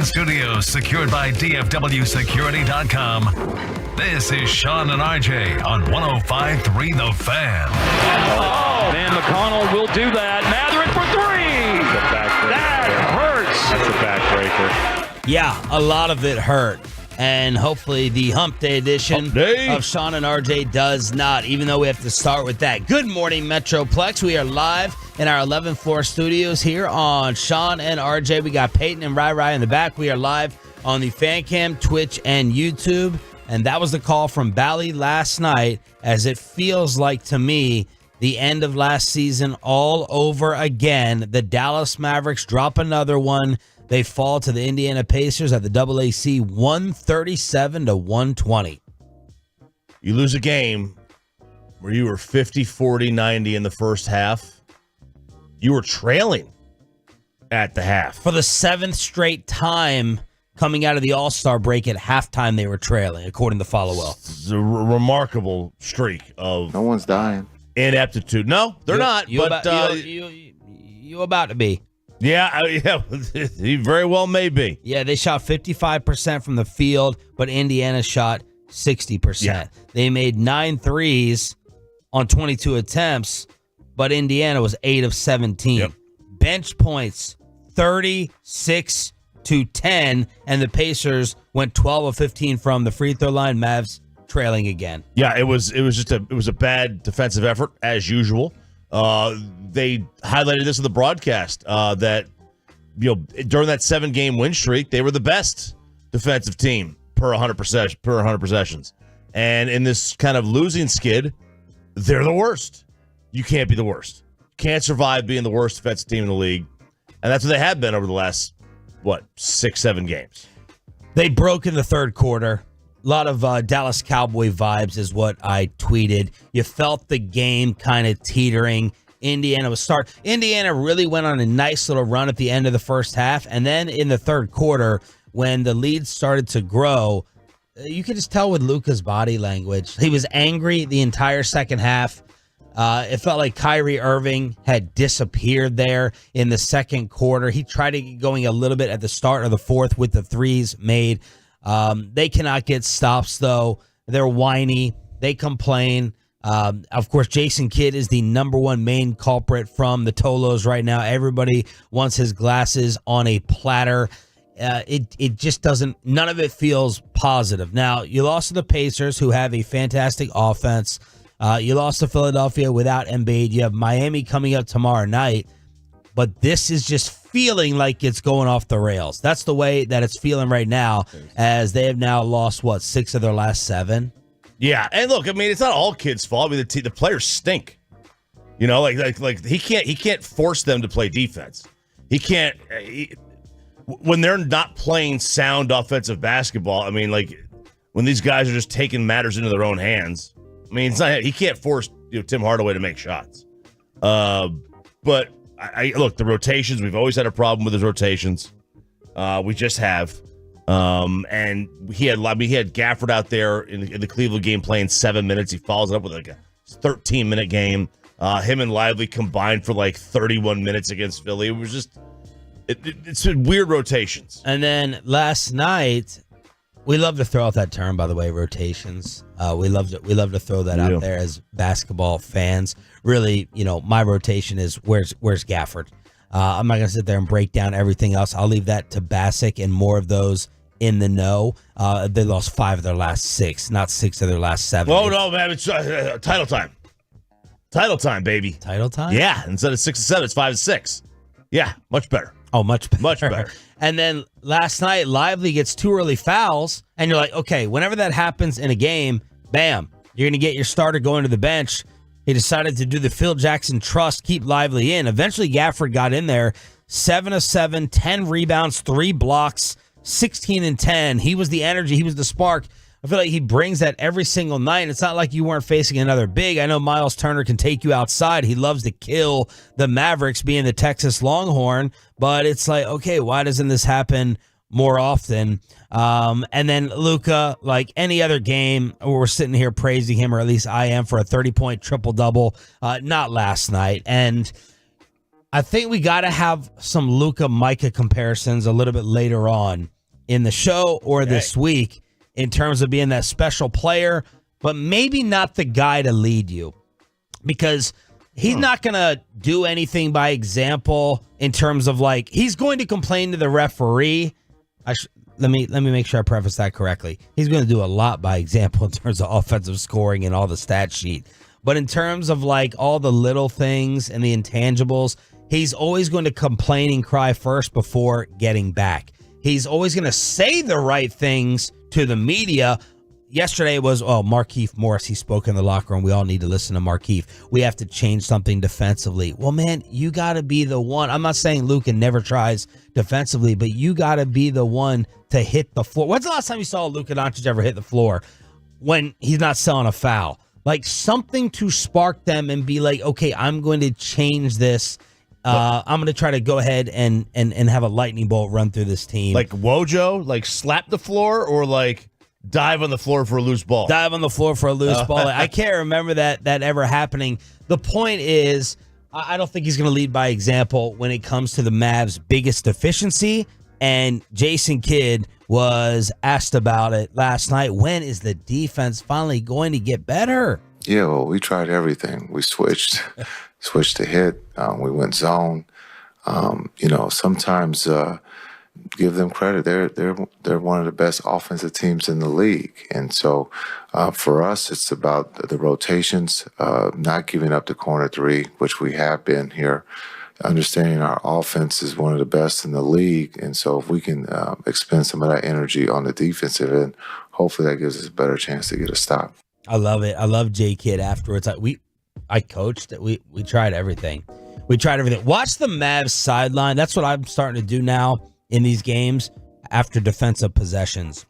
and studios secured by DFWsecurity.com. This is Sean and RJ on 105.3 The Fan. Oh, man, McConnell will do that. Mathurin for three. That hurts. That's a backbreaker. Yeah, a lot of it hurt. And hopefully the Hump Day edition of Sean and RJ does not, even though we have to start with that. Good morning, Metroplex. We are live in our 11th floor studios here on Sean and RJ. We got Peyton and Rai in the back. We are live on the Fan Cam, Twitch, and YouTube. And that was the call from Bally last night, as it feels like to me the end of last season all over again. The Dallas Mavericks drop another one. They fall to the Indiana Pacers at the AAC 137-120. You lose a game where you were 50, 40, 90 in the first half. You were trailing at the half. For the seventh straight time coming out of the All-Star break at halftime, they were trailing, according to Followell. It's a remarkable streak of no one's dying. Ineptitude. No, they're not. You about to be. Yeah, he very well may be. Yeah, they shot 55% from the field, but Indiana shot 60%. Yeah. They made 9 threes on 22 attempts, but Indiana was 8 of 17. Yep. Bench points, 36-10, and the Pacers went 12 of 15 from the free throw line. Mavs trailing again. Yeah, it was a bad defensive effort as usual. They highlighted this in the broadcast that during that 7-game win streak, they were the best defensive team per 100 possessions. And in this kind of losing skid, they're the worst. You can't be the worst. Can't survive being the worst defensive team in the league. And that's what they have been over the last 6-7 games. They broke in the third quarter. A lot of Dallas Cowboy vibes is what I tweeted. You felt the game kind of teetering. Indiana really went on a nice little run at the end of the first half. And then in the third quarter, when the lead started to grow, you could just tell with Luka's body language. He was angry the entire second half. It felt like Kyrie Irving had disappeared there in the second quarter. He tried to get going a little bit at the start of the fourth with the threes made. They cannot get stops, though. They're whiny. They complain. Of course, Jason Kidd is the number one main culprit from the Tolos right now. Everybody wants his glasses on a platter. It just doesn't, none of it feels positive. Now, you lost to the Pacers, who have a fantastic offense. You lost to Philadelphia without Embiid. You have Miami coming up tomorrow night. But this is just feeling like it's going off the rails. That's the way that it's feeling right now, as they have now lost, 6 of their last 7? Yeah, and look, I mean, it's not all Kidd's fault. I mean, the players stink. Like he can't force them to play defense. He can't when they're not playing sound offensive basketball. I mean, like when these guys are just taking matters into their own hands. I mean, he can't force Tim Hardaway to make shots. But I look, the rotations, we've always had a problem with his rotations. We just have. And he had Gafford out there in the Cleveland game playing 7 minutes. He follows it up with a 13-minute game. Him and Lively combined for 31 minutes against Philly. It was just it's weird rotations. And then last night, we love to throw out that term, by the way, rotations. We love to throw that out there as basketball fans. Really, my rotation is where's Gafford. I'm not going to sit there and break down everything else. I'll leave that to Bassick and more of those in the know. They lost 5 of their last 6, not 6 of their last 7. Oh, no, man. It's title time. Title time, baby. Title time? Yeah. Instead of 6-7, it's 5-6. Yeah, much better. Oh, much better. Much better. And then last night, Lively gets 2 early fouls, and you're like, okay, whenever that happens in a game, bam, you're going to get your starter going to the bench. He decided to do the Phil Jackson trust, keep Lively in. Eventually, Gafford got in there, 7 of 7, 10 rebounds, 3 blocks, 16 and 10. He was the energy. He was the spark. I feel like he brings that every single night. It's not like you weren't facing another big. I know Miles Turner can take you outside. He loves to kill the Mavericks, being the Texas Longhorn. But it's like, okay, why doesn't this happen more often? And then Luka, like any other game, we're sitting here praising him, or at least I am, for a 30-point triple-double. Not last night. And I think we got to have some Luka Micah comparisons a little bit later on in the show or this week in terms of being that special player, but maybe not the guy to lead you, because he's not going to do anything by example in terms of like he's going to complain to the referee. Let me make sure I preface that correctly. He's going to do a lot by example in terms of offensive scoring and all the stat sheet. But in terms of like all the little things and the intangibles, he's always going to complain and cry first before getting back. He's always going to say the right things to the media. Yesterday was, Markieff Morris, he spoke in the locker room. We all need to listen to Markieff. We have to change something defensively. Well, man, you got to be the one. I'm not saying Luka never tries defensively, but you got to be the one to hit the floor. When's the last time you saw Luka Doncic ever hit the floor when he's not selling a foul? Like something to spark them and be like, okay, I'm going to change this. I'm going to try to go ahead and have a lightning bolt run through this team. Like Wojo, like slap the floor, or like dive on the floor for a loose ball? Dive on the floor for a loose ball. I can't remember that ever happening. The point is, I don't think he's going to lead by example when it comes to the Mavs' biggest deficiency. And Jason Kidd was asked about it last night. When is the defense finally going to get better? Yeah, well, we tried everything. We switched to hit. We went zone. Sometimes give them credit. They're one of the best offensive teams in the league. And so for us, it's about the rotations, not giving up the corner three, which we have been here. Understanding our offense is one of the best in the league. And so if we can expend some of that energy on the defensive end, hopefully that gives us a better chance to get a stop. I love it. I love J Kidd afterwards. I coached. We tried everything. Watch the Mavs sideline. That's what I'm starting to do now in these games after defensive possessions.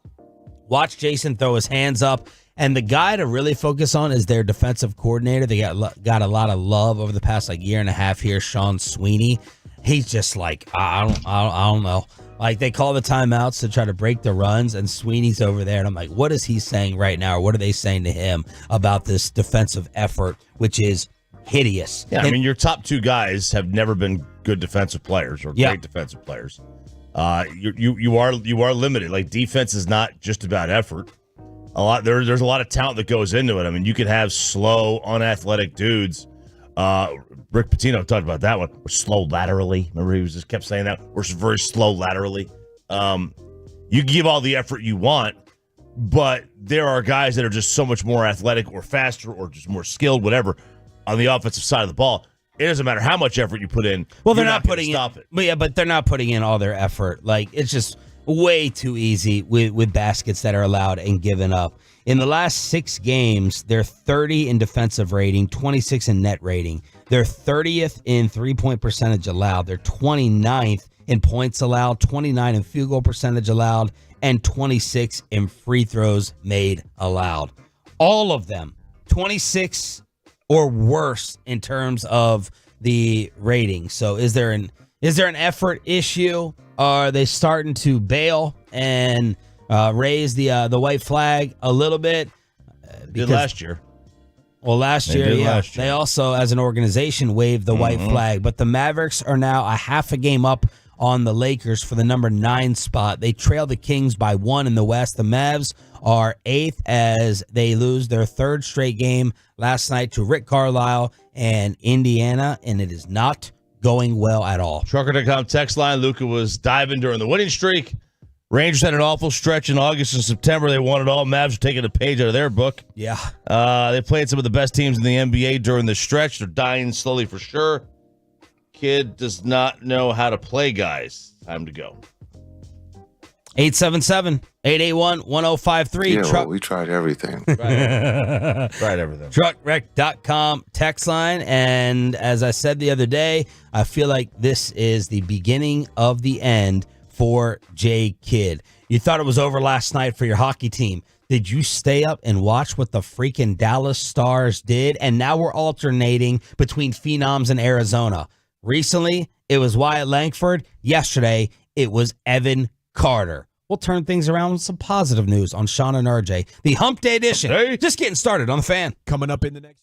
Watch Jason throw his hands up. And the guy to really focus on is their defensive coordinator. They got a lot of love over the past year and a half here, Sean Sweeney. He's just like, I don't know. Like, they call the timeouts to try to break the runs, and Sweeney's over there. And I'm like, what is he saying right now? Or what are they saying to him about this defensive effort, which is hideous? Yeah, your top two guys have never been good defensive players or great defensive players. You are limited. Like, defense is not just about effort. There's a lot of talent that goes into it. You could have slow, unathletic dudes. Rick Pitino talked about that one. We're slow laterally. Remember, he just kept saying that. We're very slow laterally. You give all the effort you want, but there are guys that are just so much more athletic or faster or just more skilled, whatever, on the offensive side of the ball. It doesn't matter how much effort you put in. Well, they're not putting in. But they're not putting in all their effort. Like, it's just way too easy with baskets that are allowed and given up. In the last 6 games, they're 30 in defensive rating, 26 in net rating. They're 30th in three-point percentage allowed. They're 29th in points allowed, 29 in field goal percentage allowed, and 26 in free throws made allowed. All of them 26 or worse in terms of the rating. So is there an effort issue? Are they starting to bail and raise the white flag a little bit? Did last year. Well, last year. They also, as an organization, waved the white flag. But the Mavericks are now a half a game up on the Lakers for the number 9 spot. They trail the Kings by 1 in the West. The Mavs are 8th as they lose their 3rd straight game last night to Rick Carlisle and Indiana, and it is not going well at all. Trucker.com text line. Luka was diving during the winning streak. Rangers had an awful stretch in August and September. They won it all. Mavs are taking a page out of their book. Yeah. They played some of the best teams in the NBA during the stretch. They're dying slowly for sure. Kid does not know how to play, guys. Time to go. 877-881-1053. Yeah, well, we tried everything. Tried everything. Truckwreck.com text line. And as I said the other day, I feel like this is the beginning of the end for J Kidd. You thought it was over last night for your hockey team. Did you stay up and watch what the freaking Dallas Stars did? And now we're alternating between phenoms in Arizona. Recently, it was Wyatt Langford. Yesterday, it was Evan Carter. We'll turn things around with some positive news on Sean and RJ. The Hump Day edition. Hey. Just getting started on the Fan. Coming up in the next.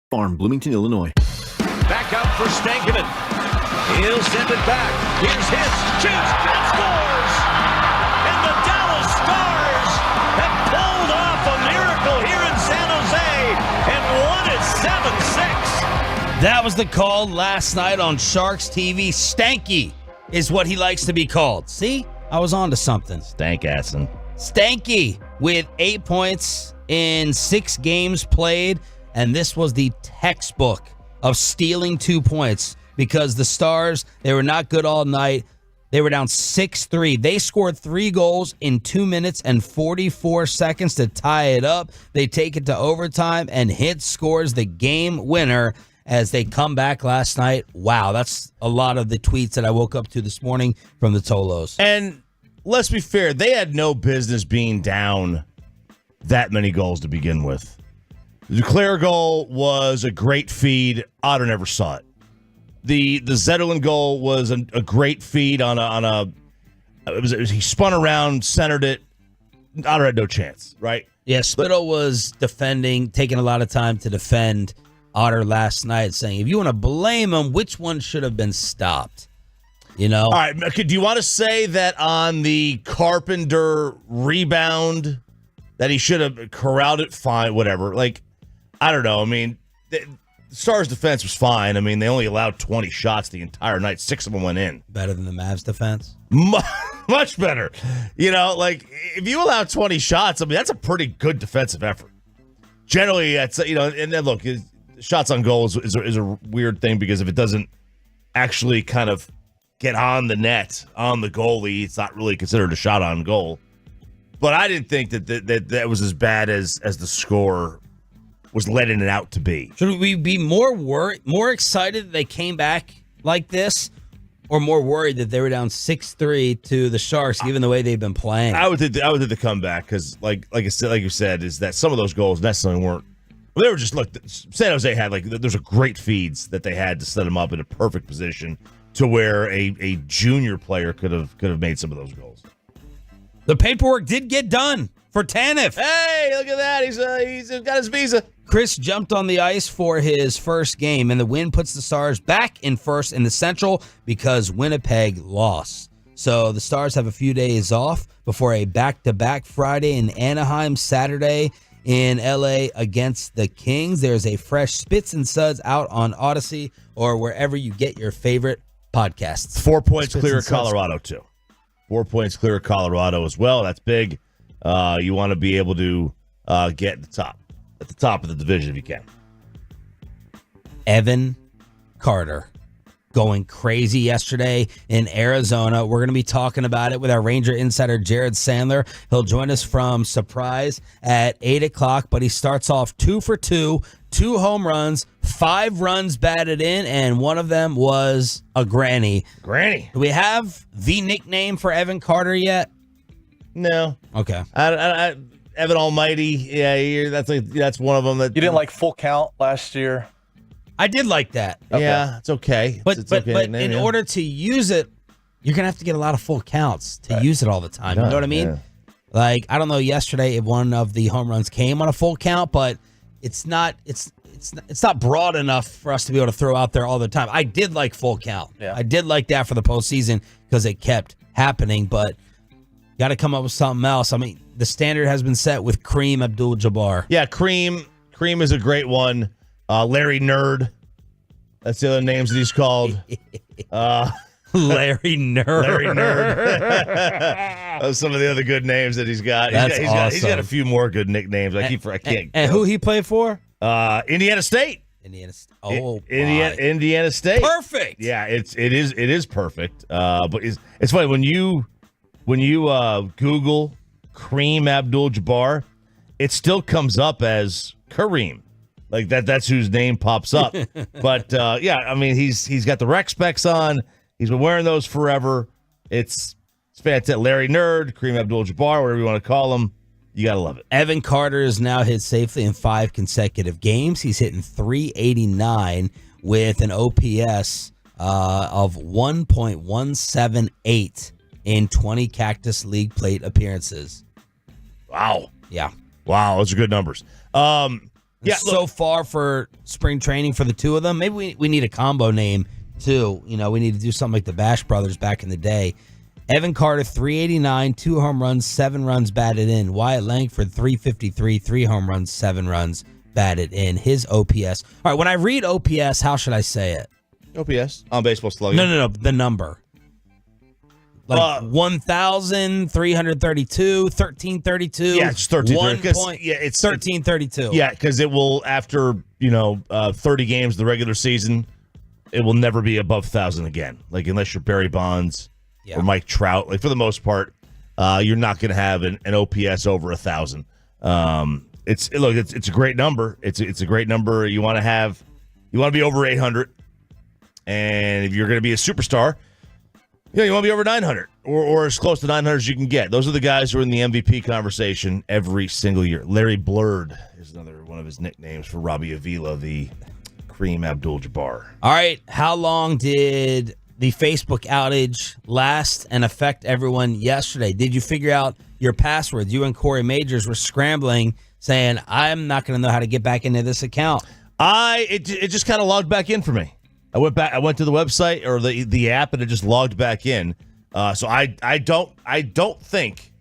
Farm, Bloomington, Illinois. Back out for Stankonen. He'll send it back. Here's hits, shoots, and scores! And the Dallas Stars have pulled off a miracle here in San Jose and won it 7-6. That was the call last night on Sharks TV. Stanky is what he likes to be called. See? I was on to something. Stank-assin'. Stanky with 8 points in 6 games played. And this was the textbook of stealing 2 points because the Stars, they were not good all night. They were down 6-3. They scored 3 goals in 2 minutes and 44 seconds to tie it up. They take it to overtime, and Hitt scores the game winner as they come back last night. Wow, that's a lot of the tweets that I woke up to this morning from the Tolos. And let's be fair, they had no business being down that many goals to begin with. The Duclair goal was a great feed. Otter never saw it. The Zetterlund goal was a great feed on a he spun around, centered it. Otter had no chance, right? Yeah, Spittle was defending, taking a lot of time to defend Otter last night, saying, if you want to blame him, which one should have been stopped? You know? All right, do you want to say that on the Carpenter rebound that he should have corralled it? Fine, whatever. Like, I don't know. I mean, the Stars' defense was fine. I mean, they only allowed 20 shots the entire night. 6 of them went in. Better than the Mavs' defense? Much better. You know, like if you allow 20 shots, I mean, that's a pretty good defensive effort. Generally, that's, you know, and then look, shots on goal is a weird thing because if it doesn't actually kind of get on the net, on the goalie, it's not really considered a shot on goal. But I didn't think that was as bad as the score was letting it out to be. Should we be more excited that they came back like this, or more worried that they were down 6-3 to the Sharks, given the way they've been playing? I would do the comeback because, like you said, is that some of those goals necessarily weren't. Well, they were just San Jose had there's a great feeds that they had to set them up in a perfect position to where a junior player could have made some of those goals. The paperwork did get done for Tanev. Hey, look at that! He's got his visa. Chris jumped on the ice for his first game, and the win puts the Stars back in first in the Central because Winnipeg lost. So the Stars have a few days off before a back-to-back Friday in Anaheim, Saturday in LA against the Kings. There's a fresh Spits and Suds out on Odyssey or wherever you get your favorite podcasts. 4 points clear of Colorado, too. 4 points clear of Colorado as well. That's big. You want to be able to get at the top of the division if you can. Evan Carter going crazy yesterday in Arizona. We're going to be talking about it with our Ranger insider, Jared Sandler. He'll join us from Surprise at 8 o'clock, but he starts off 2 for 2, 2 home runs, 5 runs batted in, and one of them was a granny. Granny. Do we have the nickname for Evan Carter yet? No. Okay. Evan Almighty. Yeah, that's one of them. That You didn't like Full Count last year? I did like that. Okay. Yeah, it's okay. But it's okay in order to use it, you're going to have to get a lot of full counts to use it all the time. You know what I mean? Yeah. Like, I don't know yesterday if one of the home runs came on a full count, but it's not broad enough for us to be able to throw out there all the time. I did like full count. Yeah. I did like that for the postseason because it kept happening, but got to come up with something else. I mean, the standard has been set with Kareem Abdul-Jabbar. Yeah, Kareem is a great one. Larry Nerd. That's the other names that he's called. Larry Nerd. Larry Nerd. Those are some of the other good names that he's got. He's got a few more good nicknames. I can't. And who he played for? Indiana State. Indiana State. Perfect. Yeah, it is perfect. But it's funny when you Google Kareem Abdul-Jabbar, it still comes up as Kareem. Like that's whose name pops up. But yeah, I mean he's got the rec specs on. He's been wearing those forever. It's fantastic. Larry Nerd, Kareem Abdul-Jabbar, whatever you want to call him. You got to love it. Evan Carter is now hit safely in 5 consecutive games. He's hitting .389 with an OPS of 1.178 in 20 Cactus League plate appearances. Wow. Yeah. Wow, those are good numbers. Yeah. So far for spring training for the two of them, maybe we need a combo name too. You know, we need to do something like the Bash Brothers back in the day. Evan Carter, .389, 2 home runs, 7 runs batted in. Wyatt Langford, .353, 3 home runs, 7 runs batted in. His OPS. All right, when I read OPS, how should I say it? OPS on baseball slugging. No, the number. Like 1,332, 1,332. Yeah, it's 1,332. Yeah, it's 1,332. Yeah, because it will, after 30 games of the regular season, it will never be above 1,000 again. Like unless you're Barry Bonds or Mike Trout. Like for the most part, you're not going to have an OPS over 1,000. It's a great number. It's a great number. You want to be over 800, and if you're going to be a superstar. Yeah, you want to be over 900 or as close to 900 as you can get. Those are the guys who are in the MVP conversation every single year. Larry Blurred is another one of his nicknames for Robbie Avila, the Kareem Abdul-Jabbar. All right, how long did the Facebook outage last and affect everyone yesterday? Did you figure out your passwords? You and Corey Majors were scrambling, saying, I'm not going to know how to get back into this account. It just kind of logged back in for me. I went to the website or the app, and it just logged back in. So I don't think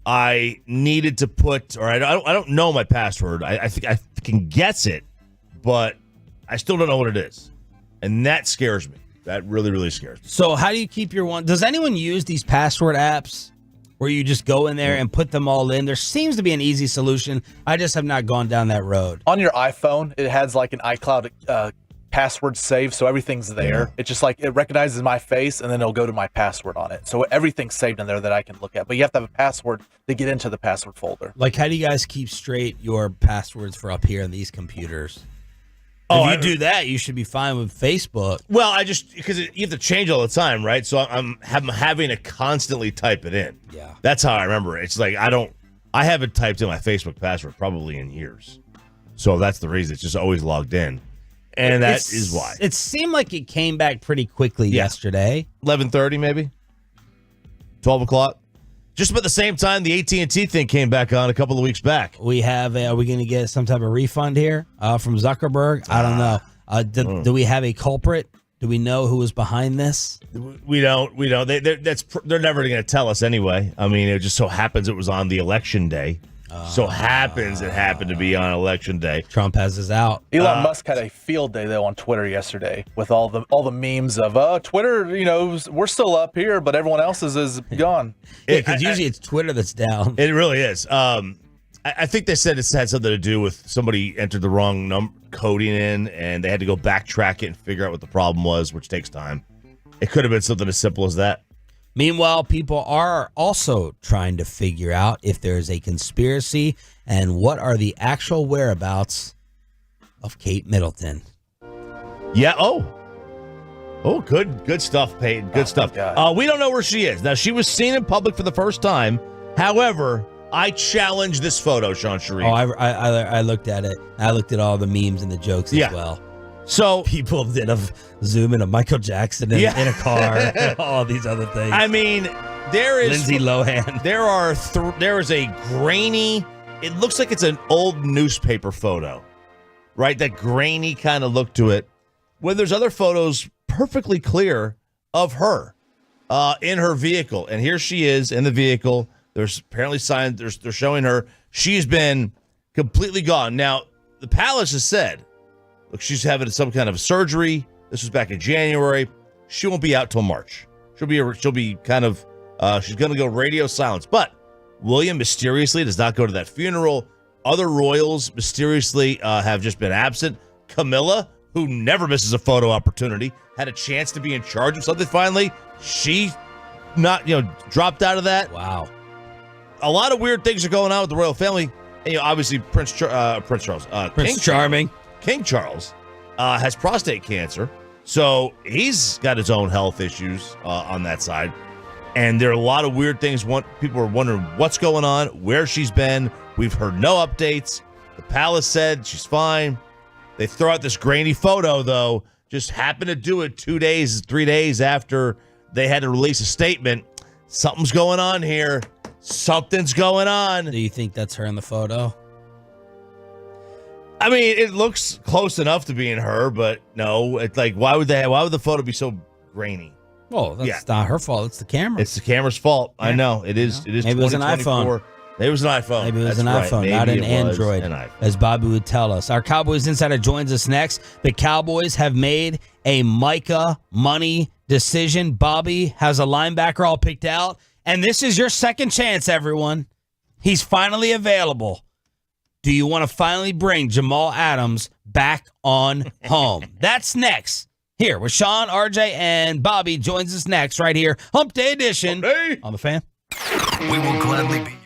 I needed to put, or I don't know my password. I think I can guess it, but I still don't know what it is, and that scares me. That really, really scares me. So how do you keep your one? Does anyone use these password apps where you just go in there and put them all in? There seems to be an easy solution. I just have not gone down that road. On your iPhone, it has like an iCloud password save, so everything's there. Yeah. It's just like it recognizes my face, and then it'll go to my password on it. So everything's saved in there that I can look at. But you have to have a password to get into the password folder. Like, how do you guys keep straight your passwords for up here on these computers? Oh, if you do that, you should be fine with Facebook. Well, because you have to change all the time, right? So I'm having to constantly type it in. Yeah. That's how I remember it. It's like I haven't typed in my Facebook password probably in years. So that's the reason. It's just always logged in. And that is why. It seemed like it came back pretty quickly yesterday. 11:30 maybe? 12 o'clock? Just about the same time the AT&T thing came back on a couple of weeks back. Are we going to get some type of refund here from Zuckerberg? I don't know. Do we have a culprit? Do we know who was behind this? We don't. They're never going to tell us anyway. I mean, it just so happens it was on the election day. It happened to be on election day. Trump has his out. Elon Musk had a field day though on Twitter yesterday with all the memes of Twitter. We're still up here, but everyone else is gone. Yeah, because usually it's Twitter that's down. It really is. I think they said it's had something to do with somebody entered the wrong coding in, and they had to go backtrack it and figure out what the problem was, which takes time. It could have been something as simple as that. Meanwhile, people are also trying to figure out if there's a conspiracy and what are the actual whereabouts of Kate Middleton. Yeah. Oh, good stuff, Peyton. Good stuff. We don't know where she is. Now, she was seen in public for the first time. However, I challenge this photo, Sean Sharif. Oh, I looked at it. I looked at all the memes and the jokes as well. So people did a zoom in of Michael Jackson in a car, and all these other things. I mean, there is Lindsay Lohan. There is a grainy. It looks like it's an old newspaper photo, right? That grainy kind of look to it. When there's other photos perfectly clear of her in her vehicle, and here she is in the vehicle. There's apparently signs. They're showing her. She's been completely gone. Now, the palace has said, look, she's having some kind of surgery. This was back in January. She won't be out till March. She'll be kind of, she's going to go radio silence. But William mysteriously does not go to that funeral. Other royals mysteriously have just been absent. Camilla, who never misses a photo opportunity, had a chance to be in charge of something finally. She dropped out of that. Wow. A lot of weird things are going on with the royal family. And, obviously, Prince Charles. King Charles has prostate cancer, so he's got his own health issues on that side. And there are a lot of weird things. People are wondering what's going on, where she's been. We've heard no updates. The palace said she's fine. They throw out this grainy photo, though. Just happened to do it 3 days after they had to release a statement. Something's going on here. Something's going on. Do you think that's her in the photo? I mean, it looks close enough to being her, but no. It's like, why would the photo be so grainy? Well, that's not her fault. It's the camera. It's the camera's fault. Yeah. I know. It is. It is. Maybe it was an iPhone. Maybe it was an iPhone. Maybe it was an iPhone, not an Android, as Bobby would tell us. Our Cowboys Insider joins us next. The Cowboys have made a Micah money decision. Bobby has a linebacker all picked out, and this is your second chance, everyone. He's finally available. Do you want to finally bring Jamal Adams back on home? That's next. Here with Sean, RJ, and Bobby joins us next right here. Hump Day Edition on The Fan. We will gladly be yours.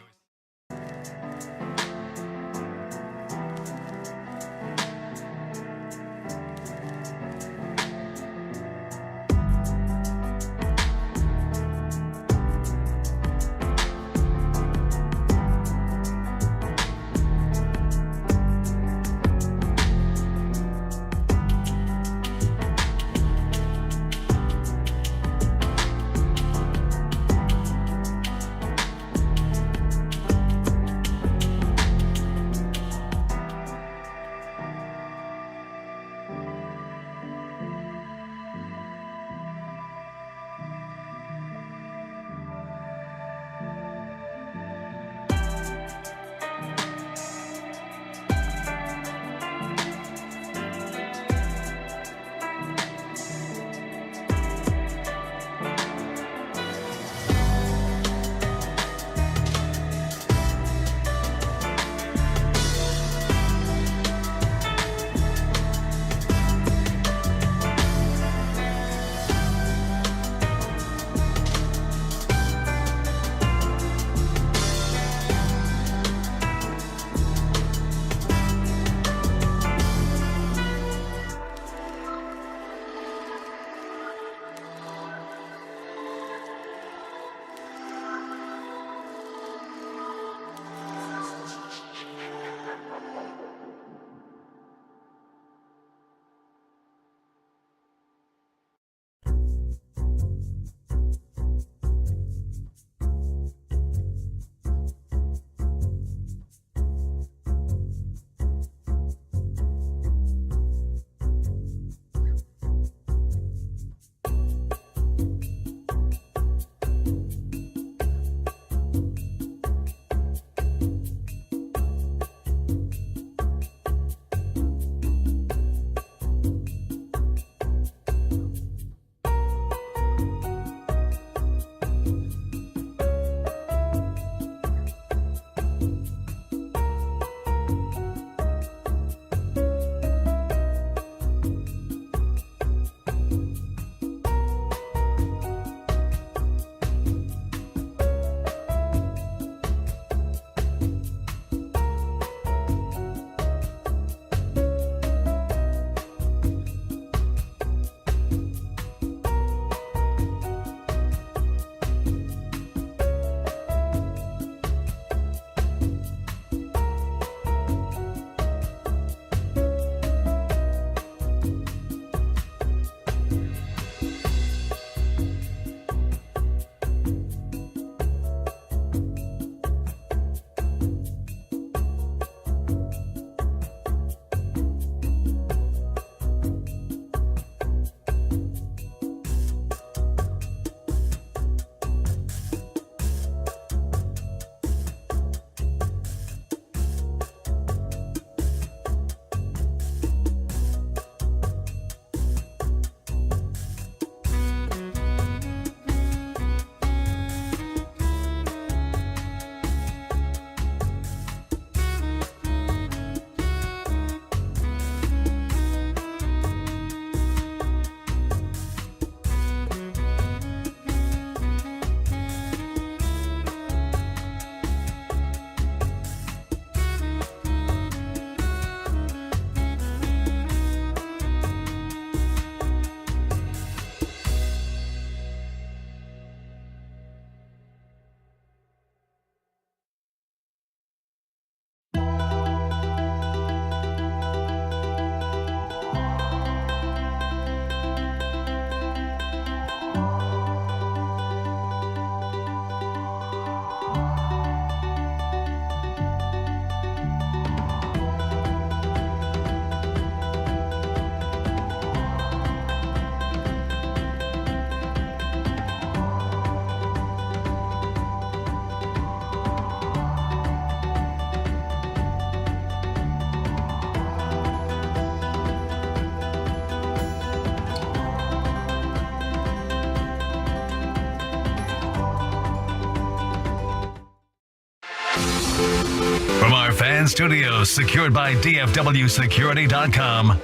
From our fan studios secured by DFWsecurity.com,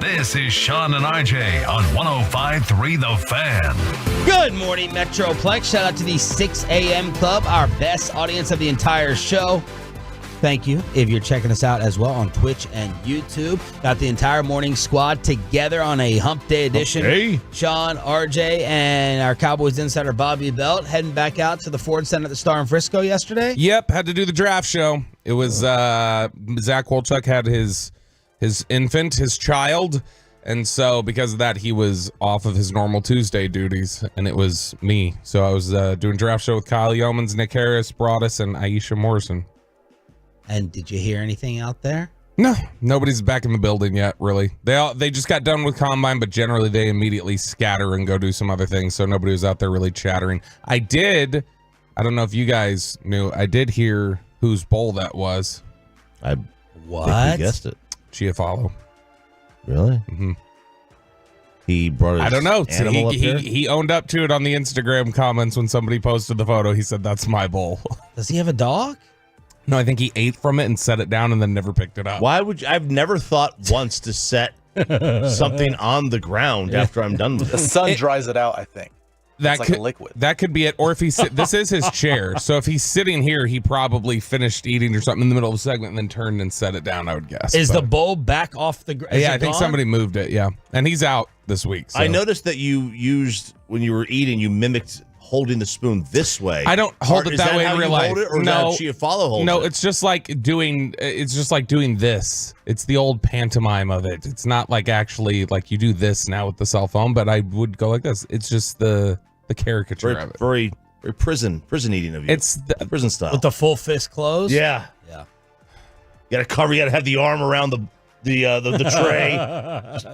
this is Sean and RJ on 105.3 The Fan. Good morning, Metroplex. Shout out to the 6 a.m. Club, our best audience of the entire show. Thank you if you're checking us out as well on Twitch and YouTube. Got the entire morning squad together on a hump day edition. Hey. Sean, RJ, and our Cowboys insider Bobby Belt heading back out to the Ford Center at the Star in Frisco yesterday. Yep, had to do the draft show. It was Zach Wolchuk had his infant, his child, and so because of that, he was off of his normal Tuesday duties, and it was me. So I was doing draft show with Kyle Yeomans, Nick Harris, Broadus, and Aisha Morrison. And did you hear anything out there? No, nobody's back in the building yet, really. They just got done with Combine, but generally they immediately scatter and go do some other things, so nobody was out there really chattering. I don't know if you guys knew, I did hear whose bowl that was. I What? think you guessed it. Chiafalo. Really? Mm-hmm. He brought his I don't know. animal up there? He owned up to it on the Instagram comments when somebody posted the photo. He said, that's my bowl. Does he have a dog? No, I think he ate from it and set it down and then never picked it up. Why would you? I've never thought once to set something on the ground after I'm done with The it. sun dries it out, I think. That It's could, like a liquid. That could be it. Or if he's this is his chair. So if he's sitting here, he probably finished eating or something in the middle of the segment and then turned and set it down, I would guess. Is the But- bowl back off the ground? Yeah, I think somebody moved it. Yeah. And he's out this week. So. I noticed that you used, when you were eating, you mimicked holding the spoon this way. I don't hold it Is that way how in real you life. hold it, or No. is that Chiafalo holds No, it? it's just like doing this. It's the old pantomime of it. It's not like actually like you do this now with the cell phone, but I would go like this. It's just the caricature very, of it. very, very prison eating of you. It's the, prison style. With the full fist closed? yeah. Yeah. You got to cover. You got to have the arm around the tray.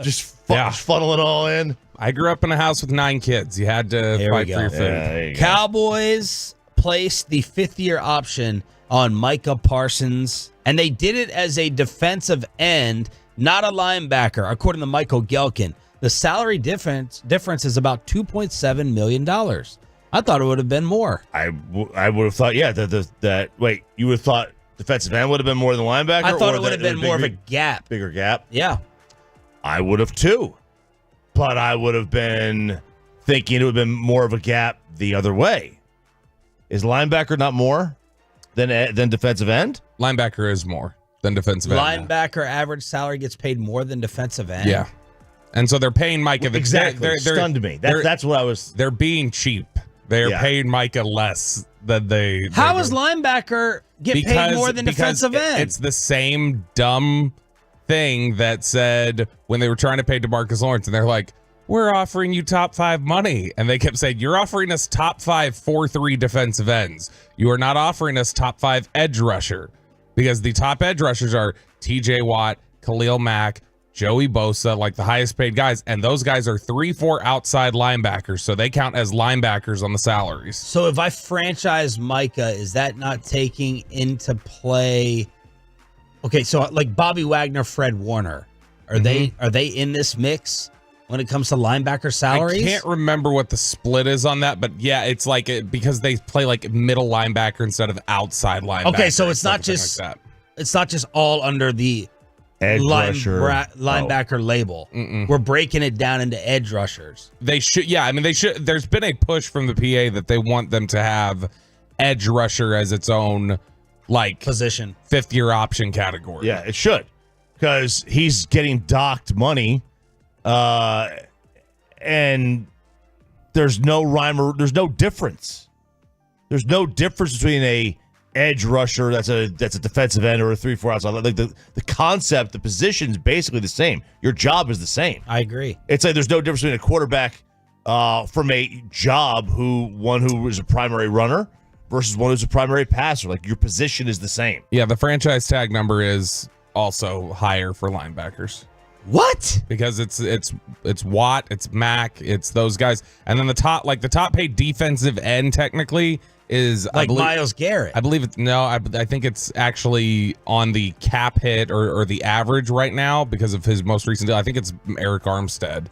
just funnel it all in. I grew up in a house with 9 kids. You had to There we fight go. for your food. Yeah, there you go. Cowboys placed the 5th-year option on Micah Parsons, and they did it as a defensive end, not a linebacker, according to Michael Gelkin. The salary difference is about $2.7 million. I thought it would have been more. I would have thought, yeah, wait, you would have thought defensive end would have been more than linebacker? I thought or it would have been more of a gap. bigger gap? Yeah. I would have too. But I would have been thinking it would have been more of a gap the other way. Is linebacker not more than defensive end? Linebacker is more than defensive end. Linebacker average salary gets paid more than defensive end. Yeah. And so they're paying Micah. Exactly. They're Stunned me. That's what I was. They're being cheap. They're Yeah. paying Micah less than they. How they is do. linebacker get paid more than defensive end? It's the same dumb thing that said when they were trying to pay DeMarcus Lawrence, and they're like, we're offering you top 5 money. And they kept saying, you're offering us top 5 4-3 defensive ends. You are not offering us top 5 edge rusher, because the top edge rushers are TJ Watt, Khalil Mack, Joey Bosa, like the highest paid guys. And those guys are 3-4 outside linebackers. So they count as linebackers on the salaries. So if I franchise Micah, is that not taking into play? Okay, so like Bobby Wagner, Fred Warner, are they in this mix when it comes to linebacker salaries? I can't remember what the split is on that, but yeah, it's like because they play like middle linebacker instead of outside linebacker. Okay, so it's not like a thing just like that. it's not just all under the Edge rusher. linebacker label. We're breaking it down into edge rushers. They should, yeah. I mean, they should. There's been a push from the PA that they want them to have edge rusher as its own like Position. 5th-year option category. Yeah, it should, because he's getting docked money, and there's no rhyme or there's no difference. There's no difference between a edge rusher that's a defensive end or a 3-4 outside. Like the concept, the position is basically the same. Your job is the same. I agree. It's like there's no difference between a quarterback from a job one who is a primary runner versus one who's a primary passer. Like your position is the same. Yeah, the franchise tag number is also higher for linebackers. What? Because it's Watt, it's Mack, it's those guys, and then the top paid defensive end technically is Like Myles Garrett. I believe it's I think it's actually on the cap hit or the average right now because of his most recent deal. I think it's Eric Armstead.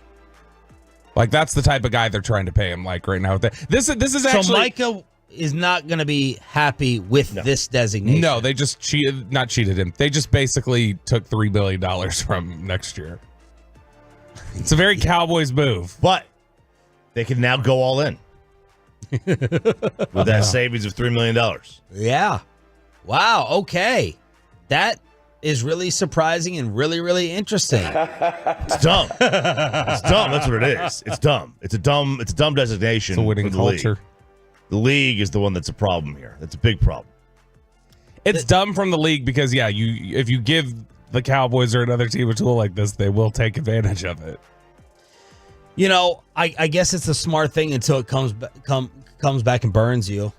Like that's the type of guy they're trying to pay him like right now. This is actually so Micah is not going to be happy with this designation. No, they just not cheated him. They just basically took $3 billion from next year. It's a very Cowboys move. But they can now go all in with that savings of $3 million. Yeah. Wow. Okay. That is really surprising and really, really interesting. It's dumb. It's dumb. That's what it is. It's dumb. It's a dumb designation. It's a winning for the culture. League. The league is the one that's a problem here. That's a big problem. It's dumb from the league because, if you give the Cowboys or another team a tool like this, they will take advantage of it. You know, I guess it's a smart thing until it comes back and burns you.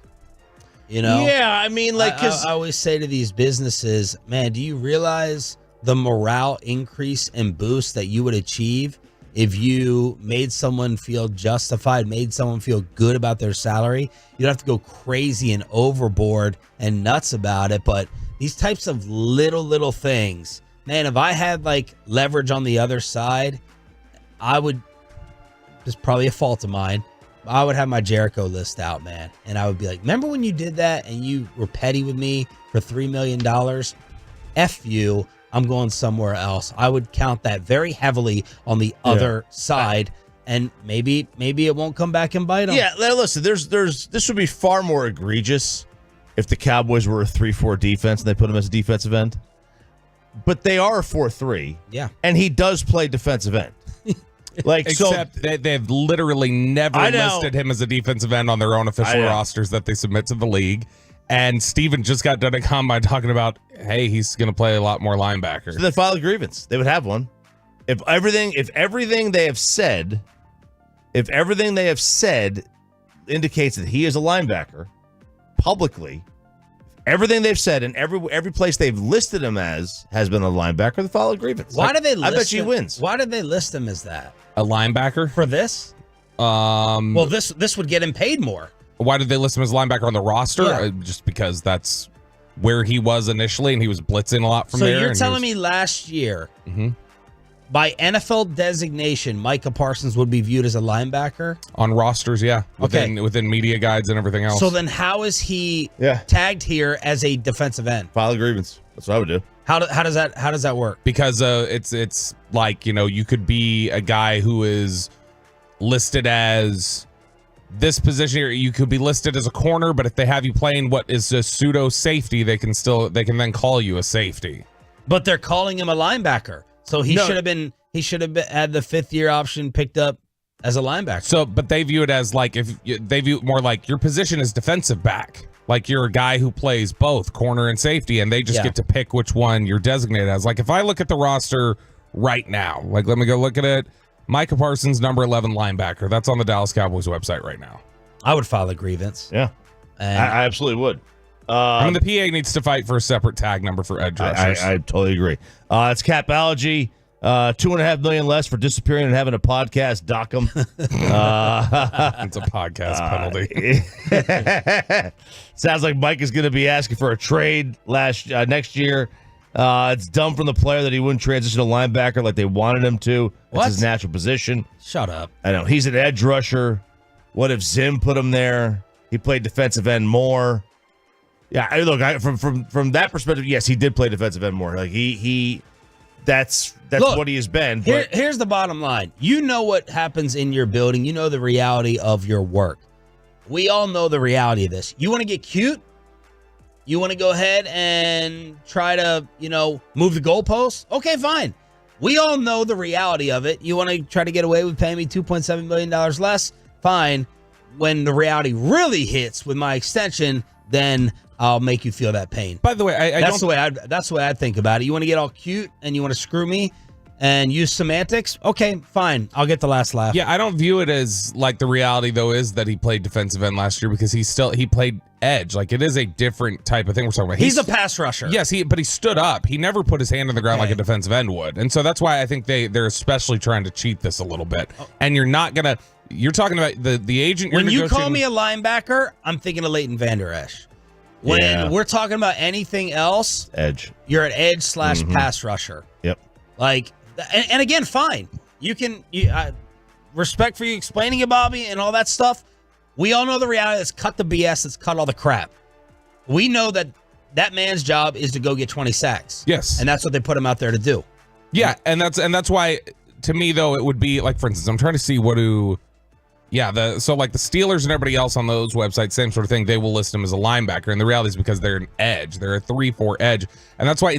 You know? Yeah, I mean, like, I always say to these businesses, man, do you realize the morale increase and boost that you would achieve if you made someone feel justified, made someone feel good about their salary? You don't have to go crazy and overboard and nuts about it, but these types of little things, man, if I had like leverage on the other side, I would, it's probably a fault of mine, I would have my Jericho list out, man. And I would be like, remember when you did that and you were petty with me for $3 million? F you. I'm going somewhere else. I would count that very heavily on the other side, and maybe it won't come back and bite them. Yeah, listen, this would be far more egregious if the Cowboys were a 3-4 defense and they put him as a defensive end. But they are a 4-3. Yeah. And he does play defensive end. Except they've literally never listed him as a defensive end on their own official rosters that they submit to the league. And Steven just got done at Combine talking about, hey, he's going to play a lot more linebacker. So they file a grievance. They would have one. If everything they have said indicates that he is a linebacker publicly, everything they've said and every place they've listed him as has been a linebacker, they file a grievance. Why did they list I bet he him? wins. Why did they list him as that? A linebacker? For this? Well, this would get him paid more. Why did they list him as linebacker on the roster? Yeah. Just because that's where he was initially, and he was blitzing a lot from there. So you're telling me last year, by NFL designation, Micah Parsons would be viewed as a linebacker? On rosters, yeah. Within media guides and everything else. So then how is he tagged here as a defensive end? File a grievance. That's what I would do. How does that work? Because it's like, you could be a guy who is listed as this position here. You could be listed as a corner, but if they have you playing what is a pseudo safety, they can then call you a safety. But they're calling him a linebacker. So he should have had the 5th-year option picked up as a linebacker. So, but they view it as like, they view it more like your position is defensive back. Like you're a guy who plays both corner and safety, and they just get to pick which one you're designated as. Like if I look at the roster right now, like let me go look at it. Micah Parsons, number 11 linebacker. That's on the Dallas Cowboys website right now. I would file a grievance. Yeah, I absolutely would. I mean, the PA needs to fight for a separate tag number for edge rushers. I totally agree. It's Capology. $2.5 million less for disappearing and having a podcast. Dock them. It's a podcast penalty. Sounds like Mike is going to be asking for a trade next year. It's dumb from the player that he wouldn't transition to linebacker like they wanted him to. That's his natural position. Shut up. I know. He's an edge rusher. What if Zim put him there? He played defensive end more. Yeah, look, from that perspective, yes, he did play defensive end more. Like that's look, what he has been. But here's the bottom line. You know what happens in your building. You know the reality of your work. We all know the reality of this. You want to get cute? You want to go ahead and try to, move the goalposts? Okay, fine. We all know the reality of it. You want to try to get away with paying me $2.7 million less? Fine. When the reality really hits with my extension, then I'll make you feel that pain. By the way, that's the way I think about it. You want to get all cute and you want to screw me and use semantics? Okay, fine. I'll get the last laugh. Yeah, I don't view it as like the reality though is that he played defensive end last year because he played edge. Like it is a different type of thing we're talking about. He's a pass rusher. Yes, but he stood up. He never put his hand on the ground like a defensive end would. And so that's why I think they're especially trying to cheat this a little bit. And you're talking about the agent. When you call me a linebacker, I'm thinking of Leighton Vander Esch. When we're talking about anything else, edge. You're an edge / pass rusher. Yep. Like, and again, fine. You can respect for you explaining it, Bobby, and all that stuff. We all know the reality. Let's cut the BS. Let's cut all the crap. We know that man's job is to go get 20 sacks. Yes. And that's what they put him out there to do. Yeah, and that's why, to me, though, it would be, like, for instance, I'm trying to see what do... Yeah, so like the Steelers and everybody else on those websites, same sort of thing, they will list him as a linebacker. And the reality is because they're an edge. They're a 3-4 edge. And that's why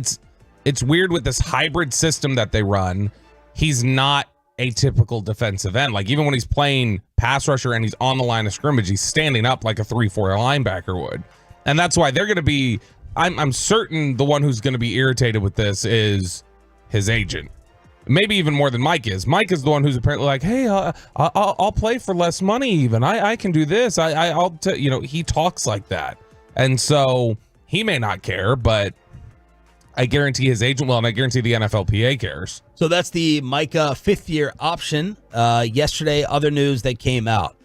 it's weird with this hybrid system that they run. He's not a typical defensive end. Like, even when he's playing pass rusher and he's on the line of scrimmage, he's standing up like a 3-4 linebacker would. And that's why they're going to be, I'm certain the one who's going to be irritated with this is his agent. Maybe even more than Mike is. Mike is the one who's apparently like, hey, I'll play for less money even. I can do this. He talks like that. And so he may not care, but I guarantee his agent will, and I guarantee the NFLPA cares. So that's the Micah 5th-year option. Yesterday, other news that came out.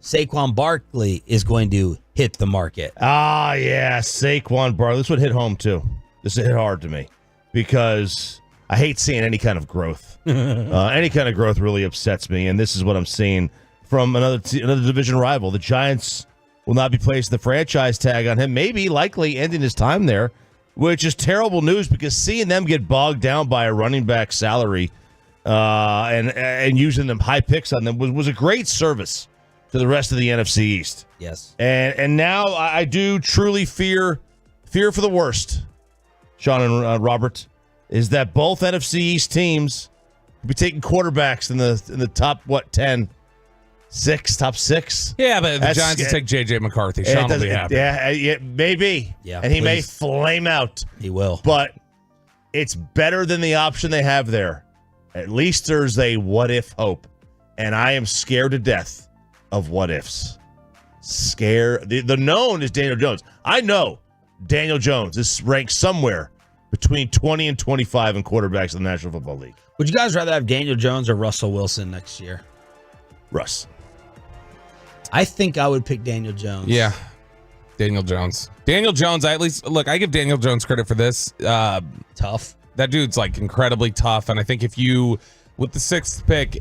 Saquon Barkley is going to hit the market. Ah, yeah, Saquon Barkley. This would hit home, too. This hit hard to me because I hate seeing any kind of growth. Any kind of growth really upsets me, and this is what I'm seeing from another division rival. The Giants will not be placing the franchise tag on him, maybe likely ending his time there, which is terrible news because seeing them get bogged down by a running back salary and using them high picks on them was a great service to the rest of the NFC East. Yes. And now I do truly fear for the worst, Sean and Robert, is that both NFC East teams will be taking quarterbacks in the top, 10? Top six? Yeah, but the Giants will take J.J. McCarthy. Sean will be happy. Yeah, maybe. Yeah, and he may flame out. He will. But it's better than the option they have there. At least there's a what-if hope. And I am scared to death of what-ifs. The known is Daniel Jones. I know Daniel Jones is ranked somewhere between 20 and 25 in quarterbacks in the National Football League. Would you guys rather have Daniel Jones or Russell Wilson next year? Russ. I think I would pick Daniel Jones. Yeah, Daniel Jones. Daniel Jones, I give Daniel Jones credit for this. Tough. That dude's like incredibly tough. And I think if you, with the 6th pick,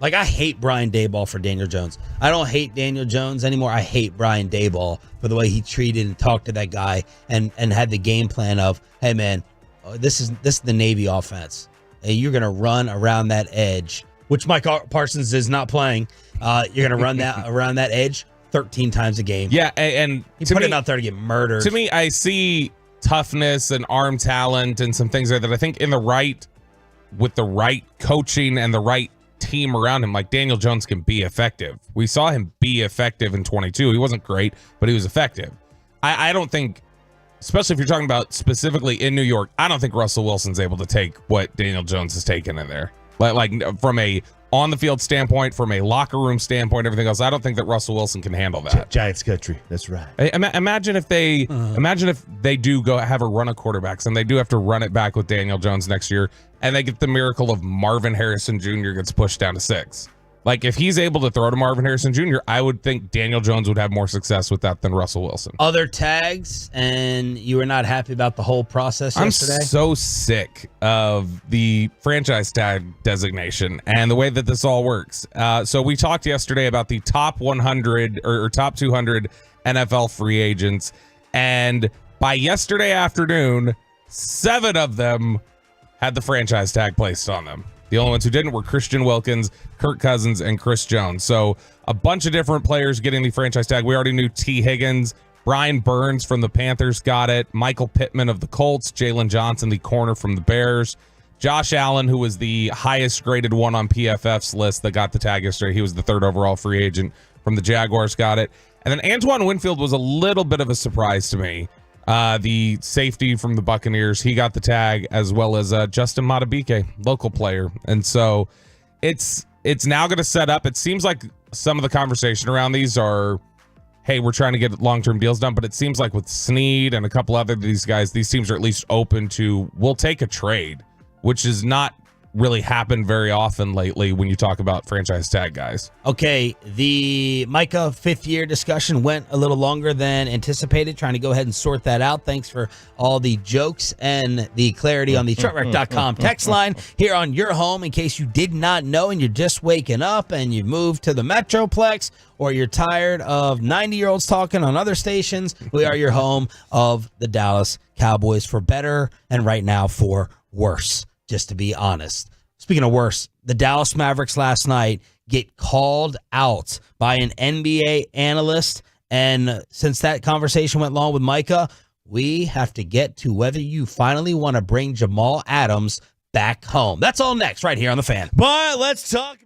I hate Brian Daboll for Daniel Jones. I don't hate Daniel Jones anymore. I hate Brian Daboll for the way he treated and talked to that guy and had the game plan of, hey man, this is the Navy offense. And you're gonna run around that edge, which Micah Parsons is not playing. You're gonna run that around that edge 13 times a game. Yeah, and he put him out there to get murdered. To me, I see toughness and arm talent and some things there that I think with the right coaching and the right team around him, like Daniel Jones can be effective. We saw him be effective in 22. He wasn't great, but he was effective. I don't think, especially if you're talking about specifically in New York, I don't think Russell Wilson's able to take what Daniel Jones has taken in there. Like from a on the field standpoint, from a locker room standpoint, everything else, I don't think that Russell Wilson can handle that. Giants country, that's right. Imagine if they do go have a run of quarterbacks and they do have to run it back with Daniel Jones next year, and they get the miracle of Marvin Harrison Jr. gets pushed down to 6. Like, if he's able to throw to Marvin Harrison Jr., I would think Daniel Jones would have more success with that than Russell Wilson. Other tags, and you were not happy about the whole process yesterday? I'm so sick of the franchise tag designation and the way that this all works. So we talked yesterday about the top 100 or top 200 NFL free agents, and by yesterday afternoon, 7 of them had the franchise tag placed on them. The only ones who didn't were Christian Wilkins, Kirk Cousins, and Chris Jones. So a bunch of different players getting the franchise tag. We already knew T. Higgins, Brian Burns from the Panthers got it, Michael Pittman of the Colts, Jalen Johnson, the corner from the Bears, Josh Allen, who was the highest graded one on PFF's list that got the tag yesterday. He was the 3rd overall free agent from the Jaguars, got it. And then Antoine Winfield was a little bit of a surprise to me. The safety from the Buccaneers, he got the tag, as well as Justin Madubuike, local player. And so it's now going to set up. It seems like some of the conversation around these are, hey, we're trying to get long-term deals done. But it seems like with Snead and a couple other of these guys, these teams are at least open to, we'll take a trade, which is not really happened very often lately when you talk about franchise tag guys. Okay, the Micah 5th-year discussion went a little longer than anticipated, trying to go ahead and sort that out. Thanks for all the jokes and the clarity on the truckwreck.com text line here on your home in case you did not know and you're just waking up and you moved to the Metroplex or you're tired of 90-year-olds talking on other stations. We are your home of the Dallas Cowboys for better and right now for worse, just to be honest. Speaking of worse, the Dallas Mavericks last night get called out by an NBA analyst. And since that conversation went long with Micah, we have to get to whether you finally want to bring Jamal Adams back home. That's all next right here on The Fan. But let's talk about...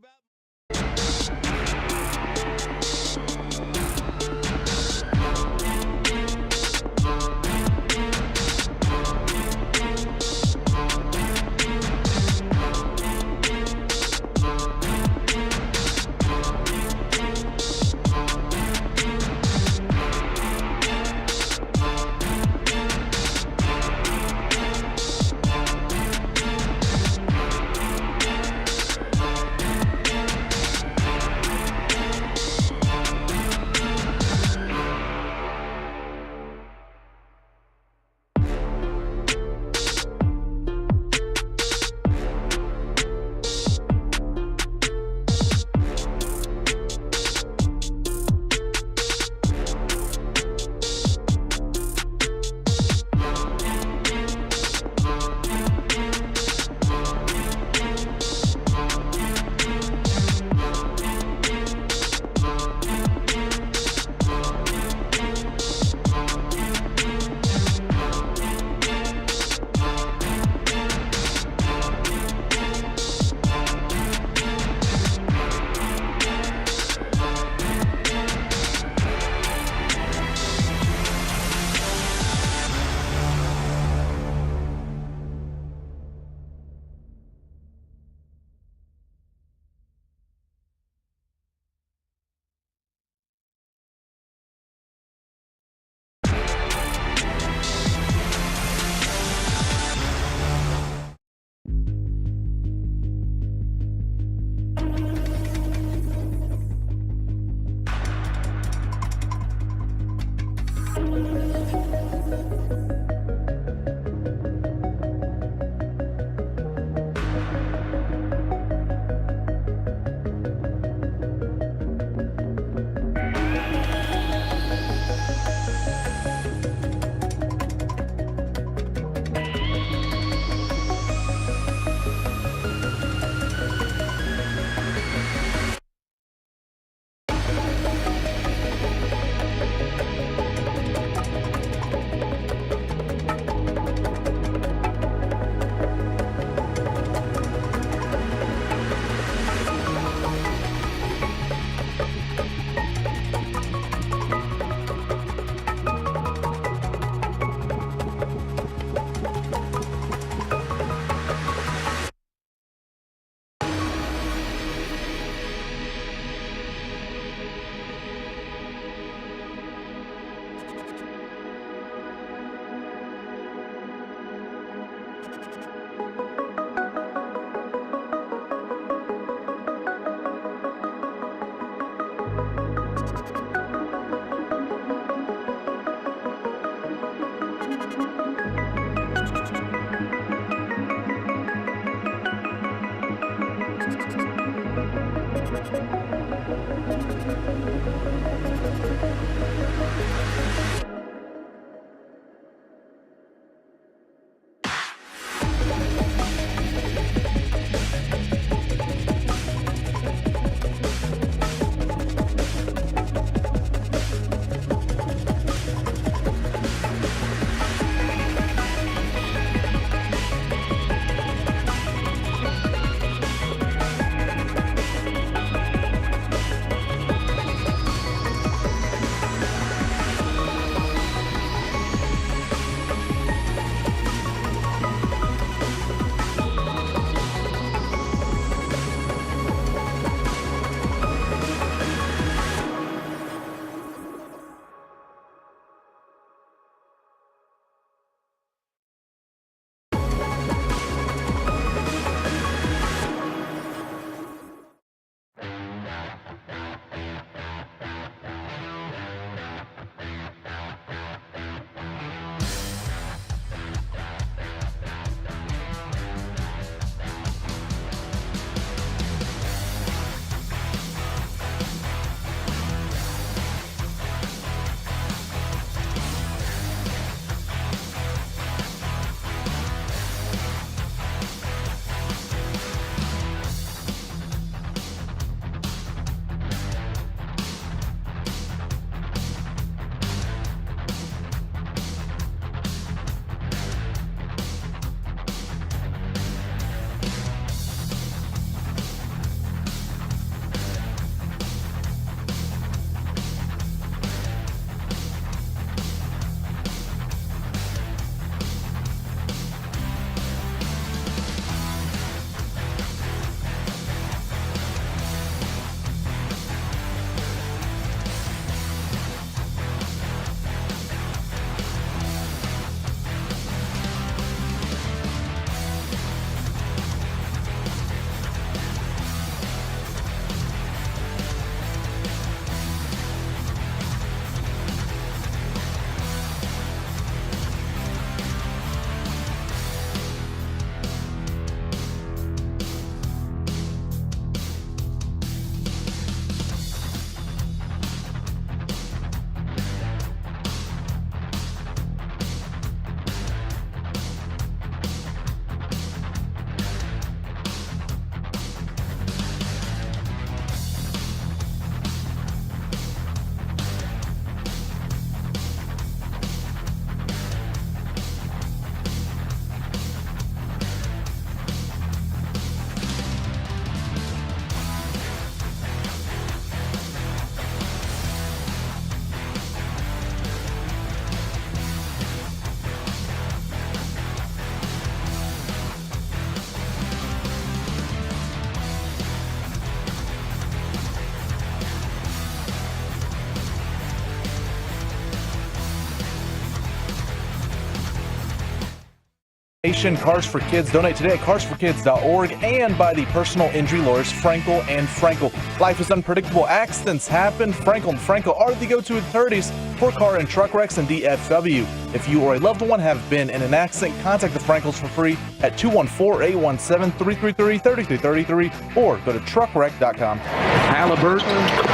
Cars for Kids. Donate today at carsforkids.org and by the personal injury lawyers Frankel and Frankel. Life is unpredictable. Accidents happen. Frankel and Frankel are the go-to authorities for car and truck wrecks and DFW. If you or a loved one have been in an accident, contact the Frankels for free at 214-817-333-3333 or go to truckwreck.com. Halliburton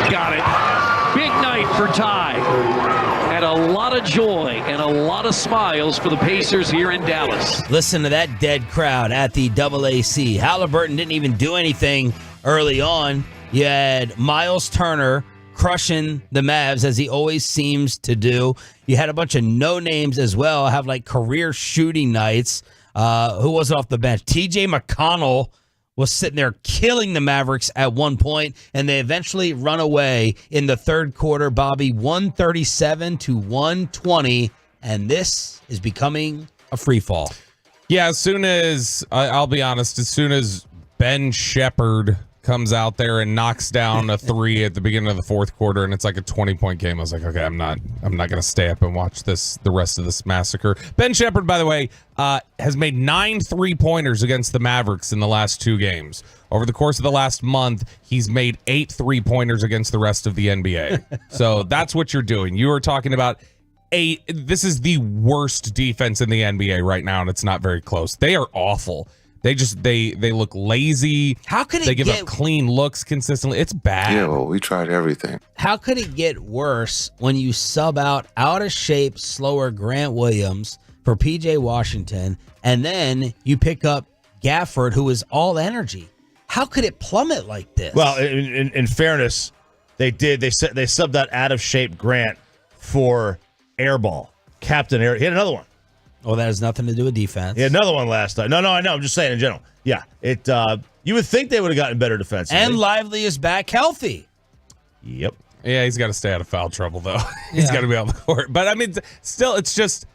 got it. Big night for Ty. And a lot of joy and a lot of smiles for the Pacers here in Dallas. Listen to that dead crowd at the AAC. Halliburton didn't even do anything early on. You had Miles Turner crushing the Mavs, as he always seems to do. You had a bunch of no-names as well, have like career shooting nights. Who was off the bench? TJ McConnell was sitting there killing the Mavericks at one point, and they eventually run away in the third quarter, Bobby, 137-120, and this is becoming a free fall. Yeah, as soon as, I'll be honest, as soon as Ben Shepherd comes out there and knocks down a three at the beginning of the fourth quarter, and it's like a 20-point game, I was like, okay, I'm not going to stay up and watch the rest of this massacre. Ben Shepherd, by the way, has made 9 3-pointers against the Mavericks in the last 2 games. Over the course of the last month, he's made 8 3-pointers against the rest of the NBA. So that's what you're doing. You are talking about this is the worst defense in the NBA right now, and it's not very close. They are awful. They look lazy. How could they give up clean looks consistently? It's bad. Yeah, well, we tried everything. How could it get worse when you sub out of shape, slower Grant Williams for PJ Washington, and then you pick up Gafford, who is all energy? How could it plummet like this? Well, in fairness, they subbed out of shape Grant for Airball, Captain Air. He had another one. Oh, that has nothing to do with defense. He had another one last night. No, I know. I'm just saying in general. Yeah, you would think they would have gotten better defensively. And Lively is back healthy. Yep. Yeah, he's got to stay out of foul trouble, though. He's got to be on the court. But, I mean, still, it's just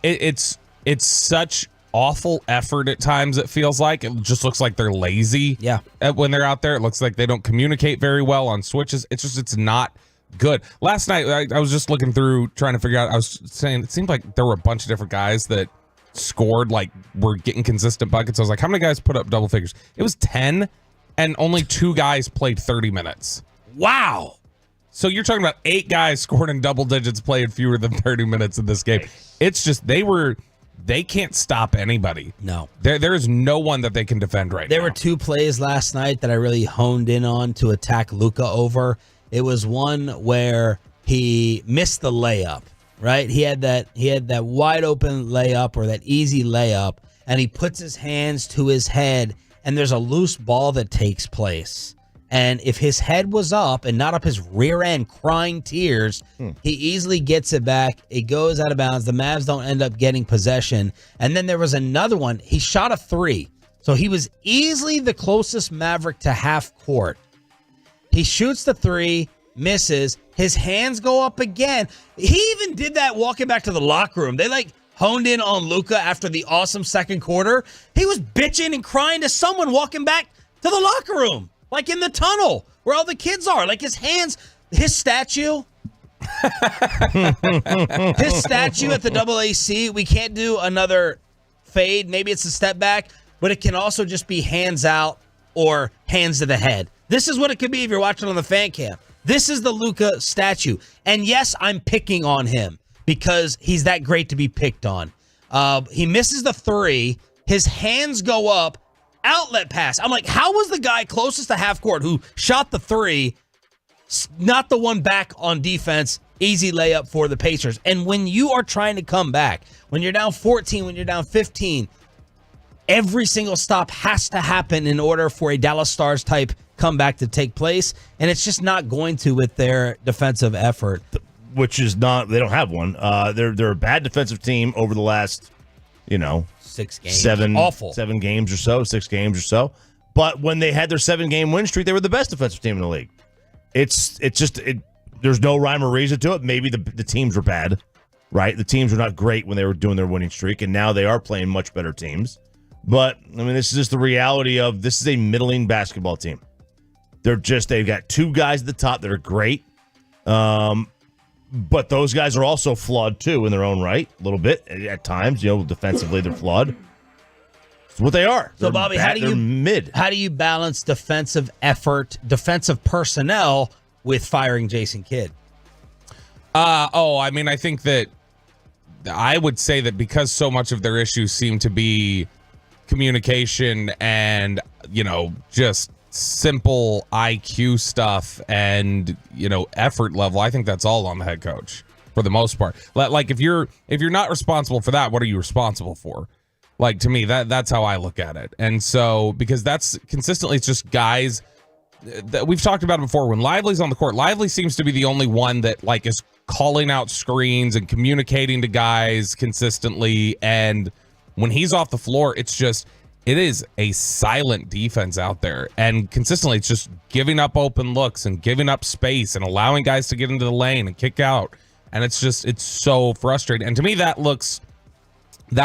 it's such awful effort at times, it feels like. It just looks like they're lazy when they're out there. It looks like they don't communicate very well on switches. It's not good. Last night, I was just looking through, trying to figure out, I was saying, it seemed like there were a bunch of different guys that scored, like, were getting consistent buckets. I was like, how many guys put up double figures? It was 10, and only 2 guys played 30 minutes. Wow. So you're talking about 8 guys scored in double digits, played fewer than 30 minutes in this game. It's just, they can't stop anybody. No. There is no one that they can defend right now. There were 2 plays last night that I really honed in on to attack Luka over. It was one where he missed the layup, right? He had that wide open layup or that easy layup, and he puts his hands to his head, and there's a loose ball that takes place. And if his head was up and not up his rear end crying tears, he easily gets it back. It goes out of bounds. The Mavs don't end up getting possession. And then there was another one. He shot a 3. So he was easily the closest Maverick to half court. He shoots the 3, misses. His hands go up again. He even did that walking back to the locker room. They honed in on Luka after the awesome second quarter. He was bitching and crying to someone walking back to the locker room, like in the tunnel where all the kids are. Like his hands, his statue. His statue at the AAC. We can't do another fade. Maybe it's a step back, but it can also just be hands out or hands to the head. This is what it could be if you're watching on the fan cam. This is the Luka statue. And yes, I'm picking on him because he's that great to be picked on. He misses the 3. His hands go up. Outlet pass. I'm like, how was the guy closest to half court who shot the 3 not the one back on defense? Easy layup for the Pacers. And when you are trying to come back, when you're down 14, when you're down 15, every single stop has to happen in order for a Dallas Stars type comeback to take place, and it's just not going to with their defensive effort. Which is not, they don't have one. They're a bad defensive team over the last, 6 games. 7 games or so, 6 games or so. But when they had their 7-game win streak, they were the best defensive team in the league. It's just there's no rhyme or reason to it. Maybe the teams were bad, right? The teams were not great when they were doing their winning streak, and now they are playing much better teams. But, this is just the reality of this is a middling basketball team. They've got 2 guys at the top that are great. But those guys are also flawed, too, in their own right, a little bit. At times, defensively, they're flawed. It's what they are. So, Bobby, how do you balance defensive effort, defensive personnel with firing Jason Kidd? I think that I would say that because so much of their issues seem to be communication and, just simple IQ stuff and, effort level, I think that's all on the head coach for the most part. Like if you're not responsible for that, what are you responsible for? Like, to me, that's how I look at it. And so, because that's consistently, it's just guys that we've talked about it before. When Lively's on the court, Lively seems to be the only one that is calling out screens and communicating to guys consistently. And when he's off the floor, it is a silent defense out there. And consistently, it's just giving up open looks and giving up space and allowing guys to get into the lane and kick out. And it's so frustrating. And to me, that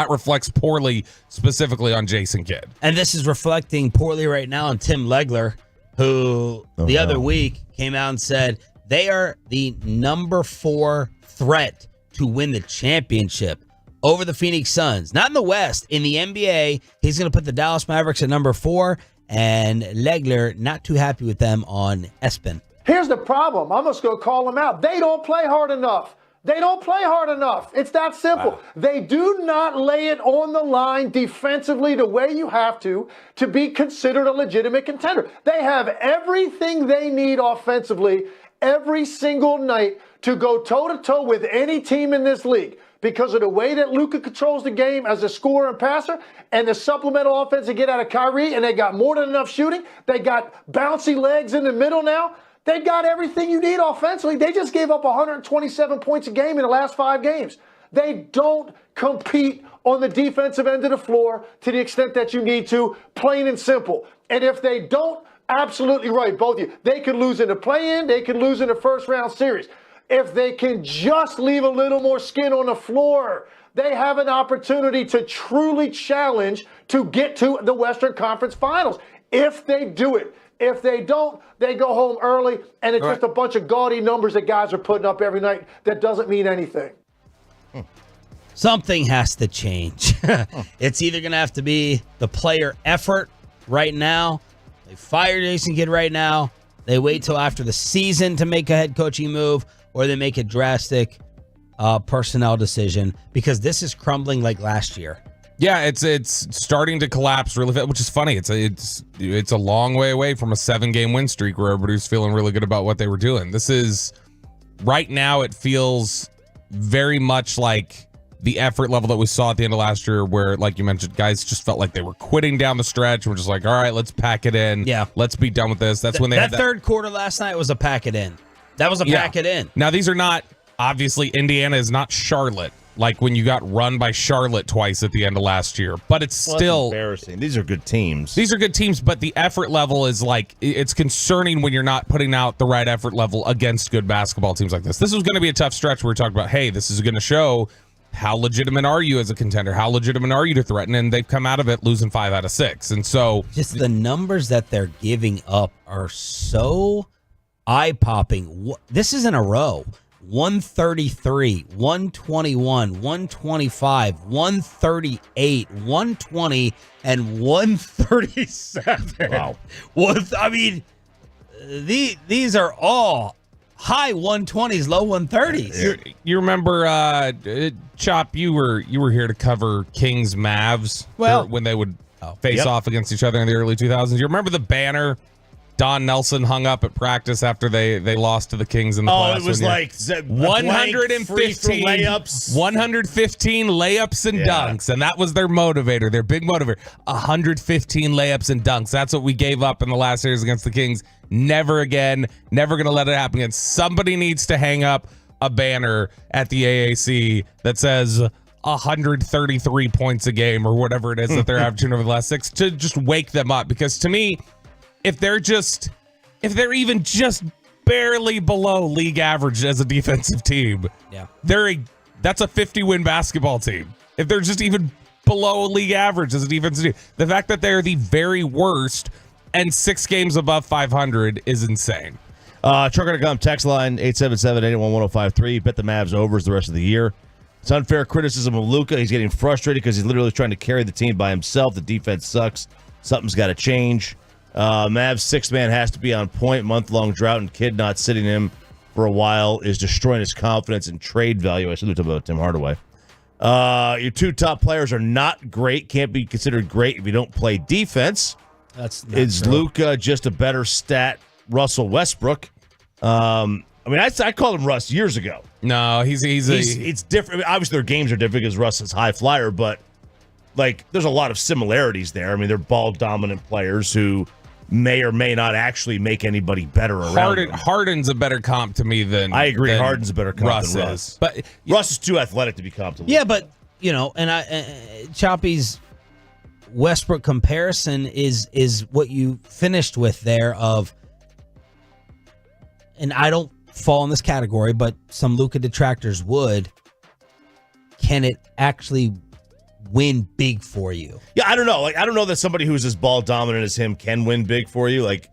reflects poorly specifically on Jason Kidd. And this is reflecting poorly right now on Tim Legler, who the other week came out and said they are the number 4 threat to win the championship over the Phoenix Suns. Not in the West. In the NBA, he's going to put the Dallas Mavericks at number 4, and Legler not too happy with them on ESPN. Here's the problem. I'm just going to call them out. They don't play hard enough. They don't play hard enough. It's that simple. Wow. They do not lay it on the line defensively the way you have to be considered a legitimate contender. They have everything they need offensively every single night to go toe-to-toe with any team in this league because of the way that Luka controls the game as a scorer and passer and the supplemental offense they get out of Kyrie, and they got more than enough shooting. They got bouncy legs in the middle now. They got everything you need offensively. They just gave up 127 points a game in the last 5 games. They don't compete on the defensive end of the floor to the extent that you need to, plain and simple. And if they don't, absolutely right, both of you. They could lose in the play-in. They could lose in the first-round series. If they can just leave a little more skin on the floor, they have an opportunity to truly challenge to get to the Western Conference Finals. If they do it. If they don't, they go home early, and it's just a bunch of gaudy numbers that guys are putting up every night that doesn't mean anything. Something has to change. It's either going to have to be the player effort right now. They fire Jason Kidd right now. They wait till after the season to make a head coaching move, or they make a drastic personnel decision because this is crumbling like last year. Yeah, it's starting to collapse really fast, which is funny. It's a long way away from a 7-game win streak where everybody's feeling really good about what they were doing. This is right now. It feels very much like the effort level that we saw at the end of last year, where, like you mentioned, guys just felt like they were quitting down the stretch. We're just like, all right, let's pack it in. Yeah, let's be done with this. That's when they had that third quarter last night was a pack it in. That was a pack it in. Now these are not obviously Indiana is not Charlotte. Like when you got run by Charlotte twice at the end of last year. But it's still embarrassing. These are good teams. These are good teams, but the effort level is it's concerning when you're not putting out the right effort level against good basketball teams like this. This was going to be a tough stretch where we talked about, hey, this is going to show how legitimate are you as a contender? How legitimate are you to threaten? And they've come out of it losing 5 out of 6. And so just the numbers that they're giving up are so eye-popping. This is in a row. 133, 121, 125, 138, 120, and 137. Wow. These are all high 120s, low 130s. You remember, Chop, you were here to cover Kings Mavs when they would face off against each other in the early 2000s. You remember the banner Don Nelson hung up at practice after they lost to the Kings in the playoffs? Oh, it was like 115 layups. 115 layups and dunks, and that was their motivator, their big motivator. 115 layups and dunks. That's what we gave up in the last series against the Kings. Never again. Never going to let it happen again. Somebody needs to hang up a banner at the AAC that says 133 points a game or whatever it is that they're averaging over the last 6 to just wake them up. Because to me, if they're even just barely below league average as a defensive team, that's a 50-win basketball team. If they're just even below league average as a defensive team, the fact that they're the very worst and 6 games above 500 is insane. Trucker.com text line 877-881-1053. Bet the Mavs overs the rest of the year. It's unfair criticism of Luka. He's getting frustrated because he's literally trying to carry the team by himself. The defense sucks. Something's got to change. Mavs sixth man has to be on point. Month-long drought and kid not sitting him for a while is destroying his confidence and trade value. I should have talked about Tim Hardaway. Your two top players are not great. Can't be considered great if you don't play defense. Is Luka just a better stat? Russell Westbrook. I called him Russ years ago. No, it's different. I mean, obviously, their games are different because Russ is high flyer, but there's a lot of similarities there. I mean, they're ball dominant players who may or may not actually make anybody better around them. Harden's a better comp to me than I agree. Than Harden's a better comp than Russ. But Russ is too athletic to be comp to Luka. Yeah, but Choppy's Westbrook comparison is what you finished with there of, and I don't fall in this category, but some Luka detractors would. Can it actually win big for you? Yeah, I don't know. I don't know that somebody who's as ball dominant as him can win big for you. I'd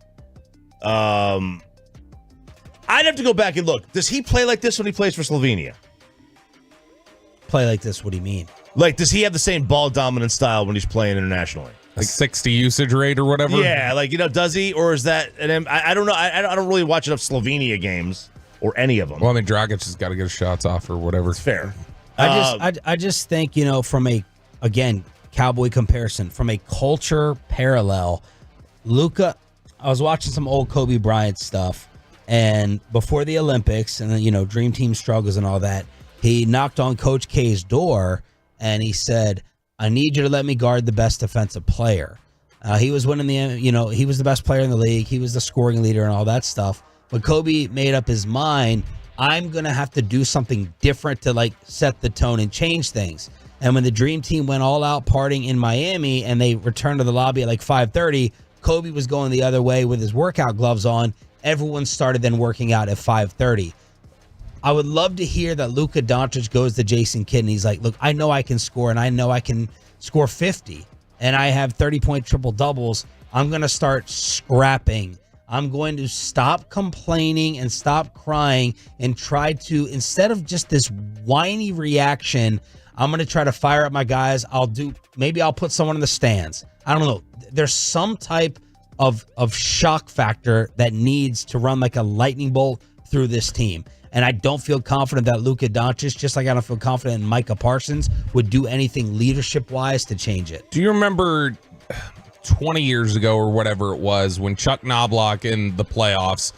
have to go back and look. Does he play like this when he plays for Slovenia? Play like this? What do you mean? Does he have the same ball dominant style when he's playing internationally? 60 usage rate or whatever? Yeah, does he? Or is that I don't know. I don't really watch enough Slovenia games or any of them. Well, I mean, Dragic has got to get his shots off or whatever. It's fair. I just think, from again, Cowboy comparison, from a culture parallel, Luka, I was watching some old Kobe Bryant stuff, and before the Olympics and then, Dream Team struggles and all that, he knocked on Coach K's door and he said, I need you to let me guard the best defensive player. He was winning he was the best player in the league. He was the scoring leader and all that stuff. But Kobe made up his mind, I'm going to have to do something different to set the tone and change things. And when the Dream Team went all out partying in Miami and they returned to the lobby at 5:30, Kobe was going the other way with his workout gloves on. Everyone started then working out at 5:30. I would love to hear that Luka Doncic goes to Jason Kidd and he's like, look, I know I can score and I know I can score 50 and I have 30-point triple doubles. I'm going to start scrapping. I'm going to stop complaining and stop crying and try to, instead of just this whiny reaction, I'm going to try to fire up my guys. Maybe I'll put someone in the stands. I don't know. There's some type of shock factor that needs to run like a lightning bolt through this team. And I don't feel confident that Luka Doncic, just like I don't feel confident in Micah Parsons, would do anything leadership-wise to change it. Do you remember 20 years ago or whatever it was when Chuck Knobloch in the playoffs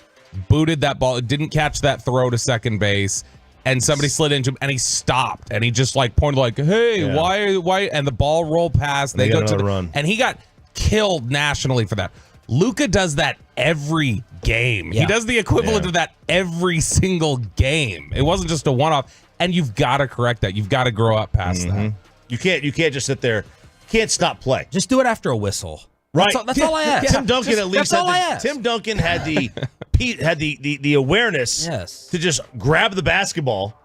booted that ball, didn't catch that throw to second base, and somebody slid into him and he stopped and he just pointed hey, why? And the ball rolled past. They go to the run. And he got killed nationally for that. Luka does that every game. Yeah. He does the equivalent of that every single game. It wasn't just a one-off. And you've got to correct that. You've got to grow up past that. You can't just sit there. You can't stop play. Just do it after a whistle. Right. That's all I ask. Tim Duncan at least Tim Duncan had the awareness to just grab the basketball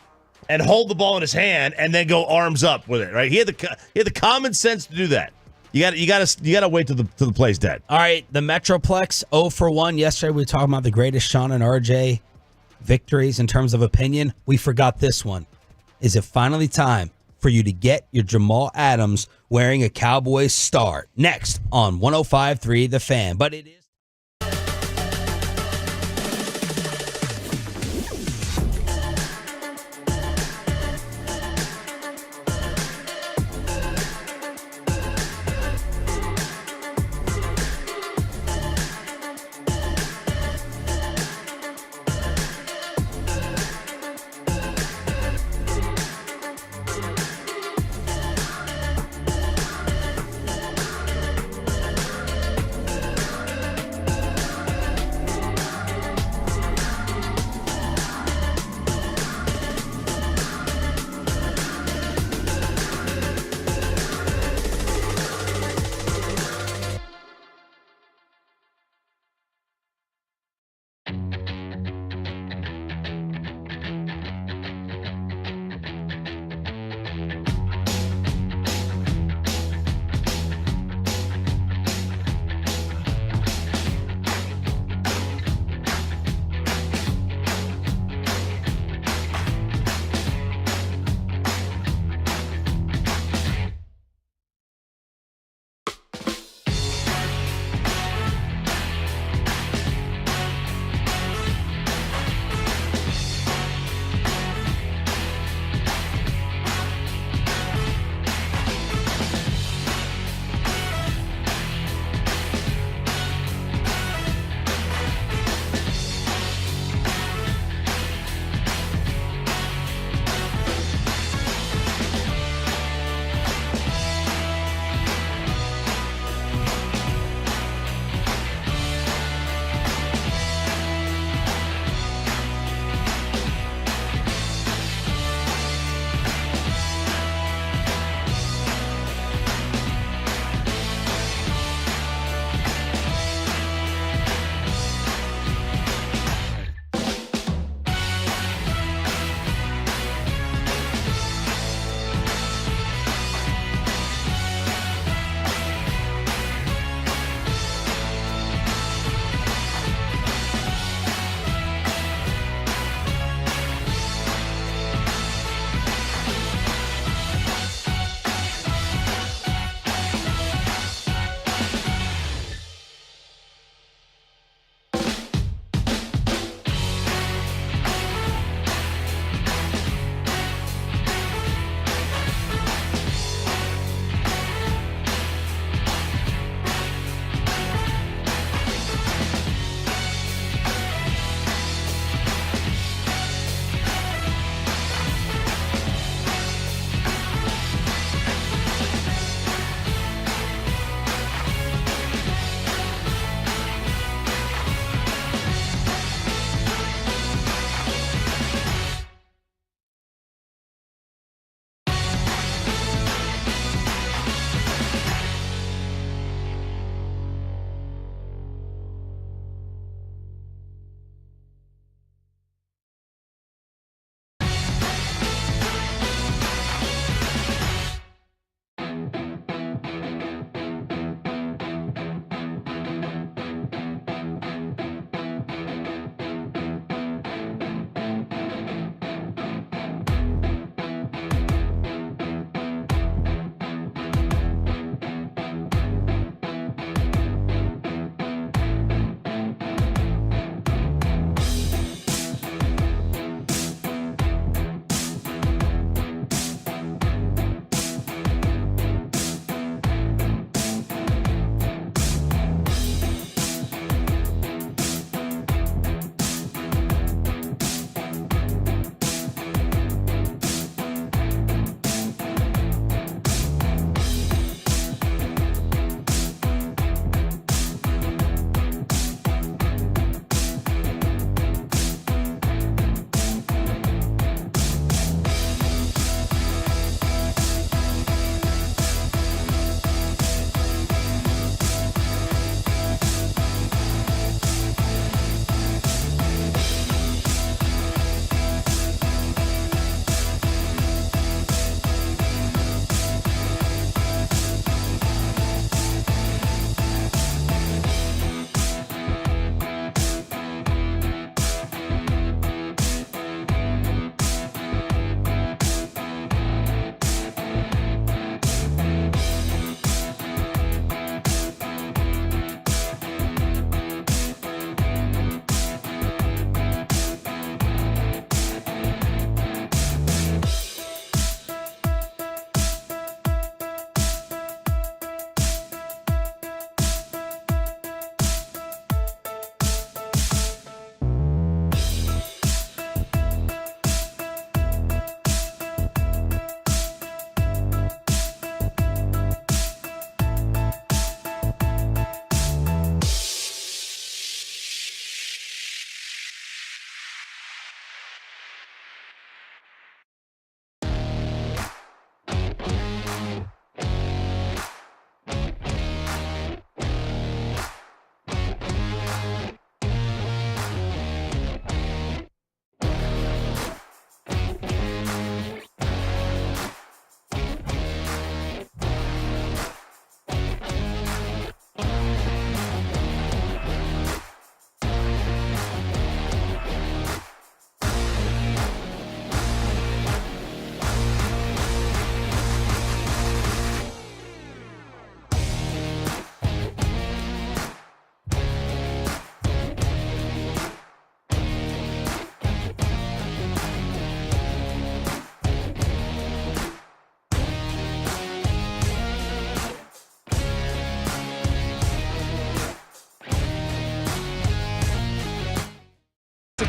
and hold the ball in his hand and then go arms up with it. Right. He had the common sense to do that. You got to wait till the play's dead. All right, the Metroplex 0 for 1. Yesterday we were talking about the greatest Sean and RJ victories in terms of opinion. We forgot this one. Is it finally time for you to get your Jamal Adams wearing a Cowboys star? Next on 105.3 The Fan. But it is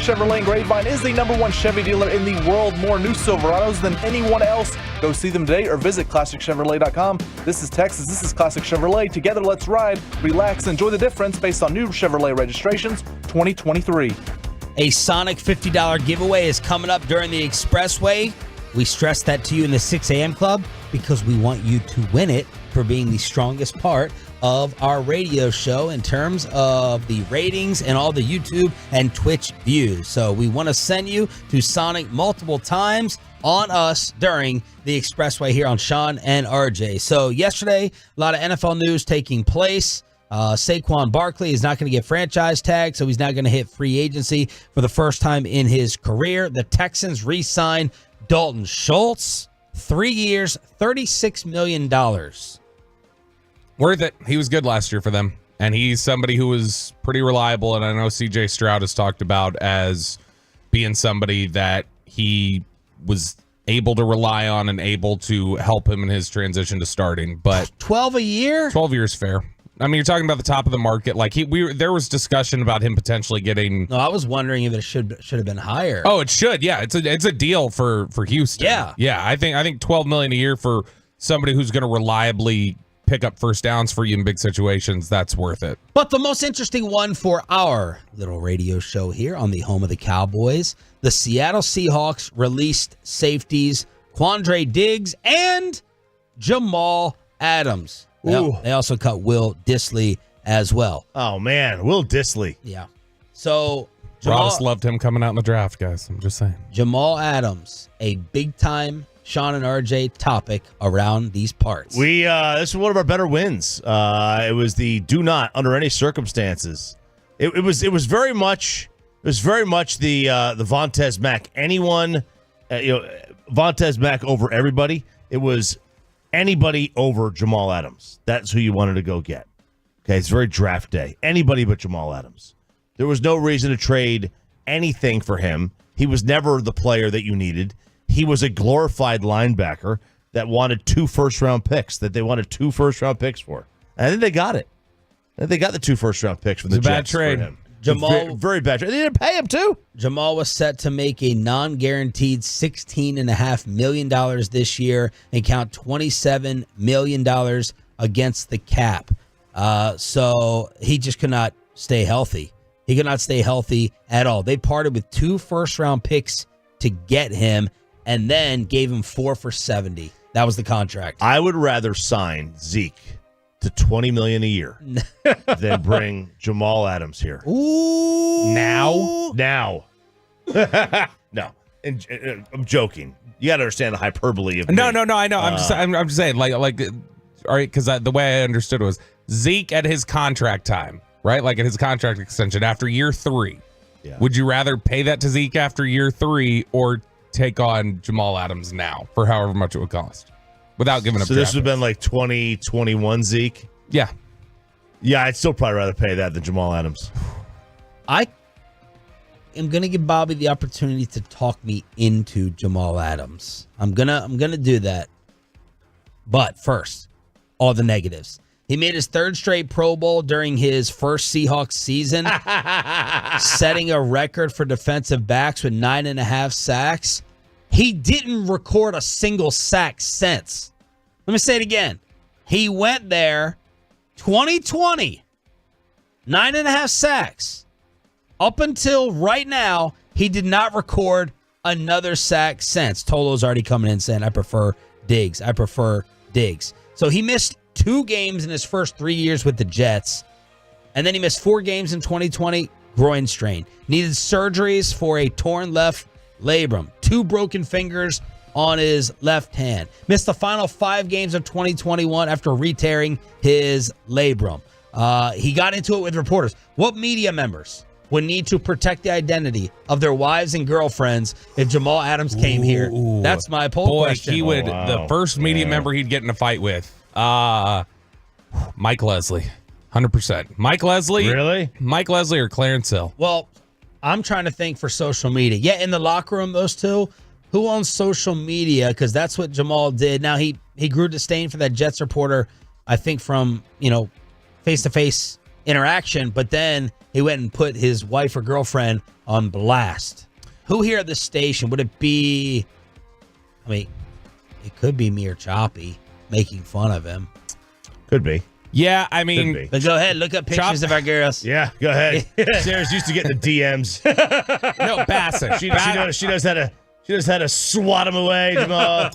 Chevrolet in Grapevine is the #1 Chevy dealer in the world. More new Silverados than anyone else. Go see them today or visit ClassicChevrolet.com. This is Texas. This is Classic Chevrolet. Together, let's ride, relax, enjoy the difference based on new Chevrolet registrations 2023. A Sonic $50 giveaway is coming up during the Expressway. We stress that to you in the 6 a.m. club because we want you to win it for being the strongest part of our radio show in terms of the ratings and all the YouTube and Twitch views. So we want to send you to Sonic multiple times on us during the Expressway here on Sean and RJ. So yesterday, a lot of NFL news taking place. Saquon Barkley is not going to get franchise tagged, so he's not going to hit free agency for the first time in his career. The Texans re-signed Dalton Schultz, 3 years, $36 million. Worth it. He was good last year for them. And he's somebody who was pretty reliable. And I know CJ Stroud has talked about as being somebody that he was able to rely on and able to help him in his transition to starting. But 12 a year? 12 years fair. I mean, you're talking about the top of the market. Like there was discussion about him potentially getting. No, I was wondering if it should have been higher. Oh, it should. Yeah, it's a deal for Houston. Yeah. I think $12 million a year for somebody who's going to reliably pick up first downs for you in big situations. That's worth it. But the most interesting one for our little radio show here on the home of the Cowboys, the Seattle Seahawks released safeties Quandre Diggs and Jamal Adams. They also cut Will Dissly as well. Oh, man. Will Dissly. Yeah. So Ross loved him coming out in the draft, guys. I'm just saying. Jamal Adams, a big-time Sean and RJ topic around these parts. This is one of our better wins. It was the do not under any circumstances. It was very much the Vontez Mack. Anyone, Vontez Mack over everybody. It was anybody over Jamal Adams. That's who you wanted to go get. Okay, it's very draft day. Anybody but Jamal Adams. There was no reason to trade anything for him. He was never the player that you needed. He was a glorified linebacker that wanted 2 first-round picks, that they wanted 2 first-round picks for. And I think they got it. I think they got the 2 first-round picks from the Jets. Bad trade. For him. Jamal, very bad trade. They didn't pay him, too. Jamal was set to make a non-guaranteed $16.5 million this year and count $27 million against the cap. So he just could not stay healthy. He could not stay healthy at all. They parted with 2 first-round picks to get him and then gave him 4 for $70. That was the contract. I would rather sign Zeke to $20 million a year than bring Jamal Adams here. Ooh. Now. No. I'm joking. You got to understand the hyperbole of No. I know. I'm just saying, like, all right, because the way I understood it was Zeke at his contract time, right? Like at his contract extension after year 3. Yeah. Would you rather pay that to Zeke after year 3 or take on Jamal Adams now for however much it would cost without giving up? So this would have been like 2021 Zeke. Yeah. I'd still probably rather pay that than Jamal Adams. I am gonna give Bobby the opportunity to talk me into Jamal Adams. I'm gonna do that. But first, all the negatives. He made his 3rd straight Pro Bowl during his first Seahawks season, setting a record for defensive backs with 9.5 sacks. He didn't record a single sack since. Let me say it again. He went there 2020, 9.5 sacks. Up until right now, he did not record another sack since. Tolo's already coming in saying, I prefer Diggs. So he missed 2 games in his first 3 years with the Jets. And then he missed 4 games in 2020, groin strain. Needed surgeries for a torn left labrum. 2 broken fingers on his left hand. Missed the final 5 games of 2021 after re-tearing his labrum. He got into it with reporters. What media members would need to protect the identity of their wives and girlfriends if Jamal Adams came here? That's my poll question. He would. The first media member he'd get in a fight with. Mike Leslie. 100%. Mike Leslie? Really? Mike Leslie or Clarence Hill? Well, I'm trying to think for social media. Yeah, in the locker room, those two. Who owns social media? Because that's what Jamal did. Now, he grew disdain for that Jets reporter, I think, from, face-to-face interaction, but then he went and put his wife or girlfriend on blast. Who here at the station would it be? I mean, it could be me or Choppy making fun of him. Could be. Yeah, I mean, but go ahead, look up pictures of our girls. Yeah, go ahead. Sarah's used to getting the DMs. No, Bassick. She knows how to swat him away, Jamal.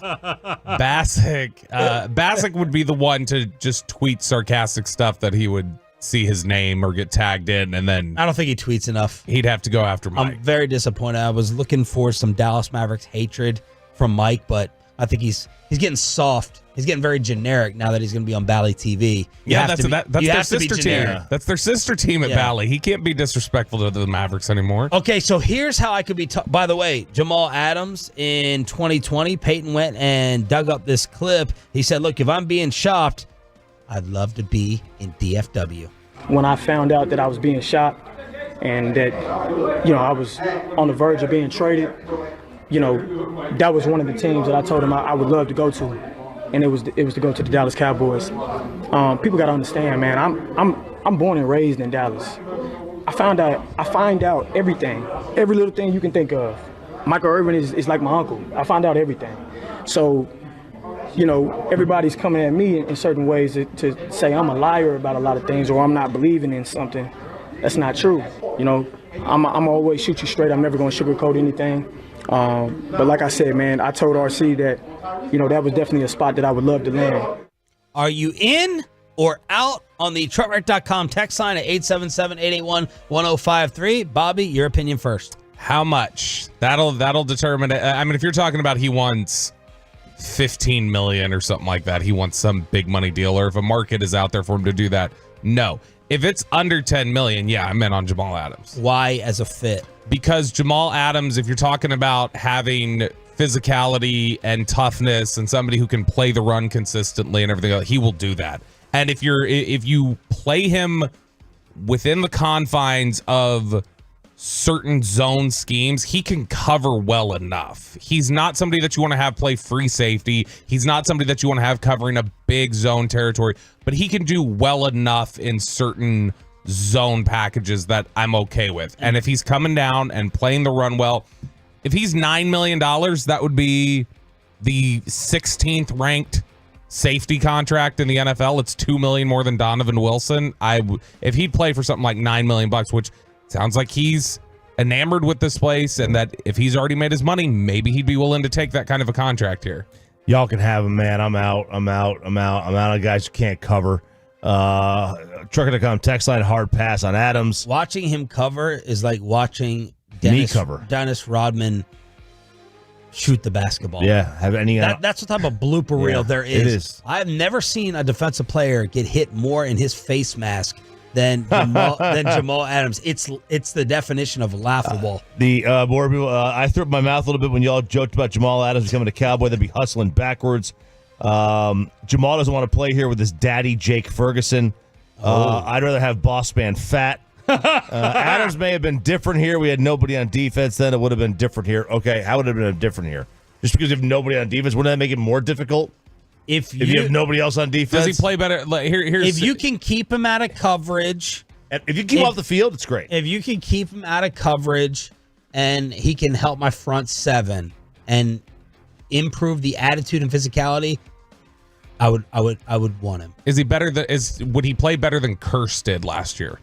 Bassick would be the one to just tweet sarcastic stuff that he would see his name or get tagged in, and then I don't think he tweets enough. He'd have to go after Mike. I'm very disappointed. I was looking for some Dallas Mavericks hatred from Mike, but I think he's getting soft. He's getting very generic now that he's going to be on Bally TV. That's their sister team. That's their sister team at Bally. He can't be disrespectful to the Mavericks anymore. Okay, so here's how I could be. By the way, Jamal Adams in 2020, Peyton went and dug up this clip. He said, "Look, if I'm being shopped, I'd love to be in DFW." When I found out that I was being shopped and that, I was on the verge of being traded, that was one of the teams that I told him I would love to go to, and it was to go to the Dallas Cowboys. People got to understand, man. I'm born and raised in Dallas. I find out everything, every little thing you can think of. Michael Irvin is like my uncle. I find out everything. So, everybody's coming at me in certain ways to say I'm a liar about a lot of things or I'm not believing in something. That's not true. I'm always shoot you straight. I'm never going to sugarcoat anything. But like I said, man, I told RC that, that was definitely a spot that I would love to land. Are you in or out on the truckwreck.com text line at 877-881-1053? Bobby, your opinion first. How much? That'll determine it. I mean, if you're talking about he wants $15 million or something like that, he wants some big money deal, or if a market is out there for him to do that, no. If it's under $10 million, yeah, I'm in on Jamal Adams. Why as a fit? Because Jamal Adams, if you're talking about having physicality and toughness and somebody who can play the run consistently and everything else, he will do that. And if you play him within the confines of certain zone schemes, he can cover well enough. He's not somebody that you want to have play free safety. He's not somebody that you want to have covering a big zone territory, but he can do well enough in certain zone packages that I'm okay with. And if he's coming down and playing the run well, if he's $9 million, that would be the 16th ranked safety contract in the NFL. It's $2 million more than Donovan Wilson. If he'd play for something like $9 million, which sounds like he's enamored with this place, and that if he's already made his money, maybe he'd be willing to take that kind of a contract here. Y'all can have him, man. I'm out of guys who can't cover. Trucker.com text line, hard pass on Adams. Watching him cover is like watching Dennis Rodman shoot the basketball. Yeah, have any? That's the type of blooper reel there is. It is. I have never seen a defensive player get hit more in his face mask than Jamal Adams. It's the definition of laughable. More people. I threw up my mouth a little bit when y'all joked about Jamal Adams becoming a Cowboy. They'd be hustling backwards. Jamal doesn't want to play here with his daddy, Jake Ferguson. I'd rather have boss man Fat. Adams may have been different here. We had nobody on defense then. It would have been different here. Okay, how would it have been different here? Just because you have nobody on defense, wouldn't that make it more difficult? If you have nobody else on defense? Does he play better? If you can keep him out of coverage. If you keep him off the field, it's great. If you can keep him out of coverage and he can help my front seven and improve the attitude and physicality, I would want him. Is he better would he play better than Curse did last year?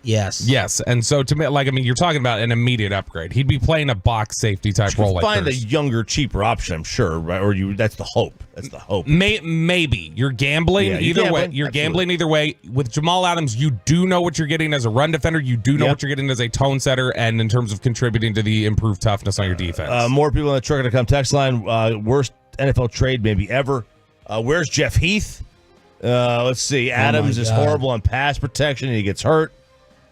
Yes. And so to me, you're talking about an immediate upgrade. He'd be playing a box safety type role. Find a younger, cheaper option, I'm sure, right? Or that's the hope. That's the hope. Maybe you're gambling either way. You're gambling either way. With Jamal Adams, you do know what you're getting as a run defender. You do know what you're getting as a tone setter, and in terms of contributing to the improved toughness on your defense. More people on the Trucker.com text line. Worst NFL trade maybe ever. Where's Jeff Heath? Let's see. Adams is horrible on pass protection, and he gets hurt.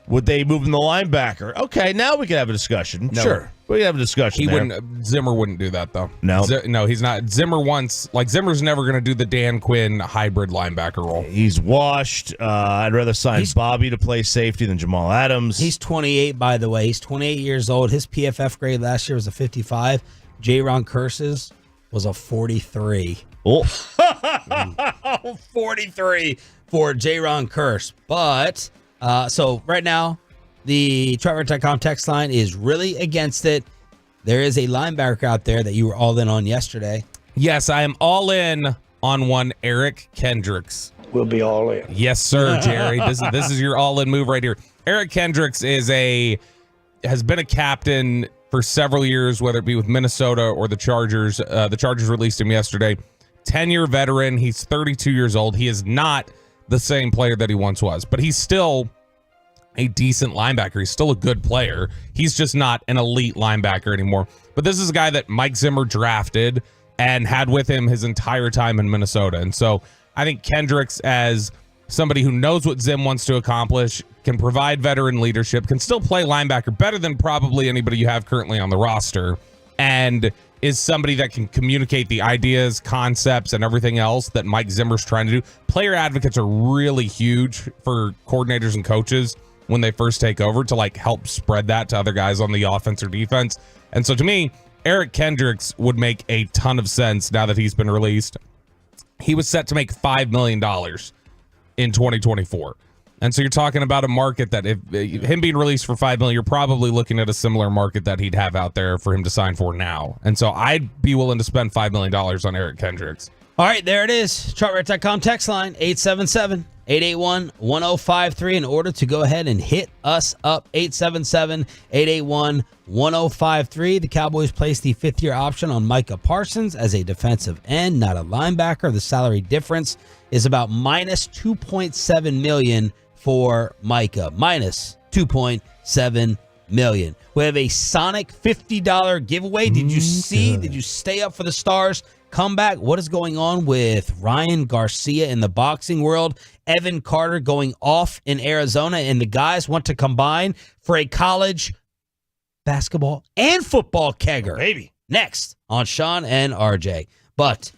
Would they move him the linebacker? Okay, now we can have a discussion. No. Sure. We can have a discussion. Zimmer wouldn't do that, though. No. No, he's not. Zimmer's never going to do the Dan Quinn hybrid linebacker role. He's washed. I'd rather sign Bobby to play safety than Jamal Adams. He's 28, by the way. He's 28 years old. His PFF grade last year was a 55. J-Ron Curse's was a 43. Oh. 43. for J-Ron Curse. But, so right now, the TroutRent.com text line is really against it. There is a linebacker out there that you were all in on yesterday. Yes, I am all in on one Eric Kendricks. We'll be all in. Yes, sir, Jerry. This is your all-in move right here. Eric Kendricks has been a captain for several years, whether it be with Minnesota or the Chargers. The Chargers released him yesterday. 10-year veteran. He's 32 years old. He is not the same player that he once was, but he's still a decent linebacker. He's still a good player. He's just not an elite linebacker anymore. But this is a guy that Mike Zimmer drafted and had with him his entire time in Minnesota. And so I think Kendricks, as somebody who knows what Zim wants to accomplish, can provide veteran leadership, can still play linebacker better than probably anybody you have currently on the roster, and is somebody that can communicate the ideas, concepts, and everything else that Mike Zimmer's trying to do. Player advocates are really huge for coordinators and coaches when they first take over, to like help spread that to other guys on the offense or defense. And so to me, Eric Kendricks would make a ton of sense now that he's been released. He was set to make $5 million in 2024. And so you're talking about a market that, if him being released for $5 million, you're probably looking at a similar market that he'd have out there for him to sign for now. And so I'd be willing to spend $5 million on Eric Kendricks. All right, there it is. TroutRent.com text line, 877-881-1053 in order to go ahead and hit us up, 877-881-1053. The Cowboys placed the 5th-year option on Micah Parsons as a defensive end, not a linebacker. The salary difference is about minus $2.7 million for Micah, minus $2.7 million. We have a Sonic $50 giveaway. Did you see? Did you stay up for the Stars comeback? What is going on with Ryan Garcia in the boxing world? Evan Carter going off in Arizona, and the guys want to combine for a college basketball and football kegger. Baby. Next on Sean and RJ. But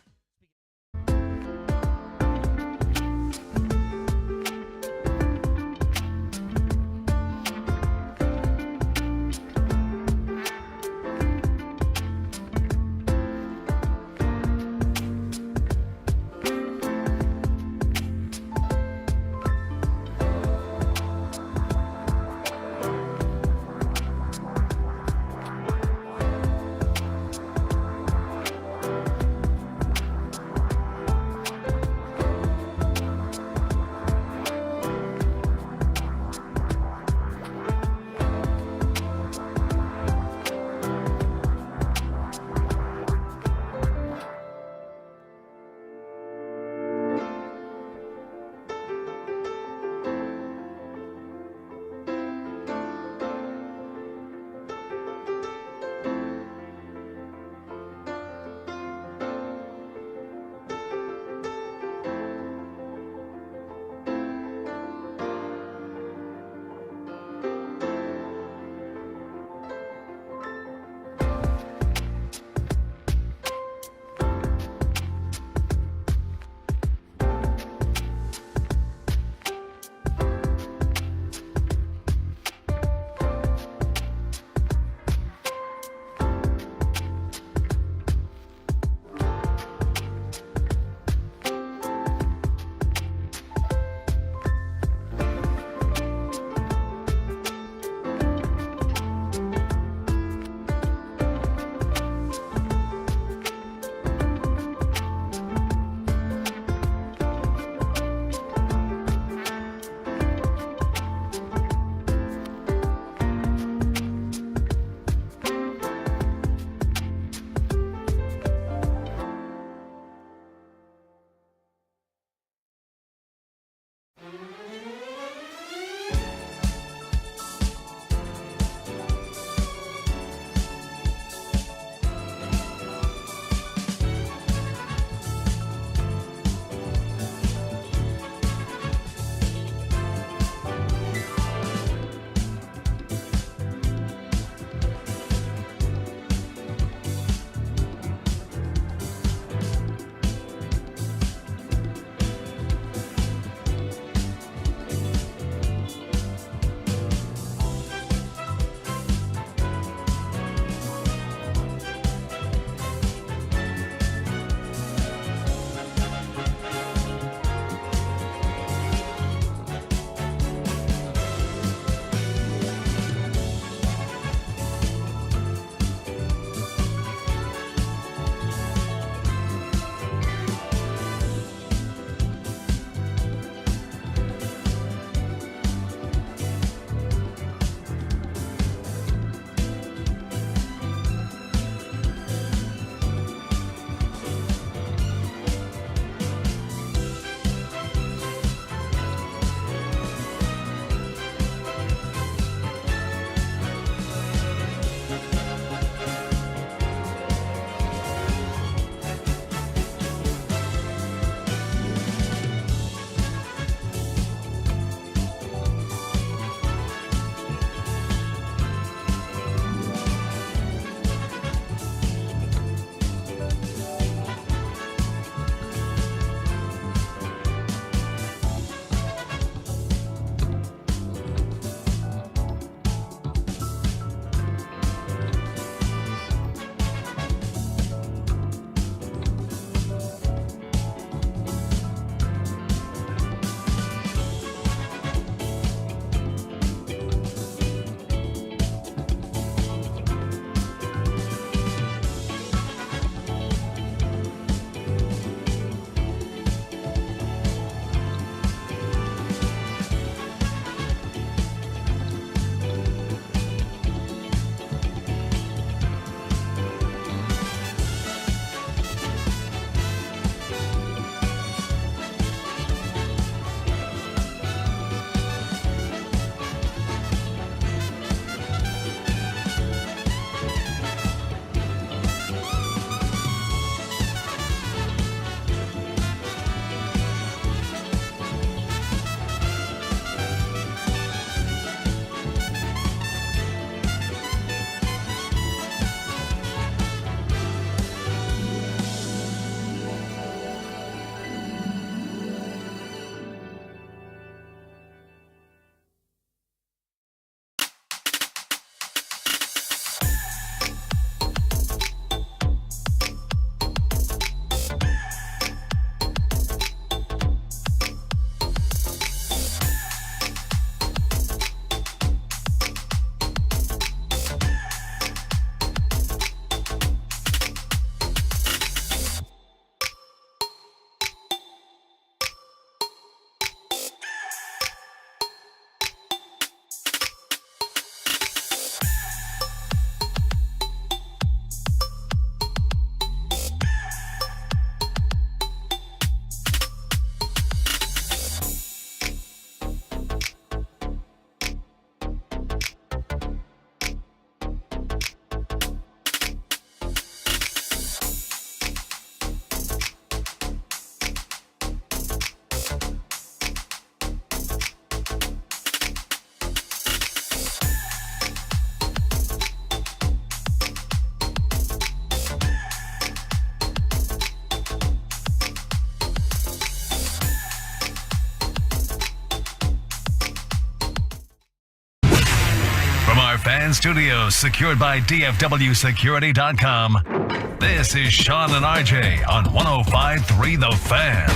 and studios secured by DFWsecurity.com. This is Sean and RJ on 105.3 The Fan.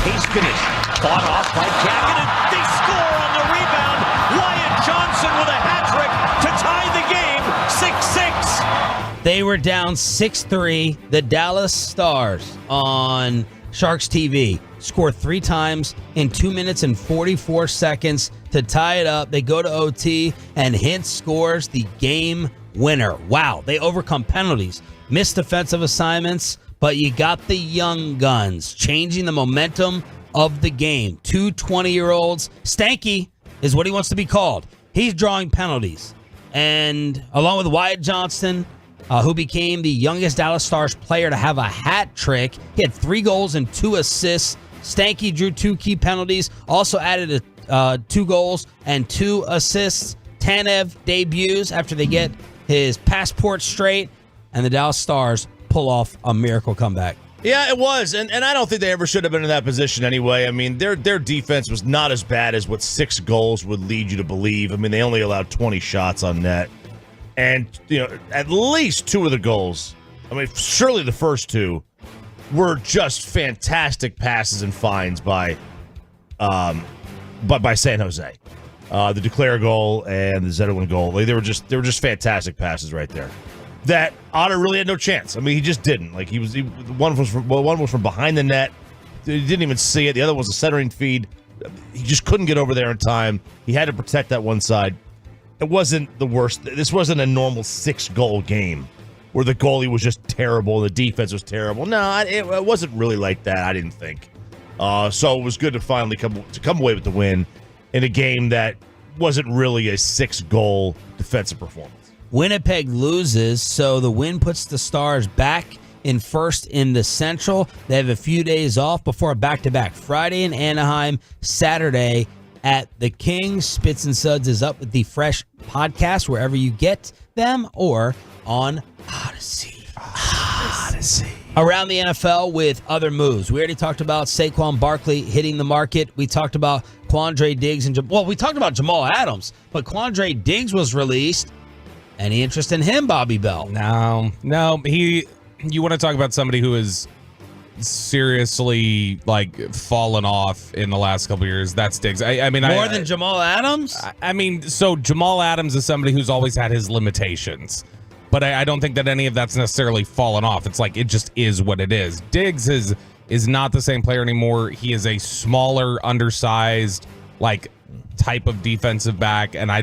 Haskinen fought off by Kapanen. They score on the rebound. Wyatt Johnson with a hat trick to tie the game 6-6. They were down 6-3. The Dallas Stars on Sharks TV scored 3 times in 2 minutes and 44 seconds to tie it up. They go to OT, and Hintz scores the game winner. Wow, they overcome penalties, missed defensive assignments, but you got the young guns changing the momentum of the game. 2 20-year-olds. Stanky is what he wants to be called. He's drawing penalties. And along with Wyatt Johnson, who became the youngest Dallas Stars player to have a hat trick. He had 3 goals and 2 assists. Stanky drew 2 key penalties, also added 2 goals and 2 assists. Tanev debuts after they get his passport straight, and the Dallas Stars pull off a miracle comeback. Yeah, it was, and I don't think they ever should have been in that position anyway. I mean, their defense was not as bad as what 6 goals would lead you to believe. I mean, they only allowed 20 shots on net. And, at least 2 of the goals, I mean, surely the first 2 were just fantastic passes and finds by San Jose. The Declare goal and the Zetterlund goal, they were just fantastic passes right there. That Otter really had no chance. I mean, he just didn't. Like one was from behind the net. He didn't even see it. The other was a centering feed. He just couldn't get over there in time. He had to protect that one side. It wasn't the worst. This wasn't a normal 6-goal game where the goalie was just terrible, the defense was terrible. No, it wasn't really like that, I didn't think. So it was good to finally come away with the win in a game that wasn't really a 6-goal defensive performance. Winnipeg loses, so the win puts the Stars back in first in the Central. They have a few days off before a back-to-back. Friday in Anaheim, Saturday at the Kings. Spits and Suds is up with the Fresh podcast wherever you get them, or on Odyssey. Around the NFL with other moves. We already talked about Saquon Barkley hitting the market. We talked about Quandre Diggs and we talked about Jamal Adams, but Quandre Diggs was released. Any interest in him, Bobby Bell? No. You want to talk about somebody who is seriously fallen off in the last couple of years? That's Diggs. I mean, more than Jamal Adams. I mean, so Jamal Adams is somebody who's always had his limitations, but I don't think that any of that's necessarily fallen off. It's it just is what it is. Diggs is not the same player anymore. He is a smaller, undersized type of defensive back, and I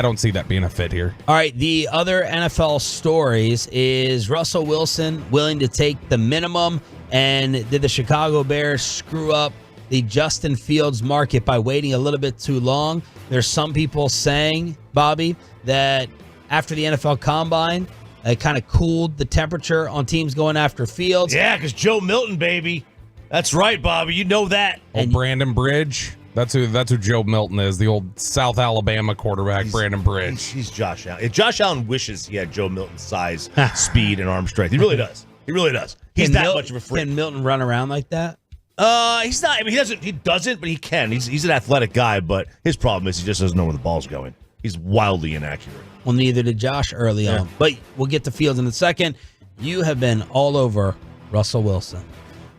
don't see that being a fit here. All right, the other NFL stories is Russell Wilson willing to take the minimum, and did the Chicago Bears screw up the Justin Fields market by waiting a little bit too long? There's some people saying, Bobby, that after the NFL Combine, it kind of cooled the temperature on teams going after Fields. Yeah, because Joe Milton, baby. That's right, Bobby. You know that. And Brandon Bridge. That's who Joe Milton is, the old South Alabama quarterback, Brandon Bridge. He's Josh Allen. Josh Allen wishes he had Joe Milton's size, speed, and arm strength. He really does. He really does. He's much of a freak. Can Milton run around like that? He's not. I mean, he doesn't, but he can. He's an athletic guy, but his problem is he just doesn't know where the ball's going. He's wildly inaccurate. Well, neither did Josh early on. But we'll get to Fields in a second. You have been all over Russell Wilson.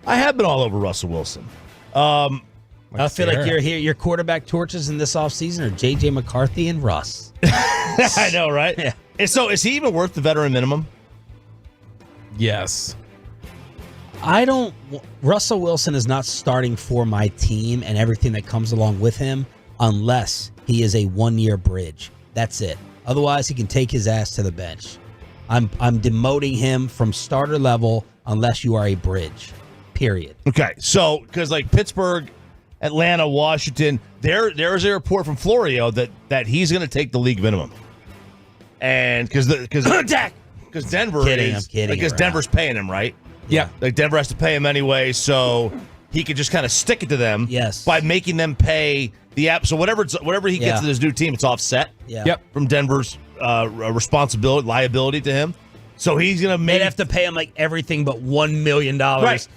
I have been all over Russell Wilson. I feel like your quarterback torches in this offseason are J.J. McCarthy and Russ. I know, right? Yeah. And so is he even worth the veteran minimum? Yes. Russell Wilson is not starting for my team and everything that comes along with him unless he is a 1-year bridge. That's it. Otherwise, he can take his ass to the bench. I'm demoting him from starter level unless you are a bridge. Period. Okay, so because Pittsburgh, Atlanta, Washington, there's a report from Florio that he's going to take the league minimum, and because Denver because Denver's paying him, right? Yeah, Denver has to pay him anyway, so he could just kind of stick it to them. Yes, by making them pay the app. So whatever he gets in his new team, it's offset. Yeah. Yep. From Denver's liability to him. So he's gonna they'd have to pay him everything but $1 million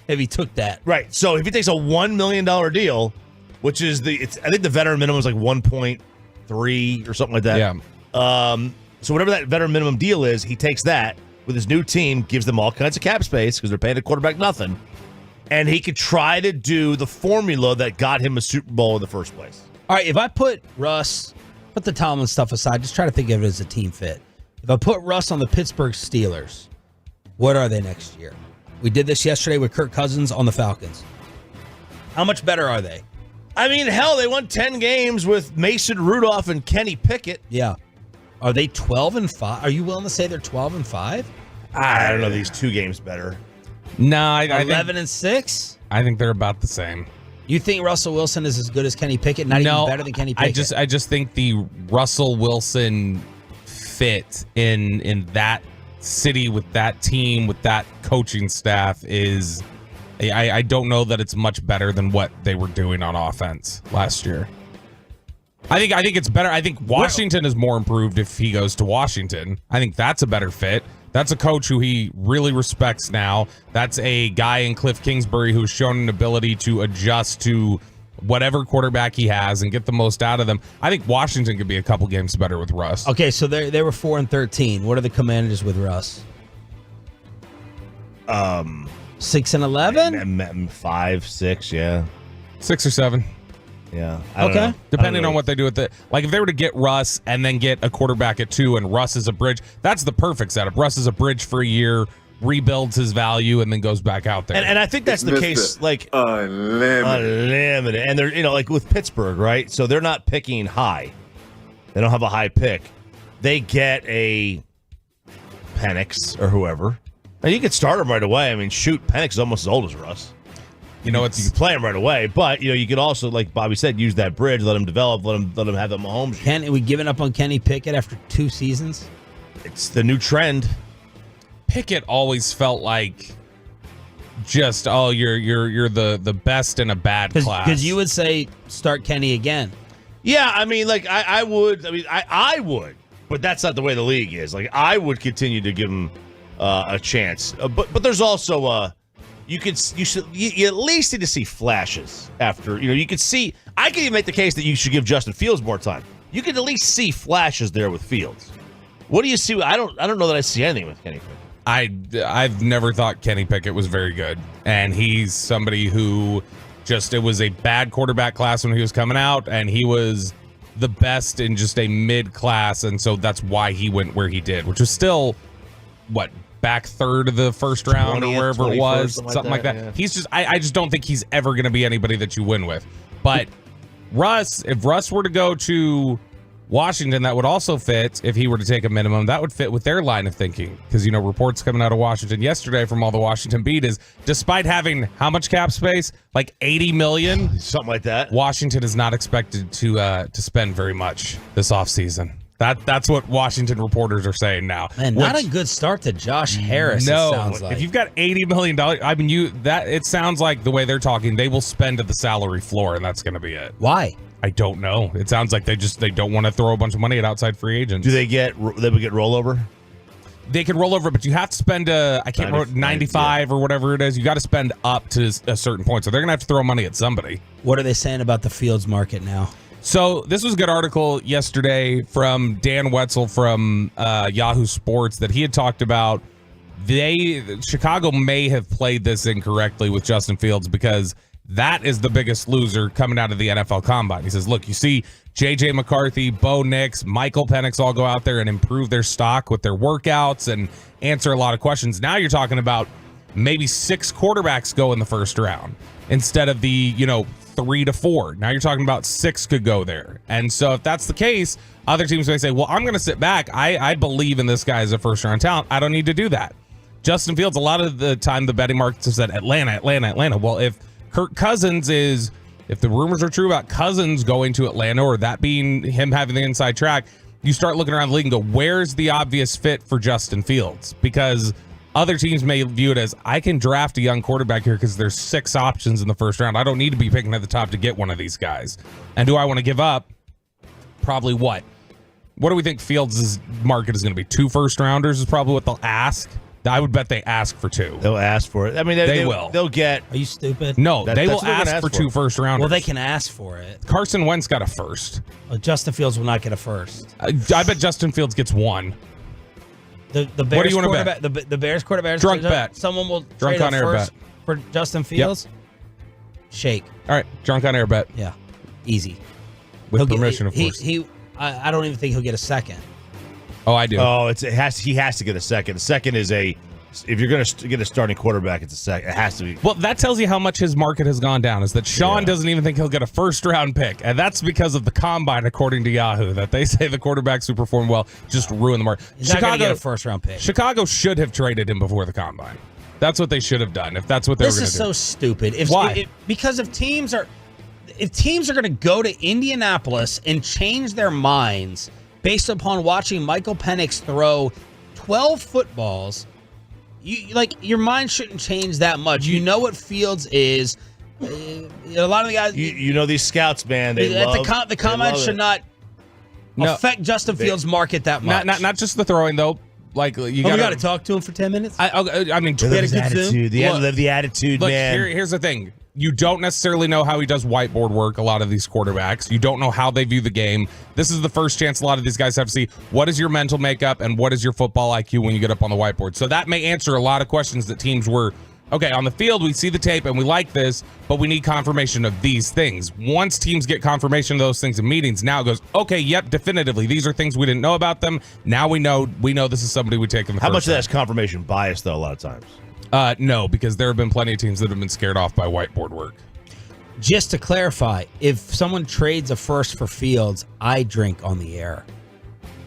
if he took that. Right. So if he takes a $1 million deal, which is I think the veteran minimum is 1.3 or something like that. Yeah. So whatever that veteran minimum deal is, he takes that with his new team, gives them all kinds of cap space because they're paying the quarterback nothing, and he could try to do the formula that got him a Super Bowl in the first place. All right, if I put the Tomlin stuff aside, just try to think of it as a team fit. If I put Russ on the Pittsburgh Steelers, what are they next year? We did this yesterday with Kirk Cousins on the Falcons. How much better are they? I mean, hell, they won 10 games with Mason Rudolph and Kenny Pickett. Yeah. Are they 12-5? Are you willing to say they're 12-5? I don't know. These 2 games better. No, I 11-6. I think they're about the same. You think Russell Wilson is as good as Kenny Pickett? Not even better than Kenny Pickett. I just think the Russell Wilson fit in that city with that team with that coaching staff is. I don't know that it's much better than what they were doing on offense last year. I think it's better. I think Washington is more improved if he goes to Washington. I think that's a better fit. That's a coach who he really respects now. That's a guy in Cliff Kingsbury who's shown an ability to adjust to whatever quarterback he has and get the most out of them. I think Washington could be a couple games better with Russ. Okay, so they were 4-13. What are the Commanders with Russ? 6-11? 5, 6, yeah. 6 or 7. Yeah. Okay. Depending on what they do with it. Like if they were to get Russ and then get a quarterback at 2 and Russ is a bridge, that's the perfect setup. Russ is a bridge for a year, rebuilds his value, and then goes back out there. And I think that's the case, like unlimited. And they're, like with Pittsburgh, right? So they're not picking high. They don't have a high pick. They get a Penix or whoever. And you could start him right away. I mean, shoot, Penix is almost as old as Russ. You can play him right away, but you could also, like Bobby said, use that bridge, let him develop, let him have the Mahomes. Are we giving up on Kenny Pickett after 2 seasons? It's the new trend. Pickett always felt like just you're the best in a bad class. Because you would say start Kenny again. Yeah, I mean, like I would. I mean, I would, but that's not the way the league is. Like I would continue to give him a chance, but there's also you at least need to see flashes after. You could see. I could even make the case that you should give Justin Fields more time. You could at least see flashes there with Fields. What do you see? I don't know that I see anything with Kenny Pickett. I've never thought Kenny Pickett was very good, and he's somebody who it was a bad quarterback class when he was coming out, and he was the best in just a mid class, and so that's why he went where he did, which was still back third of the first round or wherever it was, something like that. Yeah. He's just I just don't think he's ever going to be anybody that you win with. But if Russ were to go to Washington, that would also fit. If he were to take a minimum, that would fit with their line of thinking, because reports coming out of Washington yesterday from all the Washington beat is, despite having how much cap space, like $80 million, something like that, Washington is not expected to spend very much this offseason. That's what Washington reporters are saying now. Man, not a good start to Josh Harris. No, it sounds like. If you've got $80 million, I mean, it sounds like the way they're talking, they will spend at the salary floor, and that's going to be it. Why? I don't know. It sounds like they don't want to throw a bunch of money at outside free agents. Do they get rollover? They can roll over, but you have to spend 95 or whatever it is. You got to spend up to a certain point, so they're gonna have to throw money at somebody. What are they saying about the Fields market now? So this was a good article yesterday from Dan Wetzel from Yahoo Sports that he had talked about. Chicago may have played this incorrectly with Justin Fields, because that is the biggest loser coming out of the NFL Combine. He says, look, you see J.J. McCarthy, Bo Nix, Michael Penix all go out there and improve their stock with their workouts and answer a lot of questions. Now you're talking about maybe 6 quarterbacks go in the first round instead of the 3 to 4. Now you're talking about 6 could go there. And so if that's the case, other teams may say, well, I'm going to sit back. I believe in this guy as a first-round talent. I don't need to do that. Justin Fields, a lot of the time the betting markets have said Atlanta. Well, if Kirk Cousins if the rumors are true about Cousins going to Atlanta, or that being him having the inside track, you start looking around the league and go, where's the obvious fit for Justin Fields? Because other teams may view it as, I can draft a young quarterback here because there's 6 options in the first round. I don't need to be picking at the top to get one of these guys. And do I want to give up? Probably what? What do we think Fields' market is going to be? 2 first-rounders is probably what they'll ask I would bet they ask for 2. They'll ask for it. I mean, they will. They'll get. Are you stupid? No, they will that's what they're gonna ask for ask 2 for. first-rounders. Well, they can ask for it. Carson Wentz got a first. Justin Fields will not get a first. I bet Justin Fields gets 1. The Bears What do you wanna quarterback, the Bears quarterback. Drunk bet. Someone will Drunk trade on a air first for Justin Fields. Shake. All right, drunk on air bet. Yeah, easy. With He'll permission, get, of course. I don't even think he'll get a second. Oh, I do. Oh, he has to get a second. A second is if you're going to get a starting quarterback, it's a second. It has to be. Well, that tells you how much his market has gone down, is that Sean doesn't even think he'll get a first-round pick. And that's because of the combine, according to Yahoo, that they say the quarterbacks who perform well just ruin the market. He's not going to get a first-round pick. Chicago should have traded him before the combine. That's what they should have done, if that's what they were going to do. This is so stupid. Why? Because if teams are going to go to Indianapolis and change their minds based upon watching Michael Penix throw 12 footballs, your mind shouldn't change that much. You know what Fields is. A lot of the guys. You know these scouts, man. The combine should not affect Justin Fields' market that much. Not just the throwing, though. Like we got to talk to him for 10 minutes. I mean, his attitude. The attitude, look, man. Here's the thing. You don't necessarily know how he does whiteboard work, a lot of these quarterbacks. You don't know how they view the game. This is the first chance a lot of these guys have to see what is your mental makeup and what is your football IQ when you get up on the whiteboard. So that may answer a lot of questions that teams were, okay, on the field, we see the tape and we like this, but we need confirmation of these things. Once teams get confirmation of those things in meetings, now it goes, okay, yep, definitively. These are things we didn't know about them. Now we know this is somebody we take in the How first much of round. that's confirmation bias, though, a lot of times? No, because there have been plenty of teams that have been scared off by whiteboard work. Just to clarify, if someone trades a first for Fields, I drink on the air.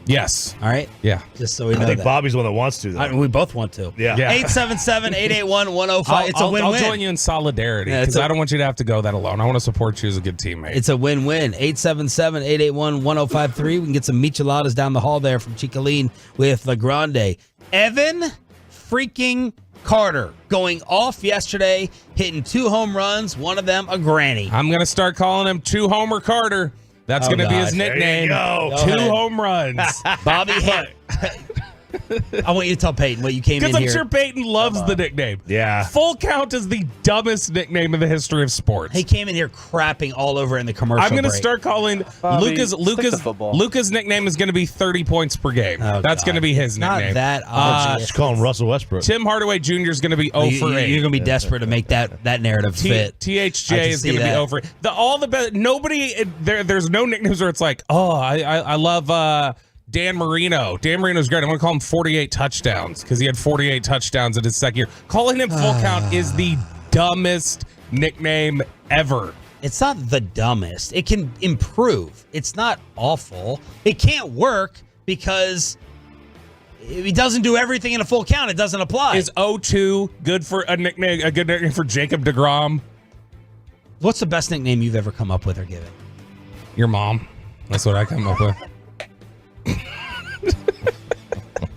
Yes. All right? Yeah. Just so we know I think that. Bobby's the one that wants to, though. We both want to. Yeah. 877-881-105. It's a win-win. I'll join you in solidarity because I don't want you to have to go that alone. I want to support you as a good teammate. It's a win-win. 877-881-1053. We can get some micheladas down the hall there from Chicaline with La Grande. Evan freaking Carter going off yesterday, hitting 2 home runs, one of them a granny. I'm going to start calling him 2-Homer Carter. That's going to be his nickname. There you go. 2 home runs. Bobby hit. I want you to tell Peyton what you came in Because I'm here. sure Peyton loves the nickname. Yeah. Full Count is the dumbest nickname in the history of sports. He came in here crapping all over in the commercial I'm going to break. start calling Bobby, stick to football. Luka's nickname is going to be 30 points per game. Oh, That's going to be his Not nickname. that obvious. Just call him Russell Westbrook. Tim Hardaway Jr. is going to be 0 for 8. You're going to be desperate to make that narrative fit. THJ I can is see going to be that. over. There's no nicknames where it's like, I love Dan Marino. Dan Marino's great. I'm going to call him 48 touchdowns because he had 48 touchdowns in his second year. Calling him Full Count is the dumbest nickname ever. It's not the dumbest. It can improve. It's not awful. It can't work because he doesn't do everything in a full count. It doesn't apply. Is 0-2 good for a good nickname for Jacob DeGrom? What's the best nickname you've ever come up with or given? Your mom. That's what I come up with.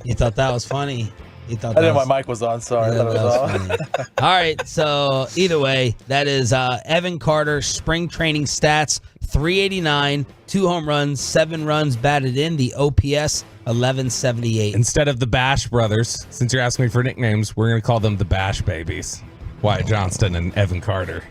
You thought that was funny. You thought I that didn't know was, my mic was on. Sorry. Yeah, I thought it that was was on. funny. All right. So either way, that is Evan Carter spring training stats: 389, 2 home runs, 7 runs batted in. The OPS 1178. Instead of the Bash Brothers, since you're asking me for nicknames, we're going to call them the Bash Babies. Wyatt Johnston and Evan Carter.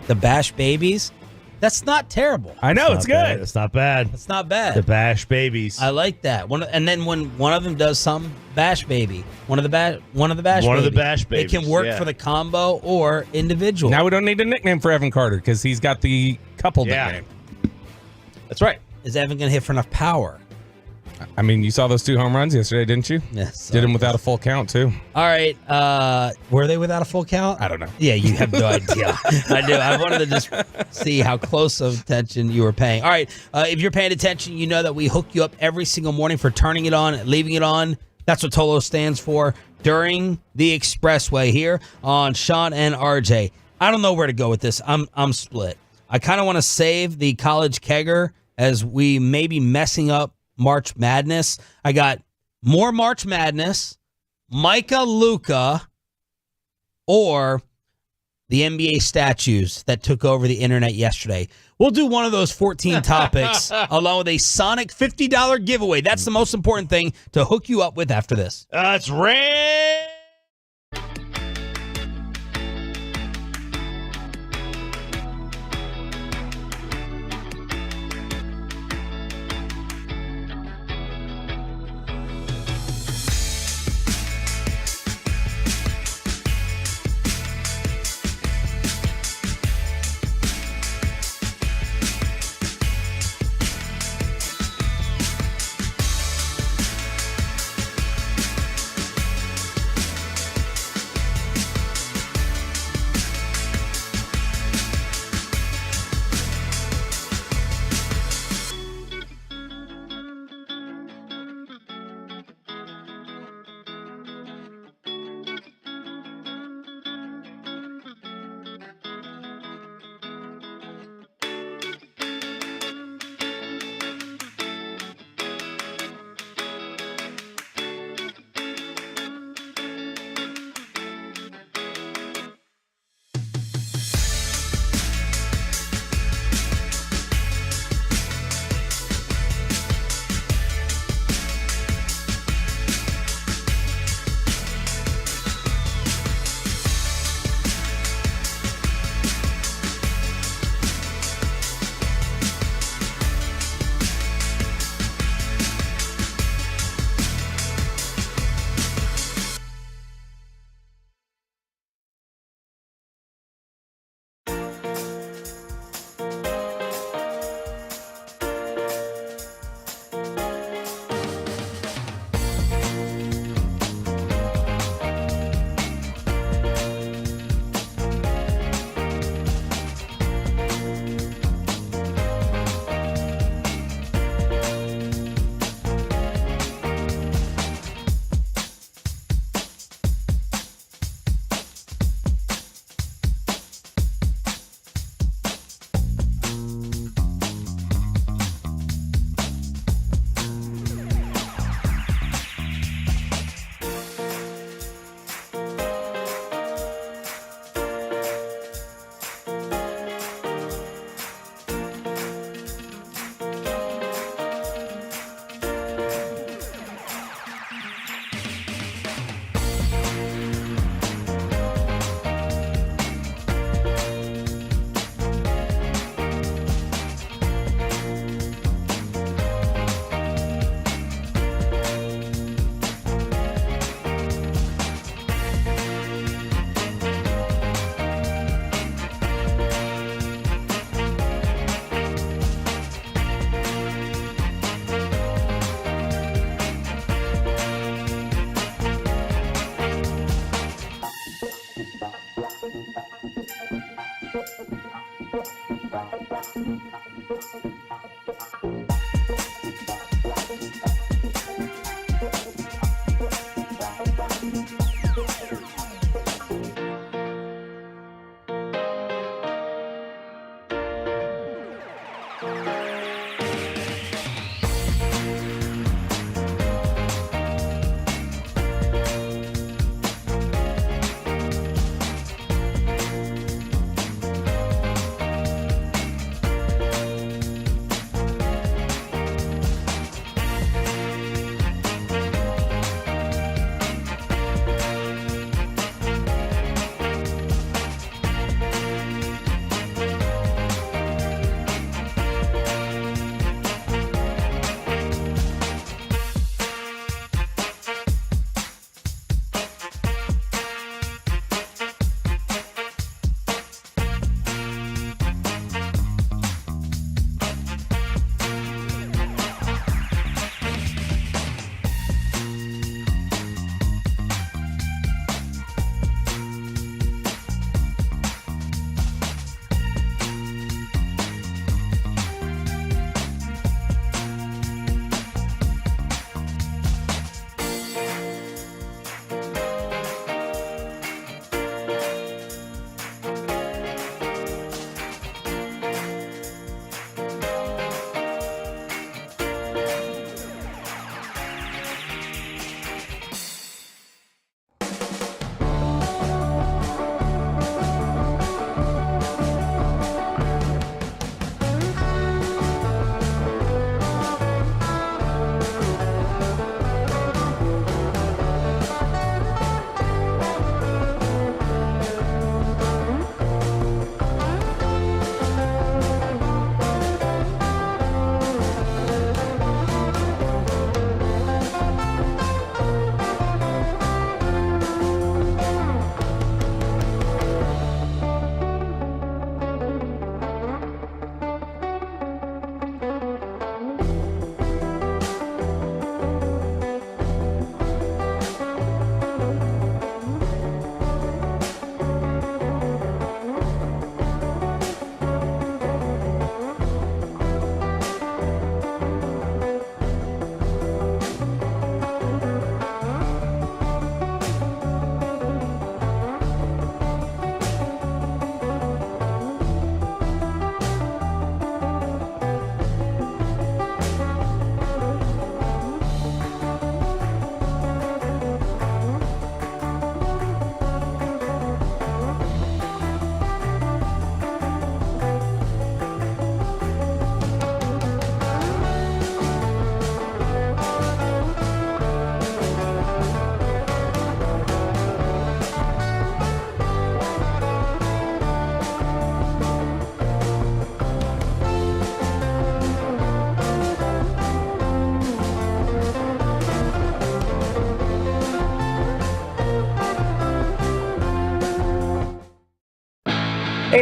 The Bash Babies. That's not terrible. I know, it's good. It's not bad. It's not bad. The Bash Babies. I like that. And then when one of them does some Bash Baby, one of the Bash Bash It Babies, can work yeah. for the combo or individual. Now we don't need a nickname for Evan Carter because he's got the couple nickname. That's right. Is Evan going to hit for enough power? I mean, you saw those 2 home runs yesterday, didn't you? Yes. Did them without a full count, too. All right. Were they without a full count? I don't know. Yeah, you have no idea. I do. I wanted to just see how close of attention you were paying. All right. If you're paying attention, you know that we hook you up every single morning for turning it on, leaving it on. That's what Tolo stands for during the expressway here on Sean and RJ. I don't know where to go with this. I'm split. I kind of want to save the college kegger as we may be messing up March Madness. I got more March Madness, Micah Luka, or the NBA statues that took over the internet yesterday. We'll do one of those 14 topics along with a Sonic $50 giveaway. That's the most important thing to hook you up with after this. It's red.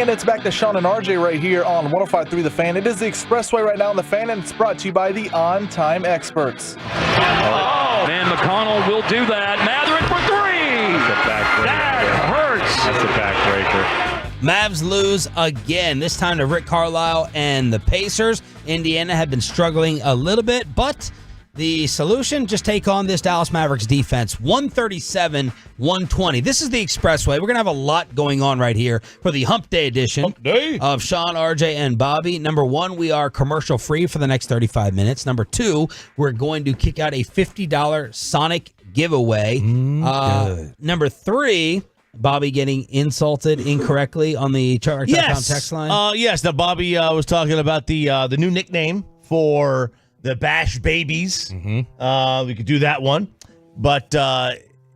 And it's back to Sean and RJ right here on 105.3 The Fan. It is the Expressway right now on The Fan, and it's brought to you by the On-Time Experts. And McConnell will do that. Mathurin for three. That hurts. That's a backbreaker. Mavs lose again, this time to Rick Carlisle and the Pacers. Indiana have been struggling a little bit, but the solution, just take on this Dallas Mavericks defense. 137-120. This is the Expressway. We're going to have a lot going on right here for the Hump Day edition of Sean, RJ, and Bobby. Number one, we are commercial free for the next 35 minutes. Number two, we're going to kick out a $50 Sonic giveaway. Number three, Bobby getting insulted incorrectly on the Touchdown text line. Yes. Now, Bobby was talking about the new nickname for the Bash Babies. We could do that one. But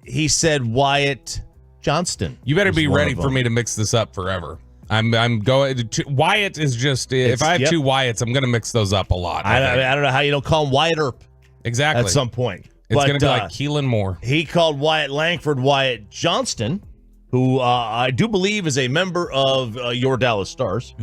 he said Wyatt Johnston. You better be ready for me to mix this up forever. I'm going to, Wyatt is just, if I have two Wyatts, I'm going to mix those up a lot. I don't know how you don't call him Wyatt Earp. Exactly. At some point. It's going to be like Keelan Moore. He called Wyatt Langford Wyatt Johnston, who I do believe is a member of your Dallas Stars.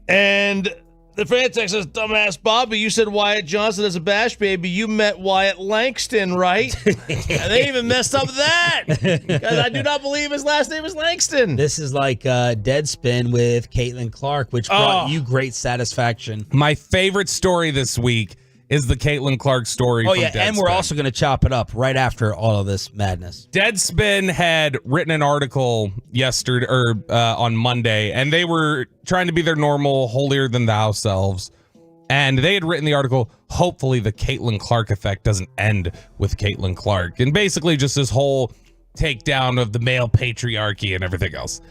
And the fan text says, dumbass Bobby, you said Wyatt Johnson as a Bash Baby. You meant Wyatt Langston, right? And they even messed up that. Because I do not believe his last name is Langston. This is like Deadspin with Caitlin Clark, which brought you great satisfaction. My favorite story this week is the Caitlin Clark story. Oh, yeah, and we're also going to chop it up right after all of this madness. Deadspin had written an article yesterday or on Monday, and they were trying to be their normal holier-than-thou selves. And they had written the article, hopefully the Caitlin Clark effect doesn't end with Caitlin Clark. And basically just this whole takedown of the male patriarchy and everything else.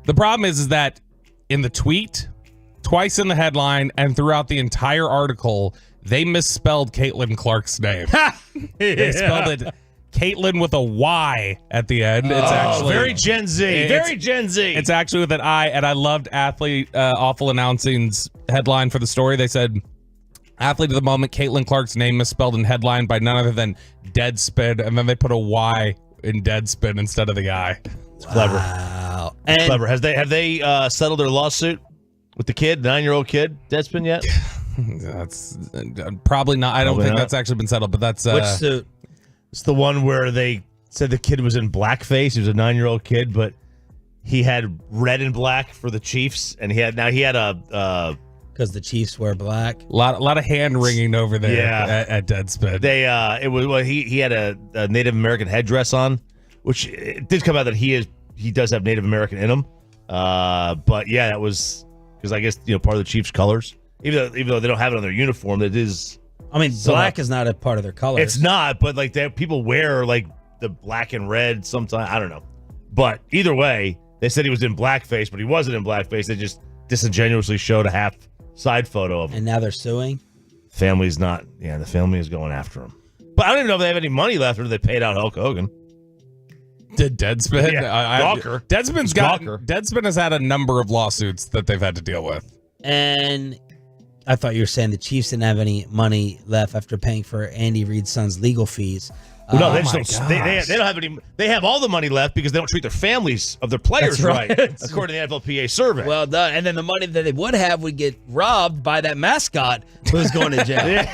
The problem is that in the tweet, twice in the headline, and throughout the entire article, they misspelled Caitlin Clark's name. They spelled it Caitlin with a Y at the end. It's actually very Gen Z. Very Gen Z. It's actually with an I, and I loved Athlete Awful Announcing's headline for the story. They said, athlete of the moment, Caitlin Clark's name misspelled in headline by none other than Deadspin, and then they put a Y in Deadspin instead of the I. It's clever. Wow. It's clever. Have they settled their lawsuit with the kid, 9-year-old kid, Deadspin yet? That's probably not. I don't think that's actually been settled, but that's which suit? It's the one where they said the kid was in blackface. He was a 9-year-old kid, but he had red and black for the Chiefs, and he had a because the Chiefs wear black. A lot of hand wringing over there at Deadspin. He had a Native American headdress on, which it did come out that he does have Native American in him. But yeah, that was because I guess part of the Chiefs' colors. Even though they don't have it on their uniform, it is. I mean, black is not a part of their colors. It's not, but like people wear like the black and red sometimes. I don't know, but either way, they said he was in blackface, but he wasn't in blackface. They just disingenuously showed a half side photo of him. And now they're suing. Family's not. Yeah, the family is going after him. But I don't even know if they have any money left or they paid out Hulk Hogan. Did Deadspin? Yeah, Gawker. Deadspin has had a number of lawsuits that they've had to deal with. And I thought you were saying the Chiefs didn't have any money left after paying for Andy Reid's son's legal fees. No, they don't have any. They have all the money left because they don't treat their families of their players right, according to the NFLPA survey. Well done. And then the money that they would have would get robbed by that mascot who's going to jail.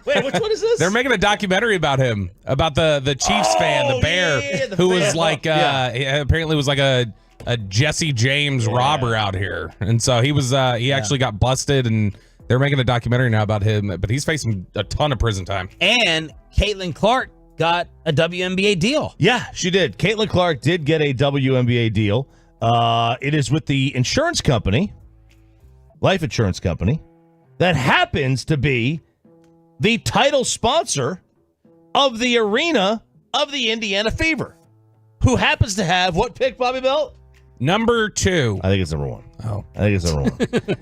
Wait, which one is this? They're making a documentary about him, about the Chiefs fan, the bear, who was like apparently was like a Jesse James robber out here, and so he was he actually got busted, and they're making a documentary now about him, but he's facing a ton of prison time. And Caitlin Clark got a WNBA deal. Yeah, she did. Caitlin Clark did get a WNBA deal. It is with the insurance company, life insurance company, that happens to be the title sponsor of the arena of the Indiana Fever, who happens to have what pick, Bobby Belt? Number 2. I think it's number 1. Oh. I think it's number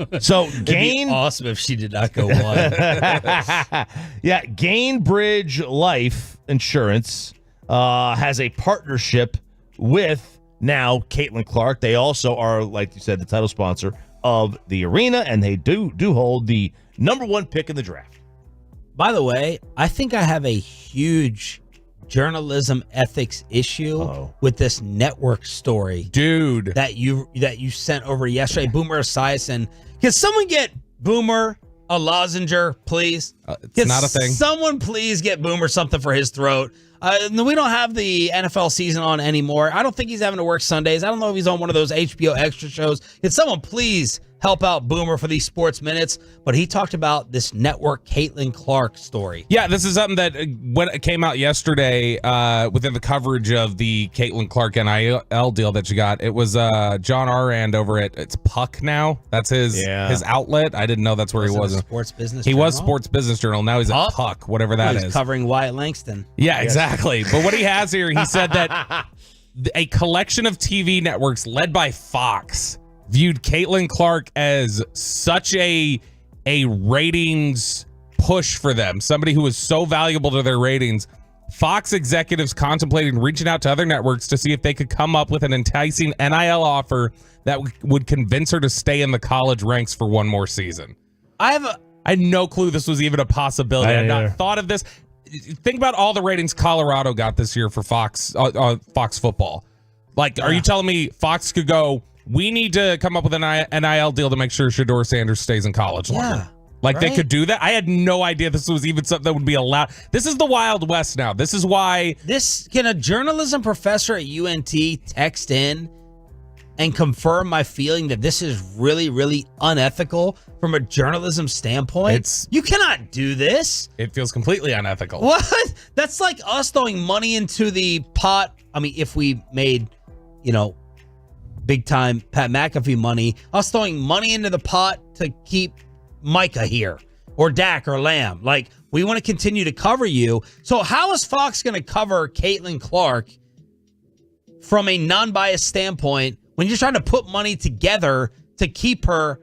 1. So Gain. Awesome if she did not go 1. Yeah, Gainbridge Life Insurance has a partnership with now Caitlin Clark. They also are, like you said, the title sponsor of the arena, and they do hold the number 1 pick in the draft. By the way, I think I have a huge journalism ethics issue with this network story, dude, that you sent over yesterday. Boomer Esiason. Can someone get Boomer a lozenge, please? It's not a thing. Someone please get Boomer something for his throat. We don't have the NFL season on anymore. I don't think he's having to work Sundays. I don't know if he's on one of those HBO extra shows. Can someone please help out Boomer for these sports minutes? But he talked about this network Caitlin Clark story. Yeah, this is something that when it came out yesterday within the coverage of the Caitlin Clark NIL deal that you got. It was John Arand over at it's Puck now. That's his outlet. I didn't know that's where he was. Sports Business He Journal? was Sports Business Journal. Now he's at Puck, whatever that is. He's covering Wyatt Langston. Yeah, exactly. But what he has here, he said that a collection of TV networks led by Fox viewed Caitlin Clark as such a ratings push for them, somebody who was so valuable to their ratings. Fox executives contemplating reaching out to other networks to see if they could come up with an enticing NIL offer that would convince her to stay in the college ranks for one more season. I had no clue this was even a possibility. I had not thought of this. Think about all the ratings Colorado got this year for Fox football. Like, are you telling me Fox could go, we need to come up with an NIL deal to make sure Shedeur Sanders stays in college longer? Like, they could do that? I had no idea this was even something that would be allowed. This is the Wild West now. This is why... Can a journalism professor at UNT text in and confirm my feeling that this is really, really unethical from a journalism standpoint? You cannot do this. It feels completely unethical. What? That's like us throwing money into the pot. I mean, if we made, big time Pat McAfee money, us throwing money into the pot to keep Micah here or Dak or Lamb. Like, we want to continue to cover you. So how is Fox going to cover Caitlin Clark from a non-biased standpoint when you're trying to put money together to keep her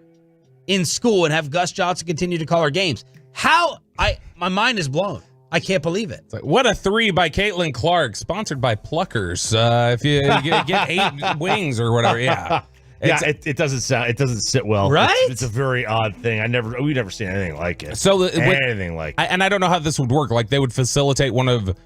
in school and have Gus Johnson continue to call her games? My mind is blown. I can't believe it. It's like, what a 3 by Caitlin Clark, sponsored by Pluckers. If you get 8 wings or whatever, it doesn't sit well, right? It's a very odd thing. We've never seen anything like it. And I don't know how this would work. Like, they would facilitate one of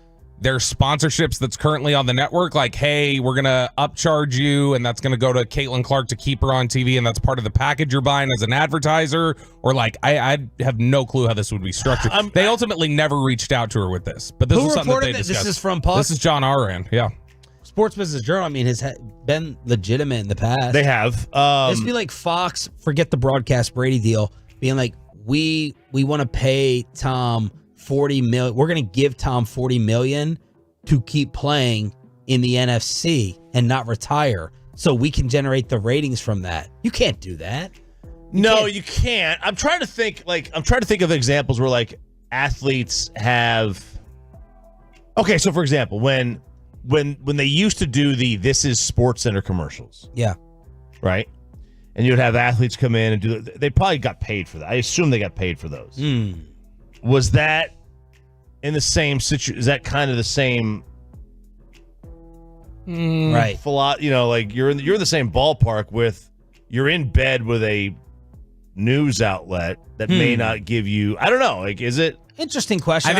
their sponsorships that's currently on the network. Like, hey, we're gonna upcharge you, and that's gonna go to Caitlin Clark to keep her on TV, and that's part of the package you're buying as an advertiser. Or like, I have no clue how this would be structured. They ultimately never reached out to her with this, but this was something that they discussed. This is from Puck? This is John Arand. Yeah. Sports Business Journal, I mean, has been legitimate in the past. They have. This be like Fox, forget the broadcast Brady deal, being like, we want to pay Tom $40 million. We're going to give Tom $40 million to keep playing in the NFC and not retire, so we can generate the ratings from that. You can't do that. You can't. I'm trying to think of examples where like athletes have. Okay, so for example, when they used to do the This Is Sports Center commercials. Yeah. Right? And you'd have athletes come in and do it. They probably got paid for that. I assume they got paid for those. Was that in the same situation? Is that kind of the same? Right. Like you're in the same ballpark with, you're in bed with a news outlet that may not give you, I don't know. Like, is it? Interesting question.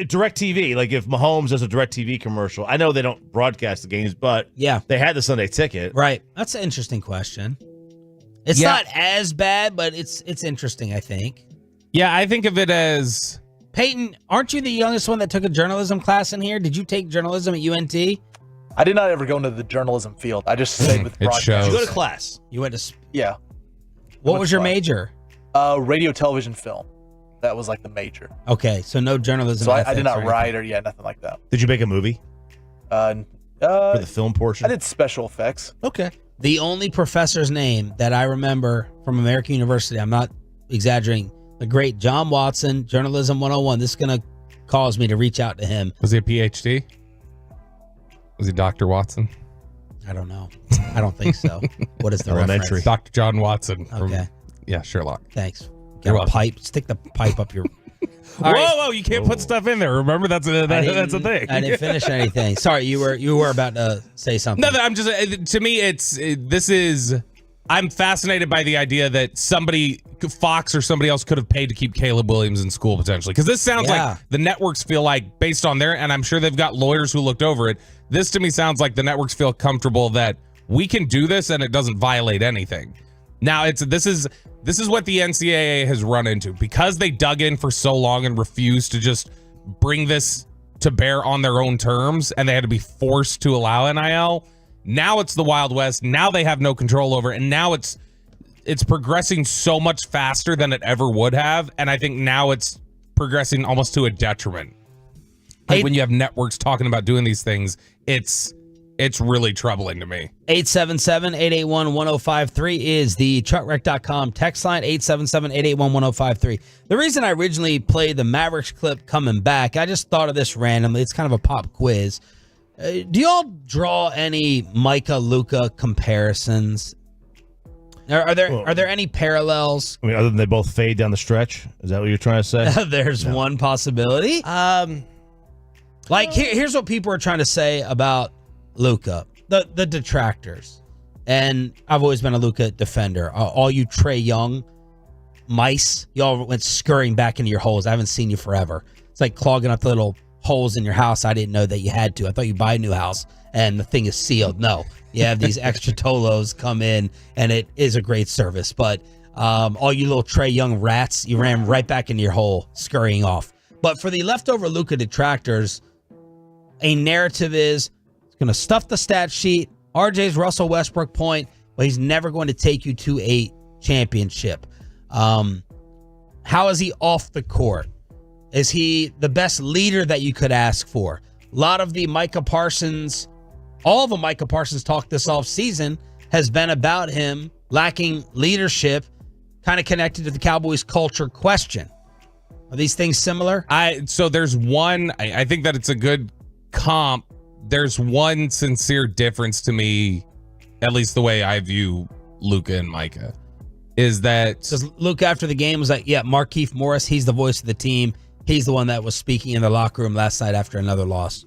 Direct TV, like if Mahomes does a Direct TV commercial, I know they don't broadcast the games, but they had the Sunday Ticket. Right. That's an interesting question. It's not as bad, but it's interesting, I think. Yeah, I think of it as... Peyton, aren't you the youngest one that took a journalism class in here? Did you take journalism at UNT? I did not ever go into the journalism field. I just stayed with broadcast. Did you go to class? You went to... Yeah. What was your major? Radio, television, film. That was like the major. Okay, so no journalism. So I did not write or nothing like that. Did you make a movie? For the film portion? I did special effects. Okay. The only professor's name that I remember from American University, I'm not exaggerating, the great John Watson, Journalism 101. This is going to cause me to reach out to him. Was he a PhD? Was he Dr. Watson? I don't know. I don't think so. What is the Elementary? reference? Dr. John Watson. Okay. Sherlock. Thanks. You're Got a pipe. Stick the pipe up your... Whoa! You can't put stuff in there. Remember, that's a thing. I didn't finish anything. Sorry, you were about to say something. No, I'm just, to me, this is, I'm fascinated by the idea that Fox or somebody else could have paid to keep Caleb Williams in school potentially. Because this sounds like the networks feel like, based on and I'm sure they've got lawyers who looked over it. This to me sounds like the networks feel comfortable that we can do this and it doesn't violate anything. Now this is what the NCAA has run into because they dug in for so long and refused to just bring this to bear on their own terms, and they had to be forced to allow NIL. Now it's the Wild West. Now they have no control over it, and now it's progressing so much faster than it ever would have, and I think now it's progressing almost to a detriment. Like when you have networks talking about doing these things, it's really troubling to me. 877-881-1053 is the truckwreck.com text line, 877-881-1053. The reason I originally played the Mavericks clip coming back, I just thought of this randomly. It's kind of a pop quiz. Do y'all draw any Micah Luka comparisons? Are there any parallels? I mean, other than they both fade down the stretch? Is that what you're trying to say? There's one possibility. Here's what people are trying to say about Luka, the detractors. And I've always been a Luka defender. All you Trae Young mice, y'all went scurrying back into your holes. I haven't seen you forever. It's like clogging up the little holes in your house. I didn't know that you had to. I thought you buy a new house and the thing is sealed. No, you have these extra Tolos come in and it is a great service. But all you little Trae Young rats, you ran right back into your hole, scurrying off. But for the leftover Luka detractors, a narrative is it's going to stuff the stat sheet. RJ's Russell Westbrook point, but he's never going to take you to a championship. How is he off the court? Is he the best leader that you could ask for? A lot of the Micah Parsons, all the Micah Parsons talk this offseason has been about him lacking leadership, kind of connected to the Cowboys culture question. Are these things similar? So there's one, I think that it's a good comp. There's one sincere difference to me, at least the way I view Luka and Micah, is that... Because Luka after the game was like, yeah, Markieff Morris, he's the voice of the team. He's the one that was speaking in the locker room last night after another loss.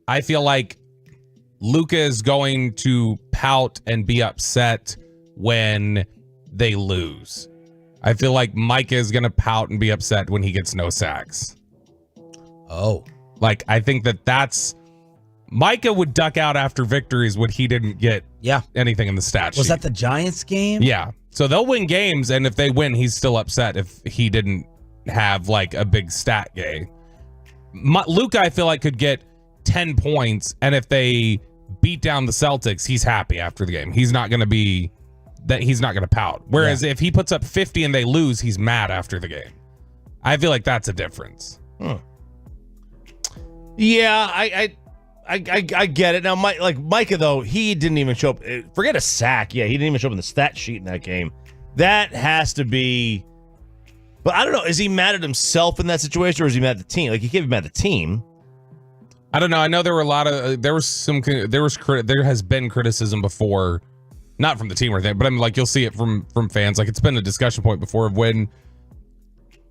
I feel like Luka is going to pout and be upset when they lose. I feel like Micah is going to pout and be upset when he gets no sacks. Oh. Like, I think that's... Micah would duck out after victories when he didn't get anything in the stat sheet. Was that the Giants game? Yeah. So they'll win games, and if they win, he's still upset if he didn't have, like, a big stat game. Luka, I feel like, could get 10 points, and if they beat down the Celtics, he's happy after the game. He's not going to pout. Whereas if he puts up 50 and they lose, he's mad after the game. I feel like that's a difference. Yeah, I get it. Now, Micah, though, he didn't even show up. Forget a sack. Yeah, he didn't even show up in the stat sheet in that game. That has to be... But I don't know. Is he mad at himself in that situation, or is he mad at the team? Like, he can't be mad at the team. I don't know. I know there were a lot of... There has been criticism before, not from the team or anything, but I'm like, you'll see it from fans. Like, it's been a discussion point before of when...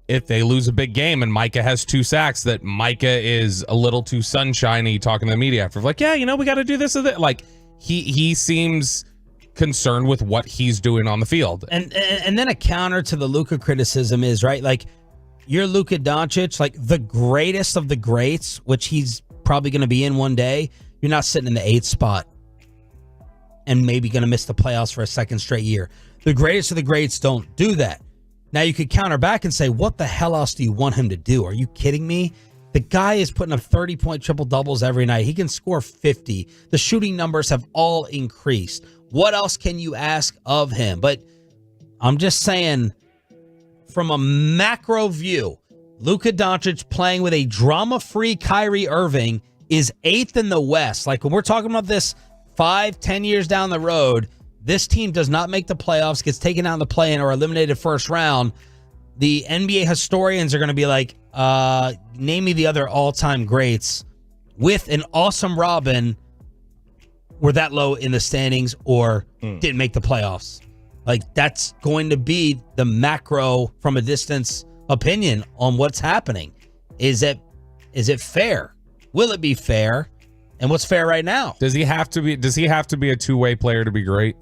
If they lose a big game and Micah has 2 sacks, that Micah is a little too sunshiny talking to the media after, like, yeah, we got to do this or that. Like, he seems concerned with what he's doing on the field. And then a counter to the Luka criticism is, right, like, you're Luka Doncic, like the greatest of the greats, which he's probably going to be in one day. You're not sitting in the 8th spot and maybe going to miss the playoffs for a second straight year. The greatest of the greats don't do that. Now, you could counter back and say, what the hell else do you want him to do? Are you kidding me? The guy is putting up 30-point triple-doubles every night. He can score 50. The shooting numbers have all increased. What else can you ask of him? But I'm just saying, from a macro view, Luka Doncic playing with a drama-free Kyrie Irving is 8th in the West. Like, when we're talking about this 5-10 years down the road, this team does not make the playoffs, gets taken out in the play-in, or eliminated first round. The NBA historians are going to be like, name me the other all-time greats with an awesome Robin were that low in the standings or didn't make the playoffs. Like, that's going to be the macro from a distance opinion on what's happening. Is it fair? Will it be fair? And what's fair right now? Does he have to be a two-way player to be great?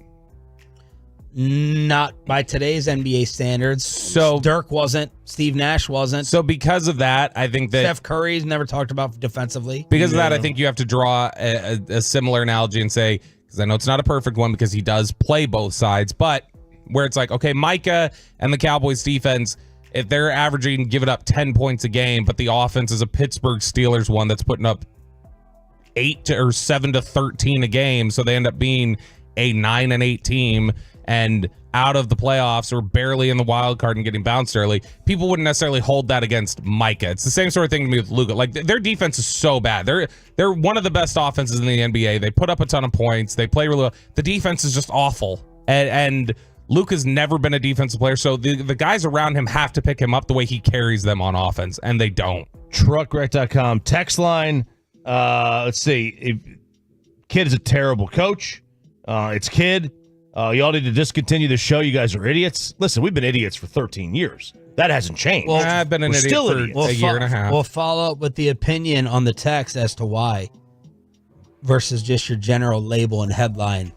Not by today's NBA standards. So Dirk wasn't. Steve Nash wasn't. So because of that, I think that Steph Curry's never talked about defensively. Because of that, I think you have to draw a similar analogy and say, because I know it's not a perfect one because he does play both sides, but where it's like, okay, Micah and the Cowboys defense, if they're averaging, give it up 10 points a game, but the offense is a Pittsburgh Steelers one that's putting up 7 to 13 a game, so they end up being a 9-8 team and out of the playoffs or barely in the wild card and getting bounced early. People wouldn't necessarily hold that against Micah. It's the same sort of thing to me with Luka. Like, their defense is so bad. They're one of the best offenses in the NBA. They put up a ton of points. They play really well. The defense is just awful. And Luka's never been a defensive player, so the guys around him have to pick him up the way he carries them on offense, and they don't. Truckwreck.com text line. Let's see. Kid is a terrible coach. It's Kid. Y'all need to discontinue the show. You guys are idiots. Listen, we've been idiots for 13 years. That hasn't changed. Well, I've been an idiot for a year and a half. We'll follow up with the opinion on the text as to why versus just your general label and headline.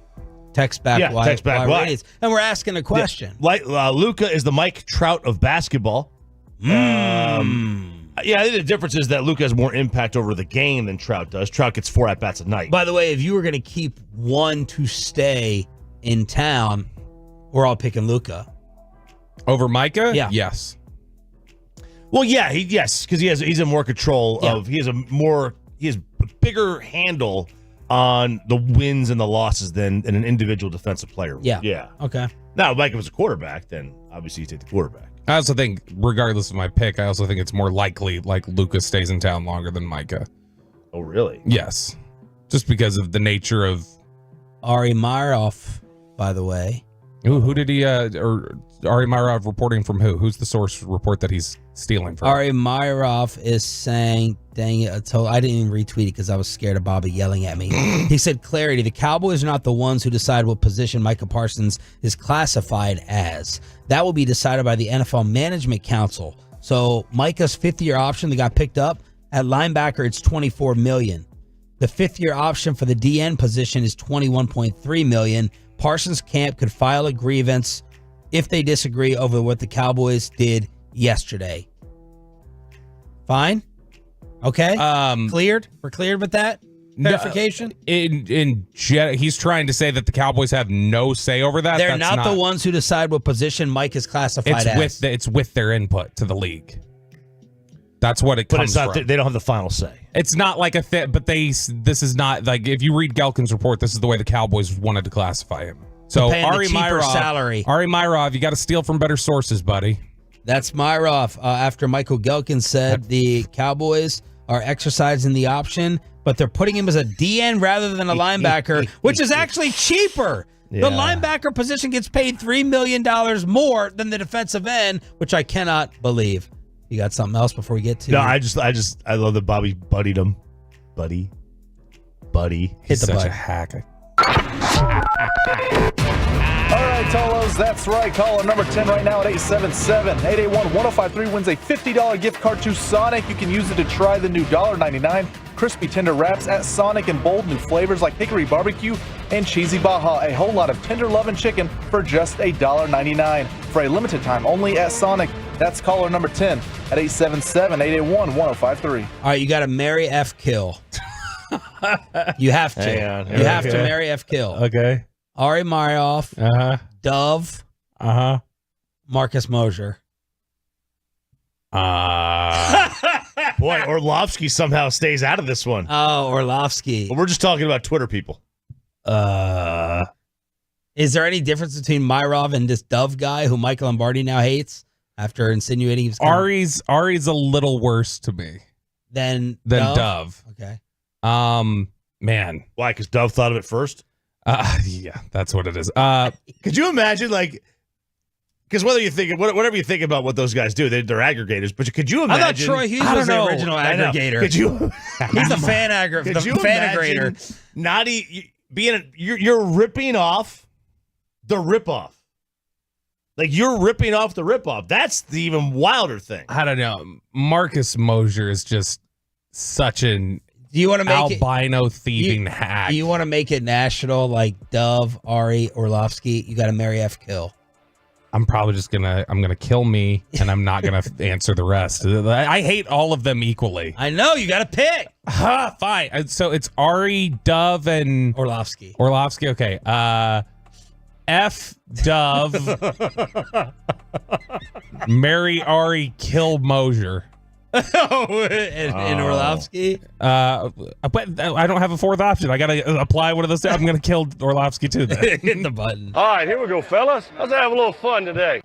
Text back why. Text back why. Idiots. And we're asking a question. Yeah. Luka is the Mike Trout of basketball. Yeah, I think the difference is that Luka has more impact over the game than Trout does. Trout gets 4 at-bats a night. By the way, if you were going to keep one to stay in town, we're all picking Luka. Over Micah? Yeah. Yes. Well, yeah, because he's in more control of he has a bigger handle on the wins and the losses than an individual defensive player would. Yeah. Okay. Now, if Micah was a quarterback, then obviously you take the quarterback. I also think, regardless of my pick, I also think it's more likely like Luka stays in town longer than Micah. Oh, really? Yes. Just because of the nature of Ari Myroff, by the way. Who did he or Ari Myroff reporting from who? Who's the source report that he's stealing from? Ari Myroff is saying, dang it, I didn't even retweet it because I was scared of Bobby yelling at me. He said, clarity, the Cowboys are not the ones who decide what position Micah Parsons is classified as. That will be decided by the NFL Management Council. So Micah's 5th-year option that got picked up, at linebacker, it's $24 million. The 5th-year option for the DN position is $21.3 million. Parsons' camp could file a grievance if they disagree over what the Cowboys did yesterday. Fine? Okay? Cleared? We're cleared with that? Clarification? He's trying to say that the Cowboys have no say over that. They're not the ones who decide what position Mike is classified as. It's with their input to the league. That's what it comes from. They don't have the final say. It's not like a thing, but this is not like, if you read Gelkin's report, this is the way the Cowboys wanted to classify him. So Ari Myroff, you got to steal from better sources, buddy. That's Myroff. After Michael Gelkin said the Cowboys are exercising the option, but they're putting him as a DN rather than a linebacker, which is actually cheaper. Yeah. The linebacker position gets paid $3 million more than the defensive end, which I cannot believe. You got something else before we get to? No, I love that Bobby buddied him. Buddy. He's such a hack. All right, Tolos, that's right. Caller number 10 right now at 877-881-1053 wins a $50 gift card to Sonic. You can use it to try the new $1.99 crispy tender wraps at Sonic in bold new flavors like hickory barbecue and cheesy Baja. A whole lot of tender loving chicken for just $1.99 for a limited time only at Sonic. That's caller number 10 at 877-881-1053. All right, you got to marry F Kill. You have to. You have to marry F Kill. Okay. Ari Myroff. Dove. Marcus Mosher. Boy, Orlovsky somehow stays out of this one. Oh, Orlovsky. But we're just talking about Twitter people. Is there any difference between Myroff and this Dove guy who Mike Lombardi now hates after insinuating he was Ari's a little worse to me than Dove. Okay. Man. Why? Because Dove thought of it first? Yeah, that's what it is. Could you imagine, like, because whatever you think about what those guys do, they're aggregators. But could you imagine? I thought Troy Hughes was the original aggregator. Could you? He's the fan aggregator. You're ripping off the ripoff. Like, you're ripping off the ripoff. That's the even wilder thing. I don't know. Marcus Mosher is just such an Do you want to make albino thieving hack. Do you want to make it national like Dove, Ari, Orlovsky? You got to marry F. Kill. I'm probably just I'm gonna kill me, and I'm not gonna answer the rest. I hate all of them equally. I know, you got to pick. Fine. So it's Ari, Dove, and Orlovsky. Okay. F. Dove, marry Ari, kill Mosier. and Orlovsky? But I don't have a fourth option. I gotta apply one of those. I'm gonna kill Orlovsky too. Then. Hit the button. All right, here we go, fellas. Let's have a little fun today.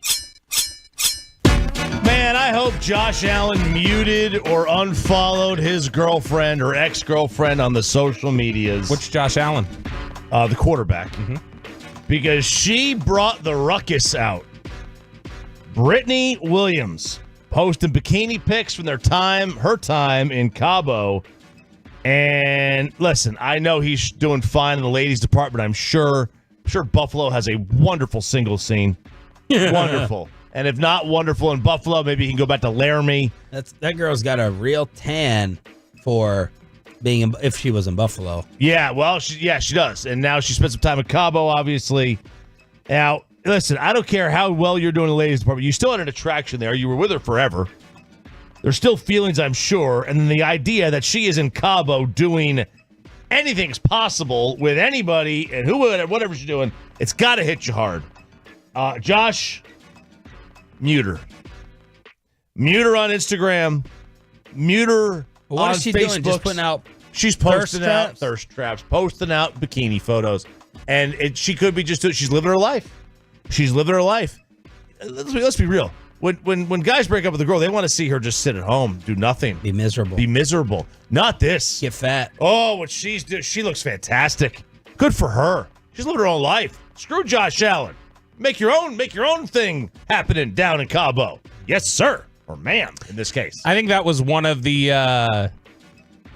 Man, I hope Josh Allen muted or unfollowed his girlfriend or ex-girlfriend on the social medias. Which Josh Allen? The quarterback. Because she brought the ruckus out. Brittany Williams posting bikini pics from her time in Cabo. And listen, I know he's doing fine in the ladies department. I'm sure Buffalo has a wonderful single scene. Wonderful. And if not wonderful in Buffalo, maybe he can go back to Laramie. That girl's got a real tan for being if she was in Buffalo. Yeah, well, she does. And now she spent some time in Cabo, obviously. Now, listen, I don't care how well you're doing in the ladies department. You still had an attraction there. You were with her forever. There's still feelings, I'm sure. And then the idea that she is in Cabo doing anything's possible with anybody and whatever she's doing, it's got to hit you hard. Josh, mute her. Mute her on Instagram. Mute her what on is she Facebook. doing? Just putting out She's posting out thirst traps, posting out bikini photos. And she could be she's living her life. She's living her life. Let's be real. When guys break up with a girl, they want to see her just sit at home, do nothing. Be miserable. Be miserable. Not this. Get fat. Oh, what she's doing. She looks fantastic. Good for her. She's living her own life. Screw Josh Allen. Make your own thing happening down in Cabo. Yes, sir. Or ma'am, in this case. I think that was one of the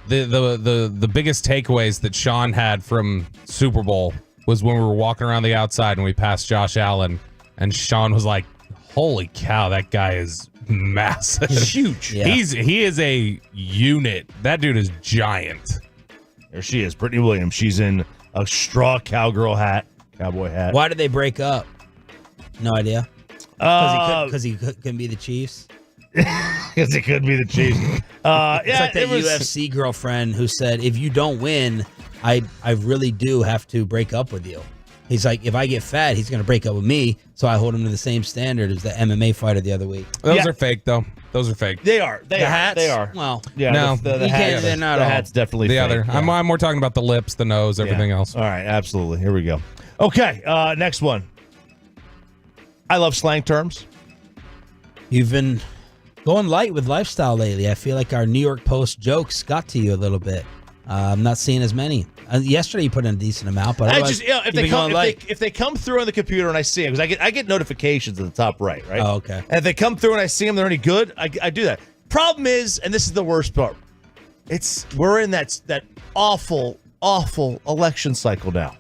biggest takeaways that Sean had from Super Bowl was when we were walking around the outside and we passed Josh Allen, and Sean was like, "Holy cow, that guy is massive. He's huge. Yeah. He is a unit. That dude is giant." There she is, Brittany Williams. She's in a straw cowboy hat. Why did they break up? No idea. Because he couldn't be the Chiefs. Because it could be the Chiefs. It's like that UFC girlfriend who said, if you don't win, I really do have to break up with you. He's like, if I get fat, he's going to break up with me, so I hold him to the same standard as the MMA fighter the other week. Those are fake, though. Those are fake. They are. The hats? They are. Well, yeah, no. The hats, they're not the all. hat's definitely The fake. other. Yeah. I'm more talking about the lips, the nose, everything else. All right, absolutely. Here we go. Okay, next one. I love slang terms. You've been going light with lifestyle lately. I feel like our New York Post jokes got to you a little bit. I'm not seeing as many. Yesterday you put in a decent amount, but if they come through on the computer and I see them, because I get notifications at the top right? Oh, okay. And if they come through and I see them, they're any good, I do that. Problem is, and this is the worst part, we're in that awful election cycle now.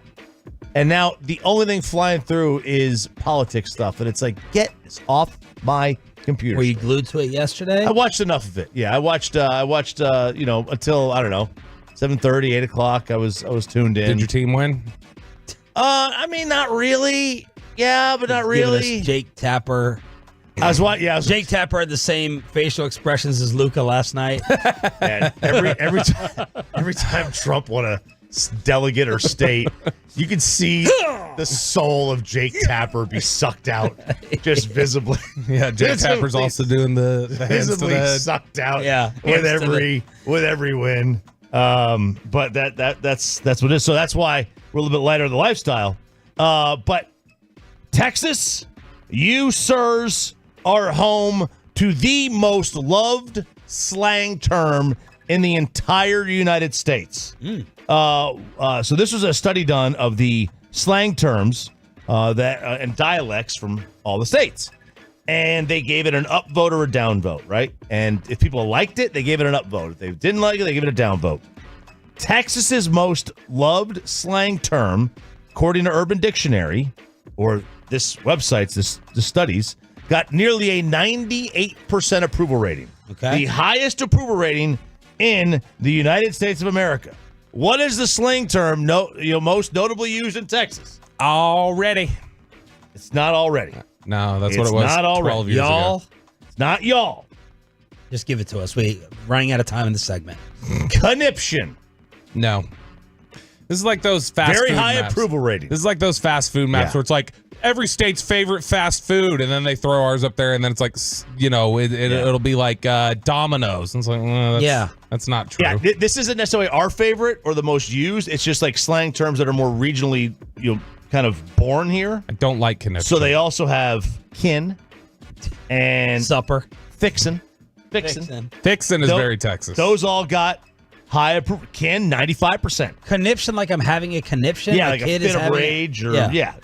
And now the only thing flying through is politics stuff. And it's like, get this off my computer. Were you glued to it yesterday? I watched enough of it. Yeah, I watched until, I don't know, 7:30, 8 o'clock. I was tuned in. Did your team win? I mean, not really. Yeah, but not really. Jake Tapper. Jake Tapper had the same facial expressions as Luka last night. Man, every time Trump won a delegate or state, you can see the soul of Jake Tapper be sucked out, just visibly. Yeah, Jake Tapper's also doing the hands to the visibly head. sucked out. Yeah, with every win. But that's what it is. So that's why we're a little bit lighter on the lifestyle. But Texas, you sirs are home to the most loved slang term in the entire United States. So this was a study done of the slang terms and dialects from all the states. And they gave it an upvote or a downvote, right? And if people liked it, they gave it an upvote. If they didn't like it, they gave it a downvote. Texas's most loved slang term, according to Urban Dictionary, or this website's the studies, got nearly a 98% approval rating. Okay. The highest approval rating in the United States of America. What is the slang term most notably used in Texas? Already. It's not already. No, that's what it was. Not already. 12 years Y'all. ago. It's not y'all. Just give it to us. We're running out of time in the segment. Conniption. No. This is like those fast Very food high maps. approval rating. This is like those fast food maps where it's like every state's favorite fast food, and then they throw ours up there, and then it's like, it'll be like Domino's. And it's like, that's not true. Yeah, this isn't necessarily our favorite or the most used. It's just like slang terms that are more regionally, kind of born here. I don't like conniption. So they also have kin and supper, fixin'. Fixin' is very Texas. Those all got high approval. Kin, 95%. Conniption, like I'm having a conniption? Yeah, a like kid a fit is of having rage.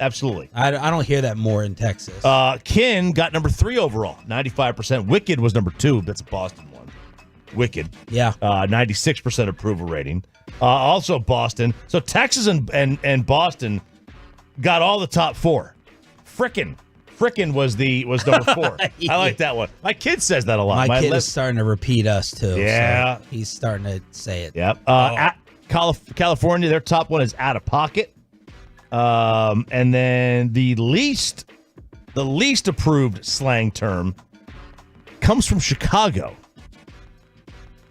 Absolutely. I don't hear that more in Texas. Kin got number 3 overall, 95%. Wicked was number 2. That's a Boston one. Wicked. Yeah. 96% approval rating. Also Boston. So Texas and Boston got all the top 4. Frickin' was number 4. I like that one. My kid says that a lot. My kid is starting to repeat us too. Yeah. So he's starting to say it. Yep. California, their top one is out of pocket. And then the least approved slang term comes from Chicago.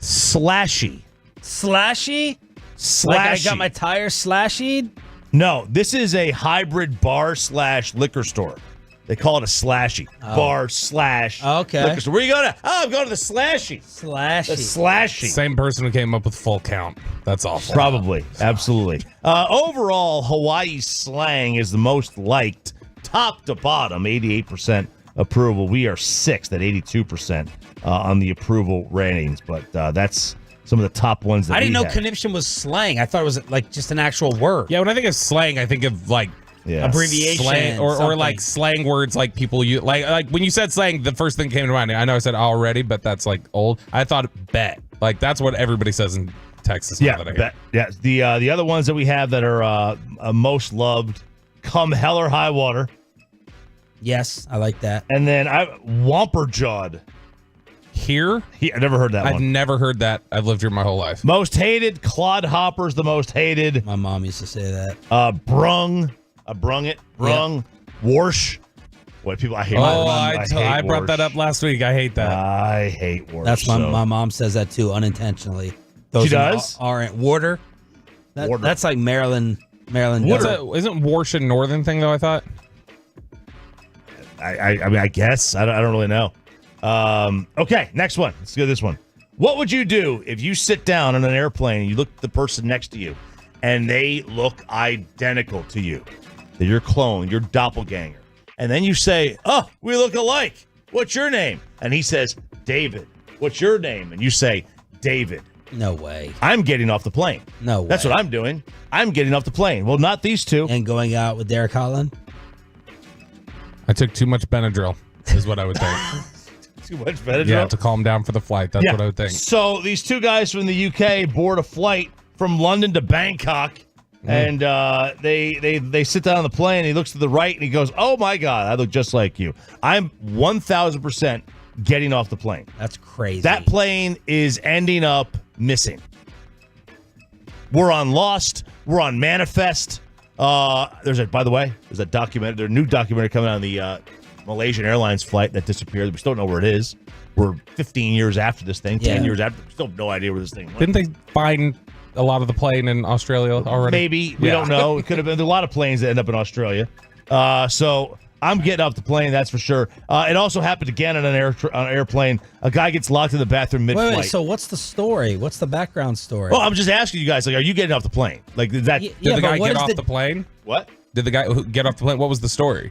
Slashy. Slashy? Like I got my tires slashied? No, this is a hybrid bar / liquor store. They call it a slashy. Bar / okay. liquor store. Where you going to? Oh, I'm going to the slashy. Slashy. The slashy. Same person who came up with full count. That's awful. Probably. Absolutely. Overall, Hawaii slang is the most liked, top to bottom, 88% approval. We are 6th at 82% on the approval ratings, but that's some of the top ones that I didn't know have. conniption was slang. I thought it was like just an actual word. Yeah, when I think of slang, I think of like abbreviation slang, or like slang words like people use. Like when you said slang, the first thing came to mind. I know I said already, but that's like old. I thought bet. Like that's what everybody says in Texas. Bet. Yeah. The other ones that we have that are most loved, come hell or high water. Yes, I like that. And then whomper jawed. Here? I never heard that one. I've never heard that. I've lived here my whole life. Most hated, clodhopper's the most hated. My mom used to say that. Brung. I brung it. Brung. Yeah. Warsh. What people I hate. I brought that up last week. I hate that. I hate warsh. That's my mom says that too unintentionally. She does? Aren't water. That's like Maryland. Isn't warsh a northern thing though? I thought. I mean, I guess I don't really know. Okay, next one. Let's go to this one. What would you do if you sit down on an airplane and you look at the person next to you and they look identical to you? They're your clone, your doppelganger. And then you say, oh, we look alike. What's your name? And he says, David. What's your name? And you say, David. No way. I'm getting off the plane. No way. That's what I'm doing. I'm getting off the plane. Well, not these two. And going out with Derek Holland? I took too much Benadryl, is what I would think. Too much Benadryl? Yeah, to calm down for the flight. That's what I would think. So these two guys from the UK board a flight from London to Bangkok, and they sit down on the plane. He looks to the right and he goes, "Oh my God, I look just like you." I'm 1,000% getting off the plane. That's crazy. That plane is ending up missing. We're on Lost. We're on Manifest. There's a documentary. There's a new documentary coming out on the Malaysian Airlines flight that disappeared. We still don't know where it is. We're 15 years after this thing, 10 years after. We still have no idea where this thing went. Didn't they find a lot of the plane in Australia already? Maybe. We don't know. It could have been a lot of planes that end up in Australia. So I'm getting off the plane, that's for sure. It also happened again on an airplane. A guy gets locked in the bathroom mid-flight. Wait, so what's the story? What's the background story? Well, I'm just asking you guys, like, are you getting off the plane? Like, did the guy get off the plane? What? Did the guy get off the plane? What was the story?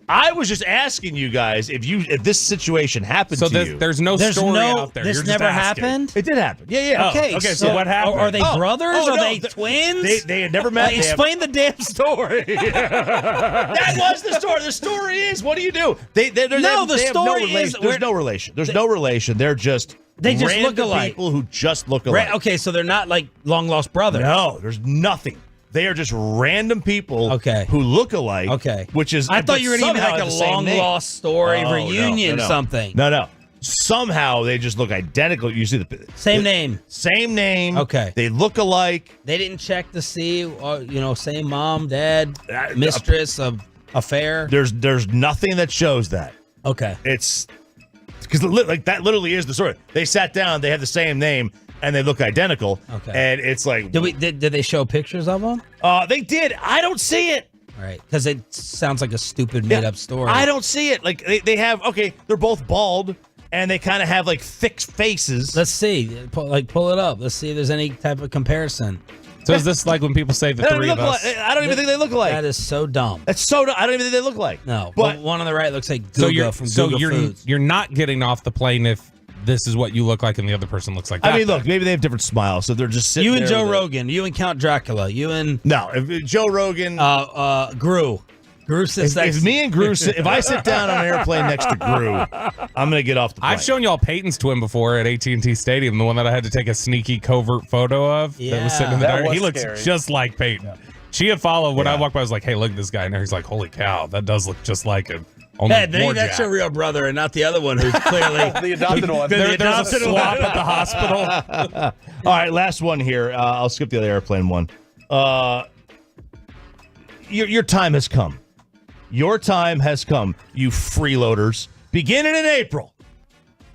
I was just asking you guys if this situation happened to you. There's no story out there. This never happened? It did happen. Yeah. Okay, so what happened? Are they brothers? Are they twins? They had never met. Explain the damn story. That was the story. The story is, what do you do? There's no relation. There's no relation. They're just look alike. People who just look alike. Right, okay, so they're not like long lost brothers. No, there's nothing. They are just random people who look alike. Okay. Which is, I thought you were even like a long lost story reunion something. No. somehow they just look identical. You see the Same name. Same name. Okay. They look alike. They didn't check to see, same mom, dad, mistress, affair. There's nothing that shows that. Okay. It's because that literally is the story. They sat down, they have the same name, and they look identical. Okay. And it's like, Did they show pictures of them? They did. I don't see it. All right, because it sounds like a stupid made-up story. I don't see it. Like they have. Okay, they're both bald, and they kind of have like thick faces. Let's see. Pull it up. Let's see if there's any type of comparison. So is this like when people say the three of us? I don't even think they look alike. That is so dumb. That's so dumb. I don't even think they look alike. No, but one on the right looks like Guga from Guga Foods. You're not getting off the plane if this is what you look like and the other person looks like that. I mean, look, maybe they have different smiles, so they're just sitting You there and Joe with Rogan. You and Count Dracula. You and if Joe Rogan. Gru. Gru sits next. If me and Gru if I sit down on an airplane next to Gru, I'm gonna get off the plane. I've shown y'all Peyton's twin before at AT&T Stadium, the one that I had to take a sneaky covert photo of that was sitting in the dark. He looks just like Peyton. Yeah. She followed when I walked by. I was like, "Hey, look at this guy!" And he's like, "Holy cow, that does look just like him." That's your real brother and not the other one who's clearly the adopted one. There's a swap at the hospital. All right, last one here. I'll skip the other airplane one. Your time has come. Your time has come, you freeloaders. Beginning in April,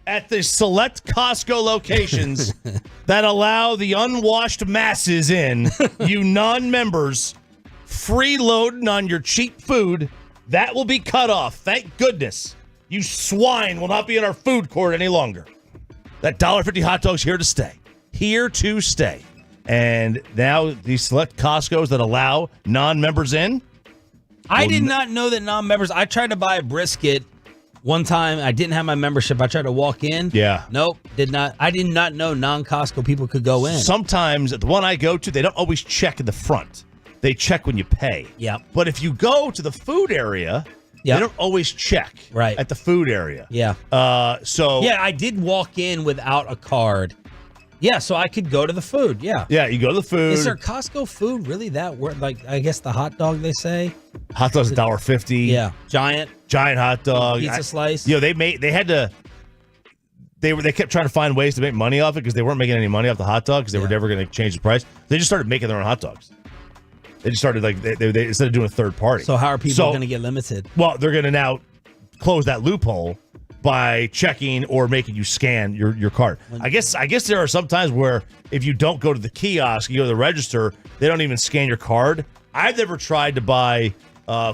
at the select Costco locations that allow the unwashed masses in, you non-members, freeloading on your cheap food, that will be cut off. Thank goodness. You swine will not be in our food court any longer. That $1.50 hot dog's here to stay. Here to stay. And now these select Costco's that allow non-members in. I did not know that non-members. I tried to buy a brisket one time. I didn't have my membership. I tried to walk in. Yeah. Nope. Did not. I did not know non-Costco people could go in. Sometimes at the one I go to, they don't always check in the front. They check when you pay. Yeah. But if you go to the food area, they don't always check at the food area. Yeah. I did walk in without a card. Yeah, so I could go to the food. Yeah. Yeah, you go to the food. Is there Costco food really that worth? Like, I guess the hot dog they say. Hot dog's $1.50. Yeah, giant hot dog, pizza slice. They kept trying to find ways to make money off it because they weren't making any money off the hot dog because they were never going to change the price. They just started making their own hot dogs. They just started they instead of doing a third party. So how are people going to get limited? Well, they're going to now close that loophole by checking or making you scan your card. I guess there are some times where if you don't go to the kiosk, you go to the register, they don't even scan your card. I've never tried to buy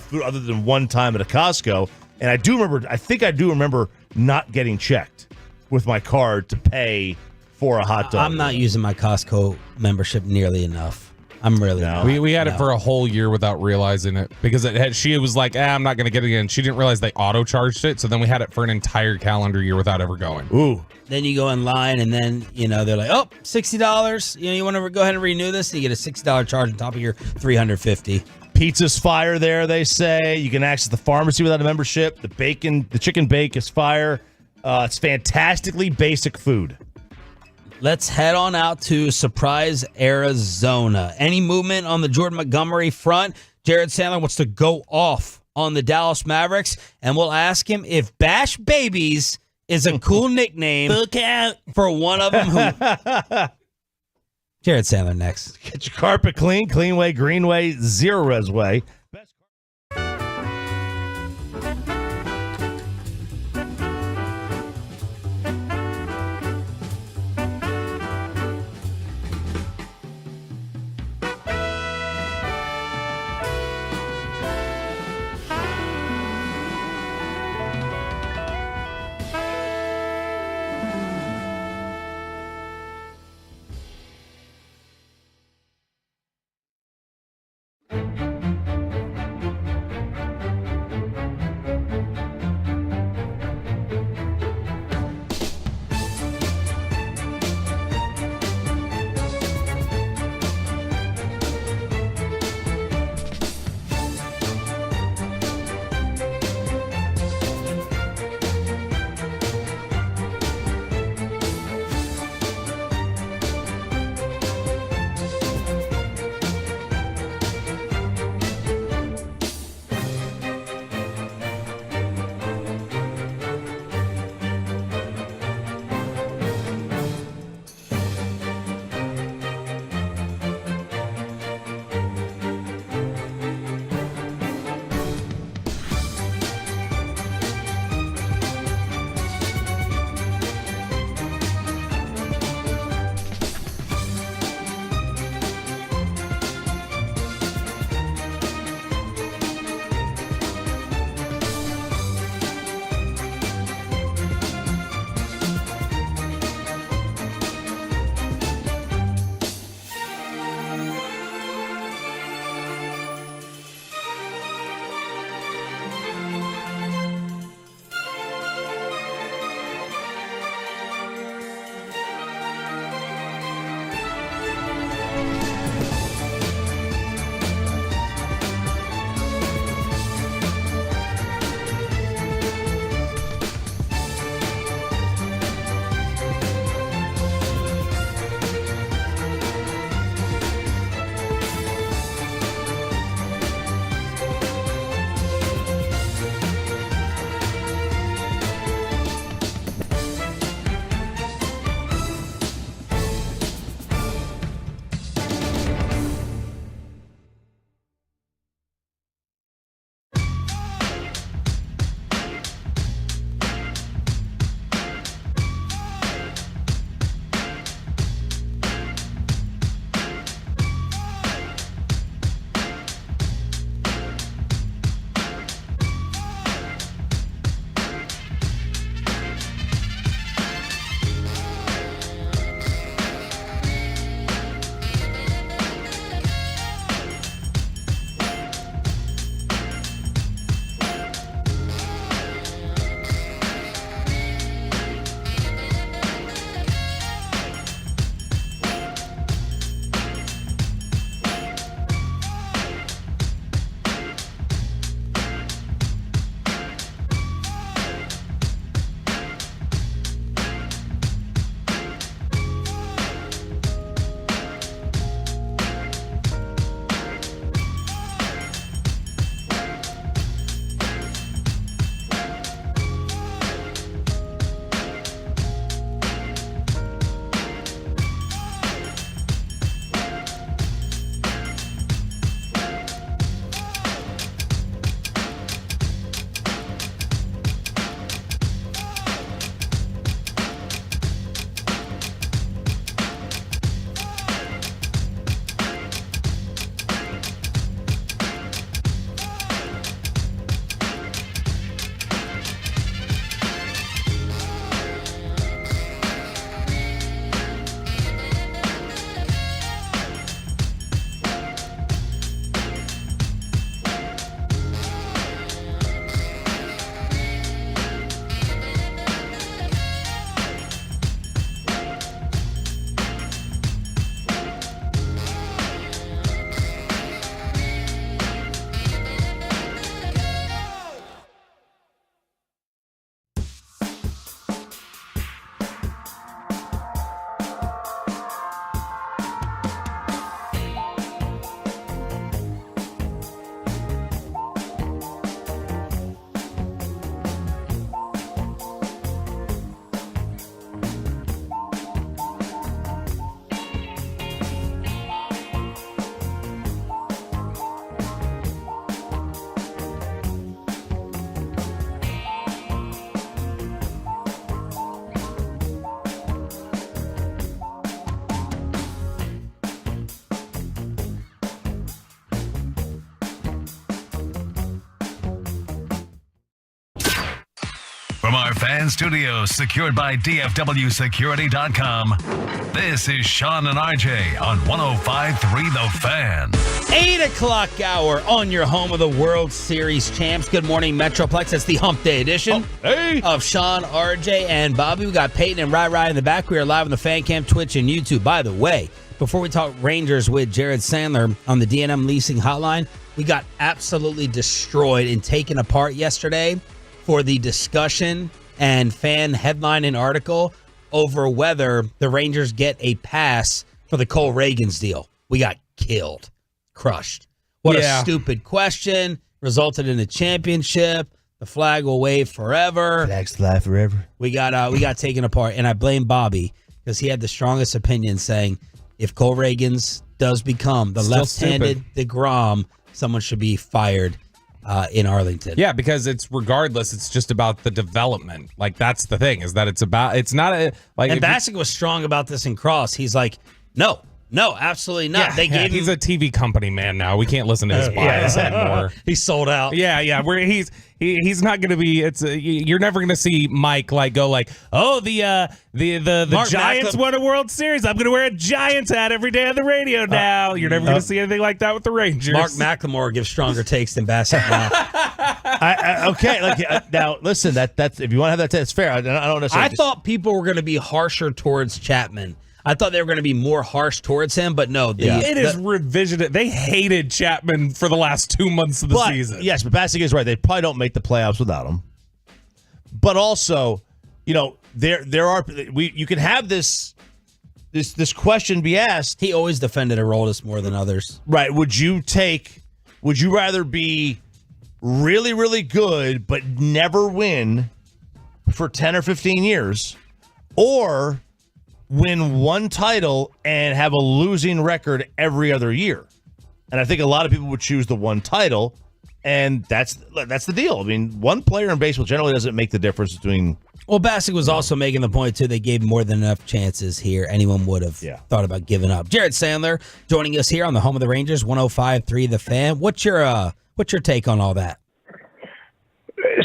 food other than one time at a Costco, and I think I do remember not getting checked with my card to pay for a hot dog. I'm not using my Costco membership nearly enough. I'm really not. We had it for a whole year without realizing it because she was like, I'm not going to get it again. She didn't realize they auto charged it. So then we had it for an entire calendar year without ever going. Ooh. Then you go in line and then, they're like, oh, $60. You want to go ahead and renew this? And you get a $60 charge on top of your $350. Pizza's fire there, they say. You can access the pharmacy without a membership. The chicken bake is fire. It's fantastically basic food. Let's head on out to Surprise, Arizona. Any movement on the Jordan Montgomery front? Jared Sandler wants to go off on the Dallas Mavericks, and we'll ask him if Bash Babies is a cool nickname for one of them. Jared Sandler next. Get your carpet clean. Clean way, green way, zero res way. From our fan studios secured by DFWsecurity.com, this is Sean and RJ on 105.3 The Fan. 8 o'clock hour on your home of the World Series champs. Good morning, Metroplex. It's the Hump Day edition of Sean, RJ, and Bobby. We got Peyton and Rai in the back. We are live on the Fan Cam, Twitch, and YouTube. By the way, before we talk Rangers with Jared Sandler on the D&M Leasing Hotline, we got absolutely destroyed and taken apart yesterday for the discussion and fan headline and article over whether the Rangers get a pass for the Cole Reagans deal. We got killed, crushed. What a stupid question. Resulted in a championship. The flag will wave forever. Flags fly forever. We got taken apart, and I blame Bobby because he had the strongest opinion saying if Cole Reagans does become the left-handed DeGrom, someone should be fired in Arlington. Yeah, because it's just about the development. Like, that's the thing, is that it's not a, like. And Bassick was strong about this in Cross. He's like, no, absolutely not. Yeah, he's a TV company man now. We can't listen to his bias anymore. He's sold out. Yeah. He's not going to be. You're never going to see Mike go the Giants won a World Series. I'm going to wear a Giants hat every day on the radio now. You're never going to see anything like that with the Rangers. Mark McLemore gives stronger takes than Bassick now. Now listen. That's if you want to have that, that's fair. I don't necessarily. I thought people were going to be harsher towards Chapman. I thought they were going to be more harsh towards him, but no. It is revisionist. They hated Chapman for the last 2 months of the season. Yes, but Bassick is right. They probably don't make the playoffs without him. But also, you can have this question be asked. He always defended Aroldis more than others. Right. Would you rather be really, really good but never win for 10 or 15 years, or win one title and have a losing record every other year? And I think a lot of people would choose the one title, and that's the deal. I mean, one player in baseball generally doesn't make the difference between. Well, Bassick was also making the point, too, they gave more than enough chances here. Anyone would have thought about giving up. Jared Sandler joining us here on the home of the Rangers, 105.3 The Fan. What's your take on all that?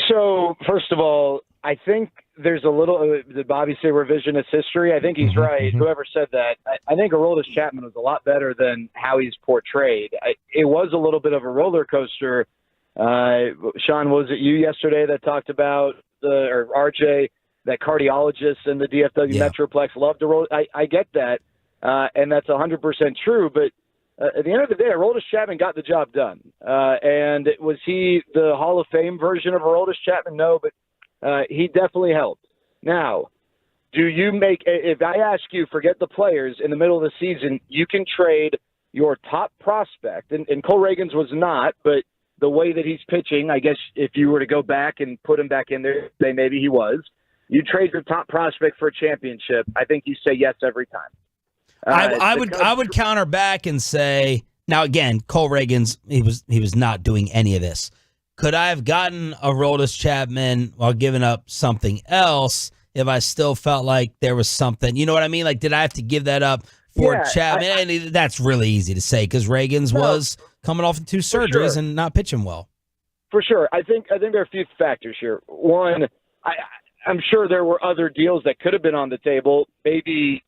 So, first of all, I think there's a little, did Bobby say revisionist history? I think he's right. Whoever said that, I think Aroldis Chapman was a lot better than how he's portrayed. It was a little bit of a roller coaster. Sean, was it you yesterday that talked about, or RJ, that cardiologists in the DFW Metroplex loved Aroldis? I get that, and that's 100% true, but at the end of the day, Aroldis Chapman got the job done. And was he the Hall of Fame version of Aroldis Chapman? No, but he definitely helped. Now, do you if I ask you, forget the players, in the middle of the season, you can trade your top prospect, and Cole Reagans was not, but the way that he's pitching, I guess if you were to go back and put him back in there, say maybe he was, you trade your top prospect for a championship, I think you say yes every time. I would counter back and say, now again, Cole Reagans, he was not doing any of this. Could I have gotten Aroldis Chapman while giving up something else if I still felt like there was something? You know what I mean? Like, did I have to give that up for Chapman? And that's really easy to say because Reagans was coming off of 2 surgeries and not pitching well. For sure. I think there are a few factors here. One, I'm sure there were other deals that could have been on the table. Maybe,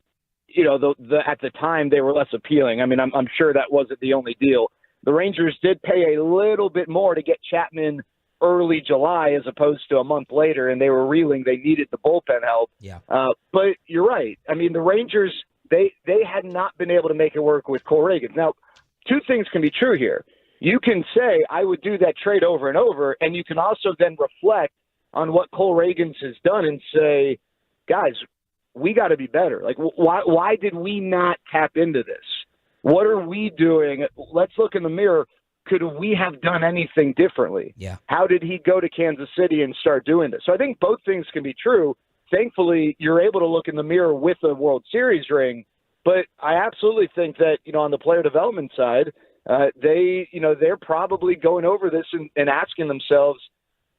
at the time they were less appealing. I mean, I'm sure that wasn't the only deal. The Rangers did pay a little bit more to get Chapman early July as opposed to a month later, and they were reeling. They needed the bullpen help. Yeah. But you're right. I mean, the Rangers, they had not been able to make it work with Cole Reagans. Now, 2 things can be true here. You can say, I would do that trade over and over, and you can also then reflect on what Cole Reagans has done and say, guys, we got to be better. Like, why did we not tap into this? What are we doing? Let's look in the mirror. Could we have done anything differently? Yeah. How did he go to Kansas City and start doing this? So I think both things can be true. Thankfully, you're able to look in the mirror with a World Series ring. But I absolutely think that, on the player development side, they're probably going over this and asking themselves,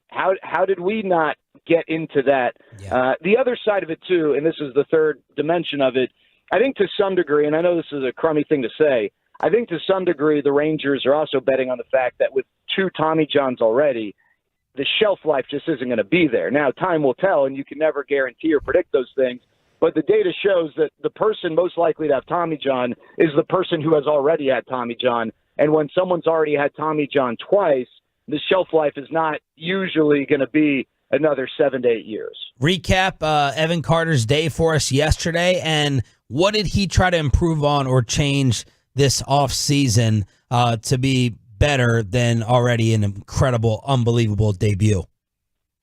how did we not get into that? Yeah. The other side of it, too, and this is the third dimension of it, I think to some degree, and I know this is a crummy thing to say, I think to some degree the Rangers are also betting on the fact that with 2 Tommy Johns already, the shelf life just isn't going to be there. Now, time will tell, and you can never guarantee or predict those things. But the data shows that the person most likely to have Tommy John is the person who has already had Tommy John. And when someone's already had Tommy John twice, the shelf life is not usually going to be another 7 to 8 years. Recap Evan Carter's day for us yesterday, and what did he try to improve on or change this offseason to be better than already an incredible, unbelievable debut?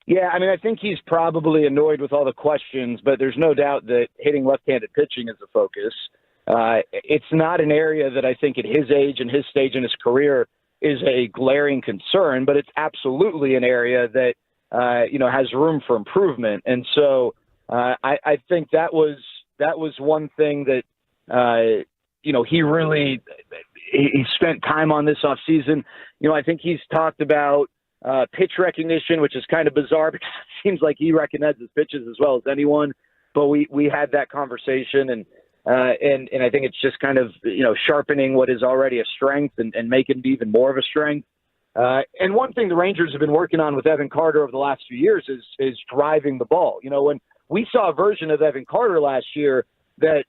Yeah, I mean, I think he's probably annoyed with all the questions, but there's no doubt that hitting left-handed pitching is a focus. It's not an area that I think at his age and his stage in his career is a glaring concern, but it's absolutely an area that, has room for improvement. And so I think that was one thing that, he spent time on this offseason. I think he's talked about pitch recognition, which is kind of bizarre because it seems like he recognizes pitches as well as anyone. But we had that conversation, and I think it's just kind of sharpening what is already a strength and making it even more of a strength. And one thing the Rangers have been working on with Evan Carter over the last few years is driving the ball. When we saw a version of Evan Carter last year that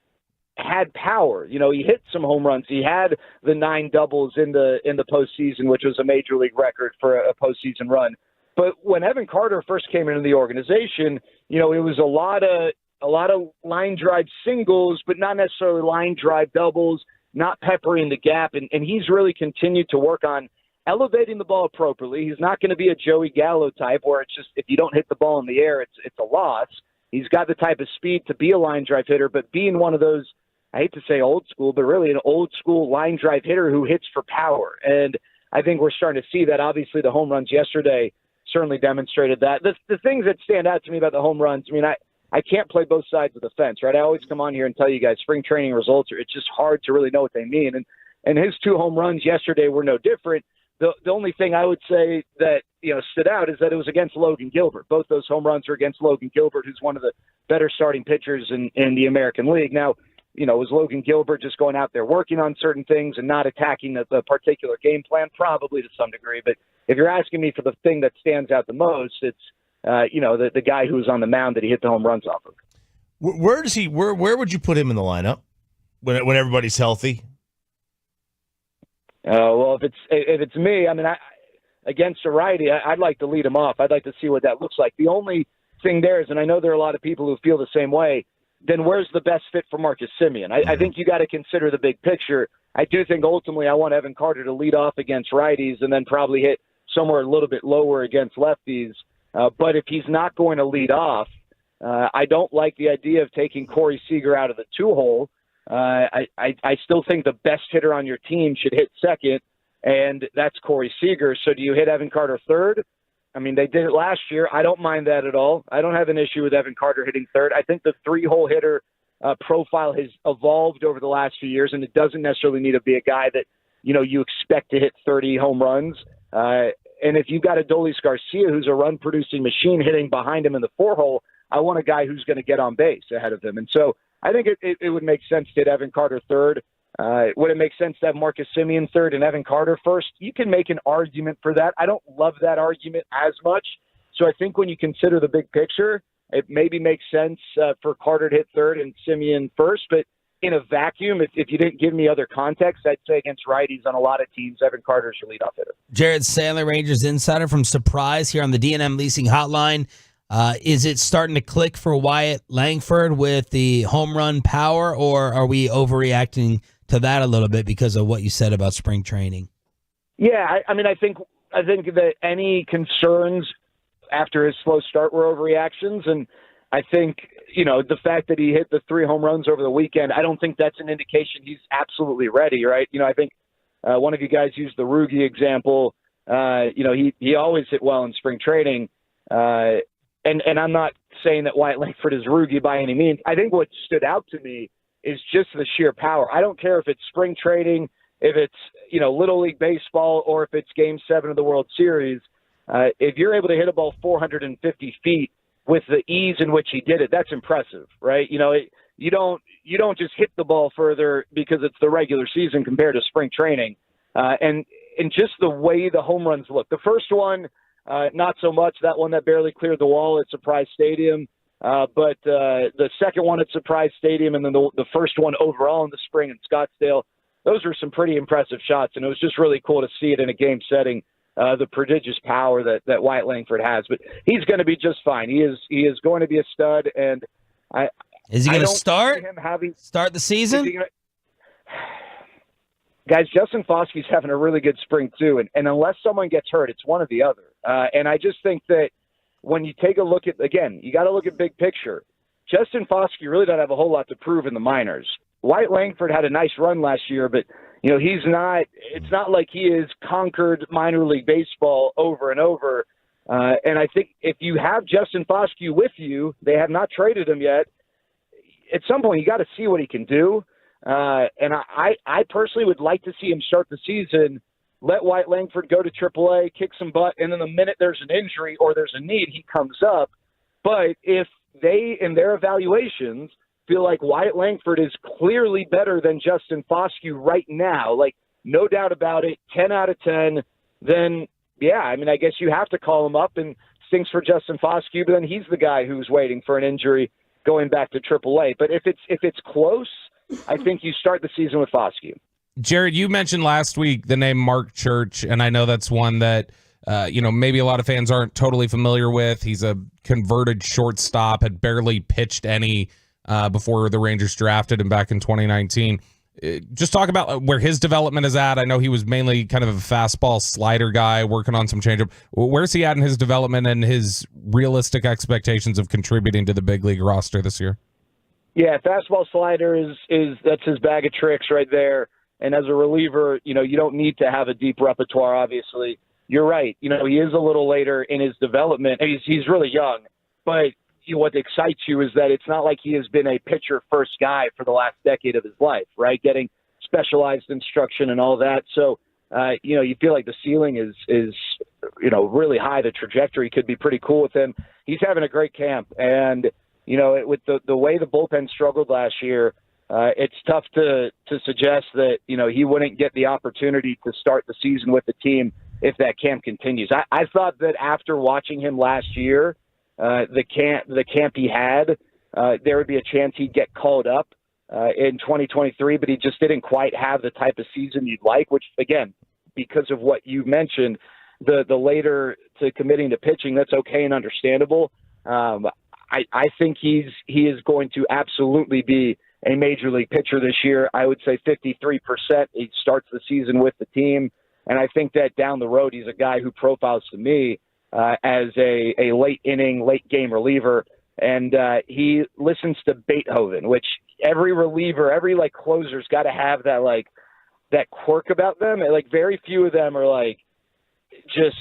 had power, he hit some home runs. He had the 9 doubles in the postseason, which was a major league record for a postseason run. But when Evan Carter first came into the organization, it was a lot of line drive singles, but not necessarily line drive doubles, not peppering the gap. And he's really continued to work on elevating the ball appropriately. He's not going to be a Joey Gallo type where it's just if you don't hit the ball in the air, it's a loss. He's got the type of speed to be a line drive hitter, but being one of those, I hate to say old school, but really an old school line drive hitter who hits for power. And I think we're starting to see that. Obviously, the home runs yesterday certainly demonstrated that. The things that stand out to me about the home runs, I mean, I can't play both sides of the fence, right? I always come on here and tell you guys spring training results it's just hard to really know what they mean. And his 2 home runs yesterday were no different. The only thing I would say that stood out is that it was against Logan Gilbert. Both those home runs are against Logan Gilbert, who's one of the better starting pitchers in the American League. Now, was Logan Gilbert just going out there working on certain things and not attacking the particular game plan? Probably to some degree. But if you're asking me for the thing that stands out the most, it's the guy who was on the mound that he hit the home runs off of. Where does he? Where would you put him in the lineup when everybody's healthy? Well, if it's me, I mean, against a righty, I'd like to lead him off. I'd like to see what that looks like. The only thing there is, and I know there are a lot of people who feel the same way, then where's the best fit for Marcus Semien? I think you got to consider the big picture. I do think ultimately I want Evan Carter to lead off against righties and then probably hit somewhere a little bit lower against lefties. But if he's not going to lead off, I don't like the idea of taking Corey Seager out of the 2-hole. I still think the best hitter on your team should hit second, and that's Corey Seager. So do you hit Evan Carter third? I mean, they did it last year. I don't mind that at all. I don't have an issue with Evan Carter hitting third. I think the 3-hole hitter profile has evolved over the last few years, and it doesn't necessarily need to be a guy that, you expect to hit 30 home runs. And if you've got Adolis Garcia, who's a run-producing machine hitting behind him in the 4-hole, I want a guy who's going to get on base ahead of him. And so I think it would make sense to hit Evan Carter third. Would it make sense to have Marcus Semien third and Evan Carter first? You can make an argument for that. I don't love that argument as much. So I think when you consider the big picture, it maybe makes sense for Carter to hit third and Semien first. But in a vacuum, if you didn't give me other context, I'd say against righties on a lot of teams, Evan Carter's your leadoff hitter. Jared Sandler, Rangers insider from Surprise here on the D&M Leasing Hotline. Is it starting to click for Wyatt Langford with the home run power, or are we overreacting to that a little bit because of what you said about spring training? Yeah, I mean, I think that any concerns after his slow start were overreactions, and I think the fact that he hit the 3 home runs over the weekend, I don't think that's an indication he's absolutely ready, right? I think one of you guys used the Rugi example. He always hit well in spring training. And I'm not saying that Wyatt Langford is Rugi by any means. I think what stood out to me is just the sheer power. I don't care if it's spring training, if it's, Little League Baseball, or if it's Game 7 of the World Series. If you're able to hit a ball 450 feet with the ease in which he did it, that's impressive, right? You don't just hit the ball further because it's the regular season compared to spring training. And just the way the home runs look. The first one, not so much. That one that barely cleared the wall at Surprise Stadium. But the second one at Surprise Stadium and then the first one overall in the spring in Scottsdale, those were some pretty impressive shots, and it was just really cool to see it in a game setting, the prodigious power that Wyatt Langford has. But he's going to be just fine. He is going to be a stud, and is he going to start the season? Guys, Justin Foskey's having a really good spring too, and unless someone gets hurt, it's one or the other. And I just think that when you take a look at, again, you got to look at big picture. Justin Foskey really doesn't have a whole lot to prove in the minors. Wyatt Langford had a nice run last year, but it's not like he has conquered minor league baseball over and over. And I think if you have Justin Foskey with you, they have not traded him yet. At some point, you got to see what he can do. And I personally would like to see him start the season, let Wyatt Langford go to AAA, kick some butt, and then the minute there's an injury or there's a need, he comes up. But if they, in their evaluations, feel like Wyatt Langford is clearly better than Justin Foskey right now, like no doubt about it, 10 out of 10, then, yeah, I mean, I guess you have to call him up, and stinks for Justin Foskey, but then he's the guy who's waiting for an injury going back to AAA. But if it's close, I think you start the season with Foskey. Jared, you mentioned last week the name Mark Church, and I know that's one that maybe a lot of fans aren't totally familiar with. He's a converted shortstop, had barely pitched any before the Rangers drafted him back in 2019. Just talk about where his development is at. I know he was mainly kind of a fastball slider guy working on some changeup. Where's he at in his development and his realistic expectations of contributing to the big league roster this year? Yeah, fastball slider is that's his bag of tricks right there. And as a reliever, you don't need to have a deep repertoire, obviously. You're right. He is a little later in his development. He's really young. But what excites you is that it's not like he has been a pitcher-first guy for the last decade of his life, right? Getting specialized instruction and all that. So, you feel like the ceiling is really high. The trajectory could be pretty cool with him. He's having a great camp. And, with the way the bullpen struggled last year, it's tough to suggest that, he wouldn't get the opportunity to start the season with the team if that camp continues. I thought that after watching him last year, the camp he had, there would be a chance he'd get called up in 2023, but he just didn't quite have the type of season you'd like, which, again, because of what you mentioned, the later to committing to pitching, that's okay and understandable. I think he is going to absolutely be a major league pitcher this year. I would say 53%. He starts the season with the team. And I think that down the road, he's a guy who profiles to me as a late inning, late game reliever. And he listens to Beethoven, which every reliever, every closer's got to have that quirk about them. And very few of them are just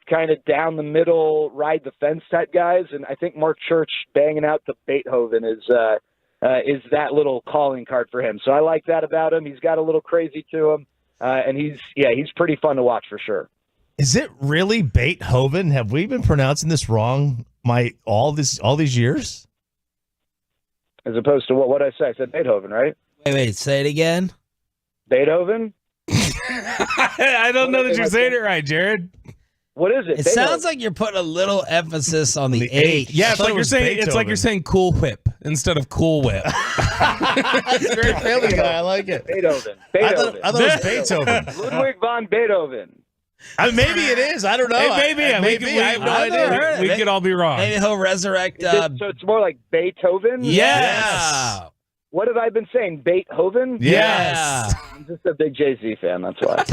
kind of down the middle, ride the fence type guys. And I think Mark Church banging out to Beethoven is that little calling card for him. So I like that about him. He's got a little crazy to him. And he's pretty fun to watch for sure. Is it really Beethoven? Have we been pronouncing this wrong all these years? As opposed to what I said? I said Beethoven, right? Wait, say it again. Beethoven? I don't know that you're saying it right, Jared. What is it? It sounds like you're putting a little emphasis on the H. Yeah, it's like you're saying Cool Whip instead of Cool Whip. That's very Family Guy. I like it. Beethoven. I thought it was Beethoven. Ludwig von Beethoven. Maybe it is. I don't know. Maybe. I have no idea. We could all be wrong. Maybe he'll resurrect. So it's more like Beethoven? Yes. What have I been saying? Beethoven? Yes. I'm just a big Jay-Z fan. That's why.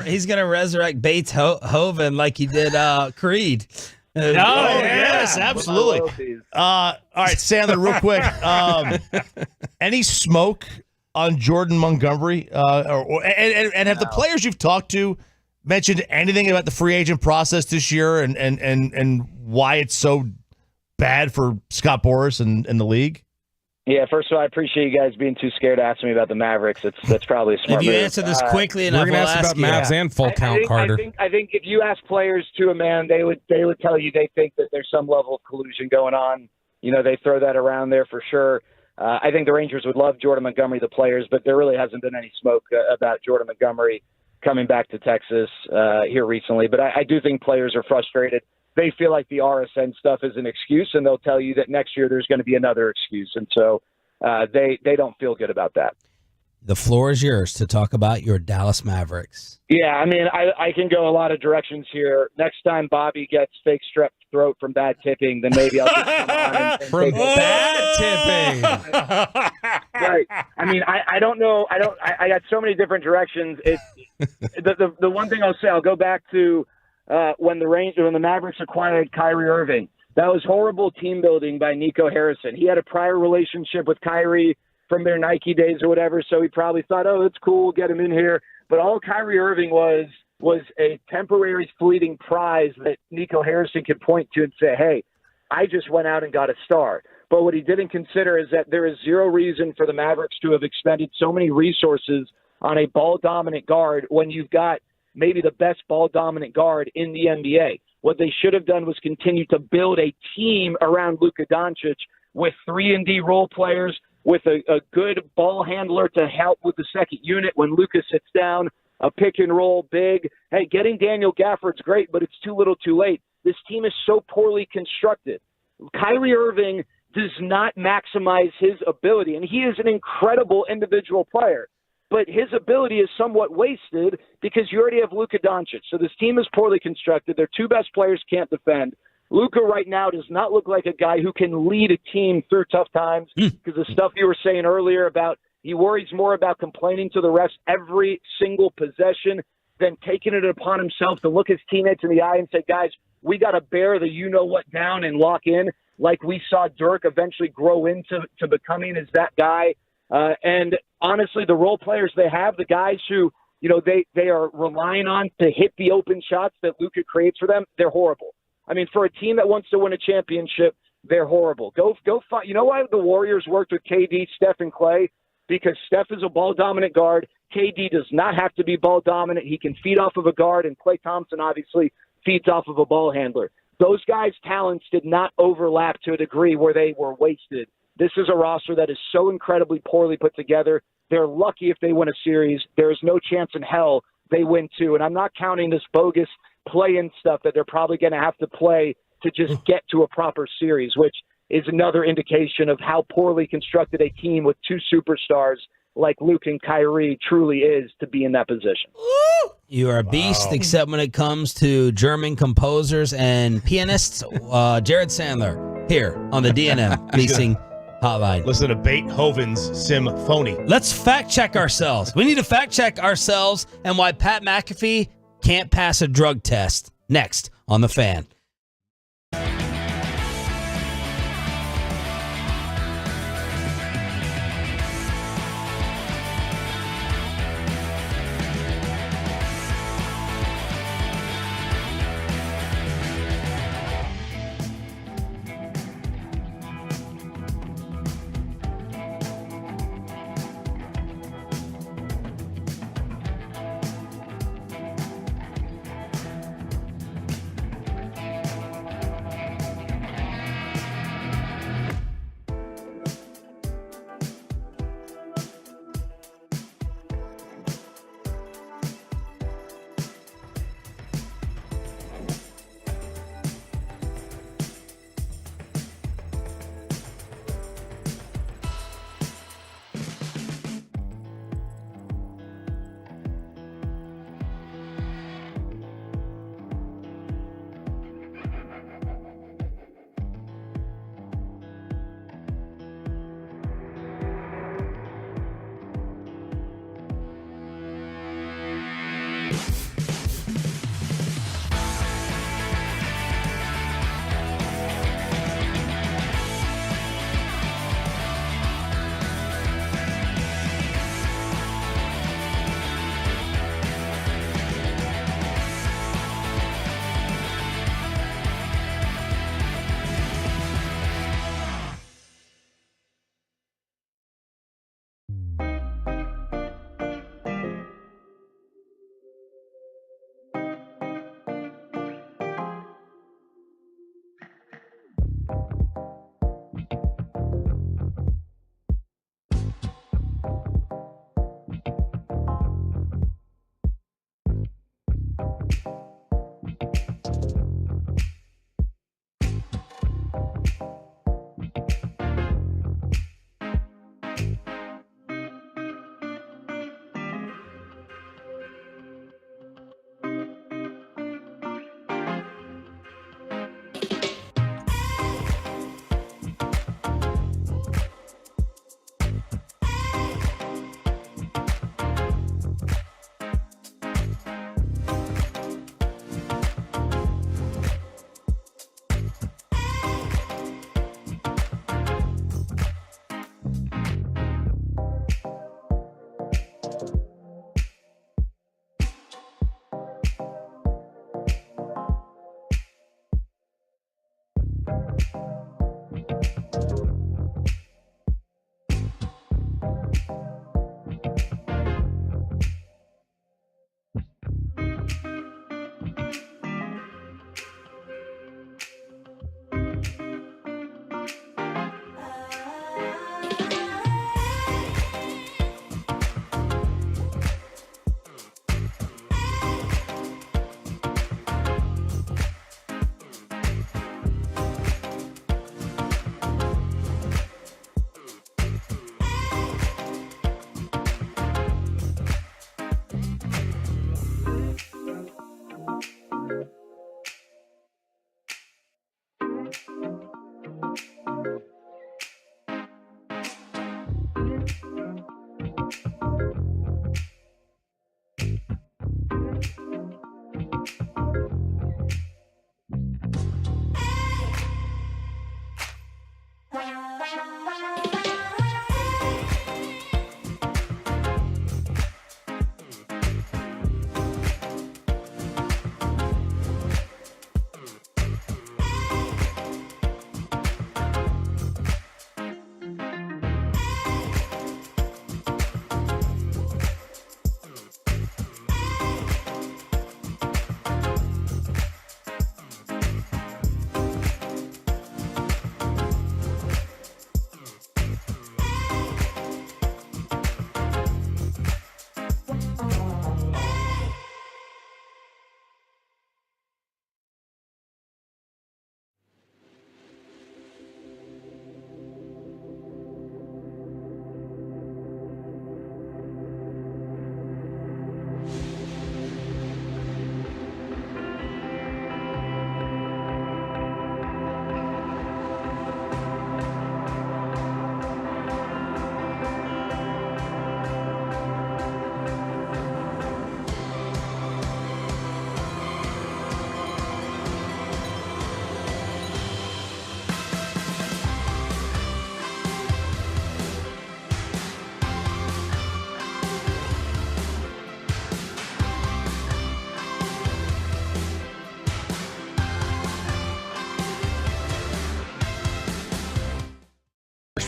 He's gonna resurrect Beethoven like he did Creed. Yes, absolutely. All right, Sandler, real quick. Any smoke on Jordan Montgomery? And have the players you've talked to mentioned anything about the free agent process this year and why it's so bad for Scott Boras and the league? Yeah, first of all, I appreciate you guys being too scared to ask me about the Mavericks. That's probably a smart move. If you move. answer this quickly enough, we're going to ask about Mavs and full count, Carter. I think if you ask players to a man, they would tell you they think that there's some level of collusion going on. They throw that around there for sure. I think the Rangers would love Jordan Montgomery, the players, but there really hasn't been any smoke about Jordan Montgomery coming back to Texas here recently. But I do think players are frustrated. They feel like the RSN stuff is an excuse, and they'll tell you that next year there's going to be another excuse. And so they don't feel good about that. The floor is yours to talk about your Dallas Mavericks. Yeah, I mean, I can go a lot of directions here. Next time Bobby gets fake strep throat from bad tipping, then maybe I'll just come on and from bad tipping. Right. I mean, I don't know. I got so many different directions. The one thing I'll say, I'll go back to when the Mavericks acquired Kyrie Irving. That was horrible team building by Nico Harrison. He had a prior relationship with Kyrie from their Nike days or whatever, so he probably thought, oh, that's cool, get him in here. But all Kyrie Irving was a temporary fleeting prize that Nico Harrison could point to and say, hey, I just went out and got a star. But what he didn't consider is that there is zero reason for the Mavericks to have expended so many resources on a ball-dominant guard when you've got maybe the best ball-dominant guard in the NBA. What they should have done was continue to build a team around Luka Doncic with 3-and-D role players, with a good ball handler to help with the second unit when Luka sits down, a pick-and-roll big. Hey, getting Daniel Gafford's great, but it's too little too late. This team is so poorly constructed. Kyrie Irving does not maximize his ability, and he is an incredible individual player. But his ability is somewhat wasted because you already have Luka Doncic. So this team is poorly constructed. Their two best players can't defend. Luka right now does not look like a guy who can lead a team through tough times because the stuff you were saying earlier about he worries more about complaining to the refs every single possession than taking it upon himself to look his teammates in the eye and say, guys, we got to bear the you-know-what down and lock in like we saw Dirk eventually grow into becoming as that guy. And honestly, the role players they have, the guys who, they are relying on to hit the open shots that Luka creates for them, they're horrible. I mean, for a team that wants to win a championship, they're horrible. Go find. You know why the Warriors worked with KD, Steph, and Clay? Because Steph is a ball-dominant guard. KD does not have to be ball-dominant. He can feed off of a guard, and Klay Thompson obviously feeds off of a ball handler. Those guys' talents did not overlap to a degree where they were wasted. This is a roster that is so incredibly poorly put together. They're lucky if they win a series. There is no chance in hell they win two. And I'm not counting this bogus play-in stuff that they're probably going to have to play to just get to a proper series, which is another indication of how poorly constructed a team with two superstars like Luke and Kyrie truly is to be in that position. You are a beast, except when it comes to German composers and pianists. Jared Sandler here on the DNM Leasing Hotline. Listen to Beethoven's Symphony. Let's fact check ourselves. We need to fact check ourselves and why Pat McAfee can't pass a drug test. Next on The Fan.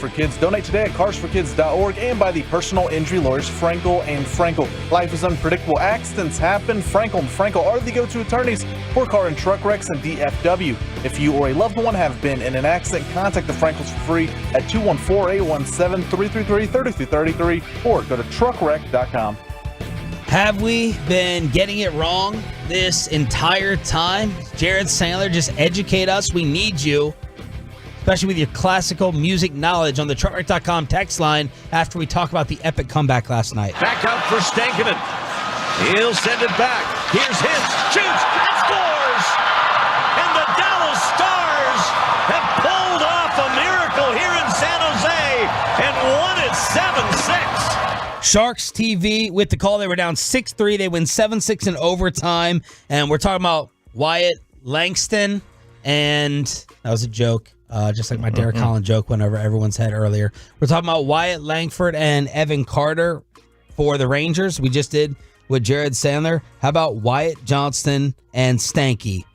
For Kids. Donate today at carsforkids.org and by the personal injury lawyers Frankel and Frankel. Life is unpredictable. Accidents happen. Frankel and Frankel are the go-to attorneys for car and truck wrecks and DFW. If you or a loved one have been in an accident, contact the Frankels for free at 214-817-333-3333 or go to truckwreck.com. Have we been getting it wrong this entire time? Jared Sandler, just educate us. We need you, especially with your classical music knowledge, on the truckwreck.com text line after we talk about the epic comeback last night. Back out for Stankonen. He'll send it back. Here's Hintz. Shoots and scores! And the Dallas Stars have pulled off a miracle here in San Jose and won it 7-6. Sharks TV with the call. They were down 6-3. They win 7-6 in overtime. And we're talking about Wyatt Langston. And that was a joke. Just like my Derek Collins joke went over everyone's head earlier. We're talking about Wyatt Langford and Evan Carter for the Rangers. We just did with Jared Sandler. How about Wyatt Johnston and Stanky?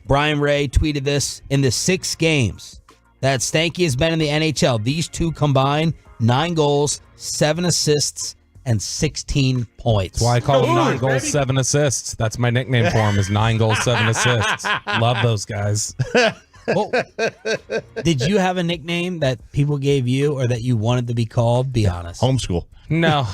Brian Ray tweeted this: in the 6 games that Stanky has been in the NHL, these two combined 9 goals, 7 assists, and 16 points. That's why I call him 9 goals, 7 assists. That's my nickname for him, is 9 goals, 7 assists. Love those guys. Well, did you have a nickname that people gave you or that you wanted to be called? Be honest. Homeschool. No.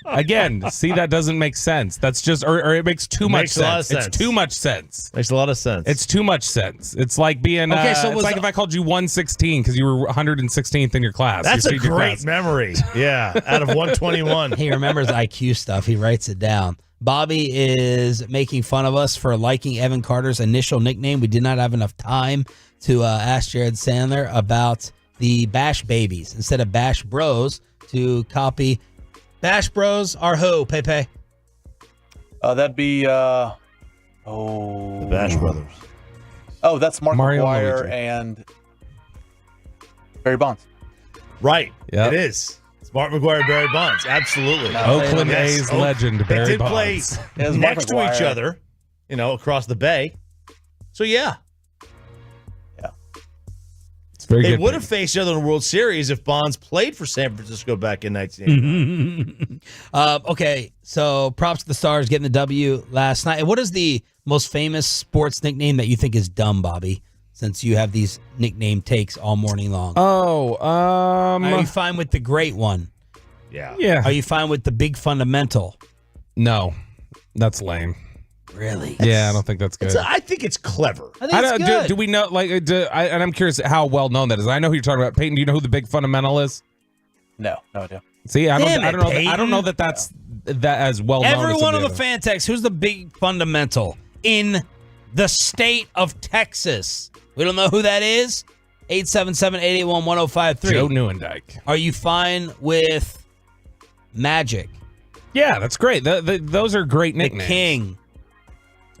Again, see, that doesn't make sense. That's just, or it makes too much sense. It's too much sense. Makes a lot of sense. It's too much sense. It's like being, it's like if I called you 116 because you were 116th in your class. That's a great memory. Yeah, out of 121. He remembers IQ stuff. He writes it down. Bobby is making fun of us for liking Evan Carter's initial nickname. We did not have enough time to ask Jared Sandler about the Bash Babies instead of Bash Bros, to copy. Bash Bros are who, Pepe? That'd be the Bash Brothers. Oh, that's Mario McGuire and Barry Bonds. Right. Yep. It is. Mark McGuire, Barry Bonds, absolutely. Oakland A's legend, Barry Bonds. They did play next to each other, across the bay. So, yeah. Yeah. very They good would have pick. faced each other in the World Series if Bonds played for San Francisco back in 1989. Okay, so props to the Stars getting the W last night. And what is the most famous sports nickname that you think is dumb, Bobby? Since you have these nickname takes all morning long. Are you fine with the great one? Yeah. Are you fine with the big fundamental? No, that's lame. Really? Yeah, I don't think that's good. I think it's clever. I think it's good. Do we know, and I'm curious how well known that is. I know who you're talking about. Peyton, do you know who the big fundamental is? No idea. See, I Damn don't it, know. I Peyton. don't know that as well known. Everyone as on the fan text, who's the big fundamental in the state of Texas? We don't know who that is. 877-881-1053. Joe Newendike. Are you fine with Magic? Yeah, that's great. Those are great nicknames. The King.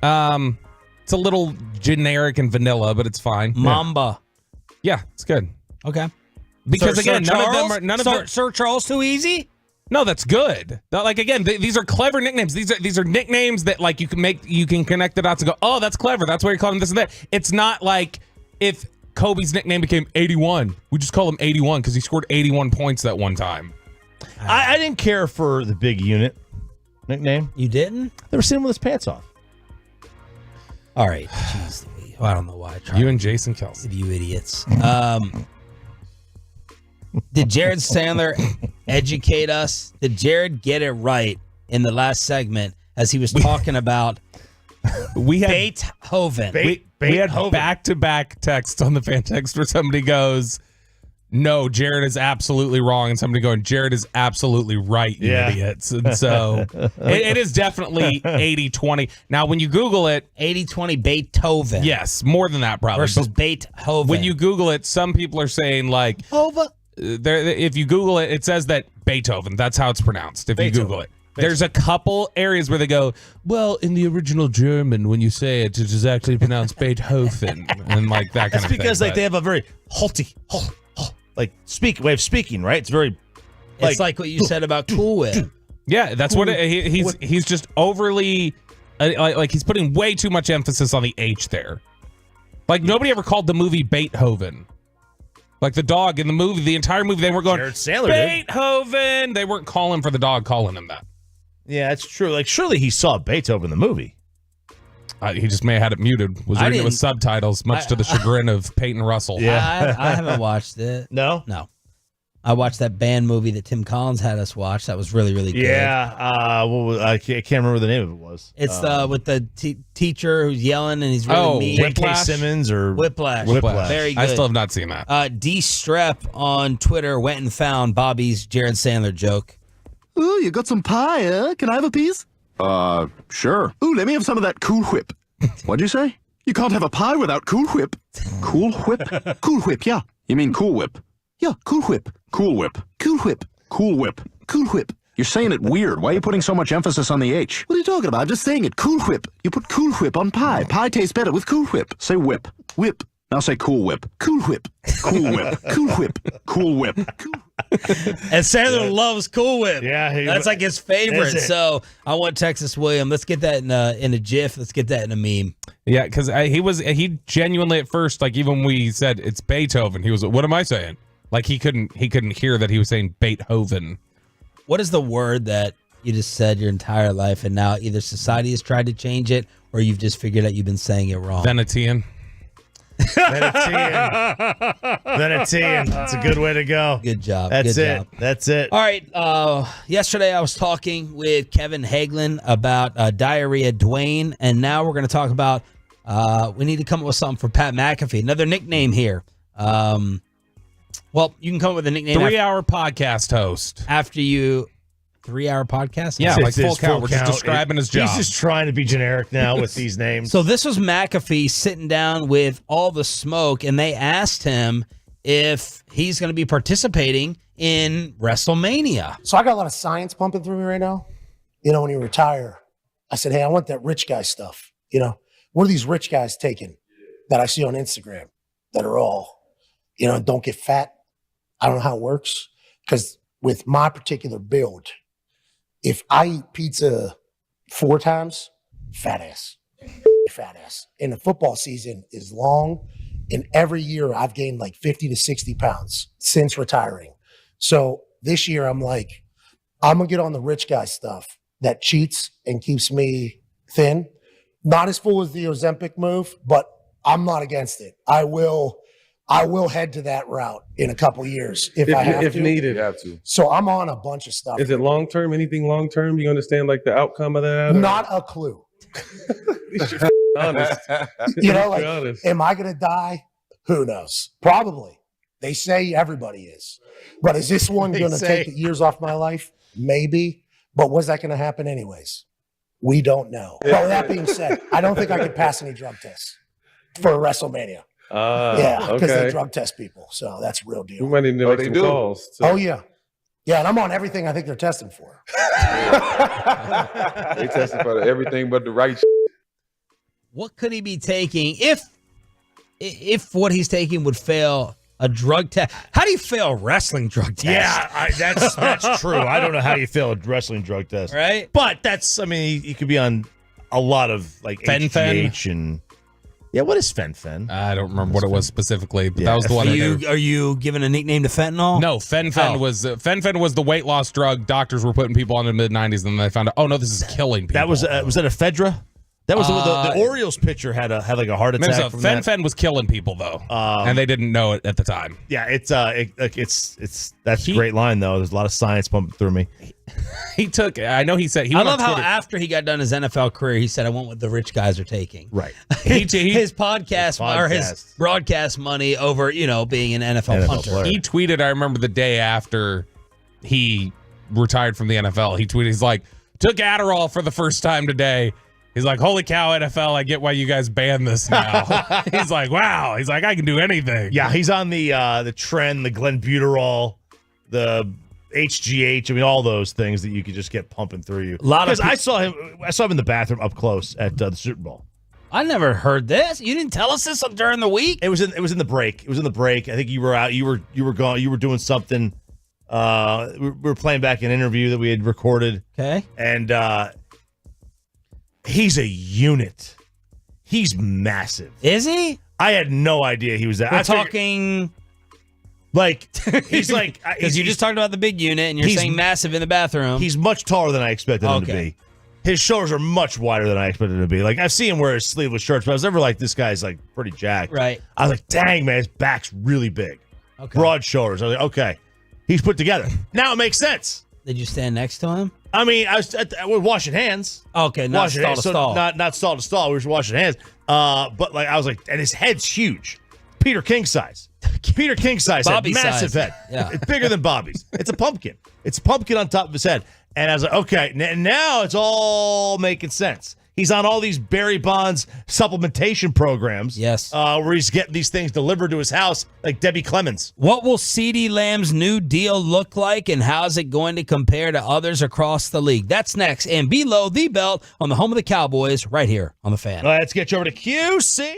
It's a little generic and vanilla, but it's fine. Mamba. Yeah, it's good. Okay. Because Sir again, none Charles? of them are Sir Charles too easy? No, that's good. These are clever nicknames. These are nicknames that like you can connect the dots and go, oh, that's clever. That's why you call him this and that. It's not like if Kobe's nickname became 81. We just call him 81 because he scored 81 points that one time. I didn't care for the big unit nickname. You didn't? Never seen him with his pants off. All right. Jeez. I don't know why I tried. You and Jason Kelsey. You idiots. Did Jared Sandler educate us? Did Jared get it right in the last segment as he was talking about we had Beethoven? We had back-to-back texts on the fan text where somebody goes, no, Jared is absolutely wrong, and somebody going, Jared is absolutely right, you idiots. And so it is definitely 80-20. Now, when you Google it... 80-20 Beethoven. Yes, more than that probably. Versus Beethoven. When you Google it, some people are saying like... if you Google it, it says that Beethoven. That's how it's pronounced if you Google it. There's a couple areas where they go, well, in the original German, when you say it, it is actually pronounced Beethoven, and like that kind of thing. That's because they have a very halty, way of speaking, right? It's very. It's like what you said about Cool Whip. Yeah, that's what he's just overly, like he's putting way too much emphasis on the H there. Like nobody ever called the movie Beethoven. Like the dog in the movie, the entire movie, they weren't going, Jared Sandler Beethoven. They weren't calling for the dog, calling him that. Yeah, it's true. Like, surely he saw Beethoven in the movie. He just may have had it muted. Was reading it with subtitles, much to the chagrin of Peyton Russell. Yeah, I haven't watched it. No? No. I watched that band movie that Tim Collins had us watch. That was really, really good. Yeah. I can't remember the name of it was. It's with the teacher who's yelling and he's really mean. J.K. Simmons or Whiplash. Very good. I still have not seen that. D Strep on Twitter went and found Bobby's Jared Sandler joke. Ooh, you got some pie, eh? Can I have a piece? Sure. Ooh, let me have some of that Cool Whip. What'd you say? You can't have a pie without Cool Whip. Cool Whip? Cool Whip, yeah. You mean Cool Whip? Yeah, Cool Whip. Cool Whip. Cool Whip. Cool Whip. Cool Whip. You're saying it weird. Why are you putting so much emphasis on the H? What are you talking about? I'm just saying it. Cool Whip. You put Cool Whip on pie. Pie tastes better with Cool Whip. Say whip. Whip. Now say Cool Whip. Cool Whip. Cool Whip. Cool Whip. Cool Whip. Cool. And Sandler loves Cool Whip. Yeah, that's like his favorite. So I want Texas William. Let's get that in a GIF. Let's get that in a meme. Yeah, because he genuinely at first, like even when we said it's Beethoven, he was like, what am I saying? Like he couldn't hear that he was saying Beethoven. What is the word that you just said your entire life and now either society has tried to change it or you've just figured out you've been saying it wrong? Venetian. Venetian. That's a good way to go. Good job. That's Good it. job. That's it. All right. Yesterday I was talking with Kevin Hagelin about Diarrhea Dwayne, and now we're going to talk about we need to come up with something for Pat McAfee. Another nickname here. Well, you can come up with a nickname. 3-hour podcast host. After you... 3-hour podcast? Yeah, like full count. We're just describing his job. He's just trying to be generic now with these names. So this was McAfee sitting down with all the smoke, and they asked him if he's going to be participating in WrestleMania. So I got a lot of science pumping through me right now. You know, when you retire, I said, hey, I want that rich guy stuff. You know, what are these rich guys taking that I see on Instagram that are all, you know, don't get fat? I don't know how it works. Because with my particular build, if I eat pizza 4 times, fat ass. And the football season is long And every year I've gained like 50 to 60 pounds since retiring. So this year I'm like, I'm going to get on the rich guy stuff that cheats and keeps me thin. Not as full as the Ozempic move, but I'm not against it. I will head to that route in a couple years if I have to. If needed, you have to. So I'm on a bunch of stuff. Is it long term? Anything long term? You understand like the outcome of that? Not a clue. Honest. You know, like, am I going to die? Who knows? Probably. They say everybody is. But is this one going to take the years off my life? Maybe. But was that going to happen anyways? We don't know. But with that being said, I don't think I could pass any drug tests for WrestleMania. Yeah, because they drug test people. So that's real deal. We might need to make some calls. Too. Oh, yeah. Yeah, and I'm on everything I think they're testing for. They testing for everything but the right What could he be taking if what he's taking would fail a drug test? How do you fail a wrestling drug test? Yeah, that's true. I don't know how you fail a wrestling drug test. Right? But you could be on a lot of like HGH and yeah, what is fen-phen? I don't remember what it was specifically, but that was the one. Are you giving a nickname to fentanyl? No, fen-phen was the weight loss drug doctors were putting people on in the mid-90s, and then they found out, oh no, this is killing people. That was that ephedra? That was the Orioles pitcher had like a heart attack. So fen-phen was killing people though, and they didn't know it at the time. Yeah, it's that's a great line though. There's a lot of science pumping through me. He took. I know he said. I love how after he got done his NFL career, he said, "I want what the rich guys are taking." Right. His podcast or his broadcast money over being an NFL punter. Player. He tweeted. I remember the day after he retired from the NFL. He tweeted, "He's like, took Adderall for the first time today." He's like, holy cow, NFL, I get why you guys banned this now. He's like, wow. He's like, I can do anything. Yeah, he's on the trend, the Glenbuterol, the HGH. I mean, all those things that you could just get pumping through you. I saw him in the bathroom up close at the Super Bowl. I never heard this. You didn't tell us this during the week? It was in the break. It was in the break. I think you were out. You were gone. You were doing something. We were playing back an interview that we had recorded. Okay. And he's a unit. He's massive. Is he? I had no idea he was that. We're talking like he's like because you just talked about the big unit and you're saying massive in the bathroom. He's much taller than I expected him to be. His shoulders are much wider than I expected him to be. Like I've seen him wear his sleeveless shirts, but I was never like, this guy's like pretty jacked. Right. I was like, dang man, his back's really big. Okay. Broad shoulders. I was like, okay, he's put together. Now it makes sense. Did you stand next to him? I mean, we're washing hands. Okay, not stall to stall. Not stall to stall. We were washing hands. But like I was like, and his head's huge. Peter King size. Peter King size. Bobby massive size. head. Yeah. It's bigger than Bobby's. It's a pumpkin. It's a pumpkin on top of his head. And I was like, okay, now it's all making sense. He's on all these Barry Bonds supplementation programs. Yes. Where he's getting these things delivered to his house like Debbie Clemens. What will CeeDee Lamb's new deal look like, and how's it going to compare to others across the league? That's next. And Below the Belt on the home of the Cowboys right here on The Fan. Let's get you over to QC.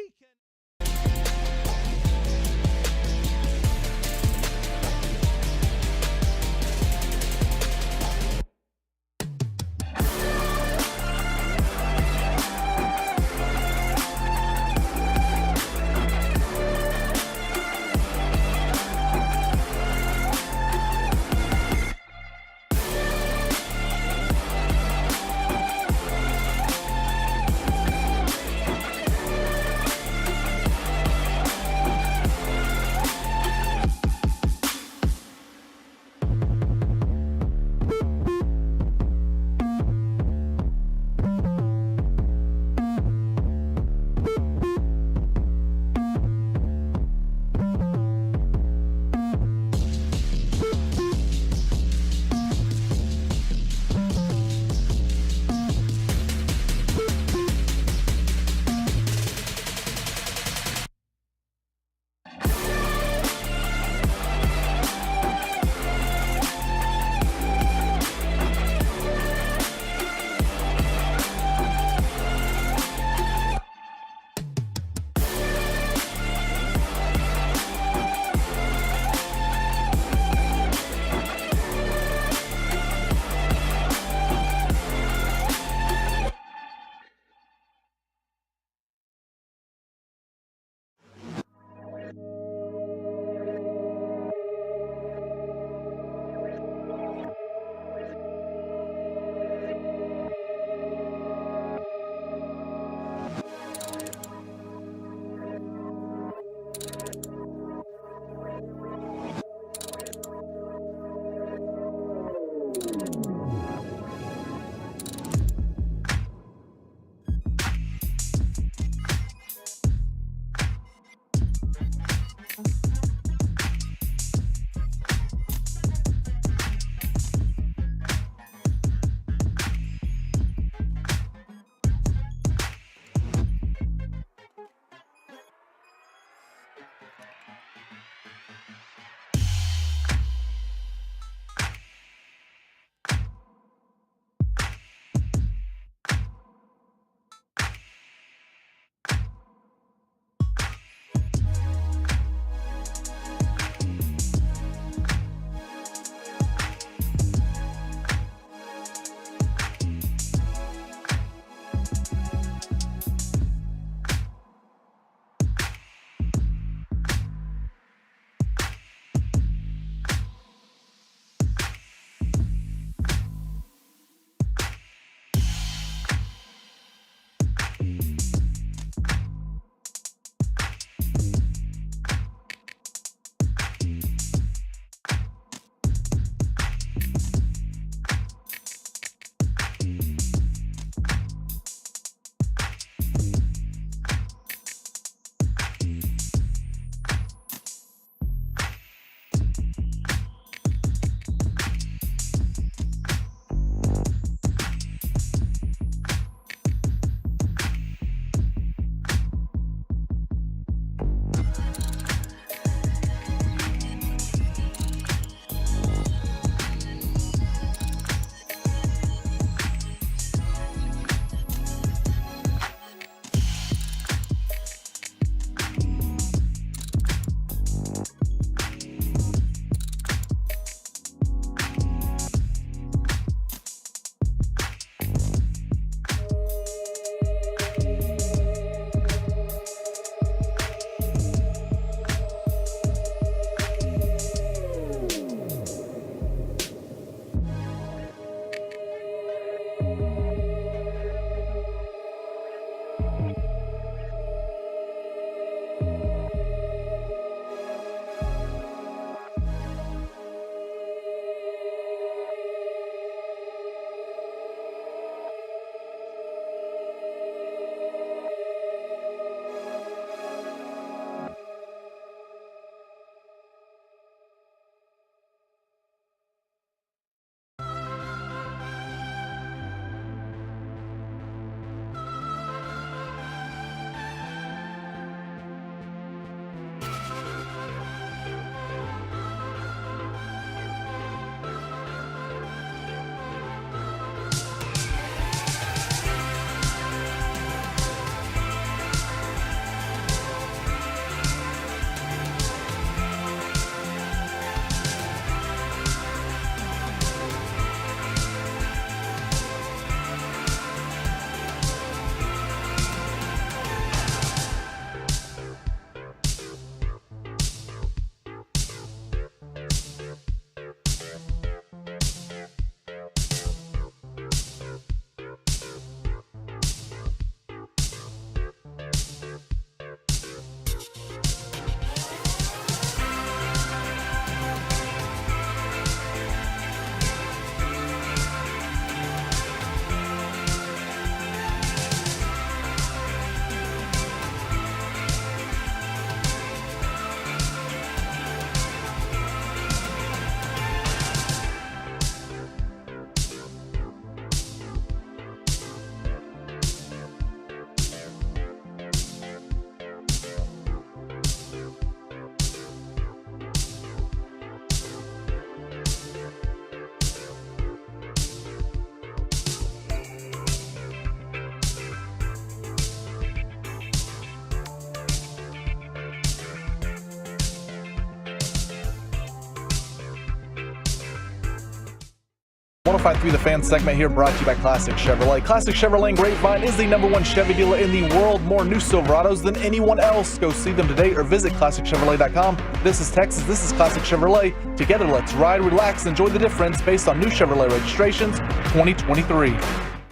105.3 The Fan segment here brought to you by Classic Chevrolet. Classic Chevrolet and Grapevine is the #1 Chevy dealer in the world. More new Silverados than anyone else. Go see them today or visit ClassicChevrolet.com. This is Texas. This is Classic Chevrolet. Together, let's ride, relax, enjoy the difference based on new Chevrolet registrations 2023.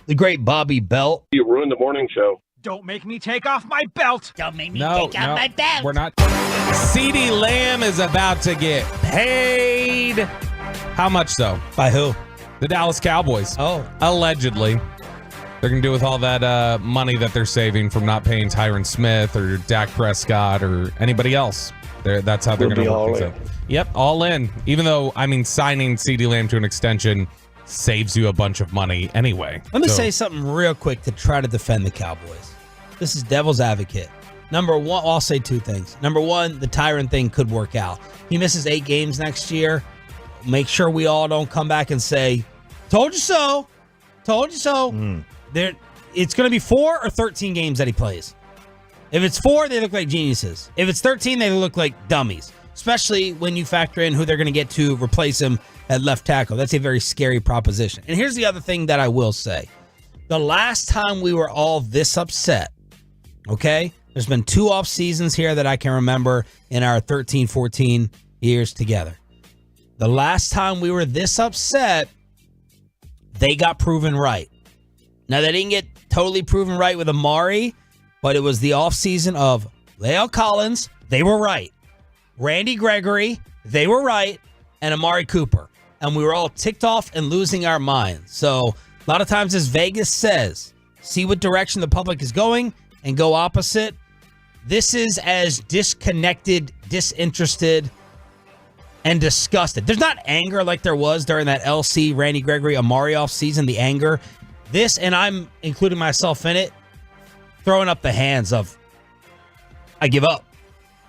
The great Bobby Belt. You ruined the morning show. Don't make me take off my belt. Don't make me take off my belt. We're not. CeeDee Lamb is about to get paid. How much though? By who? The Dallas Cowboys. Oh. Allegedly. They're going to do with all that money that they're saving from not paying Tyron Smith or Dak Prescott or anybody else. That's how they're going to work it. Yep, all in. Even though, signing CeeDee Lamb to an extension saves you a bunch of money anyway. Let me say something real quick to try to defend the Cowboys. This is devil's advocate. Number one, I'll say two things. Number one, the Tyron thing could work out. He misses 8 games next year. Make sure we all don't come back and say, told you so. Told you so. It's going to be 4 or 13 games that he plays. If it's 4, they look like geniuses. If it's 13, they look like dummies, especially when you factor in who they're going to get to replace him at left tackle. That's a very scary proposition. And here's the other thing that I will say. The last time we were all this upset, okay, there's been 2 off seasons here that I can remember in our 13, 14 years together. The last time we were this upset, they got proven right. Now, they didn't get totally proven right with Amari, but it was the offseason of La'el Collins. They were right. Randy Gregory, they were right. And Amari Cooper. And we were all ticked off and losing our minds. So a lot of times, as Vegas says, see what direction the public is going and go opposite. This is as disconnected, disinterested, and disgusted. There's not anger like there was during that LC, Randy Gregory, Amari offseason, the anger. This, and I'm including myself in it, throwing up the hands of, I give up.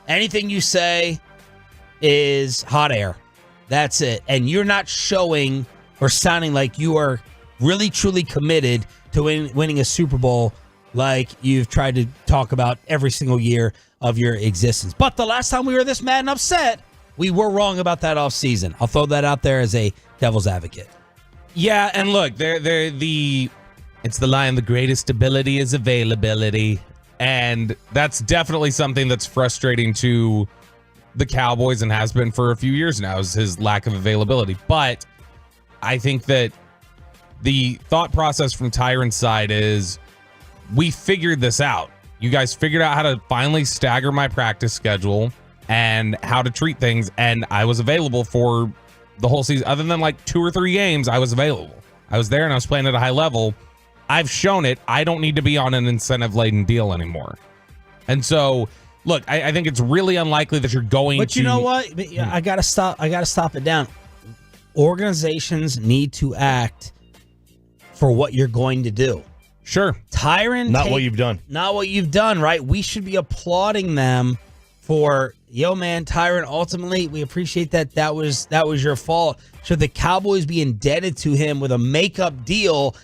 Anything you say is hot air. That's it. And you're not showing or sounding like you are really, truly committed to winning a Super Bowl like you've tried to talk about every single year of your existence. But the last time we were this mad and upset, we were wrong about that offseason. I'll throw that out there as a devil's advocate. Yeah, and look, it's the line, the greatest ability is availability. And that's definitely something that's frustrating to the Cowboys and has been for a few years now, is his lack of availability. But I think that the thought process from Tyron's side is, we figured this out. You guys figured out how to finally stagger my practice schedule and how to treat things, and I was available for the whole season. Other than like 2 or 3 games, I was available. I was there and I was playing at a high level. I've shown it. I don't need to be on an incentive-laden deal anymore. And so, look, I think it's really unlikely that you're going to... But you know what? I gotta stop it down. Organizations need to act for what you're going to do. Sure. Tyron, not what you've done. Not what you've done, right? We should be applauding them for, yo, man, Tyron, ultimately, we appreciate that was your fault. Should the Cowboys be indebted to him with a makeup deal?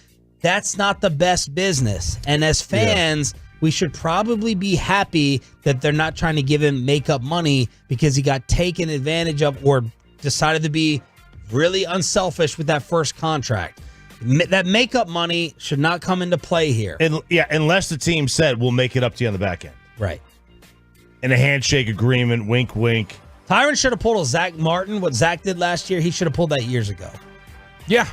That's not the best business. And as fans, we should probably be happy that they're not trying to give him makeup money because he got taken advantage of or decided to be really unselfish with that first contract. That makeup money should not come into play here. Unless the team said, we'll make it up to you on the back end. Right. In a handshake agreement, wink, wink. Tyron should have pulled a Zach Martin. What Zach did last year, he should have pulled that years ago. Yeah,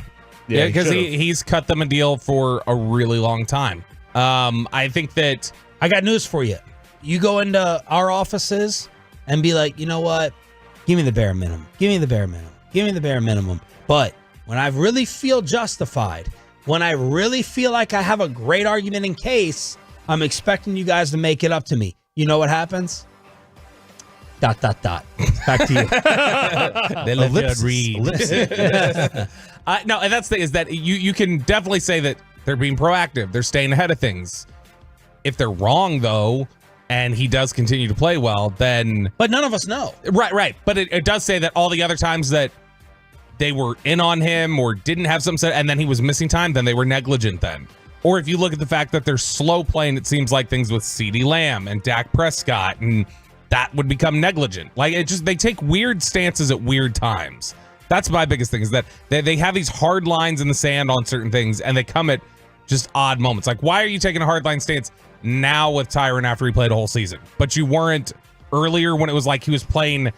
because he's cut them a deal for a really long time. I think that... I got news for you. You go into our offices and be like, you know what? Give me the bare minimum. Give me the bare minimum. Give me the bare minimum. But when I really feel justified, when I really feel like I have a great argument in case, I'm expecting you guys to make it up to me. You know what happens? ... Back to you. They let you read. No, and that's the thing, is that you can definitely say that they're being proactive. They're staying ahead of things. If they're wrong, though, and he does continue to play well, then... But none of us know. Right. But it does say that all the other times that they were in on him or didn't have some set, and then he was missing time, then they were negligent then. Or if you look at the fact that they're slow playing, it seems like things with CeeDee Lamb and Dak Prescott, and that would become negligent. Like, they take weird stances at weird times. That's my biggest thing, is that they have these hard lines in the sand on certain things, and they come at just odd moments. Like, why are you taking a hard line stance now with Tyron after he played a whole season? But you weren't earlier when it was like he was playing,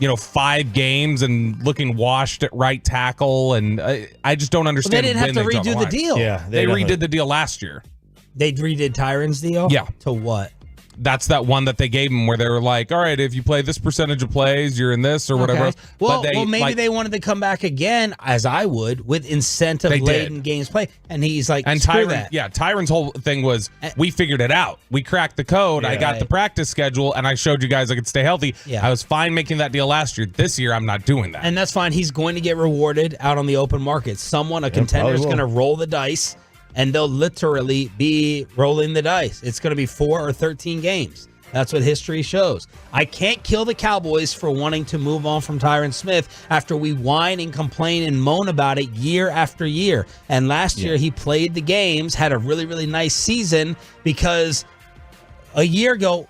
5 games and looking washed at right tackle, and I just don't understand. Well, they didn't have to redo the deal. Yeah, they redid the deal last year. They redid Tyron's deal? Yeah. To what? That's that one that they gave him where they were like, all right, if you play this percentage of plays, you're in this or whatever else. Well, maybe they wanted to come back again, as I would, with incentive-laden games play. And he's like, and screw Tyron, that. Yeah, Tyron's whole thing was, we figured it out. We cracked the code. I got the practice schedule, and I showed you guys I could stay healthy. Yeah. I was fine making that deal last year. This year, I'm not doing that. And that's fine. He's going to get rewarded out on the open market. A contender is going to roll the dice and they'll literally be rolling the dice. It's going to be 4 or 13 games. That's what history shows. I can't kill the Cowboys for wanting to move on from Tyron Smith after we whine and complain and moan about it year after year. And last year he played the games, had a really, really nice season because a year ago,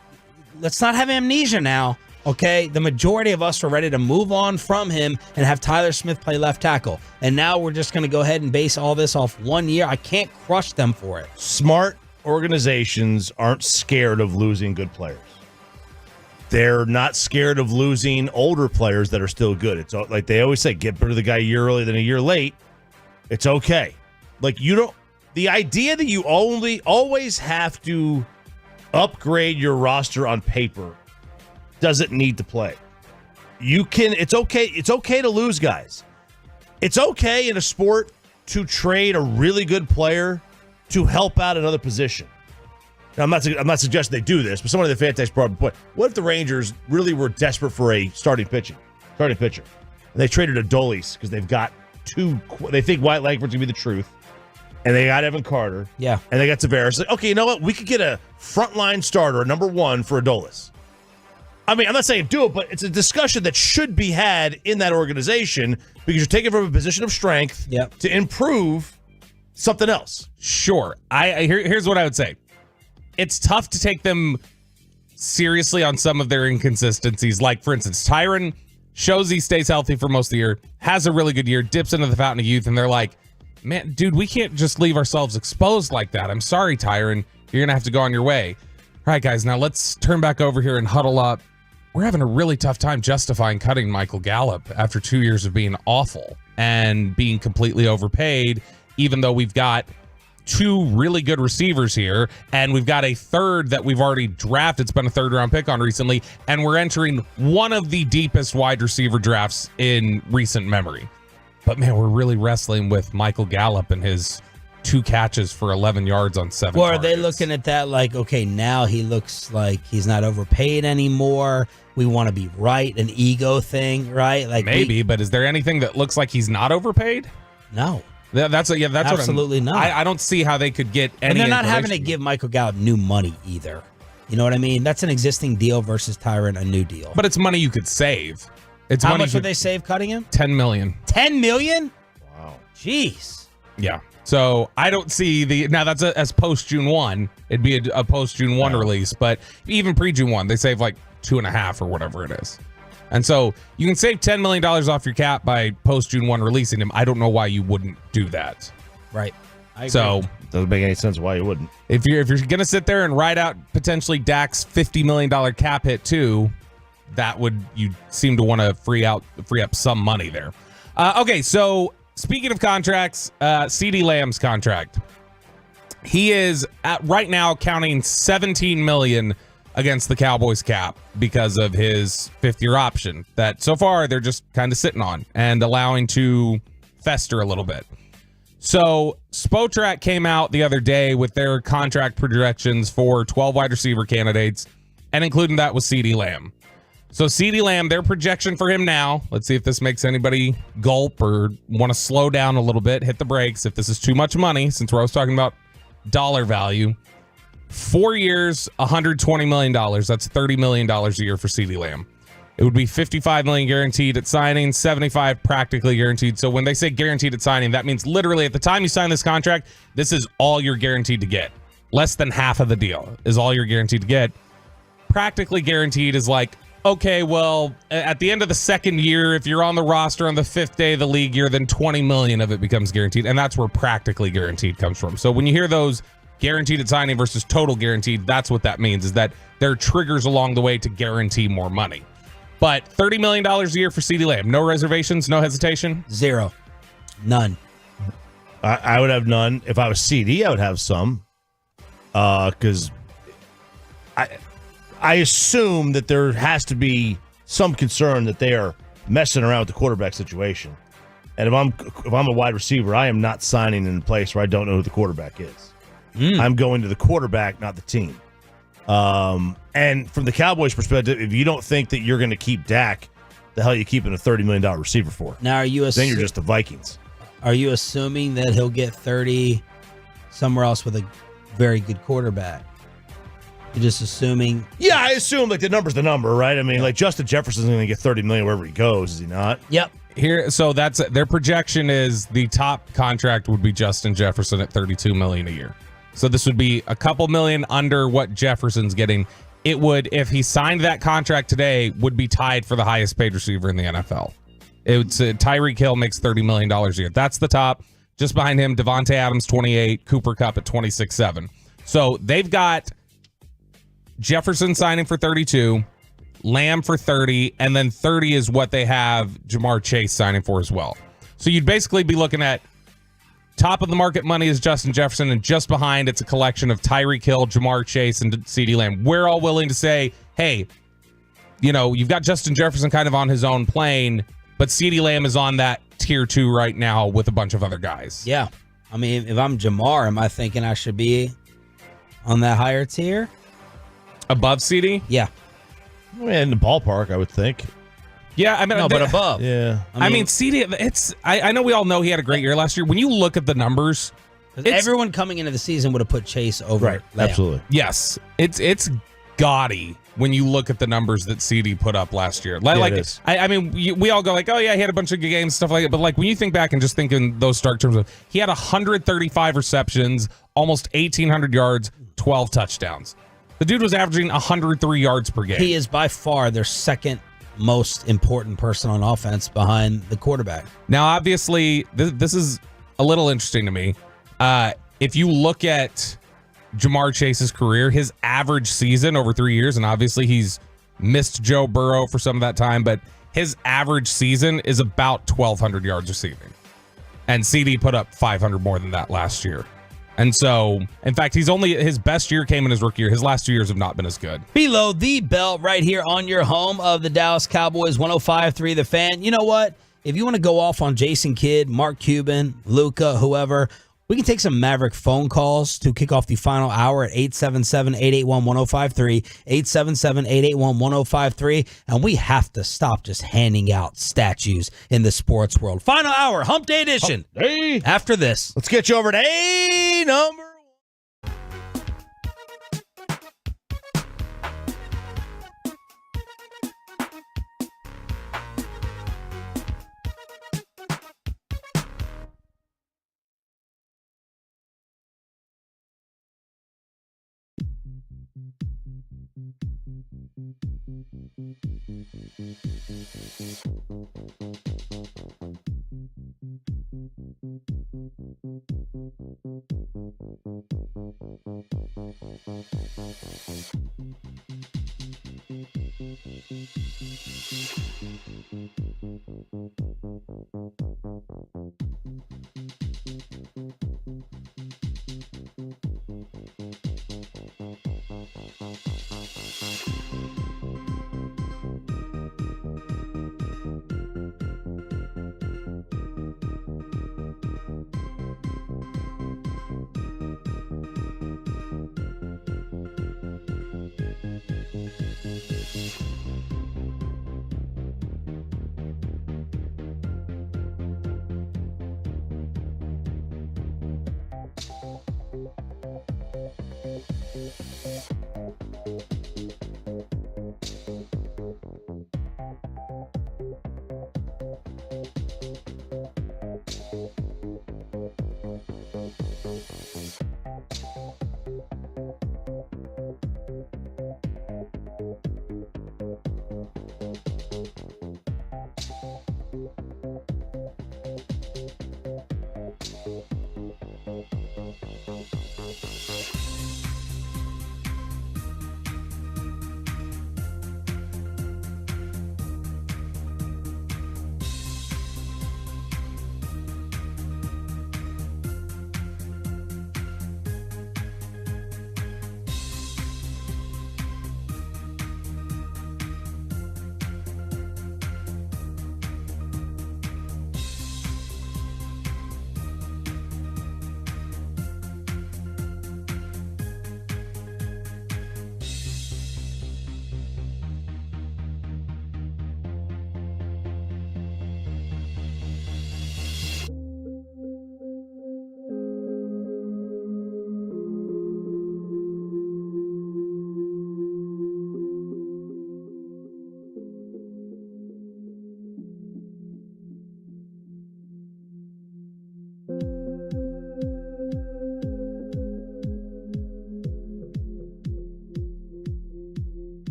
let's not have amnesia now, okay? The majority of us were ready to move on from him and have Tyler Smith play left tackle. And now we're just going to go ahead and base all this off 1 year. I can't crush them for it. Smart organizations aren't scared of losing good players. They're not scared of losing older players that are still good. It's like they always say, get rid of the guy a year early than a year late. It's okay. Like the idea that you always have to upgrade your roster on paper doesn't need to play. It's okay to lose guys. It's okay in a sport to trade a really good player to help out another position. Now, I'm not suggesting they do this, but someone in the fan text brought up a point. What if the Rangers really were desperate for a starting pitcher? And they traded Adolis because they've got they think White Langford's going to be the truth, and they got Evan Carter. Yeah. And they got Tavares. Like, okay, you know what? We could get a frontline starter, a number 1 for Adolis. I mean, I'm not saying do it, but it's a discussion that should be had in that organization because you're taking from a position of strength to improve something else. Sure. Here's what I would say. It's tough to take them seriously on some of their inconsistencies. Like, for instance, Tyron shows he stays healthy for most of the year, has a really good year, dips into the fountain of youth, and they're like, man, dude, we can't just leave ourselves exposed like that. I'm sorry, Tyron. You're going to have to go on your way. All right, guys, now let's turn back over here and huddle up. We're having a really tough time justifying cutting Michael Gallup after 2 years of being awful and being completely overpaid, even though we've got 2 really good receivers here, and we've got a third that we've already drafted. It's been a 3rd-round pick on recently, and we're entering one of the deepest wide receiver drafts in recent memory. But, man, we're really wrestling with Michael Gallup and his 2 catches for 11 yards on 7 Well, targets. are they looking at that like, okay, now he looks like he's not overpaid anymore? We want to be right, an ego thing, right? Like maybe, but is there anything that looks like he's not overpaid? No. That's absolutely not. I don't see how they could get any. And they're not having to information. give Michael Gallup new money either. You know what I mean? That's an existing deal versus Tyron, a new deal. But it's money you could save. It's How money much would they save cutting him? $10 million. $10 million? Wow. Jeez. Yeah. So I don't see now that's as post June 1. It'd be a post June 1 release, but even pre June 1, they save like 2.5 or whatever it is. And so you can save $10 million off your cap by post June 1 releasing him. I don't know why you wouldn't do that. Right. I agree. So doesn't make any sense why you wouldn't. If you're gonna sit there and ride out potentially Dak's $50 million cap hit too, you seem to want to free up some money there. Okay, so speaking of contracts, CeeDee Lamb's contract. He is right now counting $17 million against the Cowboys cap because of his 5th-year option that so far they're just kind of sitting on and allowing to fester a little bit. So Spotrac came out the other day with their contract projections for 12 wide receiver candidates, and including that was CeeDee Lamb. So CeeDee Lamb, their projection for him now, let's see if this makes anybody gulp or want to slow down a little bit, hit the brakes if this is too much money, since we're always talking about dollar value. 4 years, $120 million. That's $30 million a year for CeeDee Lamb. It would be $55 million guaranteed at signing, $75 practically guaranteed. So when they say guaranteed at signing, that means literally at the time you sign this contract, this is all you're guaranteed to get. Less than half of the deal is all you're guaranteed to get. Practically guaranteed is like, okay, well, at the end of the 2nd year, if you're on the roster on the 5th day of the league year, then $20 million of it becomes guaranteed. And that's where practically guaranteed comes from. So when you hear those guaranteed at signing versus total guaranteed, that's what that means, is that there are triggers along the way to guarantee more money. But $30 million a year for CeeDee Lamb. No reservations, no hesitation? Zero. None. I would have none. If I was CD, I would have some. Because I assume that there has to be some concern that they are messing around with the quarterback situation. And if I'm a wide receiver, I am not signing in a place where I don't know who the quarterback is. I'm going to the quarterback, not the team. And from the Cowboys' perspective, if you don't think that you're going to keep Dak, the hell are you keeping a $30 million receiver for? Now, then you're just the Vikings. Are you assuming that he'll get 30 somewhere else with a very good quarterback. You're just assuming. Yeah, I assume like the number's the number, right? I mean, like Justin Jefferson's going to get $30 million wherever he goes, is he not? Yep. Here, so that's their projection is the top contract would be Justin Jefferson at $32 million a year. So this would be a couple million under what Jefferson's getting. It would, if he signed that contract today, would be tied for the highest paid receiver in the NFL. It's Tyreek Hill makes $30 million a year. That's the top. Just behind him, Devontae Adams 28, Cooper Kupp at 26.7. So they've got Jefferson signing for 32, Lamb for 30, and then 30 is what they have Jamar Chase signing for as well. So you'd basically be looking at top of the market money is Justin Jefferson, and just behind it's a collection of Tyreek Hill, Jamar Chase, and CeeDee Lamb. We're all willing to say, hey, you know, you've got Justin Jefferson kind of on his own plane, but CeeDee Lamb is on that tier 2 right now with a bunch of other guys. Yeah. I mean, if I'm Jamar, am I thinking I should be on that higher tier? Above CeeDee? Yeah. In the ballpark, I would think. Yeah, I mean, no, but above. Yeah. I mean, CeeDee, it's, I know we all know he had a great year last year. When you look at the numbers, everyone coming into the season would have put Chase over. Right. Lamb. Absolutely. Yes. It's gaudy when you look at the numbers that CeeDee put up last year. Like, it is. I mean, we all go like, oh yeah, he had a bunch of good games, stuff like that. But like when you think back and just think in those stark terms of, he had 135 receptions, almost 1,800 yards, 12 touchdowns. The dude was averaging 103 yards per game. He is by far their second most important person on offense behind the quarterback. Now, obviously, this is a little interesting to me. If you look at Jamar Chase's career, his average season over 3 years, and obviously he's missed Joe Burrow for some of that time, but his average season is about 1,200 yards receiving. And CeeDee put up 500 more than that last year. And so, in fact, his best year came in his rookie year. His last 2 years have not been as good. Below the belt right here on your home of the Dallas Cowboys, 105.3 The Fan. You know what? If you want to go off on Jason Kidd, Mark Cuban, Luka, whoever, we can take some Maverick phone calls to kick off the final hour at 877-881-1053, 877-881-1053, and we have to stop just handing out statues in the sports world. Final hour, Hump Day edition. Hey. After this. Let's get you over to A number.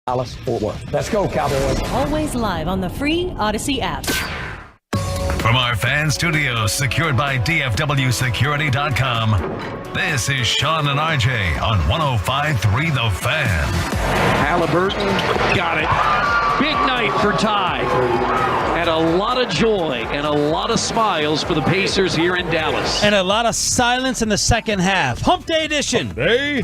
Dallas-Fort Worth. Let's go, Cowboys. Always live on the free Odyssey app. From our fan studios secured by DFWSecurity.com, this is Sean and RJ on 105.3 The Fan. Halliburton got it. Big night for Ty. And a lot of joy and a lot of smiles for the Pacers here in Dallas. And a lot of silence in the second half. Hump Day edition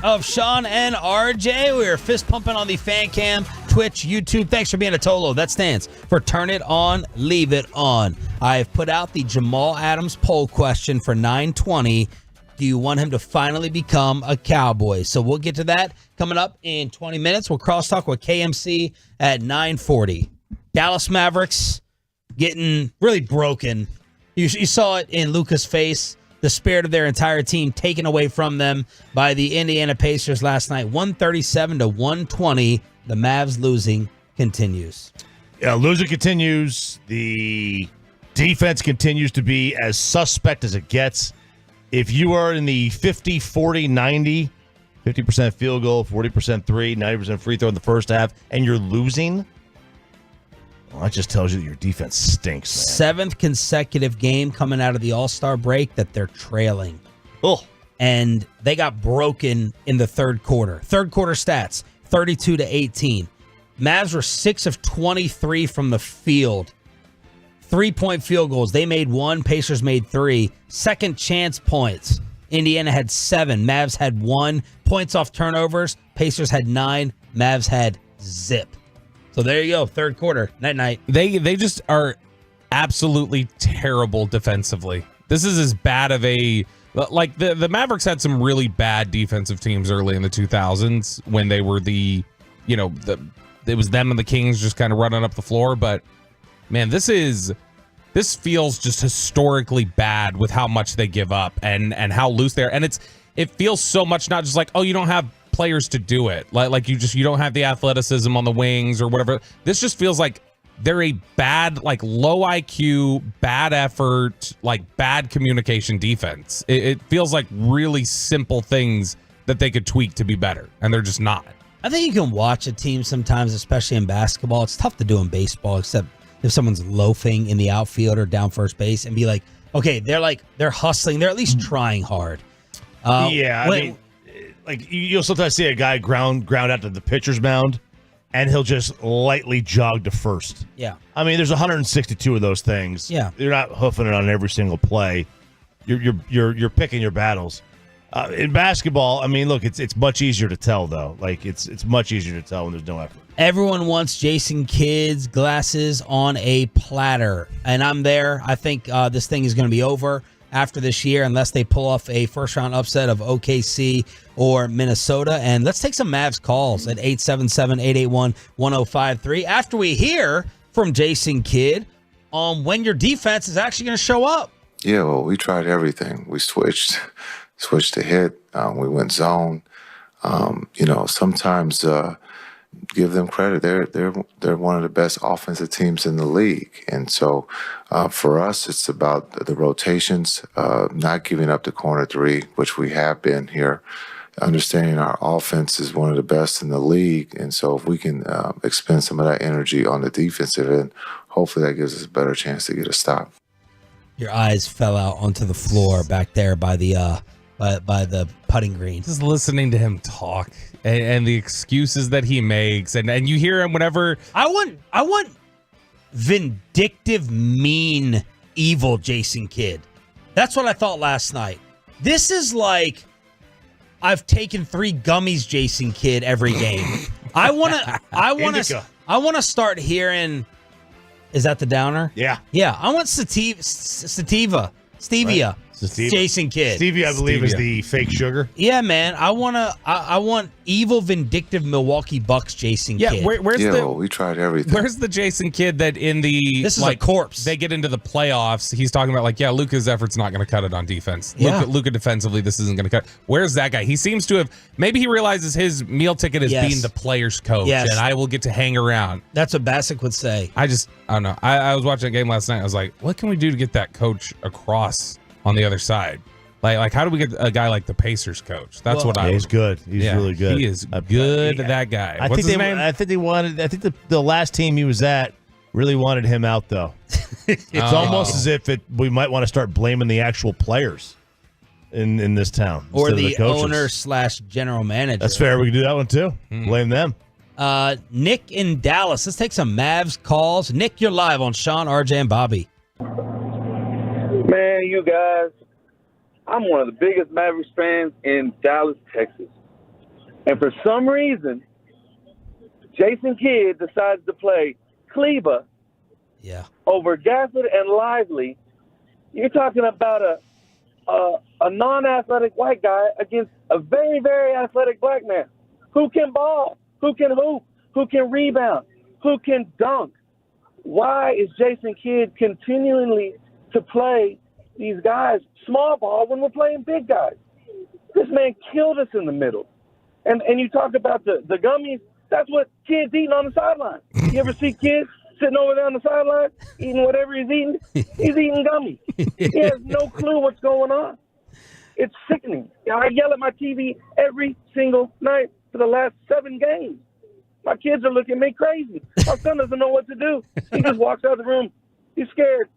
of Sean and RJ. We are fist pumping on the fan cam, Twitch, YouTube. Thanks for being a Tolo. That stands for Turn It On, Leave It On. I've put out the Jamal Adams poll question for 920. Do you want him to finally become a Cowboy? So we'll get to that coming up in 20 minutes. We'll crosstalk with KMC at 940. Dallas Mavericks getting really broken. You saw it in Luka's face. The spirit of their entire team taken away from them by the Indiana Pacers last night. 137-120. The Mavs losing continues. Yeah, losing continues. The defense continues to be as suspect as it gets. If you are in the 50, 40, 90, 50% field goal, 40% three, 90% free throw in the first half, and you're losing, well, that just tells you that your defense stinks, man. Seventh consecutive game coming out of the All-Star break that they're trailing. Oh. And they got broken in the third quarter. Third quarter stats, 32-18. Mavs were 6 of 23 from the field. 3-point field goals. They made 1. Pacers made 3. Second chance points. Indiana had 7. Mavs had 1. Points off turnovers. Pacers had 9. Mavs had zip. So there you go. Third quarter. Night-night. They just are absolutely terrible defensively. This is as bad of a... Like, the Mavericks had some really bad defensive teams early in the 2000s when they were it was them and the Kings just kind of running up the floor, but man, this feels just historically bad with how much they give up and how loose they are. And it feels so much not just like, oh, you don't have players to do it. Like you don't have the athleticism on the wings or whatever. This just feels like they're a bad, like low IQ, bad effort, like bad communication defense. It feels like really simple things that they could tweak to be better, and they're just not. I think you can watch a team sometimes, especially in basketball. It's tough to do in baseball, except if someone's loafing in the outfield or down first base and be like, okay, they're hustling. They're at least trying hard. You'll sometimes see a guy ground out to the pitcher's mound, and he'll just lightly jog to first. Yeah. I mean, there's 162 of those things. Yeah. You're not hoofing it on every single play. You're picking your battles. In basketball, I mean, look, it's much easier to tell though. Like it's much easier to tell when there's no effort. Everyone wants Jason Kidd's glasses on a platter, and I'm there. I think this thing is going to be over after this year unless they pull off a first-round upset of OKC or Minnesota. And let's take some Mavs calls at 877-881-1053 after we hear from Jason Kidd on when your defense is actually going to show up. Yeah, well, we tried everything. We switched to hit. We went zone. Sometimes give them credit. They're one of the best offensive teams in the league. And so for us, it's about the rotations, not giving up the corner three, which we have been here, understanding our offense is one of the best in the league. And so if we can expend some of that energy on the defensive end, hopefully that gives us a better chance to get a stop. Your eyes fell out onto the floor back there by the putting green. Just listening to him talk and the excuses that he makes, and you hear him whenever. I want vindictive, mean, evil Jason Kidd. That's what I thought last night. This is like I've taken 3 gummies, Jason Kidd, every game. I want to start hearing. Is that the downer? Yeah. Yeah. I want stevia. Right. Jason Kidd. Stevia, I believe, is the fake sugar. Yeah, man. I want evil, vindictive Milwaukee Bucks Jason Kidd. We tried everything. Where's the Jason Kidd that in the this is a corpse? They get into the playoffs. He's talking about Luka's effort's not going to cut it on defense. Yeah. Luka defensively, this isn't going to cut. Where's that guy? He seems to have. Maybe he realizes his meal ticket is being the player's coach, and I will get to hang around. That's what Bassick would say. I don't know. I was watching a game last night. I was like, what can we do to get that coach across on the other side? Like how do we get a guy like the Pacers coach? That's what I. He's good. He's really good. He is good. That guy. I What's think his name? I think they wanted. I think the last team he was at really wanted him out though. It's almost as if we might want to start blaming the actual players in this town or instead of the coaches. owner/general manager. That's fair. We can do that one too. Blame them. Nick in Dallas. Let's take some Mavs calls. Nick, you're live on Sean, RJ, and Bobby. Man, you guys, I'm one of the biggest Mavericks fans in Dallas, Texas. And for some reason, Jason Kidd decides to play Kleba over Gafford and Lively. You're talking about a non-athletic white guy against a very, very athletic black man who can ball, who can hoop, who can rebound, who can dunk. Why is Jason Kidd continually to play these guys small ball when we're playing big guys? This man killed us in the middle. And you talk about the gummies. That's what Kidd's eating on the sideline. You ever see kids sitting over there on the sideline eating whatever he's eating? He's eating gummies. He has no clue what's going on. It's sickening. I yell at my TV every single night for the last 7 games. My kids are looking at me crazy. My son doesn't know what to do. He just walks out of the room. He's scared.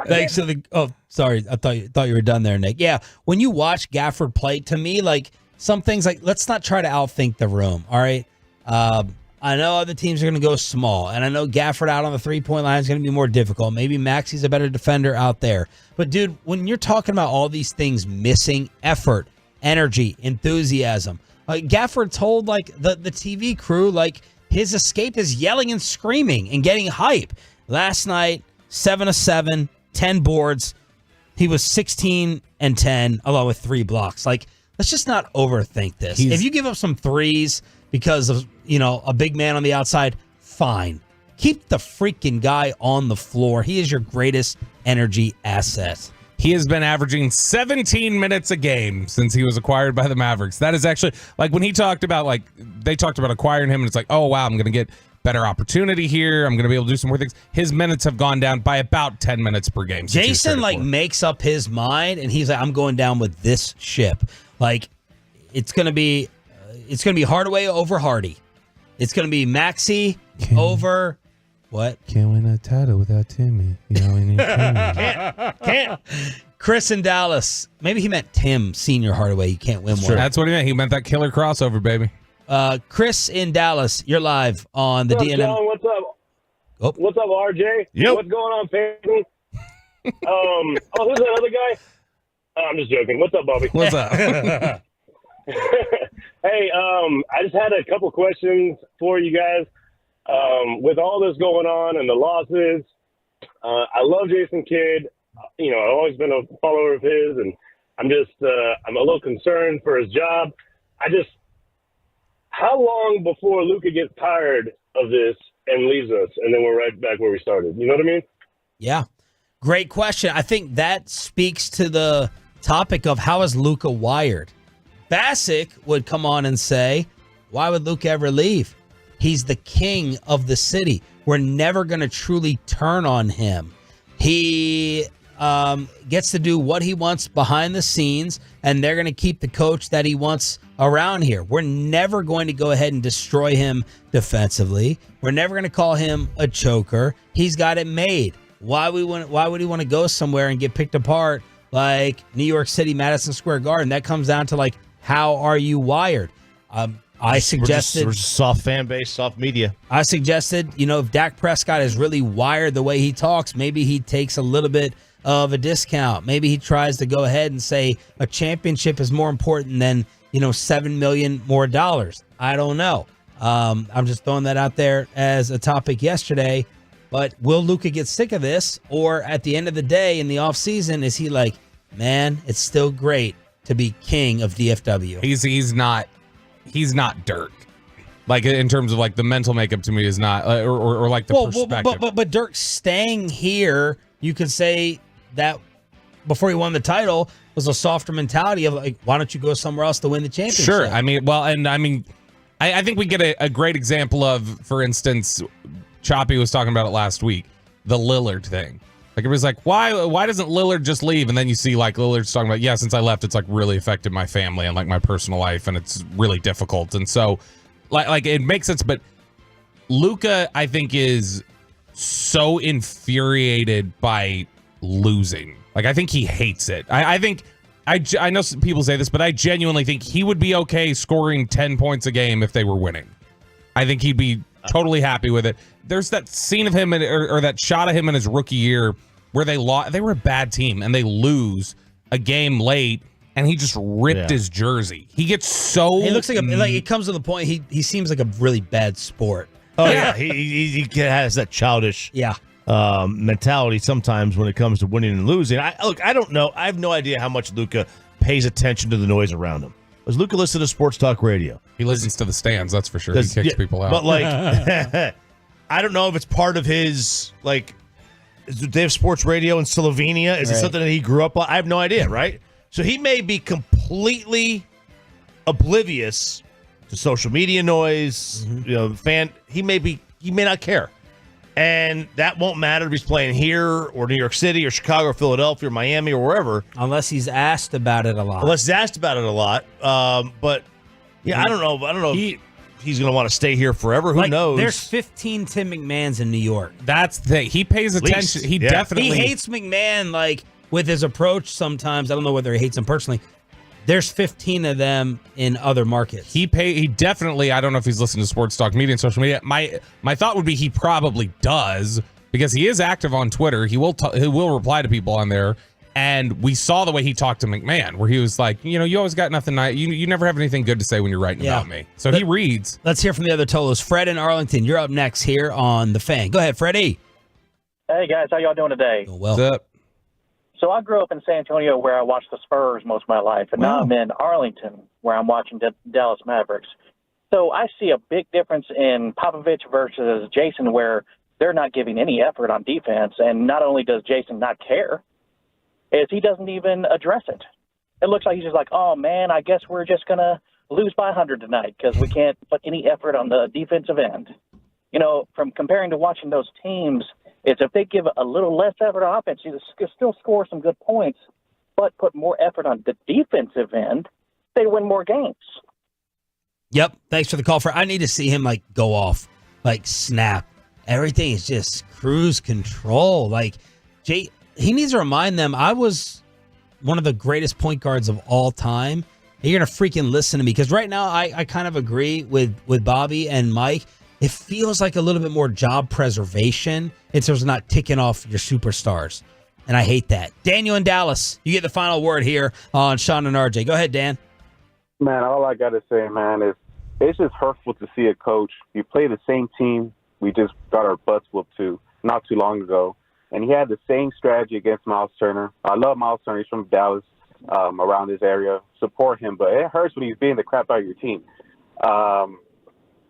Thanks to the. Oh, sorry. I thought you were done there, Nick. Yeah, when you watch Gafford play, to me, like some things, like let's not try to outthink the room. All right. I know other teams are going to go small, and I know Gafford out on the 3-point line is going to be more difficult. Maybe Maxi's a better defender out there. But dude, when you're talking about all these things missing, effort, energy, enthusiasm, Gafford told like the TV crew like his escape is yelling and screaming and getting hype. Last night, 7 of 7, 10 boards. He was 16 and 10, along with 3 blocks. Like, let's just not overthink this. If you give up some threes because of, a big man on the outside, fine. Keep the freaking guy on the floor. He is your greatest energy asset. He has been averaging 17 minutes a game since he was acquired by the Mavericks. That is actually, like, when he talked about, they talked about acquiring him, and it's like, oh, wow, I'm going to get better opportunity here. I'm going to be able to do some more things. His minutes have gone down by about 10 minutes per game. Jason, makes up his mind, and he's like, I'm going down with this ship. Like, it's going to be Hardaway over Hardy. It's going to be Maxey over what? Can't win a title without Timmy. You know, we need Timmy. Can't. Chris in Dallas. Maybe he meant Tim, Senior Hardaway. You can't win one. That's what he meant. He meant that killer crossover, baby. Chris in Dallas, you're live on the DNM. John, what's up? Oh. What's up, RJ? Yep. What's going on, family? Who's that other guy? I'm just joking. What's up, Bobby? What's up? Hey, I just had a couple questions for you guys. With all this going on and the losses, I love Jason Kidd. I've always been a follower of his, and I'm a little concerned for his job. How long before Luka gets tired of this and leaves us, and then we're right back where we started? You know what I mean? Yeah. Great question. I think that speaks to the topic of how is Luka wired. Bassick would come on and say, why would Luka ever leave? He's the king of the city. We're never going to truly turn on him. He gets to do what he wants behind the scenes, and they're going to keep the coach that he wants around here. We're never going to go ahead and destroy him defensively. We're never going to call him a choker. He's got it made. Why would he want to go somewhere and get picked apart like New York City, Madison Square Garden? That comes down to how are you wired? I suggested we're just soft fan base, soft media. I suggested, if Dak Prescott is really wired the way he talks, maybe he takes a little bit of a discount. Maybe he tries to go ahead and say a championship is more important than, $7 million more dollars. I don't know. I'm just throwing that out there as a topic yesterday. But will Luka get sick of this? Or at the end of the day in the offseason, is he like, man, it's still great to be king of DFW? He's not Dirk. In terms of the mental makeup to me is not, or the perspective. But Dirk staying here, you could say that before he won the title was a softer mentality of why don't you go somewhere else to win the championship? Sure. I think we get a great example of, for instance, Choppy was talking about it last week, the Lillard thing. Like, it was like, why doesn't Lillard just leave? And then you see, like, Lillard's talking about, since I left, it's, like, really affected my family and, like, my personal life, and it's really difficult. And so, like it makes sense, but Luka, I think, is so infuriated by losing. Like, I think he hates it. I think, I know some people say this, but I genuinely think he would be okay scoring 10 points a game if they were winning. I think he'd be totally happy with it. There's that scene of him, or that shot of him in his rookie year, where they lost. They were a bad team, and they lose a game late, and he just ripped his jersey. He gets so. He looks like it comes to the point. He seems like a really bad sport. Oh yeah, he has that childish mentality sometimes when it comes to winning and losing. I don't know. I have no idea how much Luka pays attention to the noise around him. Does Luka listen to sports talk radio? He listens to the stands, that's for sure. He kicks people out. But like, I don't know if it's part of his, like, do they have sports radio in Slovenia? Is it something that he grew up on? I have no idea, right? So he may be completely oblivious to social media noise, he may not care. And that won't matter if he's playing here or New York City or Chicago or Philadelphia or Miami or wherever. Unless he's asked about it a lot. But yeah, I don't know. He's going to want to stay here forever. Who knows? There's 15 Tim McMahons in New York. That's the thing. He pays attention. He definitely. He hates McMahon, like, with his approach sometimes. I don't know whether he hates him personally. There's 15 of them in other markets. He definitely, I don't know if he's listening to sports talk media and social media. My thought would be he probably does, because he is active on Twitter. He will reply to people on there. And we saw the way he talked to McMahon, where he was like, you always got nothing nice. You never have anything good to say when you're writing about me. So he reads. Let's hear from the other Tolos. Fred in Arlington, you're up next here on The Fan. Go ahead, Freddie. Hey, guys. How y'all doing today? Well. What's up? So I grew up in San Antonio, where I watched the Spurs most of my life. And now I'm in Arlington, where I'm watching the Dallas Mavericks. So I see a big difference in Popovich versus Jason, where they're not giving any effort on defense. And not only does Jason not care, is he doesn't even address it. It looks like he's just like, oh, man, I guess we're just going to lose by 100 tonight because we can't put any effort on the defensive end. From comparing to watching those teams, it's if they give a little less effort on offense, you still score some good points, but put more effort on the defensive end, they win more games. Yep. Thanks for the call. I need to see him, like, go off, like, snap. Everything is just cruise control. Like, he needs to remind them, I was one of the greatest point guards of all time. And you're going to freaking listen to me. Because right now, I kind of agree with Bobby and Mike. It feels like a little bit more job preservation in terms of not ticking off your superstars. And I hate that. Daniel in Dallas, you get the final word here on Sean and RJ. Go ahead, Dan. Man, all I got to say, man, is it's just hurtful to see a coach. You play the same team we just got our butts whooped to not too long ago. And he had the same strategy against Miles Turner. I love Miles Turner. He's from Dallas, around this area. Support him. But it hurts when he's beating the crap out of your team.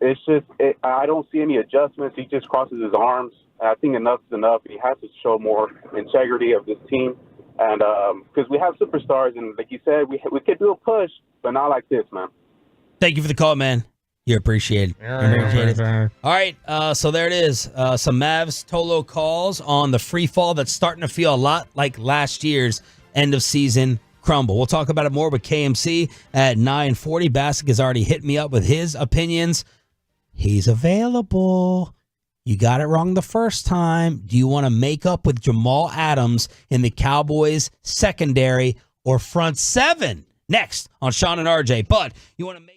It's just, I don't see any adjustments. He just crosses his arms. I think enough is enough. He has to show more integrity of this team. And because we have superstars, and like you said, we could do a push, but not like this, man. Thank you for the call, man. You're appreciated. All right, so there it is. Some Mavs Tolo calls on the free fall that's starting to feel a lot like last year's end of season crumble. We'll talk about it more with KMC at 9:40. Bassick has already hit me up with his opinions. He's available. You got it wrong the first time. Do you want to make up with Jamal Adams in the Cowboys secondary or front seven? Next on Sean and RJ. But you want to make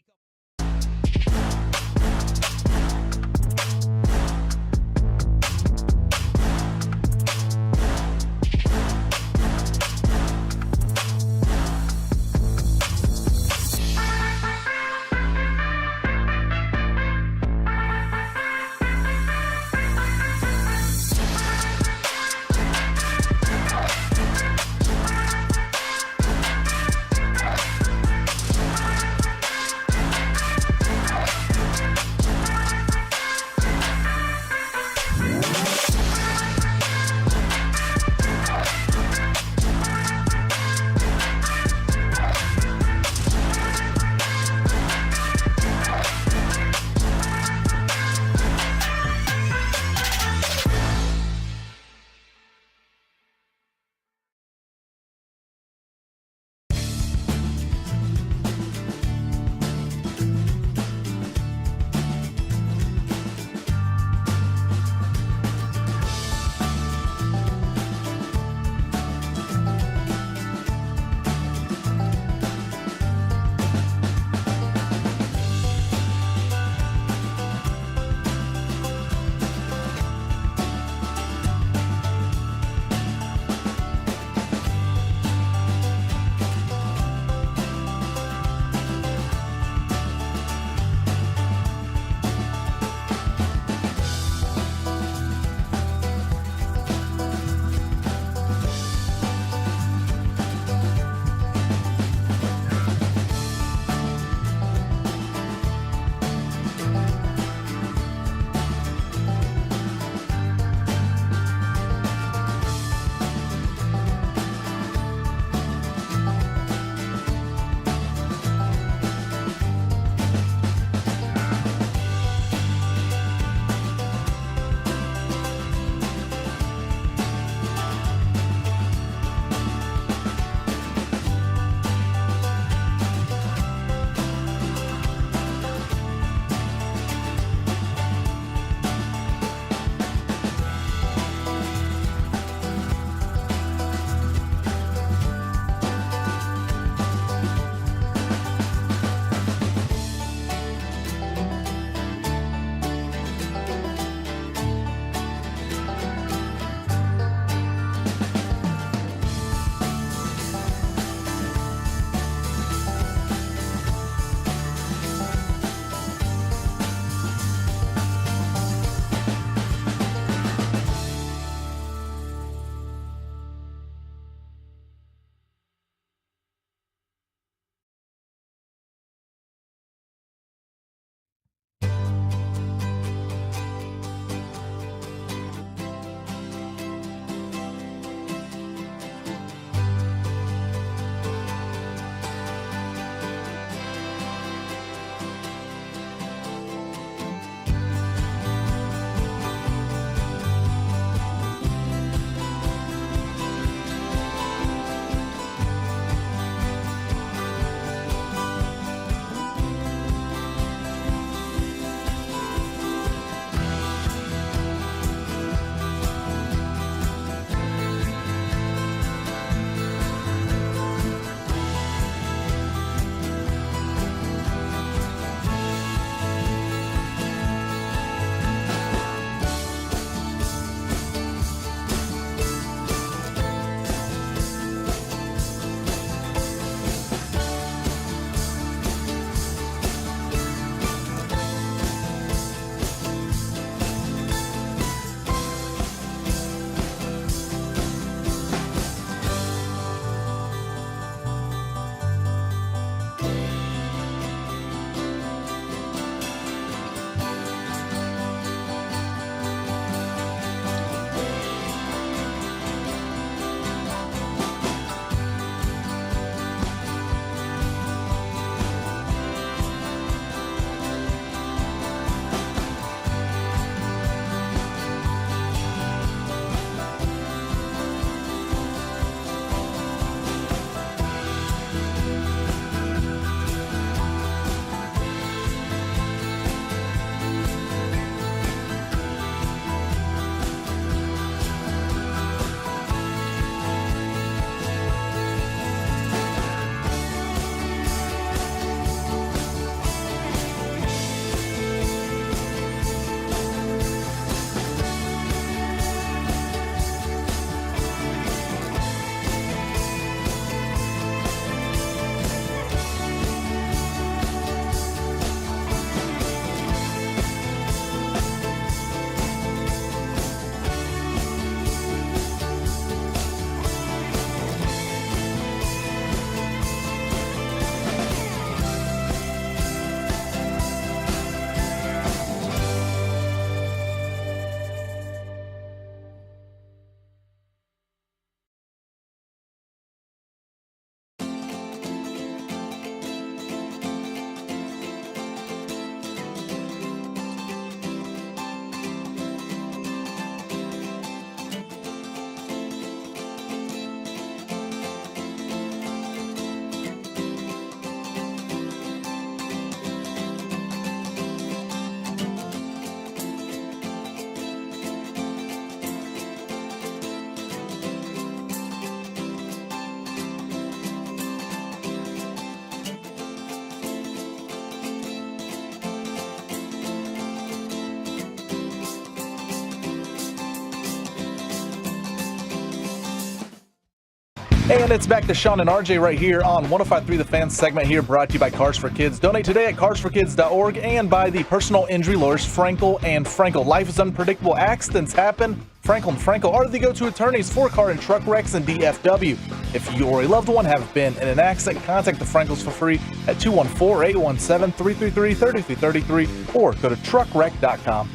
And it's back to Sean and RJ right here on 105.3 The Fan segment here, brought to you by Cars for Kids. Donate today at carsforkids.org and by the personal injury lawyers Frankel and Frankel. Life is unpredictable. Accidents happen. Frankel and Frankel are the go-to attorneys for car and truck wrecks and DFW. If you or a loved one have been in an accident, contact the Frankels for free at 214-817-333-3333 or go to truckwreck.com.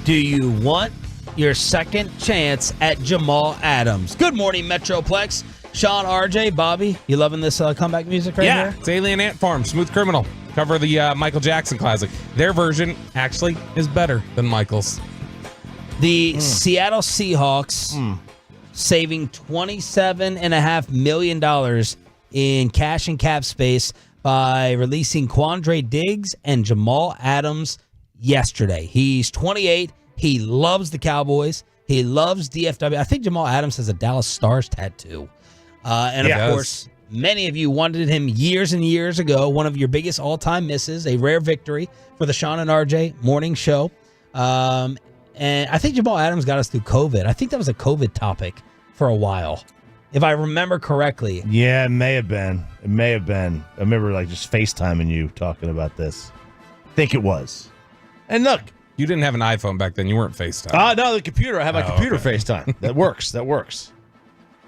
Do you want your second chance at Jamal Adams? Good morning, Metroplex. Sean, RJ, Bobby, you loving this comeback music right here? It's Alien Ant Farm, Smooth Criminal. Cover the Michael Jackson classic. Their version actually is better than Michael's. The Seattle Seahawks saving $27.5 million in cash and cap space by releasing Quandre Diggs and Jamal Adams yesterday. He's 28. He loves the Cowboys. He loves DFW. I think Jamal Adams has a Dallas Stars tattoo. And of course, many of you wanted him years and years ago. One of your biggest all-time misses, a rare victory for the Sean and RJ morning show. And I think Jamal Adams got us through COVID. I think that was a COVID topic for a while, if I remember correctly. Yeah, it may have been. It may have been. I remember just FaceTiming you talking about this. I think it was. And look. You didn't have an iPhone back then. You weren't FaceTime. No, the computer. I have my computer FaceTime. That works. That works.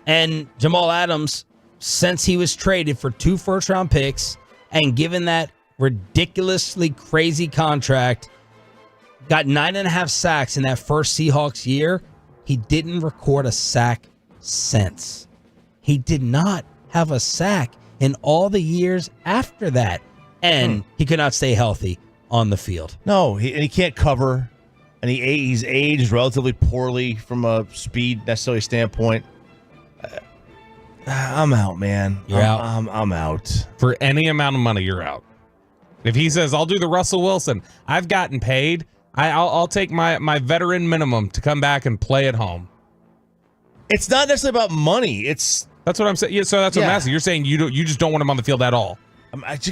And Jamal Adams, since he was traded for 2 first-round picks and given that ridiculously crazy contract, got 9.5 sacks in that first Seahawks year. He didn't record a sack since. He did not have a sack in all the years after that. And he could not stay healthy on the field. No, he can't cover. And he's aged relatively poorly from a speed necessarily standpoint. I'm out, man. You're out? I'm out. For any amount of money, you're out. If he says, I'll do the Russell Wilson, I've gotten paid. I'll take my veteran minimum to come back and play at home. It's not necessarily about money. That's what I'm saying. Yeah, so that's what I'm asking. You're saying you just don't want him on the field at all.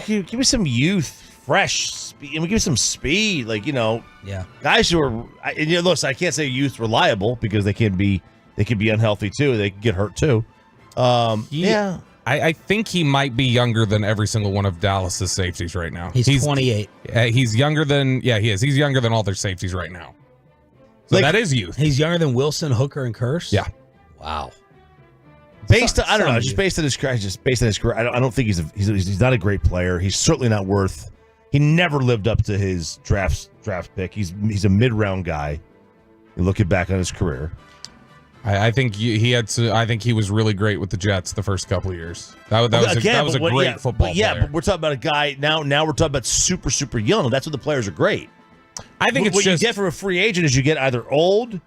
Give me some youth, fresh speed. Give me some speed. Guys who are. Listen, I can't say youth reliable because they can be unhealthy too. They can get hurt too. I think he might be younger than every single one of Dallas's safeties right now. He's 28. He's younger than he is. He's younger than all their safeties right now. So that is youth. He's younger than Wilson, Hooker, and Curse? Yeah. Wow. Based on his career, I don't think he's not a great player. He's certainly not worth. He never lived up to his draft pick. He's a mid-round guy. You looking back on his career. I think I think he was really great with the Jets the first couple of years. That was a great football player. But we're talking about a guy now. Now we're talking about super young. That's when the players are great. I think what you get from a free agent is you get either old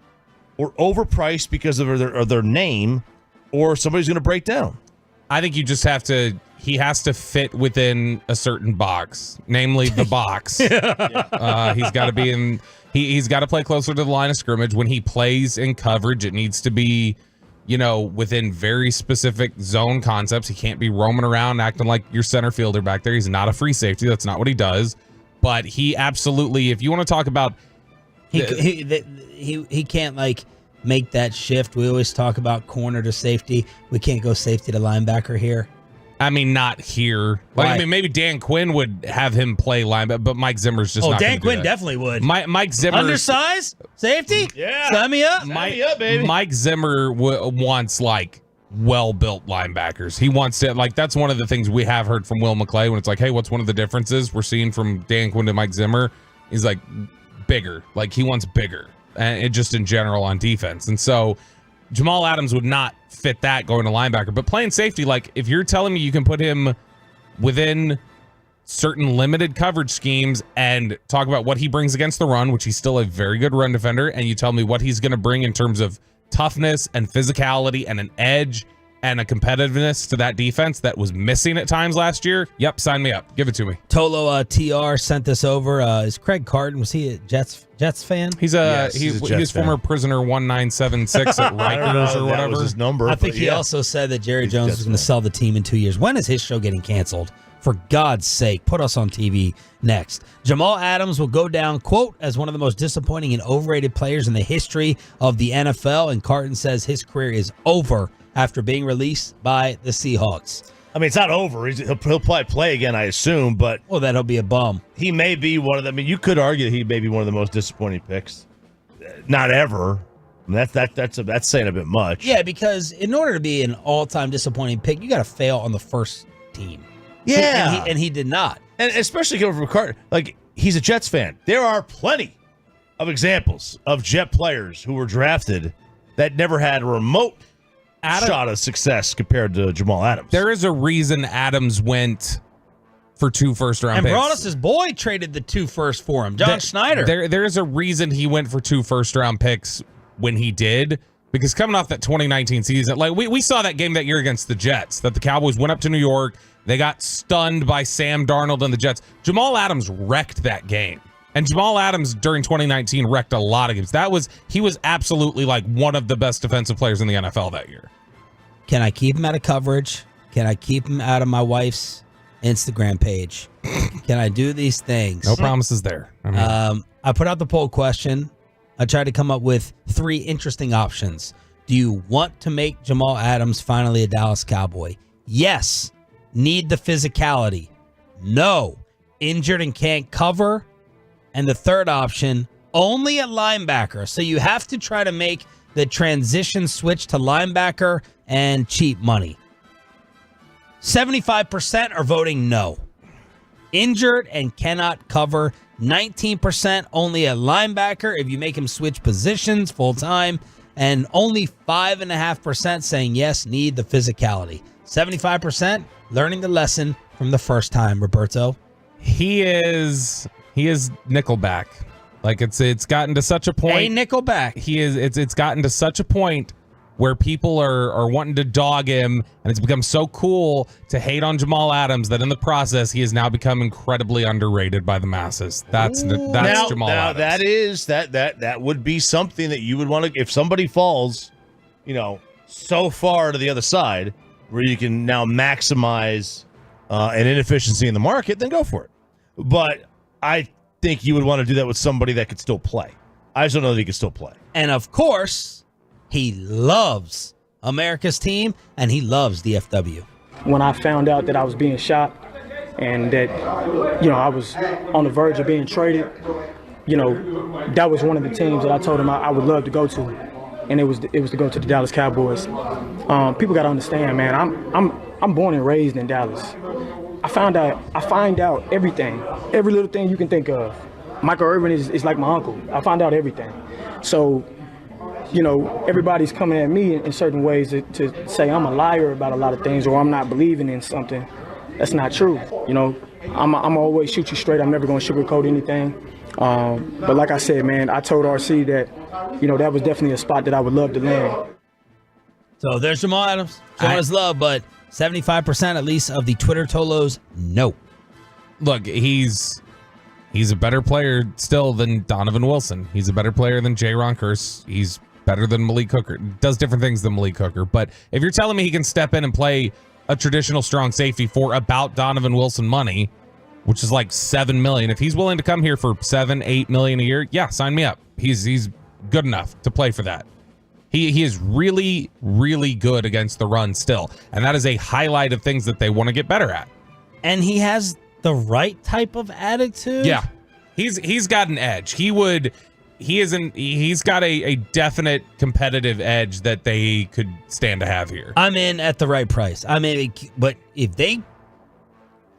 or overpriced because of their name, or somebody's going to break down. I think you just have to. He has to fit within a certain box, namely the box. He's got to be in. He's got to play closer to the line of scrimmage. When he plays in coverage, it needs to be, within very specific zone concepts. He can't be roaming around acting like your center fielder back there. He's not a free safety. That's not what he does. But he absolutely, if you want to talk about, he can't make that shift. We always talk about corner to safety. We can't go safety to linebacker here. I mean, not here. I mean, maybe Dan Quinn would have him play linebacker, but Mike Zimmer's just not Dan Quinn that. Definitely would. Mike Zimmer. Undersized? Safety? Yeah. Sign me up. Sign me up, baby. Mike Zimmer wants, well-built linebackers. He wants to, that's one of the things we have heard from Will McClay when it's hey, what's one of the differences we're seeing from Dan Quinn to Mike Zimmer? He's bigger. He wants bigger. And it just in general on defense. And so Jamal Adams would not fit that going to linebacker, but playing safety, if you're telling me you can put him within certain limited coverage schemes and talk about what he brings against the run, which he's still a very good run defender, and you tell me what he's going to bring in terms of toughness and physicality and an edge and a competitiveness to that defense that was missing at times last year, yep, sign me up. Give it to me. Tolo TR sent this over. Is Craig Carton, was he a Jets fan? He was former prisoner 1976 at Rikers or whatever. That was his number. I think he also said that Jerry Jones was going to sell the team in 2 years. When is his show getting canceled? For God's sake, put us on TV next. Jamal Adams will go down, quote, as one of the most disappointing and overrated players in the history of the NFL. And Carton says his career is over after being released by the Seahawks. I mean, it's not over. He'll probably play again, I assume, but... Well, then he'll be a bum. He may be one of them. I mean, you could argue that he may be one of the most disappointing picks. Not ever. I mean, that's saying a bit much. Yeah, because in order to be an all-time disappointing pick, you got to fail on the first team. Yeah. And he did not. And especially coming from Carton, like, he's a Jets fan. There are plenty of examples of Jet players who were drafted that never had a remote shot of success compared to Jamal Adams. There is a reason Adams went for 2 first-round picks. And Broadus' boy traded the 2 first for him, John Schneider. There is a reason he went for 2 first-round picks when he did, because coming off that 2019 season, like we saw that game that year against the Jets, that the Cowboys went up to New York, they got stunned by Sam Darnold and the Jets. Jamal Adams wrecked that game. And Jamal Adams during 2019 wrecked a lot of games. He was absolutely like one of the best defensive players in the NFL that year. Can I keep him out of coverage? Can I keep him out of my wife's Instagram page? Can I do these things? No promises there. I put out the poll question. I tried to come up with 3 interesting options. Do you want to make Jamal Adams finally a Dallas Cowboy? Yes. Need the physicality? No. Injured and can't cover? And the third option, only a linebacker. So you have to try to make the transition switch to linebacker and cheap money. 75% are voting no. Injured and cannot cover. 19% only a linebacker if you make him switch positions full time. And only 5.5% saying yes, need the physicality. 75% learning the lesson from the first time, Roberto. He is Nickelback. Like it's gotten to such a point. Hey, Nickelback. It's gotten to such a point where people are wanting to dog him, and it's become so cool to hate on Jamal Adams that in the process he has now become incredibly underrated by the masses. That's Jamal Adams. That would be something that you would want to, if somebody falls, so far to the other side where you can now maximize an inefficiency in the market, then go for it. But I think you would want to do that with somebody that could still play. I just don't know that he could still play. And of course, he loves America's team, and he loves DFW. When I found out that I was being shot and that, I was on the verge of being traded, that was one of the teams that I told him I would love to go to. And it was to go to the Dallas Cowboys. People got to understand, man, I'm born and raised in Dallas. I find out everything, every little thing you can think of. Michael Irvin is like my uncle. I find out everything. So, everybody's coming at me in certain ways to say I'm a liar about a lot of things or I'm not believing in something. That's not true. I'm always shoot you straight. I'm never going to sugarcoat anything. But like I said, man, I told RC that, that was definitely a spot that I would love to land. So there's Jamal Adams showing his love, but 75% at least of the Twitter Tolos, no. Look, he's a better player still than Donovan Wilson. He's a better player than J-Ron Kearse. He's better than Malik Hooker. Does different things than Malik Hooker. But if you're telling me he can step in and play a traditional strong safety for about Donovan Wilson money, which is like $7 million, if he's willing to come here for $7-8 million a year, yeah, sign me up. He's good enough to play for that. He is really, really good against the run still. And that is a highlight of things that they want to get better at. And he has the right type of attitude. Yeah. He's got an edge. He's got a definite competitive edge that they could stand to have here. I'm in at the right price. But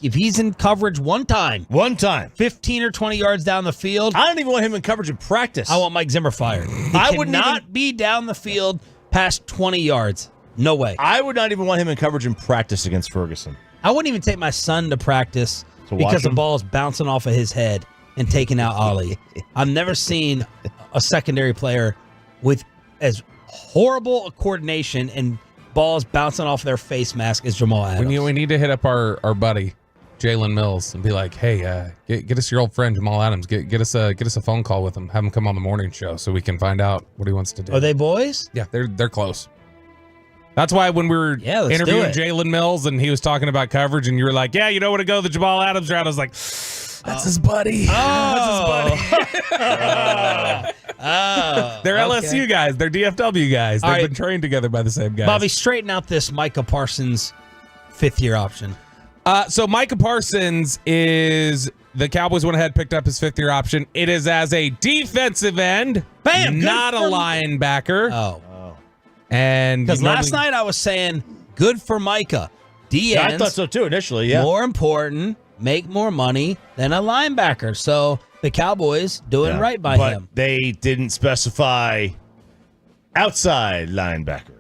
if he's in coverage one time, 15 or 20 yards down the field, I don't even want him in coverage in practice. I want Mike Zimmer fired. He would not be down the field past 20 yards. No way. I would not even want him in coverage in practice against Ferguson. I wouldn't even take my son to practice because the ball's bouncing off of his head and taking out Ollie. I've never seen a secondary player with as horrible a coordination and balls bouncing off their face mask as Jamal Adams. We need to hit up our buddy Jalen Mills and be like, hey, get us your old friend Jamal Adams. Get us a phone call with him. Have him come on the morning show so we can find out what he wants to do. Are they boys? Yeah, they're close. That's why when we were let's interviewing do it. Jalen Mills and he was talking about coverage and you were like, yeah, you don't want to go the Jamal Adams route. I was like, that's his buddy. That's his buddy. They're LSU guys. They're DFW guys. They've been trained together by the same guys. Bobby, straighten out this Micah Parsons 5th-year option. So Micah Parsons is the Cowboys went ahead, picked up his 5th-year option. It is as a defensive end, Bam, not a linebacker. Oh. And because last night I was saying, good for Micah. D ends. I thought so too initially. Yeah. More important, make more money than a linebacker. So the Cowboys doing right by him. They didn't specify outside linebacker.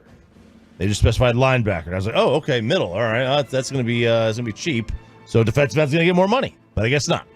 They just specified linebacker. And I was like, oh, okay, middle. All right, that's gonna be cheap. So defensive end's gonna get more money, but I guess not.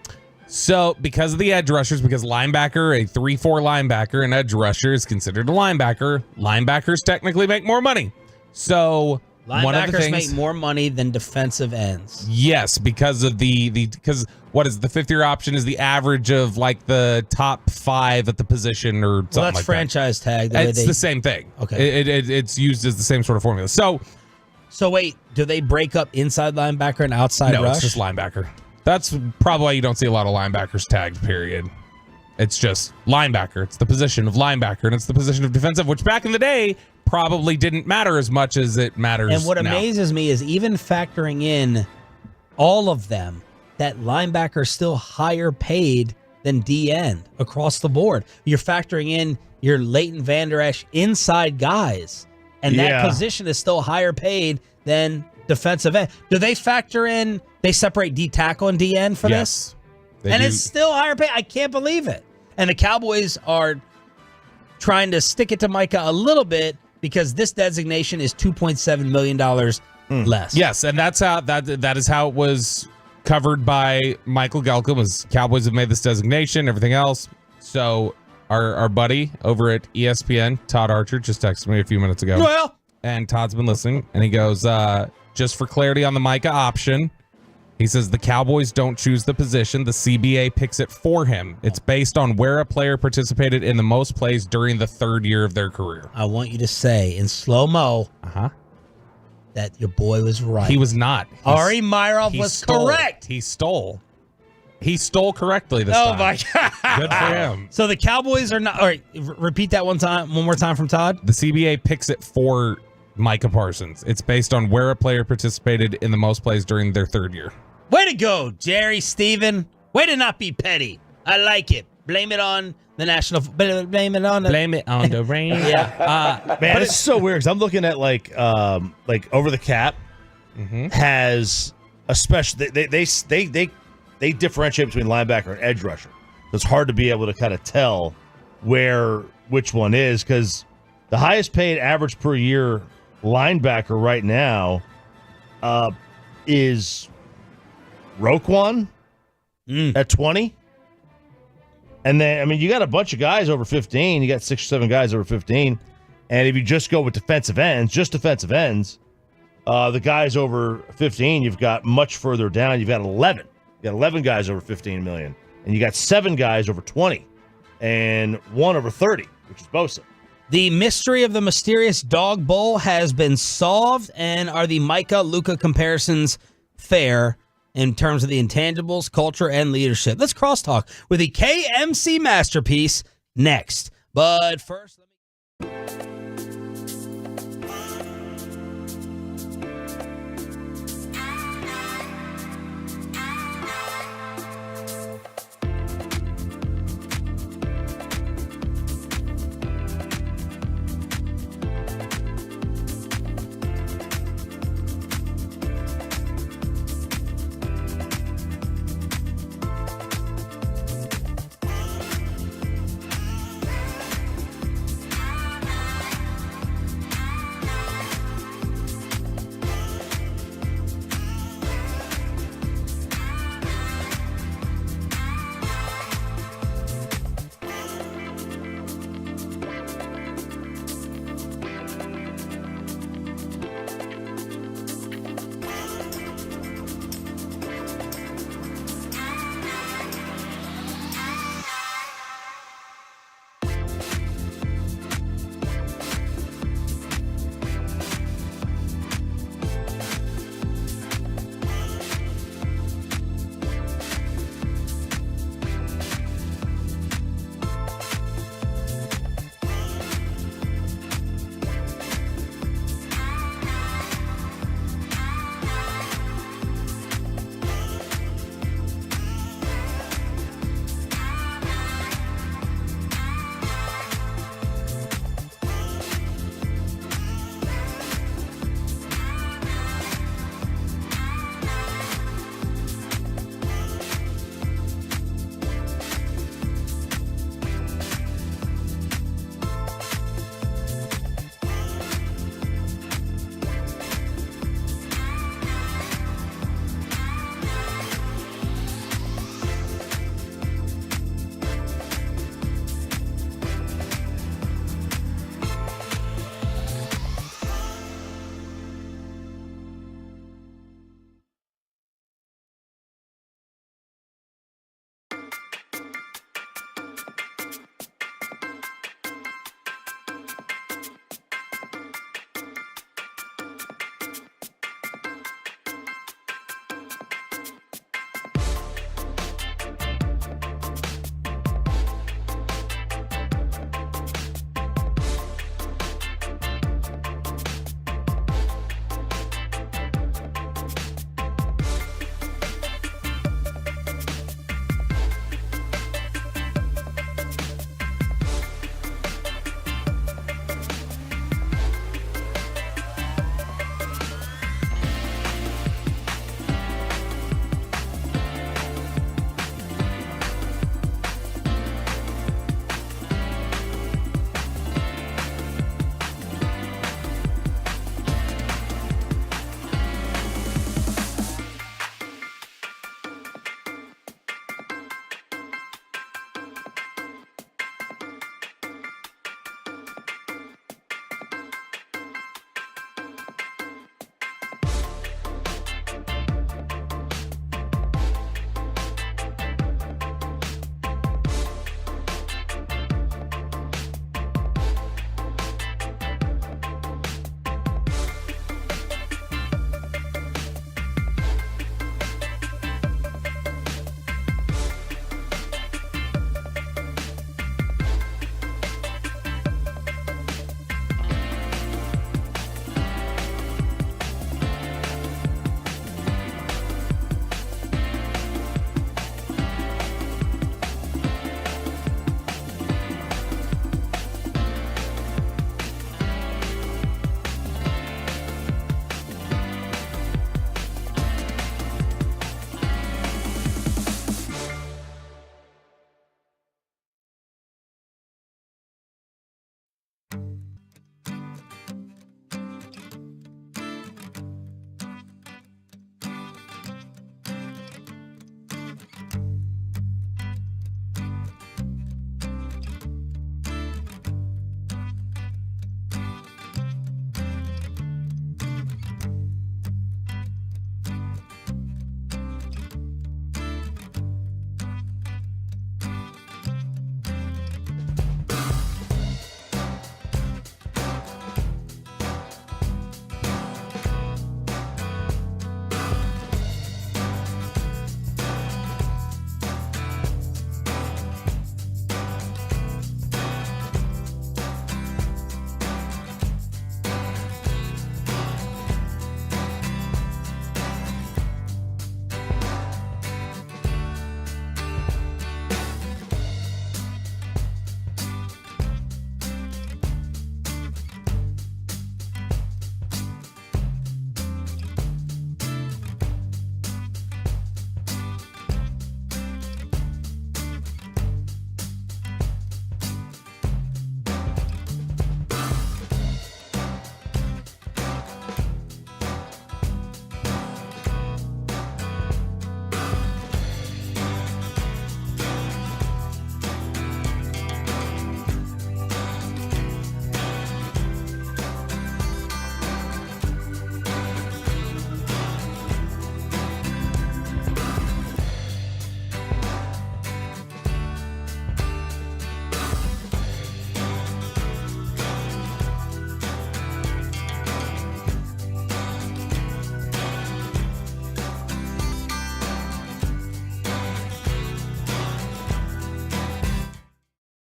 So because of the edge rushers, because linebacker, a 3-4 linebacker, and edge rusher is considered a linebacker, linebackers technically make more money. So one of the Linebackers things, make more money than defensive ends. yes, because of because what is the 5th-year option is the average of like the top 5 at the position or something Well, that's like franchise tag. that. It's the same thing. Okay. It's used as the same sort of formula. So wait, do they break up inside linebacker and outside no, rush? it's just linebacker. That's probably why you don't see a lot of linebackers tagged, period. It's just linebacker. It's the position of linebacker, and it's the position of defensive, which back in the day probably didn't matter as much as it matters now. And what amazes me is even factoring in all of them, that linebacker is still higher paid than D end across the board. You're factoring in your Leighton Vander Esch inside guys, and that position is still higher paid than defensive end. Do they factor in, they separate D tackle and D end for this? And it's still higher pay. I can't believe it. And the Cowboys are trying to stick it to Micah a little bit because this designation is $2.7 million less. Yes, and that's how that is how it was covered by Michael Gelcom, as Cowboys have made this designation, everything else. So our buddy over at ESPN, Todd Archer, just texted me a few minutes ago. Well, and Todd's been listening, and he goes, just for clarity on the Micah option, he says the Cowboys don't choose the position. The CBA picks it for him. It's based on where a player participated in the most plays during the 3rd year of their career. I want you to say in slow-mo that your boy was right. He was not. Ari Myrov was correct. He stole. He stole correctly this time. Oh, my God. Good for him. So the Cowboys are not... All right, repeat that one more time from Todd. The CBA picks it for Micah Parsons. It's based on where a player participated in the most plays during their 3rd year. Way to go, Jerry Steven. Way to not be petty. I like it. Blame it on the national... Blame it on the rain. Yeah. Man, it's so weird because I'm looking at like Over the Cap has a special... They differentiate between linebacker and edge rusher. So it's hard to be able to kind of tell which one is because the highest paid average per year linebacker right now is Roquan at 20. And then, I mean, you got a bunch of guys over 15. You got 6 or 7 guys over 15. And if you just go with defensive ends, the guys over 15, you've got much further down. You've got 11. You got 11 guys over 15 million. And you got 7 guys over 20. And 1 over 30, which is Bosa. The mystery of the mysterious dog bowl has been solved. And are the Micah Luka comparisons fair in terms of the intangibles, culture, and leadership? Let's crosstalk with the KMC masterpiece next. But first,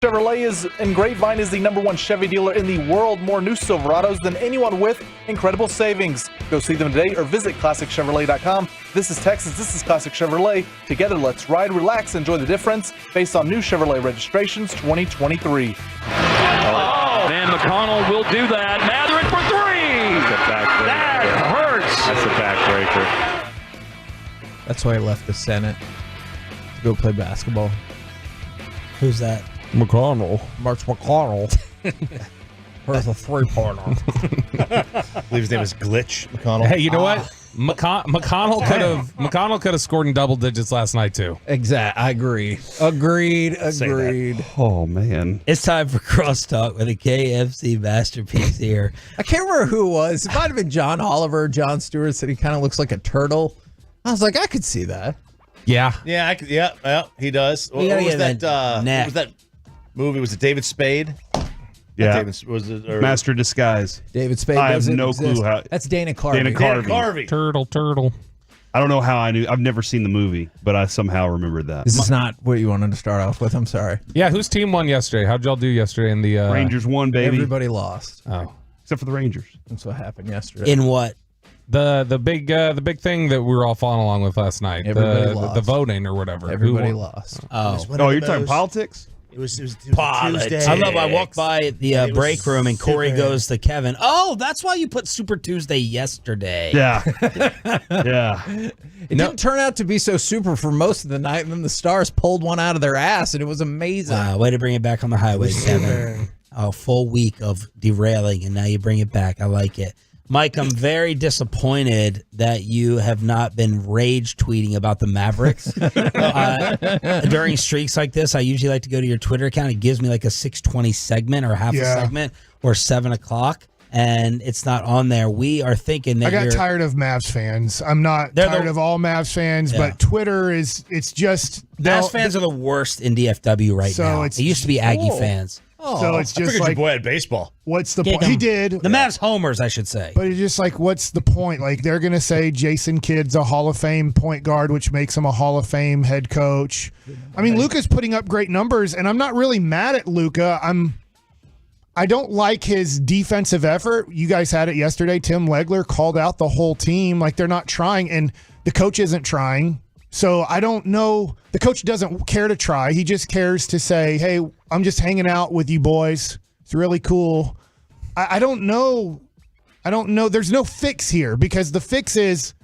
Chevrolet in Grapevine is the #1 Chevy dealer in the world. More new Silverados than anyone with incredible savings. Go see them today or visit ClassicChevrolet.com. This is Texas. This is Classic Chevrolet. Together, let's ride, relax, enjoy the difference based on new Chevrolet registrations 2023. Man, McConnell will do that. Matherick for three. That hurts. That's a backbreaker. That's why he left the Senate to go play basketball. Who's that? McConnell. March McConnell. Here's a three-pointer. I believe his name is Glitch McConnell. Hey, you know what? McConnell could have scored in double digits last night too. Exactly. I agree. Agreed. Oh man. It's time for Crosstalk with a KFC masterpiece here. I can't remember who it was. It might have been John Oliver. John Stewart said he kind of looks like a turtle. I was like, I could see that. Yeah. Yeah, I could, yeah, he does. What was that? What was that movie? Was it David Spade? Yeah. Was it Master of Disguise? David Spade. I have doesn't no exist. clue how. That's Dana Carvey. Dana Carvey. Turtle. I don't know how I knew. I've never seen the movie, but I somehow remembered that. This is not what you wanted to start off with. I'm sorry. Yeah, whose team won yesterday? How'd y'all do yesterday in the Rangers won, baby. Everybody lost. Oh, except for the Rangers. That's what happened yesterday. In what? The big thing that we were all following along with last night. Everybody lost. The voting or whatever. Everybody lost. Oh, you're talking politics? It was Politics. I love. I walked by the break room and Corey goes to Kevin. Oh, that's why you put Super Tuesday yesterday. Yeah. Yeah. It didn't turn out to be so super for most of the night, and then the Stars pulled one out of their ass, and it was amazing. Wow, way to bring it back on the highway, Kevin. A full week of derailing, and now you bring it back. I like it. Mike, I'm very disappointed that you have not been rage tweeting about the Mavericks. During streaks like this, I usually like to go to your Twitter account. It gives me like a 6:20 segment or half a segment or 7 o'clock, and it's not on there. We are thinking that I got tired of Mavs fans. I'm not tired of all Mavs fans, but Twitter it's just... Mavs fans are the worst in DFW right now. It used to be Aggie fans. So it's just like, your boy had baseball. What's the point? He did. The Mavs homers, I should say. But it's just like, what's the point? Like, they're going to say Jason Kidd's a Hall of Fame point guard, which makes him a Hall of Fame head coach. I mean, Luka's putting up great numbers, and I'm not really mad at Luka. I don't like his defensive effort. You guys had it yesterday. Tim Legler called out the whole team like they're not trying, and the coach isn't trying. So I don't know. The coach doesn't care to try. He just cares to say, hey, I'm just hanging out with you boys. It's really cool. I don't know. There's no fix here because the fix is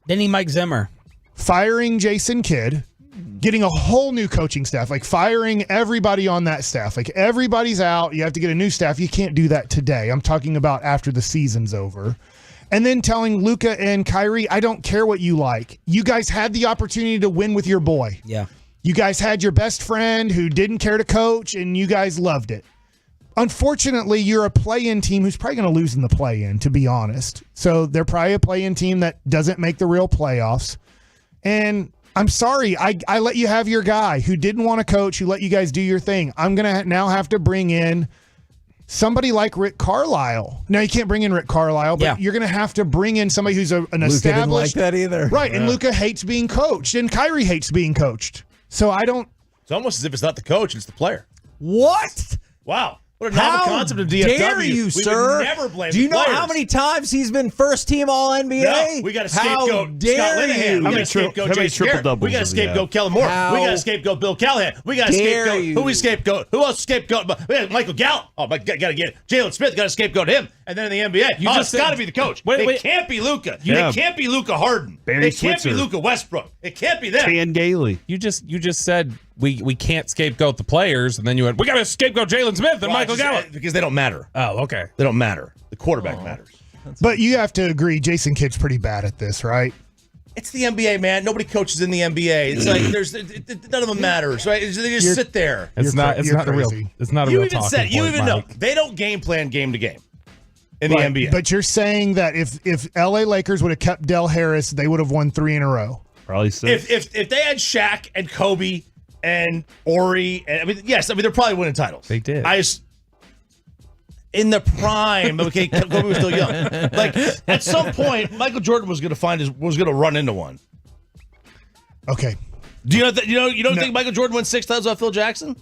Mike Zimmer firing Jason Kidd, getting a whole new coaching staff, like firing everybody on that staff. Like everybody's out. You have to get a new staff. You can't do that today. I'm talking about after the season's over. And then telling Luka and Kyrie, I don't care what you like. You guys had the opportunity to win with your boy. Yeah. You guys had your best friend who didn't care to coach, and you guys loved it. Unfortunately, you're a play-in team who's probably going to lose in the play-in, to be honest. So they're probably a play-in team that doesn't make the real playoffs. And I'm sorry, I let you have your guy who didn't want to coach, who let you guys do your thing. I'm going to now have to bring in somebody like Rick Carlisle. Now, you can't bring in Rick Carlisle, but you're going to have to bring in somebody who's an Luka established... didn't like that either. Right, and Luka hates being coached, and Kyrie hates being coached. So I don't... It's almost as if it's not the coach, it's the player. What? Wow. What a novel concept of DFW. Dare you, we sir? would never blame Do you the know players. how many times he's been first team All NBA? No, we got a scapegoat How dare Scott Linehan. you? We got a scapegoat Jason Garrett. We got a scapegoat Kellen Moore. We got a scapegoat Bill Callahan. We got a scapegoat. Who we scapegoat? Who else scapegoat? We got Michael Gallup. Oh, my God, got to get it. Jalen Smith got to scapegoat him. And then in the NBA, it's got to be the coach. It can't be Luka. It can't be Luka Harden. It can't be Luka Westbrook. It can't be them. Stan Gailey. You just said we can't scapegoat the players, and then you went, we got to scapegoat Jalen Smith and Michael Gallup. Because they don't matter. Oh, okay. They don't matter. The quarterback matters. But you have to agree, Jason Kidd's pretty bad at this, right? It's the NBA, man. Nobody coaches in the NBA. It's like none of them matters, right? They just sit there. It's not a real talking You point, even know Mike. they don't game plan game to game in the NBA. But you're saying that if LA Lakers would have kept Del Harris, they would have won 3 in a row. Probably 6. If they had Shaq and Kobe and Ori, and they're probably winning titles. They did. In the prime, okay, Kobe was still young. Like at some point, Michael Jordan was going to run into one. Okay. Do you don't think Michael Jordan won 6 titles off Phil Jackson?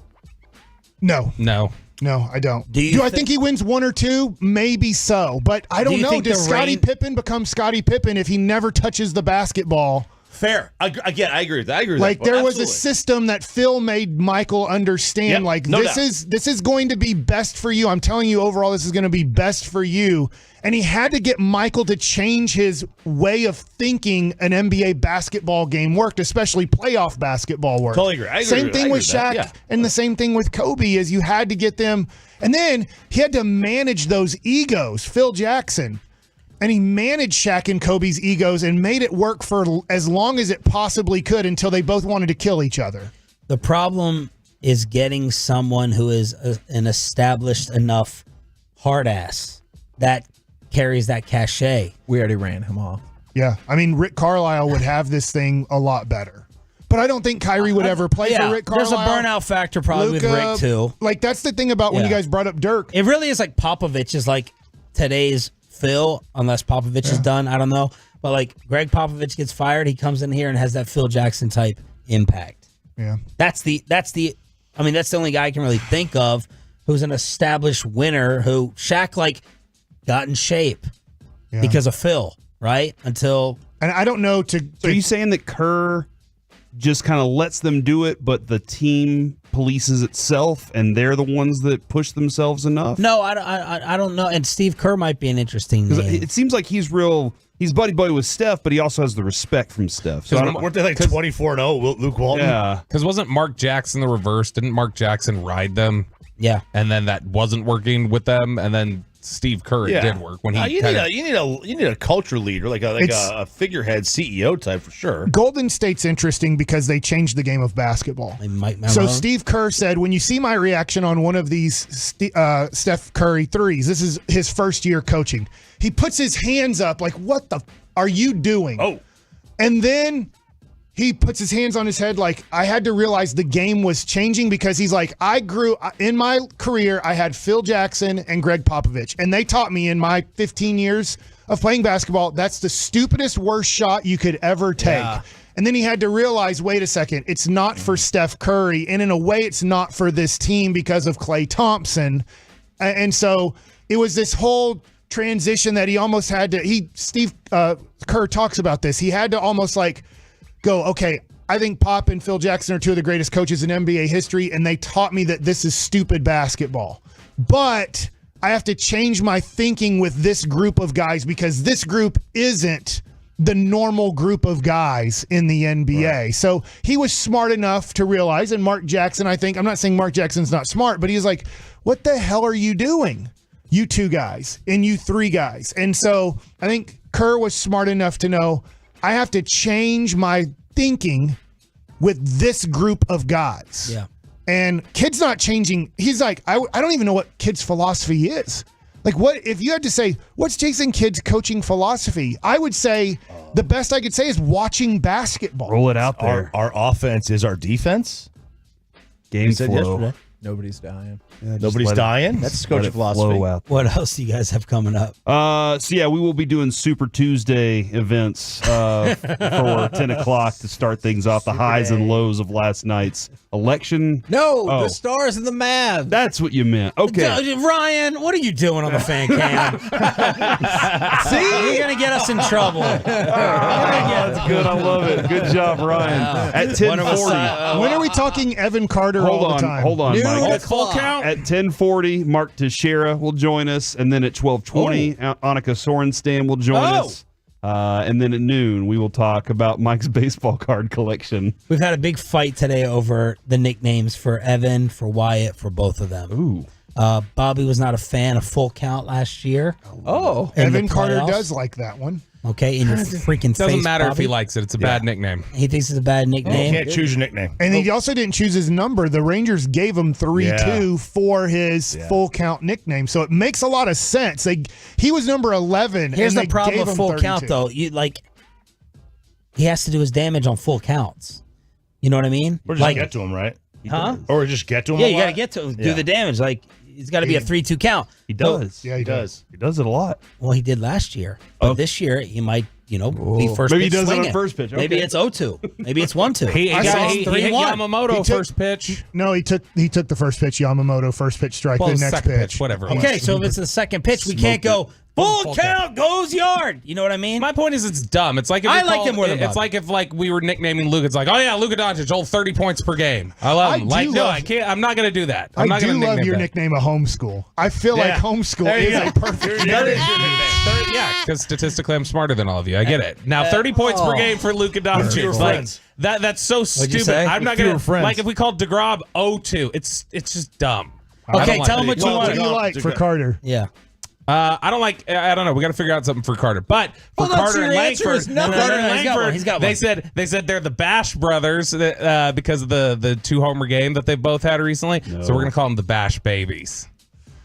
No. No. No, I don't. Do I think he wins one or two? Maybe so, but I don't you know. think Does the Scottie Rain- Pippen become Scottie Pippen if he never touches the basketball? Fair. I agree with that. I agree with Like that. there was a Absolutely. system that Phil made Michael understand. Yep, Like no this doubt. is going to be best for you. I'm telling you, overall, this is going to be best for you. And he had to get Michael to change his way of thinking an NBA basketball game worked, especially playoff basketball worked. Totally agree. I agree Same with- thing I agree with with that, Shaq, yeah. and the same thing with Kobe is you had to get them. And then he had to manage those egos. Phil Jackson. And he managed Shaq and Kobe's egos and made it work for as long as it possibly could until they both wanted to kill each other. The problem is getting someone who is an established enough hard ass that carries that cachet. We already ran him off. Yeah. I mean, Rick Carlisle would have this thing a lot better. But I don't think Kyrie would ever play for Rick Carlisle. There's a burnout factor probably Luka, with Rick too. Like, that's the thing about when you guys brought up Dirk. It really is like Popovich is like today's Phil, unless Popovich is done. I don't know. But like Greg Popovich gets fired, he comes in here and has that Phil Jackson type impact. Yeah. That's the only guy I can really think of who's an established winner who Shaq like got in shape because of Phil, right? Until And I don't know So are you saying that Kerr just kind of lets them do it, but the team polices itself, and they're the ones that push themselves enough? No, I don't know. And Steve Kerr might be an interesting name. It seems like he's buddy with Steph, but he also has the respect from Steph. So Weren't they like 24-0, Luke Walton? Yeah. Because wasn't Mark Jackson the reverse? Didn't Mark Jackson ride them? Yeah. And then that wasn't working with them, and then Steve Kerr it did work when he you need a culture leader, like a figurehead CEO type for sure. Golden State's interesting because they changed the game of basketball. So Steve Kerr said, when you see my reaction on one of these Steph Curry threes, this is his first year coaching. He puts his hands up like, what the are you doing? Oh. And then he puts his hands on his head like, I had to realize the game was changing because he's like, in my career, I had Phil Jackson and Greg Popovich, and they taught me in my 15 years of playing basketball, that's the stupidest, worst shot you could ever take. Yeah. And then he had to realize, wait a second, it's not for Steph Curry, and in a way, it's not for this team because of Klay Thompson. And so it was this whole transition that he almost had to, Steve Kerr talks about this, he had to almost like, go, okay, I think Pop and Phil Jackson are two of the greatest coaches in NBA history, and they taught me that this is stupid basketball. But I have to change my thinking with this group of guys because this group isn't the normal group of guys in the NBA. Right. So he was smart enough to realize, and Mark Jackson, I think, I'm not saying Mark Jackson's not smart, but he's like, what the hell are you doing? You two guys and you three guys. And so I think Kerr was smart enough to know, I have to change my thinking with this group of guys. Yeah. And Kid's not changing. He's like, I don't even know what Kid's philosophy is. Like, what if you had to say, what's Jason Kidd's coaching philosophy? I would say the best I could say is watching basketball. Roll it out there. Our offense is our defense. Game flow. Yesterday. Nobody's dying. Yeah, Nobody's dying. That's coach philosophy. What else do you guys have coming up? We will be doing Super Tuesday events for 10 o'clock to start things off. The highs and lows of last night's election. No, the Stars and the Mavs. That's what you meant. Okay. Ryan, what are you doing on the fan cam? See? You're going to get us in trouble. That's good. I love it. Good job, Ryan. At 10:40. When are we talking Evan Carter all the time? Hold on, Mike. Full count? At 10:40, Mark Teixeira will join us, and then at 12:20, Annika Sorenstam will join us. And then at noon, we will talk about Mike's baseball card collection. We've had a big fight today over the nicknames for Evan, for Wyatt, for both of them. Ooh. Bobby was not a fan of Full Count last year. Oh. Evan Carter does like that one. Okay, in your freaking face, Doesn't matter Bobby. if he likes it. It's a bad nickname. He thinks it's a bad nickname. You can't choose your nickname. And he also didn't choose his number. The Rangers gave him 3-2 for his full count nickname. So it makes a lot of sense. He was number 11. Here's and the they problem gave with him Full 32. Count, though. He has to do his damage on full counts. You know what I mean? Or just get to him, right? Huh? Or just get to him. Yeah, a you got to lot? get to him. Do the damage. It's got to be a 3-2 count. He does. Yeah, he does. He does it a lot. Well, he did last year. But this year, he might be first Maybe pitch he does swinging. it on first pitch. Maybe Okay. it's 0-2. Maybe it's 1-2. He hit 3-1. Yamamoto first pitch. No, he took the first pitch. Yamamoto first pitch strike. Well, the next second pitch. whatever. Okay, so if it's the second pitch, we can't go full count, goes yard. You know what I mean? My point is, it's dumb. It's like if I like him more than it's Bobby. like if we were nicknaming Luka. It's like, oh yeah, Luka Doncic, old 30 points per game. I love him. I can't. I'm not gonna do that. I'm I not do gonna love your that. nickname of homeschool. I feel like homeschool is a perfect nickname. Yeah, because statistically, I'm smarter than all of you. I get it. Now, 30 points per game for Luka Doncic. Like that's so stupid. I'm not gonna like if we called DeGrom 0-2. It's just dumb. Okay, tell him what you want. What do you like for Carter? Yeah. I don't like. I don't know. We got to figure out something for Carter. But for Carter and Langford, He's got one. they said they're the Bash brothers because of the 2-homer game that they both had recently. No. So we're gonna call them the Bash Babies.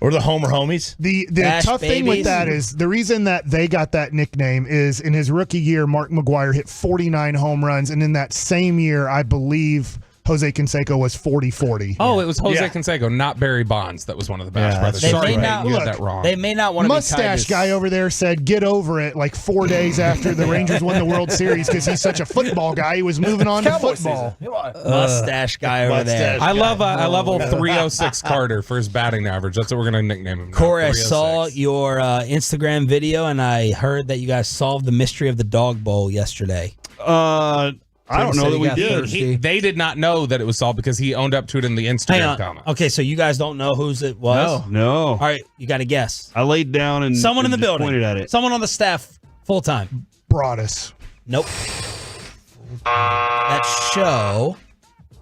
Or the Homer Homies. The Bash tough thing with Babies. that is the reason that they got that nickname is in his rookie year, Mark McGwire hit 49 home runs, and in that same year, I believe Jose Canseco was 40-40. Oh, it was Jose Canseco, not Barry Bonds. That was one of the Bash brothers. They Sorry, may not, you had that wrong. They may not want to be Mustache guy over there said, "Get over it!" Like 4 days after the Rangers won the World Series because he's such a football guy. He was moving on to football. Mustache guy over there. I love old 306 Carter for his batting average. That's what we're gonna nickname him. Corey, I saw your Instagram video, and I heard that you guys solved the mystery of the dog bowl yesterday. I don't know that we did. They did not know that it was solved because he owned up to it in the Instagram comment. Okay, so you guys don't know whose it was? No. All right, you got to guess. I laid down and someone in the just building pointed at it. Someone on the staff, full time. Broadus. Nope. That show.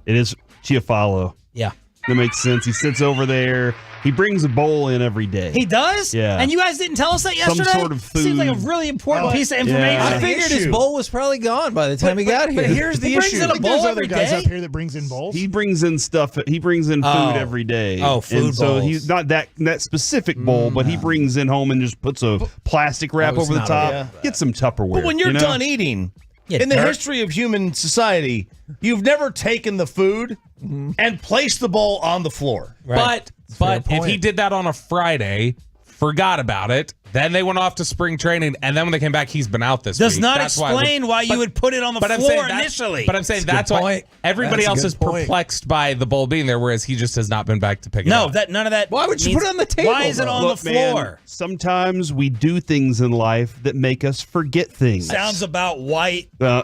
It is Chiafalo. Yeah. That makes sense. He sits over there. He brings a bowl in every day. He does? Yeah. And you guys didn't tell us that yesterday? Some sort of food. Seems like a really important piece of information. Yeah. I figured his bowl was probably gone by the time he got here. But here's the issue. Brings in a bowl There's every other guys day? up here that brings in bowls. He brings in stuff. He brings in food every day. Oh, food and so bowls. he's not that specific bowl, but he brings in home and just puts a plastic wrap over the top. Get some Tupperware. But when you're done eating, in the history of human society, you've never taken the food and placed the bowl on the floor. Right. But if he did that on a Friday, forgot about it, then they went off to spring training, and then when they came back, he's been out this Does week. not That's explain why you would put it on the floor initially. But I'm saying that's why everybody else is perplexed by the bowl being there, whereas he just has not been back to pick it up. No, none of that. Why would you put it on the table? Why is it on the floor? Man, sometimes we do things in life that make us forget things. Sounds about white. Oh, I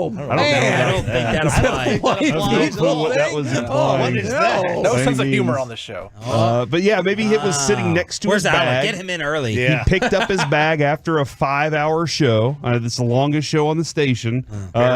don't think that applies. That was what is that? No sense of humor on the show. But yeah, maybe it was sitting next to Where's his bag. Get him in early. He picked up his bag after a 5-hour show. It's the longest show on the station.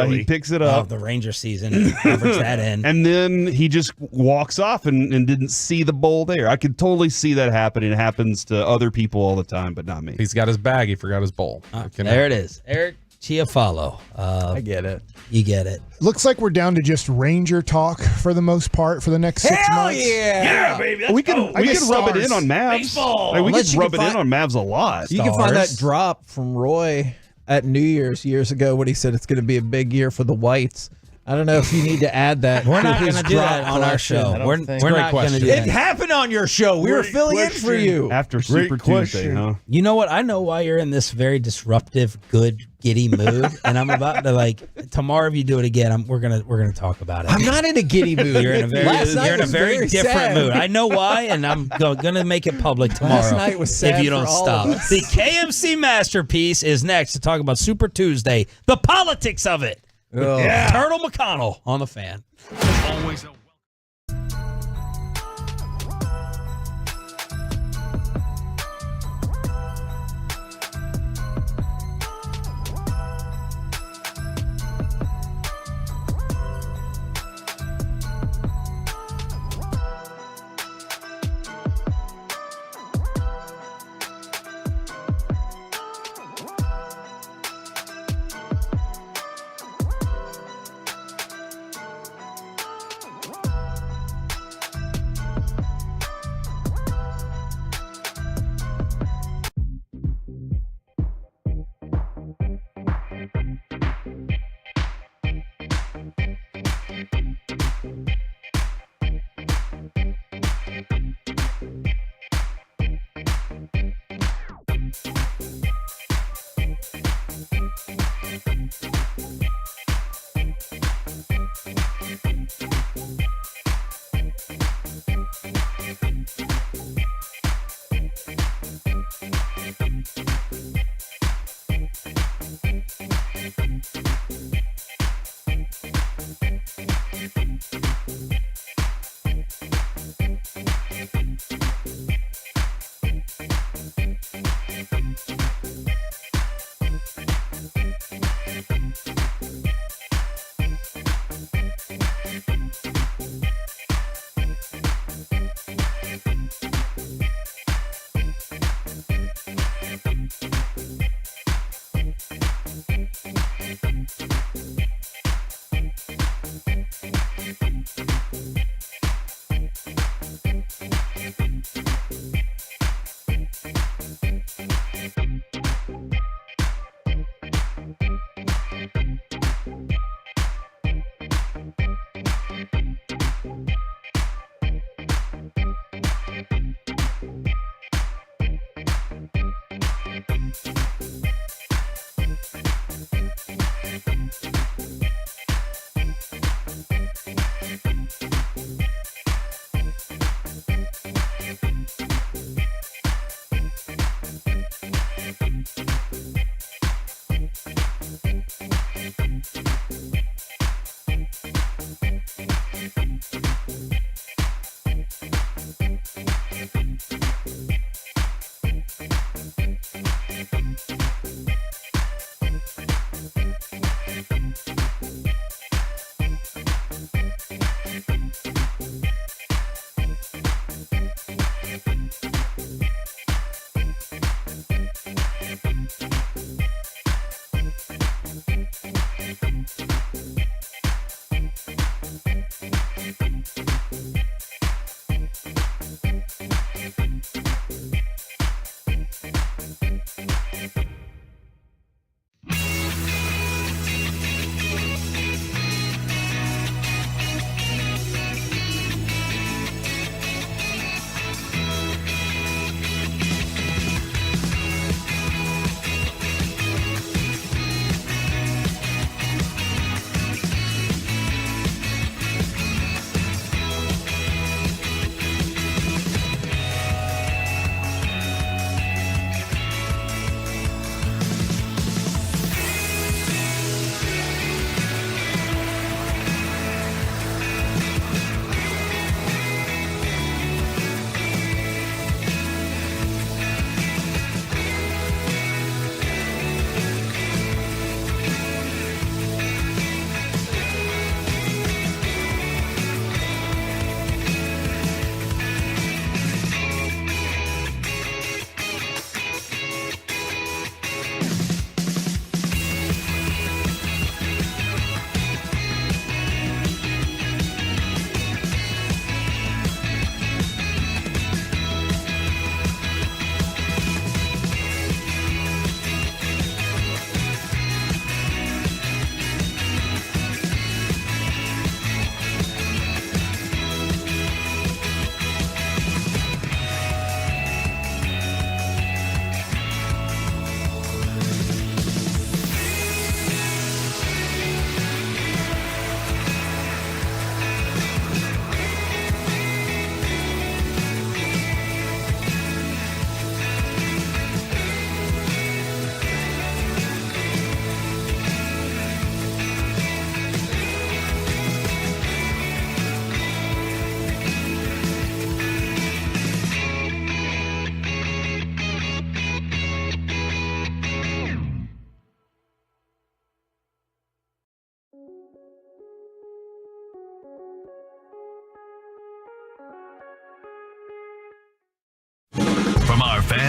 He picks it up. The Ranger season. Average that in. And then he just walks off and didn't see the bowl there. I could totally see that happening. It happens to other people all the time, but not me. He's got his bag. He forgot his bowl. There it is. Eric Chiafalo. I get it. You get it. Looks like we're down to just Ranger talk for the most part for the next 6 months. Yeah, baby. We can rub it in on Mavs. Baseball. Like, we Unless can you rub can it in find- on Mavs a lot. You can find that drop from Roy at New Year's years ago when he said it's going to be a big year for the Whites. I don't know if you need to add that. We're not going going to do that on our show. We're not going to do It that. happened on your show. We were filling in for you. After Super Tuesday, huh? You know what? I know why you're in this very disruptive, good, giddy mood, and I'm about to tomorrow. If you do it again, we're gonna talk about it. I'm not in a giddy mood. You're in a very different sad. mood. I know why, and I'm gonna make it public tomorrow. Last night was sad if you for don't all stop. of us. The KMC masterpiece is next to talk about Super Tuesday, the politics of it. Oh. Yeah. Turtle McConnell on the Fan. Always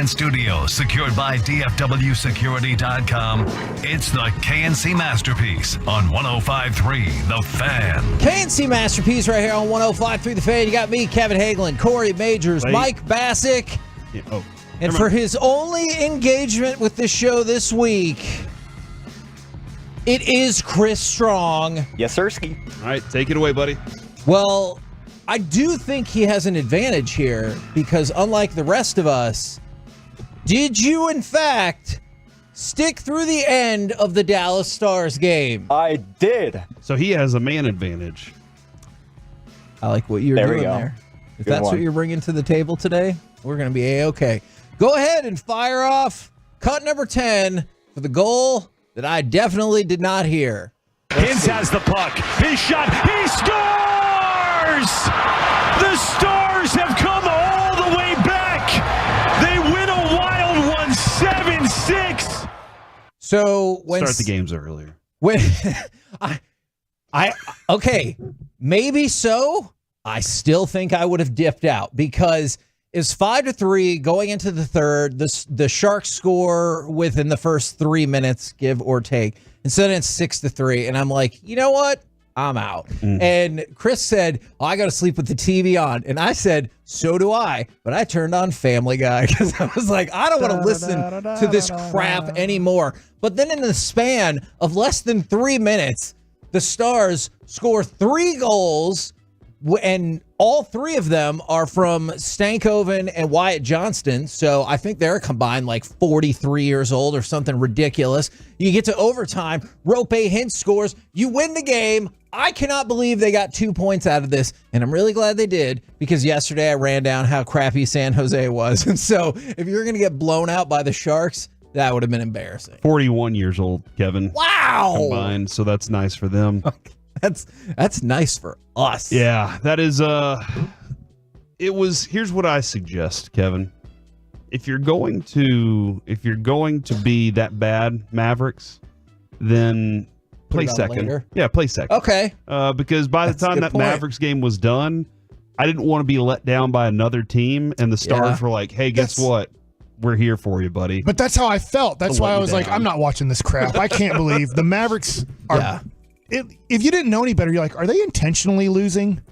Fan Studio, secured by DFWsecurity.com. It's the KNC Masterpiece on 105.3 The Fan. KNC Masterpiece right here on 105.3 The Fan. You got me, Kevin Hagelin, Corey Majors, Mike Bassick. Yeah, and for his only engagement with the show this week, it is Chris Strong. Yes, sirski. All right, take it away, buddy. Well, I do think he has an advantage here because unlike the rest of us, did you in fact stick through the end of the Dallas Stars game? I did. So he has a man advantage. I like what you're doing there. If that's what you're bringing to the table today, we're going to be A-okay. Go ahead and fire off cut number 10 for the goal that I definitely did not hear. Hintz has the puck. His shot. He scores! The Stars have come all the way back. They win a wild one, 7-6. So when Start the games earlier. When okay, maybe so. I still think I would have dipped out because it's 5-3 going into the third. The Sharks score within the first 3 minutes, give or take. Instead, it's 6-3, and I'm like, you know what? I'm out. And Chris said, I got to sleep with the TV on. And I said, so do I. But I turned on Family Guy because I was like, I don't want to listen to this crap anymore. But then in the span of less than 3 minutes, the Stars score 3 goals, and all 3 of them are from Stankoven and Wyatt Johnston. So I think they're combined like 43 years old or something ridiculous. You get to overtime. Rope Hintz scores. You win the game. I cannot believe they got 2 points out of this. And I'm really glad they did because yesterday I ran down how crappy San Jose was. And so if you're going to get blown out by the Sharks, that would have been embarrassing. 41 years old, Kevin. Wow. Combined, so that's nice for them. That's nice for us. Yeah, that is here's what I suggest, Kevin. If you're going to be that bad, Mavericks, then play second. Later. Yeah, play second. Okay. Because by the time that Mavericks game was done, I didn't want to be let down by another team, and the Stars were like, "Hey, guess what? We're here for you, buddy." But that's how I felt. That's why I was like, I'm not watching this crap. I can't believe the Mavericks are. Yeah. If you didn't know any better, you're like, are they intentionally losing?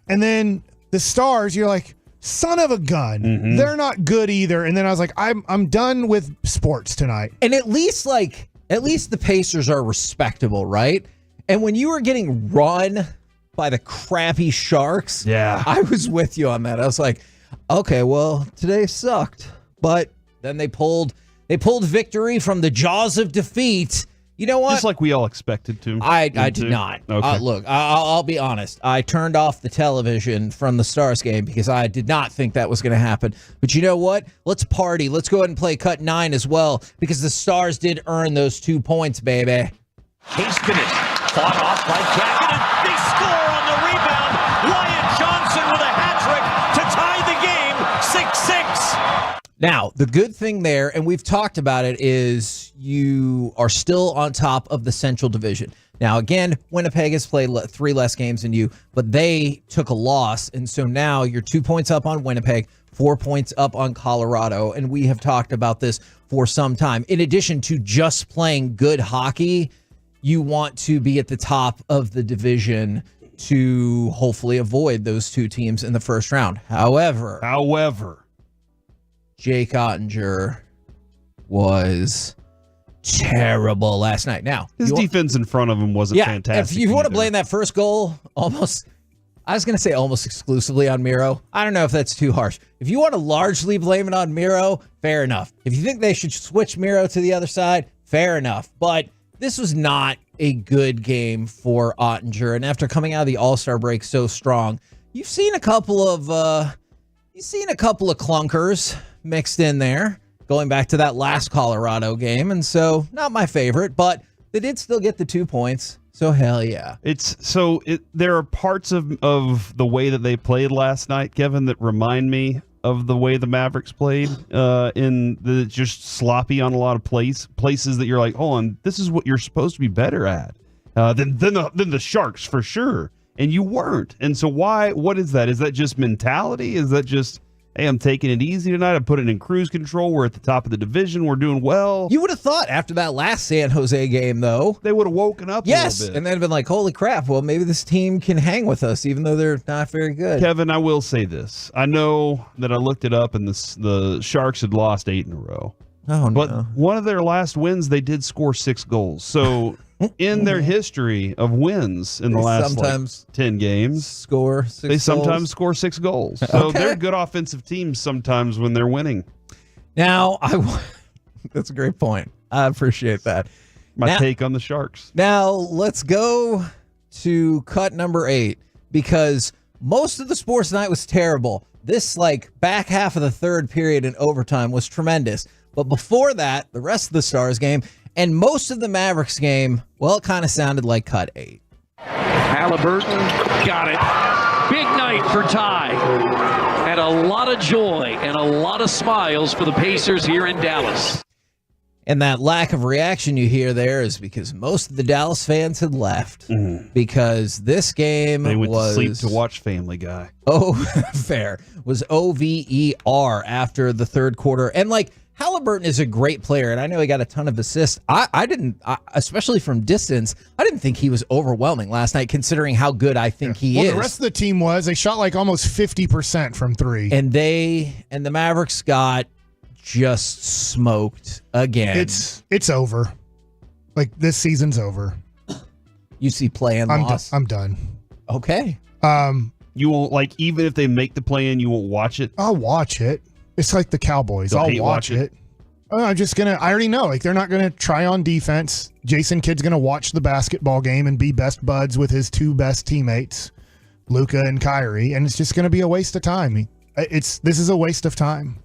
And then the Stars, you're like, son of a gun. Mm-hmm. They're not good either. And then I was like, I'm done with sports tonight. And at least the Pacers are respectable, right? And when you were getting run by the crappy Sharks, I was with you on that. I was like, okay, well, today sucked. But then they pulled victory from the jaws of defeat. You know what? Just like we all expected to. I did not. Okay. Look, I'll be honest. I turned off the television from the Stars game because I did not think that was going to happen. But you know what? Let's party. Let's go ahead and play cut 9 as well because the Stars did earn those 2 points, baby. Haskinen fought off by Kapanen. They score on the rebound. Wyatt Johnson with a hat trick to tie the game 6-6. Now, the good thing there, and we've talked about it, is you are still on top of the Central Division. Now, again, Winnipeg has played 3 less games than you, but they took a loss, and so now you're 2 points up on Winnipeg, 4 points up on Colorado, and we have talked about this for some time. In addition to just playing good hockey, you want to be at the top of the division to hopefully avoid those 2 teams in the first round. However, Jake Ottinger was terrible last night. Now, his defense in front of him wasn't fantastic. If you want to blame that first goal I was going to say almost exclusively on Miro. I don't know if that's too harsh. If you want to largely blame it on Miro, fair enough. If you think they should switch Miro to the other side, fair enough. But this was not a good game for Ottinger. And after coming out of the All-Star break so strong, you've seen a couple of clunkers mixed in there, going back to that last Colorado game. And so not my favorite, but they did still get the 2 points. So hell yeah. There are parts of the way that they played last night, Kevin, that remind me of the way the Mavericks played in the just sloppy on a lot of places that you're like, hold on, this is what you're supposed to be better at than the Sharks for sure. And you weren't. And so what is that? Is that just mentality? Is that just hey, I'm taking it easy tonight. I put it in cruise control. We're at the top of the division. We're doing well. You would have thought after that last San Jose game, though, they would have woken up a little bit. And then been like, holy crap, well, maybe this team can hang with us, even though they're not very good. Kevin, I will say this. I know that I looked it up, and the Sharks had lost 8 in a row. Oh, but no. one of their last wins, they did score 6 goals. So in their history of wins in the last sometimes 10 games, score 6 they sometimes goals. score 6 goals. So they're good offensive teams sometimes when they're winning. Now, that's a great point. I appreciate that. My take on the Sharks. Now, let's go to cut number 8, because most of the sports night was terrible. This back half of the third period in overtime was tremendous. But before that, the rest of the Stars game and most of the Mavericks game, well, it kind of sounded like cut 8. Halliburton got it. Big night for Ty. And a lot of joy and a lot of smiles for the Pacers here in Dallas. And that lack of reaction you hear there is because most of the Dallas fans had left. Because this game They went was... to sleep to watch Family Guy. Oh, fair. Was OVER after the third quarter. And Halliburton is a great player, and I know he got a ton of assists. I didn't, especially from distance, I didn't think he was overwhelming last night, considering how good I think he is. The rest of the team was. They shot almost 50% from 3. And the Mavericks got just smoked again. It's over. This season's over. You see play and loss. I'm done. Okay. You won't even if they make the play in, you won't watch it. I'll watch it. It's like the Cowboys. They'll I'll watch it. I'm just I already know. They're not gonna try on defense. Jason Kidd's gonna watch the basketball game and be best buds with his 2 best teammates, Luka and Kyrie, and it's just gonna be a waste of time. This is a waste of time.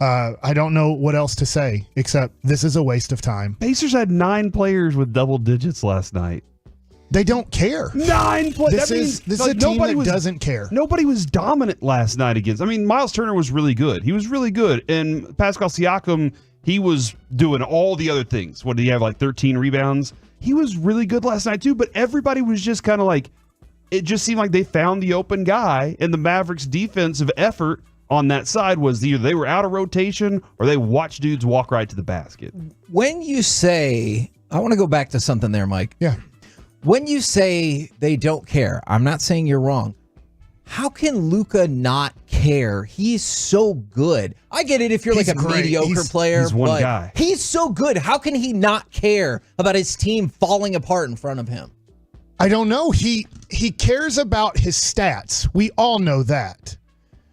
I don't know what else to say except this is a waste of time. Pacers had 9 players with double digits last night. They don't care. 9 players. This is a team that doesn't care. Nobody was dominant last night against. Miles Turner was really good. He was really good. And Pascal Siakam, he was doing all the other things. What did he have, 13 rebounds? He was really good last night too, but everybody was just kind of it just seemed like they found the open guy, and the Mavericks' defensive effort on that side was either they were out of rotation or they watched dudes walk right to the basket. When you say, I want to go back to something there, Mike. Yeah. When you say they don't care, I'm not saying you're wrong. How can Luka not care? He's so good. I get it if you're He's a great. mediocre player, he's one but guy. He's so good. How can he not care about his team falling apart in front of him? I don't know. He cares about his stats. We all know that.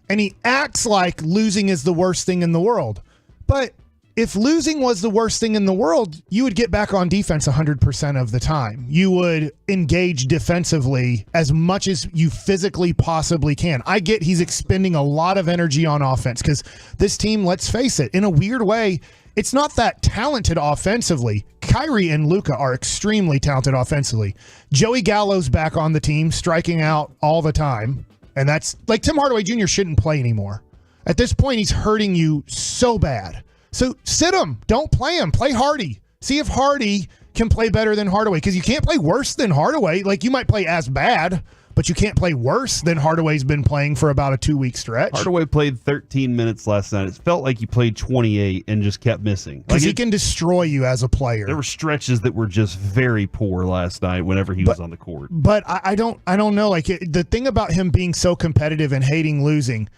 And he acts like losing is the worst thing in the world. But if losing was the worst thing in the world, you would get back on defense 100% of the time. You would engage defensively as much as you physically possibly can. I get he's expending a lot of energy on offense because this team, let's face it, in a weird way, it's not that talented offensively. Kyrie and Luka are extremely talented offensively. Joey Gallo's back on the team, striking out all the time. And that's Tim Hardaway Jr. shouldn't play anymore. At this point, he's hurting you so bad. So sit him. Don't play him. Play Hardy. See if Hardy can play better than Hardaway, because you can't play worse than Hardaway. You might play as bad, but you can't play worse than Hardaway's been playing for about a 2-week stretch. Hardaway played 13 minutes last night. It felt like he played 28 and just kept missing. Because he can destroy you as a player. There were stretches that were just very poor last night whenever he was on the court. But I don't know. The thing about him being so competitive and hating losing,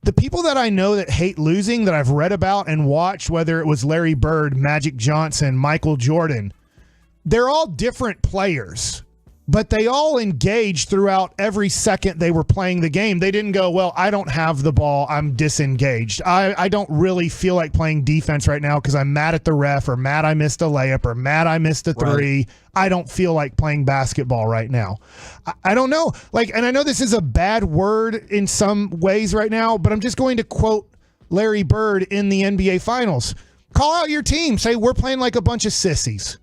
the people that I know that hate losing that I've read about and watched, whether it was Larry Bird, Magic Johnson, Michael Jordan, they're all different players, but they all engaged throughout every second they were playing the game. They didn't go, well, I don't have the ball, I'm disengaged. I don't really feel like playing defense right now because I'm mad at the ref, or mad I missed a layup, or mad I missed a three. Right. I don't feel like playing basketball right now. I don't know. And I know this is a bad word in some ways right now, but I'm just going to quote Larry Bird in the NBA Finals. Call out your team. Say, we're playing like a bunch of sissies.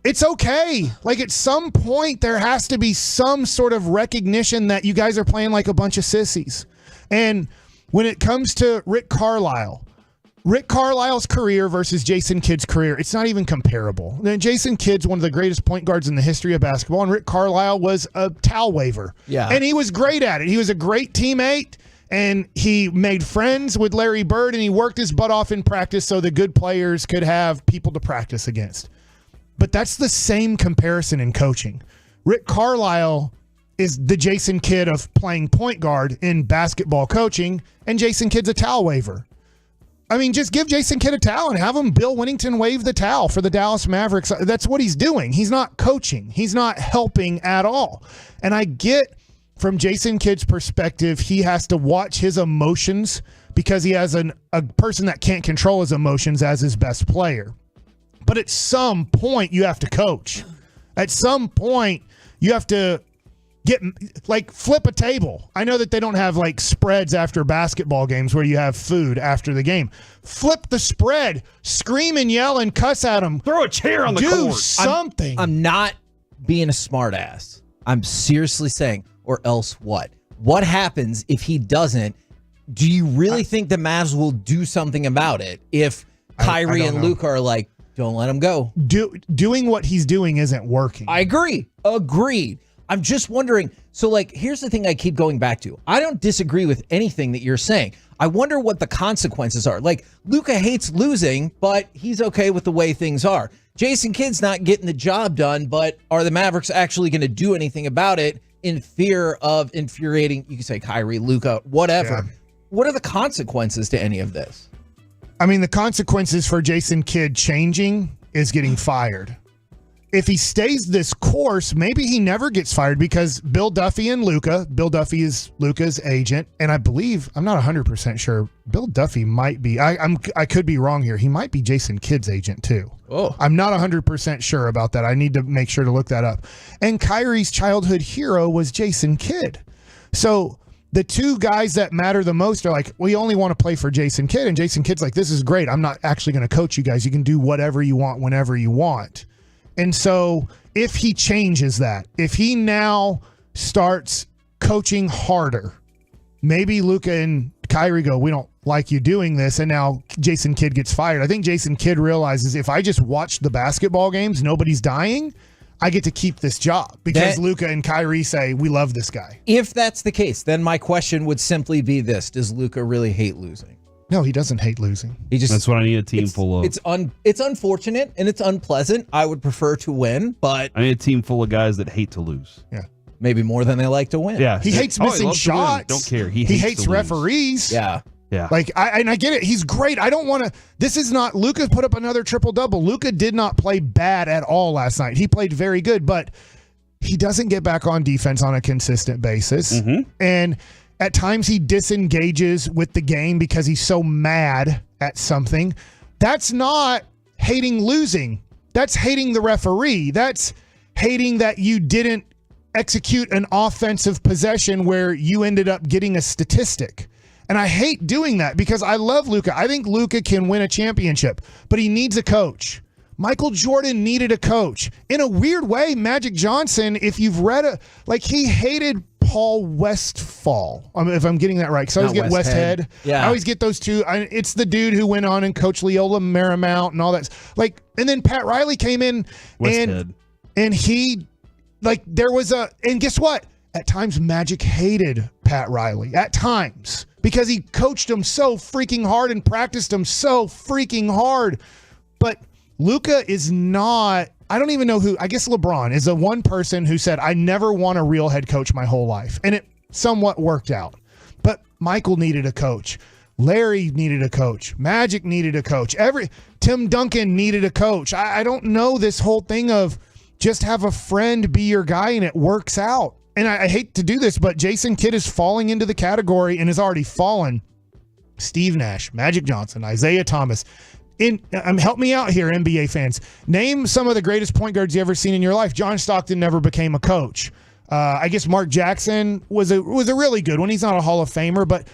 It's okay. At some point, there has to be some sort of recognition that you guys are playing like a bunch of sissies. And when it comes to Rick Carlisle's career versus Jason Kidd's career, it's not even comparable. Then Jason Kidd's one of the greatest point guards in the history of basketball, and Rick Carlisle was a towel waver. Yeah. And he was great at it. He was a great teammate, and he made friends with Larry Bird, and he worked his butt off in practice so the good players could have people to practice against. But that's the same comparison in coaching. Rick Carlisle is the Jason Kidd of playing point guard in basketball coaching, and Jason Kidd's a towel waver. I mean, just give Jason Kidd a towel and have him, Bill Winnington, wave the towel for the Dallas Mavericks. That's what he's doing. He's not coaching. He's not helping at all. And I get from Jason Kidd's perspective, he has to watch his emotions because he has a person that can't control his emotions as his best player. But at some point, you have to coach. At some point, you have to flip a table. I know that they don't have spreads after basketball games where you have food after the game. Flip the spread, scream and yell and cuss at them. Throw a chair on the court. Do something. I'm not being a smartass. I'm seriously saying, or else what? What happens if he doesn't? Do you really think the Mavs will do something about it if Kyrie and Luka are like, don't let him go? Doing what he's doing isn't working. I agree. Agreed. I'm just wondering. So, here's the thing I keep going back to. I don't disagree with anything that you're saying. I wonder what the consequences are. Luka hates losing, but he's okay with the way things are. Jason Kidd's not getting the job done, but are the Mavericks actually going to do anything about it in fear of infuriating, you can say Kyrie, Luka, whatever. Yeah. What are the consequences to any of this? I mean, the consequences for Jason Kidd changing is getting fired. If he stays this course, maybe he never gets fired because Bill Duffy and Luka, Bill Duffy is Luka's agent, and I believe, I'm not 100% sure, Bill Duffy might be, I could be wrong here, he might be Jason Kidd's agent too. Oh. I'm not 100% sure about that. I need to make sure to look that up. And Kyrie's childhood hero was Jason Kidd. So the two guys that matter the most are we only want to play for Jason Kidd, and Jason Kidd's this is great. I'm not actually going to coach you guys. You can do whatever you want whenever you want. And so if he changes that, if he now starts coaching harder, maybe Luka and Kyrie go, we don't like you doing this, and now Jason Kidd gets fired. I think Jason Kidd realizes if I just watch the basketball games, nobody's dying, I get to keep this job because Luka and Kyrie say, we love this guy. If that's the case, then my question would simply be this. Does Luka really hate losing? No, he doesn't hate losing. That's what I need a team full of. It's unfortunate and it's unpleasant. I would prefer to win, but I need a team full of guys that hate to lose. Yeah. Maybe more than they like to win. Yeah. He hates missing shots. Don't care. He hates referees. Yeah. Yeah. I get it. He's great. I don't want to. This is not. Luka put up another triple-double. Luka did not play bad at all last night. He played very good, but he doesn't get back on defense on a consistent basis. Mm-hmm. And at times he disengages with the game because he's so mad at something. That's not hating losing. That's hating the referee. That's hating that you didn't execute an offensive possession where you ended up getting a statistic. And I hate doing that because I love Luka. I think Luka can win a championship, but he needs a coach. Michael Jordan needed a coach. In a weird way, Magic Johnson, if you've read he hated Paul Westphal, if I'm getting that right, because I always get Westhead. Yeah. I always get those two. It's the dude who went on and coached Loyola Marymount and all that. And then Pat Riley came in and he, there was and guess what? At times, Magic hated Pat Riley. At times. Because he coached him so freaking hard and practiced him so freaking hard. But Luka is not, I don't even know who, I guess LeBron is the one person who said, I never want a real head coach my whole life. And it somewhat worked out. But Michael needed a coach. Larry needed a coach. Magic needed a coach. Tim Duncan needed a coach. I don't know this whole thing of just have a friend be your guy and it works out. And I hate to do this, but Jason Kidd is falling into the category and has already fallen. Steve Nash, Magic Johnson, Isaiah Thomas. Help me out here, NBA fans. Name some of the greatest point guards you ever seen in your life. John Stockton never became a coach. I guess Mark Jackson was a really good one. He's not a Hall of Famer, but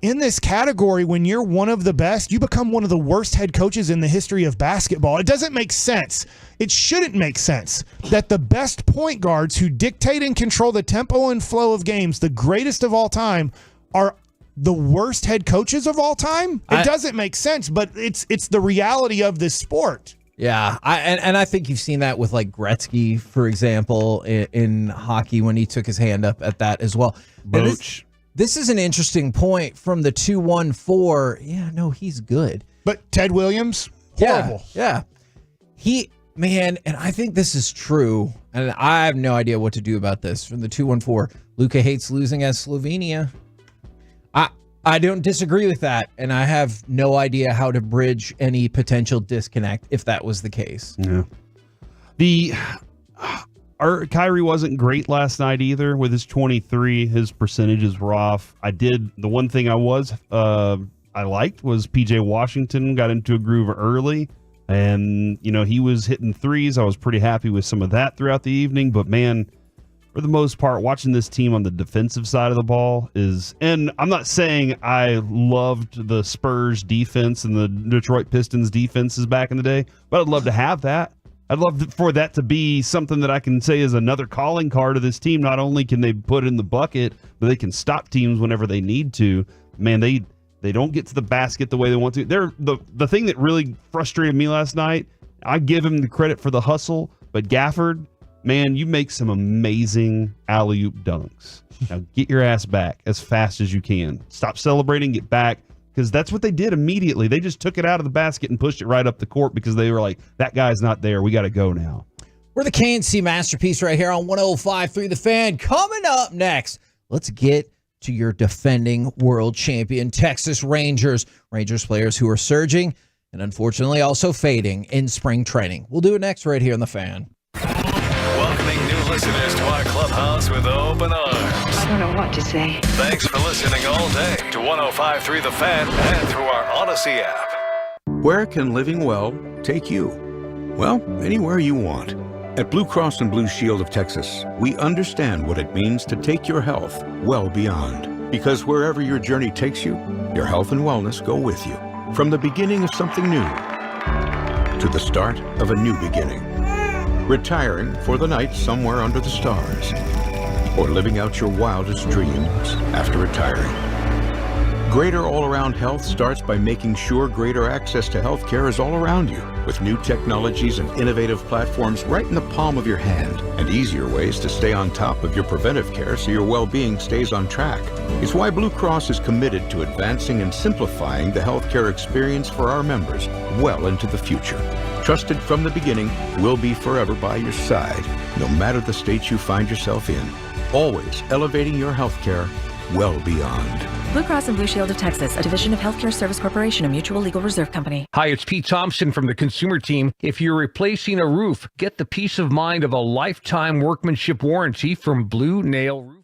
in this category, when you're one of the best, you become one of the worst head coaches in the history of basketball. It doesn't make sense. It shouldn't make sense that the best point guards who dictate and control the tempo and flow of games, the greatest of all time, are the worst head coaches of all time. It doesn't make sense, but it's the reality of this sport. Yeah, I think you've seen that with Gretzky, for example, in hockey when he took his hand up at that as well. Boch. This is an interesting point from the 214. Yeah, no, he's good. But Ted Williams, horrible. Yeah. And I think this is true, and I have no idea what to do about this. From the 214, Luka hates losing as Slovenia. I don't disagree with that, and I have no idea how to bridge any potential disconnect if that was the case. Yeah. Kyrie wasn't great last night either with his 23. His percentages were off. The one thing I liked was PJ Washington got into a groove early, and he was hitting threes. I was pretty happy with some of that throughout the evening, but man, for the most part, watching this team on the defensive side of the ball and I'm not saying I loved the Spurs defense and the Detroit Pistons defenses back in the day, but I'd love to have that. I'd love for that to be something that I can say is another calling card of this team. Not only can they put in the bucket, but they can stop teams whenever they need to. Man, they don't get to the basket the way they want to. The thing that really frustrated me last night, I give him the credit for the hustle, but Gafford, man, you make some amazing alley-oop dunks. Now get your ass back as fast as you can. Stop celebrating, get back, because that's what they did immediately. They just took it out of the basket and pushed it right up the court because they were like, that guy's not there. We got to go now. We're the KNC Masterpiece right here on 105.3 The Fan. Coming up next, let's get to your defending world champion Texas Rangers. Rangers players who are surging and unfortunately also fading in spring training. We'll do it next right here on The Fan. Welcoming new listeners to our clubhouse with open arms. I don't know what to say. Thanks for listening all day to 105.3 The Fan and through our Odyssey app. Where can living well take you? Well, anywhere you want. At Blue Cross and Blue Shield of Texas, we understand what it means to take your health well beyond. Because wherever your journey takes you, your health and wellness go with you. From the beginning of something new to the start of a new beginning. Retiring for the night somewhere under the stars, or living out your wildest dreams after retiring. Greater all-around health starts by making sure greater access to health care is all around you, with new technologies and innovative platforms right in the palm of your hand, and easier ways to stay on top of your preventive care so your well-being stays on track. It's why Blue Cross is committed to advancing and simplifying the healthcare experience for our members well into the future. Trusted from the beginning, we'll be forever by your side, no matter the state you find yourself in. Always elevating your healthcare well beyond. Blue Cross and Blue Shield of Texas, a division of Healthcare Service Corporation, a mutual legal reserve company. Hi, it's Pete Thompson from the Consumer Team. If you're replacing a roof, get the peace of mind of a lifetime workmanship warranty from Blue Nail Roofing.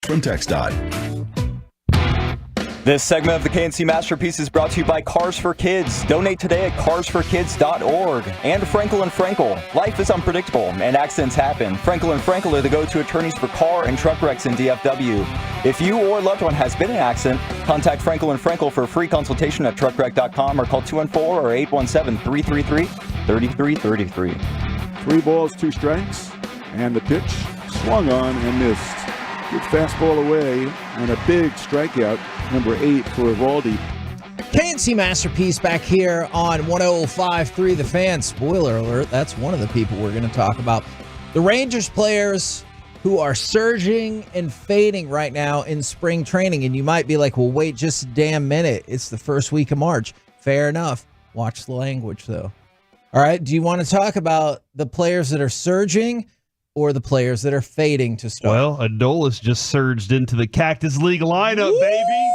from TxDOT. This segment of the KNC Masterpiece is brought to you by Cars for Kids. Donate today at carsforkids.org. And Frankel & Frankel. Life is unpredictable and accidents happen. Frankel & Frankel are the go-to attorneys for car and truck wrecks in DFW. If you or a loved one has been in an accident, contact Frankel & Frankel for a free consultation at truckwreck.com or call 214 or 817-333-3333. 3 balls, 2 strikes, and the pitch swung on and missed. Good fastball away and a big strikeout, number 8 for Evaldi. KNC Masterpiece back here on 105.3 The Fan. Spoiler alert, that's one of the people we're going to talk about. The Rangers players who are surging and fading right now in spring training. And you might be like, well, wait just a damn minute. It's the first week of March. Fair enough. Watch the language, though. All right, do you want to talk about the players that are surging or the players that are fading to start? Well, Adolis just surged into the Cactus League lineup, baby.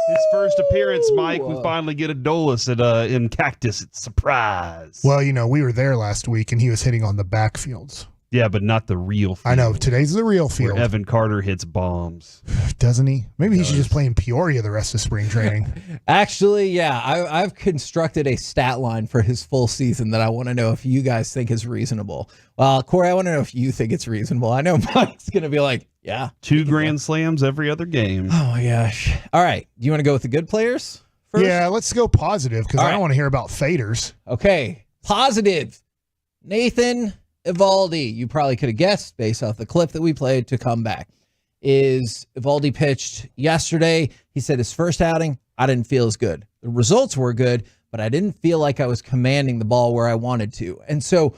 His first appearance, Mike. We finally get Adolis in Cactus. It's a surprise. Well, we were there last week, and he was hitting on the backfields. Yeah, but not the real field. I know. Today's the real field. Where Evan Carter hits bombs. Doesn't he? Maybe he should just play in Peoria the rest of spring training. Actually, yeah. I've constructed a stat line for his full season that I want to know if you guys think is reasonable. Well, Corey, I want to know if you think it's reasonable. I know Mike's going to be like, yeah. 2 grand slams every other game. Oh, my gosh. All right. Do you want to go with the good players first? Yeah, let's go positive because I don't want to hear about faders. Okay. Positive. Nathan Evaldi, you probably could have guessed based off the clip that we played to come back. Evaldi pitched yesterday. He said his first outing, I didn't feel as good. The results were good, but I didn't feel like I was commanding the ball where I wanted to. And so,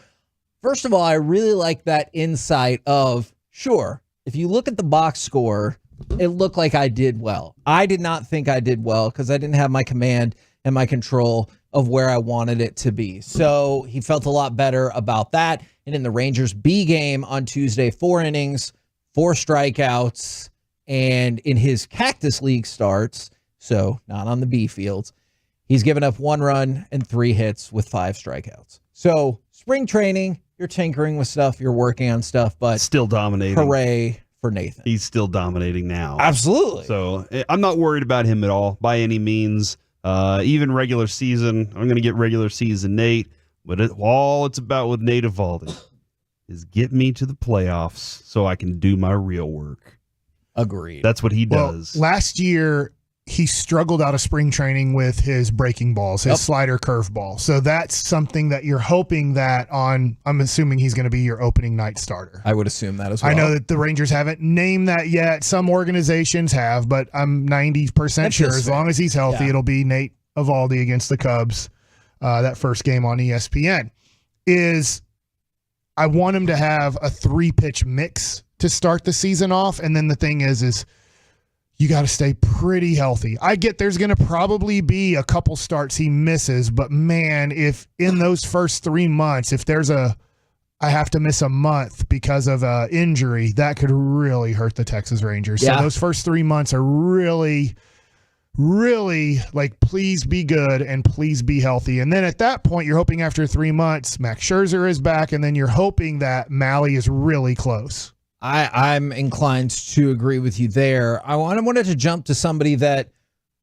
first of all, I really like that insight of, sure, if you look at the box score, it looked like I did well. I did not think I did well because I didn't have my command and my control of where I wanted it to be. So he felt a lot better about that. And in the Rangers B game on Tuesday, 4 innings, 4 strikeouts. And in his Cactus League starts, so not on the B fields, he's given up 1 run and 3 hits with 5 strikeouts. So spring training, you're tinkering with stuff, you're working on stuff, but still dominating. Hooray for Nathan. He's still dominating now. Absolutely. So I'm not worried about him at all by any means. Even regular season, I'm going to get regular season Nate, but all it's about with Nate Evaldi is get me to the playoffs so I can do my real work. Agreed. That's what he does. Last year, he struggled out of spring training with his breaking balls, his slider curveball. So that's something that you're hoping that I'm assuming he's going to be your opening night starter. I would assume that as well. I know that the Rangers haven't named that yet. Some organizations have, but I'm 90% sure as long as he's healthy, it'll be Nate Evaldi against the Cubs. That first game on ESPN I want him to have a 3-pitch mix to start the season off. And then the thing is you got to stay pretty healthy. I get there's going to probably be a couple starts he misses, but man, if in those first 3 months, if there's I have to miss a month because of an injury, that could really hurt the Texas Rangers. Yeah. So those first 3 months are really, really like, please be good and please be healthy. And then at that point, you're hoping after 3 months, Max Scherzer is back, and then you're hoping that Mahle is really close. I'm inclined to agree with you there. I wanted to jump to somebody that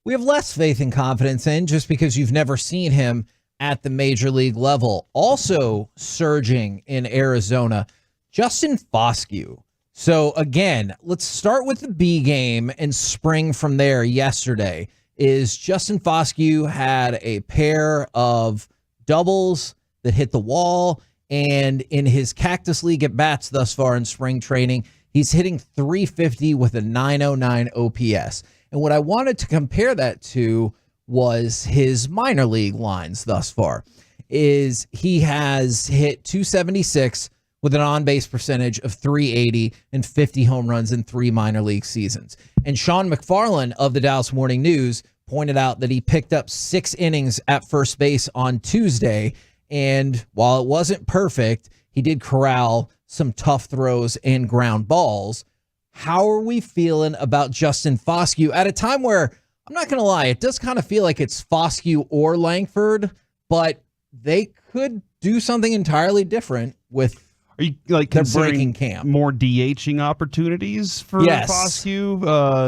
we have less faith and confidence in just because you've never seen him at the major league level. Also surging in Arizona, Justin Foscue. So again, let's start with the B game and spring from there. Yesterday Justin Foscue had a pair of doubles that hit the wall. And in his Cactus League at bats thus far in spring training, he's hitting .350 with a .909 OPS. And what I wanted to compare that to was his minor league lines thus far. He has hit .276 with an on-base percentage of .380 and 50 home runs in 3 minor league seasons. And Sean McFarland of the Dallas Morning News pointed out that he picked up 6 innings at first base on Tuesday. And while it wasn't perfect, he did corral some tough throws and ground balls. How are we feeling about Justin Foscue at a time where, I'm not going to lie, it does kind of feel like it's Foscue or Langford, but they could do something entirely different with Are you like They're considering breaking camp. more DHing opportunities for Yes. Foscue?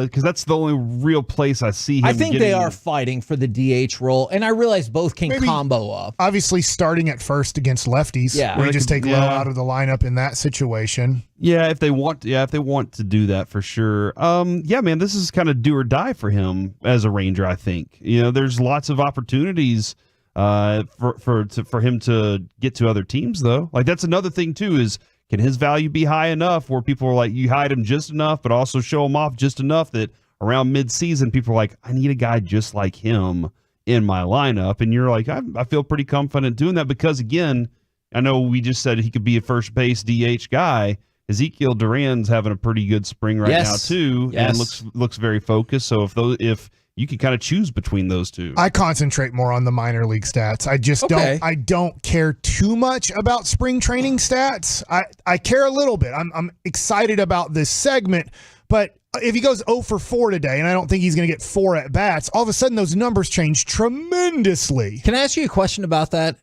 Because that's the only real place I see him. I think they getting- are fighting for the DH role, and I realize both can Maybe- combo up. Obviously, starting at first against lefties. Yeah. Where you just take Lowe Yeah. out of the lineup in that situation. Yeah, if they want to do that for sure. Yeah, man, this is kind of do or die for him as a Ranger. I think there's lots of opportunities for him to get to other teams though. Like that's another thing too is can his value be high enough where people are like you hide him just enough, but also show him off just enough that around mid-season people are like I need a guy just like him in my lineup, and you're like I feel pretty confident doing that because again, I know we just said he could be a first base DH guy. Ezekiel Duran's having a pretty good spring right now too, and looks very focused. So if you can kind of choose between those two. I concentrate more on the minor league stats. I just don't care too much about spring training stats. I care a little bit. I'm excited about this segment, but if he goes 0 for 4 today, and I don't think he's going to get 4 at bats, all of a sudden those numbers change tremendously. Can I ask you a question about that?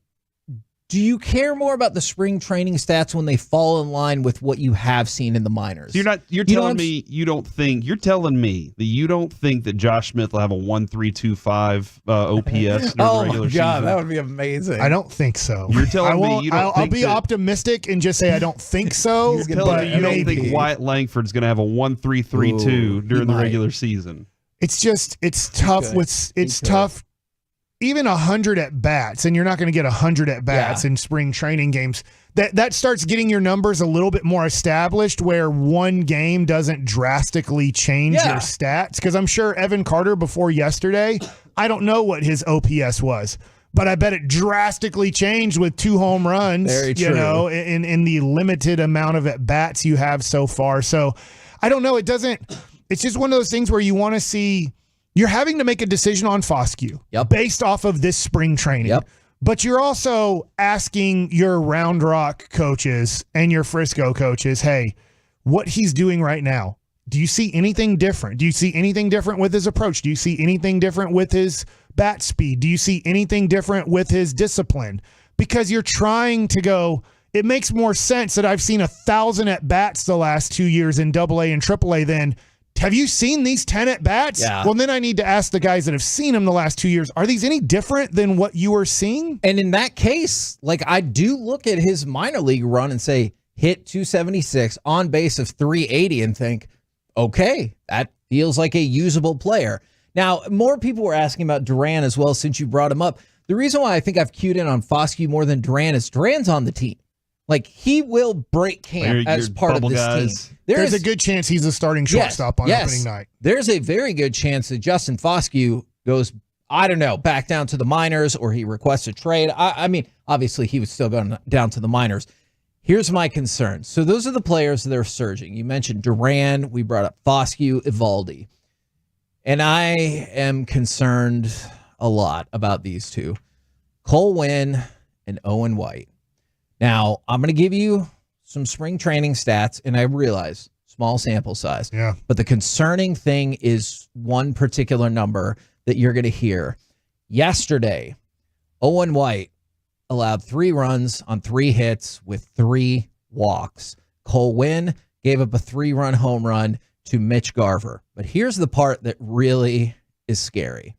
Do you care more about the spring training stats when they fall in line with what you have seen in the minors? You're telling me you don't think that Josh Smith will have a 1.325 OPS during the regular season? That would be amazing. I don't think so. You're telling me you don't think I'll be optimistic and just say I don't think so. You're telling me you don't think Wyatt Langford's going to have a 1.332 during the regular season? It's tough. It's tough. Even 100 at bats, and you're not going to get 100 at bats in spring training games. That starts getting your numbers a little bit more established, where one game doesn't drastically change your stats. Because I'm sure Evan Carter before yesterday, I don't know what his OPS was, but I bet it drastically changed with 2 home runs. Very true. In the limited amount of at bats you have so far. So I don't know. It's just one of those things where you want to see. You're having to make a decision on Foscue based off of this spring training. But you're also asking your Round Rock coaches and your Frisco coaches, hey, what he's doing right now, do you see anything different? Do you see anything different with his approach? Do you see anything different with his bat speed? Do you see anything different with his discipline? Because you're trying to go, it makes more sense that I've seen 1,000 at bats the last 2 years in AA and AAA than have you seen these 10 at bats? Yeah. Well, then I need to ask the guys that have seen them the last 2 years, are these any different than what you were seeing? And in that case, like I do look at his minor league run and say, hit 276 on base of 380 and think, okay, that feels like a usable player. Now, more people were asking about Duran as well since you brought him up. The reason why I think I've cued in on Foscue more than Duran is Duran's on the team. Like, he will break camp as part of this team. There's a good chance he's a starting shortstop on opening night. There's a very good chance that Justin Foscue goes, I don't know, back down to the minors or he requests a trade. I mean, obviously he was still going down to the minors. Here's my concern. So those are the players that are surging. You mentioned Duran. We brought up Foscue, Evaldi. And I am concerned a lot about these two. Cole Winn and Owen White. Now, I'm going to give you some spring training stats, and I realize small sample size. Yeah. But the concerning thing is one particular number that you're going to hear. Yesterday, Owen White allowed 3 runs on 3 hits with 3 walks. Cole Winn gave up a 3-run home run to Mitch Garver. But here's the part that really is scary.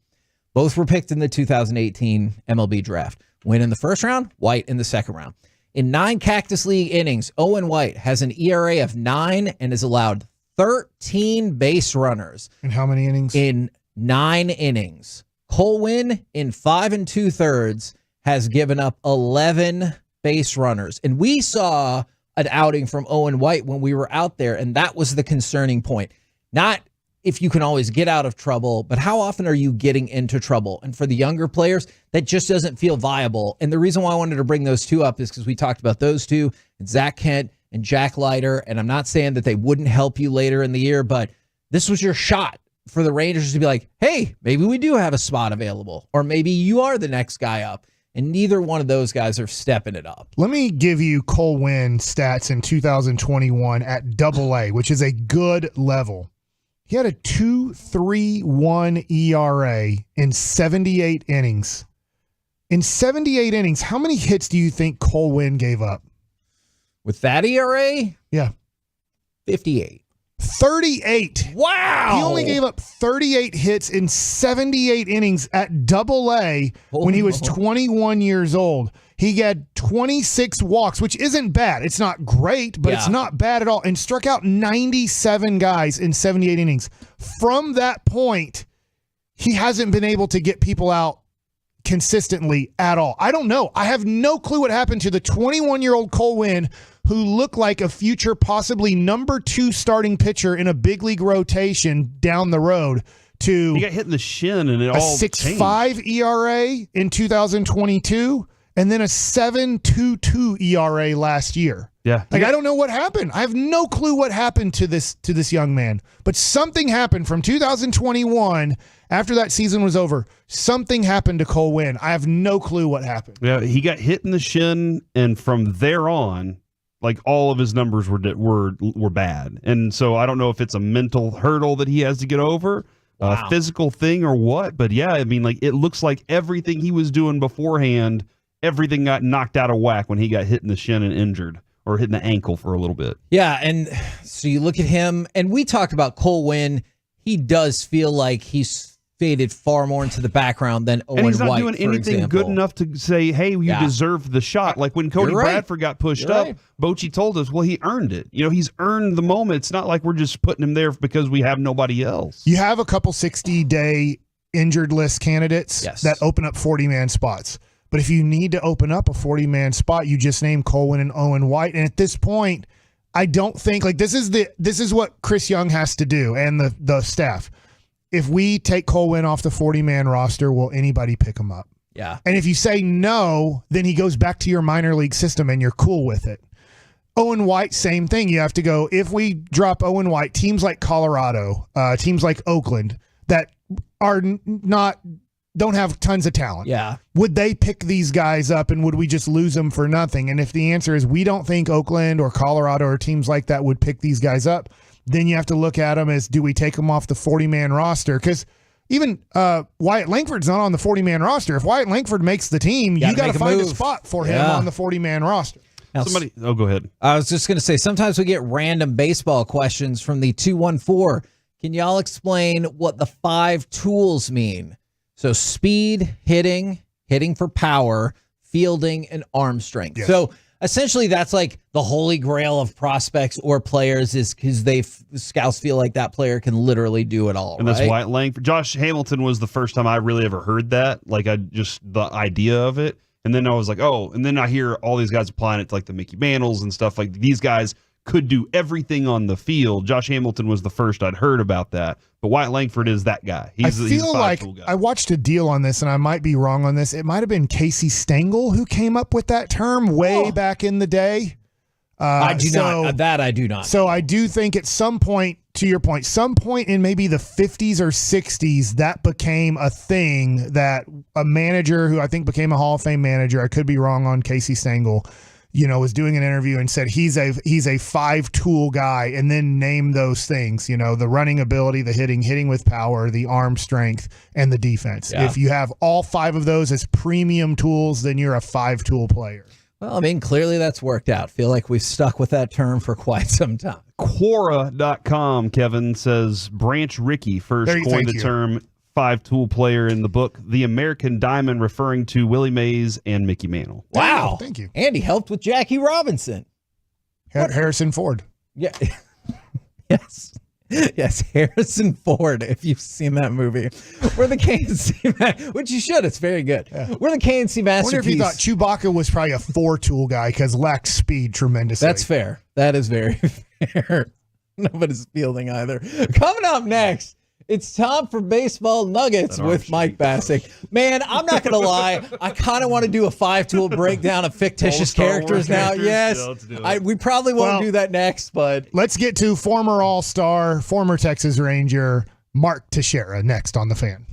Both were picked in the 2018 MLB draft. Winn in the first round, White in the second round. In 9 Cactus League innings, Owen White has an ERA of 9 and has allowed 13 base runners. In how many innings? In 9 innings. Cole Winn, in 5 2/3, has given up 11 base runners. And we saw an outing from Owen White when we were out there, and that was the concerning point. Not if you can always get out of trouble, but how often are you getting into trouble? And for the younger players, that just doesn't feel viable. And the reason why I wanted to bring those two up is because we talked about those two, and Zach Kent and Jack Leiter, and I'm not saying that they wouldn't help you later in the year, but this was your shot for the Rangers to be like, hey, maybe we do have a spot available, or maybe you are the next guy up. And neither one of those guys are stepping it up. Let me give you Cole Winn stats in 2021 at AA, which is a good level. He had a 2.31 ERA in 78 innings. In 78 innings, how many hits do you think Cole Winn gave up? With that ERA? Yeah. 58. 38. Wow. He only gave up 38 hits in 78 innings at Double-A when he was 21 years old. He had 26 walks, which isn't bad. It's not great, but it's not bad at all. And struck out 97 guys in 78 innings. From that point, he hasn't been able to get people out consistently at all. I don't know. I have no clue what happened to the 21-year-old Cole Winn, who looked like a future possibly number 2 starting pitcher in a big league rotation down the road, to he got hit in the shin and it all changed. 6.5 ERA in 2022 and then a 7.22 ERA last year. Yeah. Like, I don't know what happened. I have no clue what happened to this young man. But something happened from 2021 after that season was over. Something happened to Cole Winn. I have no clue what happened. Yeah, he got hit in the shin, and from there on, like, all of his numbers were bad. And so I don't know if it's a mental hurdle that he has to get over, a physical thing or what. But yeah, I mean, like, it looks like everything he was doing beforehand, everything got knocked out of whack when he got hit in the shin and injured, or hit in the ankle for a little bit. Yeah, and so you look at him, and we talked about Cole Winn. He does feel like he's faded far more into the background than Owen White. And he's not White, doing anything good enough to say, hey, you deserve the shot. Like when Cody Bradford got pushed up, Bochy told us, well, he earned it. You know, he's earned the moment. It's not like we're just putting him there because we have nobody else. You have a couple 60-day injured list candidates that open up 40-man spots. But if you need to open up a 40-man spot, you just name Cole Winn and Owen White. And at this point, I don't think, like, this is what Chris Young has to do and the staff. If we take Cole Winn off the 40-man roster, will anybody pick him up? Yeah. And if you say no, then he goes back to your minor league system and you're cool with it. Owen White, same thing. You have to go, if we drop Owen White, teams like Colorado, teams like Oakland that are don't have tons of talent. Yeah. Would they pick these guys up, and would we just lose them for nothing? And if the answer is we don't think Oakland or Colorado or teams like that would pick these guys up, then you have to look at them as, do we take them off the 40-man roster? Because even Wyatt Langford's not on the 40-man roster. If Wyatt Langford makes the team, you got to find a spot for him on the 40-man roster. Now, go ahead. I was just going to say, sometimes we get random baseball questions from the 214. Can y'all explain what the 5 tools mean? So speed, hitting for power, fielding, and arm strength. Yes. So essentially, that's like the holy grail of prospects or players, is because scouts feel like that player can literally do it all. And that's Wyatt Langford. Josh Hamilton was the first time I really ever heard that. Like, the idea of it. And then I was like, oh, and then I hear all these guys applying it to like the Mickey Mantles and stuff. Like, these guys could do everything on the field. Josh Hamilton was the first I'd heard about that. But Wyatt Langford is that guy. He's I feel like I watched a deal on this, and I might be wrong on this. It might have been Casey Stengel who came up with that term way back in the day. I do not. So I do think at some point, to your point, some point in maybe the 50s or 60s, that became a thing that a manager who I think became a Hall of Fame manager, I could be wrong on Casey Stengel, was doing an interview and said he's a 5-tool guy, and then named those things, the running ability, the hitting with power, the arm strength, and the defense. Yeah. If you have all 5 of those as premium tools, then you're a 5-tool player. Well, I mean, clearly that's worked out. Feel like we've stuck with that term for quite some time. Quora.com, Kevin says, Branch Rickey first coined the term 5-tool player in the book The American Diamond, referring to Willie Mays and Mickey Mantle. Wow. Thank you. And he helped with Jackie Robinson. Harrison Ford. Yeah. Yes. Yes, Harrison Ford, if you've seen that movie. We're the KNC, which you should. It's very good. Yeah. We're the KNC masterpiece. I wonder if you thought Chewbacca was probably a 4-tool guy because lacked speed tremendously. That's fair. That is very fair. Nobody's fielding either. Coming up next, it's time for Baseball Nuggets with Mike Bassick. Man, I'm not going to lie. I kind of want to do a 5-tool breakdown of fictitious characters now. Yes. We probably won't do that next, but let's get to former All-Star, former Texas Ranger, Mark Teixeira next on The Fan.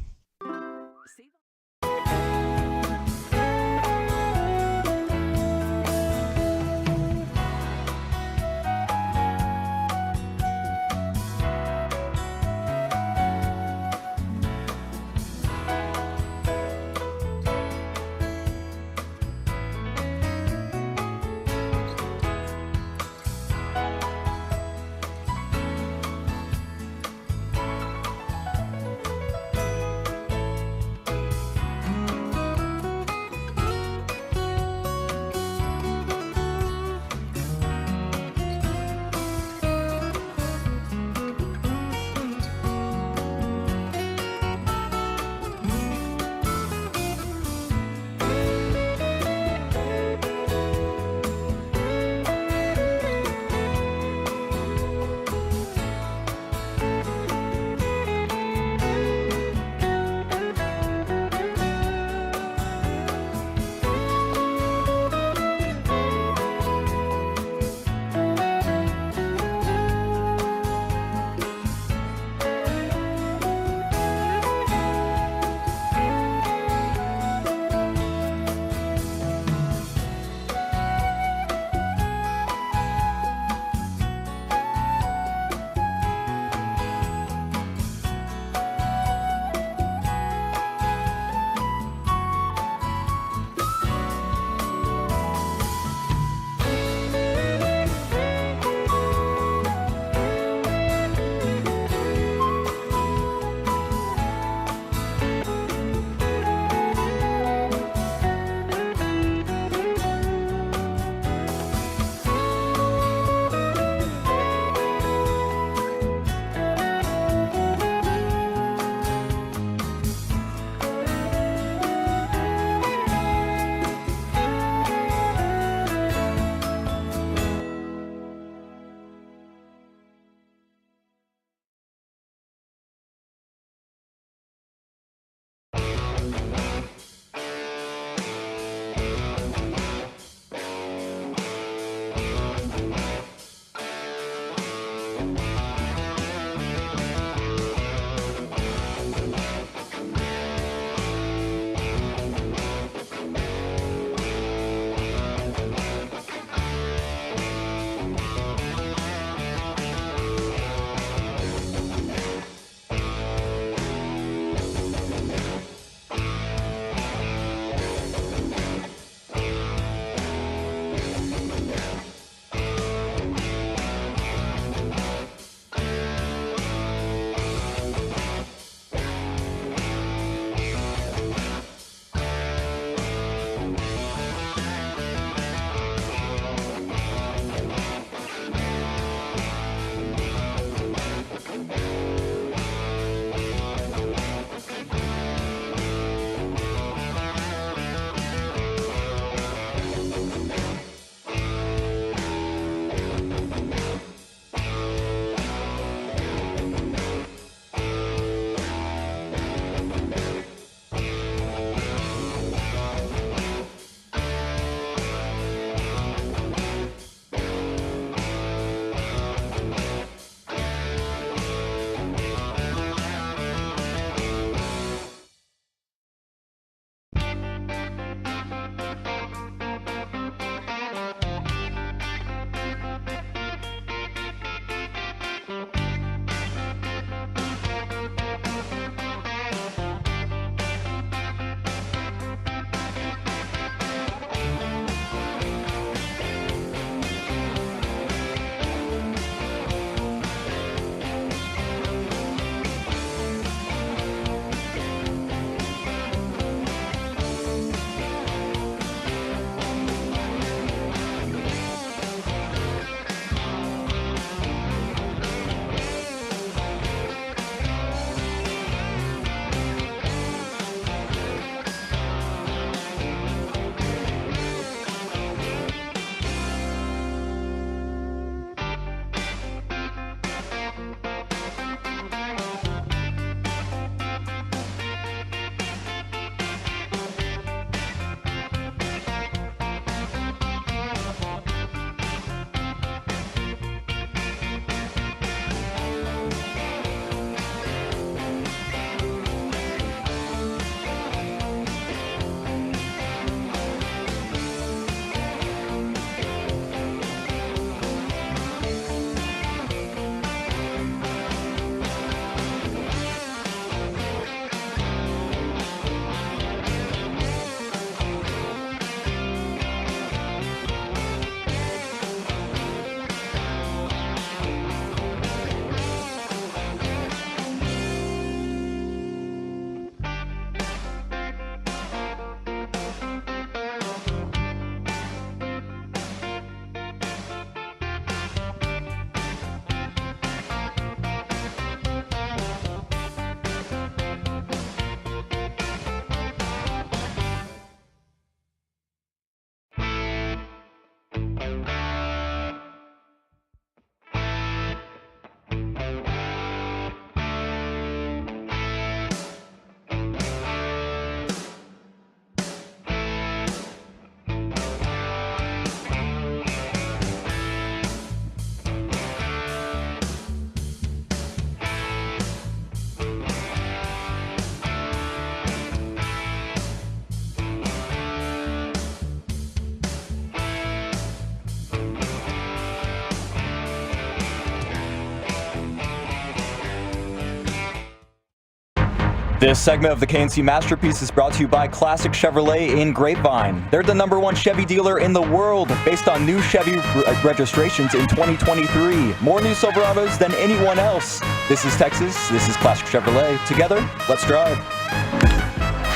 This segment of the KNC Masterpiece is brought to you by Classic Chevrolet in Grapevine. They're the #1 Chevy dealer in the world based on new Chevy registrations in 2023. More new Silverados than anyone else. This is Texas. This is Classic Chevrolet. Together, let's drive.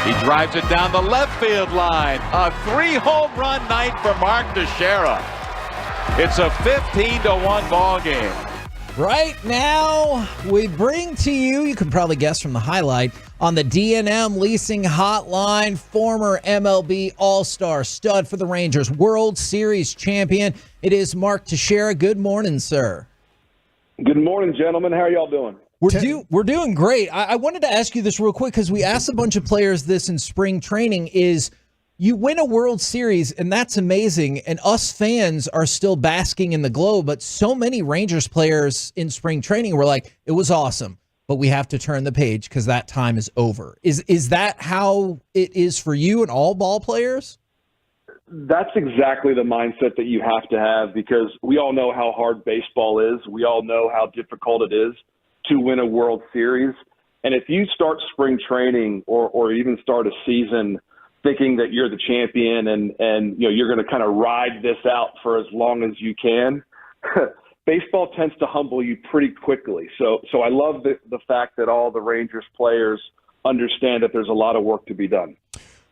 He drives it down the left field line. A 3-home run night for Mark Teixeira. It's a 15-1 ball game. Right now, we bring to you, you can probably guess from the highlight, on the D&M Leasing Hotline, former MLB All-Star stud for the Rangers, World Series champion. It is Mark Teixeira. Good morning, sir. Good morning, gentlemen. How are y'all doing? We're doing great. I wanted to ask you this real quick because we asked a bunch of players this in spring training is you win a World Series, and that's amazing, and us fans are still basking in the glow, but so many Rangers players in spring training were like, it was awesome, but we have to turn the page because that time is over. Is that how it is for you and all ball players? That's exactly the mindset that you have to have because we all know how hard baseball is. We all know how difficult it is to win a World Series. And if you start spring training or even start a season thinking that you're the champion and you know you're going to kind of ride this out for as long as you can, baseball tends to humble you pretty quickly. So I love the fact that all the Rangers players understand that there's a lot of work to be done.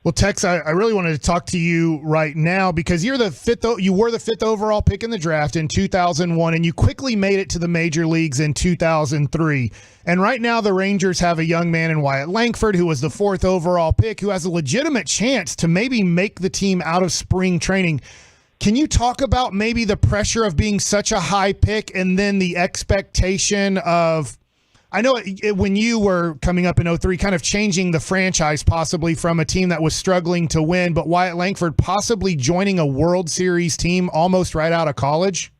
Well, Tex, I really wanted to talk to you right now because you were the fifth overall pick in the draft in 2001, and you quickly made it to the major leagues in 2003. And right now the Rangers have a young man in Wyatt Langford who was the 4th overall pick who has a legitimate chance to maybe make the team out of spring training. Can you talk about maybe the pressure of being such a high pick and then the expectation of – I know when you were coming up in 03, kind of changing the franchise possibly from a team that was struggling to win, but Wyatt Langford possibly joining a World Series team almost right out of college?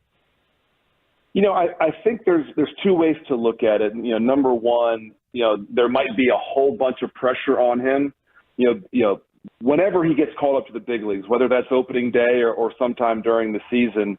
You know, I think there's two ways to look at it. You know, number one, you know, there might be a whole bunch of pressure on him. You know, whenever he gets called up to the big leagues, whether that's opening day or sometime during the season,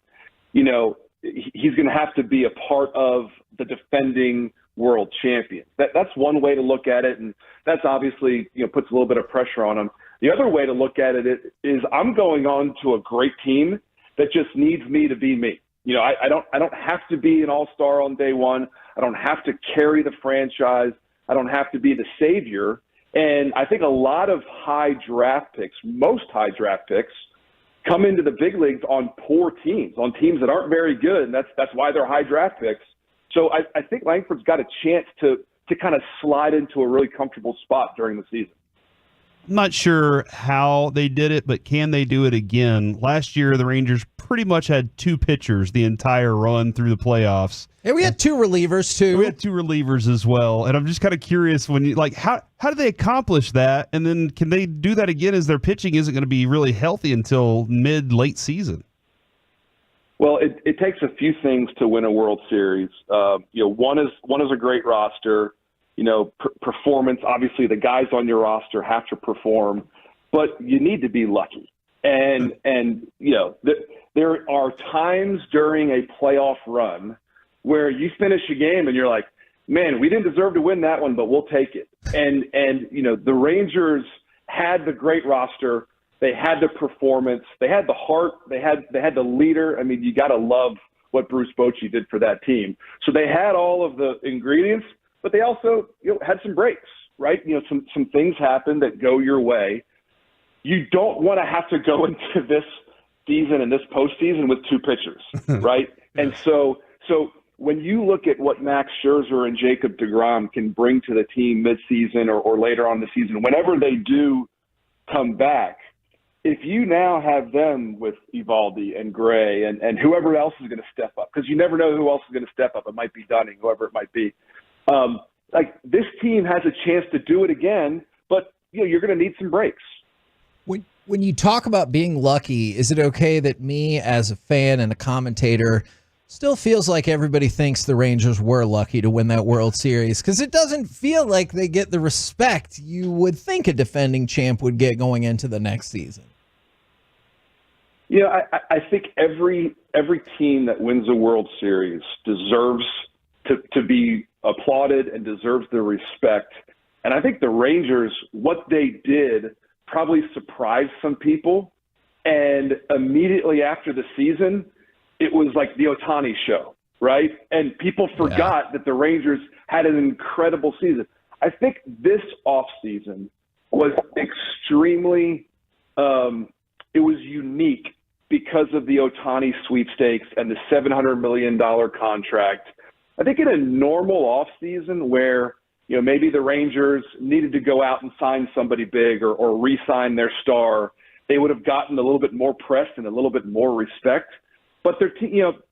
you know, he's going to have to be a part of the defending world champion. That's one way to look at it, and that's obviously, you know, puts a little bit of pressure on him. The other way to look at it is I'm going on to a great team that just needs me to be me. You know, I don't have to be an all-star on day one. I don't have to carry the franchise. I don't have to be the savior. And I think a lot of high draft picks, most high draft picks, come into the big leagues on poor teams, on teams that aren't very good, and that's why they're high draft picks. So I think Langford's got a chance to kind of slide into a really comfortable spot during the season. I'm not sure how they did it, but can they do it again? Last year, the Rangers pretty much had 2 pitchers the entire run through the playoffs. Yeah, we had 2 relievers, too. We had 2 relievers as well. And I'm just kind of curious when you like how do they accomplish that? And then can they do that again as their pitching isn't going to be really healthy until late season? Well, it takes a few things to win a World Series. You know, one is a great roster. You know, performance. Obviously, the guys on your roster have to perform, but you need to be lucky. And you know, there are times during a playoff run where you finish a game and you're like, man, we didn't deserve to win that one, but we'll take it. And you know, the Rangers had the great roster. They had the performance. They had the heart. They had the leader. I mean, you got to love what Bruce Bochy did for that team. So they had all of the ingredients, but they also, you know, had some breaks, right? You know, some things happen that go your way. You don't want to have to go into this season and this postseason with 2 pitchers, right? And so when you look at what Max Scherzer and Jacob deGrom can bring to the team midseason or later on in the season, whenever they do come back, if you now have them with Eovaldi and Gray and whoever else is going to step up, because you never know who else is going to step up. It might be Dunning, whoever it might be. Like this team has a chance to do it again, but you know you're going to need some breaks. When you talk about being lucky, is it okay that me as a fan and a commentator still feels like everybody thinks the Rangers were lucky to win that World Series? Because it doesn't feel like they get the respect you would think a defending champ would get going into the next season. Yeah, I think every team that wins a World Series deserves to be applauded and deserves the respect And I think the Rangers, what they did probably surprised some people. And immediately after the season, it was like the Ohtani show, right? And people forgot that the Rangers had an incredible season. I think this offseason was extremely it was unique because of the Ohtani sweepstakes and the $700 million contract. I think in a normal offseason where, maybe the Rangers needed to go out and sign somebody big or re-sign their star, they would have gotten a little bit more press and a little bit more respect. But their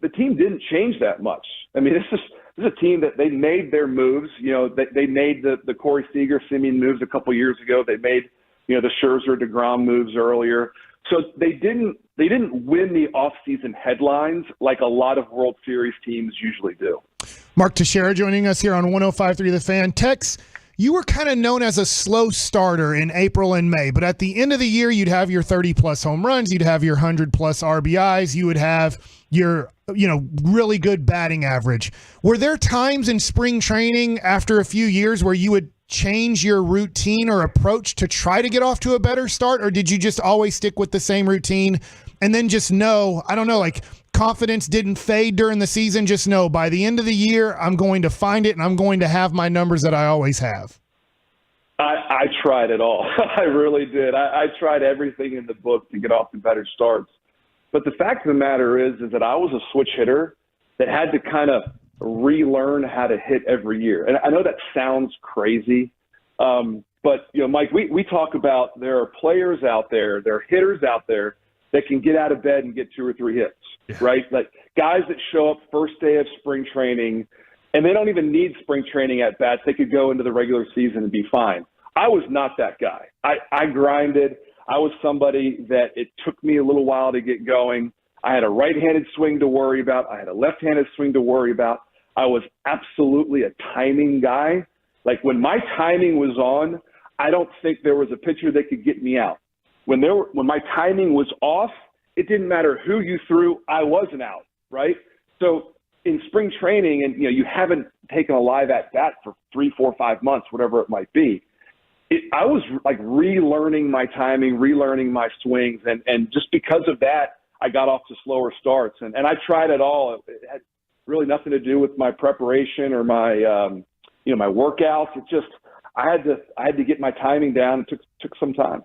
the team didn't change that much. I mean, this is a team that they made their moves. They made the Corey Seager-Simeon moves a couple years ago. They made, the Scherzer-DeGrom moves earlier. So they didn't win the offseason headlines like a lot of World Series teams usually do. Mark Teixeira joining us here on 105.3 The Fan. Tex, you were kind of known as a slow starter in April and May, but at the end of the year, you'd have your 30-plus home runs, you'd have your 100-plus RBIs, you would have your, really good batting average. Were there times in spring training after a few years where you would change your routine or approach to try to get off to a better start, or did you just always stick with the same routine and then just know, confidence didn't fade during the season, just know by the end of the year, I'm going to find it and I'm going to have my numbers that I always have? I tried it all. I really did. I tried everything in the book to get off to better starts. But the fact of the matter is that I was a switch hitter that had to kind of relearn how to hit every year. And I know that sounds crazy, but, Mike, we talk about there are players out there, there are hitters out there that can get out of bed and get 2 or 3 hits, right? Like guys that show up first day of spring training, and they don't even need spring training at bats. They could go into the regular season and be fine. I was not that guy. I grinded. I was somebody that it took me a little while to get going. I had a right-handed swing to worry about. I had a left-handed swing to worry about. I was absolutely a timing guy. Like when my timing was on, I don't think there was a pitcher that could get me out. When my timing was off, it didn't matter who you threw, I wasn't out, right? So in spring training, and you haven't taken a live at bat for 3, 4, 5 months, whatever it might be. I was like relearning my timing, relearning my swings, and just because of that, I got off to slower starts. And I tried it all. It had really nothing to do with my preparation or my my workouts. It just I had to get my timing down. It took some time.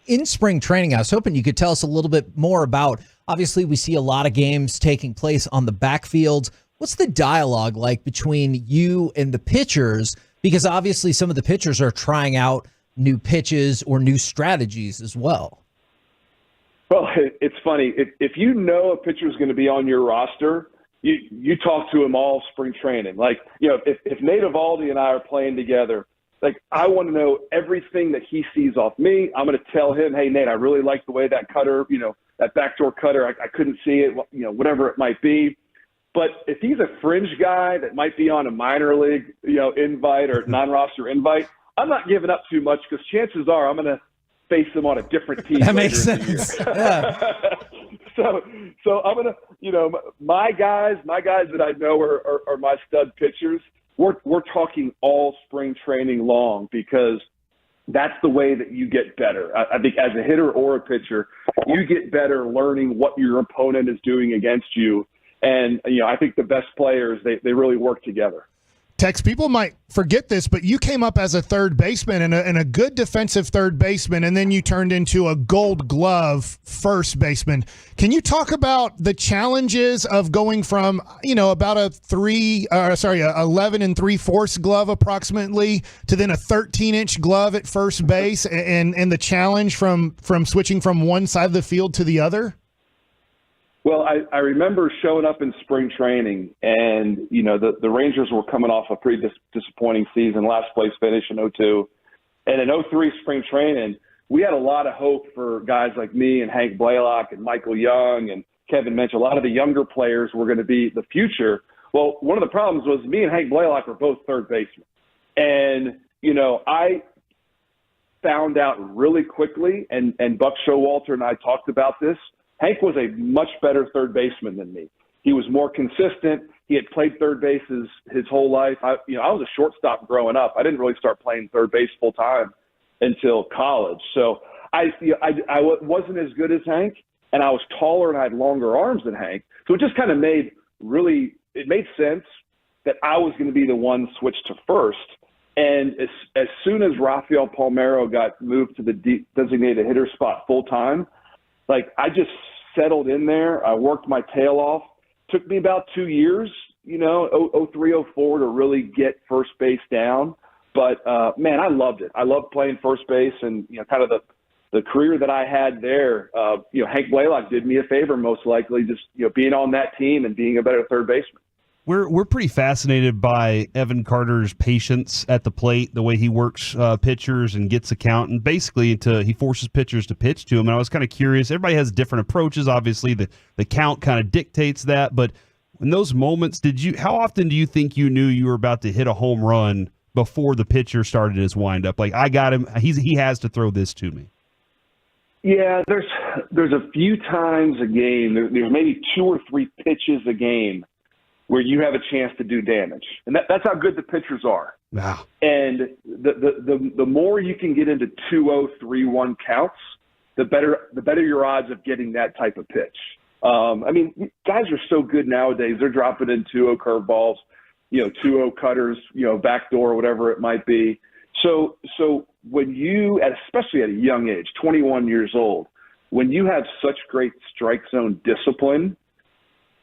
In spring training, I was hoping you could tell us a little bit more about, obviously we see a lot of games taking place on the backfields. What's the dialogue like between you and the pitchers? Because obviously some of the pitchers are trying out new pitches or new strategies as well. Well, it's funny. If you know a pitcher is going to be on your roster, you talk to him all spring training. Like, if Nate Eovaldi and I are playing together, like, I want to know everything that he sees off me. I'm going to tell him, hey, Nate, I really like the way that cutter, that backdoor cutter, I couldn't see it, whatever it might be. But if he's a fringe guy that might be on a minor league, invite or non-roster invite, I'm not giving up too much because chances are I'm going to face him on a different team. That makes sense. Yeah. So I'm going to, my guys that I know are my stud pitchers. We're talking all spring training long because that's the way that you get better. I think as a hitter or a pitcher, you get better learning what your opponent is doing against you. And, I think the best players, they really work together. Tex, people might forget this, but you came up as a third baseman and a good defensive third baseman, and then you turned into a Gold Glove first baseman. Can you talk about the challenges of going from, about a 11 3/4 glove approximately to then a 13-inch glove at first base, and the challenge from switching from one side of the field to the other? Well, I remember showing up in spring training, and, the Rangers were coming off a pretty disappointing season, last place finish in 2002. And in 2003 spring training, we had a lot of hope for guys like me and Hank Blaylock and Michael Young and Kevin Minch. A lot of the younger players were going to be the future. Well, one of the problems was me and Hank Blaylock were both third basemen. And, I found out really quickly, and Buck Showalter and I talked about this, Hank was a much better third baseman than me. He was more consistent. He had played third base his whole life. I was a shortstop growing up. I didn't really start playing third base full time until college. So I wasn't as good as Hank, and I was taller and I had longer arms than Hank. So it just kind of made sense that I was going to be the one switched to first. And as soon as Rafael Palmeiro got moved to the designated hitter spot full time, like I just settled in there. I worked my tail off. Took me about 2 years, 03, 04 to really get first base down. But man, I loved it. I loved playing first base, and kind of the career that I had there. Hank Blaylock did me a favor, most likely, just being on that team and being a better third baseman. We're pretty fascinated by Evan Carter's patience at the plate, the way he works pitchers and gets a count, and basically he forces pitchers to pitch to him. And I was kind of curious. Everybody has different approaches. Obviously, the count kind of dictates that. But in those moments, how often do you think you knew you were about to hit a home run before the pitcher started his windup? Like, I got him. He has to throw this to me. Yeah, there's a few times a game. There's maybe 2 or 3 pitches a game where you have a chance to do damage. And that's how good the pitchers are. Wow. And the more you can get into 2-0, 3-1 counts, the better your odds of getting that type of pitch. Guys are so good nowadays. They're dropping in 2-0 curveballs, 2-0 cutters, backdoor, whatever it might be. So when you, especially at a young age, 21 years old, when you have such great strike zone discipline,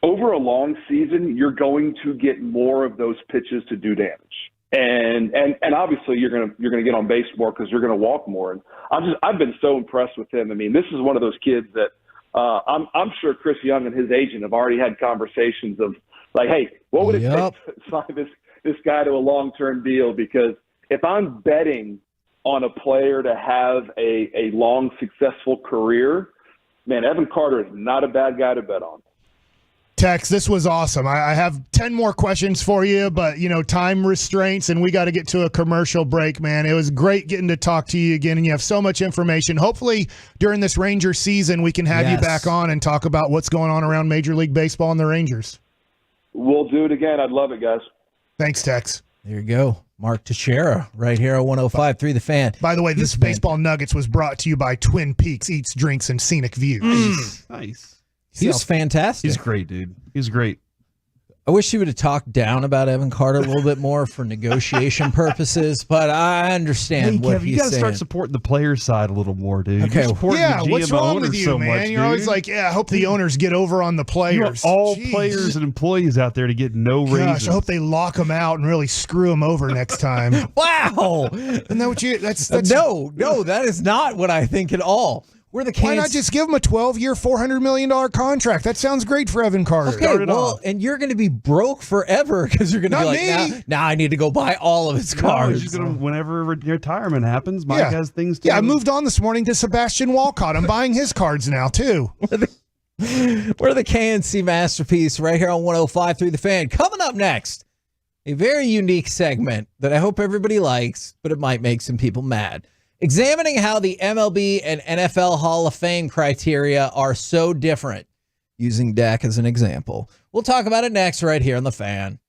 over a long season, you're going to get more of those pitches to do damage, and obviously you're gonna get on base more because you're gonna walk more. And I've been so impressed with him. I mean, this is one of those kids that I'm sure Chris Young and his agent have already had conversations of like, hey, what would it take to sign this guy to a long-term deal? Because if I'm betting on a player to have a long, successful career, man, Evan Carter is not a bad guy to bet on. Tex, this was awesome. I have 10 more questions for you, but, time restraints, and we got to get to a commercial break, man. It was great getting to talk to you again, and you have so much information. Hopefully, during this Ranger season, we can have you back on and talk about what's going on around Major League Baseball and the Rangers. We'll do it again. I'd love it, guys. Thanks, Tex. There you go. Mark Teixeira right here on 105.3 The Fan. By the way, this Baseball Nuggets was brought to you by Twin Peaks Eats, Drinks, and Scenic Views. Nice. He was fantastic. He's great, dude. He's great. I wish he would have talked down about Evan Carter a little bit more for negotiation purposes, but I understand what Kevin, he's you gotta saying. start supporting the player side a little more, dude. Okay. Yeah, what's wrong with you, so man? much, You're always like, I hope the owners get over on the players. You want all players and employees out there to get no raises. Gosh, I hope they lock them out and really screw them over next time. Wow. Isn't that what you? That's no, that is not what I think at all. We're the Why not just give him a 12-year, $400 million contract? That sounds great for Evan Carter. Okay, well, and you're going to be broke forever because you're going to be like, now I need to go buy all of his cars. He's just gonna, whenever retirement happens, Mike has things to do. I moved on this morning to Sebastian Walcott. I'm buying his cards now, too. We're the KNC Masterpiece right here on 105.3 The Fan. Coming up next, a very unique segment that I hope everybody likes, but it might make some people mad. Examining how the MLB and NFL Hall of Fame criteria are so different, using Dak as an example. We'll talk about it next right here on The Fan.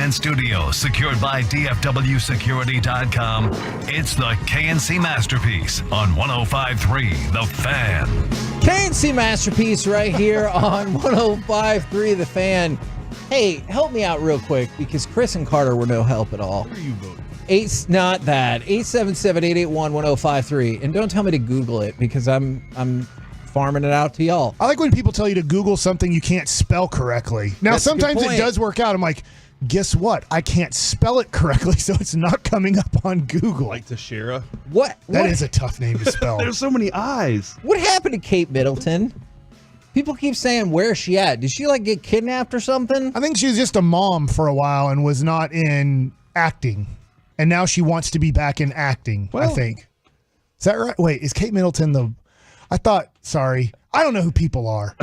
Fan Studio, secured by DFWsecurity.com. It's the KNC Masterpiece on 105.3 The Fan. KNC Masterpiece right here on 105.3 The Fan. Hey, help me out real quick because Chris and Carter were no help at all. Who are you voting? Not that. 877-881-1053. And don't tell me to Google it because I'm farming it out to y'all. I like when people tell you to Google something you can't spell correctly. Now, That's a good sometimes it point. does work out. I'm like, guess what? I can't spell it correctly, so it's not coming up on Google. Like Tashira? What? That is a tough name to spell. There's so many eyes. What happened to Kate Middleton? People keep saying, where's she at? Did she get kidnapped or something? I think she was just a mom for a while and was not in acting. And now she wants to be back in acting, I think. Is that right? Wait, is Kate Middleton sorry. I don't know who people are.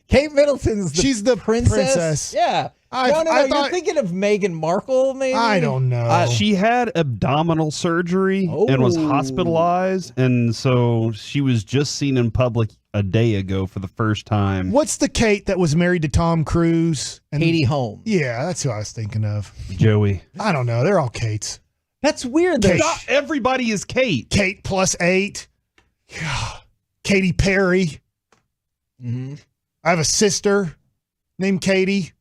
Kate Middleton's She's the princess. Yeah. No, you're thinking of Meghan Markle, maybe? I don't know. She had abdominal surgery and was hospitalized, and so she was just seen in public a day ago for the first time. What's the Kate that was married to Tom Cruise? Katie Holmes. Yeah, that's who I was thinking of. Joey. I don't know. They're all Kates. That's weird. Not everybody is Kate. Kate plus 8. Katy Perry. Mm-hmm. I have a sister named Katie.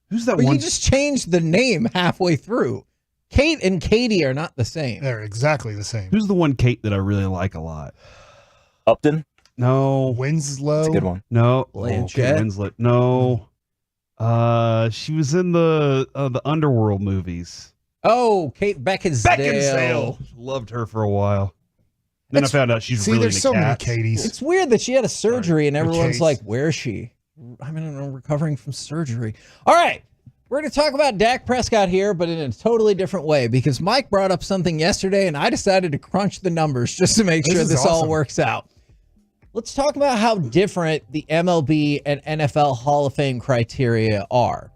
Who's that But one? you just changed the name halfway through. Kate and Katie are not the same. They're exactly the same. Who's the one Kate that I really like a lot? Upton? No. Winslow. That's a good one. No. Blanchett? Kate Winslet. No. She was in the Underworld movies. Oh, Kate Beckinsale. Beckinsale. Loved her for a while. Then I found out she's really there's into so many cats. Katies. It's weird that she had a surgery and everyone's Kates. like, where is she? I mean, I'm recovering from surgery. All right. We're going to talk about Dak Prescott here, but in a totally different way because Mike brought up something yesterday and I decided to crunch the numbers just to make sure this all works out. Let's talk about how different the MLB and NFL Hall of Fame criteria are.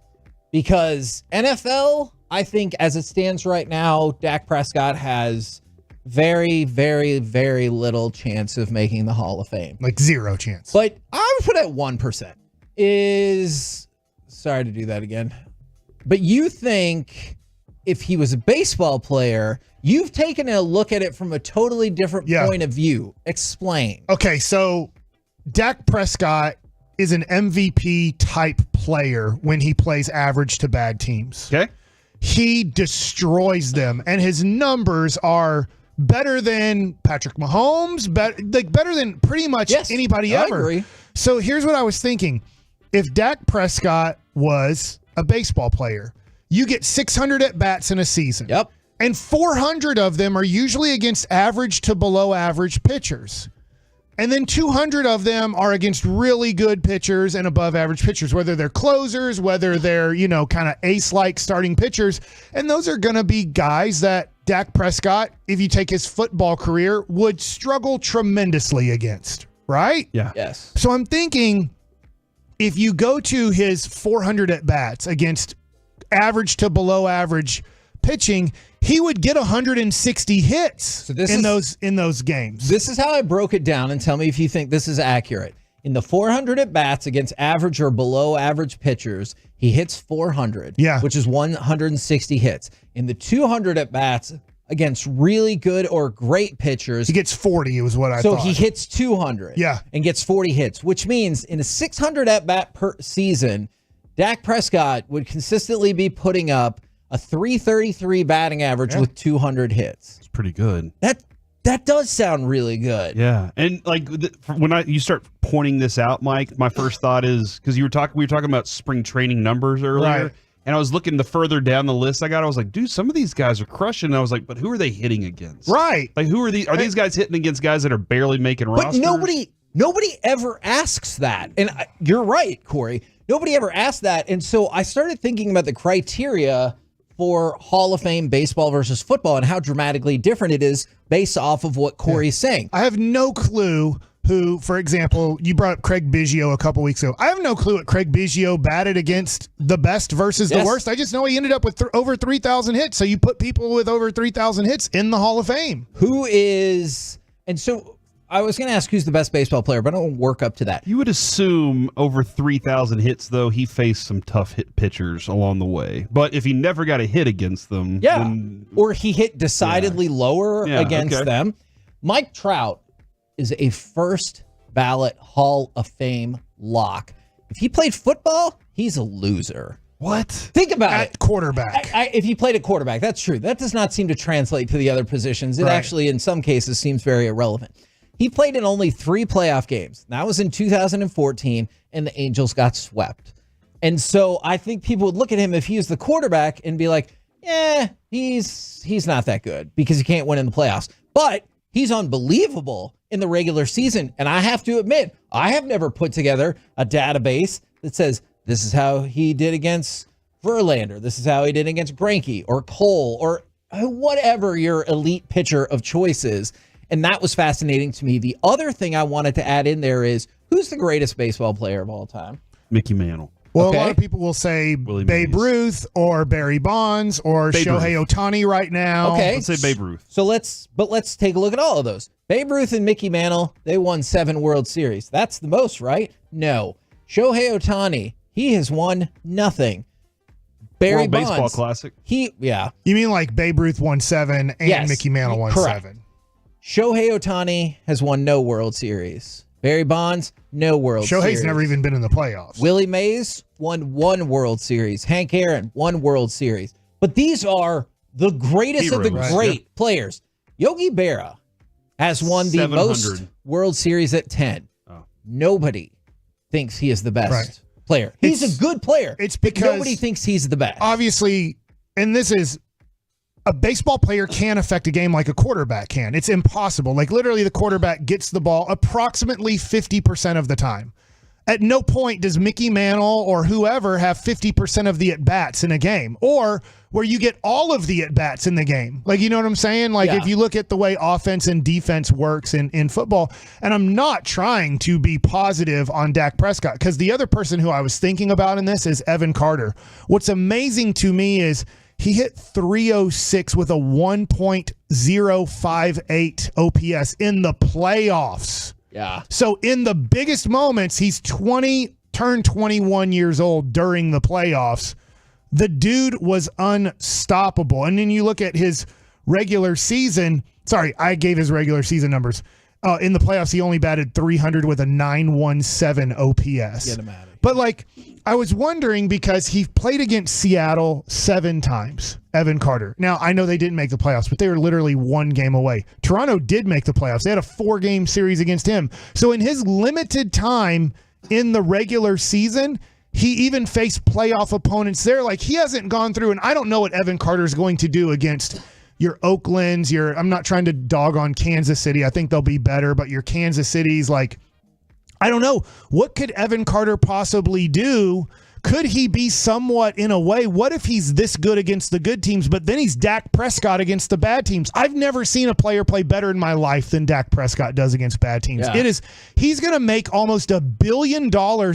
Because NFL, I think as it stands right now, Dak Prescott has very, very, very little chance of making the Hall of Fame. Like 0 chance. But I would put it at 1%. Sorry to do that again. But you think if he was a baseball player, you've taken a look at it from a totally different point of view. Explain. Okay, so Dak Prescott is an MVP type player when he plays average to bad teams. Okay. He destroys them, and his numbers are better than Patrick Mahomes, better than pretty much anybody I ever. agree. So here's what I was thinking. If Dak Prescott was a baseball player, you get 600 at-bats in a season. Yep. And 400 of them are usually against average to below average pitchers. And then 200 of them are against really good pitchers and above average pitchers, whether they're closers, whether they're, kind of ace-like starting pitchers. And those are going to be guys that Dak Prescott, if you take his football career, would struggle tremendously against, right? Yeah. Yes. So I'm thinking if you go to his 400 at-bats against average to below average pitching, he would get 160 hits in those games. This is how I broke it down, and tell me if you think this is accurate. In the 400 at-bats against average or below average pitchers, he hits 400, which is 160 hits. In the 200 at-bats against really good or great pitchers, he gets 40 was what I thought. So he hits 200 and gets 40 hits, which means in a 600 at-bat per season, Dak Prescott would consistently be putting up a 333 batting average with 200 hits. It's pretty good. That does sound really good. Yeah, and when you start pointing this out, Mike, my first thought is because we were talking about spring training numbers earlier, Right. and I was looking the further down the list I was like, dude, some of these guys are crushing. And I was like, but who are they hitting against? Right. Like, who are these? Are these guys hitting against guys that are barely making But rosters? nobody ever asks that. And you're right, Corey. Nobody ever asked that. And so I started thinking about the criteria for Hall of Fame baseball versus football and how dramatically different it is based off of what Corey's saying. I have no clue who, for example, you brought up Craig Biggio a couple weeks ago. I have no clue what Craig Biggio batted against the best versus the worst. I just know he ended up with over 3,000 hits. So you put people with over 3,000 hits in the Hall of Fame. And so I was going to ask who's the best baseball player, but I don't work up to that. You would assume over 3,000 hits, though, he faced some tough hit pitchers along the way. But if he never got a hit against them, or he hit decidedly lower against them. Mike Trout is a first ballot Hall of Fame lock. If he played football, he's a loser. What? Think about it. Quarterback. If he played at quarterback, that's true. That does not seem to translate to the other positions. It actually, in some cases, seems very irrelevant. He played in only 3 playoff games. That was in 2014, and the Angels got swept. And so I think people would look at him if he was the quarterback and be like, he's not that good because he can't win in the playoffs. But he's unbelievable in the regular season. And I have to admit, I have never put together a database that says, this is how he did against Verlander. This is how he did against Greinke or Cole or whatever your elite pitcher of choice is. And that was fascinating to me. The other thing I wanted to add in there is, who's the greatest baseball player of all time? Mickey Mantle. Well, a lot of people will say Babe Ruth or Barry Bonds or Shohei Ohtani right now. Okay. Let's say Babe Ruth. So let's take a look at all of those. Babe Ruth and Mickey Mantle, they won 7 World Series. That's the most, right? No. Shohei Ohtani, he has won nothing. Barry World Bonds, Baseball Classic. You mean like Babe Ruth won 7 and Mickey Mantle won 7? Shohei Ohtani has won no World Series. Barry Bonds, no World Series. Shohei's never even been in the playoffs. Willie Mays won 1 World Series. Hank Aaron, 1 World Series. But these are the greatest of the great players. Yogi Berra has won the most World Series at 10. Nobody thinks he is the best player. He's a good player. It's because nobody thinks he's the best. Obviously, and this is, a baseball player can't affect a game like a quarterback can. It's impossible. Like literally the quarterback gets the ball approximately 50% of the time. At no point does Mickey Mantle or whoever have 50% of the at-bats in a game, or where you get all of the at-bats in the game. Like, you know what I'm saying? Like if you look at the way offense and defense works in football, and I'm not trying to be positive on Dak Prescott, because the other person who I was thinking about in this is Evan Carter. What's amazing to me is he hit 306 with a 1.058 OPS in the playoffs. Yeah. So in the biggest moments, he's turned 21 years old during the playoffs. The dude was unstoppable. And then you look at his regular season. Sorry, I gave his regular season numbers. In the playoffs, he only batted 300 with a 917 OPS. Get him out of here. But like, I was wondering because he played against Seattle 7 times, Evan Carter. Now, I know they didn't make the playoffs, but they were literally 1 game away. Toronto did make the playoffs. They had a 4-game series against him. So in his limited time in the regular season, he even faced playoff opponents there. Like, he hasn't gone through, and I don't know what Evan Carter's going to do against your Oaklands, I'm not trying to dog on Kansas City. I think they'll be better, but your Kansas City's like, I don't know. What could Evan Carter possibly do? Could he be somewhat in a way? What if he's this good against the good teams, but then he's Dak Prescott against the bad teams? I've never seen a player play better in my life than Dak Prescott does against bad teams. Yeah. He's going to make almost $1 billion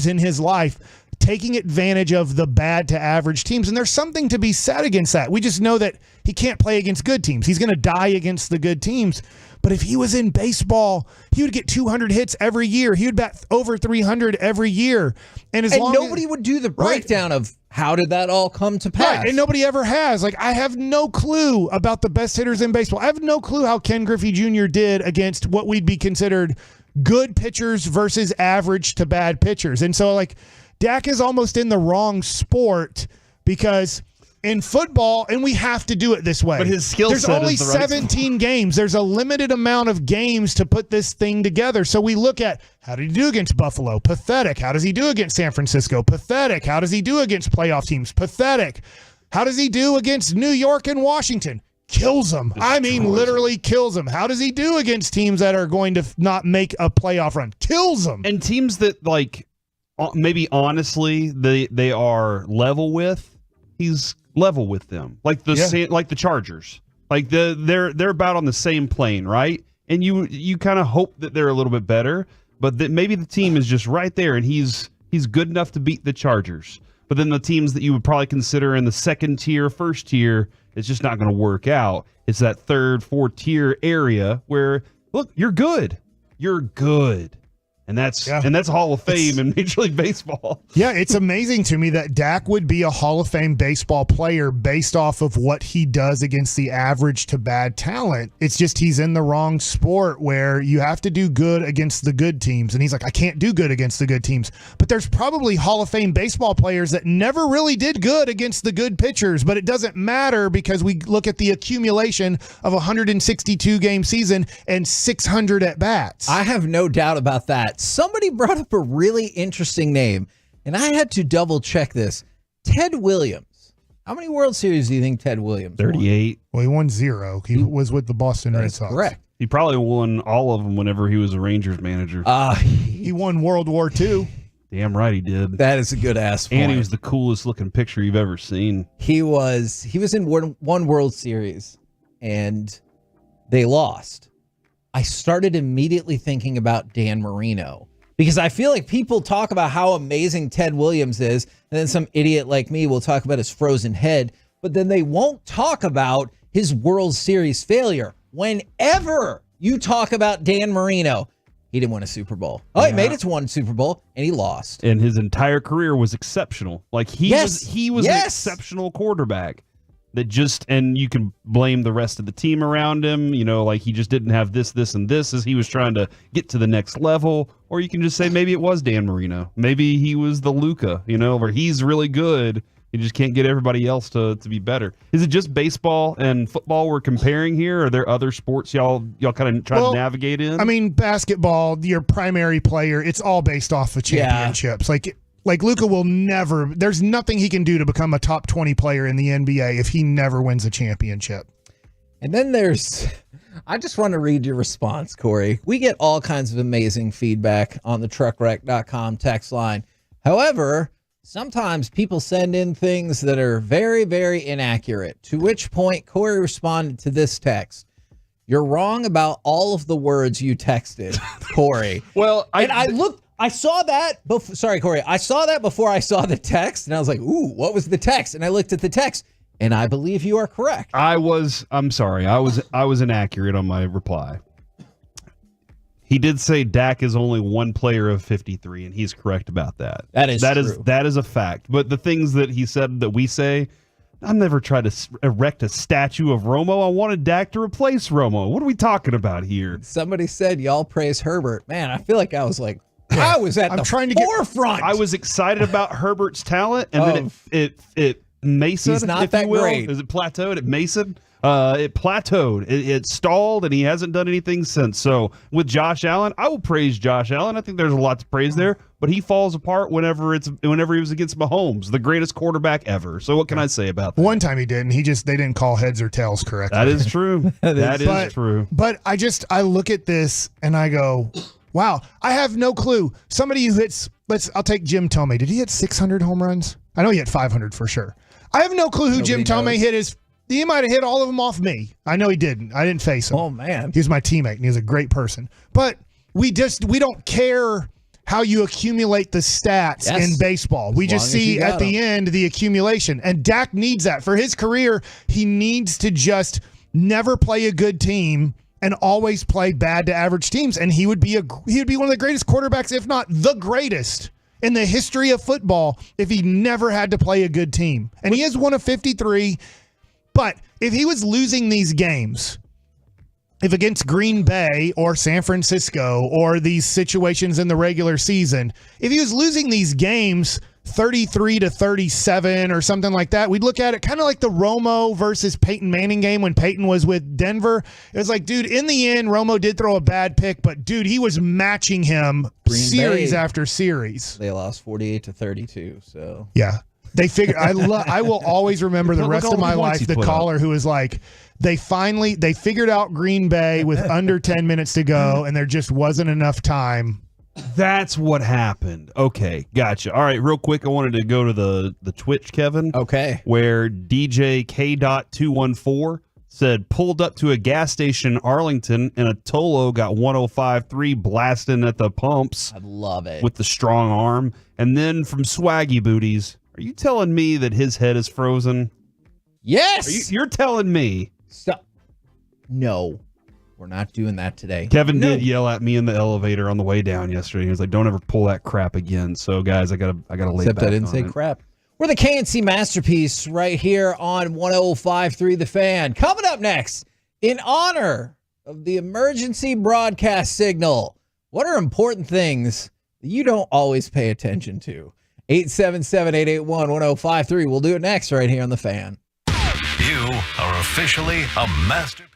in his life taking advantage of the bad to average teams. And there's something to be said against that. We just know that he can't play against good teams. He's going to die against the good teams. But if he was in baseball, he would get 200 hits every year. He would bat over 300 every year. And nobody would do the breakdown of how did that all come to pass. Right, and nobody ever has. Like, I have no clue about the best hitters in baseball. I have no clue how Ken Griffey Jr. did against what we'd be considered good pitchers versus average to bad pitchers. And so, like, Dak is almost in the wrong sport because in football, and we have to do it this way. But his skill set There's only 17 games. There's a limited amount of games to put this thing together. So we look at, how did he do against Buffalo? Pathetic. How does he do against San Francisco? Pathetic. How does he do against playoff teams? Pathetic. How does he do against New York and Washington? Kills them. Literally kills them. How does he do against teams that are going to not make a playoff run? Kills them. And teams that, like, maybe honestly they are level with, he's level with them, like the Chargers, like they're about on the same plane, right? And you kind of hope that they're a little bit better, but that maybe the team is just right there, and he's good enough to beat the Chargers. But then the teams that you would probably consider in the second tier, first tier, it's just not going to work out. It's that third, fourth tier area where, look, you're good. you're good. And that's Hall of Fame in Major League Baseball. Yeah, it's amazing to me that Dak would be a Hall of Fame baseball player based off of what he does against the average to bad talent. It's just he's in the wrong sport where you have to do good against the good teams. And he's like, I can't do good against the good teams. But there's probably Hall of Fame baseball players that never really did good against the good pitchers. But it doesn't matter because we look at the accumulation of a 162-game season and 600 at-bats. I have no doubt about that. Somebody brought up a really interesting name, and I had to double check this. Ted Williams. How many World Series do you think Ted Williams 38. Won? Well, he won 0. He was with the Boston Red Sox. Correct. He probably won all of them whenever he was a Rangers manager. He won World War II. Damn right he did. That is a good ass point. And he was the coolest looking picture you've ever seen. He was in one World Series, and they lost. I started immediately thinking about Dan Marino because I feel like people talk about how amazing Ted Williams is, and then some idiot like me will talk about his frozen head, but then they won't talk about his World Series failure. Whenever you talk about Dan Marino, he didn't win a Super Bowl. Oh, he made it to one Super Bowl, and he lost. And his entire career was exceptional. Like he was an exceptional quarterback. And you can blame the rest of the team around him, like he just didn't have this, and this as he was trying to get to the next level. Or you can just say maybe it was Dan Marino. Maybe he was the Luka, where he's really good. You just can't get everybody else to be better. Is it just baseball and football we're comparing here? Or are there other sports y'all kind of try to navigate in? I mean, basketball, your primary player, it's all based off of championships. Like Luka will never, there's nothing he can do to become a top 20 player in the NBA if he never wins a championship. And then I just want to read your response, Corey. We get all kinds of amazing feedback on the truckwreck.com text line. However, sometimes people send in things that are very, very inaccurate, to which point Corey responded to this text. You're wrong about all of the words you texted, Corey. I saw that before. Sorry, Corey. I saw that before I saw the text, and I was like, "Ooh, what was the text?" And I looked at the text, and I believe you are correct. I'm sorry. I was inaccurate on my reply. He did say Dak is only one player of 53, and he's correct about that. That is a fact. But the things that he said that we say, I've never tried to erect a statue of Romo. I wanted Dak to replace Romo. What are we talking about here? Somebody said y'all praise Herbert. Man, I feel like I was like. I was at the forefront. I was excited about Herbert's talent, and then it Mason. He's not that great. Is it plateaued at Mason? It plateaued. It stalled, and he hasn't done anything since. So with Josh Allen, I will praise Josh Allen. I think there's a lot to praise there, but he falls apart whenever he was against Mahomes, the greatest quarterback ever. So what can I say about that? One time he didn't. They didn't call heads or tails correctly. That is true. that is true. But I look at this and I go, wow, I have no clue. Somebody who hits, I'll take Jim Thome. Did he hit 600 home runs? I know he hit 500 for sure. I have no clue who Jim Thome hit. He might have hit all of them off me. I know he didn't. I didn't face him. Oh, man. He was my teammate, and he was a great person. But we don't care how you accumulate the stats in baseball. We just see at the end the accumulation. And Dak needs that. For his career, he needs to just never play a good team and always play bad to average teams, and he would be one of the greatest quarterbacks, if not the greatest, in the history of football if he never had to play a good team. And he is one of 53, but if he was losing these games, if against Green Bay or San Francisco or these situations in the regular season, if he was losing these games 33-37 or something like that, we'd look at it kind of like the Romo versus Peyton Manning game when Peyton was with Denver. It was like, dude, in the end, Romo did throw a bad pick, but dude, he was matching him series after series. They lost 48-32. So yeah, they figured. I will always remember the rest of my life the caller who was like, they figured out Green Bay with under 10 minutes to go, and there just wasn't enough time. That's what happened. Okay, gotcha. All right, real quick, I wanted to go to the Twitch, Kevin. Okay. Where DJ K.214 said, pulled up to a gas station in Arlington, and a Tolo got 105.3 blasting at the pumps. I love it. With the strong arm. And then from Swaggy Booties, are you telling me that his head is frozen? Yes! You're telling me. Stop. No. We're not doing that today. Kevin did yell at me in the elevator on the way down yesterday. He was like, "Don't ever pull that crap again." So, guys, I gotta lay Except back I didn't on say it. crap. We're the KNC Masterpiece right here on 105.3 The Fan. Coming up next, in honor of the emergency broadcast signal, what are important things that you don't always pay attention to? 877-881-1053. We'll do it next right here on The Fan. You are officially a masterpiece.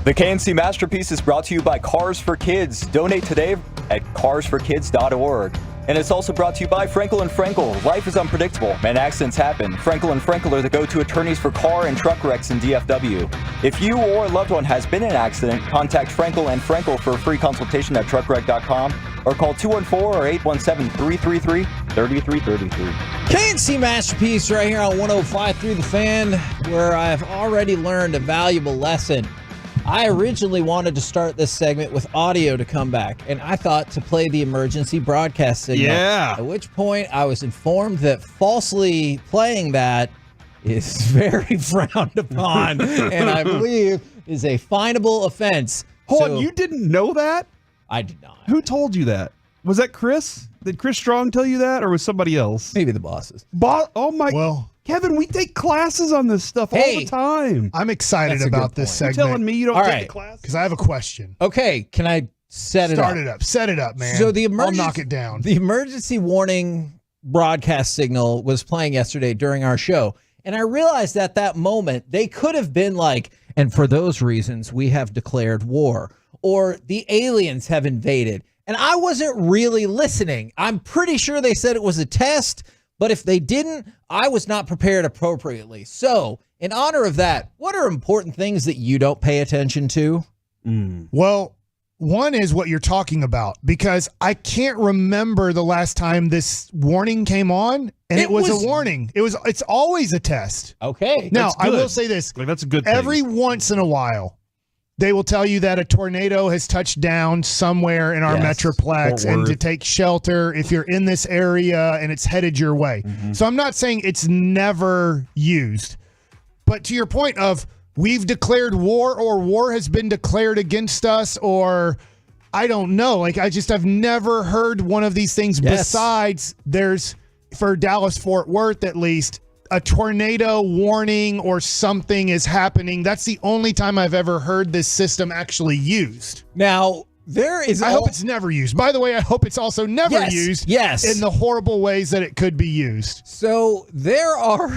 The KNC Masterpiece is brought to you by Cars for Kids. Donate today at carsforkids.org. And it's also brought to you by Frankel & Frankel. Life is unpredictable and accidents happen. Frankel & Frankel are the go-to attorneys for car and truck wrecks in DFW. If you or a loved one has been in an accident, contact Frankel & Frankel for a free consultation at truckwreck.com or call 214 or 817-333-3333. KNC Masterpiece right here on 105.3 The Fan, where I've already learned a valuable lesson. I originally wanted to start this segment with audio to come back, and I thought to play the emergency broadcast signal. Yeah. At which point I was informed that falsely playing that is very frowned upon, and I believe is a finable offense. Hold on, you didn't know that? I did not. Who told you that? Was that Chris? Did Chris Strong tell you that, or was somebody else? Maybe the bosses. Oh my! Well, Kevin, we take classes on this stuff all the time. I'm excited about this segment. You're telling me you don't All take right, the class? Because I have a question. Okay, can I set it up? Start it up. Set it up, man. So I'll knock it down. The emergency warning broadcast signal was playing yesterday during our show. And I realized at that moment, they could have been like, and for those reasons, we have declared war, or the aliens have invaded. And I wasn't really listening. I'm pretty sure they said it was a test, but if they didn't, I was not prepared appropriately. So, in honor of that, what are important things that you don't pay attention to? Well, one is what you're talking about, because I can't remember the last time this warning came on, and it was a warning. It's always a test. Okay. Now, I will say this. That's a good thing. Every once in a while, they will tell you that a tornado has touched down somewhere in our metroplex and to take shelter if you're in this area and it's headed your way. So I'm not saying it's never used. But to your point of we've declared war or war has been declared against us, or I don't know. Like I've never heard one of these things besides there's, for Dallas-Fort Worth at least, a tornado warning or something is happening. That's the only time I've ever heard this system actually used. Now, I hope it's never used. By the way, I hope it's also never used in the horrible ways that it could be used. So there are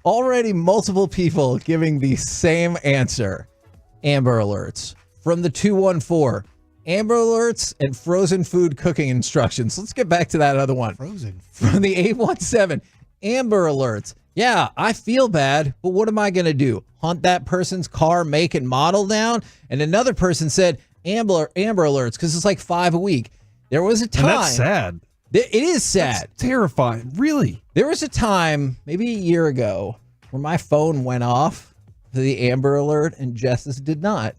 already multiple people giving the same answer. Amber Alerts from the 214. Amber Alerts and frozen food cooking instructions. Let's get back to that other one. Frozen. From the 817. Amber Alerts. Yeah, I feel bad, but what am I going to do? Hunt that person's car, make and model down? And another person said Amber Alerts because it's like 5 a week. There was a time. And that's sad. It is sad. That's terrifying. Really? There was a time, maybe a year ago, where my phone went off to the Amber Alert and Jess's did not.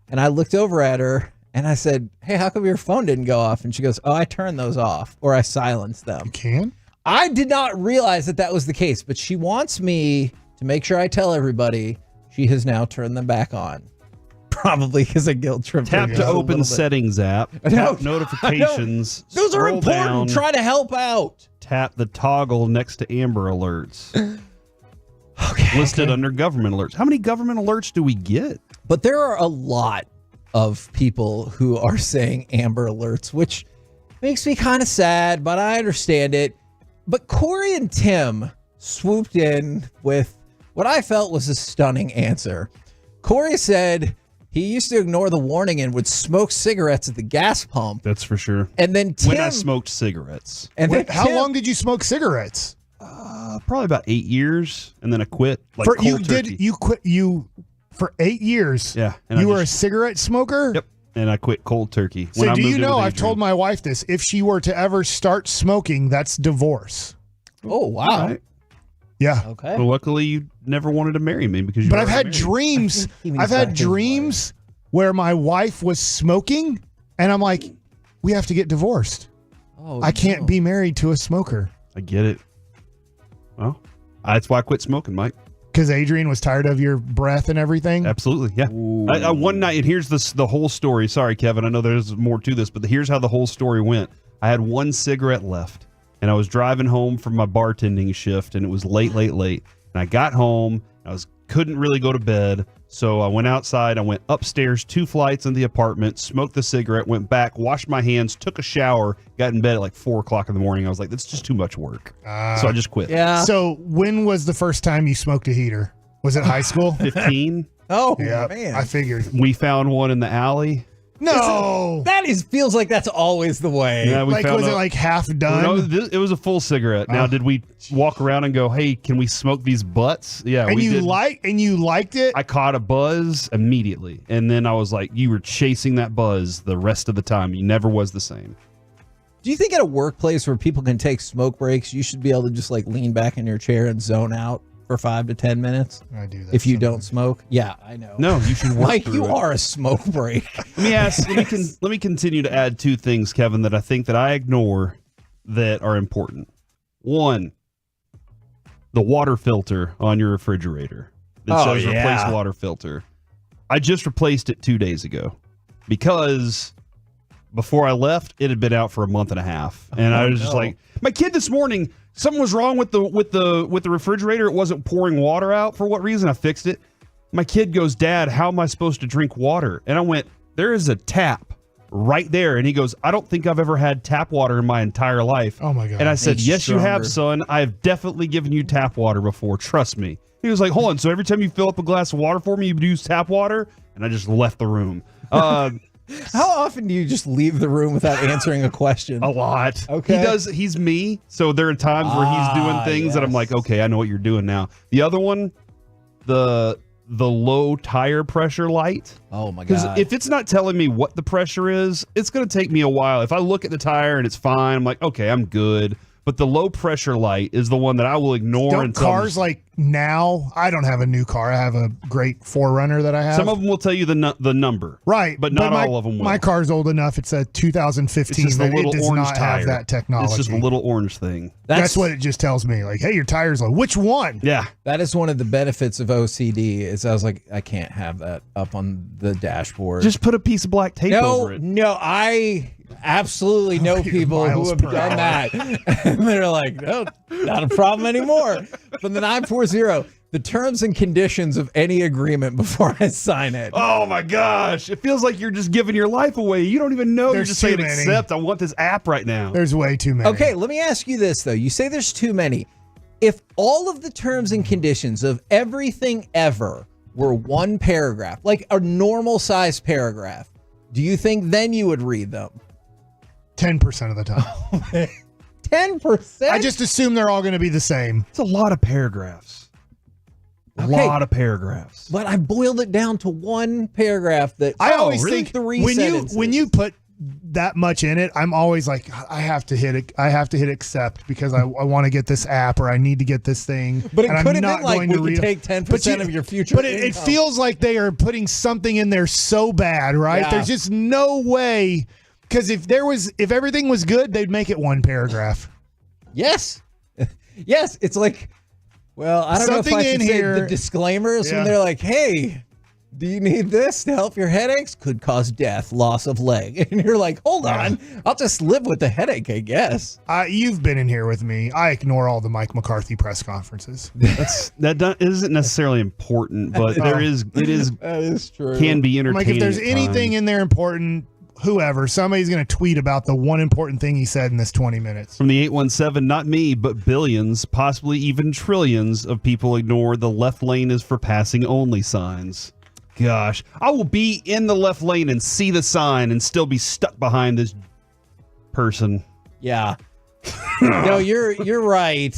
And I looked over at her and I said, hey, how come your phone didn't go off? And she goes, oh, I turned those off, or I silenced them. You can? I did not realize that was the case, but she wants me to make sure I tell everybody she has now turned them back on. Probably because of guilt trip. Tap to open settings app. Tap notifications. Those are important. Down, Try to help out. Tap the toggle next to Amber Alerts. Listed under government alerts. How many government alerts do we get? But there are a lot of people who are saying Amber Alerts, which makes me kind of sad, but I understand it. But Corey and Tim swooped in with what I felt was a stunning answer. Corey said he used to ignore the warning and would smoke cigarettes at the gas pump. That's for sure. And then Tim, when I smoked cigarettes. And then how long did you smoke cigarettes? Probably about 8 years, and then I quit. Like you quit for 8 years? Yeah. You were a cigarette smoker? Yep. And I quit cold turkey. So do you know, I've told my wife this, if she were to ever start smoking, that's divorce. Oh, wow. Right. Yeah. Okay. Well, luckily you never wanted to marry me because you. But I've had dreams. I've had dreams where my wife was smoking, and I'm like, we have to get divorced. Oh, I can't be married to a smoker. I get it. Well, that's why I quit smoking, Mike. Because Adrian was tired of your breath and everything? Absolutely, yeah. One night, and here's the whole story. Sorry, Kevin, I know there's more to this, but here's how the whole story went. I had one cigarette left, and I was driving home from my bartending shift, and it was late. And I got home, and couldn't really go to bed, so I went outside. I went upstairs 2 flights in the apartment, smoked the cigarette, went back, washed my hands, took a shower, got in bed at like 4 o'clock in the morning. I was like, that's just too much work. So I just quit. Yeah. So when was the first time you smoked a heater? Was it high school? 15. Oh, yeah, man. I figured. We found one in the alley. No. Feels like that's always the way. Yeah, we found was it like half done? No, it was a full cigarette. Now, did we walk around and go, "Hey, can we smoke these butts?" Yeah, and we you did. you liked it? I caught a buzz immediately, and then I was like, "You were chasing that buzz the rest of the time. You never was the same." Do you think at a workplace where people can take smoke breaks, you should be able to just like lean back in your chair and zone out for 5 to 10 minutes? I do that if you don't smoke. Yeah, I know. No, you should work Mike, through you it. are a smoke break. Let me continue to add 2 things, Kevin, that I think that I ignore that are important. 1, the water filter on your refrigerator that says replace water filter. I just replaced it 2 days ago because before I left, it had been out for a month and a half, and I was just like, my kid this morning, something was wrong with the refrigerator. It wasn't pouring water out for what reason. I fixed it. My kid goes, "Dad, how am I supposed to drink water?" And I went, "There is a tap right there." And he goes, "I don't think I've ever had tap water in my entire life." Oh my God. And I said, It's "Yes, stronger. you have, son. I have definitely given you tap water before. Trust me." He was like, "Hold on. So every time you fill up a glass of water for me, you use tap water?" And I just left the room. How often do you just leave the room without answering a question? A lot. Okay. He's me. So there are times where he's doing things that I'm like, okay, I know what you're doing now. The other one, the low tire pressure light. Oh my God. Because if it's not telling me what the pressure is, it's going to take me a while. If I look at the tire and it's fine, I'm like, okay, I'm good. But the low pressure light is the one that I will ignore. Don't until cars like now? I don't have a new car. I have a great 4Runner that I have. some of them will tell you the number. Right, But not my, all of them will. My car's old enough. It's a 2015, It's just the but it little does orange not tire. have that technology. It's just a little orange thing. That's what it just tells me. Like, hey, your tire's low. Which one? Yeah. That is one of the benefits of OCD. Is I was like, I can't have that up on the dashboard. Just put a piece of black tape over it. No, I absolutely know people who have done that. And they're like, no, not a problem anymore. From the 940, the terms and conditions of any agreement before I sign it. Oh my gosh. It feels like you're just giving your life away. You don't even know. You're just saying accept. I want this app right now. There's way too many. Okay, let me ask you this, though. You say there's too many. If all of the terms and conditions of everything ever were one paragraph, like a normal size paragraph, do you think then you would read them? 10% of the time. 10%? I just assume they're all going to be the same. It's a lot of paragraphs. A Okay. lot of paragraphs. But I boiled it down to one paragraph that I always really? think Three when sentences. you put that much in it, I'm always like, I have to hit it. I have to hit accept because I want to get this app or I need to get this thing. But it and could I'm have not been like going we to could read take 10% of your future. But it income. feels like they are putting something in there so bad, right? Yeah. There's just no way. Because if everything was good, they'd make it one paragraph. Yes. Yes. It's like, well, I don't know Something if I should in say here- the disclaimers Yeah. when they're like, hey, do you need this to help your headaches? Could cause death, loss of leg. And you're like, hold on. I'll just live with the headache, I guess. You've been in here with me. I ignore all the Mike McCarthy press conferences. That isn't necessarily important, but it is That is true. can be I'm entertaining. like, if there's at anything times. in there important, whoever, somebody's going to tweet about the one important thing he said in this 20 minutes. From the 817, not me, but billions, possibly even trillions of people ignore the left lane is for passing only signs. Gosh, I will be in the left lane and see the sign and still be stuck behind this person. Yeah. No, you're right.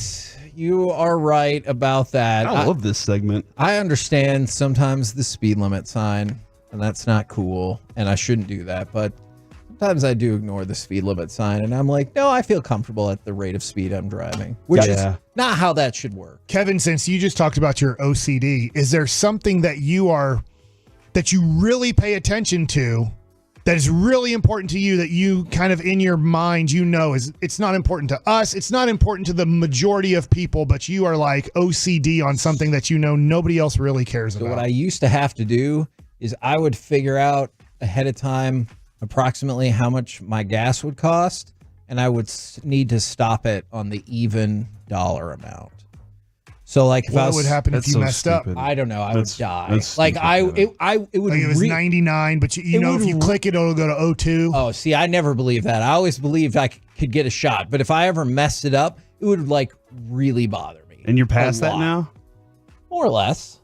You are right about that. I love this segment. I understand sometimes the speed limit sign, and that's not cool, and I shouldn't do that, but sometimes I do ignore the speed limit sign, and I'm like, no, I feel comfortable at the rate of speed I'm driving, which is not how that should work. Kevin, since you just talked about your OCD, is there something that you really pay attention to that is really important to you that you kind of in your mind, is it's not important to us. It's not important to the majority of people, but you are like OCD on something that nobody else really cares So about. what I used to have to do is I would figure out ahead of time approximately how much my gas would cost, and I would need to stop it on the even dollar amount. So like if What would happen if you messed up? I don't know. I would die. that's Like stupid, it would. Like it was 99, but if you click it, it'll go to 02. Oh, see, I never believed that. I always believed I could get a shot, but if I ever messed it up, it would like really bother me. And you're past A that lot. now? More or less.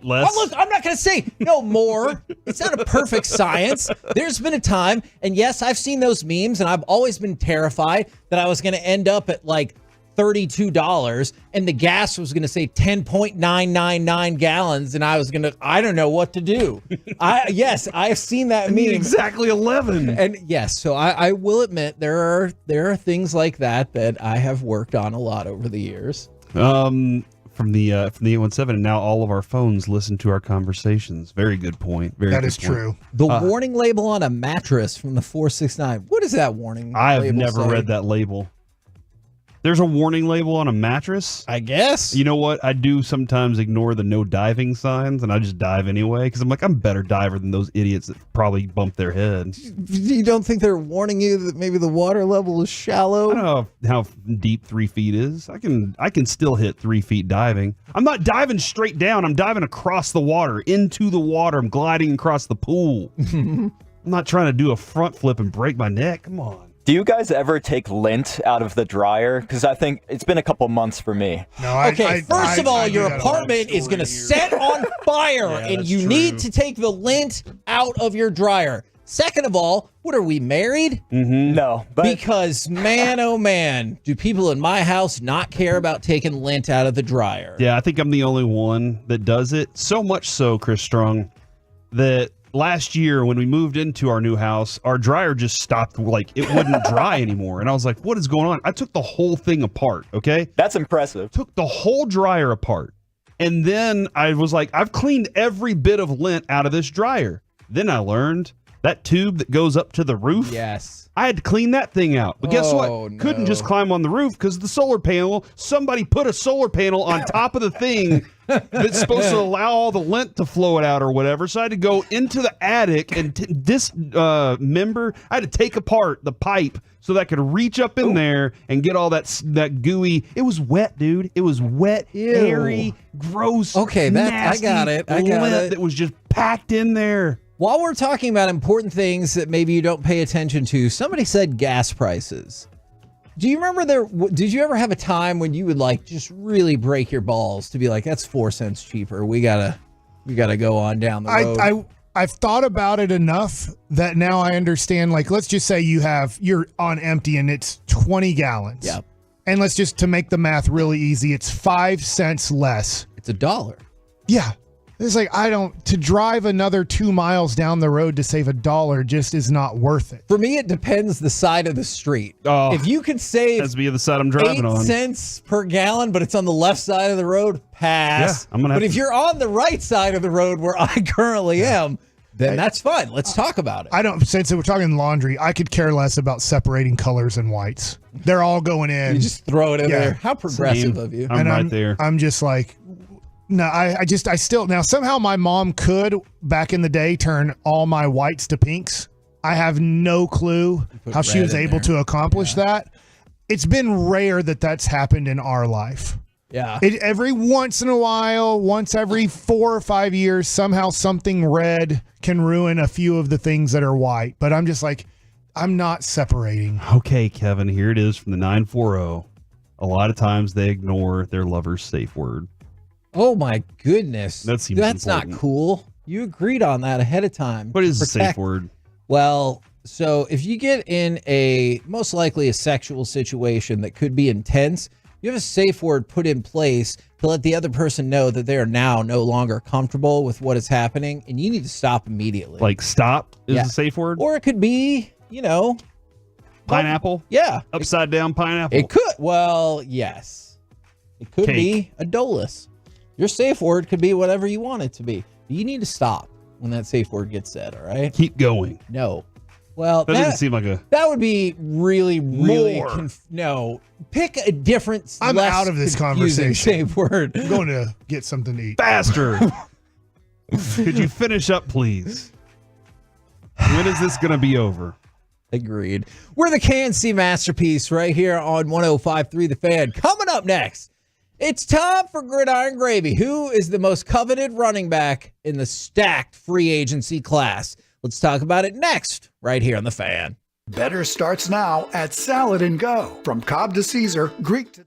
less. Oh, look, I'm not going to say no more. It's not a perfect science. There's been a time, and yes, I've seen those memes, and I've always been terrified that I was going to end up at like $32 and the gas was going to say 10.999 gallons and I don't know what to do. I've seen that meme. Exactly 11. And yes, so I will admit there are things like that I have worked on a lot over the years. From the 817, and now all of our phones listen to our conversations. Very good point. That is true. The warning label on a mattress from the 469. What is that warning? I have never read that label. There's a warning label on a mattress? I guess. You know what? I do sometimes ignore the no diving signs, and I just dive anyway, because I'm like, I'm a better diver than those idiots that probably bump their head. You don't think they're warning you that maybe the water level is shallow? I don't know how deep 3 feet is. I can still hit 3 feet diving. I'm not diving straight down. I'm diving across the water, into the water. I'm gliding across the pool. I'm not trying to do a front flip and break my neck. Come on. Do you guys ever take lint out of the dryer? Because I think it's been a couple months for me. No, first of all, your apartment is going to set on fire, and you need to take the lint out of your dryer. Second of all, what are we, married? No. Because, man, oh man, do people in my house not care about taking lint out of the dryer? Yeah, I think I'm the only one that does it. So much so, Chris Strong, that last year when we moved into our new house, our dryer just stopped, like it wouldn't dry anymore. And I was like, what is going on? I took the whole thing apart, okay? That's impressive. Took the whole dryer apart. And then I was like, I've cleaned every bit of lint out of this dryer. Then I learned that tube that goes up to the roof. Yes. I had to clean that thing out. But guess what? No. Couldn't just climb on the roof because the solar panel, somebody put a solar panel on top of the thing that's supposed to allow all the lint to flow it out or whatever. So I had to go into the attic and dismember. I had to take apart the pipe so that I could reach up in there and get all that gooey. It was wet, dude. It was wet, hairy, gross. Okay, nasty I got it. lint that was just packed in there. While we're talking about important things that maybe you don't pay attention to, somebody said gas prices. Do you remember did you ever have a time when you would like just really break your balls to be like, that's 4 cents cheaper. We gotta go on down the road. I've thought about it enough that now I understand, like, let's just say you're on empty and it's 20 gallons. Yep. And let's just, to make the math really easy, it's 5 cents less. It's $1. Yeah. It's like, to drive another 2 miles down the road to save $1 just is not worth it. For me, it depends the side of the street. Oh, if you could save that's the side I'm driving 8 cents per gallon, but it's on the left side of the road, pass. Yeah, but if you're on the right side of the road where I currently am, then that's fine. Let's talk about it. Since we're talking laundry, I could care less about separating colors and whites. They're all going in. You just throw it in there. How progressive of you. I'm right there. I'm just like, no, I still, now somehow my mom could, back in the day, turn all my whites to pinks. I have no clue how she was able to accomplish that. It's been rare that that's happened in our life. Yeah. Every once in a while, once every 4 or 5 years, somehow something red can ruin a few of the things that are white. But I'm just like, I'm not separating. Okay, Kevin, here it is from the 940. A lot of times they ignore their lover's safe word. Oh my goodness. That's important. Not cool. You agreed on that ahead of time. What is the safe word? Well, so if you get in most likely a sexual situation that could be intense, you have a safe word put in place to let the other person know that they are now no longer comfortable with what is happening, and you need to stop immediately. Like stop is the safe word? Or it could be, pineapple? Yeah. Upside down pineapple? It could. Well, yes. It could be a dolus. Your safe word could be whatever you want it to be. You need to stop when that safe word gets said, all right? Keep going. No. Well, that doesn't seem like that would be really, really More. No. Pick a different, I'm less out of this confusing conversation. safe word. I'm going to get something to eat. Faster. Could you finish up, please? When is this going to be over? Agreed. We're the KNC Masterpiece right here on 105.3 The Fan. Coming up next, it's time for Gridiron Gravy. Who is the most coveted running back in the stacked free agency class? Let's talk about it next, right here on The Fan. Better starts now at Salad and Go. From Cobb to Caesar, Greek to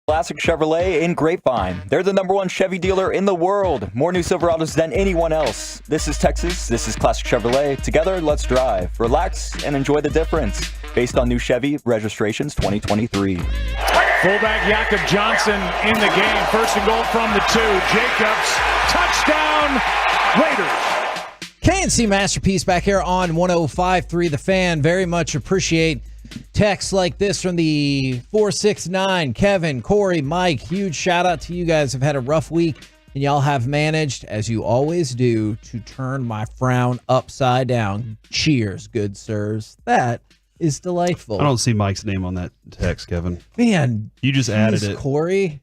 Classic Chevrolet in Grapevine. They're the #1 Chevy dealer in the world. More new Silverados than anyone else. This is Texas. This is Classic Chevrolet. Together, let's drive. Relax and enjoy the difference. Based on new Chevy registrations 2023. Fullback Jakob Johnson in the game. First and goal from the 2. Jacobs. Touchdown, Raiders. KNC Masterpiece back here on 105.3 The Fan. Very much appreciate texts like this from the 469. Kevin, Corey, Mike, huge shout out to you guys. Have had a rough week, and y'all have managed, as you always do, to turn my frown upside down. Cheers, good sirs. That is delightful. I don't see Mike's name on that text, Kevin. Man, you just added it. Corey.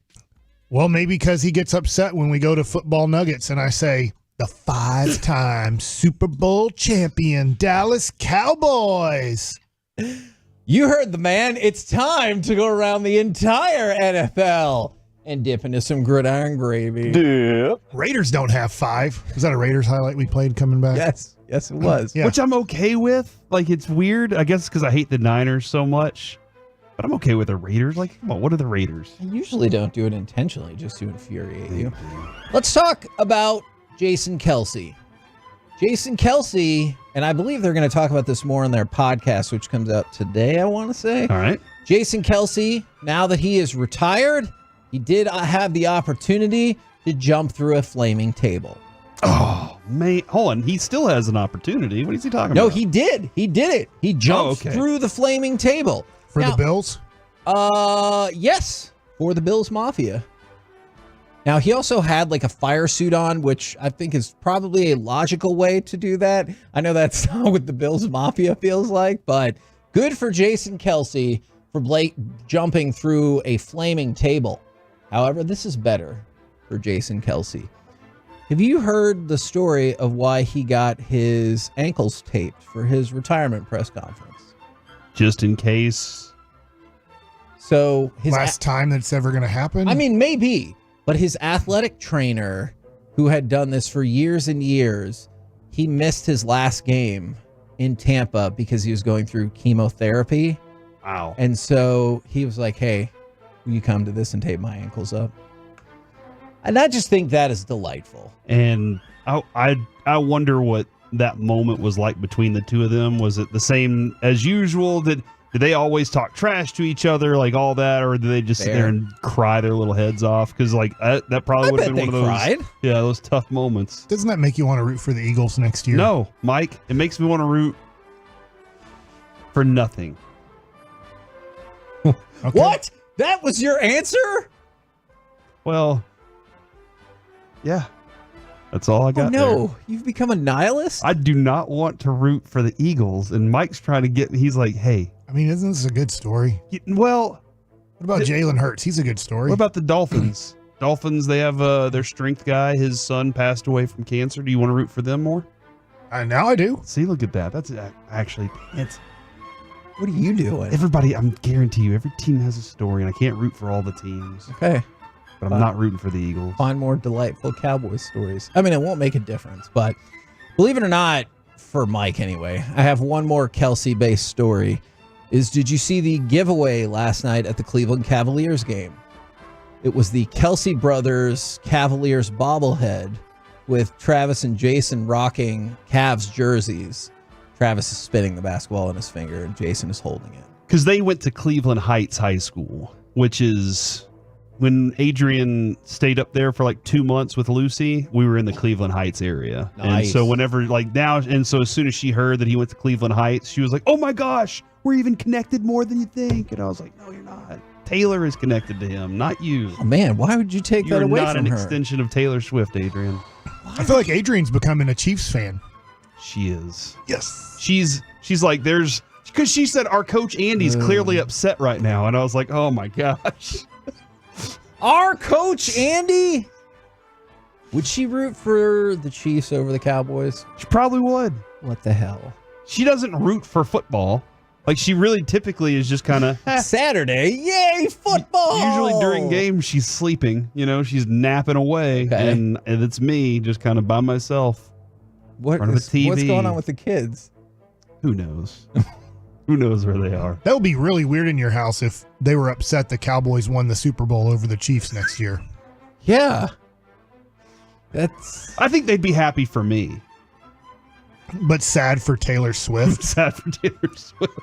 Well, maybe because he gets upset when we go to Football Nuggets and I say, the 5-time Super Bowl champion Dallas Cowboys. You heard the man. It's time to go around the entire NFL and dip into some gridiron gravy. Dip. Raiders don't have 5. Was that a Raiders highlight we played coming back? Yes, it was. Yeah. Which I'm okay with. Like, it's weird. I guess because I hate the Niners so much. But I'm okay with the Raiders. Like, come on, what are the Raiders? I usually don't do it intentionally just to infuriate you. Let's talk about Jason Kelce. Jason Kelce, and I believe they're going to talk about this more on their podcast, which comes out today, I want to say. All right. Jason Kelce, now that he is retired, he did have the opportunity to jump through a flaming table. Oh, man. Hold on. He still has an opportunity. What is he talking about? No, he did. He did it. He jumped through the flaming table. For the Bills? Yes, for the Bills Mafia. Now, he also had like a fire suit on, which I think is probably a logical way to do that. I know that's not what the Bills Mafia feels like, but good for Jason Kelce for jumping through a flaming table. However, this is better for Jason Kelce. Have you heard the story of why he got his ankles taped for his retirement press conference? Just in case. So his last time that's ever going to happen? I mean, maybe. But his athletic trainer, who had done this for years and years, he missed his last game in Tampa because he was going through chemotherapy. Wow. And so he was like, hey, will you come to this and tape my ankles up? And I just think that is delightful. And I wonder what that moment was like between the two of them. Was it the same as usual? Did they always talk trash to each other, like all that, or did they just sit there and cry their little heads off? Because like that probably would have been one of those, those tough moments. Doesn't that make you want to root for the Eagles next year? No, Mike. It makes me want to root for nothing. Okay. What? That was your answer? Well, yeah. That's all I got. There. You've become a nihilist? I do not want to root for the Eagles. And Mike's trying to get me. He's like, hey. I mean, isn't this a good story? Well. What about Jalen Hurts? He's a good story. What about the Dolphins? Dolphins, they have their strength guy. His son passed away from cancer. Do you want to root for them more? Now I do. See, look at that. That's actually... What are you doing? Everybody, I'm guarantee you, every team has a story, and I can't root for all the teams. Okay. But I'm not rooting for the Eagles. Find more delightful Cowboys stories. I mean, it won't make a difference, but believe it or not, for Mike anyway, I have one more Kelce-based story. Did you see the giveaway last night at the Cleveland Cavaliers game? It was the Kelce brothers Cavaliers bobblehead with Travis and Jason rocking Cavs jerseys. Travis is spinning the basketball in his finger, and Jason is holding it. Because they went to Cleveland Heights High School, which is... When Adrian stayed up there for like 2 months with Lucy, we were in the Cleveland Heights area. Nice. And so whenever, like now, and so as soon as she heard that he went to Cleveland Heights, she was like, oh my gosh, we're even connected more than you think. And I was like, no, you're not. Taylor is connected to him, not you. Oh man, why would you take that away from her? You're not an extension of Taylor Swift, Adrian. I feel like Adrian's becoming a Chiefs fan. She is. Yes. She's like, because she said our coach Andy's clearly upset right now. And I was like, oh my gosh. Our coach, Andy? Would she root for the Chiefs over the Cowboys? She probably would. What the hell? She doesn't root for football. Like, she really typically is just kind of... Saturday, yay, football! Usually during games, she's sleeping. You know, she's napping away. Okay. And it's me just kind of by myself. What's going on with the kids? Who knows? Who knows where they are? That would be really weird in your house if they were upset the Cowboys won the Super Bowl over the Chiefs next year. Yeah. I think they'd be happy for me. But sad for Taylor Swift. Sad for Taylor Swift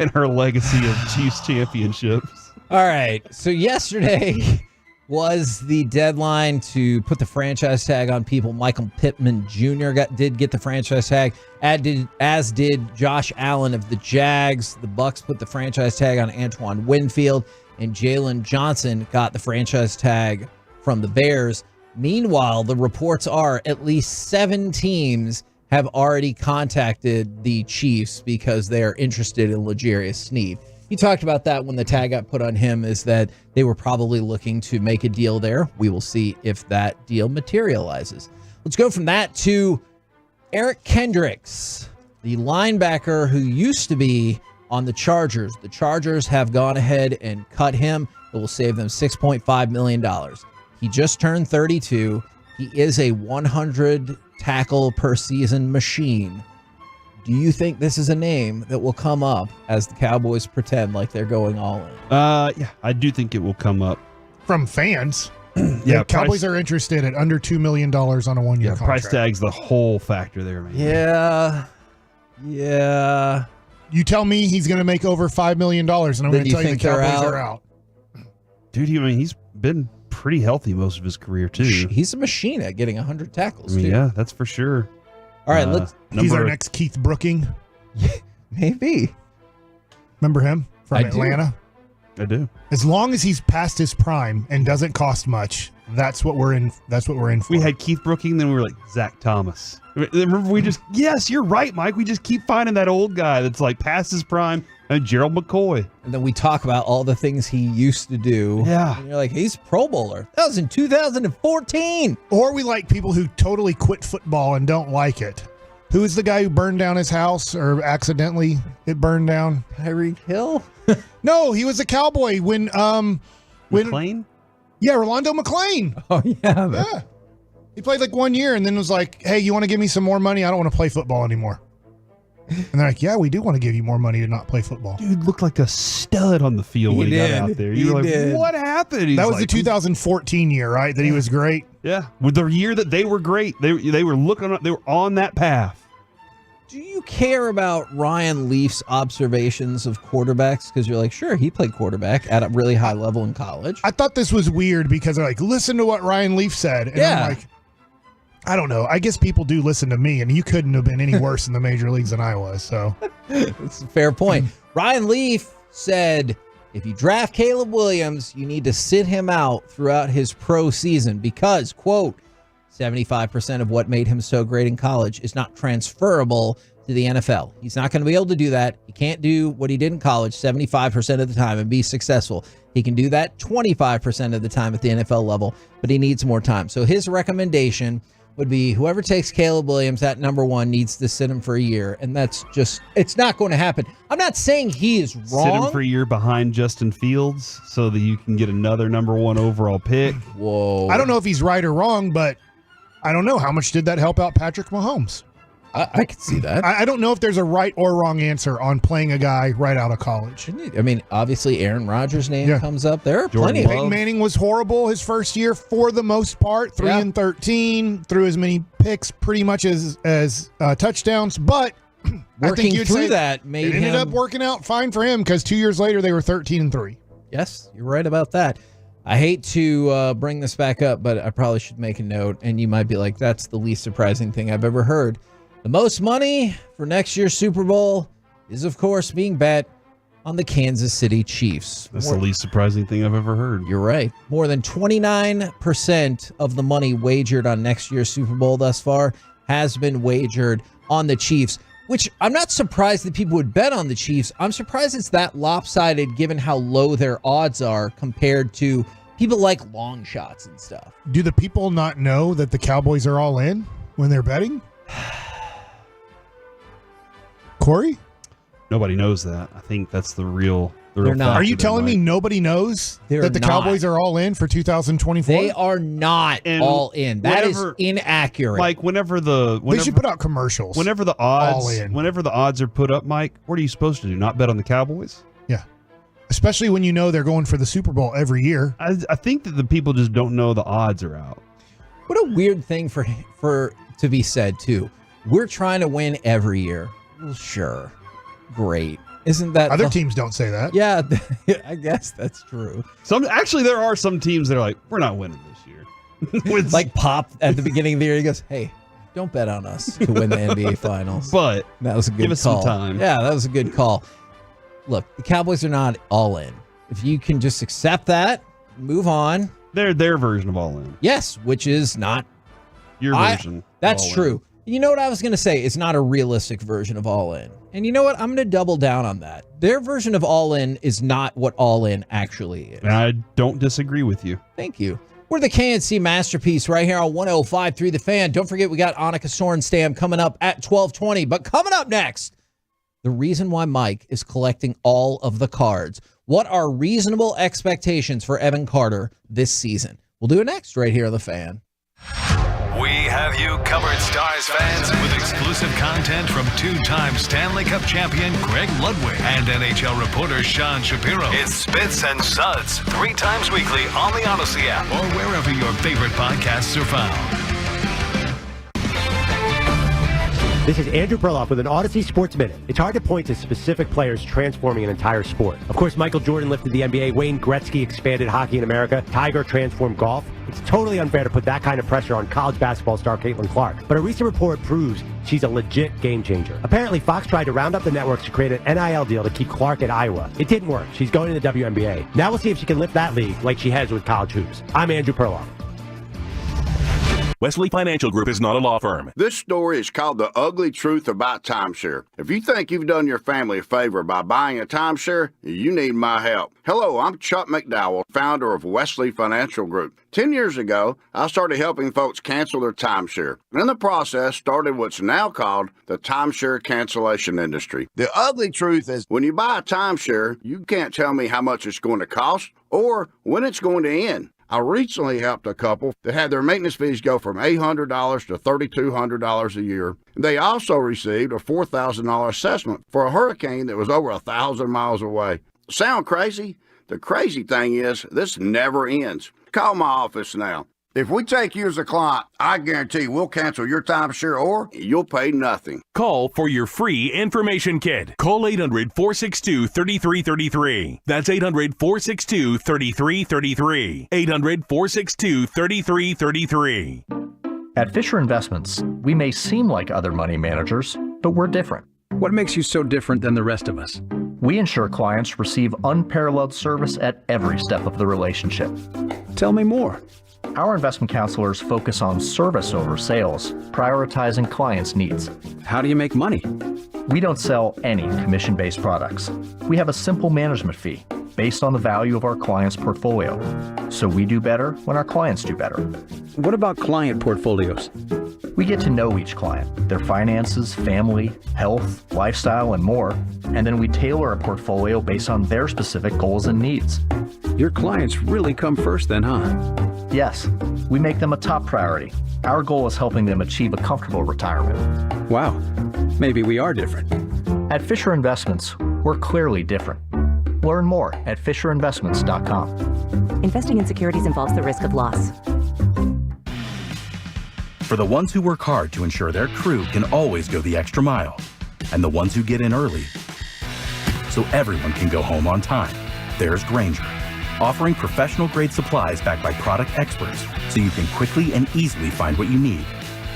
and her legacy of Chiefs championships. All right. So yesterday was the deadline to put the franchise tag on people. Michael Pittman Jr. did get the franchise tag, as did Josh Allen of the Jags. The Bucs put the franchise tag on Antoine Winfield, and Jalen Johnson got the franchise tag from the Bears. Meanwhile, the reports are at least 7 teams have already contacted the Chiefs because they are interested in L'Jarius Sneed. You talked about that when the tag got put on him, is that they were probably looking to make a deal there. We will see if that deal materializes. Let's go from that to Eric Kendricks, the linebacker who used to be on the Chargers. The Chargers have gone ahead and cut him. It will save them $6.5 million. He just turned 32. He is a 100 tackle per season machine. Do you think this is a name that will come up as the Cowboys pretend like they're going all in? Yeah, I do think it will come up. From fans. Yeah, the Cowboys are interested at under $2 million on a 1-year contract. Price tag's the whole factor there, man. Yeah. You tell me he's going to make over $5 million, and I'm going to tell you the Cowboys are out. Dude, I mean, he's been pretty healthy most of his career, too. He's a machine at getting 100 tackles, too. Yeah, that's for sure. All right, he's our next Keith Brooking. Maybe. Remember him from Atlanta? I do. As long as he's past his prime and doesn't cost much, that's what we're in. That's what we're in for. We had Keith Brooking, then we were like Zach Thomas. Remember, yes, you're right, Mike. We just keep finding that old guy that's like past his prime. And Gerald McCoy. And then we talk about all the things he used to do. Yeah. And you're like, he's a Pro Bowler. That was in 2014. Or we like people who totally quit football and don't like it. Who is the guy who burned down his house, or accidentally it burned down? Tyreek Hill? No, he was a Cowboy when McClain? Yeah, Rolando McClain. Oh, yeah. Yeah. He played like 1 year and then was like, hey, you want to give me some more money? I don't want to play football anymore. And they're like, yeah, we do want to give you more money to not play football. Dude looked like a stud on the field when he got out there. You were like, what happened? That was the 2014 year, right? That he was great. Yeah, with the year that they were great. They were on that path. Do you care about Ryan Leaf's observations of quarterbacks? Because you're like, sure, he played quarterback at a really high level in college. I thought this was weird because they're like, listen to what Ryan Leaf said. And I'm like, I don't know. I guess people do listen to me, and you couldn't have been any worse in the major leagues than I was. So that's a fair point. Ryan Leaf said, if you draft Caleb Williams, you need to sit him out throughout his pro season because, quote, 75% of what made him so great in college is not transferable to the NFL. He's not going to be able to do that. He can't do what he did in college 75% of the time and be successful. He can do that 25% of the time at the NFL level, but he needs more time. So his recommendation would be whoever takes Caleb Williams at number 1 needs to sit him for a year. And that's just, it's not going to happen. I'm not saying he is wrong. Sit him for a year behind Justin Fields so that you can get another number 1 overall pick. Whoa. I don't know if he's right or wrong, but I don't know. How much did that help out Patrick Mahomes? I could see that. I don't know if there's a right or wrong answer on playing a guy right out of college. I mean, obviously Aaron Rodgers' name comes up. There are plenty. Peyton Manning was horrible his first year for the most part. 3-13, threw as many picks pretty much as touchdowns, but I think you'd say that made it ended up working out fine for him because 2 years later they were 13-3. Yes, you're right about that. I hate to bring this back up, but I probably should make a note, and you might be like, that's the least surprising thing I've ever heard. The most money for next year's Super Bowl is, of course, being bet on the Kansas City Chiefs. That's the least surprising thing I've ever heard. You're right. More than 29% of the money wagered on next year's Super Bowl thus far has been wagered on the Chiefs, which I'm not surprised that people would bet on the Chiefs. I'm surprised it's that lopsided given how low their odds are compared to people like long shots and stuff. Do the people not know that the Cowboys are all in when they're betting? Corey? Nobody knows that. I think that's the real They're not. Are you telling me nobody knows that the Cowboys are all in for 2024? They are not all in. That is inaccurate. Like whenever they should put out commercials. Whenever the odds are put up, Mike, what are you supposed to do? Not bet on the Cowboys? Yeah. Especially when you know they're going for the Super Bowl every year. I think that the people just don't know the odds are out. What a weird thing for to be said too. We're trying to win every year. Well, sure. Great. Isn't that other teams don't say that? Yeah, I guess that's true. There are some teams that are like, we're not winning this year. Like Pop at the beginning of the year, he goes, "Hey, don't bet on us to win the NBA Finals." But that was a good give us call. some time. Yeah, that was a good call. Look, the Cowboys are not all in. If you can just accept that, move on. They're their version of all in. Yes, which is not your version. That's true. You know what I was going to say? It's not a realistic version of all in. And you know what? I'm going to double down on that. Their version of all in is not what all in actually is. I don't disagree with you. Thank you. We're the KNC Masterpiece right here on 105.3 The Fan. Don't forget, we got Annika Sorenstam coming up at 12:20. But coming up next, the reason why Mike is collecting all of the cards. What are reasonable expectations for Evan Carter this season? We'll do it next right here on The Fan. We have you covered, Stars fans, with exclusive content from two-time Stanley Cup champion Greg Ludwig and NHL reporter Sean Shapiro. It's Spits and Suds, 3 times weekly on the Odyssey app or wherever your favorite podcasts are found. This is Andrew Perloff with an Odyssey Sports Minute. It's hard to point to specific players transforming an entire sport. Of course, Michael Jordan lifted the NBA, Wayne Gretzky expanded hockey in America, Tiger transformed golf. It's totally unfair to put that kind of pressure on college basketball star Caitlin Clark. But a recent report proves she's a legit game changer. Apparently, Fox tried to round up the networks to create an NIL deal to keep Clark at Iowa. It didn't work. She's going to the WNBA. Now we'll see if she can lift that league like she has with college hoops. I'm Andrew Perloff. Wesley Financial Group is not a law firm. This story is called The Ugly Truth About Timeshare. If you think you've done your family a favor by buying a timeshare, you need my help. Hello, I'm Chuck McDowell, founder of Wesley Financial Group. 10 years ago, I started helping folks cancel their timeshare. And in the process, started what's now called the timeshare cancellation industry. The ugly truth is when you buy a timeshare, you can't tell me how much it's going to cost or when it's going to end. I recently helped a couple that had their maintenance fees go from $800 to $3,200 a year. They also received a $4,000 assessment for a hurricane that was over 1,000 miles away. Sound crazy? The crazy thing is, this never ends. Call my office now. If we take you as a client, I guarantee we'll cancel your timeshare or you'll pay nothing. Call for your free information kit. Call 800-462-3333. That's 800-462-3333. 800-462-3333. At Fisher Investments, we may seem like other money managers, but we're different. What makes you so different than the rest of us? We ensure clients receive unparalleled service at every step of the relationship. Tell me more. Our investment counselors focus on service over sales, prioritizing clients' needs. How do you make money? We don't sell any commission-based products. We have a simple management fee based on the value of our client's portfolio. So we do better when our clients do better. What about client portfolios? We get to know each client, their finances, family, health, lifestyle, and more, and then we tailor a portfolio based on their specific goals and needs. Your clients really come first then, huh? Yes, we make them a top priority. Our goal is helping them achieve a comfortable retirement. Wow, maybe we are different. At Fisher Investments, we're clearly different. Learn more at FisherInvestments.com. Investing in securities involves the risk of loss. For the ones who work hard to ensure their crew can always go the extra mile, and the ones who get in early so everyone can go home on time, there's Grainger, offering professional-grade supplies backed by product experts so you can quickly and easily find what you need.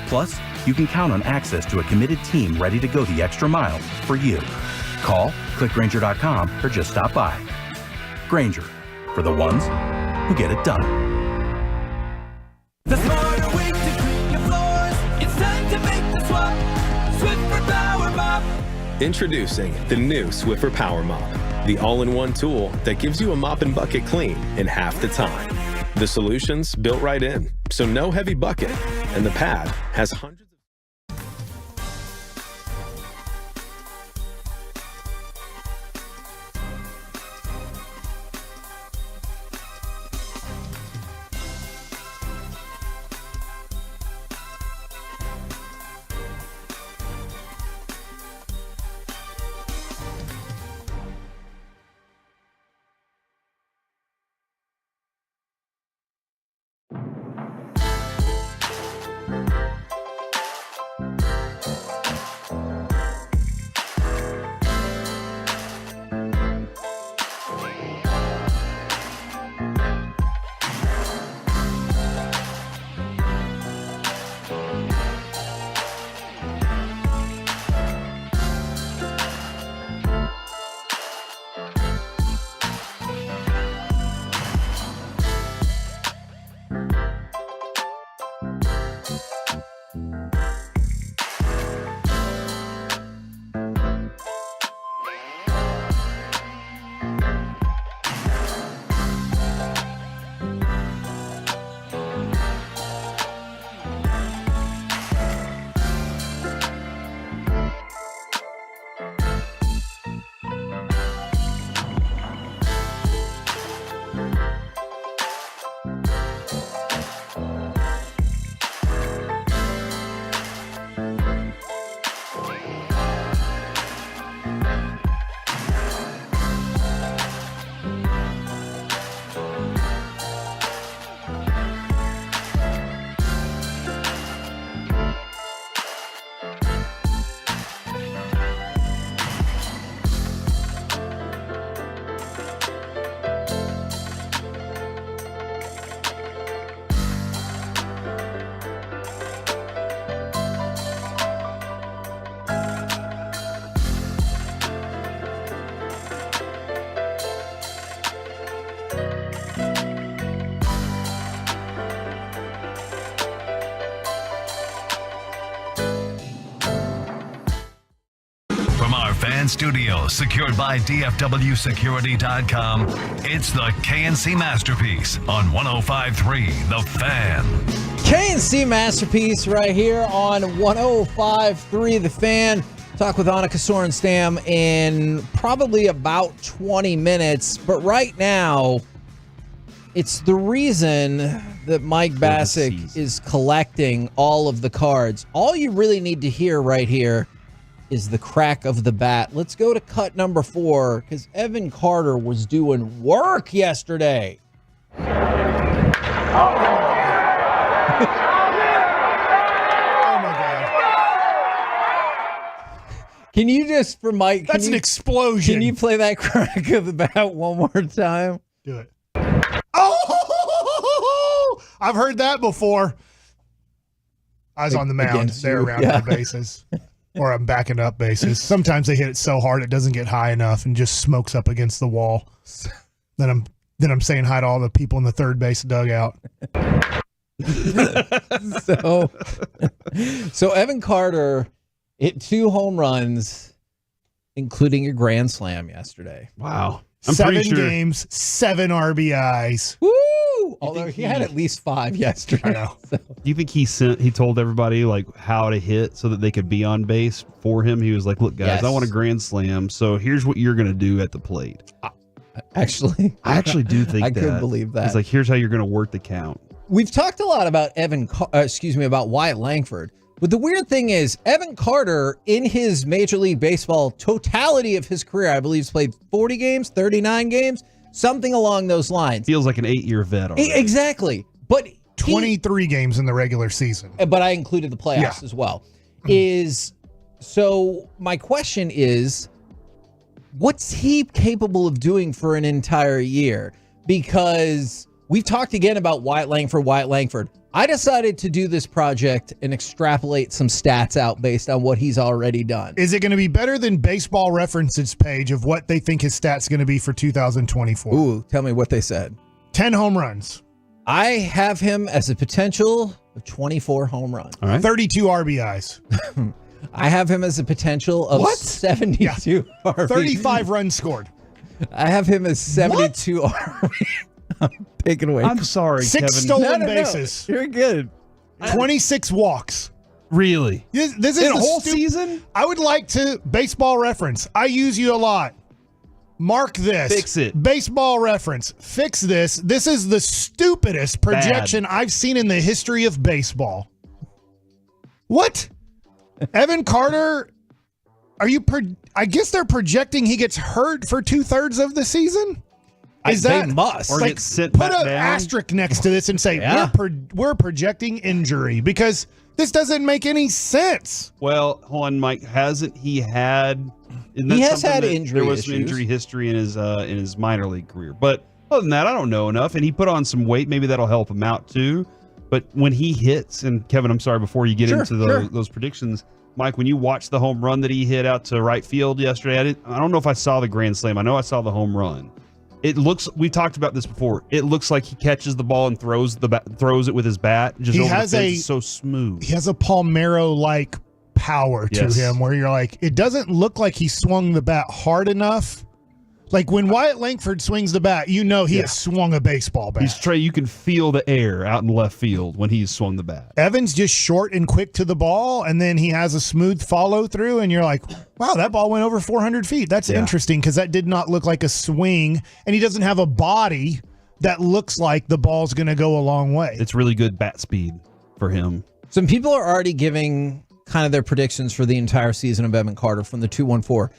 Plus, you can count on access to a committed team ready to go the extra mile for you. Call, click Grainger.com, or just stop by. Grainger, for the ones who get it done. The smarter way to clean your floors. It's time to make the swap. Swiffer Power Mop. Introducing the new Swiffer Power Mop, the all-in-one tool that gives you a mop and bucket clean in half the time. The solution's built right in, so no heavy bucket, and the pad has hundreds of... From our fan studio, secured by DFWsecurity.com, it's the KNC Masterpiece on 105.3 The Fan. KNC Masterpiece right here on 105.3 The Fan. Talk with Annika Sorenstam in probably about 20 minutes. But right now, it's the reason that Mike Bassick is collecting all of the cards. All you really need to hear right here is the crack of the bat. Let's go to cut number 4 because Evan Carter was doing work yesterday. Oh my God. Can you just, for Mike... That's an explosion. Can you play that crack of the bat one more time? Do it. Oh! I've heard that before. I was on the mound. They're around my bases. Or I'm backing up bases. Sometimes they hit it so hard it doesn't get high enough and just smokes up against the wall. Then I'm saying hi to all the people in the third base dugout. So Evan Carter hit 2 home runs, including a grand slam yesterday. Wow. I'm 7 games, 7 RBIs. Woo! Although he had at least 5 yesterday. I know. So. Do you think he told everybody like how to hit so that they could be on base for him? He was like, "Look, guys, Yes. I want a grand slam, so here's what you're going to do at the plate." I actually do think I that. couldn't believe that. He's like, "Here's how you're going to work the count." We've talked a lot about about Wyatt Langford. But the weird thing is, Evan Carter, in his Major League Baseball totality of his career, I believe he's played 40 games, 39 games, something along those lines. Feels like an 8-year vet already. Exactly. But 23 games in the regular season. But I included the playoffs as well. So my question is, what's he capable of doing for an entire year? Because we've talked again about Wyatt Langford. I decided to do this project and extrapolate some stats out based on what he's already done. Is it going to be better than Baseball Reference's page of what they think his stats going to be for 2024? Ooh, tell me what they said. 10 home runs. I have him as a potential of 24 home runs. All right. 32 RBIs. I have him as a potential of 72 RBIs. 35 runs scored. I have him as 72 RBIs. Take it away. I'm sorry, 6 Kevin. stolen bases. You're good. 26 walks. Really? This is In a the whole season? I would like to Baseball Reference. I use you a lot. Mark this. Fix it. Baseball Reference. Fix this. This is the stupidest projection I've seen in the history of baseball. What? Evan Carter, I guess they're projecting he gets hurt for 2/3 of the season? They must. Or like, get sent put back an down? asterisk next to this and say we're projecting injury because this doesn't make any sense. Well, hold on, Mike. Hasn't he had? He has had injury There was some issues. injury history in his minor league career, but other than that, I don't know enough. And he put on some weight. Maybe that'll help him out too. But when he hits, and Kevin, I'm sorry, before you get into those predictions, Mike, when you watched the home run that he hit out to right field yesterday, I don't know if I saw the grand slam. I know I saw the home run. It looks. We talked about this before. It looks like he catches the ball and throws it with his bat. Just He over has the fence. It's so smooth. He has a Palmeiro-like power to him where you're like, it doesn't look like he swung the bat hard enough. Like when Wyatt Langford swings the bat, you know he has swung a baseball bat. You can feel the air out in left field when he's swung the bat. Evans just short and quick to the ball, and then he has a smooth follow through, and you're like, wow, that ball went over 400 feet. That's interesting because that did not look like a swing, and he doesn't have a body that looks like the ball's going to go a long way. It's really good bat speed for him. Some people are already giving kind of their predictions for the entire season of Evan Carter from the 214.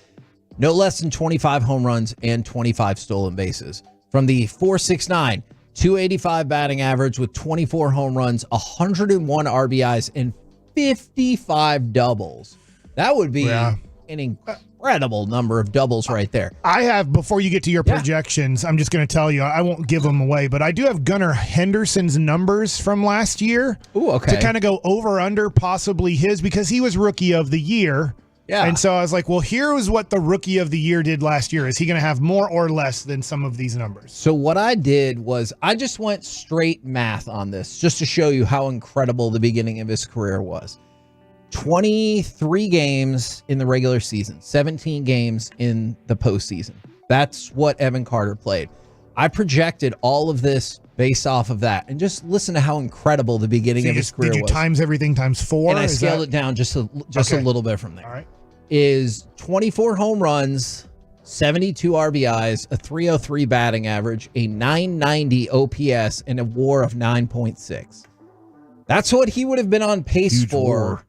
No less than 25 home runs and 25 stolen bases. From the 469, 285 batting average with 24 home runs, 101 RBIs, and 55 doubles. That would be an incredible number of doubles right there. I have, before you get to your projections, I'm just going to tell you, I won't give them away, but I do have Gunnar Henderson's numbers from last year. Ooh, okay. To kind of go over under possibly his, because he was Rookie of the Year. Yeah. And so I was like, well, here was what the rookie of the year did last year. Is he going to have more or less than some of these numbers? So what I did was I just went straight math on this just to show you how incredible the beginning of his career was. 23 games in the regular season, 17 games in the postseason. That's what Evan Carter played. I projected all of this based off of that, and just listen to how incredible the beginning of his career was. Did you times everything times 4? And I scaled it down just a little bit from there. All right. Is 24 home runs, 72 RBIs, a 303 batting average, a 990 OPS, and a WAR of 9.6. That's what he would have been on pace Huge for WAR.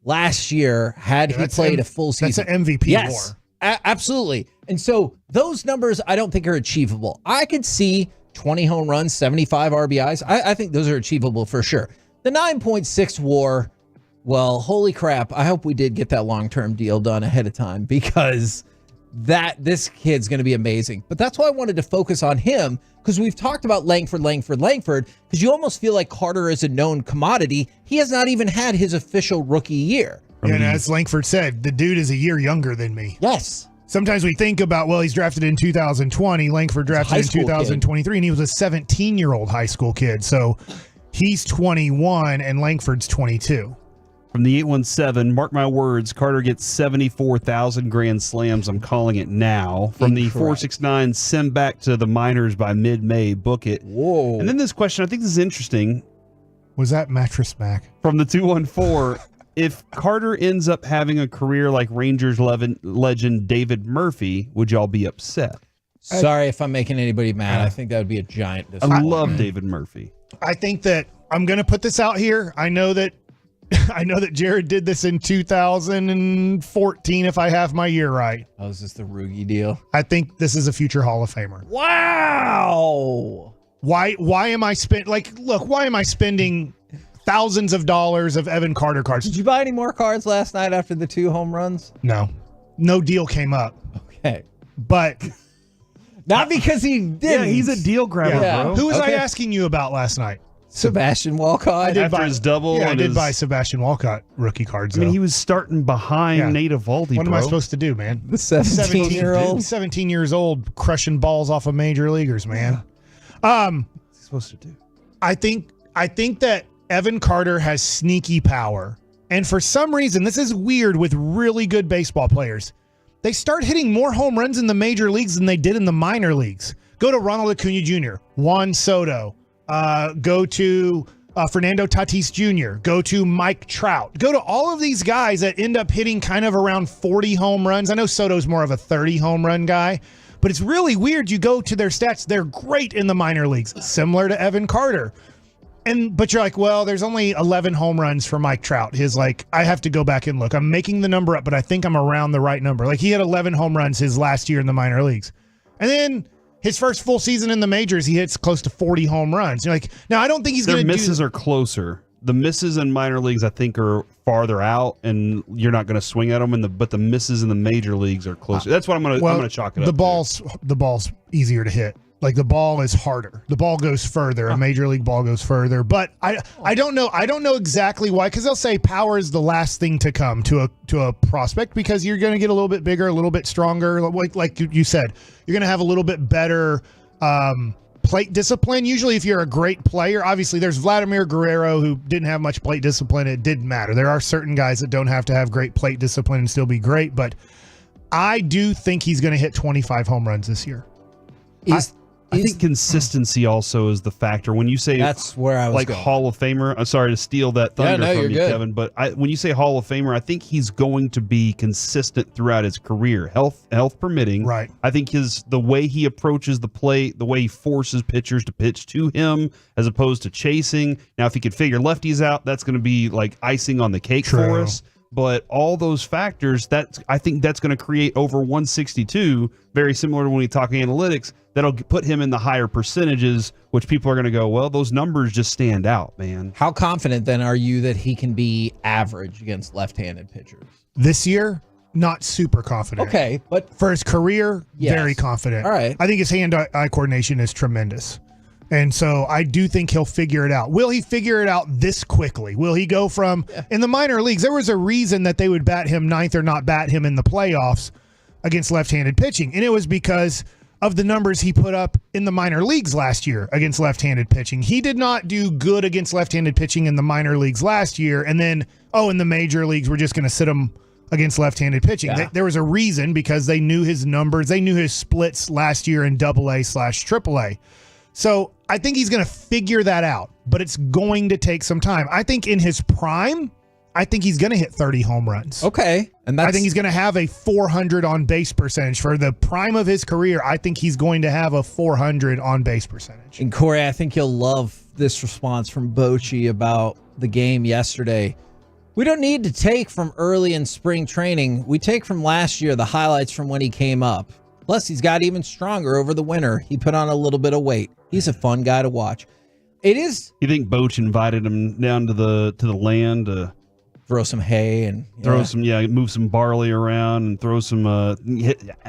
last year had he played a full season. That's an MVP yes, WAR. Absolutely. And so those numbers I don't think are achievable. I could see 20 home runs, 75 RBIs. I think those are achievable for sure. The 9.6 WAR, well, holy crap. I hope we did get that long-term deal done ahead of time, because this kid's going to be amazing. But that's why I wanted to focus on him, because we've talked about Langford, because you almost feel like Carter is a known commodity. He has not even had his official rookie year. And as Langford said, the dude is a year younger than me. Yes. Sometimes we think about, well, he's drafted in 2020. Langford drafted in 2023, and he was a 17-year-old high school kid. So he's 21, and Langford's 22. From the 817, mark my words, Carter gets 74,000 grand slams. I'm calling it now. From the 469, send back to the minors by mid-May. Book it. Whoa. And then this question, I think this is interesting. Was that Mattress Mac? From the 214, if Carter ends up having a career like Rangers legend David Murphy, would y'all be upset? Sorry if I'm making anybody mad. I think that would be a giant I disappointment. love David Murphy. I think that I'm going to put this out here. I know that Jared did this in 2014, if I have my year right. Oh, is this the Rugi deal? I think this is a future Hall of Famer. Wow. Why am I why am I spending thousands of dollars of Evan Carter cards? Did you buy any more cards last night after the 2 home runs? No deal came up. Okay. But not because he didn't. Yeah, he's a deal grabber, bro. Who was I asking you about last night? Sebastian Walcott. After his double. Yeah, I and did his- buy Sebastian Walcott rookie cards. I mean, though. he was starting behind Nate Eovaldi, What am I bro. supposed to do, man? The 17-year-old. 17 years old, crushing balls off of major leaguers, man. What's he supposed to do? I think that Evan Carter has sneaky power. And for some reason, this is weird with really good baseball players. They start hitting more home runs in the major leagues than they did in the minor leagues. Go to Ronald Acuna Jr., Juan Soto, go to Fernando Tatis Jr., go to Mike Trout, go to all of these guys that end up hitting kind of around 40 home runs. I know Soto's more of a 30 home run guy, but it's really weird. You go to their stats, they're great in the minor leagues, similar to Evan Carter. But you're like, well, there's only 11 home runs for Mike Trout. I have to go back and look. I'm making the number up, but I think I'm around the right number. Like, he had 11 home runs his last year in the minor leagues. And then his first full season in the majors, he hits close to 40 home runs. You're like, now I don't think he's going to do... Their misses are closer. The misses in minor leagues, I think, are farther out, and you're not going to swing at them. But the misses in the major leagues are closer. That's what I'm going to chalk it up. The ball's easier to hit. Like, the ball is harder. The ball goes further. A major league ball goes further. But I don't know. I don't know exactly why, because they'll say power is the last thing to come to a prospect, because you're going to get a little bit bigger, a little bit stronger. Like you said, you're going to have a little bit better plate discipline. Usually, if you're a great player, obviously there's Vladimir Guerrero, who didn't have much plate discipline. It didn't matter. There are certain guys that don't have to have great plate discipline and still be great. But I do think he's going to hit 25 home runs this year. I think consistency also is the factor. When you say that's where I was like going. Hall of Famer, I'm sorry to steal that thunder from you, good. Kevin, but when you say Hall of Famer, I think he's going to be consistent throughout his career, health permitting. Right. I think the way he approaches the plate, the way he forces pitchers to pitch to him as opposed to chasing. Now, if he could figure lefties out, that's going to be like icing on the cake for us. But all those factors, I think that's going to create over 162, very similar to when we talk analytics, that'll put him in the higher percentages, which people are going to go, well, those numbers just stand out, man. How confident then are you that he can be average against left-handed pitchers? This year, not super confident. Okay, but for his career, Yes. very confident. All right. I think his hand-eye coordination is tremendous. And so I do think he'll figure it out. Will he figure it out this quickly? Will he go from in the minor leagues? There was a reason that they would bat him ninth or not bat him in the playoffs against left-handed pitching. And it was because of the numbers he put up in the minor leagues last year against left-handed pitching. He did not do good against left-handed pitching in the minor leagues last year. And then, in the major leagues, we're just going to sit him against left-handed pitching. Yeah. There was a reason, because they knew his numbers. They knew his splits last year in AA/AAA. So I think he's going to figure that out, but it's going to take some time. I think in his prime, I think he's going to hit 30 home runs. Okay. And I think he's going to have a 400 on base percentage. For the prime of his career, I think he's going to have a 400 on base percentage. And Corey, I think you'll love this response from Bochy about the game yesterday. We don't need to take from early in spring training. We take from last year the highlights from when he came up. Plus, he's got even stronger over the winter. He put on a little bit of weight. He's a fun guy to watch. It is. You think Boch invited him down to the land to throw some hay and move some barley around and throw some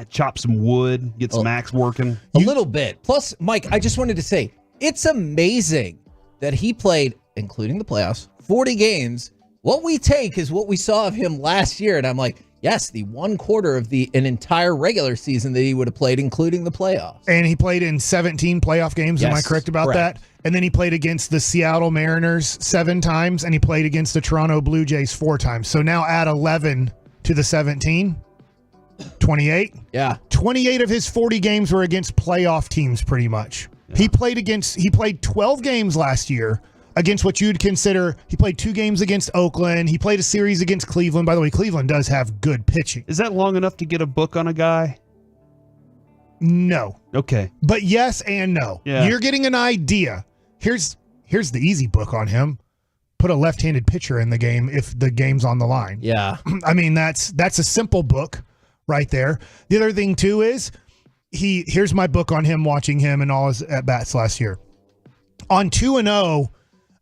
chop some wood, get some axe working a little bit. Plus, Mike, I just wanted to say it's amazing that he played, including the playoffs, 40 games. What we take is what we saw of him last year, and I'm like, yes, the 1/4 of an entire regular season that he would have played, including the playoffs. And he played in 17 playoff games. Am I correct about that? And then he played against the Seattle Mariners 7 times, and he played against the Toronto Blue Jays 4 times. So now add 11 to the 17, 28. Yeah. 28 of his 40 games were against playoff teams, pretty much. Yeah. He played 12 games last year against what you'd consider. He played 2 games against Oakland. He played a series against Cleveland. By the way, Cleveland does have good pitching. Is that long enough to get a book on a guy? No. Okay. But yes and no. Yeah. You're getting an idea. Here's the easy book on him. Put a left-handed pitcher in the game if the game's on the line. Yeah. I mean, that's a simple book right there. The other thing too is here's my book on him, watching him and all his at-bats last year. On 2-0,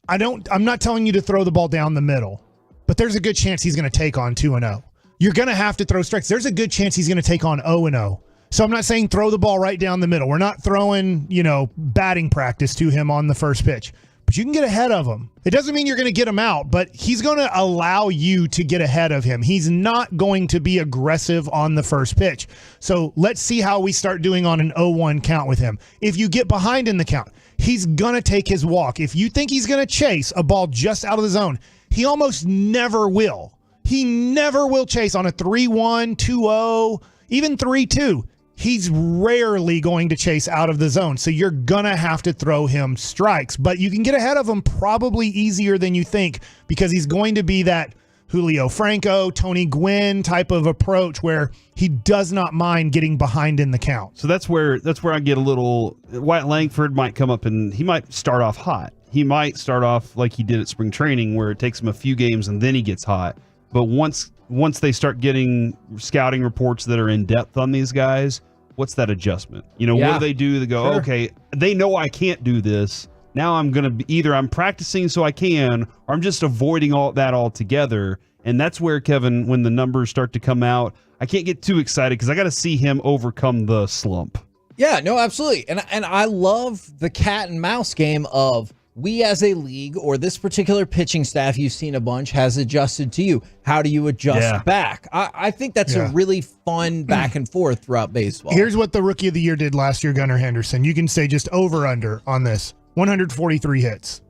I'm not telling you to throw the ball down the middle, but there's a good chance he's going to take on 2-0. You're going to have to throw strikes. There's a good chance he's going to take on 0-0. So I'm not saying throw the ball right down the middle. We're not throwing, batting practice to him on the first pitch, but you can get ahead of him. It doesn't mean you're going to get him out, but he's going to allow you to get ahead of him. He's not going to be aggressive on the first pitch. So let's see how we start doing on an 0-1 count with him. If you get behind in the count, he's going to take his walk. If you think he's going to chase a ball just out of the zone, he almost never will. He never will chase on a 3-1, 2-0, even 3-2. He's rarely going to chase out of the zone. So you're going to have to throw him strikes. But you can get ahead of him probably easier than you think, because he's going to be that Julio Franco, Tony Gwynn type of approach where he does not mind getting behind in the count. So that's where I get a little. Wyatt Langford might come up and he might start off hot. He might start off like he did at spring training, where it takes him a few games and then he gets hot. But once they start getting scouting reports that are in depth on these guys, what's that adjustment? What do they do? They go, okay, they know I can't do this. Now I'm going to be either I'm practicing so I can, or I'm just avoiding all that altogether. And that's where, Kevin, when the numbers start to come out, I can't get too excited because I got to see him overcome the slump. Yeah, no, absolutely. And I love the cat and mouse game of we as a league, or this particular pitching staff you've seen a bunch, has adjusted to you. How do you adjust back? I think that's a really fun back and forth throughout baseball. Here's what the Rookie of the Year did last year, Gunnar Henderson. You can say just over-under on this. 143 hits.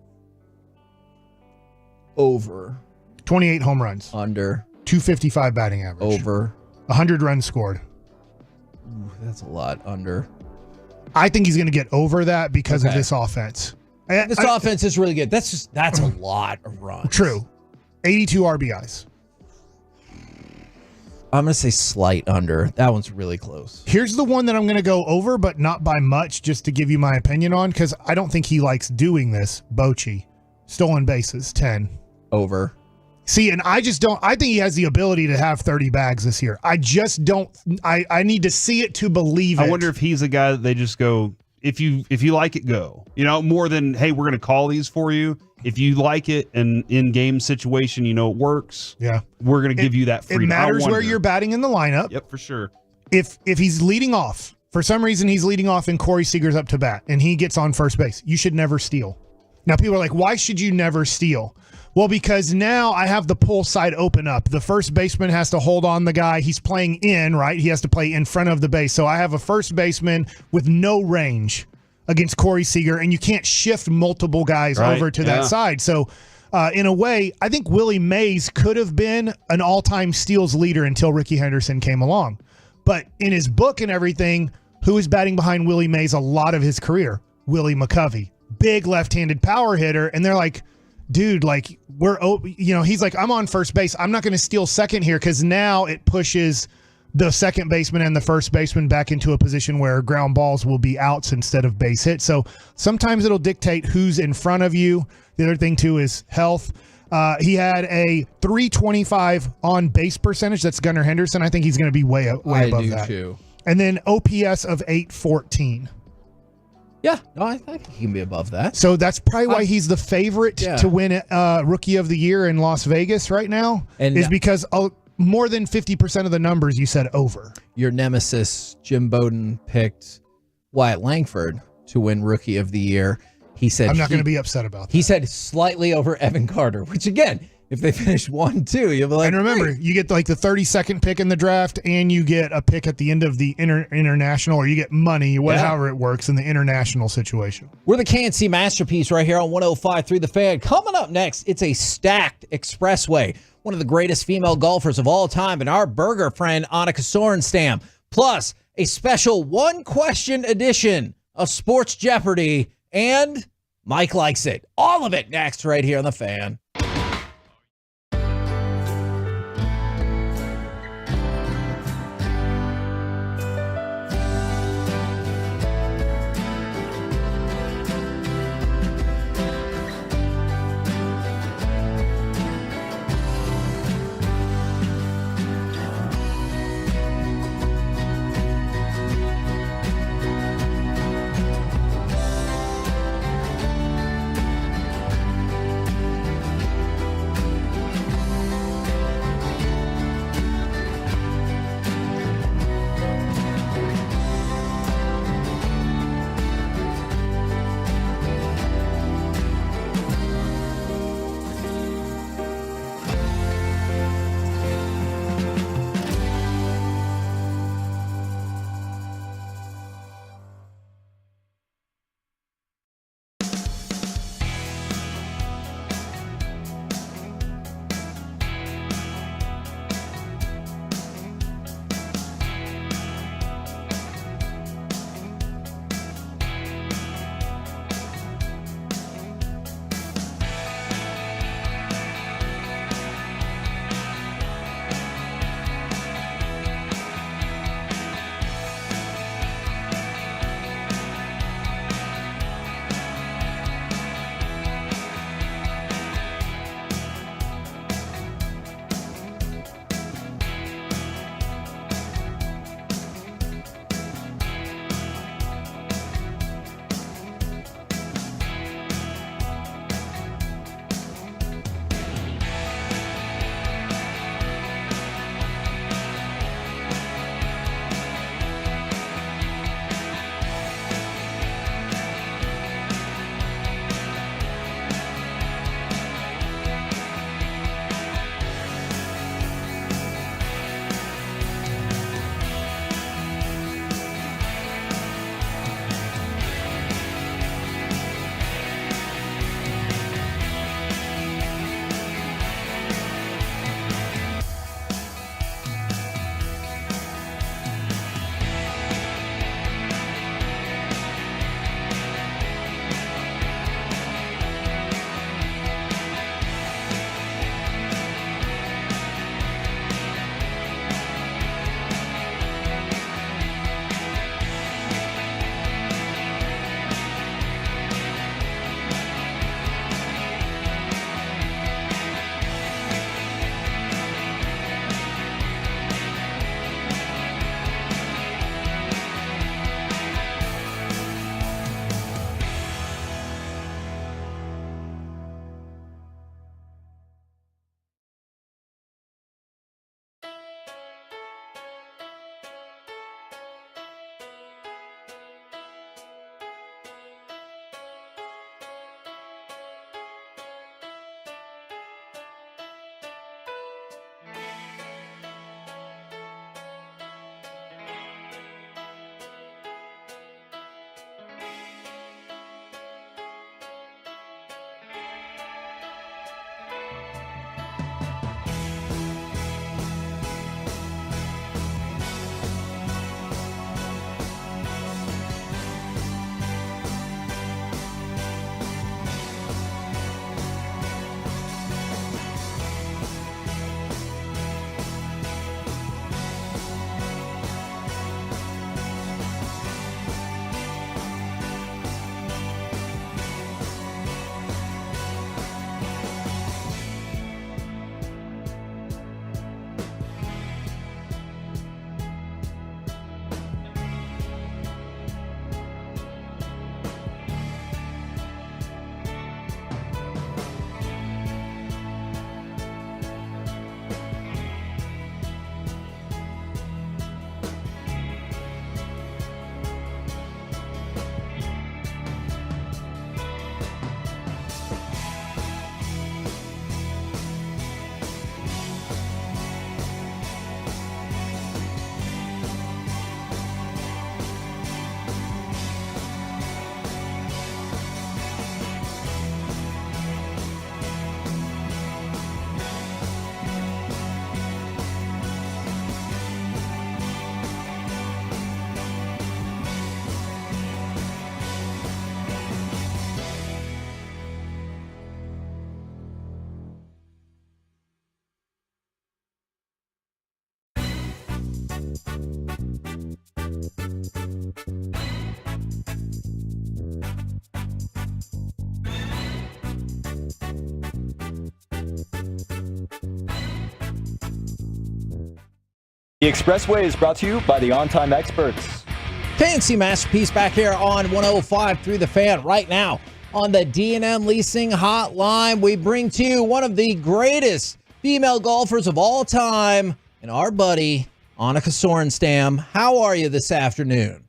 Over. 28 home runs. Under. 255 batting average. Over. 100 runs scored. Ooh, that's a lot. Under. I think he's going to get over that because of this offense. This offense is really good. That's a lot of runs. True. 82 RBIs. I'm going to say slight under. That one's really close. Here's the one that I'm going to go over, but not by much, just to give you my opinion on, because I don't think he likes doing this. Bochy. Stolen bases, 10. Over. See, and I just don't. I think he has the ability to have 30 bags this year. I just don't. I need to see it to believe it. I wonder if he's a guy that they just go, if you like it, go. More than, hey, we're going to call these for you. If you like it and in game situation, it works. Yeah, we're going to give you that freedom. It matters where you're batting in the lineup. Yep, for sure. If he's leading off For some reason, he's leading off and Corey Seager's up to bat, and he gets on first base. You should never steal. Now, people are like, why should you never steal? Well, because now I have the pull side open up. The first baseman has to hold on the guy. He's playing in, right? He has to play in front of the base. So I have a first baseman with no range against Corey Seager, and you can't shift multiple guys over to that side. So in a way, I think Willie Mays could have been an all-time steals leader until Ricky Henderson came along. But in his book and everything, who is batting behind Willie Mays a lot of his career? Willie McCovey. Big left-handed power hitter, and they're like, dude, like, he's like, I'm on first base. I'm not going to steal second here because now it pushes the second baseman and the first baseman back into a position where ground balls will be outs instead of base hits. So sometimes it'll dictate who's in front of you. The other thing, too, is health. He had a 325 on base percentage. That's Gunnar Henderson. I think he's going to be way above that. Too. And then OPS of 814. Yeah, no, I think he can be above that. So that's probably why he's the favorite to win Rookie of the Year in Las Vegas right now, is because more than 50% of the numbers you said over. Your nemesis, Jim Bowden, picked Wyatt Langford to win Rookie of the Year. He said I'm not going to be upset about that. He said slightly over Evan Carter, which again, if they finish 1-2, you'll be like, and remember, you get like the 32nd pick in the draft, and you get a pick at the end of the international, or you get money, however it works in the international situation. We're the KNC Masterpiece right here on 105.3 The Fan. Coming up next, it's a stacked expressway. One of the greatest female golfers of all time, and our burger friend, Annika Sorenstam. Plus, a special one-question edition of Sports Jeopardy, and Mike likes it. All of it next right here on The Fan. The Expressway is brought to you by the On Time Experts. KNC Masterpiece back here on 105 through the Fan right now on the D&M Leasing Hotline. We bring to you one of the greatest female golfers of all time and our buddy, Annika Sorenstam. How are you this afternoon?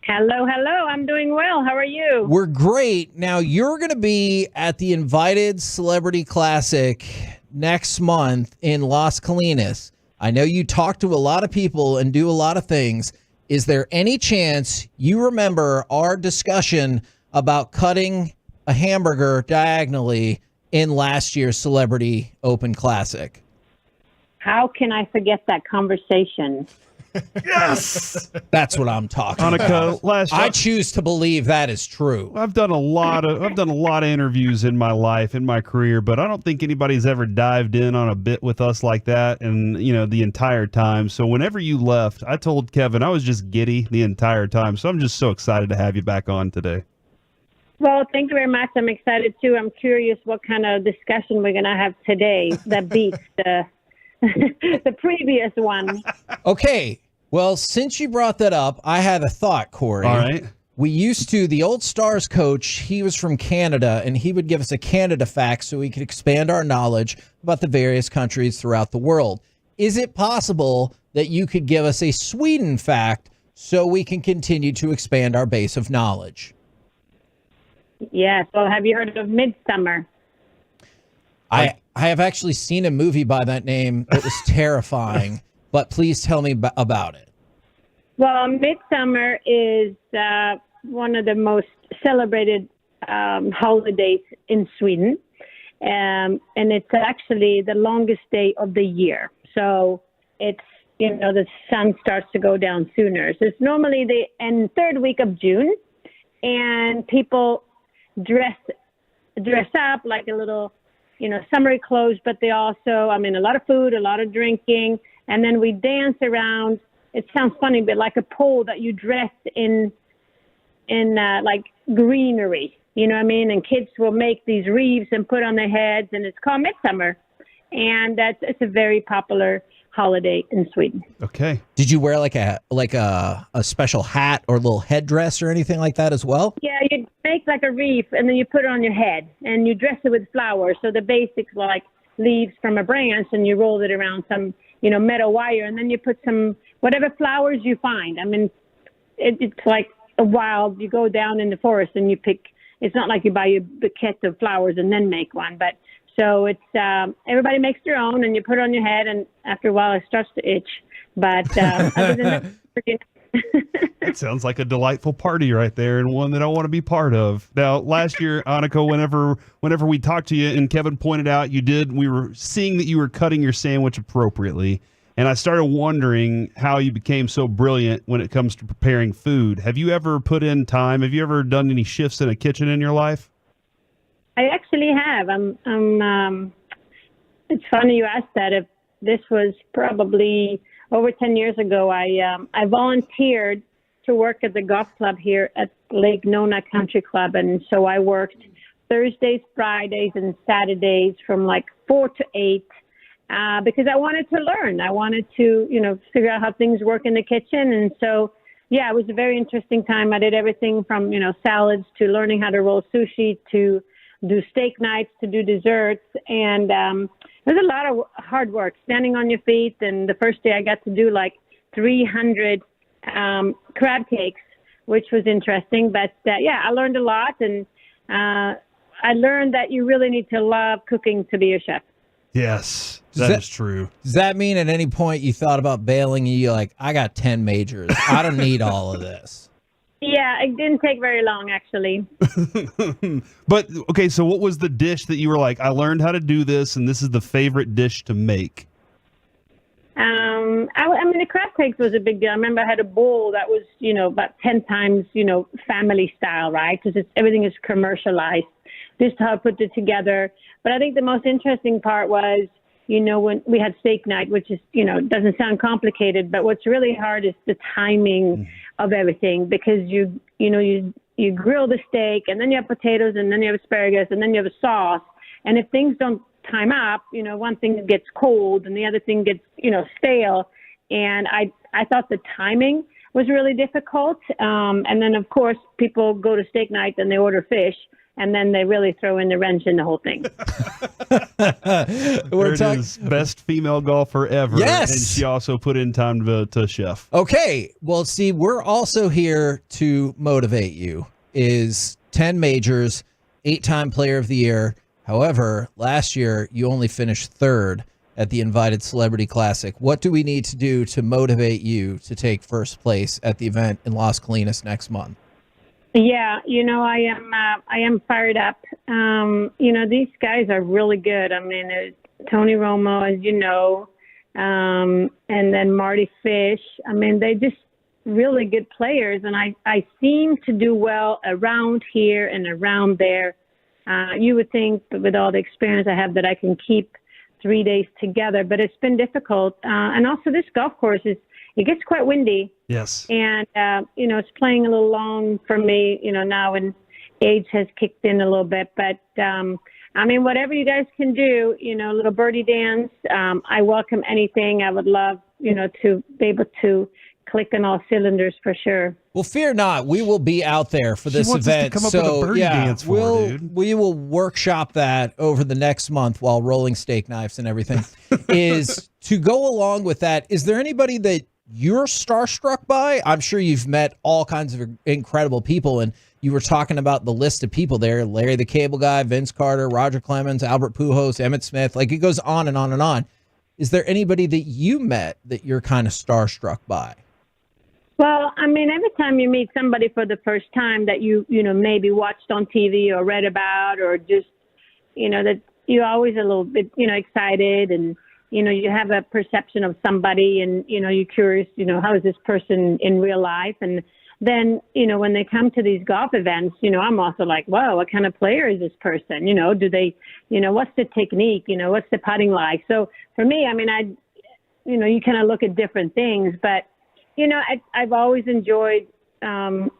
Hello. I'm doing well. How are you? We're great. Now, you're going to be at the Invited Celebrity Classic next month in Las Colinas. I know you talk to a lot of people and do a lot of things. Is there any chance you remember our discussion about cutting a hamburger diagonally in last year's Celebrity Open Classic? How can I forget that conversation? Yes! That's what I'm talking Annika, about. I choose to believe that is true. I've done a lot of interviews in my life, in my career, but I don't think anybody's ever dived in on a bit with us like that and, the entire time. So whenever you left, I told Kevin I was just giddy the entire time. So I'm just so excited to have you back on today. Well, thank you very much. I'm excited too. I'm curious what kind of discussion we're going to have today that beats the previous one. Okay. Well, since you brought that up, I had a thought, Corey. All right. The old Stars coach, he was from Canada, and he would give us a Canada fact so we could expand our knowledge about the various countries throughout the world. Is it possible that you could give us a Sweden fact so we can continue to expand our base of knowledge? Yes. Well, have you heard of Midsummer? I have actually seen a movie by that name. It was terrifying, but please tell me about it. Well, Midsummer is one of the most celebrated holidays in Sweden, and it's actually the longest day of the year. So it's, the sun starts to go down sooner. So it's normally the third week of June, and people dress up like a little, summery clothes, but they also, a lot of food, a lot of drinking, and then we dance around. It sounds funny, but like a pole that you dress in like greenery, you know what I mean? And kids will make these wreaths and put on their heads, and it's called Midsummer, and it's a very popular holiday in Sweden. Okay. Did you wear like a special hat or little headdress or anything like that as well? Yeah, you make like a wreath, and then you put it on your head, and you dress it with flowers. So the basics like leaves from a branch, and you roll it around some, metal wire, and then you put some whatever flowers you find. It's like a wild. You go down in the forest and you pick. It's not like you buy a bouquet of flowers and then make one, but so it's everybody makes their own, and you put it on your head, and after a while it starts to itch. But other than that, That sounds like a delightful party right there, and one that I want to be part of. Now, last year, Annika, whenever we talked to you, and Kevin pointed out we were seeing that you were cutting your sandwich appropriately, and I started wondering how you became so brilliant when it comes to preparing food. Have you ever put in time? Have you ever done any shifts in a kitchen in your life? I actually have. It's funny you asked that. If this was probably over 10 years ago, I volunteered to work at the golf club here at Lake Nona Country Club. And so I worked Thursdays, Fridays, and Saturdays from like 4 to 8 because I wanted to learn. I wanted to, figure out how things work in the kitchen. And so, yeah, it was a very interesting time. I did everything from, salads to learning how to roll sushi to do steak nights to do desserts. And there's a lot of hard work, standing on your feet. And the first day I got to do like 300 crab cakes, which was interesting. But I learned a lot. And I learned that you really need to love cooking to be a chef. Yes, that is true. Does that mean at any point you thought about bailing and you're like, I got 10 majors. I don't need all of this. Yeah, it didn't take very long, actually. But, okay, so what was the dish that you were like, I learned how to do this, and this is the favorite dish to make? The crab cakes was a big deal. I remember I had a bowl that was, about 10 times, family style, right? Because everything is commercialized. This is how I put it together. But I think the most interesting part was, when we had steak night, which is, doesn't sound complicated, but what's really hard is the timing of everything, because you grill the steak, and then you have potatoes, and then you have asparagus, and then you have a sauce. And if things don't time up, one thing gets cold and the other thing gets, stale. and I thought the timing was really difficult. And then, of course, people go to steak night and they order fish, and then they really throw in the wrench in the whole thing. There it is. Best female golfer ever. Yes. And she also put in time to chef. Okay. Well, see, we're also here to motivate you. Is 10 majors, 8-time player of the year. However, last year you only finished 3rd at the Invited Celebrity Classic. What do we need to do to motivate you to take first place at the event in Las Colinas next month? Yeah, I am fired up. These guys are really good. I mean, Tony Romo, as you know, and then Marty Fish. I mean, they just really good players, and I seem to do well around here and around there. You would think with all the experience I have that I can keep 3 days together, but it's been difficult. And also this golf course it gets quite windy. Yes. And, it's playing a little long for me, now, and age has kicked in a little bit. But, whatever you guys can do, a little birdie dance, I welcome anything. I would love, to be able to click on all cylinders for sure. Well, fear not. We will be out there for this event. Come up with a birdie dance we will workshop that over the next month while rolling steak knives and everything. Is to go along with that, is there anybody that you're starstruck by? I'm sure you've met all kinds of incredible people, and you were talking about the list of people there: Larry the Cable Guy, Vince Carter, Roger Clemens, Albert Pujols, Emmitt Smith. Like, it goes on and on and on. Is there anybody that you met that you're kind of starstruck by? Well, every time you meet somebody for the first time that you maybe watched on TV or read about, or just, that you're always a little bit, excited, and, you have a perception of somebody, and, you're curious, how is this person in real life? And then, when they come to these golf events, I'm also like, wow, what kind of player is this person? Do they, what's the technique? What's the putting like? So for me, you kind of look at different things, but I've always enjoyed,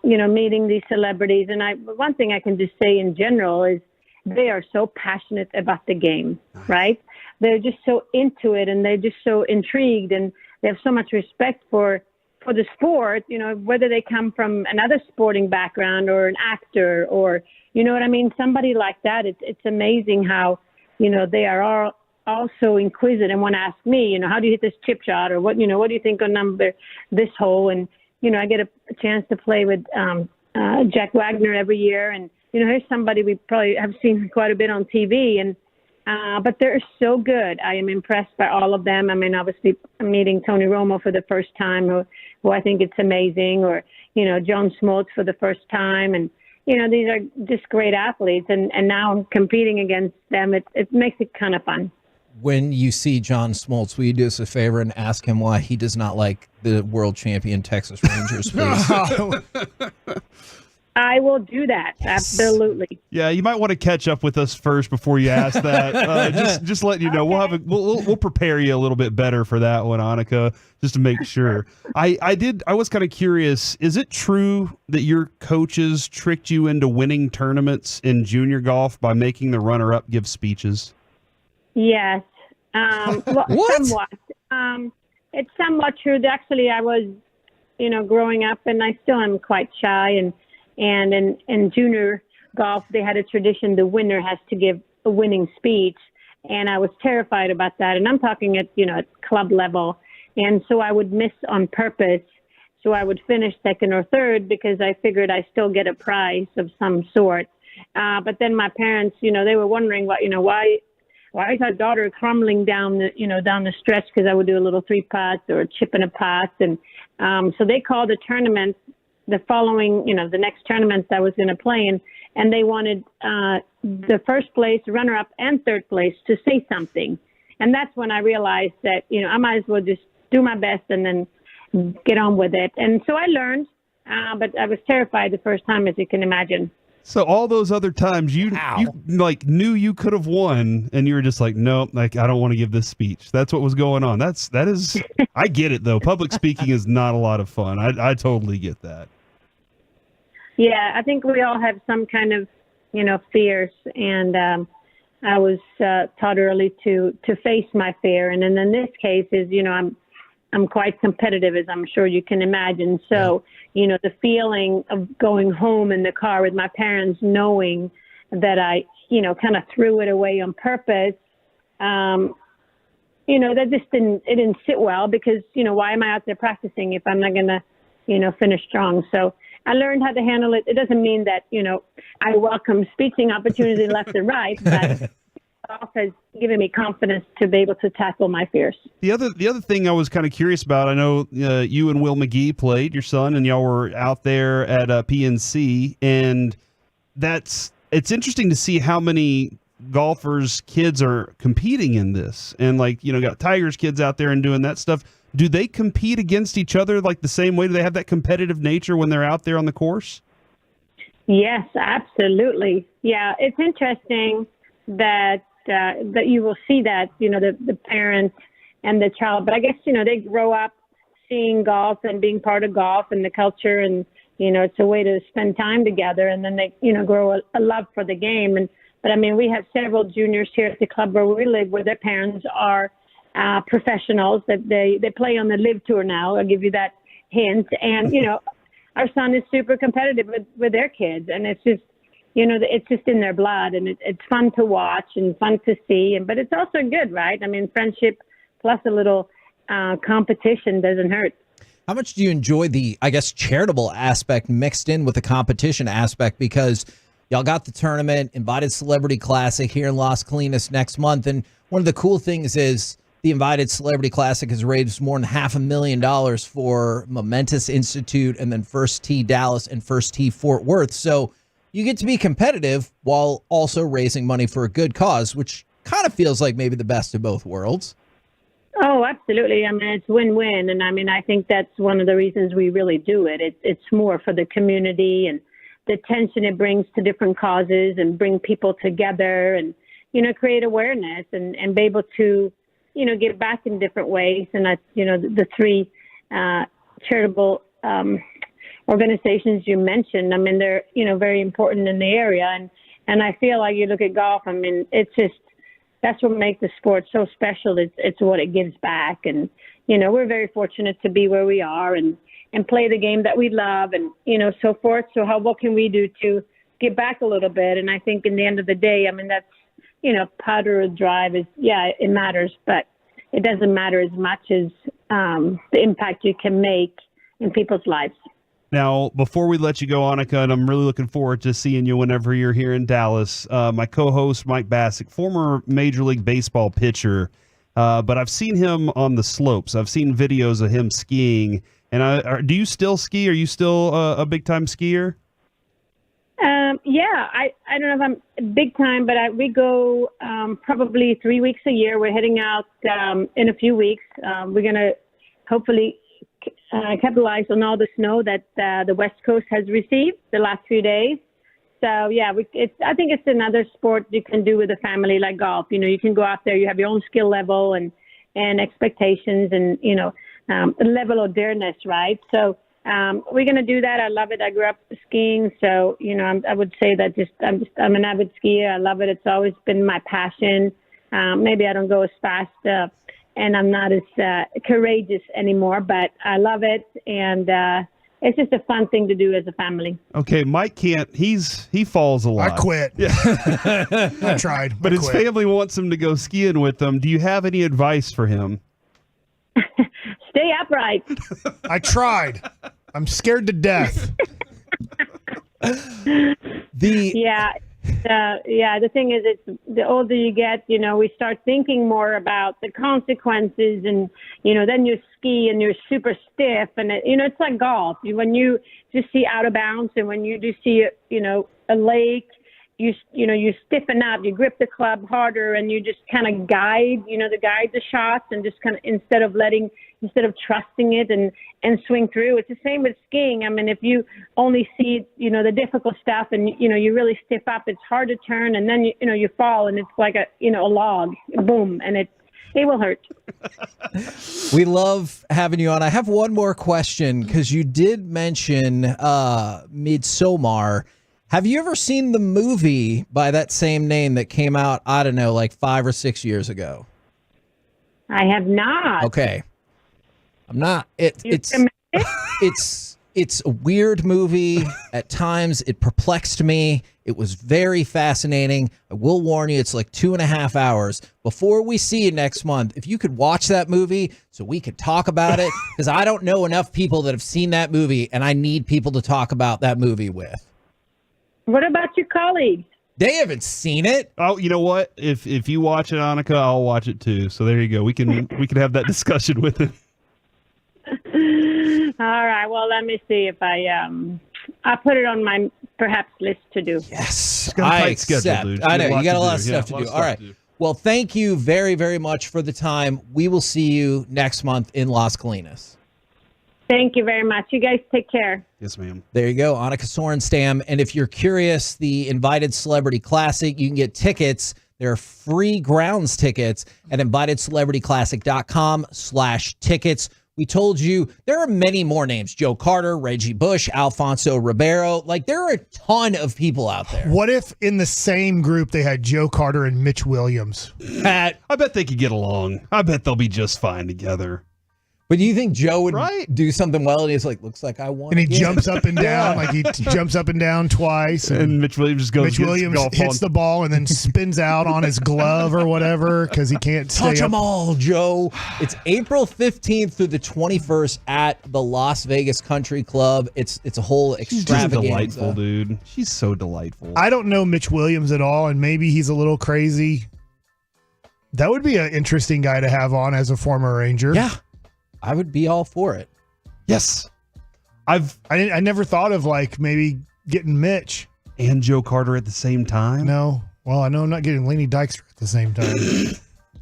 meeting these celebrities. And one thing I can just say in general is they are so passionate about the game, right? They're just so into it, and they're just so intrigued, and they have so much respect for the sport, whether they come from another sporting background or an actor or, somebody like that. It's amazing how, they are all also inquisitive and want to ask me, how do you hit this chip shot, or what do you think on this hole? And, I get a chance to play with Jack Wagner every year. And, here's somebody we probably have seen quite a bit on TV, and but they're so good. I am impressed by all of them. Obviously, I'm meeting Tony Romo for the first time, who I think it's amazing, or, John Smoltz for the first time. And, these are just great athletes. And now I'm competing against them. It makes it kind of fun. When you see John Smoltz, will you do us a favor and ask him why he does not like the world champion Texas Rangers, please? I will do that. Absolutely. Yeah, you might want to catch up with us first before you ask that. Just letting you know, we'll prepare you a little bit better for that one, Annika, just to make sure. I was kind of curious. Is it true that your coaches tricked you into winning tournaments in junior golf by making the runner-up give speeches? Yes. Somewhat. It's somewhat true. Actually, I was, growing up, and I still am quite shy, and in junior golf, they had a tradition, the winner has to give a winning speech, and I was terrified about that. And I'm talking at club level. And so I would miss on purpose. So I would finish second or third because I figured I still get a prize of some sort. But then my parents, they were wondering why is our daughter crumbling down the stretch, because I would do a little 3-putt or a chip and a putt. And so they called a tournament the following, the next tournament that I was going to play in, and they wanted the first place, runner-up, and third place to say something. And that's when I realized that, I might as well just do my best and then get on with it. And so I learned, but I was terrified the first time, as you can imagine. So all those other times you knew you could have won, and you were just like, nope, I don't want to give this speech. That's what was going on. That is, I get it though. Public speaking is not a lot of fun. I totally get that. Yeah, I think we all have some kind of, fears, and I was taught early to face my fear. And then in this case is, I'm quite competitive, as I'm sure you can imagine. So, the feeling of going home in the car with my parents, knowing that I, kind of threw it away on purpose, that just didn't sit well because, why am I out there practicing if I'm not going to, finish strong? So I learned how to handle it. It doesn't mean that, I welcome speaking opportunity left and right, but golf has given me confidence to be able to tackle my fears. The other thing I was kind of curious about, I know you and Will McGee played, your son, and y'all were out there at PNC, and it's interesting to see how many golfers' kids are competing in this, and got Tiger's kids out there and doing that stuff. Do they compete against each other like the same way? Do they have that competitive nature when they're out there on the course? Yes, absolutely. Yeah, it's interesting that you will see that, the parent and the child. But I guess, they grow up seeing golf and being part of golf and the culture, and, it's a way to spend time together. And then they, grow a love for the game. But I mean, we have several juniors here at the club where we live where their parents are professionals, that they play on the Live Tour now. I'll give you that hint. And, our son is super competitive with their kids. And it's just, it's just in their blood, and it's fun to watch and fun to see. But it's also good, right? I mean, friendship plus a little competition doesn't hurt. How much do you enjoy the, I guess, charitable aspect mixed in with the competition aspect? Because y'all got the tournament, Invited Celebrity Classic here in Las Colinas next month. And one of the cool things is the Invited Celebrity Classic has raised more than $500,000 for Momentous Institute and then First Tee Dallas and First Tee Fort Worth. So you get to be competitive while also raising money for a good cause, which kind of feels like maybe the best of both worlds. Oh, absolutely. I mean, it's win-win. And I mean, I think that's one of the reasons we really do it. It's more for the community and the attention it brings to different causes and bring people together and, create awareness and be able to, give back in different ways. And that's, the three charitable organizations you mentioned. I mean, they're, very important in the area. And I feel like you look at golf, I mean, it's just, that's what makes the sport so special. It's what it gives back. And, we're very fortunate to be where we are and play the game that we love and, so forth. So what can we do to give back a little bit? And I think in the end of the day, I mean, that's, putter or drive is, it matters, but it doesn't matter as much as the impact you can make in people's lives. Now, before we let you go, Annika, and I'm really looking forward to seeing you whenever you're here in Dallas, my co-host, Mike Bassick, former Major League Baseball pitcher, but I've seen him on the slopes. I've seen videos of him skiing. And do you still ski? Are you still a big-time skier? Yeah, I don't know if I'm big time, but we go probably 3 weeks a year. We're heading out in a few weeks. We're going to hopefully capitalize on all the snow that the West Coast has received the last few days. So, yeah, I think it's another sport you can do with a family like golf. You can go out there, you have your own skill level and expectations and, a level of dareness, right? So we're going to do that. I love it. I grew up skiing. So, I would say that I'm an avid skier. I love it. It's always been my passion. Maybe I don't go as fast and I'm not as courageous anymore, but I love it. And it's just a fun thing to do as a family. Okay, Mike can't. He falls a lot. I quit. Yeah. I tried. But his family wants him to go skiing with them. Do you have any advice for him? Stay upright. I tried. I'm scared to death. The thing is, it's the older you get, we start thinking more about the consequences and, then you ski and you're super stiff and, it's like golf. When you just see out of bounds and when you do see, a lake, you stiffen up, you grip the club harder and you just kind of guide the shots and just kind of instead of trusting it and swing through. It's the same with skiing. I mean, if you only see, the difficult stuff and, you really stiff up, it's hard to turn and then, you fall and it's like a log, boom, and it will hurt. We love having you on. I have one more question because you did mention Midsommar. Have you ever seen the movie by that same name that came out, I don't know, like 5 or 6 years ago? I have not. Okay. I'm not. It's a weird movie. At times, it perplexed me. It was very fascinating. I will warn you, it's like 2.5 hours. Before we see you next month, if you could watch that movie so we could talk about it, because I don't know enough people that have seen that movie, and I need people to talk about that movie with. What about your colleagues? They haven't seen it. Oh, you know what? If you watch it, Annika, I'll watch it too. So there you go. We can have that discussion with it. All right. Well, let me see if I'll put it on my perhaps list to do. Yes, I accept. schedule, dude. I know you got a lot of do. stuff to do. All right. Well, thank you very, very much for the time. We will see you next month in Las Colinas. Thank you very much. You guys take care. Yes, ma'am. There you go, Annika Sorenstam. And if you're curious, the Invited Celebrity Classic, you can get tickets. There are free grounds tickets at invitedcelebrityclassic.com/tickets. We told you there are many more names. Joe Carter, Reggie Bush, Alfonso Ribeiro. Like, there are a ton of people out there. What if in the same group they had Joe Carter and Mitch Williams? I bet they could get along. I bet they'll be just fine together. But do you think Joe would do something well? And he's like, looks like I won. And he jumps up and down, like he jumps up and down twice. And Mitch Williams just goes. Mitch Williams hits the ball and then spins out on his glove or whatever because he can't stay Touch up. them all, Joe. It's April 15th through the 21st at the Las Vegas Country Club. It's a whole extravaganza. She's delightful, dude. She's so delightful. I don't know Mitch Williams at all, and maybe he's a little crazy. That would be an interesting guy to have on as a former Ranger. Yeah. I would be all for it. Yes. I never thought of like maybe getting Mitch and Joe Carter at the same time. No. Well, I know I'm not getting Lenny Dykstra at the same time.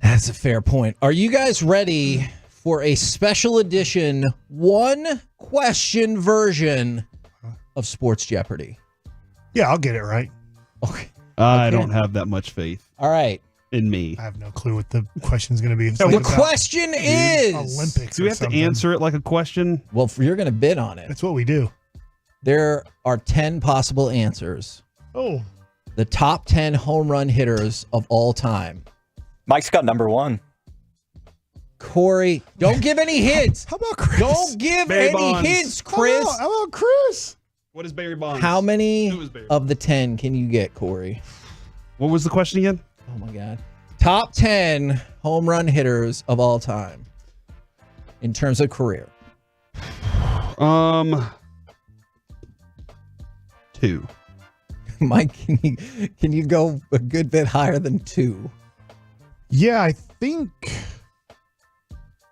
That's a fair point. Are you guys ready for a special edition 1-question version of Sports Jeopardy? Yeah, I'll get it right. Okay. I don't have that much faith. All right. In me. I have no clue what the question's going to be. The question is Olympics. Do we have to answer it like a question? Well, you're going to bid on it. That's what we do. There are 10 possible answers. Oh. The top 10 home run hitters of all time. Mike's got number 1. Corey, don't give any hints. How about Chris? Don't give Barry any Bonds. hints, Chris. How about Chris? What is Barry Bonds? How many of the 10 can you get, Corey? What was the question again? Oh my God. Top 10 home run hitters of all time in terms of career. 2. Mike, can you go a good bit higher than 2? Yeah, I think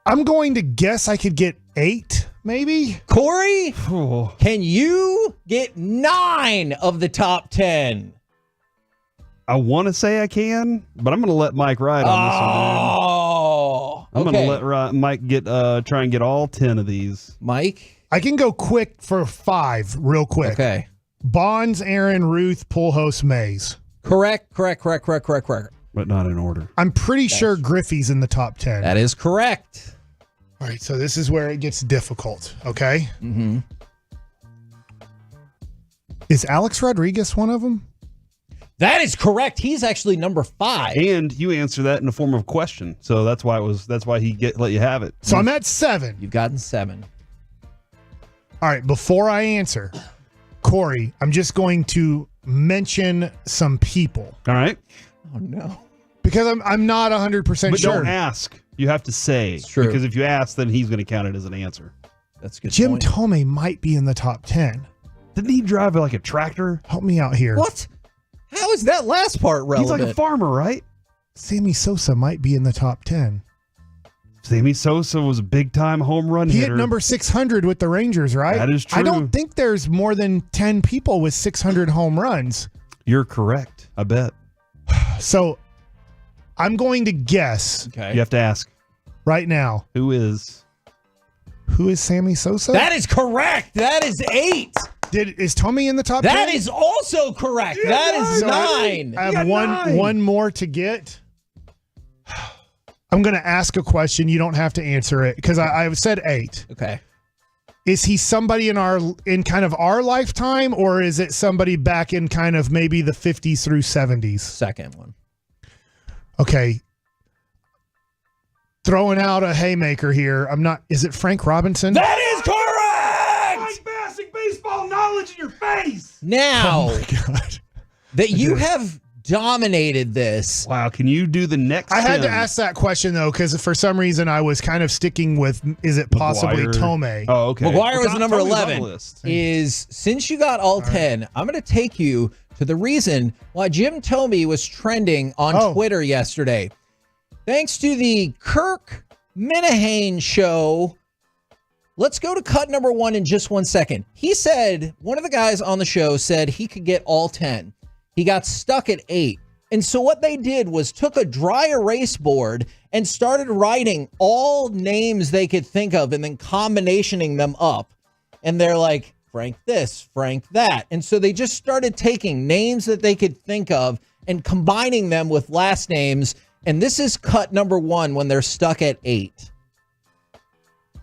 I'm going to guess I could get 8, maybe. Corey, can you get 9 of the top 10? I want to say I can, but I'm going to let Mike ride on this one, dude. I'm going to let Mike try and get all 10 of these. Mike? I can go quick for 5 real quick. Okay. Bonds, Aaron, Ruth, Pujols, Mays. Correct. But not in order. I'm pretty sure Griffey's in the top 10. That is correct. All right, so this is where it gets difficult, okay? Mm-hmm. Is Alex Rodriguez one of them? That is correct. He's actually number 5. And you answer that in the form of a question. So that's why he let you have it. So I'm at 7. You've gotten 7. All right, before I answer, Corey, I'm just going to mention some people. All right. Oh no. Because I'm not 100% But sure. don't ask. You have to say. It's true. Because if you ask, then he's going to count it as an answer. That's a good. Jim point. Tomei might be in the top 10. Didn't he drive like a tractor? Help me out here. What? How is that last part relevant? He's like a farmer, right? Sammy Sosa might be in the top 10. Sammy Sosa was a big-time home run He hitter. hit number 600 with the Rangers, right? That is true. I don't think there's more than 10 people with 600 home runs. You're correct. I bet. So I'm going to guess. Okay. You have to ask. Right now. Who is Sammy Sosa? That is correct. That is 8. Is Tommy in the top 10? That is also correct. That is 9. I have one more to get. I'm going to ask a question. You don't have to answer it because I've said 8. Okay. Is he somebody in kind of our lifetime, or is it somebody back in kind of maybe the 50s through 70s? Second one. Okay. throwing out a haymaker here. I'm not. Is it Frank Robinson? That is correct. Mike Bassick, baseball knowledge in your face. Now, oh my God. that you have dominated this. Wow, can you do the next? I had to ask that question though, because for some reason I was kind of sticking with, is it possibly McGuire. Tome? Oh, okay. McGuire was number Tommy's on 11. the list. Is since you got all 10, I'm going to take you to the reason why Jim Thome was trending on Twitter yesterday. Thanks to the Kirk Minihane show. Let's go to cut number 1 in just 1 second. He said, one of the guys on the show said he could get all 10. He got stuck at 8. And so what they did was took a dry erase board and started writing all names they could think of and then combinationing them up. And they're like, Frank this, Frank that. And so they just started taking names that they could think of and combining them with last names. And this is cut number 1 when they're stuck at 8.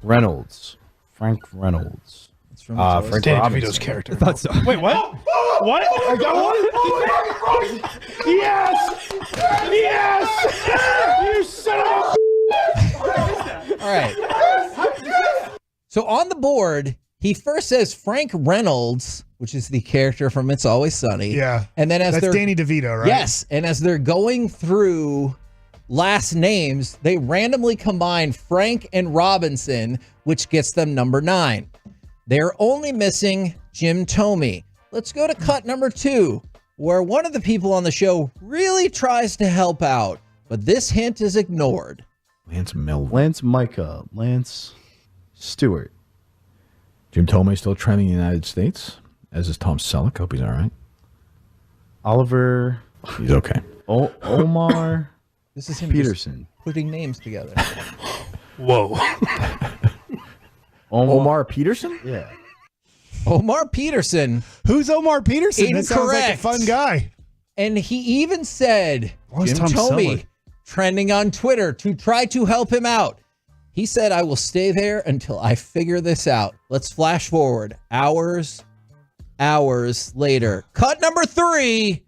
Reynolds. Frank Reynolds. Frank Danny Robinson. DeVito's character. I thought so. Wait, what? What? I got one. Yes. Yes. You son of a. All right. So on the board, he first says Frank Reynolds, which is the character from It's Always Sunny. Yeah. And then as that's they're Danny DeVito, right? Yes. And as they're going through last names, they randomly combine Frank and Robinson, which gets them number 9. They're only missing Jim Thome. Let's go to cut number 2, where one of the people on the show really tries to help out, but this hint is ignored. Lance Melvin. Lance Micah. Lance Stewart. Jim Thome still trending in the United States, as is Tom Selleck. Hope he's all right. Oliver. He's okay. Omar. This is him Peterson. Putting names together. Whoa. Omar Peterson? Yeah. Omar Peterson. Who's Omar Peterson? That sounds like a Incorrect. fun guy. And he even said, What's Jim Tom Thome, Selleck? trending on Twitter to try to help him out. He said, I will stay there until I figure this out. Let's flash forward. Hours later. Cut number 3.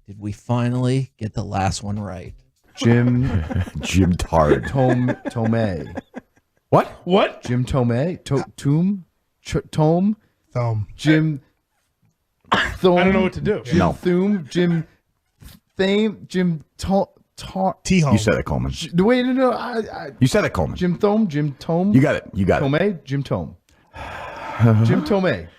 Did we finally get the last one right? Jim Tard. Tome. What? Jim Thome. Tome. Jim. Thome. I don't know what to do. Jim Thome. Jim. Thame. Jim. T-Home. You said it, Coleman. Wait, no. You said it, Coleman. Jim Thome. Jim Tome. You got it. Thome. Jim Tome. Jim Thome.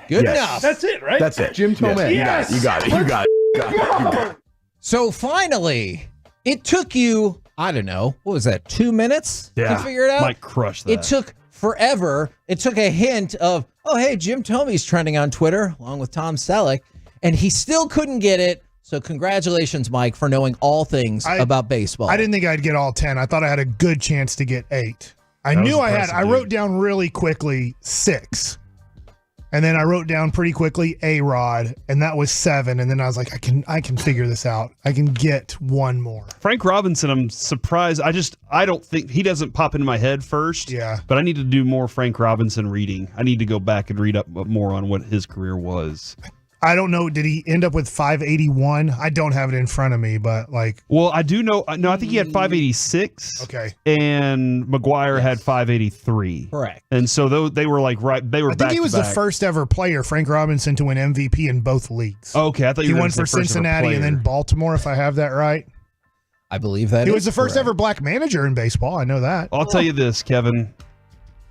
Good Yes. enough. That's it, right? That's it. Jim Thome. Yes. You got it. So finally, it took you, I don't know, what was that, 2 minutes to figure it out? Mike crushed that. It took forever. It took a hint of, oh, hey, Jim Thome's trending on Twitter along with Tom Selleck, and he still couldn't get it. So congratulations, Mike, for knowing all things about baseball. I didn't think I'd get all 10. I thought I had a good chance to get 8. I knew I had. I wrote down really quickly 6. And then I wrote down pretty quickly A-Rod, and that was 7. And then I was like, I can figure this out. I can get one more. Frank Robinson, I'm surprised. I don't think he doesn't pop into my head first. Yeah. But I need to do more Frank Robinson reading. I need to go back and read up more on what his career was. I don't know. Did he end up with 581? I don't have it in front of me, but like. Well, I do know. No, I think he had 586. Okay. And McGuire had 583. Correct. And so they were like right. They were. I think he was the first ever player, Frank Robinson, to win MVP in both leagues. Okay, I thought he you were won gonna for say first ever Cincinnati and then player. Baltimore, if I have that right. I believe that He is was the first correct. ever black manager in baseball. I know that. I'll tell you this, Kevin.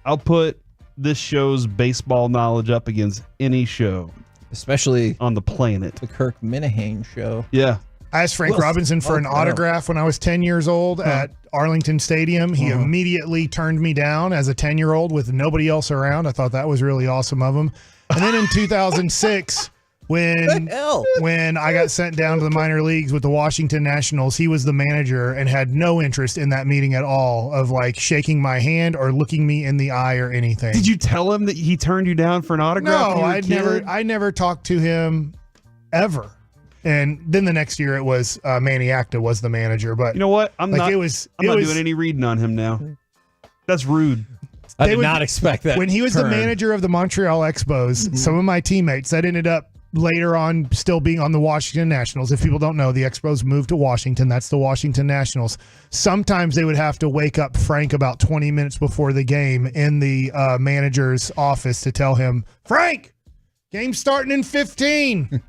I'll put this show's baseball knowledge up against any show, especially on the planet. The Kirk Minihane show. Yeah. I asked Frank Robinson for an autograph when I was 10 years old at Arlington Stadium. He immediately turned me down as a 10-year-old with nobody else around. I thought that was really awesome of him. And then in 2006, when I got sent down to the minor leagues with the Washington Nationals, he was the manager and had no interest in that meeting at all of like shaking my hand or looking me in the eye or anything. Did you tell him that he turned you down for an autograph? No, when you were a kid? I never talked to him ever. And then the next year it was Manny Acta was the manager. But you know what? I'm not doing was any reading on him now. That's rude. I did not expect that. When he was the turn. manager of the Montreal Expos, some of my teammates that ended up later on still being on the Washington Nationals. If people don't know, the Expos moved to Washington. That's the Washington Nationals. Sometimes they would have to wake up Frank about 20 minutes before the game in the manager's office to tell him, Frank, game's starting in 15.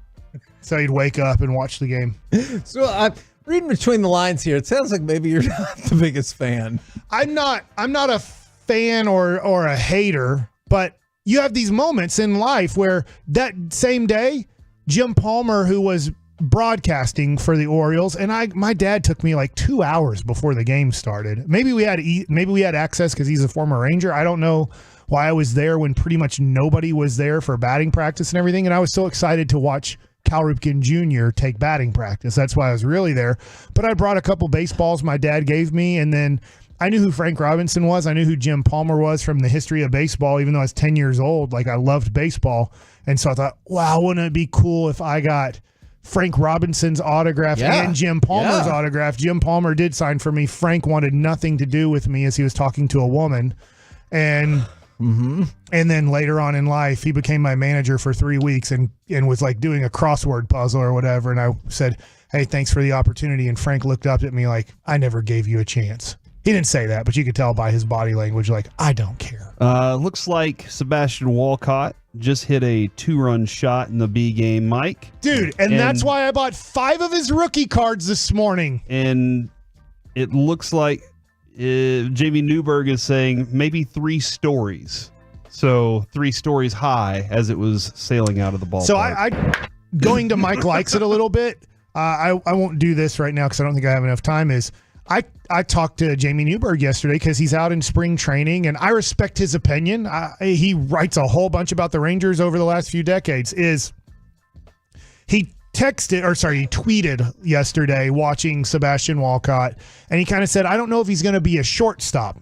So he'd wake up and watch the game. So I'm reading between the lines here. It sounds like maybe you're not the biggest fan. I'm not a fan or a hater, but you have these moments in life where that same day, Jim Palmer, who was broadcasting for the Orioles, and my dad took me like 2 hours before the game started. Maybe we had access because he's a former Ranger. I don't know why I was there when pretty much nobody was there for batting practice and everything, and I was so excited to watch Cal Ripken Jr. take batting practice. That's why I was really there. But I brought a couple baseballs my dad gave me, and then I knew who Frank Robinson was. I knew who Jim Palmer was from the history of baseball, even though I was 10 years old. Like, I loved baseball. And so I thought, wow, wouldn't it be cool if I got Frank Robinson's autograph and Jim Palmer's autograph? Jim Palmer did sign for me. Frank wanted nothing to do with me as he was talking to a woman. And and then later on in life, he became my manager for 3 weeks and was like doing a crossword puzzle or whatever. And I said, hey, thanks for the opportunity. And Frank looked up at me like, I never gave you a chance. He didn't say that, but you could tell by his body language, like, I don't care. Looks like Sebastian Walcott just hit a 2-run shot in the B game, Mike. Dude, and that's why I bought 5 of his rookie cards this morning. And it looks like Jamie Newberg is saying maybe 3 stories. So 3 stories high as it was sailing out of the ballpark. So I going to Mike Likes It a little bit. I won't do this right now because I don't think I have enough time. I talked to Jamie Newberg yesterday because he's out in spring training, and I respect his opinion. He writes a whole bunch about the Rangers over the last few decades. He tweeted yesterday watching Sebastian Walcott, and he kind of said, I don't know if he's going to be a shortstop.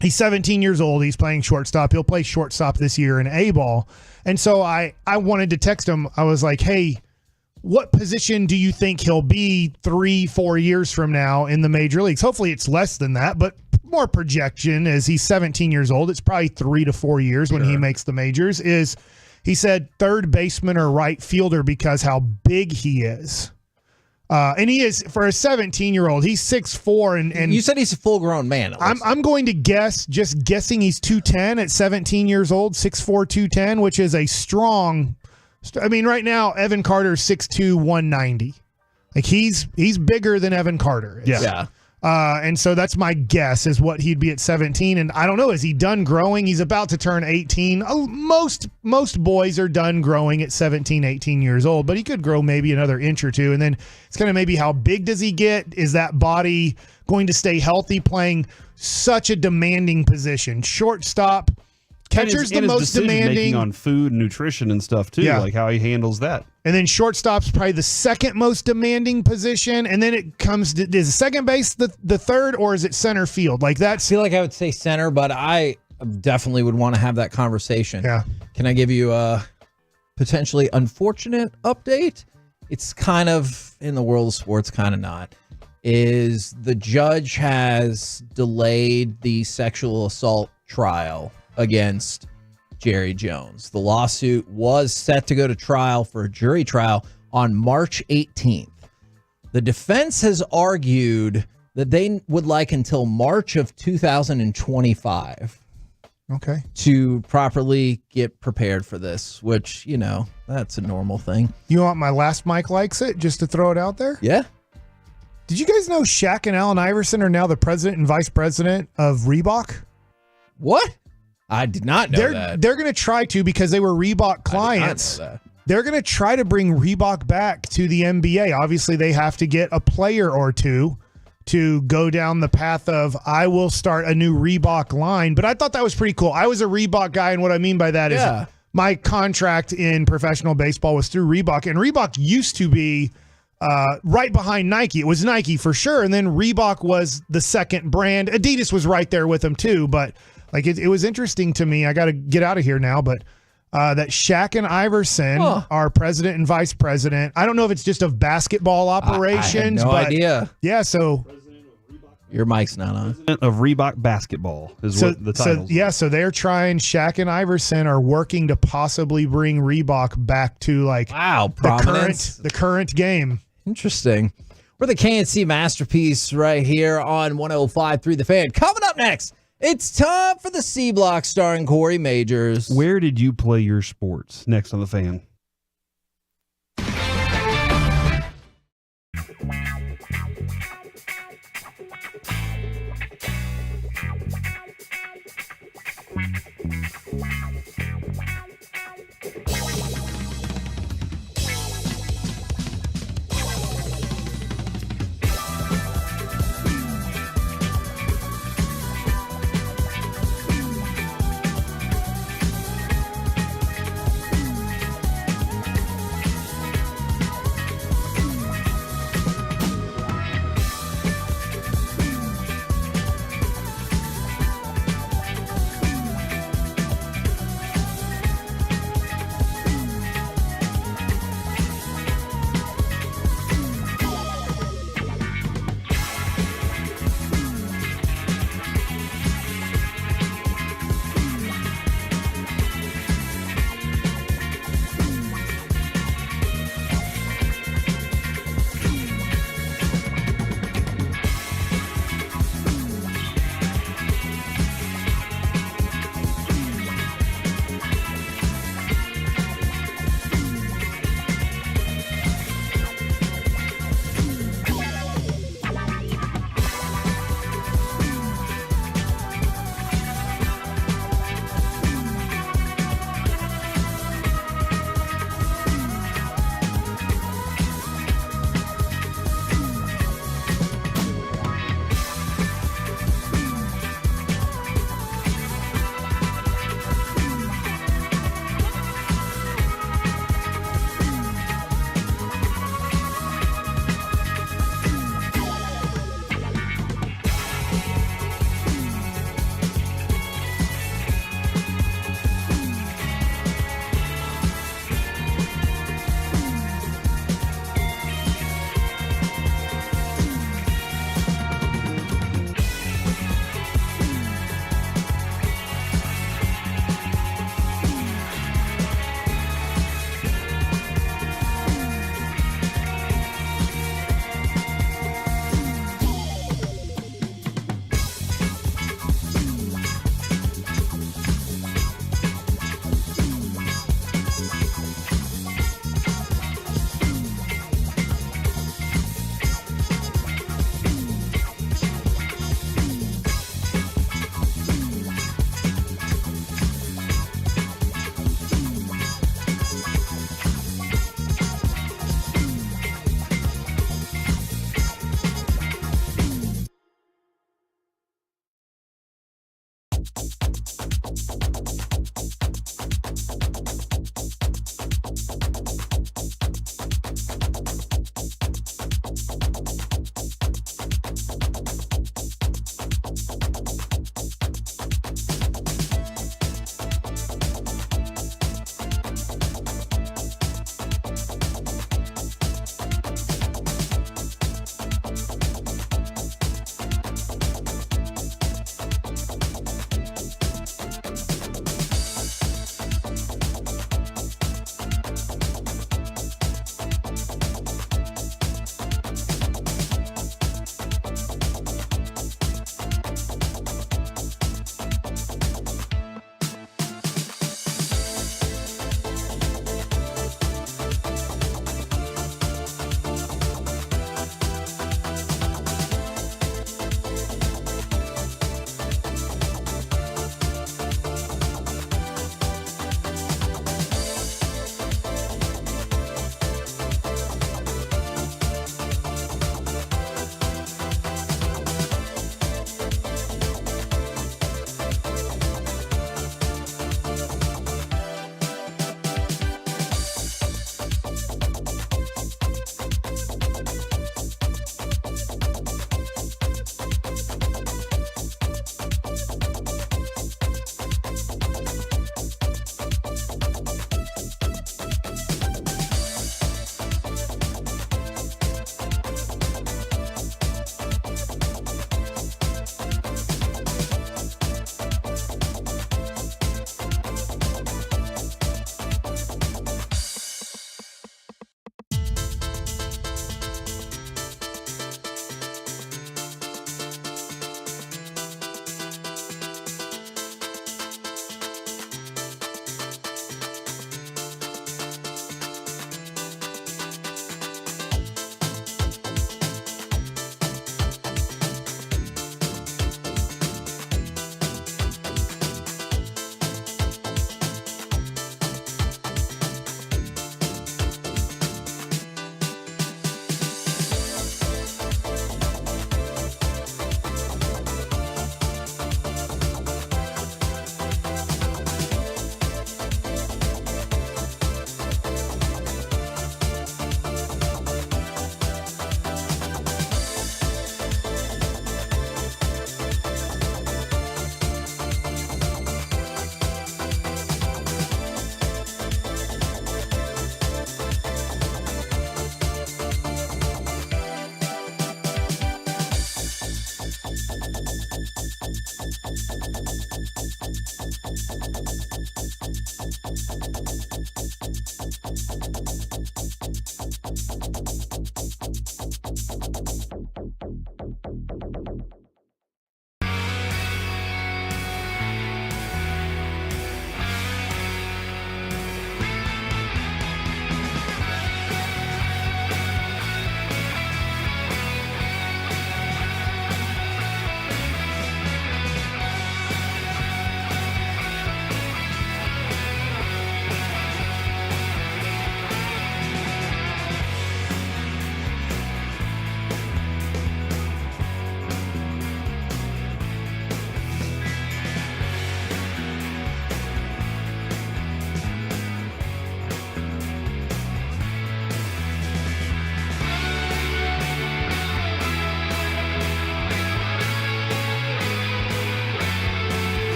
He's 17 years old. He's playing shortstop. He'll play shortstop this year in A-ball. And so I wanted to text him. I was like, hey, what position do you think he'll be 3-4 years from now in the major leagues? Hopefully it's less than that, but more projection as he's 17 years old. It's probably 3 to 4 years when he makes the majors. He said third baseman or right fielder because how big he is. And he is, for a 17-year-old, he's 6'4". And you said he's a full-grown man. I'm going to guessing he's 210 at 17 years old, 6'4", 210, which is a strong. I mean, right now, Evan Carter's 6'2", 190. Like, he's bigger than Evan Carter is. Yeah. And so that's my guess is what he'd be at 17. And I don't know, is he done growing? He's about to turn 18. Most boys are done growing at 17, 18 years old, but he could grow maybe another inch or two. And then it's kind of maybe how big does he get? Is that body going to stay healthy playing such a demanding position? Shortstop. Catcher's the most demanding on food and nutrition and stuff too, like how he handles that. And then shortstop's probably the second most demanding position, and then it comes to, is second base the third, or is it center field? Like that. I feel like I would say center, but I definitely would want to have that conversation. Yeah. Can I give you a potentially unfortunate update? It's kind of in the world of sports, kind of not. Is the judge has delayed the sexual assault trial against Jerry Jones. The lawsuit was set to go to trial for a jury trial on March 18th. The defense has argued that they would like until March of 2025 to properly get prepared for this, which, you know, that's a normal thing. You want my last Mike Likes It, just to throw it out there? Yeah. Did you guys know Shaq and Allen Iverson are now the president and vice president of Reebok? What? I did not know that. They're going to try to, because they were Reebok clients. They're going to try to bring Reebok back to the NBA. Obviously, they have to get a player or two to go down the path of, I will start a new Reebok line. But I thought that was pretty cool. I was a Reebok guy, and what I mean by that is my contract in professional baseball was through Reebok. And Reebok used to be right behind Nike. It was Nike for sure. And then Reebok was the second brand. Adidas was right there with them too. But like it was interesting to me. I got to get out of here now, but that Shaq and Iverson are president and vice president. I don't know if it's just of basketball operations. I had no idea. Yeah, so Your mic's not on. Of Reebok basketball is what the title. So they're trying. Shaq and Iverson are working to possibly bring Reebok back to prominence. the current game. Interesting. We're the KNC Masterpiece right here on 105.3 The Fan. Coming up next, it's time for the C Block starring Corey Majors. Where did you play your sports? Next on The Fan.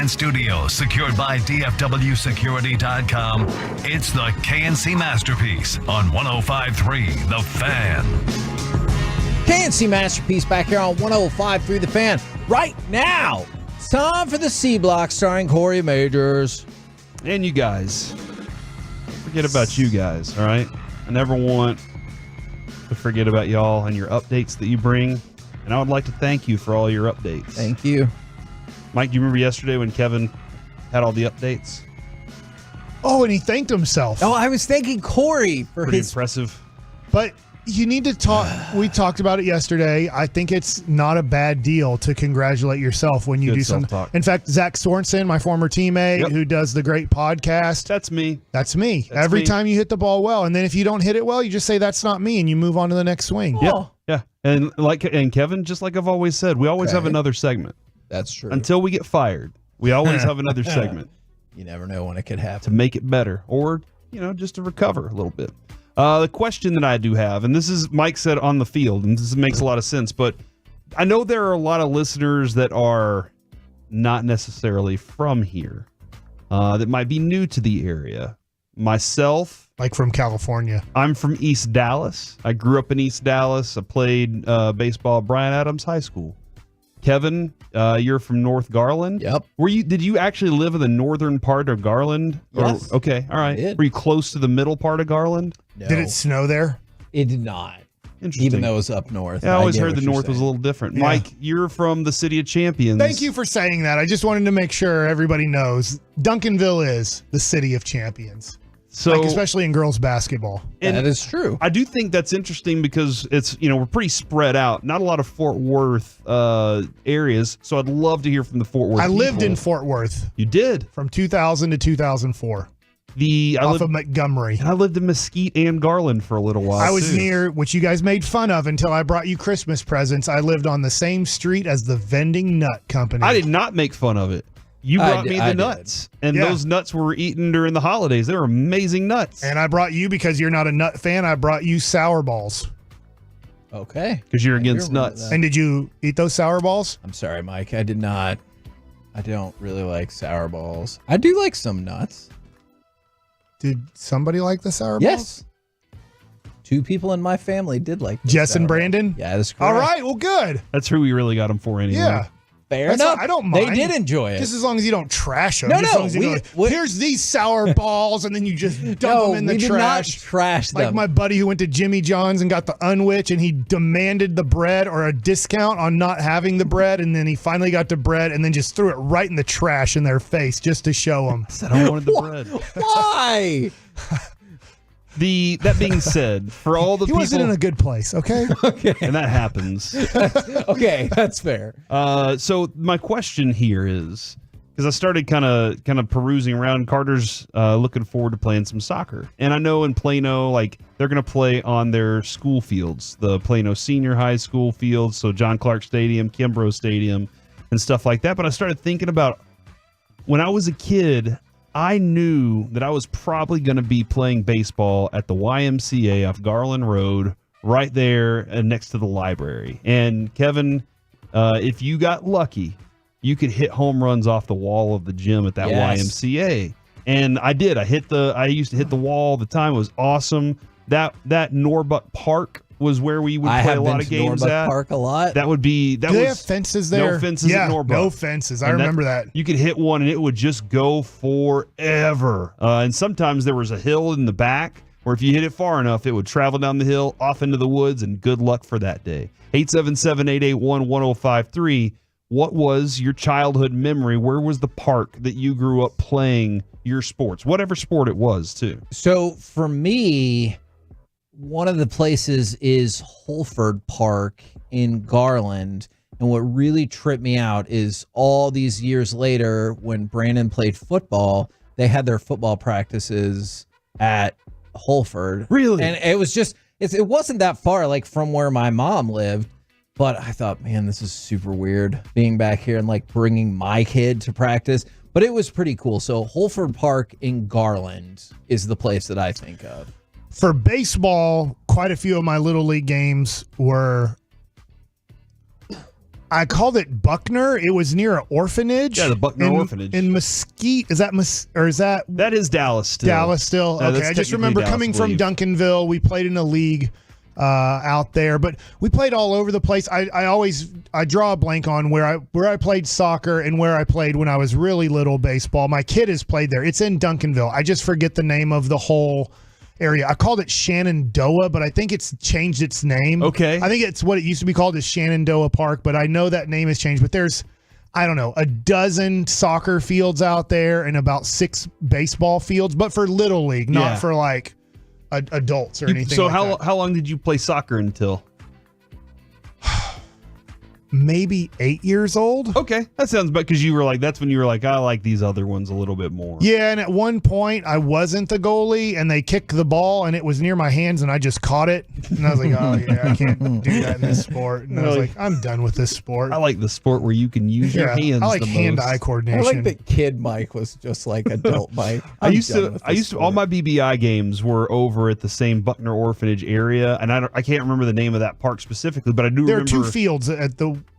Fan Studio, secured by DFWsecurity.com. It's the KNC Masterpiece on 105.3 The Fan. KNC Masterpiece back here on 105.3 The Fan. Right now, it's time for the C Block starring Corey Majors. And you guys. Forget about you guys, all right? I never want to forget about y'all and your updates that you bring. And I would like to thank you for all your updates. Thank you. Mike, do you remember yesterday when Kevin had all the updates? Oh, and he thanked himself. Oh, I was thanking Corey for Pretty his... impressive. But you need to talk. We talked about it yesterday. I think it's not a bad deal to congratulate yourself when you Good do something. self-talk. In fact, Zach Sorensen, my former teammate, Yep. who does the great podcast. That's me. That's me. That's Every me. time you hit the ball well. And then if you don't hit it well, you just say, that's not me. And you move on to the next swing. Yeah. Yeah. And Kevin, just like I've always said, we always have another segment. That's true. Until we get fired, we always have another segment. You never know when it could happen. To make it better or, just to recover a little bit. The question that I do have, and this is Mike said on the field, and this makes a lot of sense, but I know there are a lot of listeners that are not necessarily from here, that might be new to the area. Myself. Like from California. I'm from East Dallas. I grew up in East Dallas. I played baseball at Bryan Adams High School. Kevin, you're from North Garland. Yep. Did you actually live in the northern part of Garland? Yes. Okay. All right. I did. Were you close to the middle part of Garland? No. Did it snow there? It did not. Interesting. Even though it was up north. Yeah, I always get heard what the you're north was a saying. little different. Yeah. Mike, you're from the City of Champions. Thank you for saying that. I just wanted to make sure everybody knows Duncanville is the city of champions. So, especially in girls basketball. That is true. I do think that's interesting because it's, we're pretty spread out. Not a lot of Fort Worth areas. So I'd love to hear from the Fort Worth I lived people. in Fort Worth. You did? From 2000 to 2004. Off of Montgomery. I lived in Mesquite and Garland for a little while. I was too. near, which you guys made fun of until I brought you Christmas presents. I lived on the same street as the Vending Nut Company. I did not make fun of it. You brought me I the did. nuts, and Yeah. those nuts were eaten during the holidays. They were amazing nuts. And I brought you, because you're not a nut fan, I brought you sour balls. Okay. Because you're against nuts. And did you eat those sour balls? I'm sorry, Mike. I did not. I don't really like sour balls. I do like some nuts. Did somebody like the sour balls? Yes. 2 people in my family did like the Jess and sour Brandon? balls. Yeah, that's correct. All right, well, good. That's who we really got them for anyway. Yeah. Fair That's enough. not- I don't mind. They did enjoy it. Just as long as you don't trash them. No, Just as no, long as you we- go, here's these sour balls, and then you just dump them in the we did trash. not trash Like them. my buddy who went to Jimmy John's and got the unwich, and he demanded the bread or a discount on not having the bread, and then he finally got the bread and then just threw it right in the trash in their face just to show them. I said I wanted the bread. Why? That being said, for all the He people, wasn't in a good place, okay? Okay. and that happens. Okay, that's fair. So my question here is, because I started kind of perusing around, Carter's looking forward to playing some soccer, and I know in Plano, like they're going to play on their school fields, the Plano Senior High School fields, so John Clark Stadium, Kimbrough Stadium, and stuff like that. But I started thinking about when I was a kid, I knew that I was probably going to be playing baseball at the YMCA off Garland Road, right there next to the library. And Kevin, if you got lucky, you could hit home runs off the wall of the gym at that Yes. YMCA. And I did. I used to hit the wall all the time. It was awesome. That Norbuck Park was where we would I play have a lot been of to games Norbuck at. Park a lot. That would be that Do was they have fences there? No fences Yeah, at Norbuck. no fences. I And remember that. You could hit one and it would just go forever. And sometimes there was a hill in the back where if you hit it far enough, it would travel down the hill off into the woods, and good luck for that day. 877-881-1053. What was your childhood memory? Where was the park that you grew up playing your sports? Whatever sport it was, too. So for me, one of the places is Holford Park in Garland. And what really tripped me out is all these years later, when Brandon played football, they had their football practices at Holford. Really? And it was just, it wasn't that far, like from where my mom lived. But I thought, man, this is super weird being back here and like bringing my kid to practice. But it was pretty cool. So Holford Park in Garland is the place that I think of. For baseball, quite a few of my Little League games were I called it Buckner. It was near an orphanage. Yeah, the Buckner Orphanage. In Mesquite. Is that That is Dallas still. Dallas still? Yeah, Okay, that's I just technically remember Dallas, coming I from believe. Duncanville. We played in a league out there, but we played all over the place. I draw a blank on where I played soccer and where I played when I was really little baseball. My kid has played there. It's in Duncanville. I just forget the name of the whole area. I called it Shenandoah, but I think it's changed its name. Okay. I think it's what it used to be called is Shenandoah Park, but I know that name has changed. But there's, I don't know, a dozen soccer fields out there and about 6 baseball fields, but for Little League, not for like adults or anything So like that. how long did you play soccer until? Maybe 8 years old. Okay, that sounds bad because you were like, that's when you were like, I like these other ones a little bit more. Yeah, and at one point I wasn't the goalie, and they kicked the ball, and it was near my hands, and I just caught it, and I was like, oh yeah, I can't do that in this sport. And I was like, I'm done with this sport. I like the sport where you can use your hands. I like the hand-eye most. coordination. I like that kid Mike was just like adult Mike. I used to all my BBI games were over at the same Buckner Orphanage area, and I can't remember the name of that park specifically, but I do There remember are 2 fields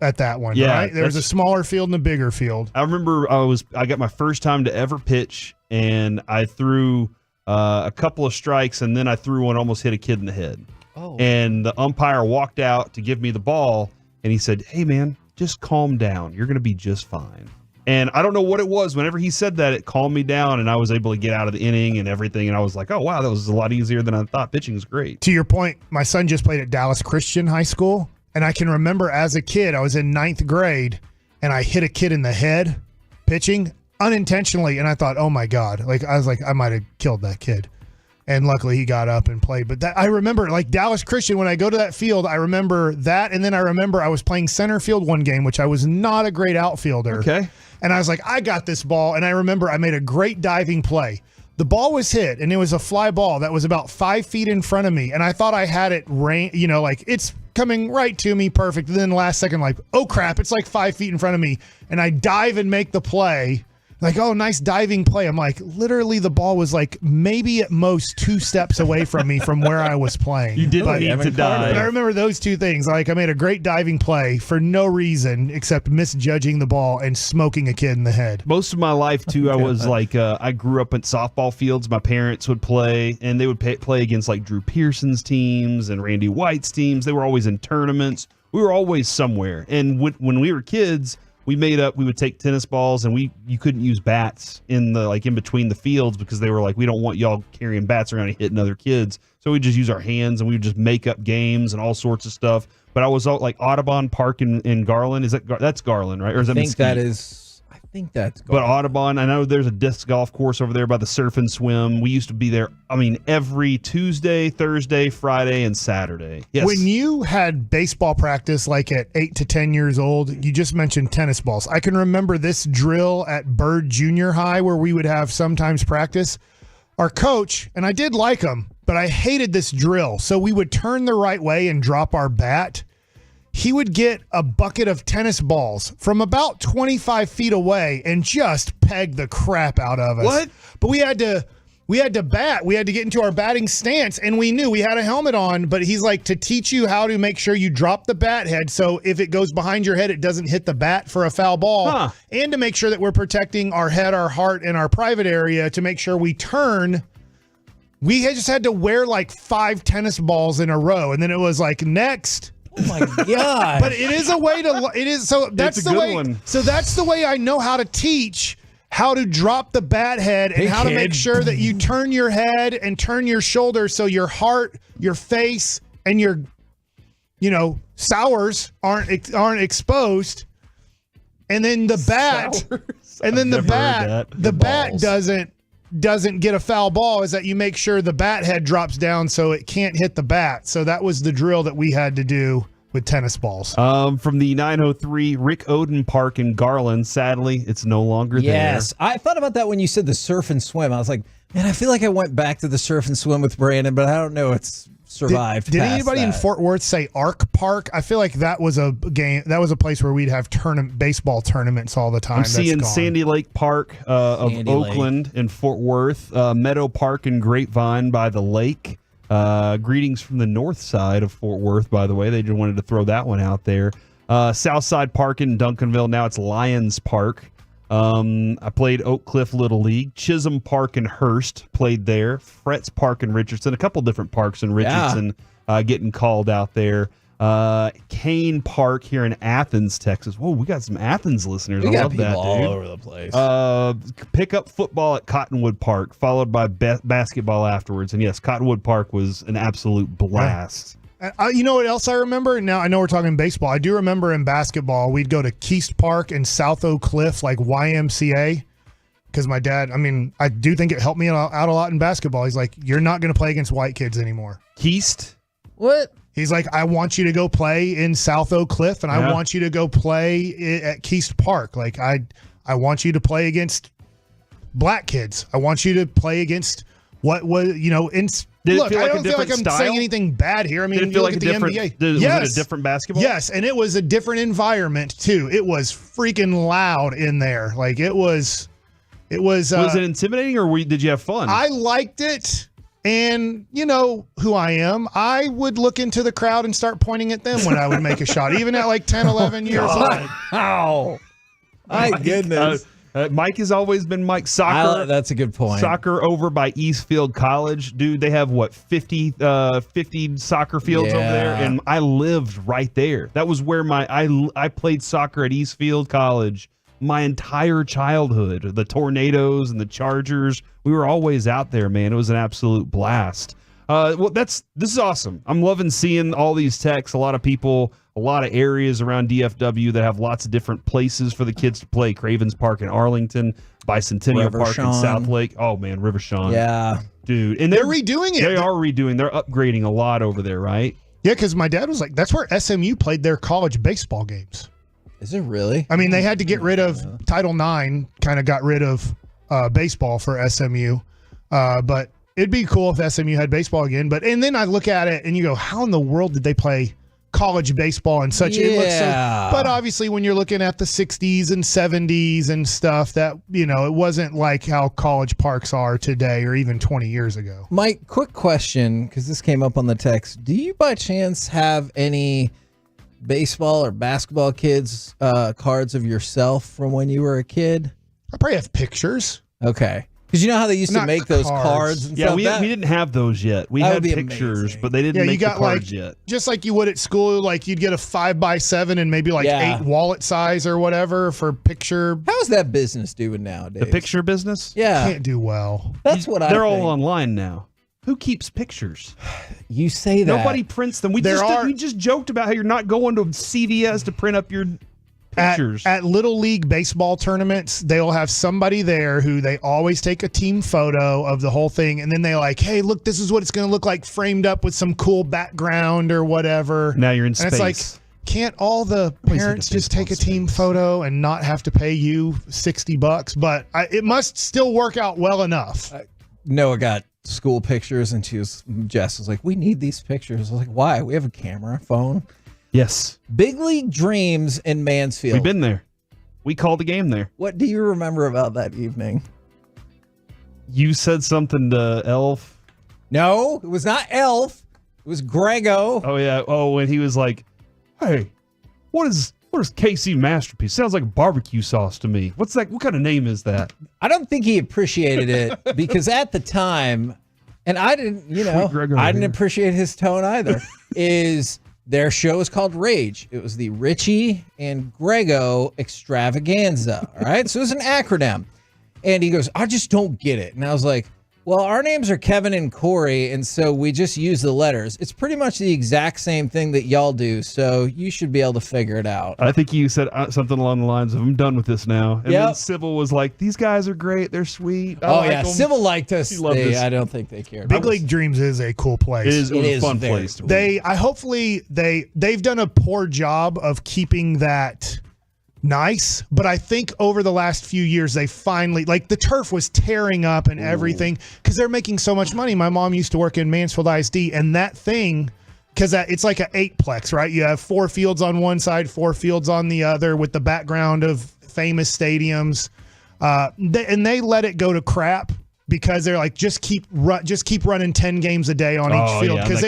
at that one, Yeah, right? There's a smaller field and a bigger field. I remember I got my first time to ever pitch, and I threw a couple of strikes, and then I threw one, almost hit a kid in the head. Oh. And the umpire walked out to give me the ball, and he said, "Hey man, just calm down. You're going to be just fine." And I don't know what it was. Whenever he said that, it calmed me down, and I was able to get out of the inning and everything. And I was like, "Oh wow, that was a lot easier than I thought. Pitching is great." To your point, my son just played at Dallas Christian High School. And I can remember as a kid, I was in 9th grade, and I hit a kid in the head pitching unintentionally. And I thought, oh my God, like I was like, I might have killed that kid. And luckily he got up and played. But I remember like Dallas Christian, when I go to that field, I remember that. And then I remember I was playing center field one game, which I was not a great outfielder. Okay. And I was like, I got this ball. And I remember I made a great diving play. The ball was hit, and it was a fly ball that was about 5 feet in front of me. And I thought I had it like it's coming right to me, perfect. And then last second, like, oh crap, it's like 5 feet in front of me. And I dive and make the play. Like, oh, nice diving play. I'm like, literally the ball was like maybe at most 2 steps away from me from where I was playing. You didn't need to dive. But I remember those 2 things. Like, I made a great diving play for no reason except misjudging the ball and smoking a kid in the head. Most of my life, too, I was like, I grew up in softball fields. My parents would play, and they would play against like Drew Pearson's teams and Randy White's teams. They were always in tournaments. We were always somewhere. And when we were kids, we would take tennis balls, and you couldn't use bats in between the fields because they were like, we don't want y'all carrying bats around and hitting other kids. So we just use our hands, and we would just make up games and all sorts of stuff. But I was all like Audubon Park in Garland. That's Garland, right? Or is that Mesquite? I think that's But Audubon, I know there's a disc golf course over there by the Surf and Swim. We used to be there, every Tuesday, Thursday, Friday, and Saturday. Yes. When you had baseball practice like at 8 to 10 years old, you just mentioned tennis balls. I can remember this drill at Byrd Junior High where we would have sometimes practice. Our coach, and I did like him, but I hated this drill. So we would turn the right way and drop our bat. He would get a bucket of tennis balls from about 25 feet away and just peg the crap out of us. What? But we had to bat. We had to get into our batting stance, and we knew we had a helmet on, but he's like, to teach you how to make sure you drop the bat head so if it goes behind your head, it doesn't hit the bat for a foul ball, and to make sure that we're protecting our head, our heart, and our private area to make sure we turn. We just had to wear like 5 tennis balls in a row, and then it was like, next. Oh my God. But it is a way to, it is, so that's the way, so that's the way I know how to teach how to drop the bat head and how to make sure that you turn your head and turn your shoulder so your heart, your face, and your, sours aren't exposed. And then the bat, the bat doesn't get a foul ball, is that you make sure the bat head drops down so it can't hit the bat. So that was the drill that we had to do with tennis balls. From the 903 Rick Oden Park in Garland, sadly, it's no longer there. Yes, I thought about that when you said the Surf and Swim. I was like, man, I feel like I went back to the Surf and Swim with Brandon, but I don't know. It's survived. Did anybody in Fort Worth say Arc Park? I feel like that was a game. That was a place where we'd have baseball tournaments all the time. I'm seeing Sandy Lake Park of Sandy Oakland in Fort Worth, Meadow Park in Grapevine by the lake. Greetings from the north side of Fort Worth, by the way. They just wanted to throw that one out there. Southside Park in Duncanville. Now it's Lions Park. I played Oak Cliff Little League. Chisholm Park in Hearst, played there. Fretz Park in Richardson. A couple different parks in Richardson getting called out there. Kane Park here in Athens, Texas. Whoa, we got some Athens listeners. I love that, dude. All over the place. Pick up football at Cottonwood Park, followed by basketball afterwards. And yes, Cottonwood Park was an absolute blast. You know what else I remember? Now, I know we're talking baseball. I do remember in basketball, we'd go to Keast Park and South Oak Cliff, like YMCA, because my dad, I do think it helped me out a lot in basketball. He's like, you're not going to play against white kids anymore. Keast? What? He's like, I want you to go play in South Oak Cliff, and I want you to go play at Keast Park. Like, I want you to play against black kids. I want you to play against what was, Look, I don't feel like I'm saying anything bad here. Did it feel like at the NBA. Was it a different basketball? Yes, and it was a different environment too. It was freaking loud in there. Like it was. Was it intimidating or did you have fun? I liked it, and you know who I am. I would look into the crowd and start pointing at them when I would make a shot, even at like 10, 11 years old. Wow. My goodness. Mike has always been Mike. Soccer. That's a good point. Soccer over by Eastfield College. Dude, they have, 50 soccer fields over there? And I lived right there. That was where I played soccer at Eastfield College my entire childhood. The Tornadoes and the Chargers. We were always out there, man. It was an absolute blast. This is awesome. I'm loving seeing all these texts. A lot of people, a lot of areas around DFW that have lots of different places for the kids to play. Cravens Park in Arlington, Bicentennial Park in Southlake. Oh man, River Shawn. Yeah, dude, and they're redoing it. They are redoing. They're upgrading a lot over there, right? Yeah, because my dad was like, that's where SMU played their college baseball games. Is it really? They had to get rid of Title IX. Kind of got rid of baseball for SMU, but. It'd be cool if SMU had baseball again, and then I look at it and you go, how in the world did they play college baseball in such it looks so, but obviously when you're looking at the 60s and 70s and stuff that, it wasn't like how college parks are today or even 20 years ago. Mike, quick question, because this came up on the text. Do you by chance have any baseball or basketball kids cards of yourself from when you were a kid? I probably have pictures. Okay. Because you know how they used to make those cards and stuff? We didn't have those yet. We had pictures, amazing. But they didn't make the cards yet. Just like you would at school, like you'd get a 5x7 and maybe 8 wallet size or whatever for picture. How's that business doing nowadays? The picture business? Yeah. Can't do well. That's what I think. They're all online now. Who keeps pictures? You say that. Nobody prints them. We just joked about how you're not going to CVS to print up your pictures. At Little League baseball tournaments, they'll have somebody there who they always take a team photo of the whole thing, and then they're like, hey, look, this is what it's going to look like framed up with some cool background or whatever. Now you're in space. It's like, can't all the parents just take a team photo and not have to pay you $60? But it must still work out well enough. Noah got school pictures, and Jess was like, we need these pictures. I was like, why? We have a camera, phone. Yes. Big League Dreams in Mansfield. We've been there. We called the game there. What do you remember about that evening? You said something to Elf. No, it was not Elf. It was Grego. Oh, yeah. Oh, when he was like, hey, what is KC Masterpiece? Sounds like barbecue sauce to me. What's that? What kind of name is that? I don't think he appreciated it because at the time, and I didn't, I didn't appreciate his tone either, is... Their show is called Rage. It was the Richie and Grego extravaganza. All right. So it was an acronym. And he goes, I just don't get it. And I was like, well, our names are Kevin and Corey. And so we just use the letters. It's pretty much the exact same thing that y'all do. So you should be able to figure it out. I think you said something along the lines of, I'm done with this now. And then Sybil was like, these guys are great. They're sweet. Sybil liked us. I don't think they cared. Big League Dreams is a cool place. It is a fun place to be. They've done a poor job of keeping that nice, but I think over the last few years they finally, the turf was tearing up and everything because they're making so much money. My mom used to work in Mansfield ISD, and that thing, because it's like an 8-plex, right? You have 4 fields on one side, 4 fields on the other with the background of famous stadiums, and they let it go to crap because they're like, just keep running 10 games a day on each field, because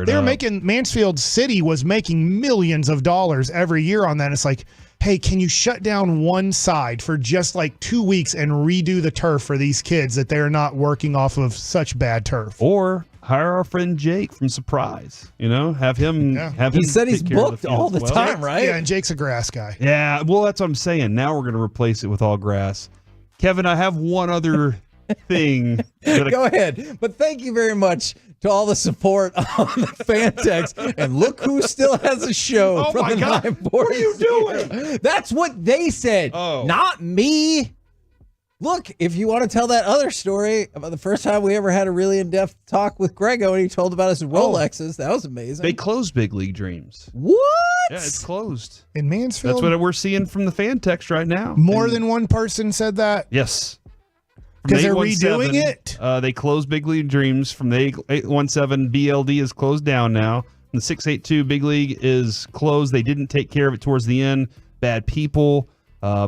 they're making Mansfield City was making millions of dollars every year on that. It's like, hey, can you shut down one side for just like 2 weeks and redo the turf for these kids that they're not working off of such bad turf? Or hire our friend Jake from Surprise. Have him. He said he's booked all the time, right? Yeah, and Jake's a grass guy. Yeah, well, that's what I'm saying. Now we're going to replace it with all grass. Kevin, I have one other thing. Go ahead. But thank you very much to all the support on the fan text. And look who still has a show from the 940. What are you doing? That's what they said, not me. Look, if you want to tell that other story about the first time we ever had a really in-depth talk with Grego and he told about his Rolexes, that was amazing. They closed Big League Dreams. What? Yeah, it's closed. In Mansfield? That's what we're seeing from the fan text right now. More than one person said that? Yes. Because they're redoing it? They closed Big League Dreams from the 817. BLD is closed down now. And the 682 Big League is closed. They didn't take care of it towards the end. Bad people.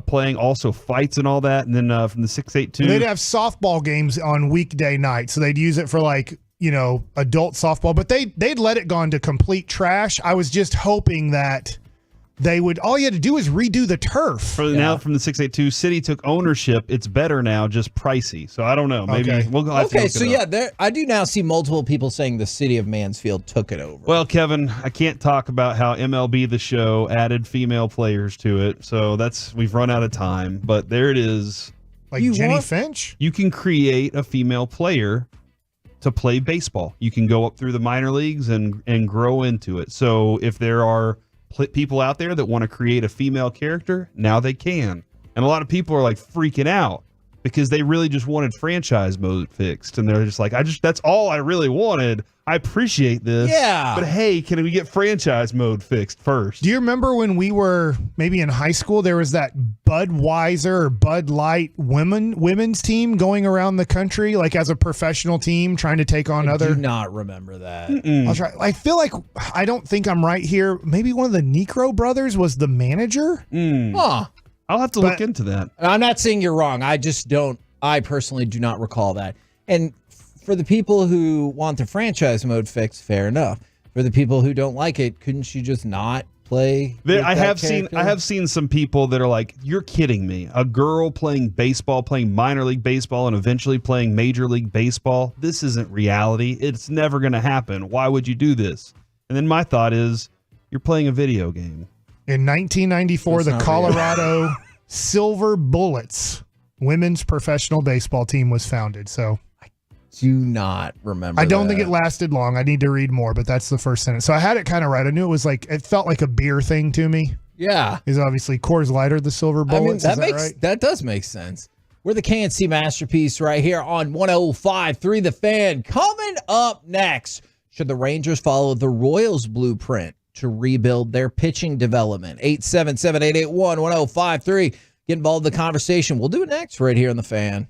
Playing also fights and all that. And then from the 682. They'd have softball games on weekday nights. So they'd use it for adult softball. But they'd let it go into complete trash. I was just hoping that they would, all you had to do is redo the turf. Now from the 682, City took ownership. It's better now, just pricey. So I don't know. Maybe we'll have to look it up. I do now see multiple people saying the city of Mansfield took it over. Well, Kevin, I can't talk about how MLB The Show added female players to it. So we've run out of time. But there it is. Like Jenny Finch? You can create a female player to play baseball. You can go up through the minor leagues and grow into it. So if there are people out there that want to create a female character, now they can. And a lot of people are like freaking out because they really just wanted franchise mode fixed, and they're just like, that's all I really wanted. I appreciate this, but hey, can we get franchise mode fixed first? Do you remember when we were maybe in high school, there was that Budweiser or Bud Light women's team going around the country like as a professional team trying to take on other? I do not remember that. I'll try. I feel like, I don't think I'm right here. Maybe one of the Necro brothers was the manager. I'll have to look into that. I'm not saying you're wrong. I personally do not recall that. And for the people who want the franchise mode fixed, fair enough. For the people who don't like it, couldn't you just not play? I have seen some people that are like, you're kidding me. A girl playing baseball, playing minor league baseball, and eventually playing major league baseball. This isn't reality. It's never going to happen. Why would you do this? And then my thought is, you're playing a video game. In 1994, the Colorado Silver Bullets women's professional baseball team was founded. So I do not remember. I don't think it lasted long. I need to read more, but that's the first sentence. So I had it kind of right. I knew it felt like a beer thing to me. Yeah. Is obviously Coors Light or the Silver Bullets. That does make sense. We're the KNC Masterpiece right here on 105.3 The Fan. Coming up next, should the Rangers follow the Royals blueprint to rebuild their pitching development? 877-881-1053. Get involved in the conversation. We'll do it next right here on The Fan.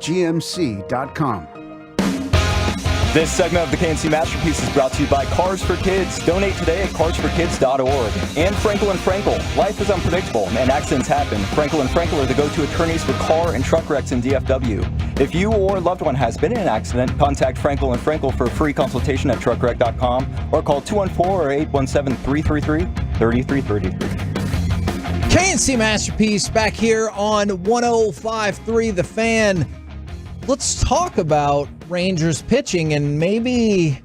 gmc.com. This segment of the KNC Masterpiece is brought to you by Cars for Kids. Donate today at carsforkids.org. And Frankel & Frankel. Life is unpredictable and accidents happen. Frankel & Frankel are the go-to attorneys for car and truck wrecks in DFW. If you or a loved one has been in an accident, contact Frankel & Frankel for a free consultation at truckwreck.com or call 214 or 817-333-3333. KNC Masterpiece back here on 105.3 The Fan. Let's talk about Rangers pitching and maybe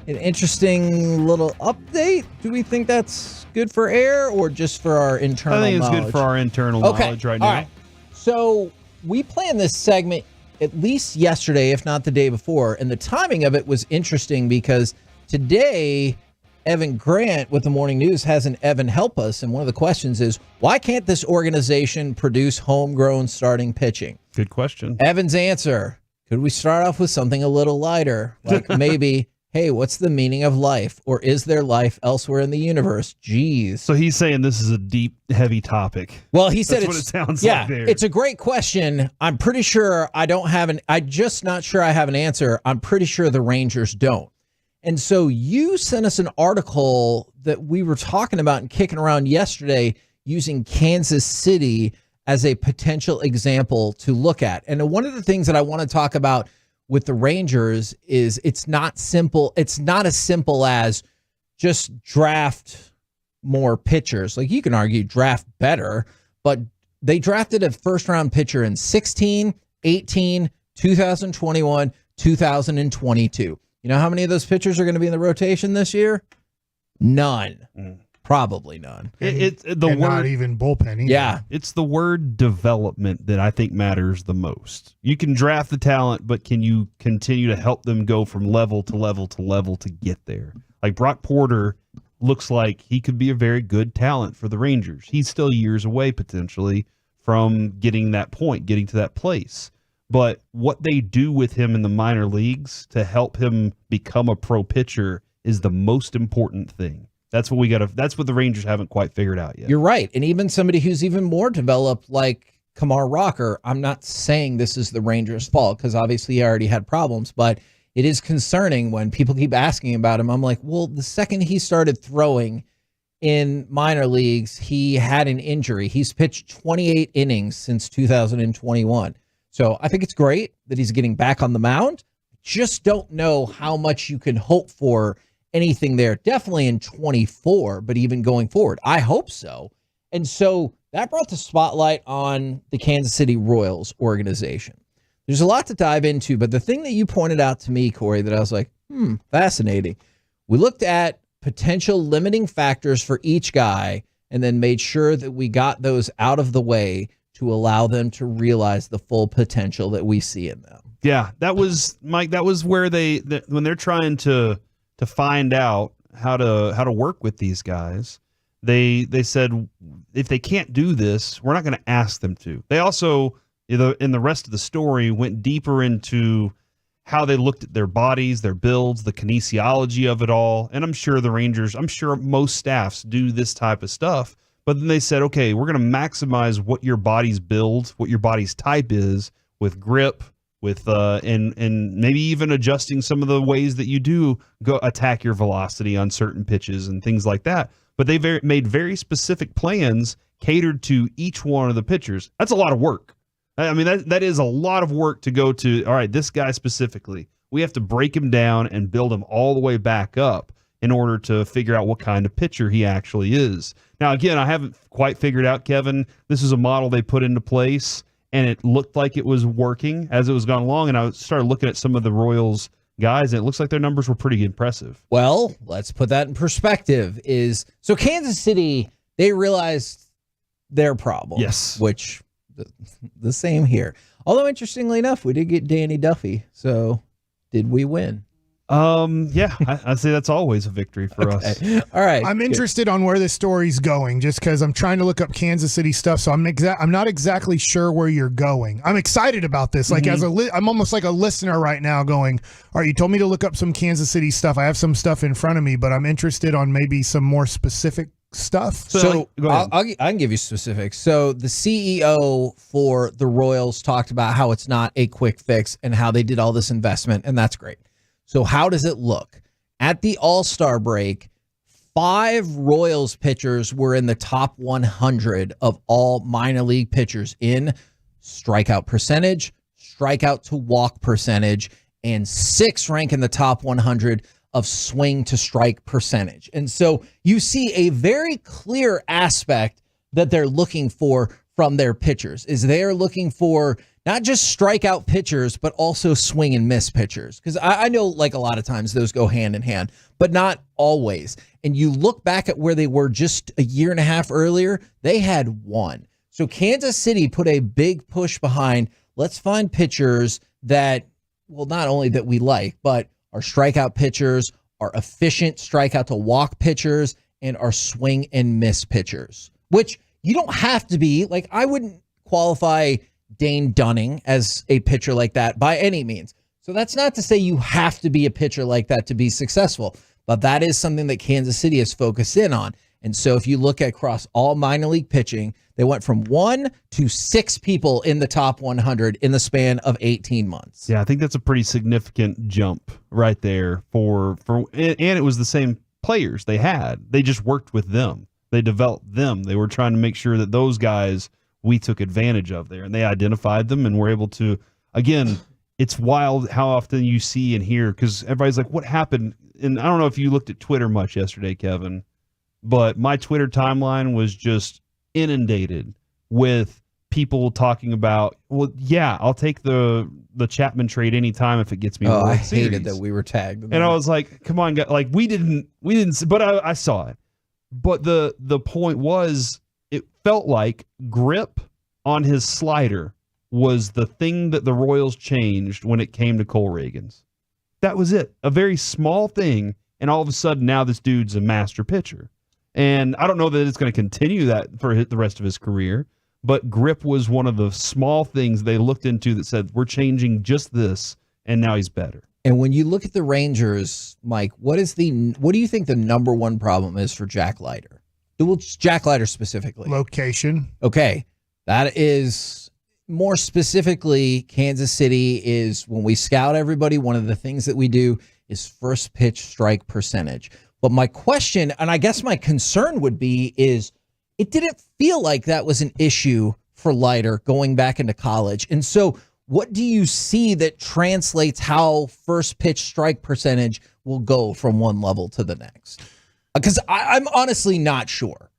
an interesting little update. Do we think that's good for air or just for our internal knowledge? I think it's good for our internal knowledge right now. All right. So we planned this segment at least yesterday, if not the day before, and the timing of it was interesting because today Evan Grant with the Morning News has an Evan Help Us, and one of the questions is, why can't this organization produce homegrown starting pitching? Good question. Evan's answer, could we start off with something a little lighter? Like maybe, hey, what's the meaning of life? Or is there life elsewhere in the universe? Jeez. So he's saying this is a deep, heavy topic. Well, he said That's what it sounds yeah, like there. It's a great question. I'm pretty sure I'm just not sure I have an answer. I'm pretty sure the Rangers don't. And so you sent us an article that we were talking about and kicking around yesterday using Kansas City as a potential example to look at. And one of the things that I want to talk about with the Rangers is it's not simple. It's not as simple as just draft more pitchers. Like you can argue draft better, but they drafted a first-round pitcher in 16, 18, 2021, 2022. You know how many of those pitchers are going to be in the rotation this year? None. Probably none. It's the and word, not even bullpen either. Yeah. It's the word development that I think matters the most. You can draft the talent, but can you continue to help them go from level to level to level to get there? Like Brock Porter looks like he could be a very good talent for the Rangers. He's still years away potentially from getting that point, getting to that place. But what they do with him in the minor leagues to help him become a pro pitcher is the most important thing. That's what that's what the Rangers haven't quite figured out yet. You're right. And even somebody who's even more developed like Kamar Rocker, I'm not saying this is the Rangers' fault because obviously he already had problems, but it is concerning when people keep asking about him. I'm like, well, the second he started throwing in minor leagues, he had an injury. He's pitched 28 innings since 2021. So I think it's great that he's getting back on the mound. Just don't know how much you can hope for anything there. Definitely in 24, but even going forward, I hope so. And so that brought the spotlight on the Kansas City Royals organization. There's a lot to dive into, but the thing that you pointed out to me, Corey, that I was like, fascinating. We looked at potential limiting factors for each guy and then made sure that we got those out of the way to allow them to realize the full potential that we see in them. Yeah, that was, Mike, that was where when they're trying to find out how to work with these guys, they said, if they can't do this, we're not going to ask them to. They also, in the rest of the story, went deeper into how they looked at their bodies, their builds, the kinesiology of it all. And I'm sure the Rangers, most staffs do this type of stuff. But then they said, okay, we're going to maximize what your body's build, what your body's type is with grip, with and maybe even adjusting some of the ways that you do go attack your velocity on certain pitches and things like that. But they made very specific plans catered to each one of the pitchers. That's a lot of work. I mean, that is a lot of work to go to. All right, this guy specifically, we have to break him down and build him all the way back up in order to figure out what kind of pitcher he actually is. Now, again, I haven't quite figured out, Kevin. This is a model they put into place, and it looked like it was working as it was going along. And I started looking at some of the Royals guys, and it looks like their numbers were pretty impressive. Well, let's put that in perspective. So Kansas City, they realized their problem. Yes. Which, the same here. Although, interestingly enough, we did get Danny Duffy. So, did we win? Yeah, I'd say that's always a victory for us. All right. I'm interested on where this story's going just because I'm trying to look up Kansas City stuff. So I'm not exactly sure where you're going. I'm excited about this. Like I'm almost like a listener right now going, all right, you told me to look up some Kansas City stuff. I have some stuff in front of me, but I'm interested on maybe some more specific stuff. So I can give you specifics. So the CEO for the Royals talked about how it's not a quick fix and how they did all this investment, and that's great. So how does it look? At the All-Star break, 5 Royals pitchers were in the top 100 of all minor league pitchers in strikeout percentage, strikeout to walk percentage, and 6 rank in the top 100 of swing to strike percentage. And so you see a very clear aspect that they're looking for from their pitchers is they're looking for not just strikeout pitchers, but also swing and miss pitchers. Because I know like a lot of times those go hand in hand, but not always. And you look back at where they were just a year and a half earlier, they had 1. So Kansas City put a big push behind, let's find pitchers that, well, not only that we like, but are strikeout pitchers, are efficient strikeout to walk pitchers, and are swing and miss pitchers, which you don't have to be. Like, I wouldn't qualify Dane Dunning as a pitcher like that by any means. So that's not to say you have to be a pitcher like that to be successful, but that is something that Kansas City has focused in on. And so if you look across all minor league pitching, they went from 1 to 6 people in the top 100 in the span of 18 months. Yeah, I think that's a pretty significant jump right there and it was the same players they had. They just worked with them. They developed them. They were trying to make sure that those guys we took advantage of there, and they identified them and were able to, again, it's wild how often you see and hear, because everybody's like, what happened? And I don't know if you looked at Twitter much yesterday, Kevin, but my Twitter timeline was just inundated with people talking about, well, yeah, I'll take the Chapman trade anytime if it gets me. I hated that we were tagged. And I was like, come on, guys. Like we didn't, but I saw it. But the point was, it felt like grip on his slider was the thing that the Royals changed when it came to Cole Reagans. That was it. A very small thing, and all of a sudden now this dude's a master pitcher. And I don't know that it's going to continue that for the rest of his career, but grip was one of the small things they looked into that said, we're changing just this, and now he's better. And when you look at the Rangers, Mike, what do you think the number one problem is for Jack Leiter? Well, Jack Leiter specifically. Location. Okay. That is more specifically, Kansas City is, when we scout everybody, one of the things that we do is first pitch strike percentage. But my question, and I guess my concern would be, is it didn't feel like that was an issue for Leiter going back into college. And so what do you see that translates how first pitch strike percentage will go from one level to the next? Because I'm honestly not sure.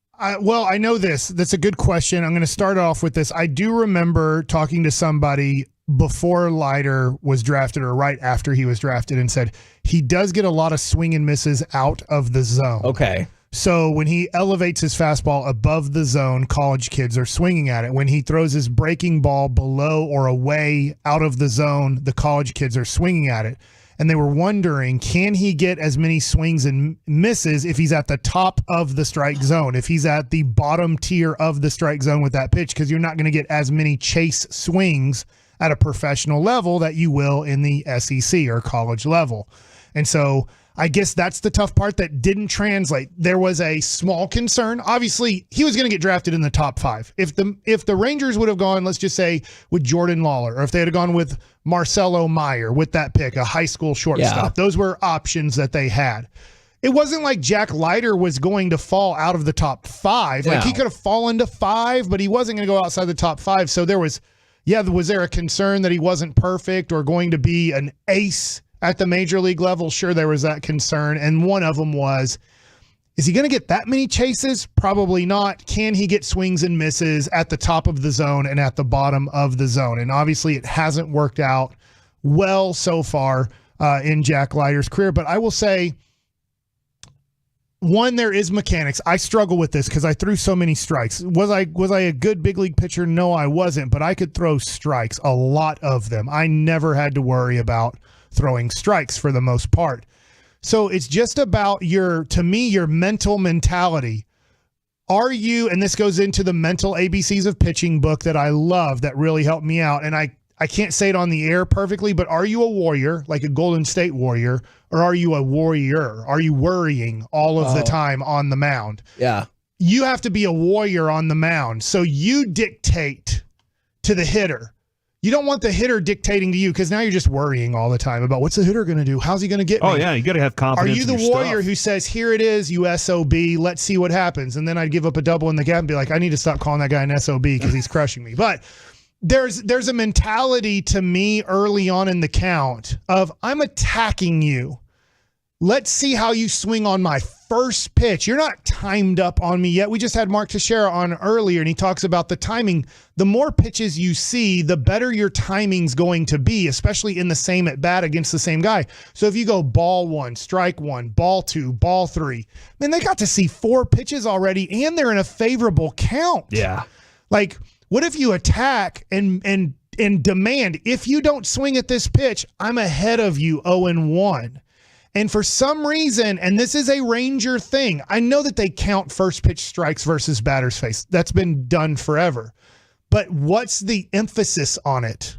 Well, I know this. That's a good question. I'm going to start off with this. I do remember talking to somebody before Leiter was drafted or right after he was drafted and said he does get a lot of swing and misses out of the zone. Okay. So when he elevates his fastball above the zone, college kids are swinging at it. When he throws his breaking ball below or away out of the zone, the college kids are swinging at it. And they were wondering, can he get as many swings and misses if he's at the top of the strike zone, if he's at the bottom tier of the strike zone with that pitch, because you're not going to get as many chase swings at a professional level that you will in the SEC or college level. And so I guess that's the tough part that didn't translate. There was a small concern. Obviously, he was going to get drafted in the top 5. If the Rangers would have gone, let's just say, with Jordan Lawler, or if they had gone with Marcelo Meyer with that pick, a high school shortstop, those were options that they had. It wasn't like Jack Leiter was going to fall out of the top 5. Like he could have fallen to 5, but he wasn't going to go outside the top 5. So there was there a concern that he wasn't perfect or going to be an ace at the major league level? Sure, there was that concern. And one of them was, is he going to get that many chases? Probably not. Can he get swings and misses at the top of the zone and at the bottom of the zone? And obviously it hasn't worked out well so far in Jack Leiter's career. But I will say, one, there is mechanics. I struggle with this because I threw so many strikes. Was I a good big league pitcher? No, I wasn't. But I could throw strikes, a lot of them. I never had to worry about throwing strikes for the most part. So it's just about your mental mentality. Are you, and this goes into the mental ABCs of pitching book that I love, that really helped me out. And I can't say it on the air perfectly, but are you a warrior, like a Golden State Warrior, or are you a warrior? Are you worrying all of the time on the mound? Yeah. you have to be a warrior on the mound. So you dictate to the hitter. You don't want the hitter dictating to you because now you're just worrying all the time about what's the hitter going to do? How's he going to get me? Oh, yeah, you got to have confidence. Are you the warrior who says, here it is, you SOB, let's see what happens? And then I'd give up a double in the gap and be like, I need to stop calling that guy an SOB because he's crushing me. But there's a mentality to me early on in the count of I'm attacking you. Let's see how you swing on my first pitch. You're not timed up on me yet. We just had Mark Teixeira on earlier, and he talks about the timing. The more pitches you see, the better your timing's going to be, especially in the same at bat against the same guy. So if you go ball 1, strike 1, ball 2, ball 3, man, they got to see 4 pitches already, and they're in a favorable count. Yeah. Like, what if you attack and demand, if you don't swing at this pitch, I'm ahead of you 0-1. And for some reason, and this is a Ranger thing, I know that they count first pitch strikes versus batter's face. That's been done forever. But what's the emphasis on it?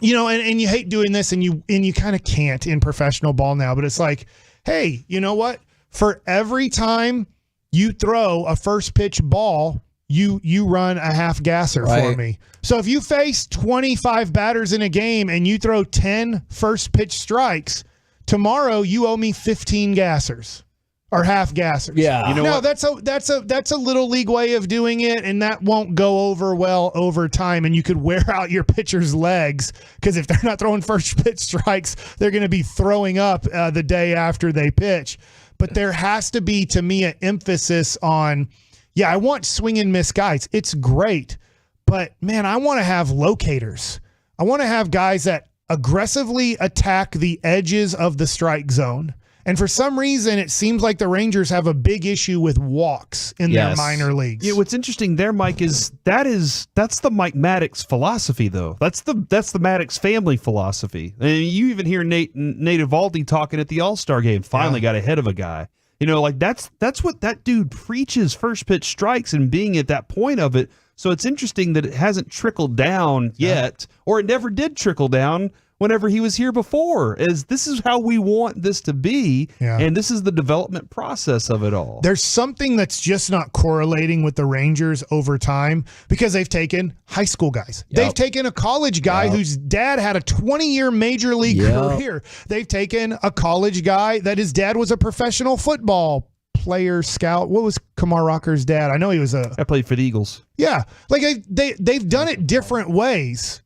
You know, and you hate doing this, and you kind of can't in professional ball now, but it's like, hey, you know what? For every time you throw a first pitch ball, you run a half gasser for me. So if you face 25 batters in a game and you throw 10 first pitch strikes, tomorrow you owe me 15 gassers or half gassers. Yeah. You know no, what? that's a little league way of doing it, and that won't go over well over time, and you could wear out your pitcher's legs because if they're not throwing first pitch strikes, they're going to be throwing up the day after they pitch. But there has to be, to me, an emphasis on, yeah, I want swing and miss guys. It's great, but man, I want to have locators. I want to have guys that aggressively attack the edges of the strike zone. And for some reason, it seems like the Rangers have a big issue with walks in their minor leagues. Yeah, what's interesting there, Mike, is that's the Mike Maddox philosophy, though. That's the Maddox family philosophy. And you even hear Nate Eovaldi talking at the All-Star game. Finally got ahead of a guy. You know, like that's what that dude preaches, first pitch strikes and being at that point of it. So it's interesting that it hasn't trickled down yet, or it never did trickle down whenever he was here before, as this is how we want this to be, and this is the development process of it all. There's something that's just not correlating with the Rangers over time because they've taken high school guys. They've taken a college guy whose dad had a 20-year major league career. They've taken a college guy that his dad was a professional football player, scout. What was Kamar Rocker's dad? I know he was I played for the Eagles. Yeah. Like they've done it different ways.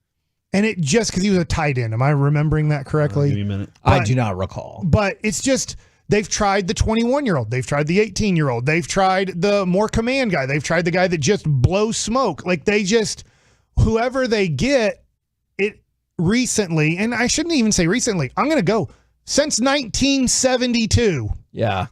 And it just because he was a tight end. Am I remembering that correctly? Give me a minute. I do not recall. But it's just they've tried the 21-year-old. They've tried the 18-year-old. They've tried the more command guy. They've tried the guy that just blows smoke. Like they just, whoever they get it recently, and I shouldn't even say recently. I'm going to go since 1972. Yeah.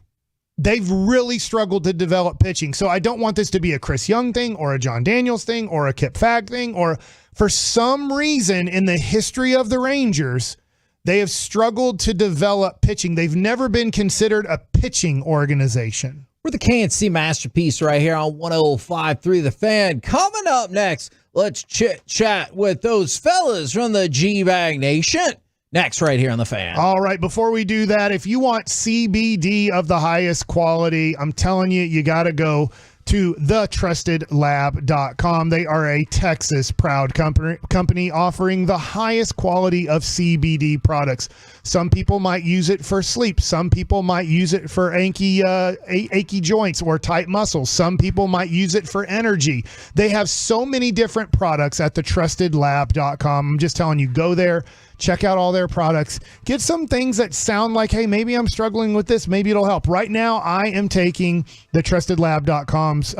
They've really struggled to develop pitching. So I don't want this to be a Chris Young thing or a John Daniels thing or a Kip Fagg thing, or for some reason in the history of the Rangers, they have struggled to develop pitching. They've never been considered a pitching organization. We're the KNC Masterpiece right here on 105.3 The Fan. Coming up next, let's chit-chat with those fellas from the G-Bag Nation. Next, right here on The Fan. All right, before we do that, if you want CBD of the highest quality, I'm telling you, you got to go to thetrustedlab.com. They are a Texas proud company offering the highest quality of CBD products. Some people might use it for sleep. Some people might use it for achy joints or tight muscles. Some people might use it for energy. They have so many different products at thetrustedlab.com. I'm just telling you, go there. Check out all their products. Get some things that sound like, hey, maybe I'm struggling with this. Maybe it'll help. Right now, I am taking the TrustedLab.com's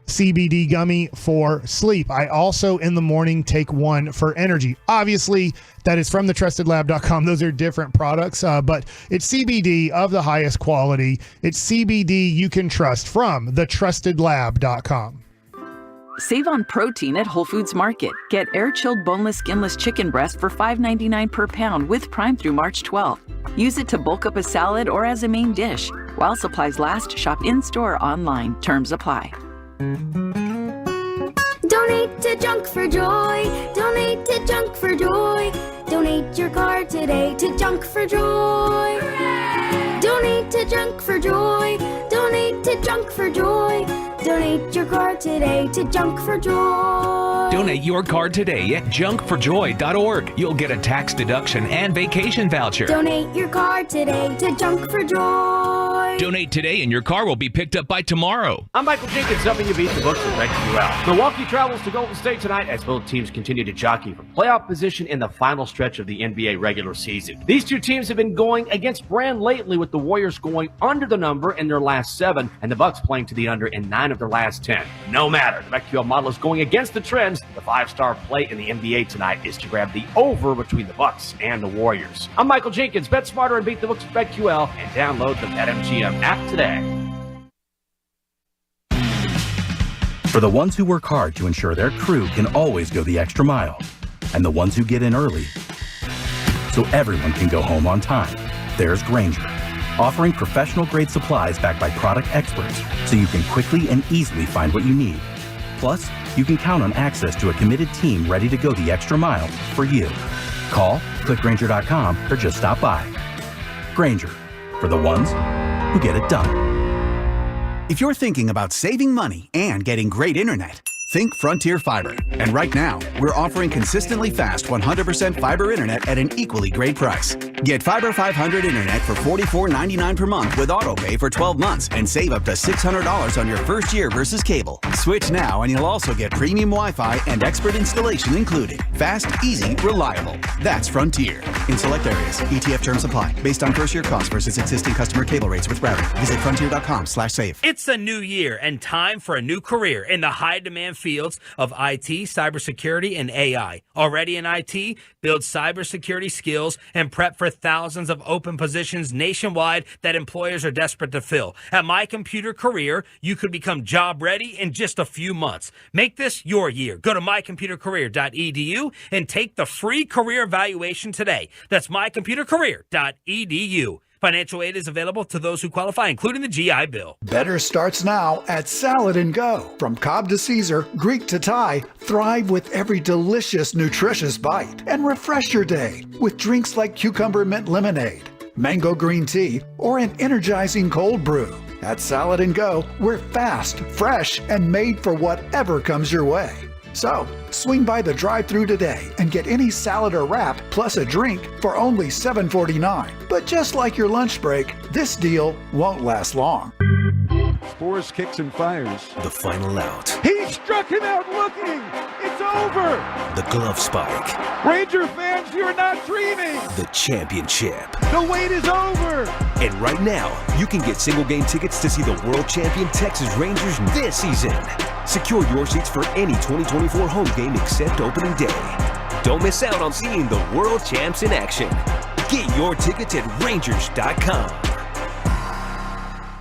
CBD gummy for sleep. I also, in the morning, take one for energy. Obviously, that is from the TrustedLab.com. Those are different products, but it's CBD of the highest quality. It's CBD you can trust from the TrustedLab.com. Save on protein at Whole Foods Market. Get air-chilled boneless, skinless chicken breast for $5.99 per pound with Prime through March 12th. Use it to bulk up a salad or as a main dish. While supplies last, shop in-store or online. Terms apply. Donate to Junk for Joy. Donate to Junk for Joy. Donate your card today to Junk for Joy. Hooray! Donate to Junk for Joy. Donate to to Junk for Joy. Donate your card today to Junk for Joy. Donate your card today at junkforjoy.org. You'll get a tax deduction and vacation voucher. Donate your card today to Junk for Joy. Donate today and your car will be picked up by tomorrow. I'm Michael Jenkins, helping you beat the books with BetQL. Milwaukee travels to Golden State tonight as both teams continue to jockey for playoff position in the final stretch of the NBA regular season. These two teams have been going against brand lately, with the Warriors going under the number in their last 7 and the Bucks playing to the under in 9 of their last 10. No matter, the BetQL model is going against the trends. The 5-star play in the NBA tonight is to grab the over between the Bucks and the Warriors. I'm Michael Jenkins. Bet smarter and beat the books with BetQL, and download the BetMGM app today. For the ones who work hard to ensure their crew can always go the extra mile, and the ones who get in early so everyone can go home on time, there's Grainger, offering professional-grade supplies backed by product experts so you can quickly and easily find what you need. Plus, you can count on access to a committed team ready to go the extra mile for you. Call, click Grainger.com, or just stop by. Grainger, for the ones who get it done. If you're thinking about saving money and getting great internet, think Frontier Fiber. And right now, we're offering consistently fast 100% fiber internet at an equally great price. Get Fiber 500 internet for $44.99 per month with autopay for 12 months and save up to $600 on your first year versus cable. Switch now and you'll also get premium Wi-Fi and expert installation included. Fast, easy, reliable. That's Frontier. In select areas, ETF terms apply. Based on first year cost versus existing customer cable rates with routing. Visit frontier.com/save. It's a new year and time for a new career in the high-demand fields of IT, cybersecurity, and AI. Already in IT? Build cybersecurity skills and prep for thousands of open positions nationwide that employers are desperate to fill. At My Computer Career, you could become job ready in just a few months. Make this your year. Go to mycomputercareer.edu and take the free career evaluation today. That's mycomputercareer.edu. Financial aid is available to those who qualify, including the GI Bill. Better starts now at Salad and Go. From Cobb to Caesar, Greek to Thai, thrive with every delicious, nutritious bite. And refresh your day with drinks like cucumber mint lemonade, mango green tea, or an energizing cold brew. At Salad and Go, we're fast, fresh, and made for whatever comes your way. So, swing by the drive-thru today and get any salad or wrap plus a drink for only $7.49. But just like your lunch break, this deal won't last long. Forrest kicks and fires. The final out. He struck him out looking. It's over. The glove spike. Ranger fans, you're not dreaming. The championship. The wait is over. And right now, you can get single game tickets to see the world champion Texas Rangers this season. Secure your seats for any 2024 home game except opening day. Don't miss out on seeing the world champs in action. Get your tickets at Rangers.com.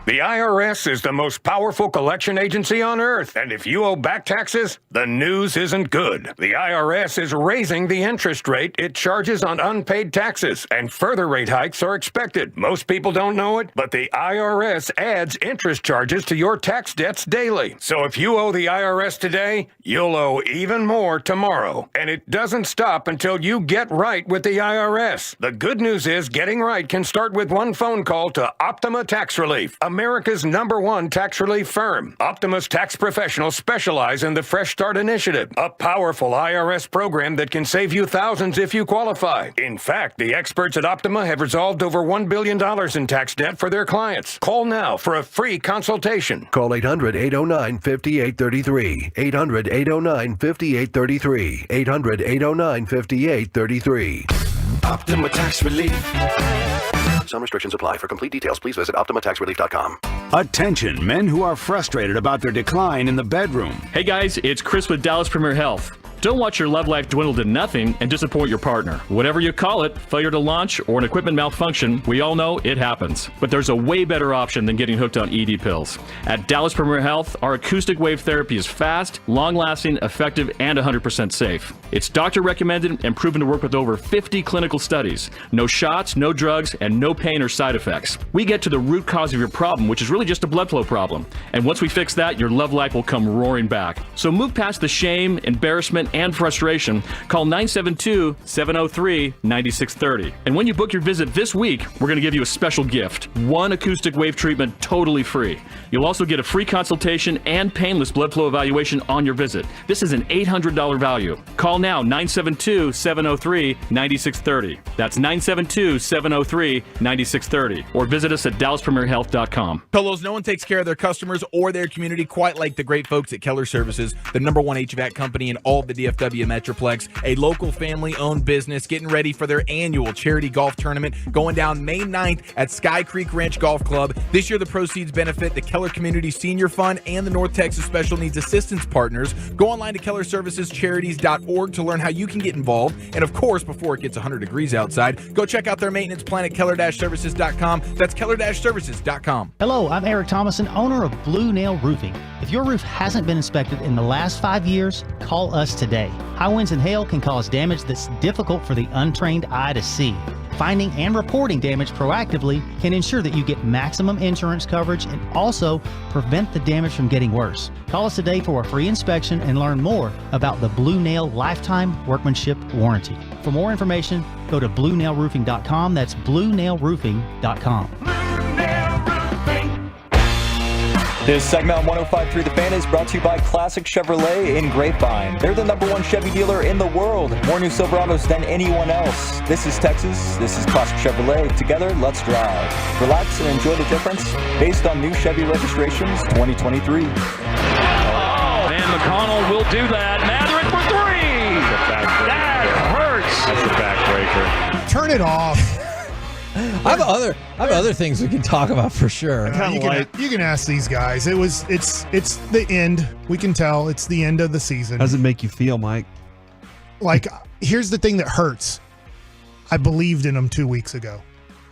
The IRS is the most powerful collection agency on earth, and if you owe back taxes, the news isn't good. The IRS is raising the interest rate it charges on unpaid taxes, and further rate hikes are expected. Most people don't know it, but the IRS adds interest charges to your tax debts daily. So if you owe the IRS today, you'll owe even more tomorrow. And it doesn't stop until you get right with the IRS. The good news is getting right can start with one phone call to Optima Tax Relief, America's #1 tax relief firm. Optima's tax professionals specialize in the Fresh Start Initiative, a powerful IRS program that can save you thousands if you qualify. In fact, the experts at Optima have resolved over $1 billion in tax debt for their clients. Call now for a free consultation. Call 800-809-5833. 800-809-5833. 800-809-5833. Optima Tax Relief. Some restrictions apply. For complete details, please visit OptimaTaxRelief.com. Attention, men who are frustrated about their decline in the bedroom. Hey guys, it's Chris with Dallas Premier Health. Don't watch your love life dwindle to nothing and disappoint your partner. Whatever you call it, failure to launch or an equipment malfunction, we all know it happens. But there's a way better option than getting hooked on ED pills. At Dallas Premier Health, our acoustic wave therapy is fast, long-lasting, effective, and 100% safe. It's doctor-recommended and proven to work with over 50 clinical studies. No shots, no drugs, and no pain or side effects. We get to the root cause of your problem, which is really just a blood flow problem. And once we fix that, your love life will come roaring back. So move past the shame, embarrassment, and frustration, call 972-703-9630. And when you book your visit this week, we're going to give you a special gift. 1 acoustic wave treatment totally free. You'll also get a free consultation and painless blood flow evaluation on your visit. This is an $800 value. Call now, 972-703-9630. That's 972-703-9630. Or visit us at DallasPremierHealth.com. Pillows, no one takes care of their customers or their community quite like the great folks at Keller Services, the #1 HVAC company in all of the DFW Metroplex, a local family-owned business getting ready for their annual charity golf tournament going down May 9th at Sky Creek Ranch Golf Club. This year, the proceeds benefit the Keller Community Senior Fund and the North Texas Special Needs Assistance Partners. Go online to KellerServicesCharities.org to learn how you can get involved. And of course, before it gets 100 degrees outside, go check out their maintenance plan at Keller-Services.com. That's Keller-Services.com. Hello, I'm Eric Thomason, owner of Blue Nail Roofing. If your roof hasn't been inspected in the last 5 years, call us today. High winds and hail can cause damage that's difficult for the untrained eye to see. Finding and reporting damage proactively can ensure that you get maximum insurance coverage and also prevent the damage from getting worse. Call us today for a free inspection and learn more about the Blue Nail Lifetime Workmanship Warranty. For more information, go to BlueNailRoofing.com. That's BlueNailRoofing.com. This segment on 105.3 The Fan is brought to you by Classic Chevrolet in Grapevine. They're the #1 Chevy dealer in the world. More new Silverados than anyone else. This is Texas. This is Classic Chevrolet. Together, let's drive. Relax and enjoy the difference based on new Chevy registrations 2023. And McConnell will do that. Mathurin for 3. That hurts. That's a backbreaker. Turn it off. I have other things we can talk about for sure. You can ask these guys. It's the end. We can tell it's the end of the season. How does it make you feel, Mike? Like, here's the thing that hurts. I believed in them 2 weeks ago.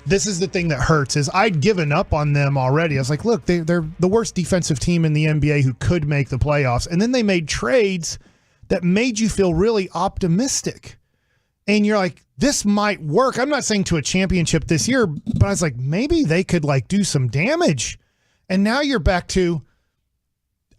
This is the thing that hurts is I'd given up on them already. I was like, look, they're the worst defensive team in the NBA who could make the playoffs. And then they made trades that made you feel really optimistic. And you're like, this might work. I'm not saying to a championship this year, but I was like, maybe they could like do some damage. And now you're back to,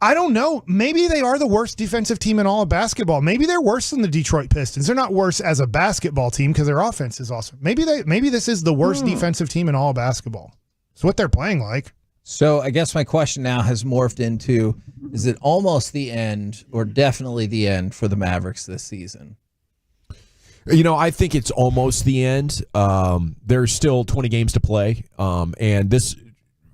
I don't know, maybe they are the worst defensive team in all of basketball. Maybe they're worse than the Detroit Pistons. They're not worse as a basketball team because their offense is awesome. Maybe this is the worst defensive team in all of basketball. It's what they're playing like. So I guess my question now has morphed into, is it almost the end or definitely the end for the Mavericks this season? You know, I think it's almost the end. There's still 20 games to play, and this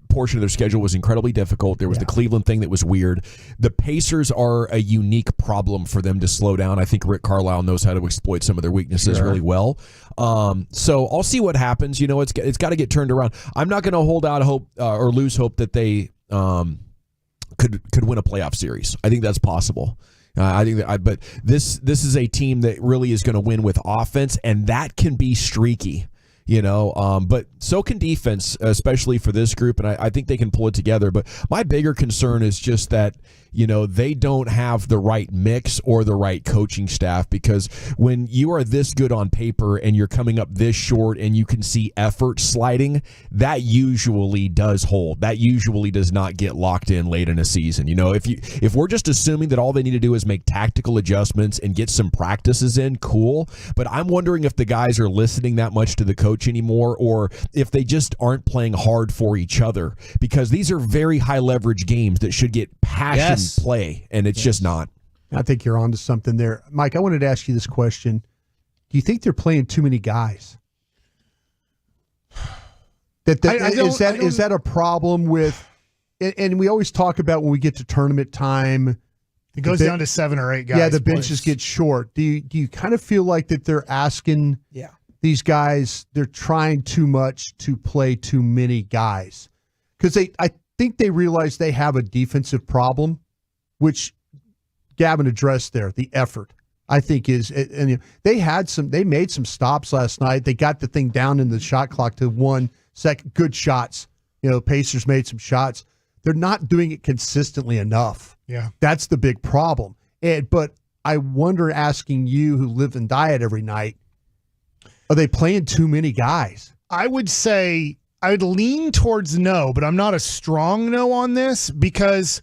portion of their schedule was incredibly difficult. There was the Cleveland thing that was weird. The Pacers are a unique problem for them to slow down. I think Rick Carlisle knows how to exploit some of their weaknesses really well. So I'll see what happens. You know, it's got to get turned around. I'm not going to hold out hope or lose hope that they could win a playoff series. I think that's possible. I think that, but this is a team that really is going to win with offense, and that can be streaky, you know. But so can defense, especially for this group, and I think they can pull it together. But my bigger concern is just that, you know, they don't have the right mix or the right coaching staff, because when you are this good on paper and you're coming up this short and you can see effort sliding, that usually does hold. That usually does not get locked in late in a season. You know, if we're just assuming that all they need to do is make tactical adjustments and get some practices in, cool. But I'm wondering if the guys are listening that much to the coach anymore, or if they just aren't playing hard for each other, because these are very high leverage games that should get passion play, and it's just not. I think you're onto something there. Mike, I wanted to ask you this question. Do you think they're playing too many guys? Is that a problem with, and we always talk about when we get to tournament time, it goes down to 7 or 8 guys. Yeah, the benches get short. Do you kind of feel like that they're asking these guys, they're trying too much to play too many guys? Because I think they realize they have a defensive problem, which Gavin addressed there. The effort, I think, is, and they made some stops last night. They got the thing down in the shot clock to 1 second. Good shots. You know, Pacers made some shots. They're not doing it consistently enough. Yeah, that's the big problem. But I wonder, asking you who live and die it every night, are they playing too many guys? I would say I would lean towards no, but I'm not a strong no on this, because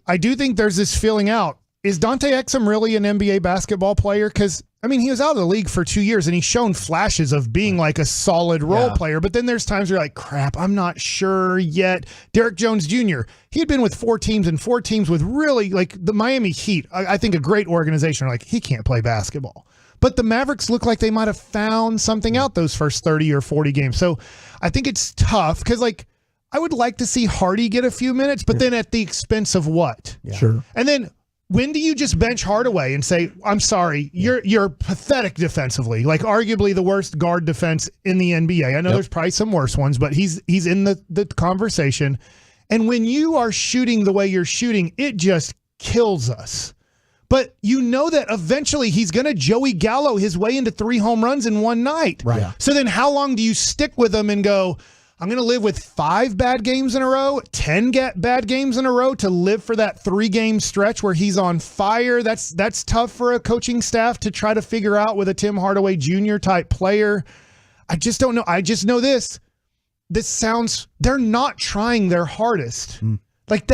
I do think there's this feeling out. is Dante Exum really an NBA basketball player? Because, I mean, he was out of the league for 2 years, and he's shown flashes of being like a solid role player. But then there's times where you're like, crap, I'm not sure yet. Derek Jones Jr., he had been with 4 teams, and 4 teams with really, like, the Miami Heat, I think a great organization, are like, he can't play basketball. But the Mavericks look like they might have found something out those first 30 or 40 games. So I think it's tough because, like, I would like to see Hardy get a few minutes, but then at the expense of what? Sure. And then when do you just bench Hardaway and say, I'm sorry, you're pathetic defensively, like arguably the worst guard defense in the NBA. I know there's probably some worse ones, but he's in the conversation. And when you are shooting the way you're shooting, it just kills us. But you know that eventually he's going to Joey Gallo his way into 3 home runs in one night. Right. Yeah. So then how long do you stick with him and go, I'm going to live with 5 bad games in a row, 10 bad games in a row to live for that 3-game stretch where he's on fire? That's tough for a coaching staff to try to figure out with a Tim Hardaway Jr. type player. I just don't know. I just know this sounds, they're not trying their hardest. Like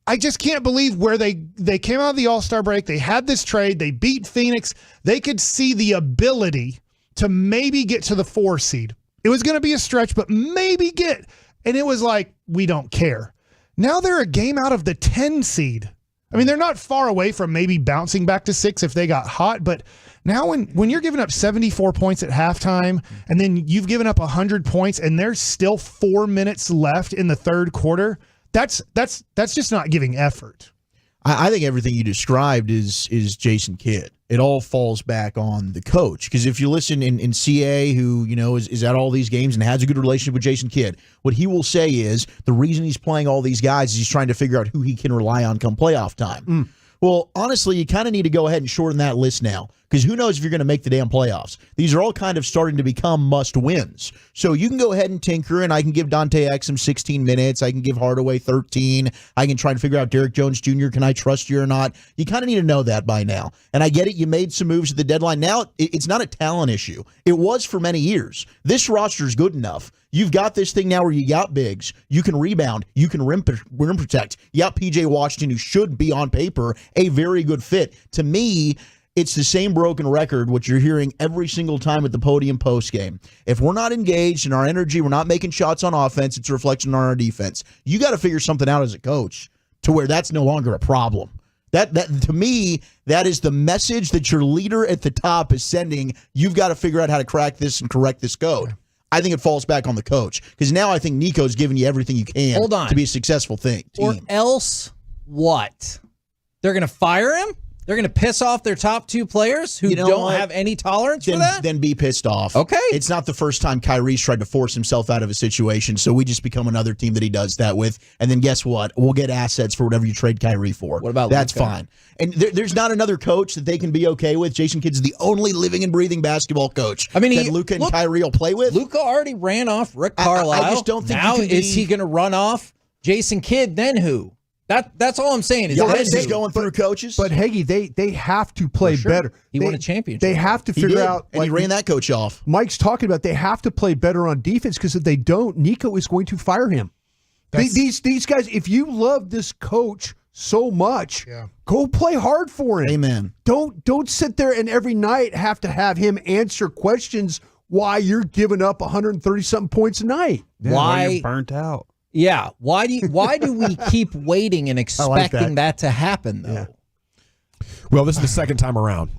I just can't believe where they came out of the All-Star break. They had this trade. They beat Phoenix. They could see the ability to maybe get to the 4 seed. It was going to be a stretch, but maybe get. And it was like, we don't care. Now they're a game out of the 10 seed. I mean, they're not far away from maybe bouncing back to 6 if they got hot. But now when you're giving up 74 points at halftime and then you've given up 100 points and there's still 4 minutes left in the third quarter, that's just not giving effort. I think everything you described is Jason Kidd. It all falls back on the coach. Because if you listen in CA, who is at all these games and has a good relationship with Jason Kidd, what he will say is the reason he's playing all these guys is he's trying to figure out who he can rely on come playoff time. Well, honestly, you kind of need to go ahead and shorten that list now, because who knows if you're going to make the damn playoffs. These are all kind of starting to become must-wins. So you can go ahead and tinker, and I can give Dante Exum 16 minutes. I can give Hardaway 13. I can try to figure out Derek Jones Jr., can I trust you or not? You kind of need to know that by now. And I get it. You made some moves at the deadline. Now, it's not a talent issue. It was for many years. This roster is good enough. You've got this thing now where you got bigs. You can rebound. You can rim protect. You got P.J. Washington, who should be on paper a very good fit. To me, it's the same broken record, what you're hearing every single time at the podium post game. If we're not engaged in our energy, we're not making shots on offense, it's a reflection on our defense. You got to figure something out as a coach to where that's no longer a problem. That to me, that is the message that your leader at the top is sending. You've got to figure out how to crack this and correct this code. I think it falls back on the coach, because now I think Nico's giving you everything you can to be a successful team. Or else what? They're going to fire him? They're going to piss off their top 2 players who don't have any tolerance for that? Then be pissed off. Okay. It's not the first time Kyrie's tried to force himself out of a situation, so we just become another team that he does that with. And then guess what? We'll get assets for whatever you trade Kyrie for. What about That's Luka? fine. And there's not another coach that they can be okay with. Jason Kidd's the only living and breathing basketball coach that Luka and Kyrie will play with. Luka already ran off Rick Carlisle. I just don't think now you can is he going to run off Jason Kidd? Then who? That's all I'm saying. Is he's going through coaches. But Hagee, they have to play better. He won a championship. They have to figure out. And he ran that coach off. Mike's talking about they have to play better on defense, because if they don't, Nico is going to fire him. These guys, if you love this coach so much, go play hard for him. Amen. Don't sit there and every night have to have him answer questions why you're giving up 130-something points a night. Why you're burnt out. Yeah. Why do we keep waiting and expecting that to happen, though? Yeah. Well, this is the second time around,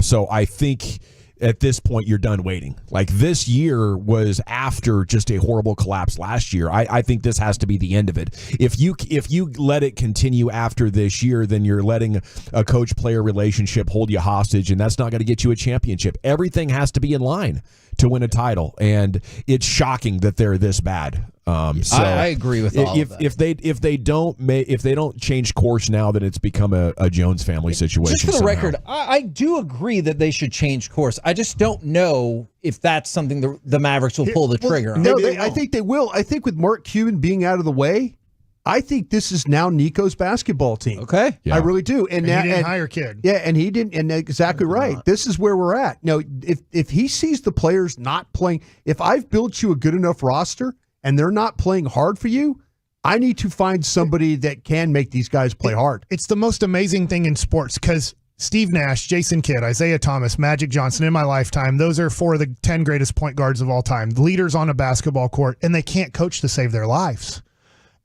so I think at this point you're done waiting. Like, this year was after just a horrible collapse last year. I think this has to be the end of it. If you let it continue after this year, then you're letting a coach-player relationship hold you hostage, and that's not going to get you a championship. Everything has to be in line to win a title, and it's shocking that they're this bad. So I agree with all of that. If they don't change course now, then it's become a Jones family situation. Just for the record, I do agree that they should change course. I just don't know if that's something the Mavericks will pull the trigger on. No, I think they will. I think with Mark Cuban being out of the way, I think this is now Nico's basketball team. Okay. I really do. And he didn't hire Kidd. Yeah, and he didn't. And exactly right. This is where we're at. Now, if he sees the players not playing, if I've built you a good enough roster and they're not playing hard for you, I need to find somebody that can make these guys play hard. It's the most amazing thing in sports because Steve Nash, Jason Kidd, Isaiah Thomas, Magic Johnson, in my lifetime, those are 4 of the 10 greatest point guards of all time, leaders on a basketball court, and they can't coach to save their lives.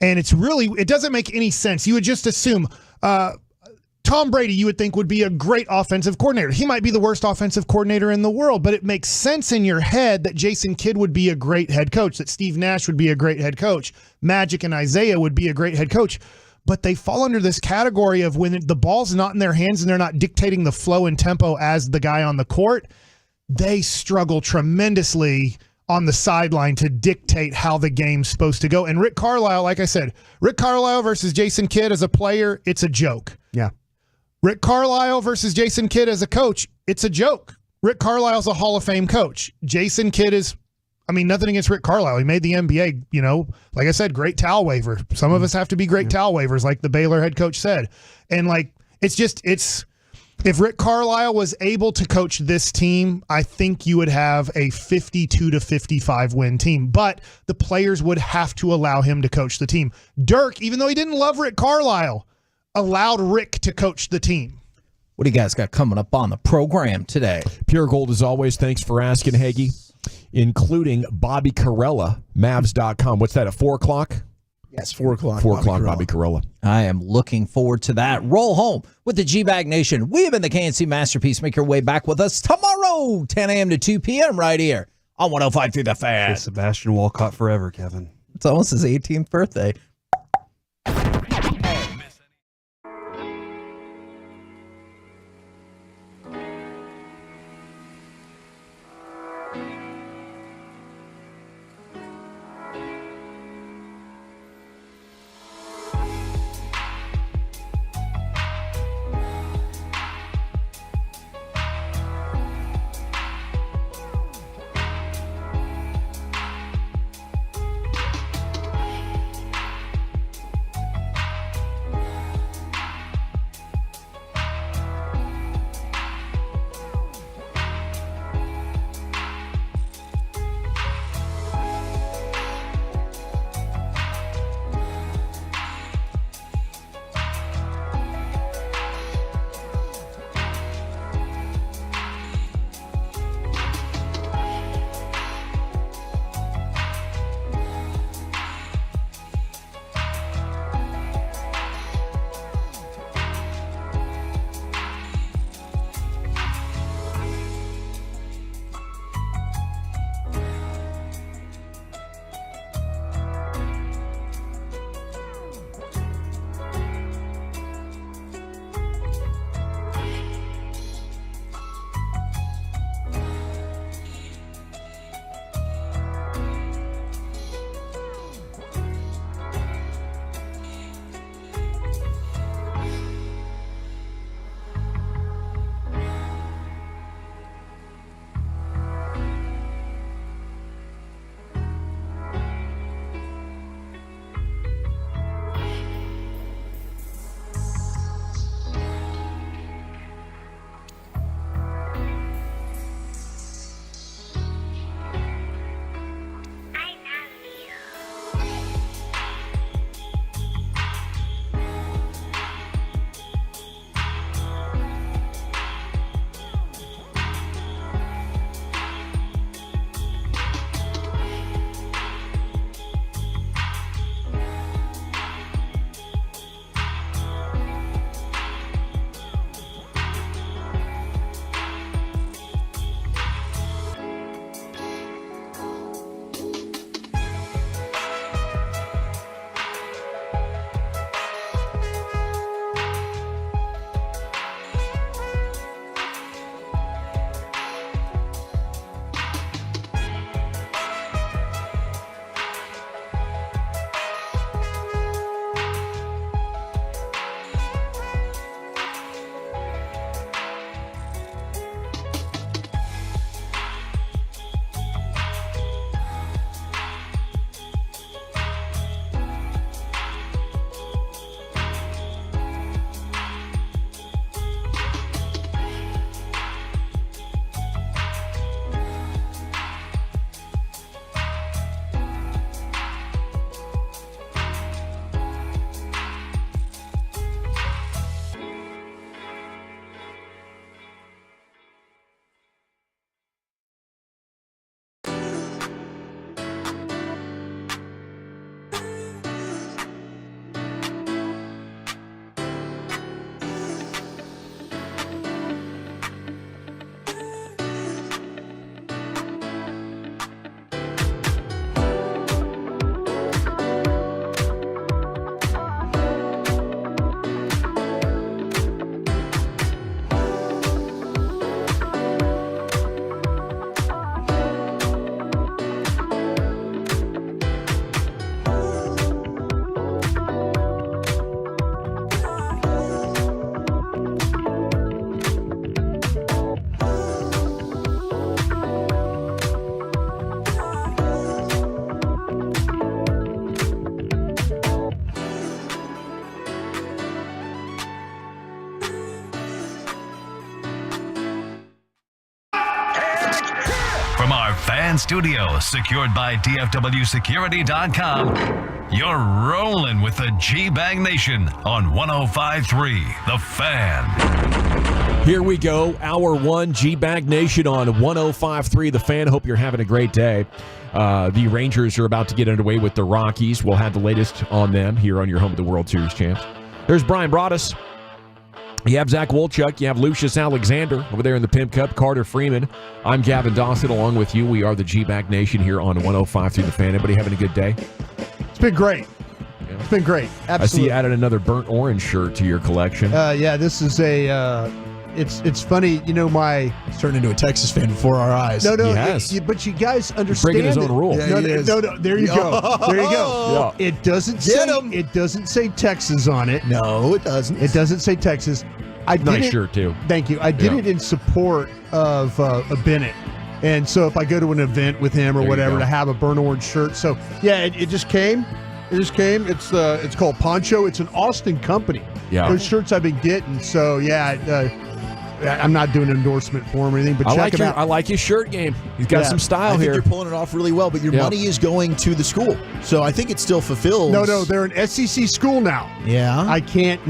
And it doesn't make any sense. You would just assume Tom Brady, you would think, would be a great offensive coordinator. He might be the worst offensive coordinator in the world, but it makes sense in your head that Jason Kidd would be a great head coach, that Steve Nash would be a great head coach, Magic and Isaiah would be a great head coach. But they fall under this category of when the ball's not in their hands and they're not dictating the flow and tempo as the guy on the court, they struggle tremendously on the sideline to dictate how the game's supposed to go. And Rick Carlisle, like I said, Rick Carlisle versus Jason Kidd as a player, it's a joke. Yeah. Rick Carlisle versus Jason Kidd as a coach, it's a joke. Rick Carlisle's a Hall of Fame coach. Jason Kidd is, nothing against Rick Carlisle. He made the NBA, like I said, great towel waiver. Some of us have to be great towel waivers, like the Baylor head coach said. And if Rick Carlisle was able to coach this team, I think you would have a 52-55 win team. But the players would have to allow him to coach the team. Dirk, even though he didn't love Rick Carlisle, allowed Rick to coach the team. What do you guys got coming up on the program today? Pure Gold, as always. Thanks for asking, Hagee. Including Bobby Carella, Mavs.com. What's that, at 4 o'clock? Yes, 4 o'clock. 4 o'clock, Bobby Carella. I am looking forward to that. Roll home with the G-Bag Nation. We have been the KNC Masterpiece. Make your way back with us tomorrow, 10 a.m. to 2 p.m. right here on 105 through the Fan. Sebastian Walcott forever, Kevin. It's almost his 18th birthday. Fan Studios, secured by DFWsecurity.com. You're rolling with the G-Bag Nation on 105.3 The Fan. Here we go. Hour 1, G-Bag Nation on 105.3 The Fan. Hope you're having a great day. The Rangers are about to get underway with the Rockies. We'll have the latest on them here on your home of the World Series champs. There's Brian Broaddus. You have Zach Wolchuk. You have Lucius Alexander over there in the Pimp Cup. Carter Freeman. I'm Gavin Dawson along with you. We are the G-Bag Nation here on 105.3 The Fan. Everybody having a good day? It's been great. It's been great. Absolutely. I see you added another burnt orange shirt to your collection. Yeah, this is a... It's funny, my... He's turned into a Texas fan before our eyes. No, Yes. but you guys understand... Breaking his own rule. No, there you go. There you go. Yeah. It doesn't say Texas on it. No, it doesn't. It doesn't say Texas. I did Nice it, shirt, too. Thank you. I did it in support of Bennett. And so if I go to an event with him or There you whatever go. to have a burnt orange shirt. So, yeah, it just came. It just came. It's called Poncho. It's an Austin company. Yeah. Those shirts I've been getting. So, yeah, I'm not doing an endorsement for him or anything, but check him out. I like his shirt game. He's got some I style think here. you're pulling it off really well, but your money is going to the school. So I think it still fulfills. No, they're an SEC school now. Yeah. I can't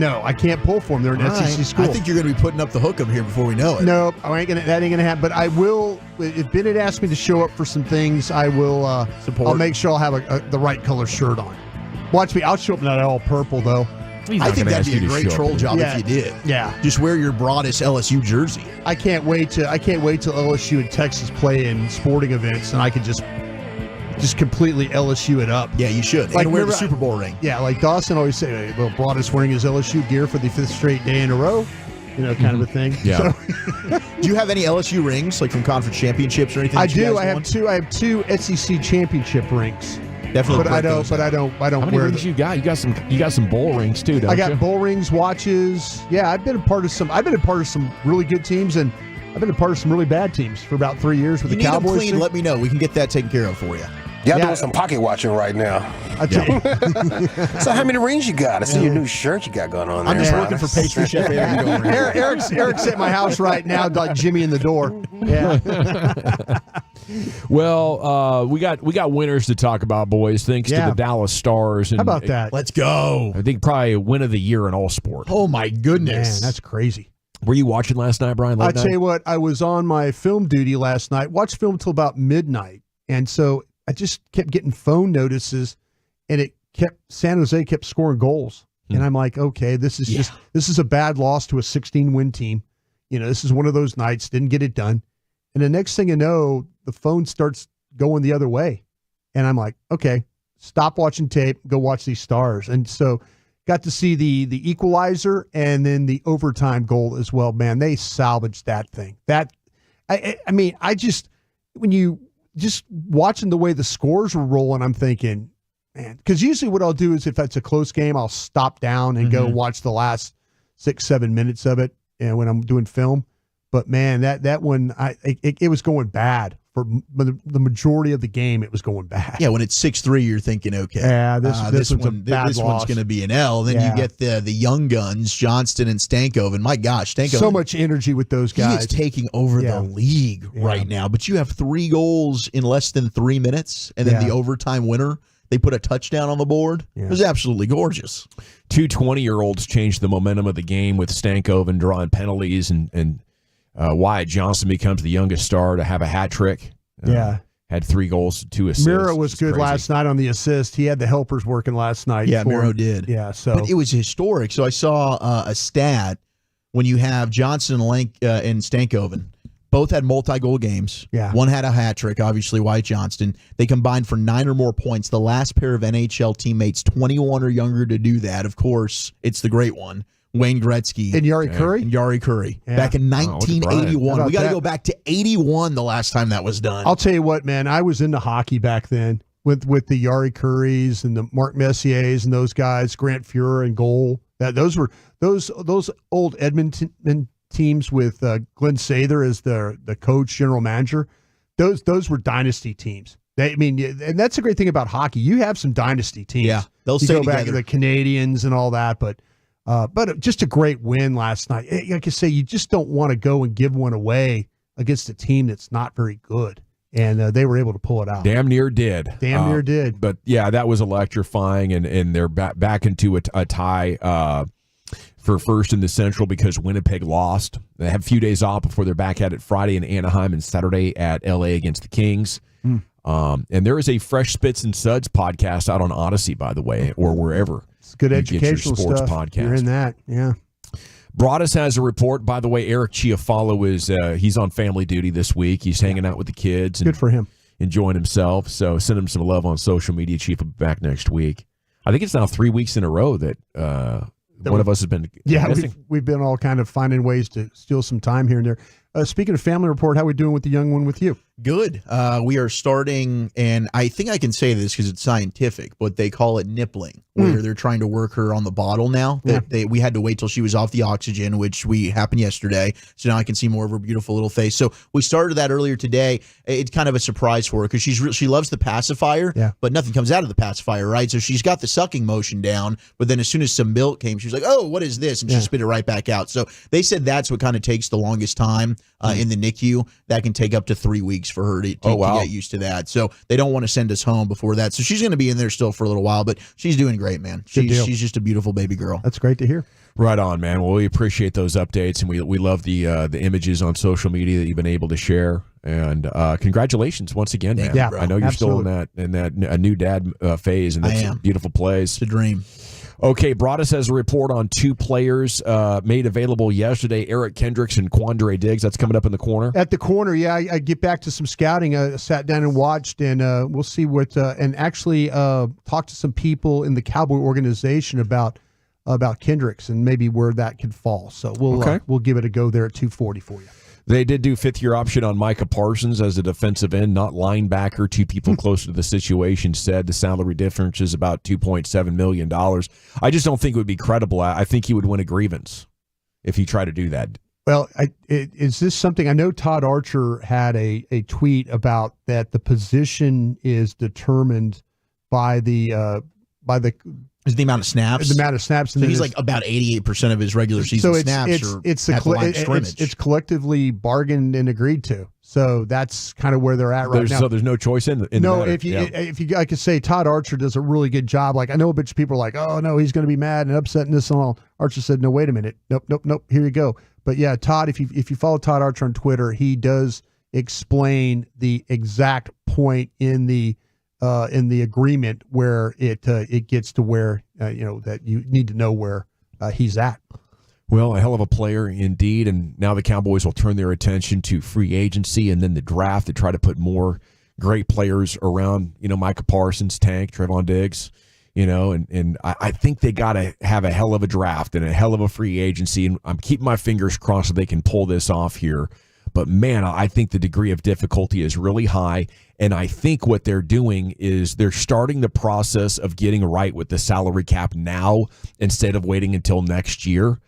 pull for them. They're an SEC school. I think you're going to be putting up the hook 'em here before we know it. No, that ain't gonna happen. But I will. If Bennett asks me to show up for some things, I will support. I'll make sure I'll have the right color shirt on. Watch me. I'll show up in that all purple though. I think that'd be a great troll job if you did. Yeah. Just wear your broadest LSU jersey. I can't wait till LSU and Texas play in sporting events, and I could just completely LSU it up. Yeah, you should. Like and wear the remember- Super Bowl ring. Yeah, like Dawson always say, well, Broadus wearing his LSU gear for the 5th straight day in a row, kind of a thing. Yeah. So, Do you have any LSU rings, like from conference championships or anything? I that you do. guys I won? have two SEC championship rings. Definitely. But I don't. How many wear rings them. you got? You got some bowl rings too, don't I got you? bowl rings, watches. Yeah, I've been a part of some really good teams, and I've been a part of some really bad teams for about 3 years with You the need them Cowboys. clean, let me know. We can get that taken care of for you. Y'all doing some pocket watching right now. I tell you. So how many rings you got? I see your new shirt you got going on there. I'm just Brian. looking for pastry chef Eric over here. Eric's at my house right now, like Jimmy in the door. Yeah. Well, we got winners to talk about, boys. Thanks to the Dallas Stars. And How about that? Let's go. I think probably win of the year in all sport. Oh my goodness. Man, that's crazy. Were you watching last night, Brian? I tell you what, I was on my film duty last night. Watched film till about midnight, and so I just kept getting phone notices, and San Jose kept scoring goals, and I'm like, okay, this is a bad loss to a 16-win team. This is one of those nights. Didn't get it done, and the next thing you know, the phone starts going the other way, and I'm like, okay, stop watching tape, go watch these Stars, and so. Got to see the equalizer and then the overtime goal as well. Man, they salvaged that thing. When you just watching the way the scores were rolling, I'm thinking, man, because usually what I'll do is if it's a close game, I'll stop down and go watch the last 6-7 minutes of it, and when I'm doing film. But man, that one, it was going bad. For the majority of the game, it was going bad. Yeah, when it's 6-3, you're thinking, okay, this one's a bad loss. One's going to be an L. Then you get the young guns, Johnston and Stankoven. My gosh, Stankoven. So much energy with those guys. He is taking over the league right now. But you have 3 goals in less than 3 minutes, and then the overtime winner, they put a touchdown on the board. It was absolutely gorgeous. 2 20-year-olds changed the momentum of the game with Stankoven drawing penalties and Wyatt Johnson becomes the youngest star to have a hat trick. Had 3 goals, 2 assists. Miro was good last night on the assist. He had the helpers working last night. Yeah, Miro did. Yeah, so but it was historic. So I saw a stat when you have Johnson and Stankoven. Both had multi-goal games. Yeah. One had a hat trick, obviously, Wyatt Johnston. They combined for 9 or more points. The last pair of NHL teammates, 21 or younger, to do that. Of course, it's the great one. Wayne Gretzky. And Yari Curry? And Yari Curry. Yeah. Back in 1981. We got to go back to 81 the last time that was done. I'll tell you what, man, I was into hockey back then with the Yari Currys and the Mark Messiers and those guys, Grant Fuhrer and goal. Those were those old Edmonton teams with Glenn Sather as the coach, general manager. Those were dynasty teams. And that's the great thing about hockey. You have some dynasty teams. Yeah, they'll you stay go back to together. the Canadians and all that, but just a great win last night. Like I say, you just don't want to go and give one away against a team that's not very good. and they were able to pull it out. Damn near did. But yeah, that was electrifying, and they're back into a tie for first in the Central because Winnipeg lost. They have a few days off before they're back at it Friday in Anaheim and Saturday at LA against the Kings. And there is a Fresh Spits and Suds podcast out on Odyssey, by the way, or wherever. It's good you educational get your sports stuff. podcast. You're in that, yeah. Broadus has a report. By the way, Eric Chiafalo is he's on family duty this week. He's hanging out with the kids. And good for him. Enjoying himself. So send him some love on social media. Chief will be back next week. I think it's now 3 weeks in a row that one of us has been missing. We've been all kind of finding ways to steal some time here and there. Speaking of family report, how are we doing with the young one with you? Good. We are starting, and I think I can say this because it's scientific, but they call it nippling, where they're trying to work her on the bottle now. We had to wait till she was off the oxygen, which happened yesterday. So now I can see more of her beautiful little face. So we started that earlier today. It's kind of a surprise for her because she loves the pacifier, but nothing comes out of the pacifier, right? So she's got the sucking motion down, but then as soon as some milk came, she was like, "Oh, what is this?" And she spit it right back out. So they said that's what kind of takes the longest time in the NICU. That can take up to 3 weeks for her to get used to that. So they don't want to send us home before that. So she's going to be in there still for a little while, but she's doing great, man. She's just a beautiful baby girl. That's great to hear. Right on, man. Well, we appreciate those updates, and we love the images on social media that you've been able to share. And congratulations once again, man. Yeah, I know you're still in that a new dad phase, and that's beautiful plays. It's a dream. Okay, Broadus has a report on two players made available yesterday, Eric Kendricks and Quandre Diggs. That's coming up in the corner. At the corner, yeah. I get back to some scouting. I sat down and watched, and we'll see what and actually talk to some people in the Cowboy organization about Kendricks and maybe where that could fall. So we'll give it a go there at 240 for you. They did do fifth-year option on Micah Parsons as a defensive end, not linebacker. Two people closer to the situation said the salary difference is about $2.7 million. I just don't think it would be credible. I think he would win a grievance if he tried to do that. Well, is this something? I know Todd Archer had a tweet about that the position is determined by the amount of snaps. The amount of snaps. So he's like about 88% of his regular season snaps it's collectively bargained and agreed to. So that's kind of where they're at right now. So there's no choice in the no, matter. if you I could say Todd Archer does a really good job. Like I know a bunch of people are like, oh no, he's going to be mad and upset and this and all. Archer said, no, wait a minute, nope. Here you go. But yeah, Todd, if you follow Todd Archer on Twitter, he does explain the exact point in the agreement where it gets to where that you need to know where he's at. Well, a hell of a player indeed, and now the Cowboys will turn their attention to free agency and then the draft to try to put more great players around. Micah Parsons, Tank, Trevon Diggs. And I think they got to have a hell of a draft and a hell of a free agency, and I'm keeping my fingers crossed that they can pull this off here. But, man, I think the degree of difficulty is really high, and I think what they're doing is they're starting the process of getting right with the salary cap now instead of waiting until next year.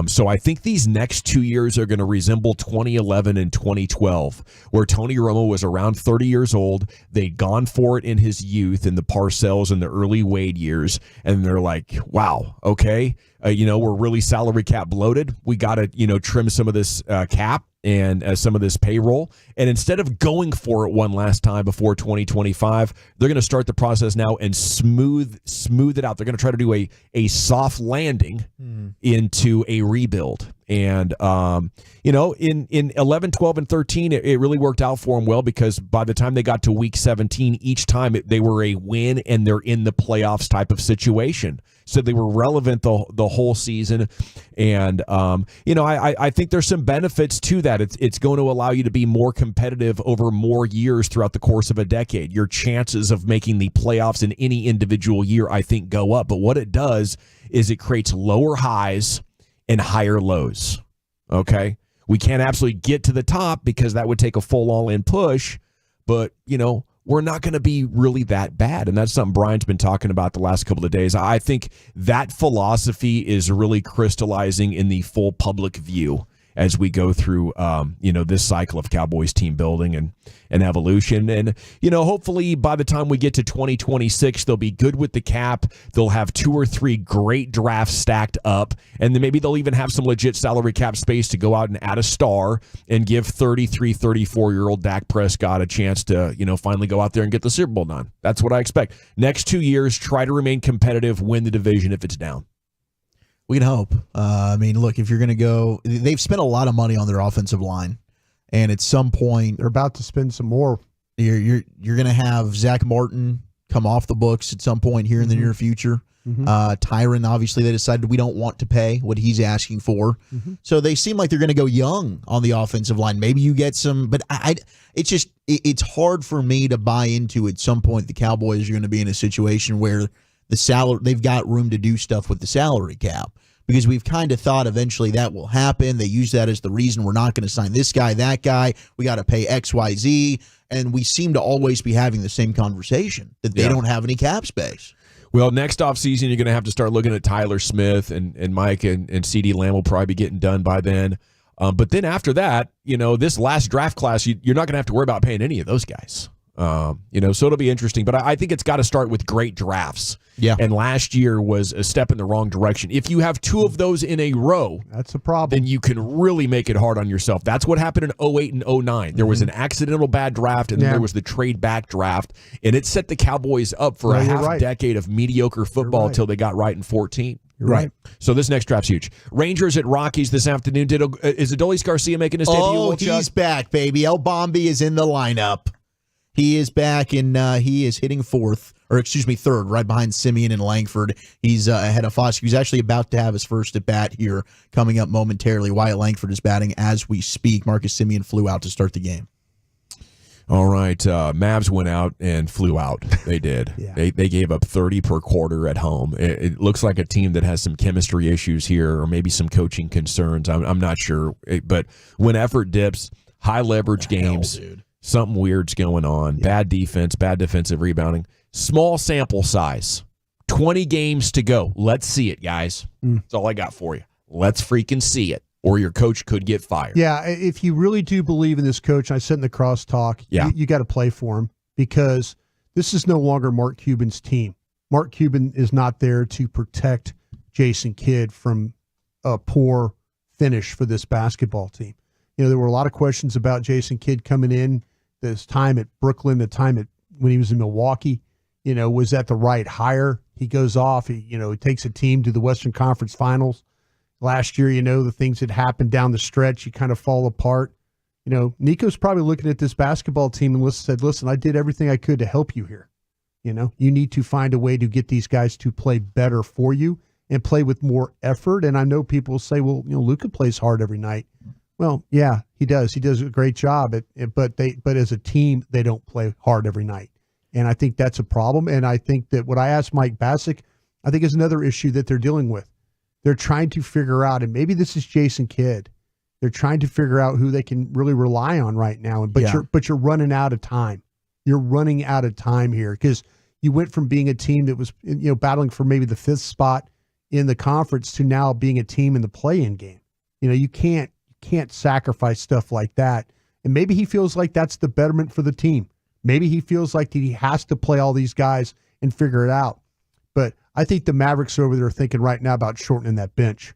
So I think these next 2 years are going to resemble 2011 and 2012, where Tony Romo was around 30 years old. They'd gone for it in his youth in the Parcells and the early Wade years, and they're like, wow, okay, we're really salary cap bloated. We got to, trim some of this cap and some of this payroll. And instead of going for it one last time before 2025, they're going to start the process now and smooth it out. They're going to try to do a soft landing into a rebuild. And, in 11, 12, and 13, it really worked out for them well because by the time they got to week 17, each time they were a win and they're in the playoffs type of situation. So they were relevant the whole season. And, I think there's some benefits to that. It's going to allow you to be more competitive over more years throughout the course of a decade. Your chances of making the playoffs in any individual year, I think, go up. But what it does is it creates lower highs and higher lows. Okay? We can't absolutely get to the top because that would take a full all-in push, but, we're not going to be really that bad. And that's something Brian's been talking about the last couple of days. I think that philosophy is really crystallizing in the full public view. as we go through, this cycle of Cowboys team building and evolution. And, hopefully by the time we get to 2026, they'll be good with the cap. They'll have 2 or 3 great drafts stacked up. And then maybe they'll even have some legit salary cap space to go out and add a star and give 33, 34-year-old Dak Prescott a chance to, finally go out there and get the Super Bowl done. That's what I expect. Next 2 years, try to remain competitive, win the division if it's down. We can hope. Look, if you're going to go, they've spent a lot of money on their offensive line, and at some point they're about to spend some more. You're going to have Zach Martin come off the books at some point here in the near future. Tyron, obviously, they decided we don't want to pay what he's asking for, so they seem like they're going to go young on the offensive line. Maybe you get some, but it's hard for me to buy into at some point the Cowboys are going to be in a situation where they've got room to do stuff with the salary cap, because we've kind of thought eventually that will happen. They use that as the reason we're not going to sign this guy, that guy. We got to pay X, Y, Z. And we seem to always be having the same conversation that they don't have any cap space. Well, next offseason, you're going to have to start looking at Tyler Smith and Mike and CeeDee Lamb will probably be getting done by then. But then after that, this last draft class, you're not going to have to worry about paying any of those guys. So it'll be interesting. But I think it's got to start with great drafts. Yeah. And last year was a step in the wrong direction. If you have 2 of those in a row, that's a problem. Then you can really make it hard on yourself. That's what happened in 08 and 09. There was an accidental bad draft, and then there was the trade back draft, and it set the Cowboys up for a half decade of mediocre football until they got right in 14. You're right. So this next draft's huge. Rangers at Rockies this afternoon. Is Adolis Garcia making his debut? Oh, he's back, baby. El Bombi is in the lineup. He is back, and he is hitting third, right behind Simeon and Langford. He's ahead of Foskey. He's actually about to have his first at bat here coming up momentarily. Wyatt Langford is batting as we speak. Marcus Simeon flew out to start the game. All right. Mavs went out and flew out. They did. They gave up 30 per quarter at home. It looks like a team that has some chemistry issues here, or maybe some coaching concerns. I'm not sure. But when effort dips, high leverage games, something weird's going on. Bad defense, bad defensive rebounding. Small sample size. 20 games to go. Let's see it, guys. That's all I got for you. Let's freaking see it, or your coach could get fired. Yeah, if you really do believe in this coach, I said in the crosstalk, you got to play for him, because this is no longer Mark Cuban's team. Mark Cuban is not there to protect Jason Kidd from a poor finish for this basketball team. There were a lot of questions about Jason Kidd coming in, this time at Brooklyn, the time when he was in Milwaukee. Was that the right hire? He goes off. He takes a team to the Western Conference Finals. Last year, the things that happened down the stretch, you kind of fall apart. Nico's probably looking at this basketball team and said, listen, I did everything I could to help you here. You need to find a way to get these guys to play better for you and play with more effort. And I know people will say, well, Luka plays hard every night. Well, yeah, he does. He does a great job, but as a team, they don't play hard every night. And I think that's a problem. And I think that what I asked Mike Bassick, I think is another issue that they're dealing with. They're trying to figure out, and maybe this is Jason Kidd, they're trying to figure out who they can really rely on right now. But you're running out of time. You're running out of time here, because you went from being a team that was battling for maybe the 5th spot in the conference to now being a team in the play-in game. You can't sacrifice stuff like that. And maybe he feels like that's the betterment for the team. Maybe he feels like that he has to play all these guys and figure it out. But I think the Mavericks are over there thinking right now about shortening that bench.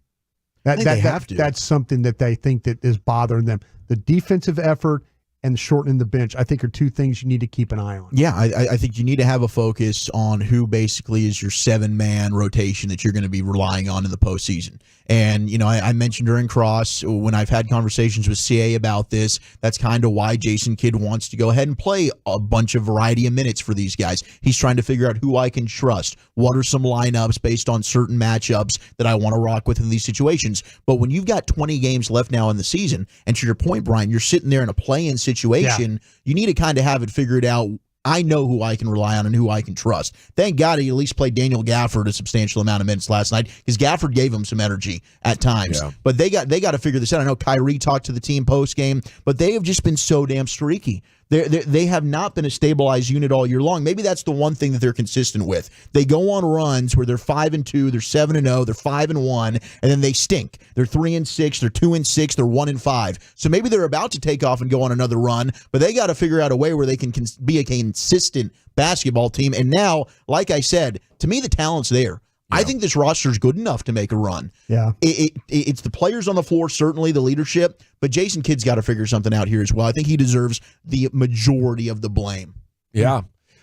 That's something that they think that is bothering them. The defensive effort and shortening the bench, I think, are 2 things you need to keep an eye on. Yeah, I think you need to have a focus on who basically is your 7-man rotation that you're going to be relying on in the postseason. And, I mentioned during Cross, when I've had conversations with CA about this, that's kind of why Jason Kidd wants to go ahead and play a bunch of variety of minutes for these guys. He's trying to figure out who I can trust. What are some lineups based on certain matchups that I want to rock with in these situations? But when you've got 20 games left now in the season, and to your point, Brian, you're sitting there in a play-in situation, you need to kind of have it figured out. I know who I can rely on and who I can trust. Thank God he at least played Daniel Gafford a substantial amount of minutes last night, because Gafford gave him some energy at times. Yeah. But they got to figure this out. I know Kyrie talked to the team post game, but they have just been so damn streaky. They have not been a stabilized unit all year long. Maybe that's the one thing that they're consistent with. They go on runs where they're 5-2, they're 7-0, they're 5-1, and then they stink. They're 3-6, they're 2-6, they're 1-5. So maybe they're about to take off and go on another run, but they got to figure out a way where they can be a consistent basketball team. And now, like I said, to me, the talent's there. I think this roster is good enough to make a run. Yeah. It's the players on the floor, certainly the leadership, but Jason Kidd's got to figure something out here as well. I think he deserves the majority of the blame. Yeah,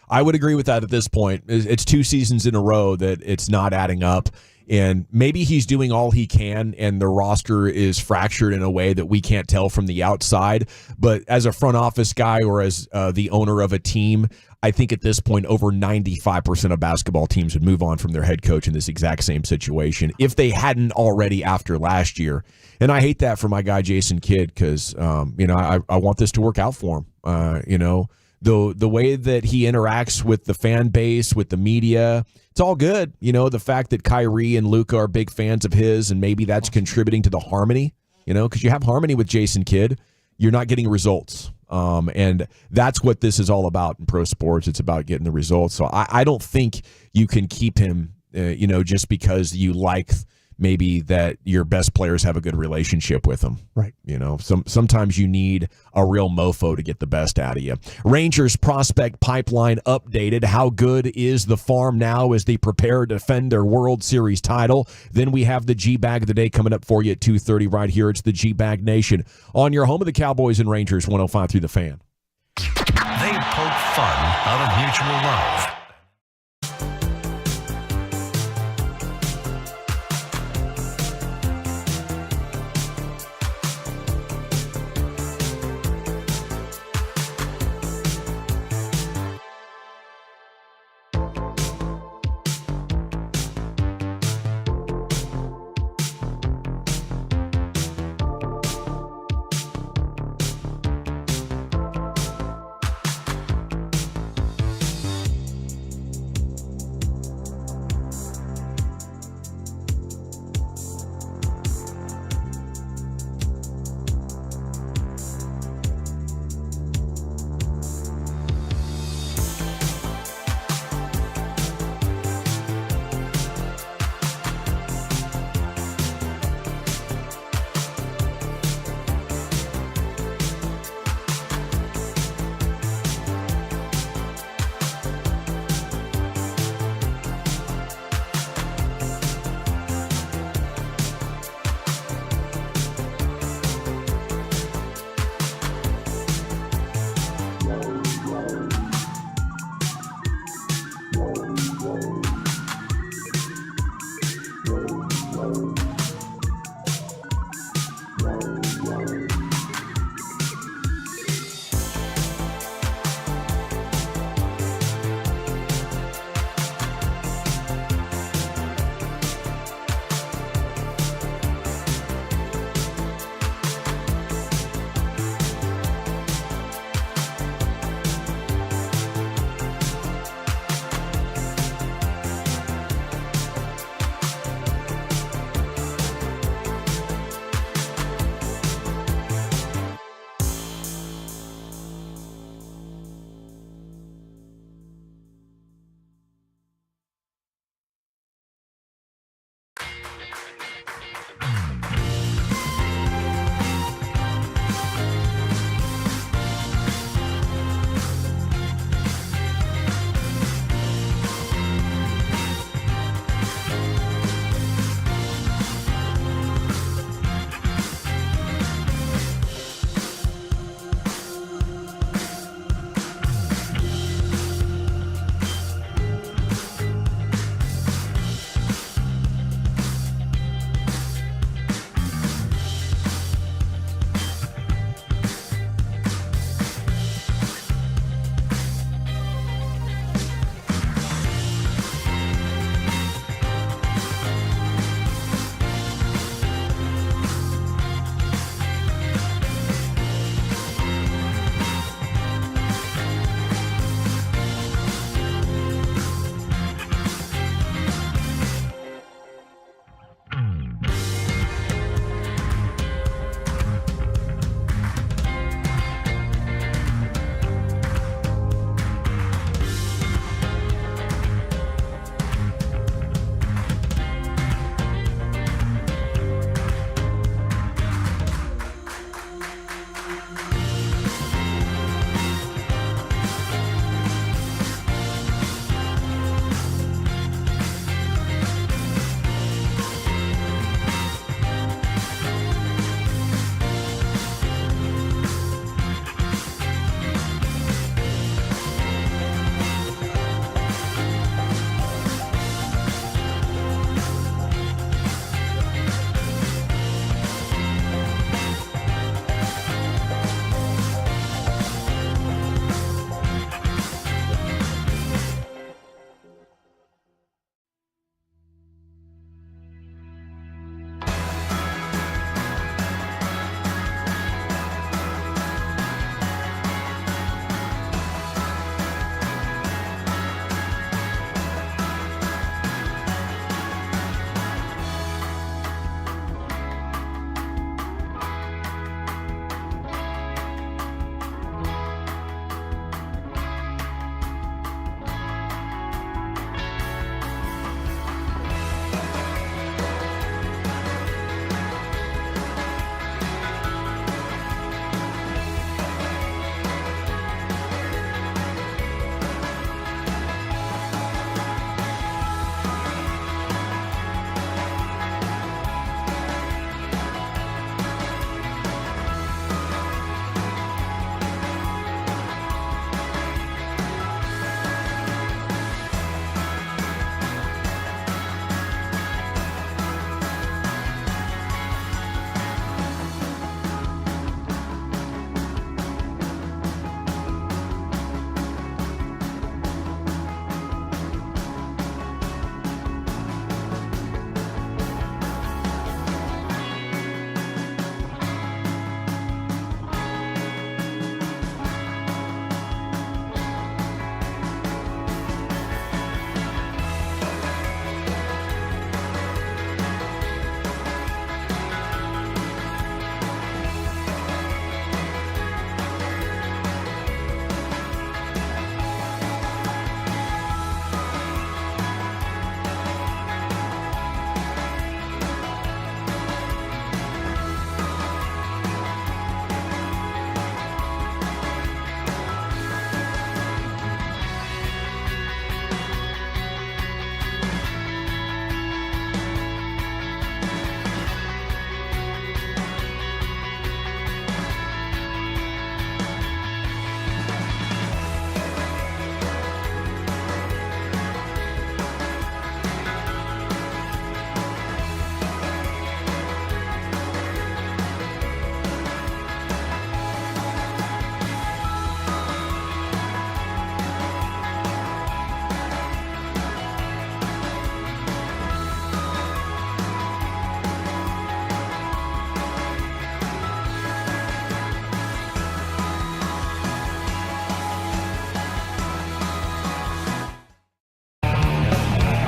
I would agree with that at this point. It's 2 seasons in a row that it's not adding up. And maybe he's doing all he can, and the roster is fractured in a way that we can't tell from the outside. But as a front office guy or as the owner of a team, I think at this point, over 95% of basketball teams would move on from their head coach in this exact same situation if they hadn't already after last year. And I hate that for my guy Jason Kidd because, I want this to work out for him. The way that he interacts with the fan base, with the media, it's all good. The fact that Kyrie and Luka are big fans of his, and maybe that's contributing to the harmony, because you have harmony with Jason Kidd, you're not getting results. And that's what this is all about in pro sports. It's about getting the results. So I don't think you can keep him, just because you like maybe that your best players have a good relationship with them. Right. Sometimes you need a real mofo to get the best out of you. Rangers prospect pipeline updated. How good is the farm now as they prepare to defend their World Series title? Then we have the G-Bag of the day coming up for you at 2:30 right here. It's the G-Bag Nation on your home of the Cowboys and Rangers, 105 through the Fan. They poke fun out of mutual love.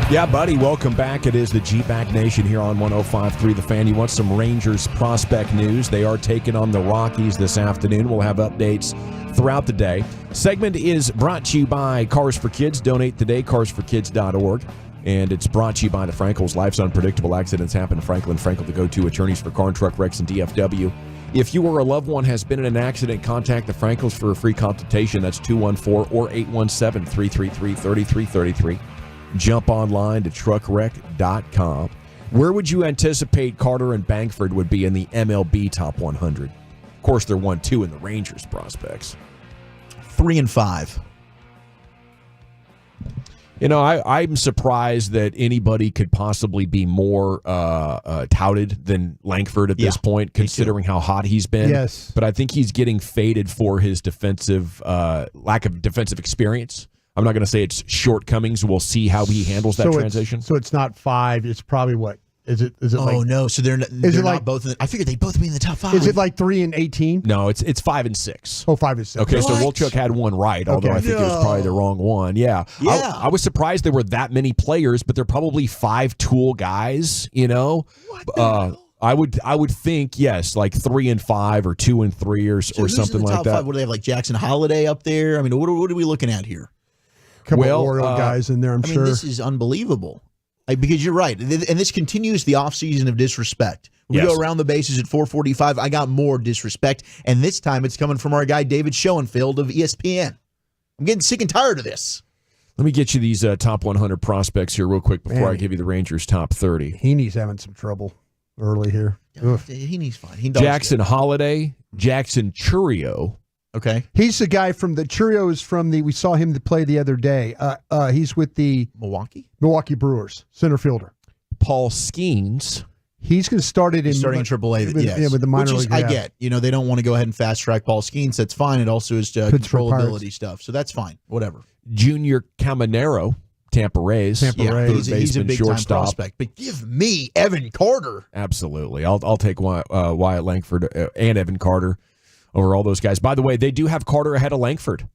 Yeah, buddy, welcome back. It is the G-Back Nation here on 105.3 The Fan. You want some Rangers prospect news? They are taking on the Rockies this afternoon. We'll have updates throughout the day. Segment is brought to you by Cars for Kids. Donate today, carsforkids.org. And it's brought to you by the Frankels. Life's unpredictable. Accidents happen. Franklin Frankel, the go-to attorneys for car and truck wrecks and DFW. If you or a loved one has been in an accident, contact the Frankels for a free consultation. That's 214 or 817-333-3333. Jump online to truckwreck.com. Where would you anticipate Carter and Bankford would be in the MLB Top 100? Of course, they're 1-2 in the Rangers prospects. 3 and 5. You know, I'm surprised that anybody could possibly be more touted than Langford at this point, considering how hot he's been. Yes. But I think he's getting faded for his defensive lack of defensive experience. I'm not going to say it's shortcomings. We'll see how he handles that transition. So it's not 5. It's probably what? Is it like, no. So they're not both in I figured they'd both be in the top 5. Is it like 3 and 18? No, it's 5 and 6. Oh, 5 and 6. Okay, so Wolchuk had one right, although I think it was probably the wrong one. Yeah. I was surprised there were that many players, but they're probably 5 tool guys, you know? I would think, yes, like 3 and 5 or 2 and 3 or something like that. 5? What do they have, like Jackson Holiday up there? I mean, what are we looking at here? Couple of Oriole guys in there, I'm sure. This is unbelievable. Because you're right. And this continues the offseason of disrespect. We go around the bases at 445. I got more disrespect. And this time it's coming from our guy, David Schoenfeld of ESPN. I'm getting sick and tired of this. Let me get you these top 100 prospects here real quick before I give you the Rangers top 30. Heaney's having some trouble early here. Heaney's fine. Jackson Holiday, Jackson Churio. Okay. He's the guy from the Cheerios we saw him play the other day. He's with the Milwaukee Brewers, center fielder. Paul Skeens. He's going to start it starting in AAA. With the minor league. I get. You know, they don't want to go ahead and fast track Paul Skeens. That's fine. It also is controllability stuff. So that's fine. Whatever. Junior Caminero, Tampa Rays. He's a big time prospect. But give me Evan Carter. Absolutely. I'll take Wyatt Langford and Evan Carter over all those guys. By the way, they do have Carter ahead of Langford,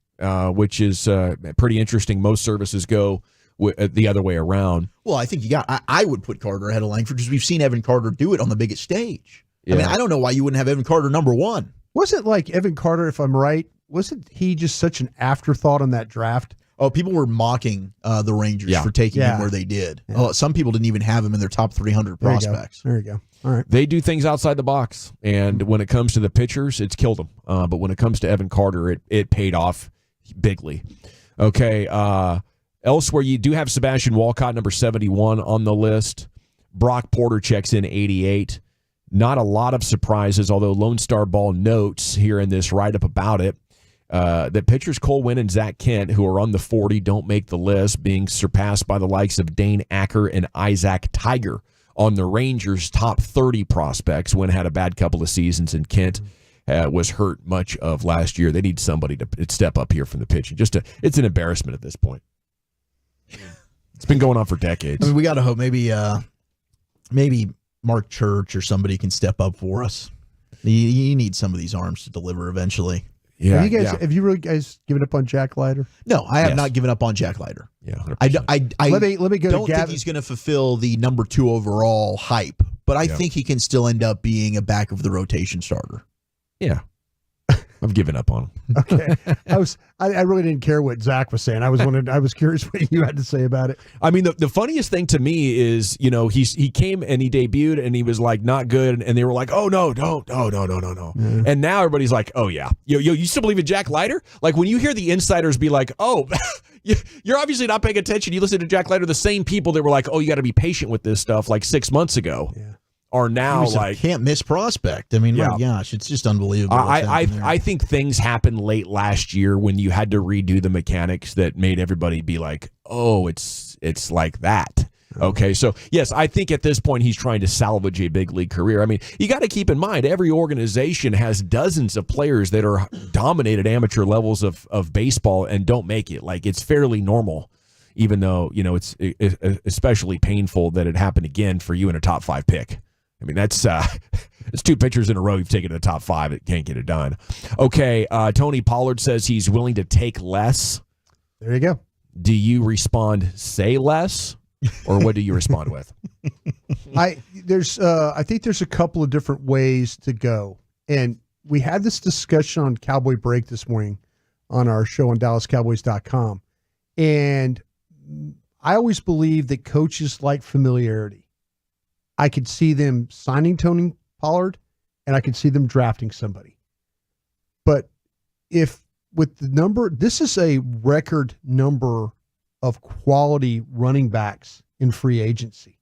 which is pretty interesting. Most services go the other way around. Well, I think I would put Carter ahead of Langford because we've seen Evan Carter do it on the biggest stage. Yeah. I mean, I don't know why you wouldn't have Evan Carter number 1. Wasn't like Evan Carter, if I'm right, wasn't he just such an afterthought on that draft? Oh, people were mocking the Rangers for taking him where they did. Yeah. Oh, some people didn't even have him in their top 300 prospects. There you go. All right. They do things outside the box, and when it comes to the pitchers, it's killed them. But when it comes to Evan Carter, it paid off bigly. Okay. Elsewhere, you do have Sebastian Walcott, number 71 on the list. Brock Porter checks in 88. Not a lot of surprises, although Lone Star Ball notes here in this write-up about it that pitchers Cole Winn and Zach Kent, who are on the 40, don't make the list, being surpassed by the likes of Dane Acker and Isaac Tiger on the Rangers' top 30 prospects. Winn had a bad couple of seasons, and Kent was hurt much of last year. They need somebody to step up here from the pitching. It's an embarrassment at this point. It's been going on for decades. I mean, we got to hope maybe Mark Church or somebody can step up for us. You need some of these arms to deliver eventually. Yeah, have you really guys given up on Jack Leiter? No, I have not given up on Jack Leiter. Yeah, I let me go don't think he's going to fulfill the number 2 overall hype, but I think he can still end up being a back of the rotation starter. Yeah. I've given up on him. Okay. I really didn't care what Zach was saying. I was curious what you had to say about it. I mean, the funniest thing to me is, you know, he came and he debuted and he was like not good, and they were like, oh no. Yeah. And now everybody's like, oh yeah. You still believe in Jack Leiter? Like when you hear the insiders be like, oh, you're obviously not paying attention. You listen to Jack Leiter, the same people that were like, oh, you got to be patient with this stuff like 6 months ago. Yeah. Are now like can't miss prospect. I mean, my gosh, it's just unbelievable. I think things happened late last year when you had to redo the mechanics that made everybody be like, oh, it's like that. Okay, so yes, I think at this point he's trying to salvage a big league career. I mean, you got to keep in mind every organization has dozens of players that are dominated amateur levels of baseball and don't make it. Like it's fairly normal, even though you know it's especially painful that it happened again for you in a top 5 pick. I mean, that's 2 pitchers in a row you've taken to the top 5. It can't get it done. Okay, Tony Pollard says he's willing to take less. There you go. Do you respond, say less? Or what do you respond with? I think there's a couple of different ways to go. And we had this discussion on Cowboy Break this morning on our show on DallasCowboys.com. And I always believe that coaches like familiarity. I could see them signing Tony Pollard, and I could see them drafting somebody. But if with the number, this is a record number of quality running backs in free agency.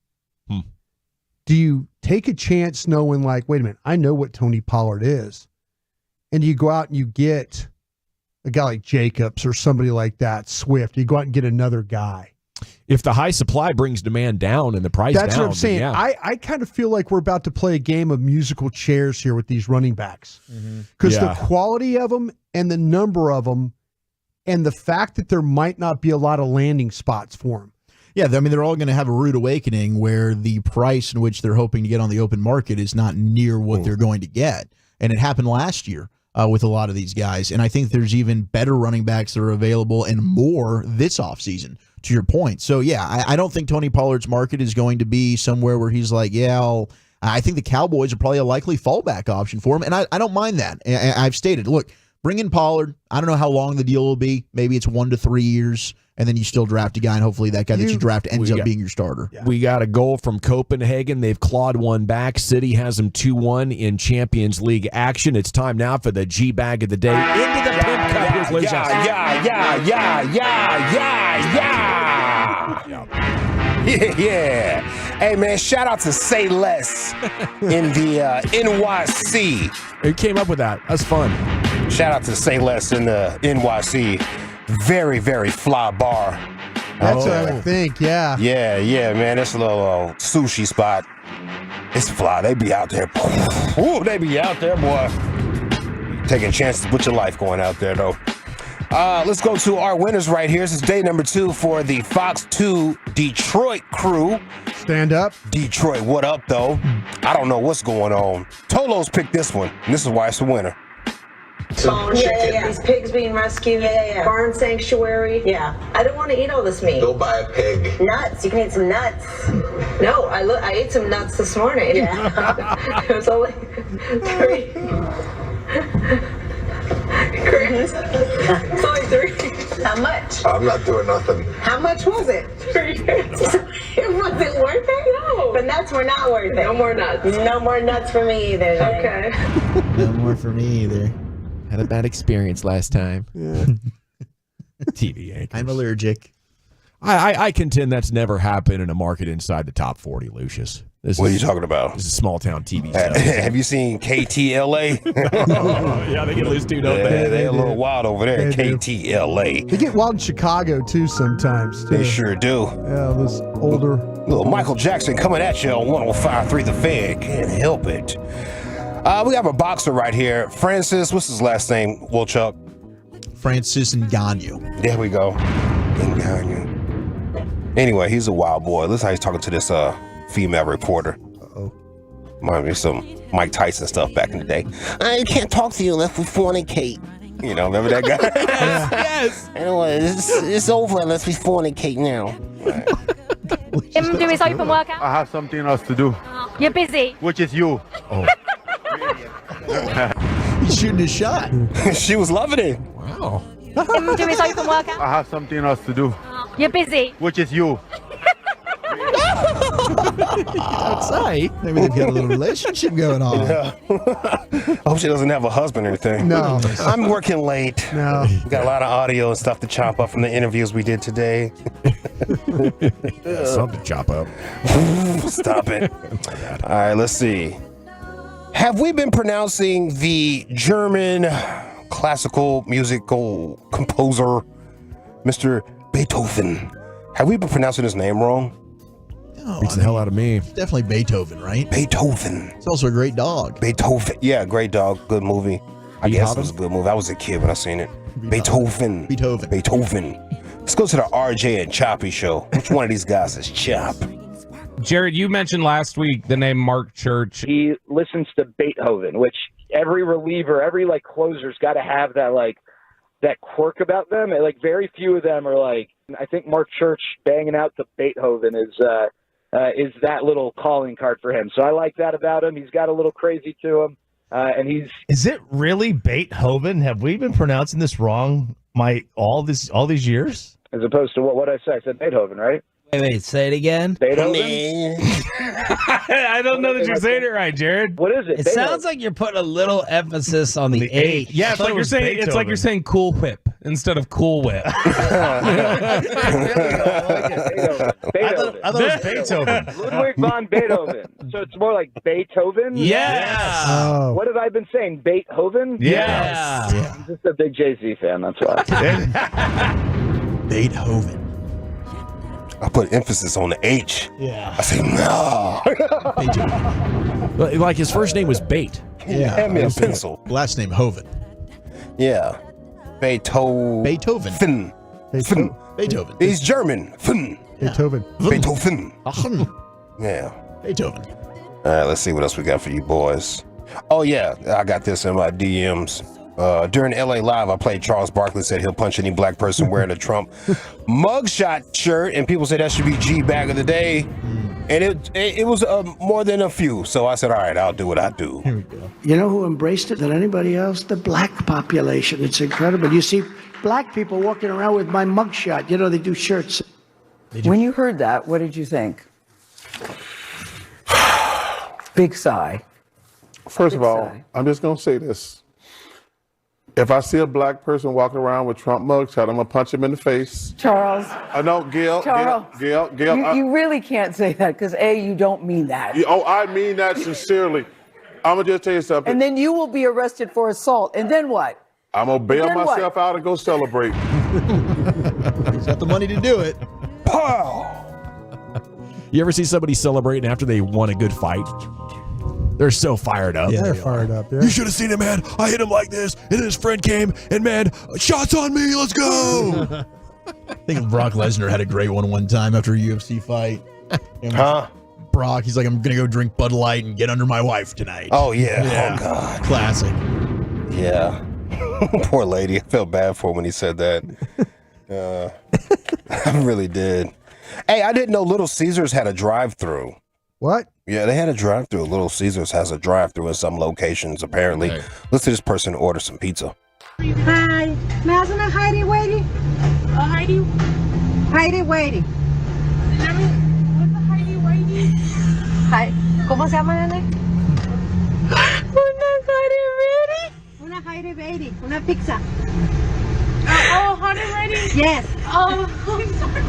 Do you take a chance knowing, like, wait a minute, I know what Tony Pollard is, and you go out and you get a guy like Jacobs or somebody like that, Swift, you go out and get another guy. If the high supply brings demand down and the price That's down, what I'm saying. then I kind of feel like we're about to play a game of musical chairs here with these running backs. Because the quality of them and the number of them and the fact that there might not be a lot of landing spots for them. Yeah, I mean, they're all going to have a rude awakening where the price in which they're hoping to get on the open market is not near what they're going to get. And it happened last year with a lot of these guys. And I think there's even better running backs that are available and more this offseason, to your point. So, yeah, I don't think Tony Pollard's market is going to be somewhere where he's like, I think the Cowboys are probably a likely fallback option for him. And I don't mind that. I've stated, look, bring in Pollard. I don't know how long the deal will be. Maybe it's 1 to 3 years. And then you still draft a guy, and hopefully that guy that you draft ends up being your starter. We got a goal from Copenhagen. They've clawed one back. City has them 2-1 in Champions League action. It's time now for the G-Bag of the day. Into the Pimp Cup. Here's Liz Yeah. Hey, man, shout out to Say Less in the NYC. Who came up with that? That's fun. Shout out to Say Less in the NYC. Very, very fly bar. That's what I would think, yeah. Yeah, man. It's a little sushi spot. It's fly. They be out there. Ooh, they be out there, boy. Taking chances with your life going out there, though. Let's go to our winners right here. This is day number 2 for the Fox 2 Detroit crew. Stand up. Detroit, what up, though? I don't know what's going on. Tolo's picked this one, and this is why it's a winner. These pigs being rescued. Barn sanctuary. I don't want to eat all this meat. Go buy a pig. Nuts. You can eat some nuts. No, I ate some nuts this morning. It was only 3. Chris, it's only 3. How much? I'm not doing nothing. How much was it? 3. It wasn't worth it? No. The nuts were not worth it. No more nuts. No more nuts for me either. Okay. No more for me either. Had a bad experience last time. TV anchors. I'm allergic. I contend that's never happened in a market inside the top 40, Lucius. What are you talking about? This is small town TV stuff. Have you seen KTLA? Yeah, they get loose too, don't they? They're a little wild over there. KTLA. They get wild in Chicago, too, sometimes. They sure do. Yeah, this older. Little Michael Jackson coming at you on 105.3 The Fan. Can't help it. We have a boxer right here. Francis, what's his last name, Wilchuck? Francis Ngannou. There we go. Ngannou. Anyway, he's a wild boy. Listen how he's talking to this female reporter. Might be some Mike Tyson stuff back in the day. I can't talk to you unless we fornicate. You know, remember that guy? Yes. Anyway, it's over unless we fornicate now. Him do his open workout. I have something else to do. You're busy. Which is you. Oh. He's shooting his shot. She was loving it. Wow. Him do his open workout. I have something else to do. You're busy. Which is you. Outside. Maybe they've got a little relationship going on. Yeah. I hope she doesn't have a husband or anything. No. I'm working late. No. Got a lot of audio and stuff to chop up from the interviews we did today. Something to chop up. Stop it. All right, let's see. Have we been pronouncing the German classical musical composer, Mr. Beethoven? Have we been pronouncing his name wrong? No, Beats the hell out of me. It's definitely Beethoven, right? Beethoven. It's also a great dog. Beethoven. Yeah, great dog. Good movie. I guess it was a good movie. I was a kid when I seen it. Beethoven. Let's go to the RJ and Choppy show. Which one of these guys is Chop? Jared, you mentioned last week the name Mark Church. He listens to Beethoven, which every reliever, every closer's got to have that that quirk about them. Very few of them are I think Mark Church banging out to Beethoven is that little calling card for him. So I like that about him. He's got a little crazy to him, and he's. Is it really Beethoven? Have we been pronouncing this wrong? All these years? As opposed to what I said? I said Beethoven, right? Wait, say it again. Beethoven. I don't know that you're saying it right, Jared. What is it? It sounds like you're putting a little emphasis on the H. Yeah, it's like you're saying. It's like you're saying Cool Whip instead of Cool Whip. I thought it was Beethoven. Ludwig von Beethoven. So it's more like Beethoven? Yes. Oh. What have I been saying? Beethoven? Yes. Yeah. I'm just a big Jay-Z fan, that's why. Beethoven. I put emphasis on the H. Yeah. I say, no. Like his first name was Bait. Yeah. Hand me a pencil. Last name Hoven. Yeah. Beethoven. Beethoven. Beethoven. He's German. Beethoven. Beethoven. Yeah. Beethoven. All right, let's see what else we got for you boys. Oh, yeah. I got this in my DMs. During LA Live, I played Charles Barkley said he'll punch any black person wearing a Trump mugshot shirt, and people said that should be G bag of the day. And it was more than a few. So I said, all right, I'll do what I do. Here we go. You know who embraced it than anybody else? The black population. It's incredible. You see black people walking around with my mugshot. You know, they do shirts. When you heard that, what did you think? Big sigh. First of all, I'm just going to say this. If I see a black person walking around with Trump mugshot, I'm going to punch him in the face. Charles. No, Gail. Charles. Gail. You really can't say that because, A, you don't mean that. I mean that sincerely. I'm going to just tell you something. And then you will be arrested for assault. And then what? I'm going to bail Then what? myself out and go celebrate. He's got the money to do it. Pow! You ever see somebody celebrating after they won a good fight? They're so fired up. Yeah, they're fired up. Yeah. You should have seen it, man. I hit him like this, and then his friend came, and man, shots on me. Let's go. I think Brock Lesnar had a great one time after a UFC fight. Huh? Brock, he's like, I'm going to go drink Bud Light and get under my wife tonight. Oh, yeah. Oh, God. Classic. Yeah. Poor lady. I felt bad for her when he said that. I really did. Hey, I didn't know Little Caesars had a drive-thru. What? Yeah, they had a drive-thru. Little Caesars has a drive-thru in some locations, apparently. Right. Let's see this person order some pizza. Hi. Mavs and Heidi Waity? Heidi? Heidi Waity. What's the Heidi Waity? Hi. ¿Cómo se llama, nene? Una Heidi Waity? Una Heidi Waity. Una pizza. Oh, hot and ready? Yes. Oh, I'm sorry.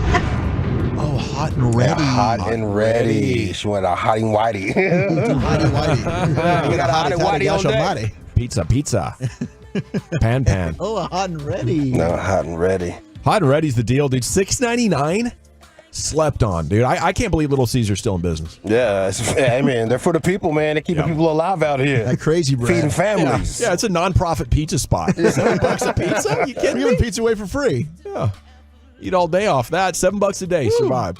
Oh, hot and ready. Yeah, hot and ready. She went a hot and whitey. Hotty whitey. We got a hot and whitey on deck. Pizza. Pan. Oh, a hot and ready. No, hot and ready. Hot and ready's the deal, dude. $6.99. Slept on, dude. I can't believe Little Caesar's still in business. Yeah, hey, man, they're for the people, man. They're keeping people alive out here. That crazy bread. Feeding families. Yeah, it's a non-profit pizza spot. $7 a pizza? You kidding me? Giving pizza away for free. Yeah. Eat all day off that. $7 a day. Survive.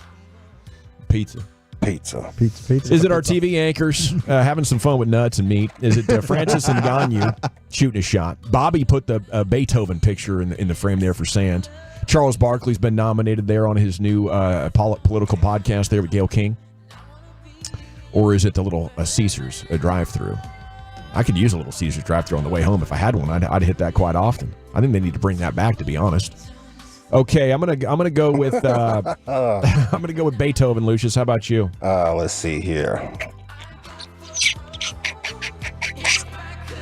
Pizza. Is it our TV anchors having some fun with nuts and meat? Is it Francis and Ganyu shooting a shot? Bobby put the Beethoven picture in the frame there for Sands. Charles Barkley's been nominated there on his new political podcast there with Gayle King. Or is it the little Caesars drive-thru? I could use a little Caesars drive-thru on the way home if I had one. I'd hit that quite often. I think they need to bring that back, to be honest. Okay, I'm gonna go with Beethoven, Lucius. How about you? Let's see here.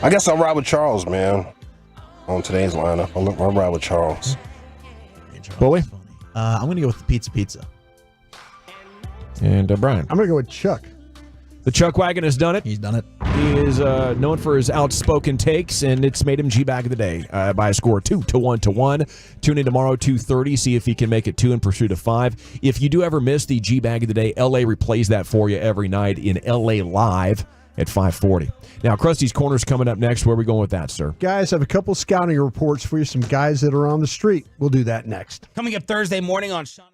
I guess I'll ride with Charles, man. On today's lineup, I'll ride with Charles. Bully? I'm gonna go with the pizza. And Brian? I'm gonna go with Chuck. The Chuck Wagon has done it. He's done it. He is known for his outspoken takes, and it's made him G-Bag of the Day by a score of 2-1. Tune in tomorrow, 2:30, see if he can make it 2 in pursuit of 5. If you do ever miss the G-Bag of the Day, LA replays that for you every night in LA Live at 5:40. Now, Krusty's Corner's coming up next. Where are we going with that, sir? Guys, I have a couple scouting reports for you, some guys that are on the street. We'll do that next. Coming up Thursday morning on Sean.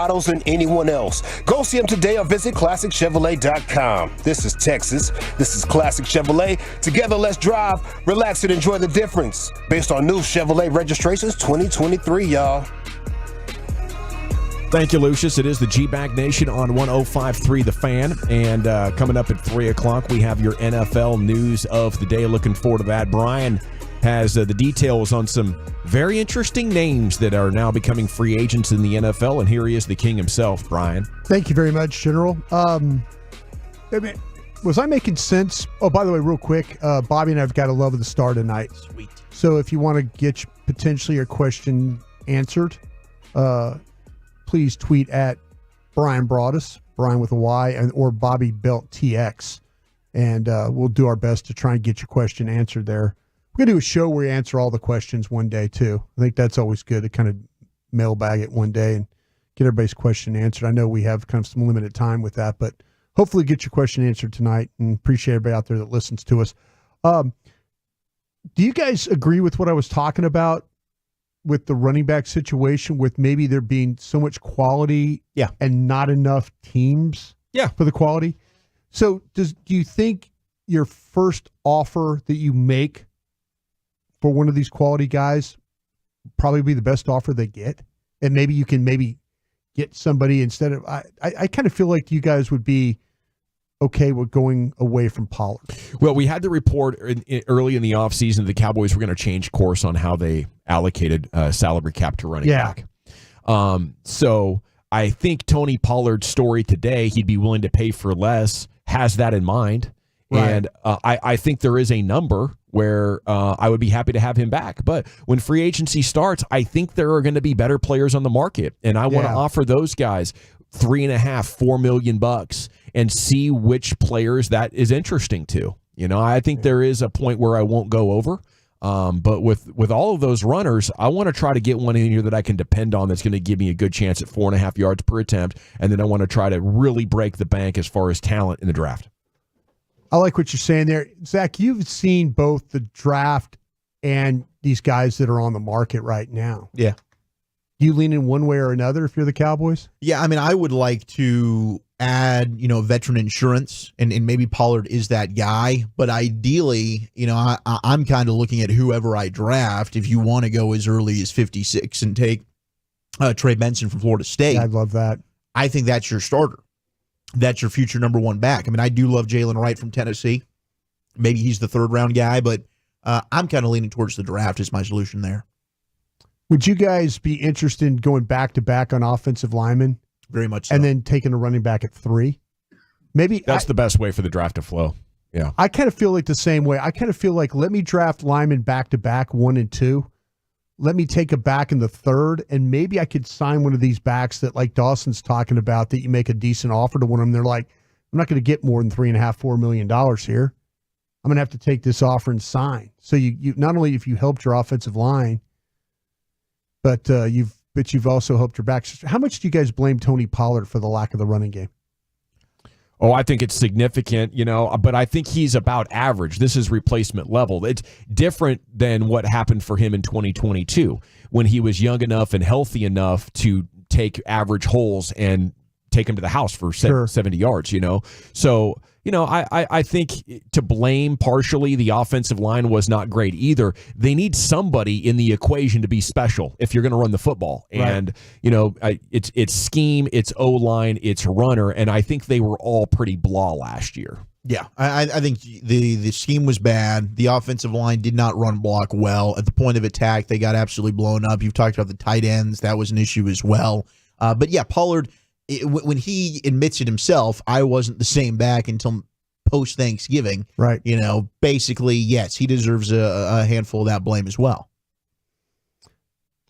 models than anyone else. Go see them today or visit ClassicChevrolet.com. This is Texas. This is Classic Chevrolet. Together, let's drive, relax, and enjoy the difference. Based on new Chevrolet registrations 2023, y'all. Thank you, Lucius. It is the G-Bag Nation on 105.3 The Fan. And coming up at 3 o'clock, we have your NFL news of the day. Looking forward to that. Brian has the details on some very interesting names that are now becoming free agents in the NFL. And here he is, the king himself, Brian. Thank you very much, General. Was I making sense? Oh, by the way, real quick, Bobby and I have got a love of the star tonight. Sweet. So if you want to get potentially your question answered, please tweet at Brian Broadus, Brian with a Y, or Bobby Belt TX, and we'll do our best to try and get your question answered there. We're going to do a show where we answer all the questions one day, too. I think that's always good to kind of mailbag it one day and get everybody's question answered. I know we have kind of some limited time with that, but hopefully get your question answered tonight, and appreciate everybody out there that listens to us. Do you guys agree with what I was talking about with the running back situation, with maybe there being so much quality and not enough teams for the quality? So do you think your first offer that you make for one of these quality guys probably be the best offer they get? And maybe you can get somebody instead of, I kind of feel like you guys would be okay with going away from Pollard. Well, we had the report early in the offseason the Cowboys were going to change course on how they allocated salary cap to running back. So I think Tony Pollard's story today, he'd be willing to pay for less, has that in mind. Right. And I think there is a number where I would be happy to have him back. But when free agency starts, I think there are going to be better players on the market. And I want to offer those guys $3.5, $4 million and see which players that is interesting to. You know, I think there is a point where I won't go over. But with all of those runners, I want to try to get one in here that I can depend on that's going to give me a good chance at 4.5 yards per attempt. And then I want to try to really break the bank as far as talent in the draft. I like what you're saying there. Zach, you've seen both the draft and these guys that are on the market right now. Yeah. Do you lean in one way or another if you're the Cowboys? Yeah, I mean, I would like to add, veteran insurance, and maybe Pollard is that guy. But ideally, I'm kind of looking at whoever I draft. If you want to go as early as 56 and take Trey Benson from Florida State. Yeah, I'd love that. I think that's your starter. That's your future number one back. I mean, I do love Jalen Wright from Tennessee. Maybe he's the third-round guy, but I'm kind of leaning towards the draft as my solution there. Would you guys be interested in going back-to-back on offensive linemen? Very much so. And then taking a running back at 3? Maybe that's the best way for the draft to flow. Yeah. I kind of feel like the same way. I kind of feel like let me draft linemen back-to-back 1 and 2. Let me take a back in the 3rd, and maybe I could sign one of these backs that, like Dawson's talking about, that you make a decent offer to one of them. They're like, I'm not going to get more than $3.5, $4 million here. I'm going to have to take this offer and sign. So you not only if you helped your offensive line, but you've also helped your backs. How much do you guys blame Tony Pollard for the lack of the running game? Oh, I think it's significant, but I think he's about average. This is replacement level. It's different than what happened for him in 2022 when he was young enough and healthy enough to take average holes and take him to the house for 70 yards, So, I think to blame partially the offensive line was not great either. They need somebody in the equation to be special if you're going to run the football. Right. And, it's scheme, it's O-line, it's runner, and I think they were all pretty blah last year. Yeah, I think the scheme was bad. The offensive line did not run block well. At the point of attack, they got absolutely blown up. You've talked about the tight ends. That was an issue as well. But yeah, Pollard, when he admits it himself, I wasn't the same back until post-Thanksgiving. Right. Basically, yes, he deserves a handful of that blame as well.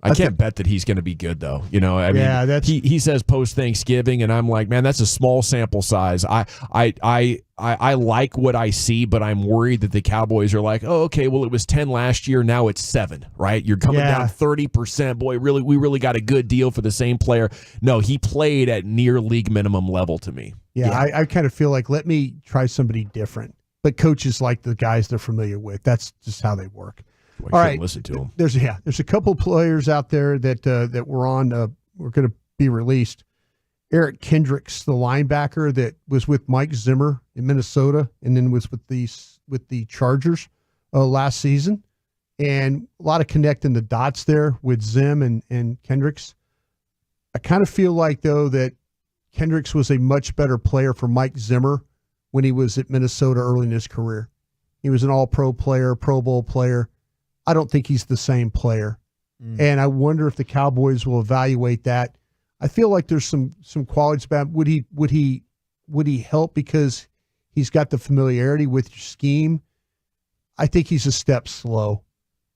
I can't bet that he's going to be good, though. He says post-Thanksgiving, and I'm like, man, that's a small sample size. I like what I see, but I'm worried that the Cowboys are like, oh, okay, well, it was 10 last year, now it's 7, right? You're coming down 30%. Boy, we really got a good deal for the same player. No, he played at near league minimum level to me. Yeah. I kind of feel like, let me try somebody different. But coaches like the guys they're familiar with. That's just how they work. All right, listen to them. There's a couple players out there that we're on. We're going to be released. Eric Kendricks, the linebacker that was with Mike Zimmer in Minnesota and then was with the Chargers last season. And a lot of connecting the dots there with Zim and Kendricks. I kind of feel like, though, that Kendricks was a much better player for Mike Zimmer when he was at Minnesota early in his career. He was an all-pro player, Pro Bowl player. I don't think he's the same player. And I wonder if the Cowboys will evaluate that. I feel like there's some qualities about him. Would he help because he's got the familiarity with your scheme? I think he's a step slow.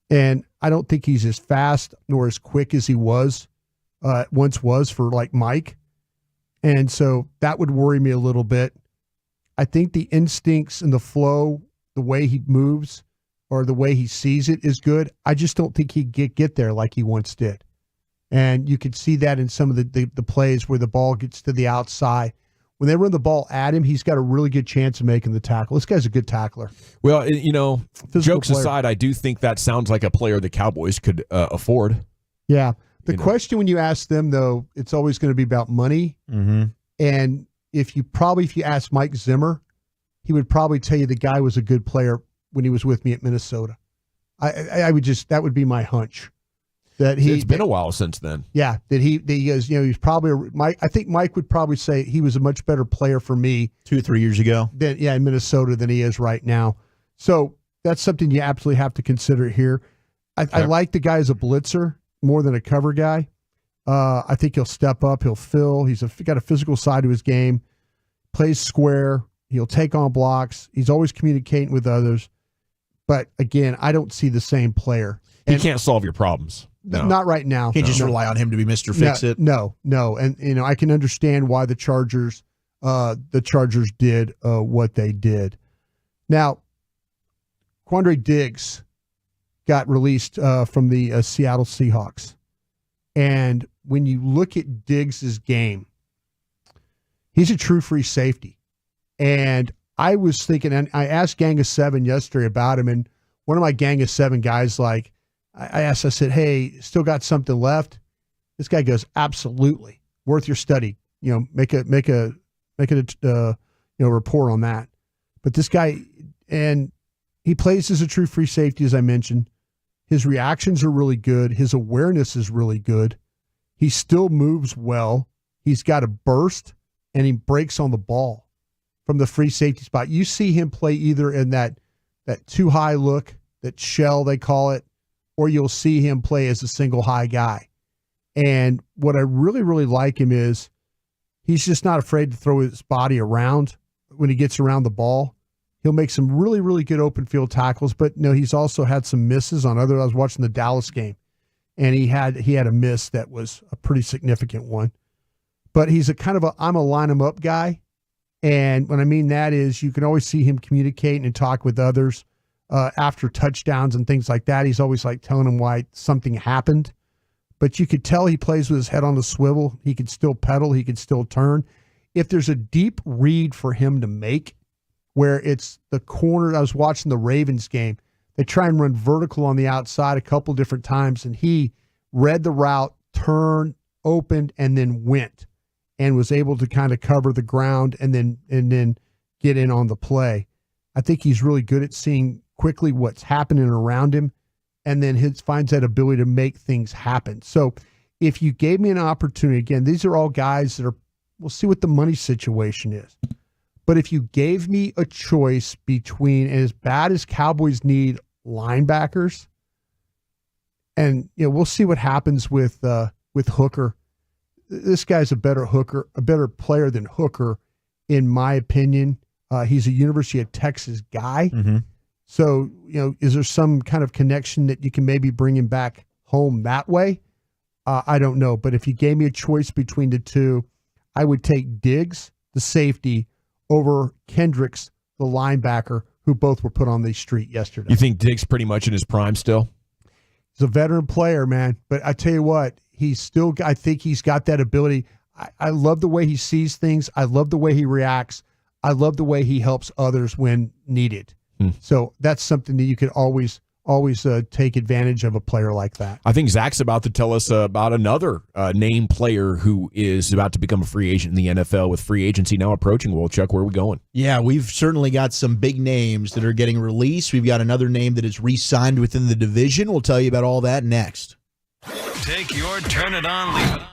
And I don't think he's as fast nor as quick as he once was for like Mike. And so that would worry me a little bit. I think the instincts and the flow, the way he moves or the way he sees it is good. I just don't think he'd get there like he once did. And you could see that in some of the plays where the ball gets to the outside. When they run the ball at him, he's got a really good chance of making the tackle. This guy's a good tackler. Well, Physical jokes player. aside, I do think that sounds like a player the Cowboys could afford. Yeah. The question when you ask them, though, it's always going to be about money. Mm-hmm. And if you ask Mike Zimmer, he would probably tell you the guy was a good player when he was with me at Minnesota. That would be my hunch. It's been a while since then. Yeah, that he goes, he's probably I think Mike would probably say he was a much better player for me 2-3 years ago. In Minnesota than he is right now. So that's something you absolutely have to consider here. I like the guy as a blitzer more than a cover guy. I think he'll step up. He'll fill. He's got a physical side to his game. Plays square. He'll take on blocks. He's always communicating with others. But again, I don't see the same player. He can't solve your problems. No. Not right now. Can't just rely on him to be Mr. Fix-It. No. And I can understand why the Chargers did what they did. Now, Quandre Diggs got released from the Seattle Seahawks. And when you look at Diggs' game, he's a true free safety. And I was thinking, and I asked Gang of Seven yesterday about him, and one of my Gang of Seven guys, I said, hey, still got something left? This guy goes, absolutely. Worth your study. Make a report on that. But this guy, and he plays as a true free safety, as I mentioned. His reactions are really good. His awareness is really good. He still moves well. He's got a burst, and he breaks on the ball from the free safety spot. You see him play either in that too high look, that shell they call it, or you'll see him play as a single high guy. And what I really, really like him is he's just not afraid to throw his body around when he gets around the ball. He'll make some really, really good open field tackles, but he's also had some misses on other. I was watching the Dallas game, and he had a miss that was a pretty significant one. But he's I'm a line him up guy. And what I mean that is you can always see him communicating and talk with others after touchdowns and things like that. He's always telling them why something happened. But you could tell he plays with his head on the swivel. He could still pedal. He could still turn. If there's a deep read for him to make where it's the corner, I was watching the Ravens game. They try and run vertical on the outside a couple different times, and he read the route, turned, opened, and then went, and was able to kind of cover the ground and then get in on the play. I think he's really good at seeing quickly what's happening around him, and then finds that ability to make things happen. So if you gave me an opportunity, again, these are all guys that we'll see what the money situation is. But if you gave me a choice between, and as bad as Cowboys need linebackers, and we'll see what happens with Hooker. This guy's a better player than Hooker, in my opinion. He's a University of Texas guy. Mm-hmm. So, is there some kind of connection that you can maybe bring him back home that way? I don't know. But if you gave me a choice between the two, I would take Diggs, the safety, over Kendricks, the linebacker, who both were put on the street yesterday. You think Diggs pretty much in his prime still? He's a veteran player, man. But I tell you what, I think he's got that ability. I love the way he sees things. I love the way he reacts. I love the way he helps others when needed. So that's something that you could always always take advantage of a player like that. I think Zach's about to tell us about another name player who is about to become a free agent in the NFL with free agency now approaching. Well, Chuck, where are we going? Yeah, we've certainly got some big names that are getting released. We've got another name that is re-signed within the division. We'll tell you about all that next. Take your turn it on, leave it on.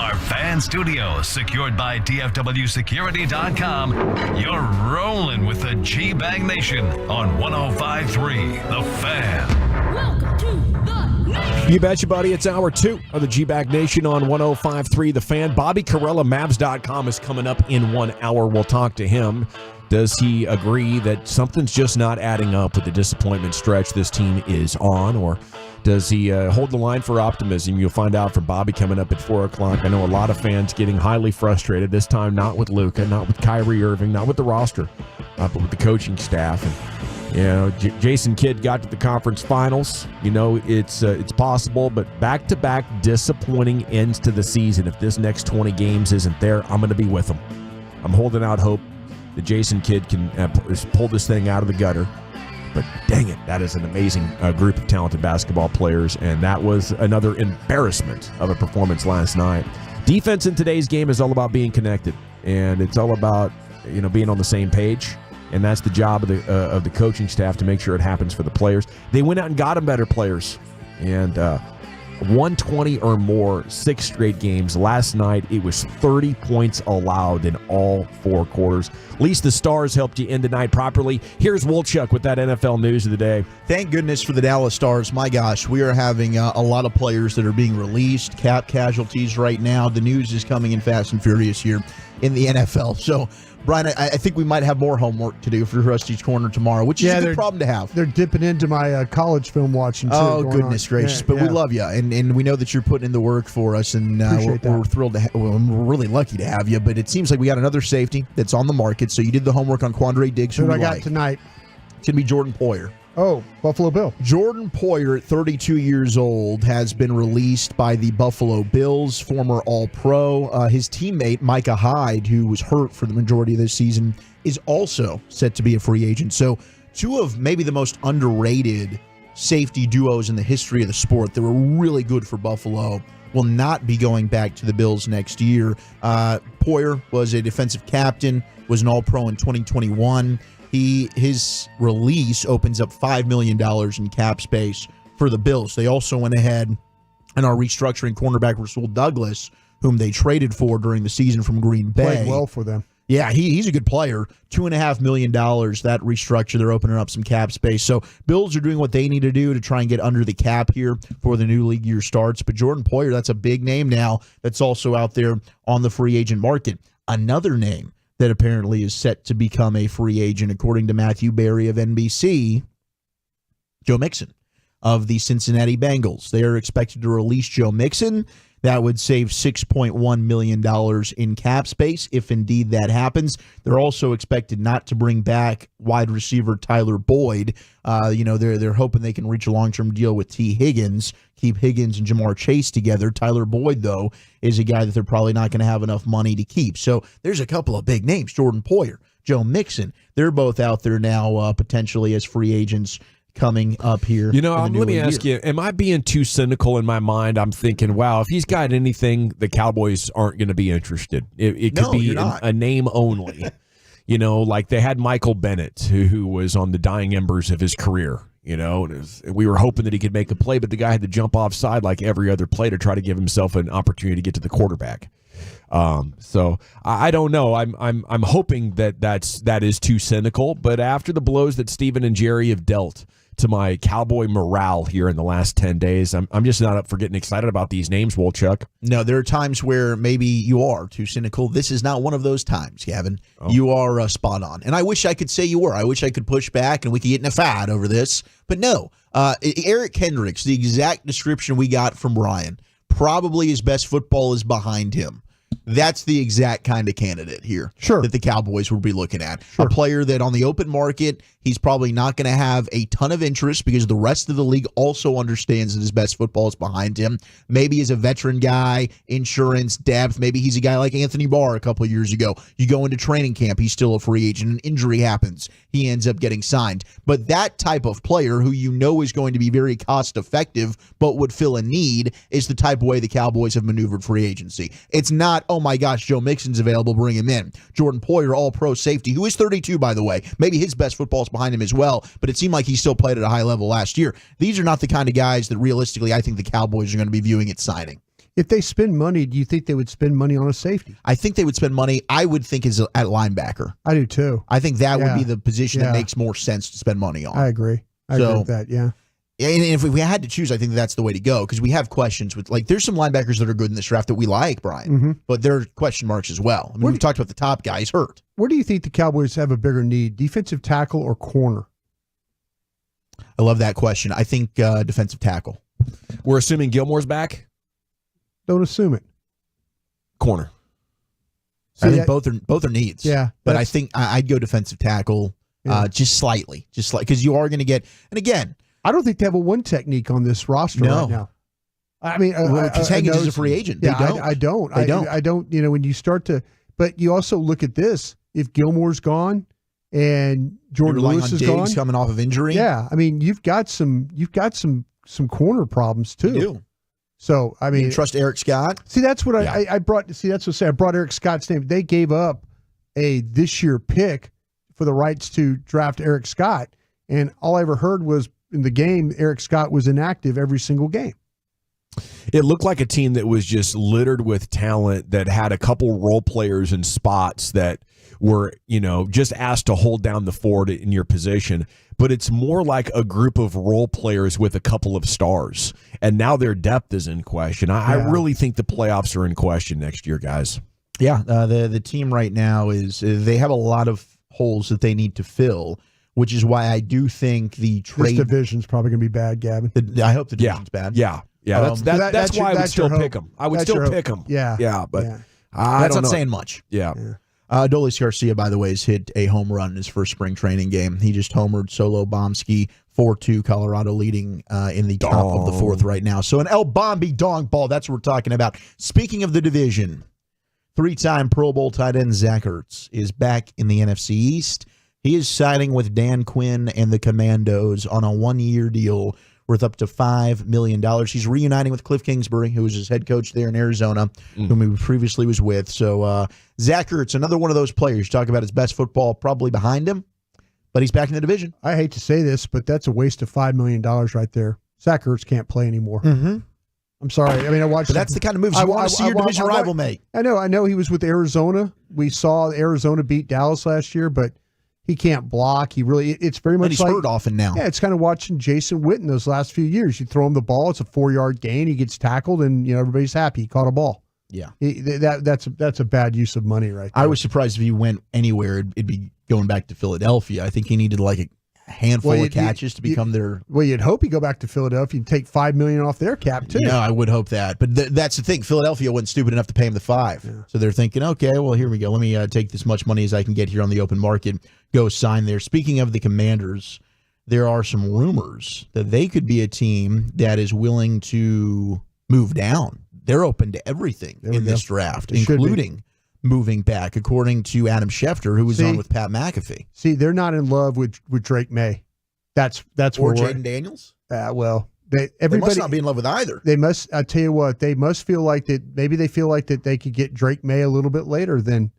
our fan studio, secured by DFWsecurity.com, you're rolling with the G-Bag Nation on 105.3 The Fan. Welcome to the Nation. You betcha, buddy. It's hour 2 of the G-Bag Nation on 105.3 The Fan. Bobby Carella, Mavs.com, is coming up in 1 hour. We'll talk to him. Does he agree that something's just not adding up with the disappointment stretch this team is on, or does he hold the line for optimism? You'll find out from Bobby coming up at 4 o'clock. I know a lot of fans getting highly frustrated, this time not with Luka, not with Kyrie Irving, not with the roster, but with the coaching staff. And Jason Kidd got to the conference finals. It's possible, but back-to-back disappointing ends to the season. If this next 20 games isn't there, I'm going to be with him. I'm holding out hope that Jason Kidd can pull this thing out of the gutter. But dang it, that is an amazing group of talented basketball players, and that was another embarrassment of a performance last night. Defense in today's game is all about being connected, and it's all about being on the same page, and that's the job of the coaching staff to make sure it happens for the players. They went out and got them better players, and 120 or more, 6 straight games. Last night, it was 30 points allowed in all 4 quarters. At least the Stars helped you end the night properly. Here's Wolchuk with that NFL news of the day. Thank goodness for the Dallas Stars. My gosh, we are having a lot of players that are being released, cap casualties right now. The news is coming in fast and furious here in the NFL. So, Brian, I think we might have more homework to do for Rusty's Corner tomorrow, which is a good problem to have. They're dipping into my college film watching, too. Oh, goodness gracious. But we love you, and we know that you're putting in the work for us, and we're thrilled to we're really lucky to have you. But it seems like we got another safety that's on the market, so you did the homework on Quandre Diggs. Who I got tonight? It's going to be Jordan Poyer. Oh, Buffalo Bill. Jordan Poyer, at 32 years old, has been released by the Buffalo Bills, former All-Pro. His teammate, Micah Hyde, who was hurt for the majority of this season, is also set to be a free agent. So 2 of maybe the most underrated safety duos in the history of the sport that were really good for Buffalo will not be going back to the Bills next year. Poyer was a defensive captain, was an All-Pro in 2021. His release opens up $5 million in cap space for the Bills. They also went ahead and are restructuring cornerback Rasul Douglas, whom they traded for during the season from Green Bay. Played well for them. Yeah, he's a good player. $2.5 million, that restructure. They're opening up some cap space. So Bills are doing what they need to do to try and get under the cap here for the new league year starts. But Jordan Poyer, that's a big name now that's also out there on the free agent market. Another name that apparently is set to become a free agent, according to Matthew Berry of NBC, Joe Mixon of the Cincinnati Bengals. They are expected to release Joe Mixon. That would save $6.1 million in cap space, if indeed that happens. They're also expected not to bring back wide receiver Tyler Boyd. They're hoping they can reach a long-term deal with T. Higgins, keep Higgins and Jamar Chase together. Tyler Boyd, though, is a guy that they're probably not going to have enough money to keep. So there's a couple of big names, Jordan Poyer, Joe Mixon. They're both out there now potentially as free agents coming up here. Let me ask you, am I being too cynical in my mind? I'm thinking, wow, if he's got anything, the Cowboys aren't going to be interested. It could be a name only. Like they had Michael Bennett, who was on the dying embers of his career. We were hoping that he could make a play, but the guy had to jump offside like every other play to try to give himself an opportunity to get to the quarterback. So I don't know. I'm hoping that is too cynical, but after the blows that Steven and Jerry have dealt to my Cowboy morale here in the last 10 days, I'm just not up for getting excited about these names, Wolchuk. No, there are times where maybe you are too cynical. This is not one of those times, Gavin. Oh. You are spot on. And I wish I could say you were. I wish I could push back and we could get in a fight over this. But no, Eric Kendricks, the exact description we got from Brian, probably his best football is behind him. That's the exact kind of candidate here that the Cowboys would be looking at. A player that on the open market, he's probably not going to have a ton of interest because the rest of the league also understands that his best football is behind him. Maybe he's a veteran guy, insurance, depth. Maybe he's a guy like Anthony Barr a couple of years ago. You go into training camp, he's still a free agent. An injury happens. He ends up getting signed. But that type of player who is going to be very cost effective but would fill a need is the type of way the Cowboys have maneuvered free agency. It's not, oh my gosh, Joe Mixon's available, bring him in. Jordan Poyer, all-pro safety, who is 32, by the way. Maybe his best football is behind him as well, but it seemed like he still played at a high level last year. These are not the kind of guys that realistically I think the Cowboys are going to be viewing at signing. If they spend money, do you think they would spend money on a safety? I think they would spend money, I would think, is at linebacker. I do too. I think that would Yeah. be the position Yeah. that makes more sense to spend money on. I agree. I agree with that, yeah. And if we had to choose, I think that's the way to go, because we have questions with, like, there's some linebackers that are good in this draft that we like, Brian, Mhm. but there are question marks as well. I mean, we've talked about the top guys hurt. Where do you think the Cowboys have a bigger need, defensive tackle or corner? I love that question. I think defensive tackle. We're assuming Gilmore's back? Don't assume it. Corner. I think both are needs. Yeah, but I think I'd go defensive tackle just slightly, because you are going to get. And again, I don't think they have a one technique on this roster right now. I mean, because Haggins is a free agent. Yeah, they don't. I don't. They don't. I don't. You know, when you start to, but you also look at this. If Gilmore's gone and Jordan You're relying Lewis on is Diggs gone, coming off of injury. yeah. I mean, you've got some corner problems too. You do. So I mean, You trust Eric Scott? See, that's what I brought. See, that's what I say. I brought Eric Scott's name. They gave up a this year pick for the rights to draft Eric Scott, and all I ever heard was in the game Eric Scott was inactive every single game. It looked like a team that was just littered with talent, that had a couple role players in spots that were, just asked to hold down the fort in your position. But it's more like a group of role players with a couple of stars. And now their depth is in question. I really think the playoffs are in question next year, guys. Yeah, the team right now is they have a lot of holes that they need to fill, which is why I do think the trade This division's probably going to be bad, Gavin. I hope the division's bad. Yeah. That's why I would still pick them. I would still pick them. Yeah. But that's not saying much. Yeah. Adolis Garcia, by the way, has hit a home run in his first spring training game. He just homered solo Bombski, 4-2, Colorado leading in the top of the fourth right now. So an El Bombi dong ball, that's what we're talking about. Speaking of the division, 3-time Pro Bowl tight end Zach Ertz is back in the NFC East. He is signing with Dan Quinn and the Commandos on a 1-year deal worth up to $5 million. He's reuniting with Cliff Kingsbury, who was his head coach there in Arizona, whom he previously was with. So Zach Ertz, another one of those players. You talk about his best football probably behind him, but he's back in the division. I hate to say this, but that's a waste of $5 million right there. Zach Ertz can't play anymore. Mm-hmm. I'm sorry. I mean, I watched. But that's the kind of moves you want to see your division rival make. I know. He was with Arizona. We saw Arizona beat Dallas last year, but he can't block. It's very much and he's like, hurt often now. Yeah, it's kind of watching Jason Witten those last few years. You throw him the ball, it's a 4-yard gain. He gets tackled, and everybody's happy. He caught a ball. Yeah, that's a bad use of money, right there. I was surprised if he went anywhere, it'd be going back to Philadelphia. I think he needed like a handful of catches to become their. Well, you'd hope he'd go back to Philadelphia and take $5 million off their cap too. Yeah, I would hope that. But that's the thing. Philadelphia wasn't stupid enough to pay him the $5 million. So they're thinking, okay, well, here we go. Let me take this much money as I can get here on the open market. Go sign there. Speaking of the Commanders, there are some rumors that they could be a team that is willing to move down. They're open to everything in this draft, including moving back, according to Adam Schefter, who was on with Pat McAfee. See, they're not in love with Drake May. That's or where Jaden Daniels. Well, They must not be in love with either. They must. I tell you what, they must feel like that. Maybe they feel like that they could get Drake May a little bit later than.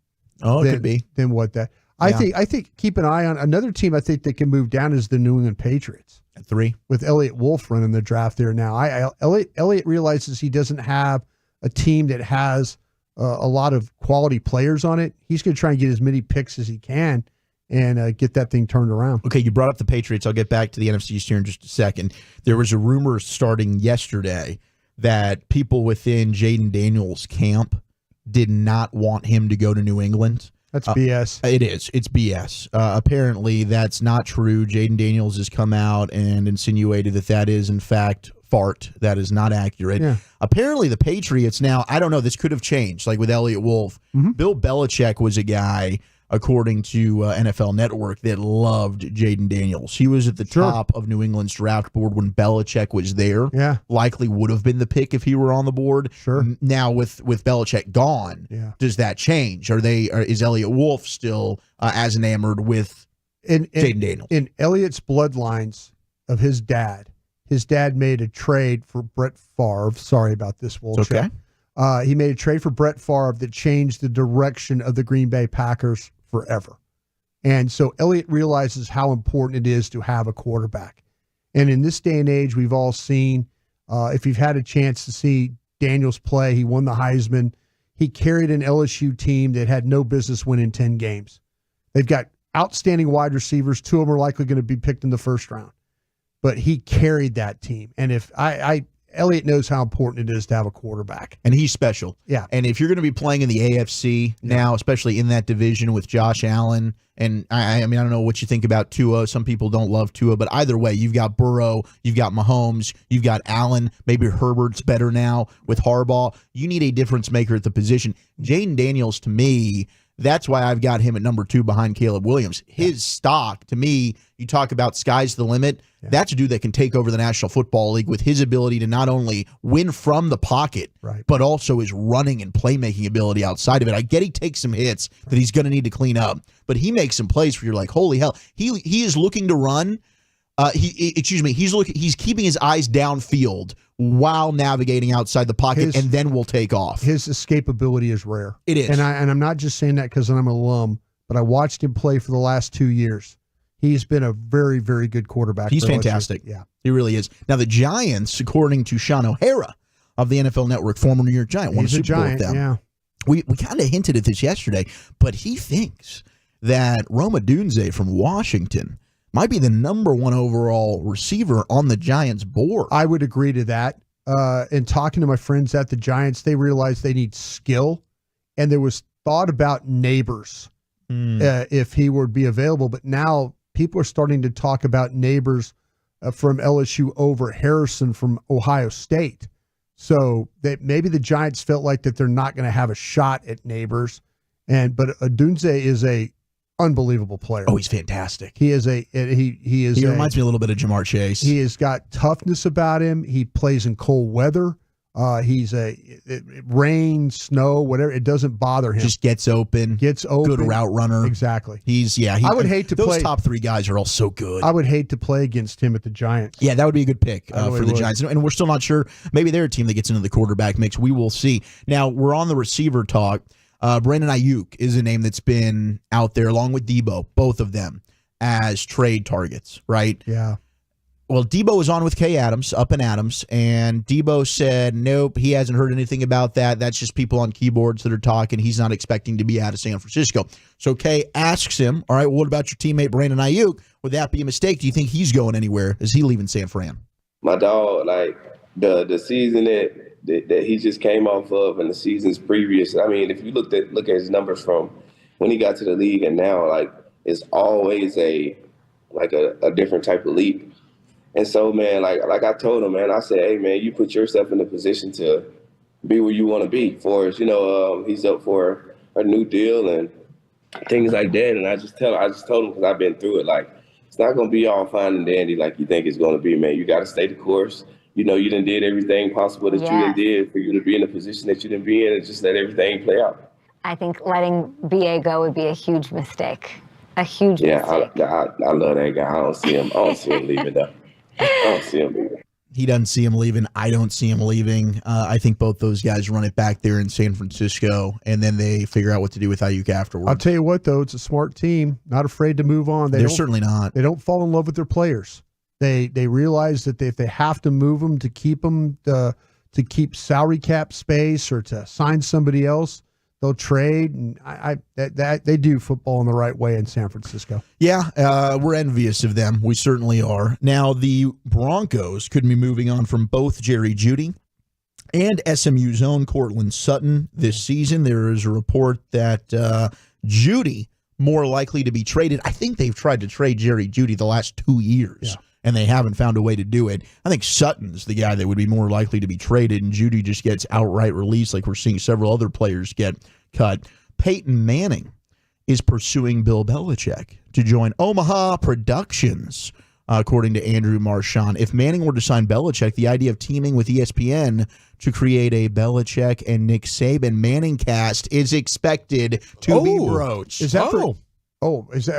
It could be. Than what that. I think keep an eye on another team. I think that can move down is the New England Patriots. At 3, with Elliott Wolf running the draft there now. Elliott realizes he doesn't have a team that has a lot of quality players on it. He's going to try and get as many picks as he can and get that thing turned around. Okay, you brought up the Patriots. I'll get back to the NFC East here in just a second. There was a rumor starting yesterday that people within Jaden Daniels' camp did not want him to go to New England. That's BS. It is. It's BS. Apparently, that's not true. Jaden Daniels has come out and insinuated that is, in fact, fart. That is not accurate. Yeah. Apparently, the Patriots now, I don't know, this could have changed, like with Elliott Wolf. Bill Belichick was a guy, according to NFL Network, that loved Jaden Daniels. He was at the top of New England's draft board when Belichick was there. Yeah. Likely would have been the pick if he were on the board. Sure. Now, with Belichick gone, does that change? Is Elliott Wolf still as enamored with Jaden Daniels? In Elliott's bloodlines of his dad made a trade for Brett Favre. Sorry about this, Wolf. Okay. He made a trade for Brett Favre that changed the direction of the Green Bay Packers forever. And so Elliott realizes how important it is to have a quarterback. And in this day and age, we've all seen, if you've had a chance to see Daniels play. He won the Heisman. He carried an LSU team that had no business winning 10 games. They've got outstanding wide receivers. 2 of them are likely going to be picked in the first round. But he carried that team. And if Elliott knows how important it is to have a quarterback. And he's special. Yeah. And if you're going to be playing in the AFC now, especially in that division with Josh Allen, and I mean, I don't know what you think about Tua. Some people don't love Tua, but either way, you've got Burrow, you've got Mahomes, you've got Allen. Maybe Herbert's better now with Harbaugh. You need a difference maker at the position. Jaden Daniels, to me, that's why I've got him at number 2 behind Caleb Williams. His stock, to me, you talk about sky's the limit. Yeah. That's a dude that can take over the National Football League with his ability to not only win from the pocket, but also his running and playmaking ability outside of it. I get he takes some hits that he's going to need to clean up, but he makes some plays where you're like, holy hell. He is looking to run. He's keeping his eyes downfield while navigating outside the pocket, and then will take off. His escapability is rare. It is. And I'm not just saying that because I'm an alum, but I watched him play for the last 2 years. He's been a very, very good quarterback. He's fantastic. Yeah. He really is. Now, the Giants, according to Sean O'Hara of the NFL Network, former New York Giant, won a Super Bowl with them. Yeah. We kind of hinted at this yesterday, but he thinks that Rome Odunze from Washington might be the number 1 overall receiver on the Giants board. I would agree to that. And talking to my friends at the Giants, they realized they need skill, and there was thought about Neighbors if he would be available. But now people are starting to talk about Neighbors from LSU over Harrison from Ohio State. So that maybe the Giants felt like that they're not going to have a shot at Neighbors. But Odunze is a unbelievable player. Oh, he's fantastic. He is he reminds me a little bit of Jamar Chase. He has got toughness about him. He plays in cold weather. Rain, snow, whatever, it doesn't bother him. Just gets open. Good route runner. Exactly. I would hate to those play. Those top 3 guys are all so good. I would hate to play against him at the Giants. Yeah, that would be a good pick for the Giants. And we're still not sure. Maybe they're a team that gets into the quarterback mix. We will see. Now, we're on the receiver talk. Brandon Ayuk is a name that's been out there along with Debo, both of them, as trade targets, right? Yeah. Well, Debo was on with Kay Adams, up in Adams, and Debo said, nope, he hasn't heard anything about that. That's just people on keyboards that are talking. He's not expecting to be out of San Francisco. So Kay asks him, all right, well, what about your teammate Brandon Ayuk? Would that be a mistake? Do you think he's going anywhere? Is he leaving San Fran? My dog, like the season that he just came off of and the seasons previous, I mean, if you look at his numbers from when he got to the league and now, like, it's always a different type of leap. And so, man, like I told him, man, I said, hey, man, you put yourself in a position to be where you want to be. For us, he's up for a new deal and things like that. And I just told him, because I've been through it, like, it's not going to be all fine and dandy like you think it's going to be, man. You got to stay the course. You done did everything possible that you done did for you to be in the position that you done be in, and just let everything play out. I think letting BA go would be a huge mistake. A huge mistake. Yeah, I love that guy. I don't see him leaving though. I don't see him leaving. He doesn't see him leaving. I don't see him leaving. I think both those guys run it back there in San Francisco, and then they figure out what to do with Ayuk afterwards. I'll tell you what, though, it's a smart team, not afraid to move on. They're certainly not. They don't fall in love with their players. They realize that if they have to move them to keep salary cap space or to sign somebody else, they'll trade. And they do football in the right way in San Francisco. Yeah, we're envious of them. We certainly are. Now, the Broncos could be moving on from both Jerry Jeudy and SMU's own Cortland Sutton this season. There is a report that Jeudy more likely to be traded. I think they've tried to trade Jerry Jeudy the last 2 years. And they haven't found a way to do it. I think Sutton's the guy that would be more likely to be traded, and Jeudy just gets outright released like we're seeing several other players get cut. Peyton Manning is pursuing Bill Belichick to join Omaha Productions, according to Andrew Marchand. If Manning were to sign Belichick, the idea of teaming with ESPN to create a Belichick and Nick Saban Manning cast is expected to be broached. Is that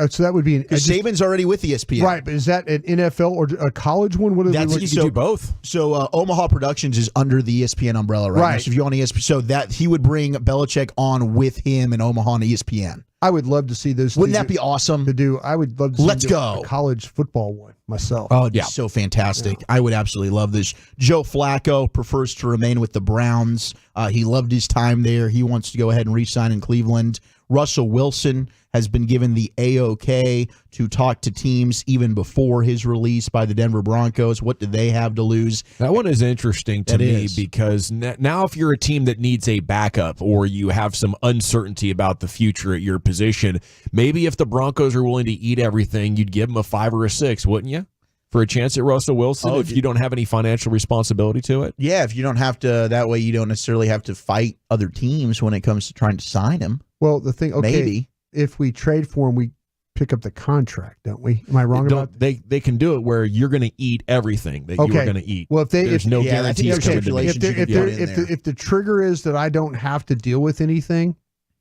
so that would be Saban's already with ESPN, right? But is that an NFL or a college one? What you can do both. So Omaha Productions is under the ESPN umbrella, right? So if you're on ESPN, so that he would bring Belichick on with him in Omaha on ESPN. I would love to see those. Wouldn't that be awesome to do? I would love to. Let's see go. a college football one myself. Oh, it'd be so fantastic. I would absolutely love this. Joe Flacco prefers to remain with the Browns. He loved his time there. He wants to go ahead and re-sign in Cleveland. Russell Wilson has been given the A-OK to talk to teams even before his release by the Denver Broncos. What do they have to lose? That one is interesting to me because now if you're a team that needs a backup or you have some uncertainty about the future at your position, maybe if the Broncos are willing to eat everything, you'd give them a 5 or a 6, wouldn't you? For a chance at Russell Wilson if you don't have any financial responsibility to it? Yeah, if you don't have to, that way you don't necessarily have to fight other teams when it comes to trying to sign him. Well, the thing, maybe if we trade for him, we pick up the contract, don't we? Am I wrong about that? They can do it where you're going to eat everything that you're going to eat. Well, there's no guarantees coming to me. If the trigger is that I don't have to deal with anything,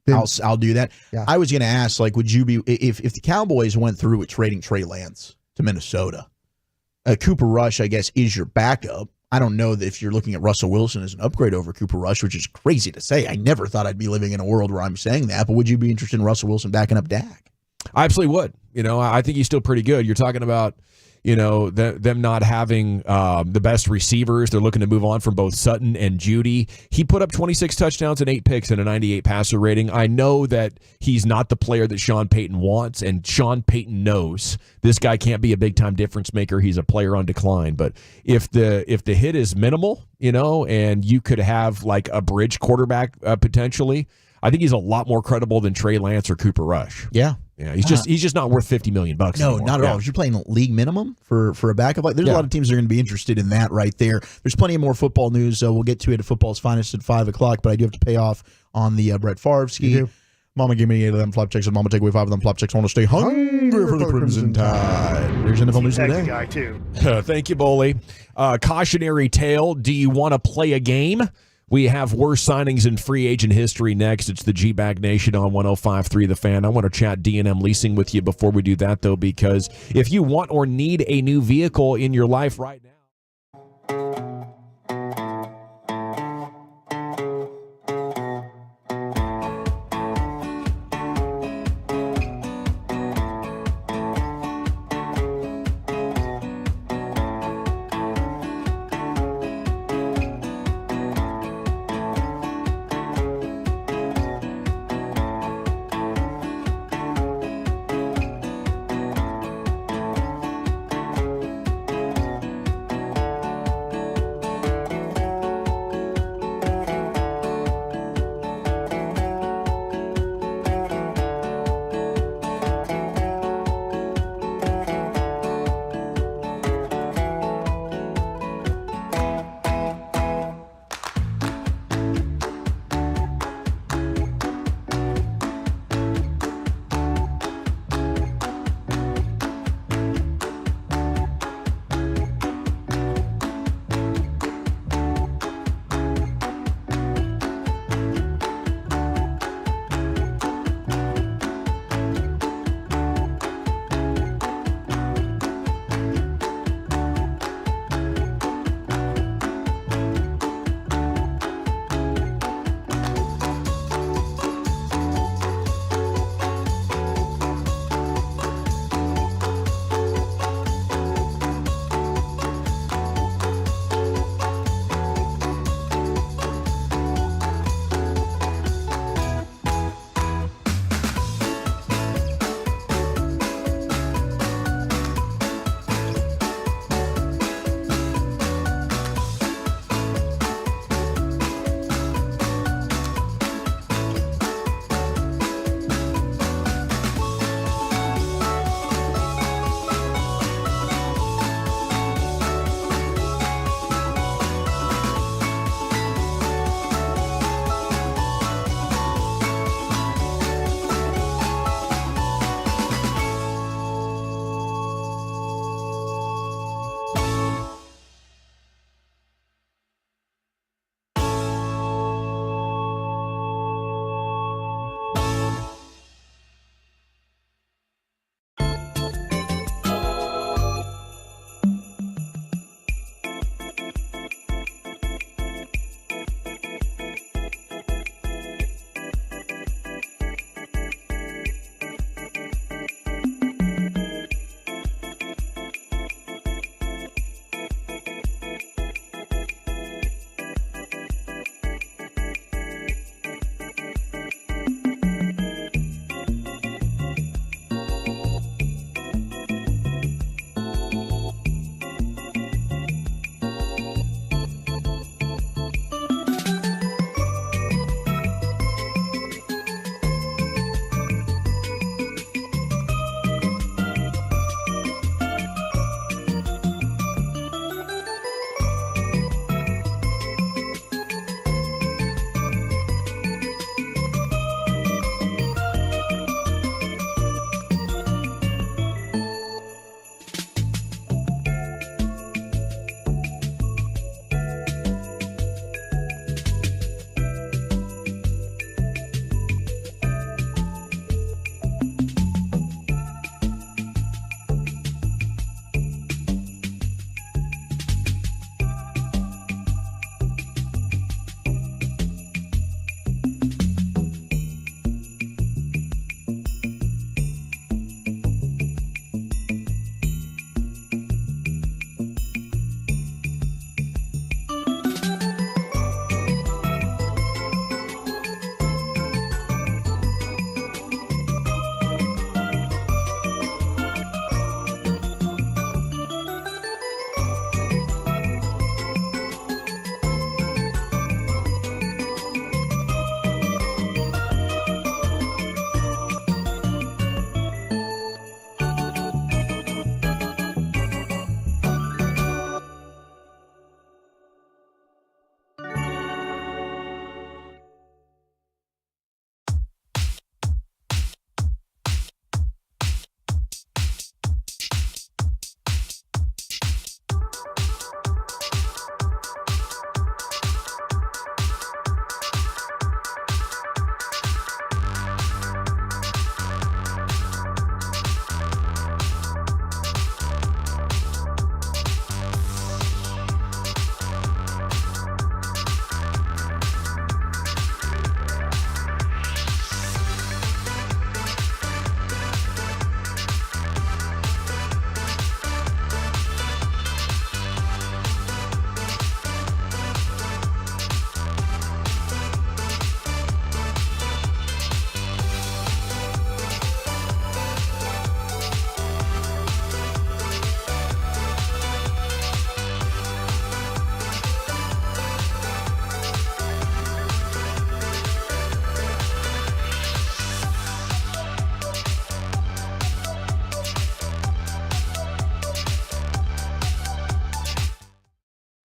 then I'll do that. Yeah. I was going to ask, like, would you be if the Cowboys went through with trading Trey Lance to Minnesota? Cooper Rush, I guess, is your backup. I don't know that if you're looking at Russell Wilson as an upgrade over Cooper Rush, which is crazy to say. I never thought I'd be living in a world where I'm saying that, but would you be interested in Russell Wilson backing up Dak? I absolutely would. I think he's still pretty good. You're talking about, them not having the best receivers. They're looking to move on from both Sutton and Judy. He put up 26 touchdowns and 8 picks and a 98 passer rating. I know that he's not the player that Sean Payton wants, and Sean Payton knows this guy can't be a big-time difference maker. He's a player on decline. But if the hit is minimal, and you could have like a bridge quarterback potentially, I think he's a lot more credible than Trey Lance or Cooper Rush. Yeah. Yeah, he's just not worth $50 million. No, anymore. not at all. If you're playing league minimum for a backup, there's a lot of teams that are going to be interested in that right there. There's plenty of more football news. We'll get to it at Football's Finest at 5 o'clock, but I do have to pay off on the Brett Favre ski. Mama gave me 8 of them flop checks, and Mama take away 5 of them flop checks. I want to stay hungry for the Crimson Tide. Here's NFL news today. Guy too. Thank you, Boley. Cautionary tale. Do you want to play a game? We have worst signings in free agent history next. It's the G-Bag Nation on 105.3 The Fan. I want to chat D&M leasing with you before we do that, though, because if you want or need a new vehicle in your life right now,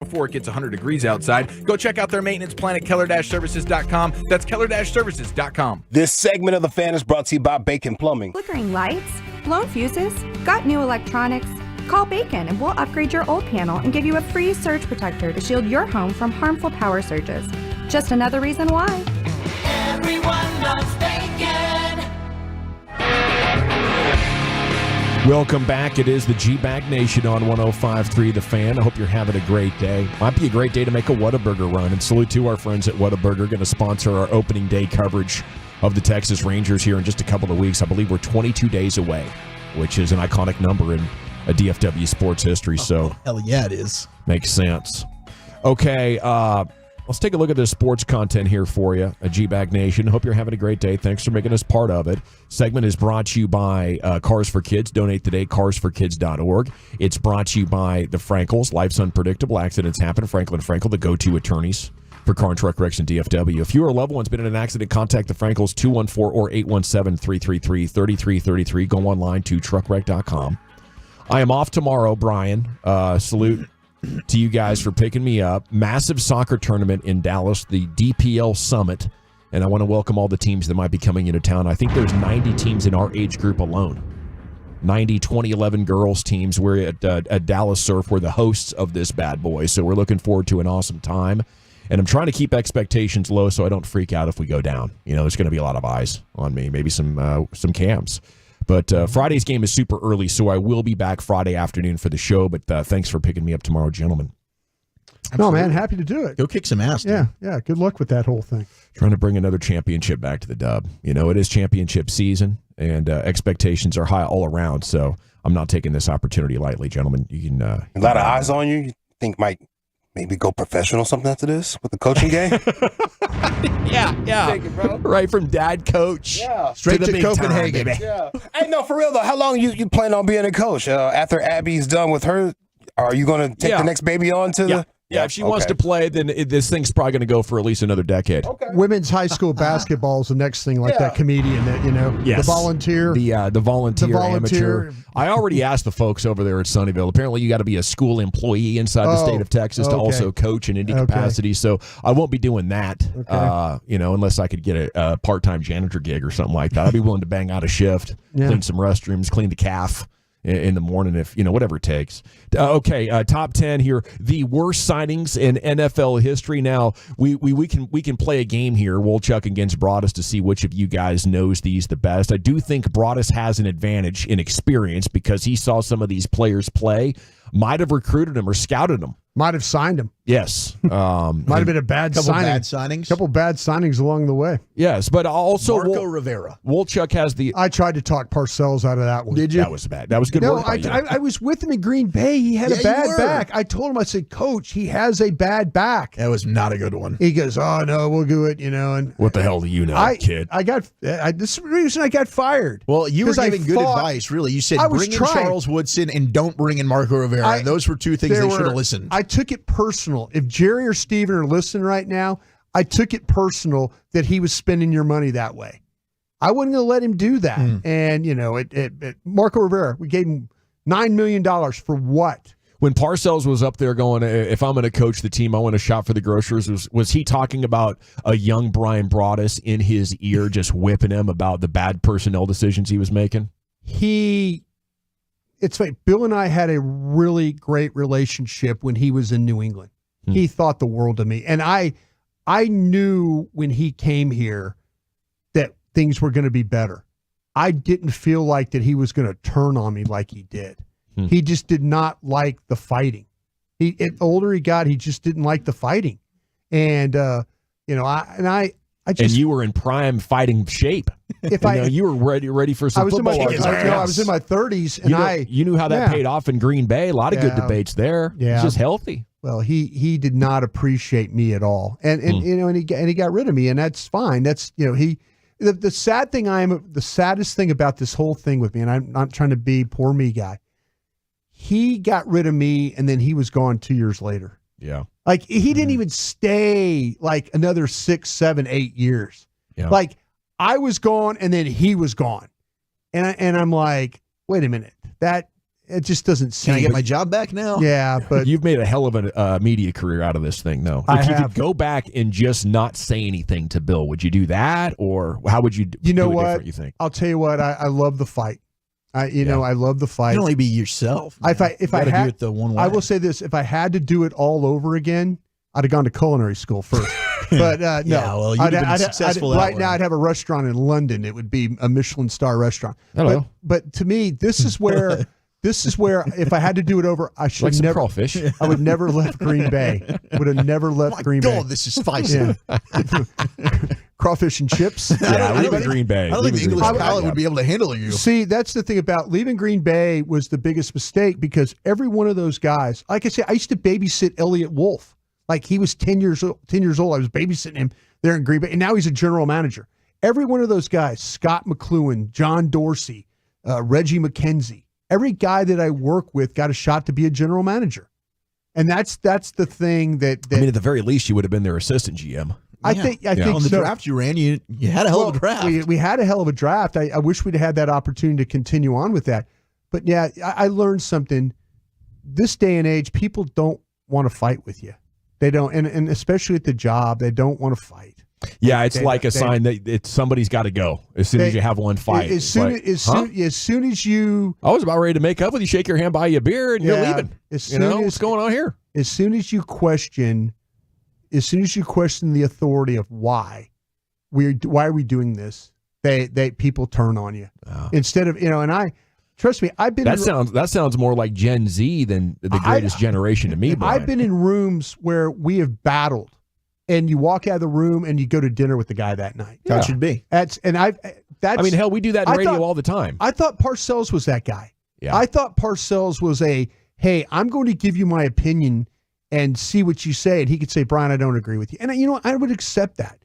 before it gets 100 degrees outside. Go check out their maintenance plan at keller-services.com. That's keller-services.com. This segment of The Fan is brought to you by Bacon Plumbing. Flickering lights? Blown fuses? Got new electronics? Call Bacon and we'll upgrade your old panel and give you a free surge protector to shield your home from harmful power surges. Just another reason why. Everyone loves bacon. Welcome back. It is the G-Bag Nation on 105.3 The Fan. I hope you're having a great day. Might be a great day to make a Whataburger run. And salute to our friends at Whataburger, going to sponsor our opening day coverage of the Texas Rangers here in just a couple of weeks. I believe we're 22 days away, which is an iconic number in a DFW sports history. So hell yeah, it is. Makes sense. Okay, let's take a look at this sports content here for you, a G-Bag Nation. Hope you're having a great day. Thanks for making us part of it. Segment is brought to you by Cars for Kids. Donate today, carsforkids.org. It's brought to you by the Frankels. Life's unpredictable. Accidents happen. Franklin Frankel, the go-to attorneys for car and truck wrecks in DFW. If you or a loved one's been in an accident, contact the Frankels, 214 or 817-333-3333. Go online to truckwreck.com. I am off tomorrow, Brian. Salute to you guys for picking me up. Massive soccer tournament in Dallas, the DPL Summit. And I want to welcome all the teams that might be coming into town. I think there's 90 teams in our age group alone. 90 2011 girls teams. We're at Dallas Surf. We're the hosts of this bad boy. So we're looking forward to an awesome time. And I'm trying to keep expectations low so I don't freak out if we go down. You know, there's going to be a lot of eyes on me, maybe some cams. But Friday's game is super early, so I will be back Friday afternoon for the show. But thanks for picking me up tomorrow, gentlemen. Absolutely. No, man, happy to do it. Go kick some ass. Yeah, yeah. Good luck with that whole thing. Trying to bring another championship back to the Dub. You know, it is championship season, and expectations are high all around. So I'm not taking this opportunity lightly, gentlemen. You can a lot of eyes on you. You think might maybe go professional something after this with the coaching game? Yeah. Right from dad coach straight to big Copenhagen. Time, Yeah. Hey, no, for real though. How long you plan on being a coach? After Abby's done with her, are you going to take the next baby on to the? Yeah, if she wants to play, then this thing's probably going to go for at least another decade. Okay. Women's high school basketball is the next thing, like that comedian that, you know, Yes. the volunteer. The volunteer amateur. I already asked the folks over there at Sunnyvale. Apparently, you got to be a school employee inside the state of Texas to also coach in any capacity. So I won't be doing that, you know, unless I could get a part-time janitor gig or something like that. I'd be willing to bang out a shift, clean some restrooms, clean the calf in the morning, if you know, whatever it takes. Top 10 here, the worst signings in NFL history. Now we can play a game here, Wolchuk against Broadus, to see which of you guys knows these the best. I do think Broadus has an advantage in experience because he saw some of these players play, might have recruited them or scouted them, might have signed him. Yes. Might have been a bad signing. Couple bad signings along the way. Yes, but also Marco Rivera. Wolchuk has the. I tried to talk Parcells out of that one. Did you? That was bad. That was good work. I was with him in Green Bay. He had a bad back. I told him, I said, Coach, he has a bad back. That was not a good one. He goes, oh no, we'll do it. You know, and what the hell do you know, kid? This is the reason I got fired. Well, you were giving good advice. Really, you said bring in Charles Woodson and don't bring in Marco Rivera. And those were two things they should have listened. I took it personal. If Jerry or Steven are listening right now, I took it personal that he was spending your money that way. I wasn't going to let him do that. And, you know, Marco Rivera, we gave him $9 million for what? When Parcells was up there going, if I'm going to coach the team, I want to shop for the grocers, was he talking about a young Brian Broaddus in his ear just whipping him about the bad personnel decisions he was making? It's funny. Bill and I had a really great relationship when he was in New England. He thought the world of me. And I knew when he came here that things were going to be better. I didn't feel like that he was going to turn on me like he did. He just did not like the fighting. The older he got, he just didn't like the fighting. And, you know, I just. And you were in prime fighting shape. You were ready for some football. I was in my 30s, and you knew how that paid off in Green Bay. A lot of good debates there. Yeah, it's just healthy. Well, he did not appreciate me at all, and you know, and he got rid of me, and that's fine. That's, you know, the saddest thing about this whole thing with me, and I'm not trying to be poor me guy. He got rid of me, and then he was gone 2 years later. Yeah. Like, he didn't even stay like another 6, 7, 8 years. Yeah. Like, I was gone and then he was gone. And I'm like, wait a minute. it just doesn't seem. Can I get my job back now? Yeah, but you've made a hell of a media career out of this thing, though. If you could go back and just not say anything to Bill, would you do that, or how would you? You know do it what? different, you think? I'll tell you what. I love the fight. I love the fight. You can only be yourself. If I gotta had do it the one way. I will say this: if I had to do it all over again, I'd have gone to culinary school first. But no, Yeah, well, you'd have been successful that right way. now, I'd have a restaurant in London. It would be a Michelin star restaurant. Hello. But to me, this is where if I had to do it over, I should Like some never. crawfish. I would never left Green Bay. Would have never left Green Bay. God, this is spicy. Crawfish and chips. Yeah, leave Green Bay. I don't think the Leave English Green Bay. palate would be able to handle you. See, that's the thing about leaving Green Bay was the biggest mistake because every one of those guys, like I said, I used to babysit Elliott Wolf. Like he was 10 years old. I was babysitting him there in Green Bay, and now he's a general manager. Every one of those guys, Scott McLuhan, John Dorsey, Reggie McKenzie, every guy that I work with got a shot to be a general manager. And that's the thing that I mean, at the very least, you would have been their assistant GM. I think on the so. draft you ran, you had a hell of a draft. We had a hell of a draft. I wish we'd had that opportunity to continue on with that. But yeah, I learned something. This day and age, people don't want to fight with you. They don't, and especially at the job, they don't want to fight. Yeah, it's like a sign that somebody's got to go as soon as you have one fight. As soon as you, I was about ready to make up with you, shake your hand, buy you a beer, and you're leaving. What's going on here? As soon as you question the authority of why are we doing this, they people turn on you instead of and I. Trust me, I've been. That sounds more like Gen Z than the greatest generation to me. Brian. I've been in rooms where we have battled, and you walk out of the room and you go to dinner with the guy that night. That should be. I mean, hell, we do that in radio all the time. I thought Parcells was that guy. Yeah. I thought Parcells was hey, I'm going to give you my opinion and see what you say, and he could say, Brian, I don't agree with you, and I would accept that.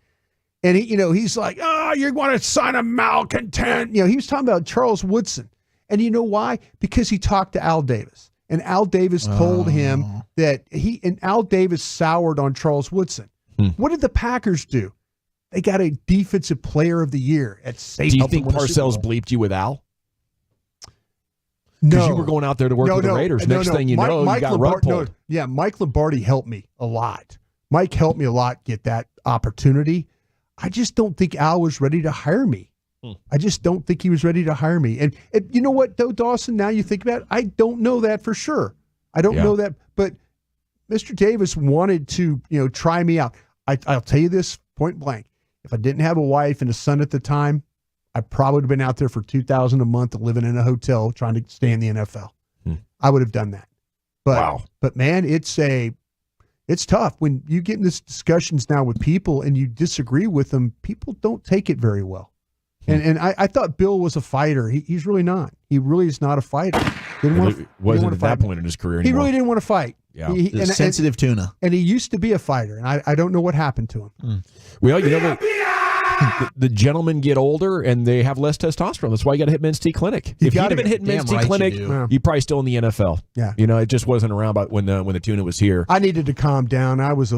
And he's like, you want to sign a malcontent? He was talking about Charles Woodson. And you know why? Because he talked to Al Davis. And Al Davis told him that Al Davis soured on Charles Woodson. What did the Packers do? They got a defensive player of the year at safety. Do you think Parcells bleeped you with Al? No. Because you were going out there to work with the Raiders. Next thing you know, you got rug pulled. Mike Lombardi helped me a lot. Mike helped me a lot get that opportunity. I just don't think Al was ready to hire me. I just don't think he was ready to hire me. And you know what, though, Dawson, now you think about it, I don't know that for sure. I don't know that. But Mr. Davis wanted to, try me out. I'll tell you this point blank. If I didn't have a wife and a son at the time, I probably would have been out there for $2,000 a month living in a hotel trying to stay in the NFL. I would have done that. But man, it's tough. When you get in these discussions now with people and you disagree with them, people don't take it very well. And I thought Bill was a fighter. He's really not. He really is not a fighter. Wasn't at that point in his career anymore. He really didn't want to fight. Yeah. Sensitive tuna. And he used to be a fighter, and I don't know what happened to him. Well, the gentlemen get older and they have less testosterone. That's why you got to hit Men's T Clinic. If you'd have been hitting Men's T Clinic, you're probably still in the NFL. Yeah. It just wasn't around when the tuna was here. I needed to calm down. I was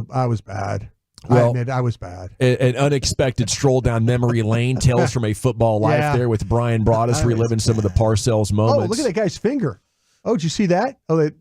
bad. Well, I admit I was bad. An unexpected stroll down memory lane, tales from a football life there with Brian Broaddus reliving some of the Parcells moments. Oh, look at that guy's finger. Oh, did you see that? A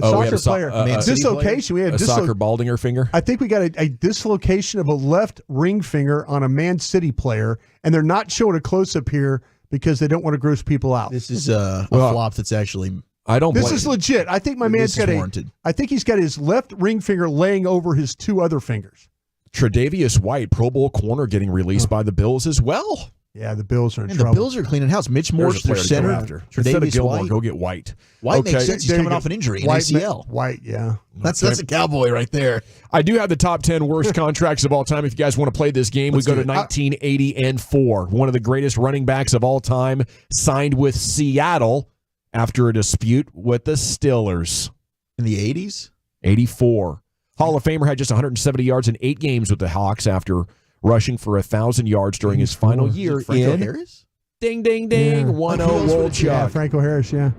soccer player. Dislocation. We had a soccer Baldinger finger. I think we got a dislocation of a left ring finger on a Man City player, and they're not showing a close-up here because they don't want to gross people out. This is a flop that's actually... I don't. This is legit. I think my man's got warranted. I think he's got his left ring finger laying over his two other fingers. Tre'Davious White, Pro Bowl corner, getting released by the Bills as well. Yeah, the Bills are in trouble. The Bills are cleaning house. Mitch Morse, their center. Instead of Gilmore, White. Go get White. White makes sense. He's coming off an injury, an ACL. White, yeah. That's a cowboy right there. I do have the top 10 worst contracts of all time. If you guys want to play this game, we go to 1980 and 4. One of the greatest running backs of all time signed with Seattle after a dispute with the Steelers. In the 80s? 84. Hall of Famer had just 170 yards in 8 games with the Hawks after rushing for 1,000 yards during his final year Franco Harris? Ding, ding, ding. 1-0 Wolchuk. Yeah, Franco Harris, yeah.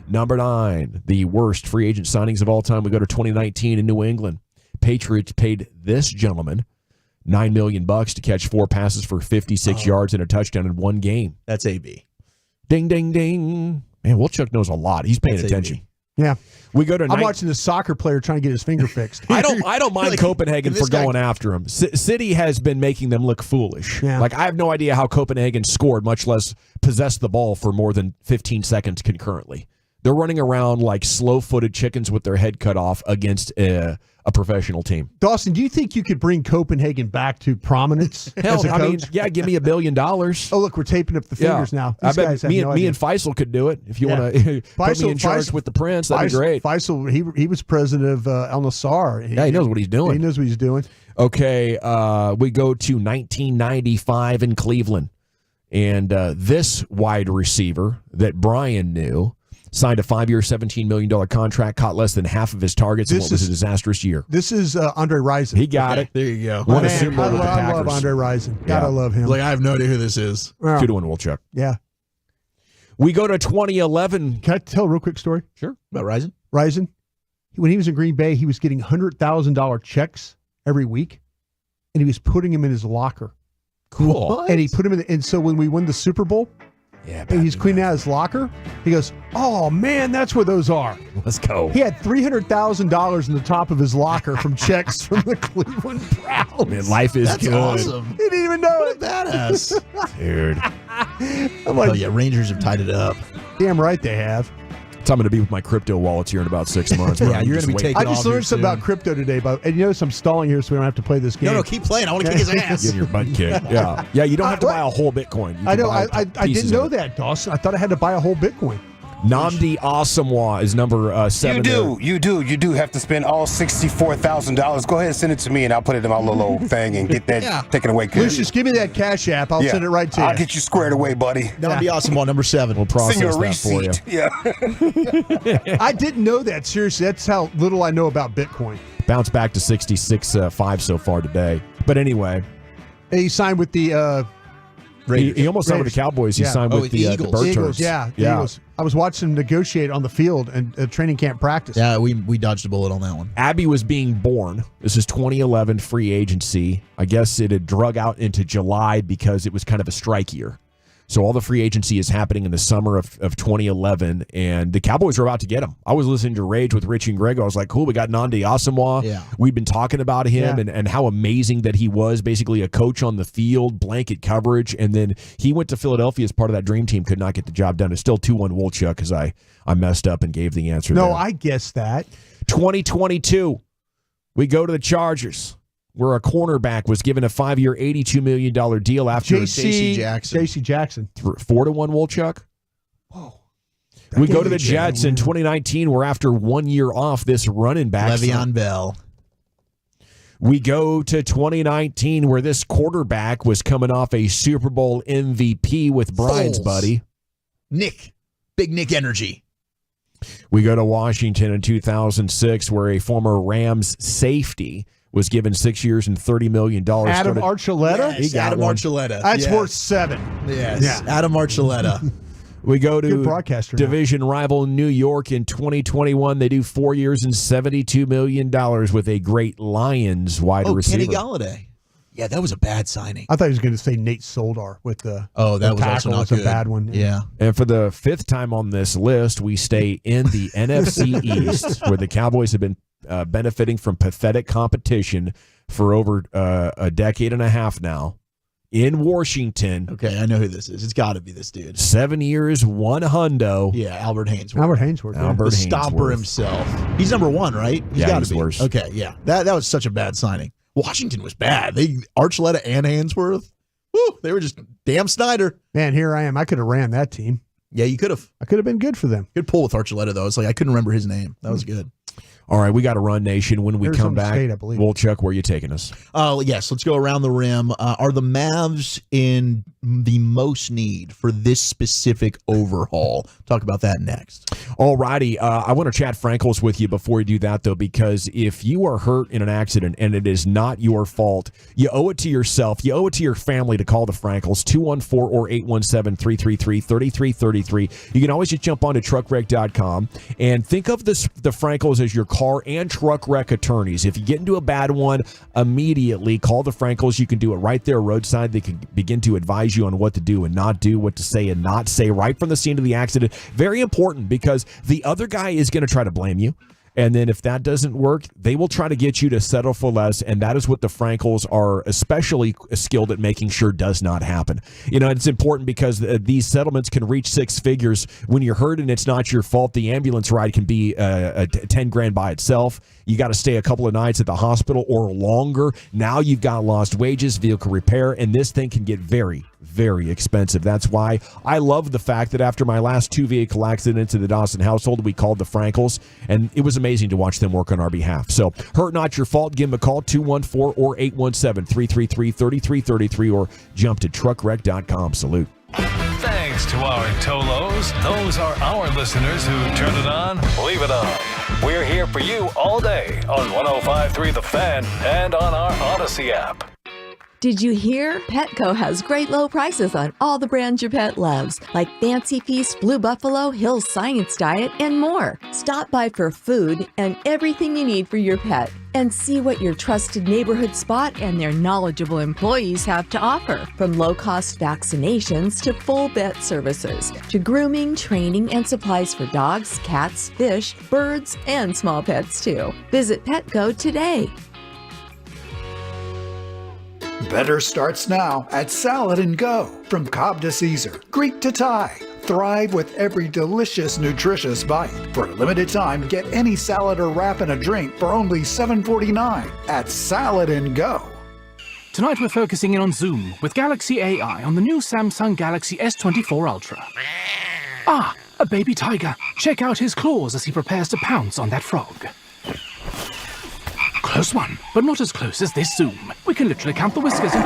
Number 9, the worst free agent signings of all time. We go to 2019 in New England. Patriots paid this gentleman $9 million to catch 4 passes for 56 yards and a touchdown in 1 game. That's AB. Ding, ding, ding. Man, Wolchuk knows a lot. He's paying attention. Yeah. We go to. I'm watching the soccer player trying to get his finger fixed. I don't mind Copenhagen for going after him. City has been making them look foolish. Yeah. Like I have no idea how Copenhagen scored, much less possessed the ball for more than 15 seconds concurrently. They're running around like slow-footed chickens with their head cut off against a professional team. Dawson, do you think you could bring Copenhagen back to prominence as a coach? Give me $1 billion. Oh, look, we're taping up the fingers now. I These guys bet have me and Faisal could do it. If you want to put me in charge with the Prince, that'd be great. Faisal, he was president of Al Nassr. He knows what he's doing. He knows what he's doing. Okay, we go to 1995 in Cleveland. And this wide receiver that Brian knew signed a 5-year, $17 million contract, caught less than half of his targets in what was a disastrous year. This is Andre Rison. He got it. There you go. Won a Super Bowl with the Packers. I love Andre Rison. Gotta love him. Like, I have no idea who this is. 2-1 Wolchuk. Yeah. We go to 2011. Can I tell a real quick story? Sure. About Rison? Rison, when he was in Green Bay, he was getting $100,000 checks every week, and he was putting them in his locker. Cool. What? And he put him in. And so when we won the Super Bowl, and he's cleaning out his locker, he goes, "Oh man, that's where those are." Let's go. He had $300,000 in the top of his locker from checks from the Cleveland Browns. Man, life is That's good. awesome. He didn't even know What it. a badass. Dude. I'm like, Oh, yeah, Rangers have tied it up. damn right they have. So I'm going to be with my crypto wallets here in about 6 months. Yeah, you're gonna be taking I just off here learned something soon. about crypto today, and you notice I'm stalling here so we don't have to play this game. No, keep playing. I want to kick his ass. Getting your butt kicked. Yeah. Yeah, you don't have to What? buy a whole Bitcoin. You I can know. buy I pieces didn't know of it. that, Dawson. I thought I had to buy a whole Bitcoin. Namdi Asamoah is number 7. You do have to spend all $64,000. Go ahead and send it to me, and I'll put it in my little old thing and get that taken away. Lucius, give me that Cash App. I'll send it right to you. I'll get you squared away, buddy. That'll be awesome. Number 7. We'll process Send you a that for you. receipt. Yeah. I didn't know that. Seriously, that's how little I know about Bitcoin. Bounce back to 66.5 so far today. But anyway, He signed with the he almost signed with Raiders. the Cowboys. He Yeah. signed with the Eagles. Bird Eagles, Turks. yeah, the Eagles. I was watching them negotiate on the field and training camp practice. Yeah, we dodged a bullet on that one. Abby was being born. This is 2011 free agency. I guess it had drug out into July because it was kind of a strike year. So all the free agency is happening in the summer of 2011, and the Cowboys are about to get him. I was listening to Rage with Rich and Greg. I was like, cool, we got Namdi Asamoah. Yeah. We've been talking about him and how amazing that he was, basically a coach on the field, blanket coverage, and then he went to Philadelphia as part of that dream team, could not get the job done. It's still 2-1 Wolchuk because I messed up and gave the answer No, there. I guessed that. 2022, we go to the Chargers, where a cornerback was given a 5-year, $82 million deal after J.C. Jackson. J.C. Jackson. 4-1 Wolchuk. Whoa. We go to the Jets in 2019, where after 1 year off, this running back. Le'Veon Bell. We go to 2019, where this quarterback was coming off a Super Bowl MVP with Brian's Foles. buddy. Nick. Big Nick energy. We go to Washington in 2006, where a former Rams safety was given 6 years and $30 million. Adam Archuleta? Yes, Adam one. Archuleta. That's Yes. worth 7. Yes. Yeah. Adam Archuleta. We go Good to broadcaster now. division rival New York in 2021. They do 4 years and $72 million with a great Lions wide receiver. Kenny Galladay. Yeah, that was a bad signing. I thought he was going to say Nate Soldar with the Oh, that the was also tackle. not It's a good. bad one. Yeah. And for the 5th time on this list, we stay in the NFC East, where the Cowboys have been benefiting from pathetic competition for over a decade and a half now. In Washington. Okay, I know who this is. It's got to be this dude. 7 years, $1 hundo. Yeah, Albert Hainsworth. Albert Hainsworth. yeah. Albert the stomper Hainsworth. himself. He's number 1, right? He's Yeah, got he's to be. worse. Okay, yeah. That was such a bad signing. Washington was bad. Archuleta and Hainsworth. Woo, they were just damn Snyder. Man, here I am. I could have ran that team. Yeah, you could have. I could have been good for them. Good pull with Archuleta, though. It's like I couldn't remember his name. That was good. All right, we got to run, Nation. When we Arizona come back, State, I believe. Wolchuk, where are you taking us? Yes, let's go around the rim. Are the Mavs in the most need for this specific overhaul? Talk about that next. All righty. I want to chat Frankels with you before we do that, though, because if you are hurt in an accident and it is not your fault, you owe it to yourself. You owe it to your family to call the Frankels, 214 or 817-333-3333. You can always just jump onto truckwreck.com and think of the Frankels as your car and truck wreck attorneys. If you get into a bad one, immediately call the Frankels. You can do it right there roadside. They can begin to advise you on what to do and not do, what to say and not say right from the scene of the accident. Very important, because the other guy is going to try to blame you. And then if that doesn't work, they will try to get you to settle for less. And that is what the Frankels are especially skilled at making sure does not happen. You know, it's important because these settlements can reach six figures. When you're hurt and it's not your fault, the ambulance ride can be $10,000 by itself. You got to stay a couple of nights at the hospital or longer. Now you've got lost wages, vehicle repair, and this thing can get very, very expensive. That's why I love the fact that after my last 2 vehicle accidents in the Dawson household, we called the Frankels, and it was amazing to watch them work on our behalf. So, hurt not your fault. Give them a call, 214 or 817-333-3333, or jump to truckwreck.com. Salute. Thanks to our Tolos. Those are our listeners who turn it on, leave it on. We're here for you all day on 105.3 The Fan and on our Odyssey app. Did you hear? Petco has great low prices on all the brands your pet loves, like Fancy Feast, Blue Buffalo, Hill's Science Diet, and more. Stop by for food and everything you need for your pet, and see what your trusted neighborhood spot and their knowledgeable employees have to offer. From low-cost vaccinations to full vet services, to grooming, training, and supplies for dogs, cats, fish, birds, and small pets too. Visit Petco today. Better starts now at Salad & Go. From Cobb to Caesar, Greek to Thai. Thrive with every delicious, nutritious bite. For a limited time, get any salad or wrap and a drink for only $7.49 at Salad & Go. Tonight we're focusing in on Zoom with Galaxy AI on the new Samsung Galaxy S24 Ultra. Ah, a baby tiger. Check out his claws as he prepares to pounce on that frog. Close one, but not as close as this Zoom. We can literally count the whiskers and...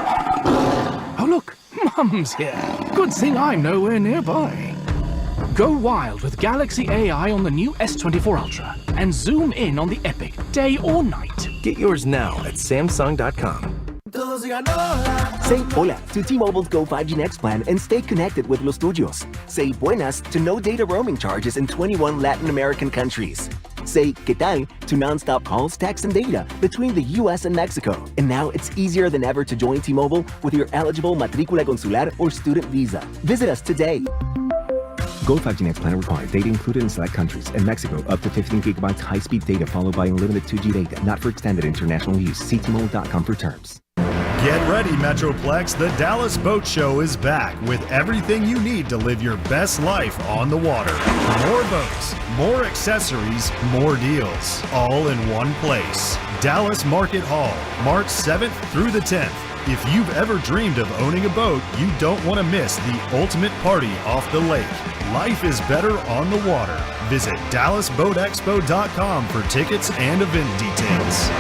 Oh, look, Mum's here. Good thing I'm nowhere nearby. Go wild with Galaxy AI on the new S24 Ultra and zoom in on the epic day or night. Get yours now at Samsung.com. Say hola to T-Mobile's Go 5G Next plan and stay connected with Los Tuyos. Say buenas to no data roaming charges in 21 Latin American countries. Say ¿qué tal? To nonstop calls, text, and data between the U.S. and Mexico. And now it's easier than ever to join T-Mobile with your eligible Matrícula Consular or student visa. Visit us today. Go 5G Next plan required. Data included in select countries. In Mexico, up to 15 gigabytes high-speed data followed by unlimited 2G data. Not for extended international use. See T-Mobile.com for terms. Get ready, Metroplex. The Dallas Boat Show is back with everything you need to live your best life on the water. More boats, more accessories, more deals, all in one place. Dallas Market Hall, March 7th through the 10th. If you've ever dreamed of owning a boat, you don't want to miss the ultimate party off the lake. Life is better on the water. Visit DallasBoatExpo.com for tickets and event details.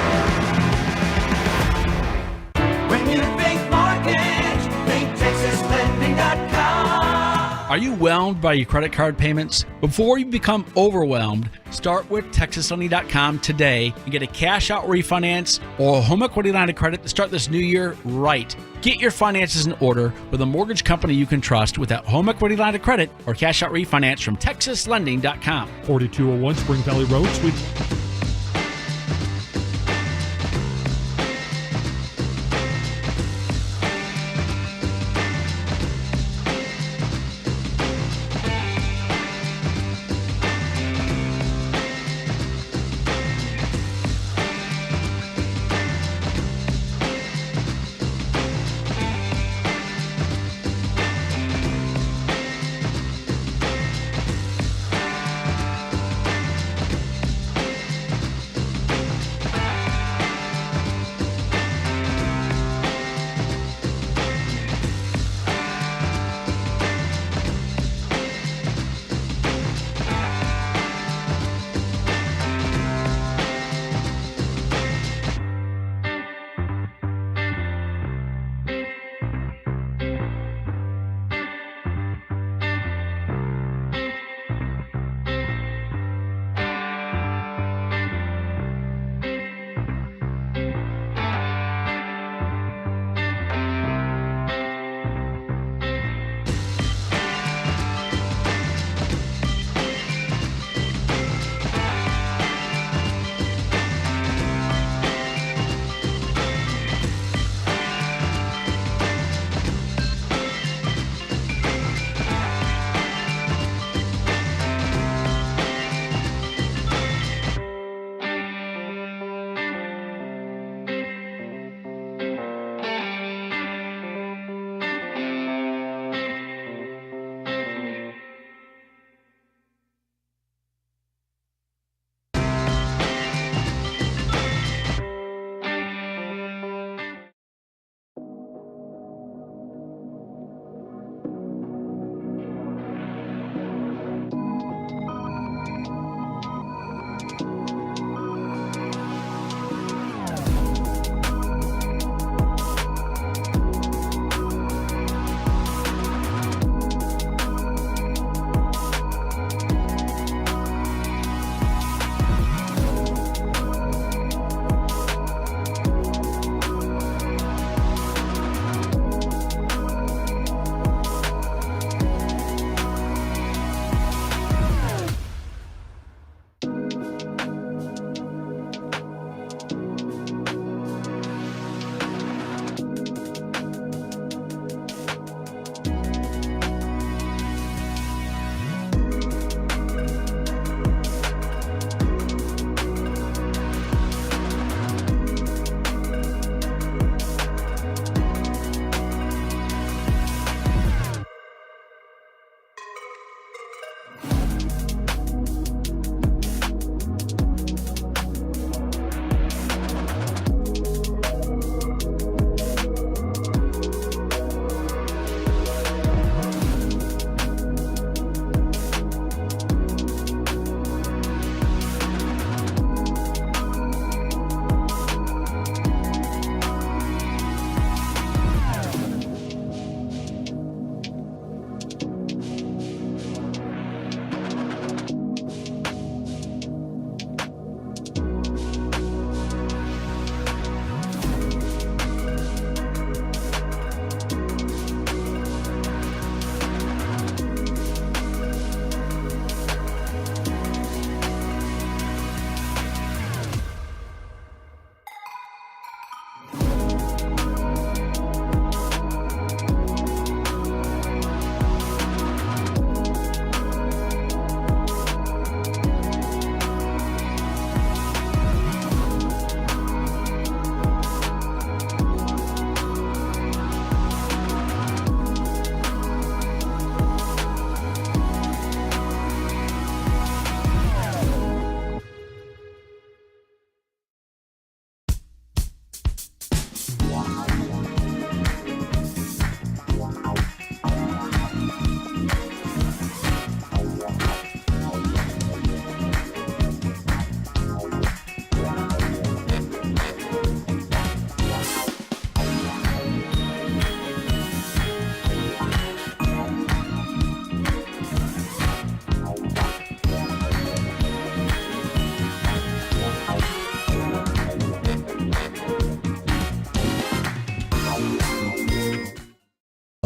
When you think mortgage, think TexasLending.com. Are you whelmed by your credit card payments? Before you become overwhelmed, start with TexasLending.com today and get a cash-out refinance or a home equity line of credit to start this new year right. Get your finances in order with a mortgage company you can trust with that home equity line of credit or cash-out refinance from TexasLending.com. 4201 Spring Valley Road, Suite.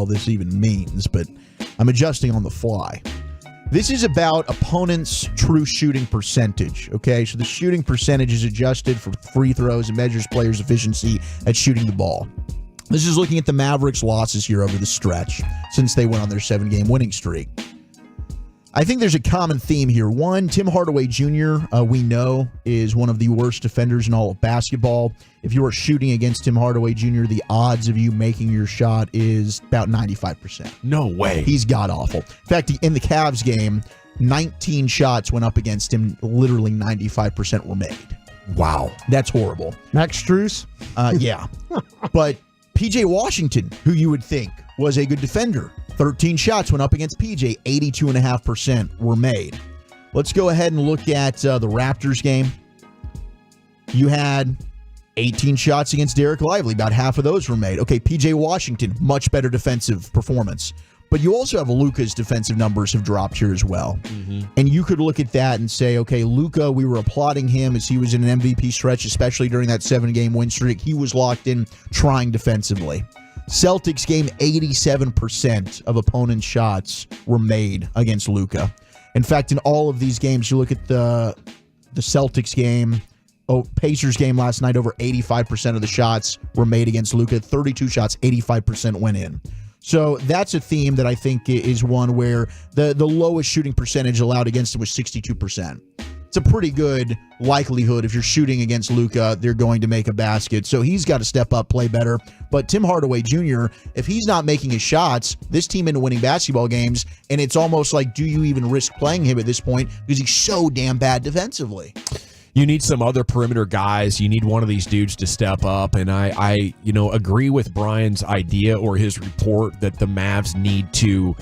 hell this even means, but I'm adjusting on the fly. This is about opponents' true shooting percentage, okay? So the shooting percentage is adjusted for free throws and measures players' efficiency at shooting the ball. This is looking at the Mavericks' losses here over the stretch since they went on their 7-game winning streak. I think there's a common theme here. One, Tim Hardaway Jr., we know, is one of the worst defenders in all of basketball. If you are shooting against Tim Hardaway Jr., the odds of you making your shot is about 95%. No way. He's god-awful. In fact, in the Cavs game, 19 shots went up against him. Literally 95% were made. Wow. That's horrible. Max Strus? Yeah. But PJ Washington, who you would think was a good defender, 13 shots went up against PJ. 82.5% were made. Let's go ahead and look at the Raptors game. You had 18 shots against Derek Lively. About half of those were made. Okay, PJ Washington, much better defensive performance. But you also have Luka's defensive numbers have dropped here as well. Mm-hmm. And you could look at that and say, okay, Luka, we were applauding him as he was in an MVP stretch, especially during that 7-game win streak. He was locked in trying defensively. Celtics game, 87% of opponents' shots were made against Luka. In fact, in all of these games, you look at the Celtics game, Pacers game last night, over 85% of the shots were made against Luka. 32 shots, 85% went in. So that's a theme that I think is one where the lowest shooting percentage allowed against him was 62%. It's a pretty good likelihood if you're shooting against Luka, they're going to make a basket. So he's got to step up, play better. But Tim Hardaway Jr., if he's not making his shots, this team into winning basketball games, and it's almost like, do you even risk playing him at this point because he's so damn bad defensively? You need some other perimeter guys. You need one of these dudes to step up. And I agree with Brian's idea or his report that the Mavs need to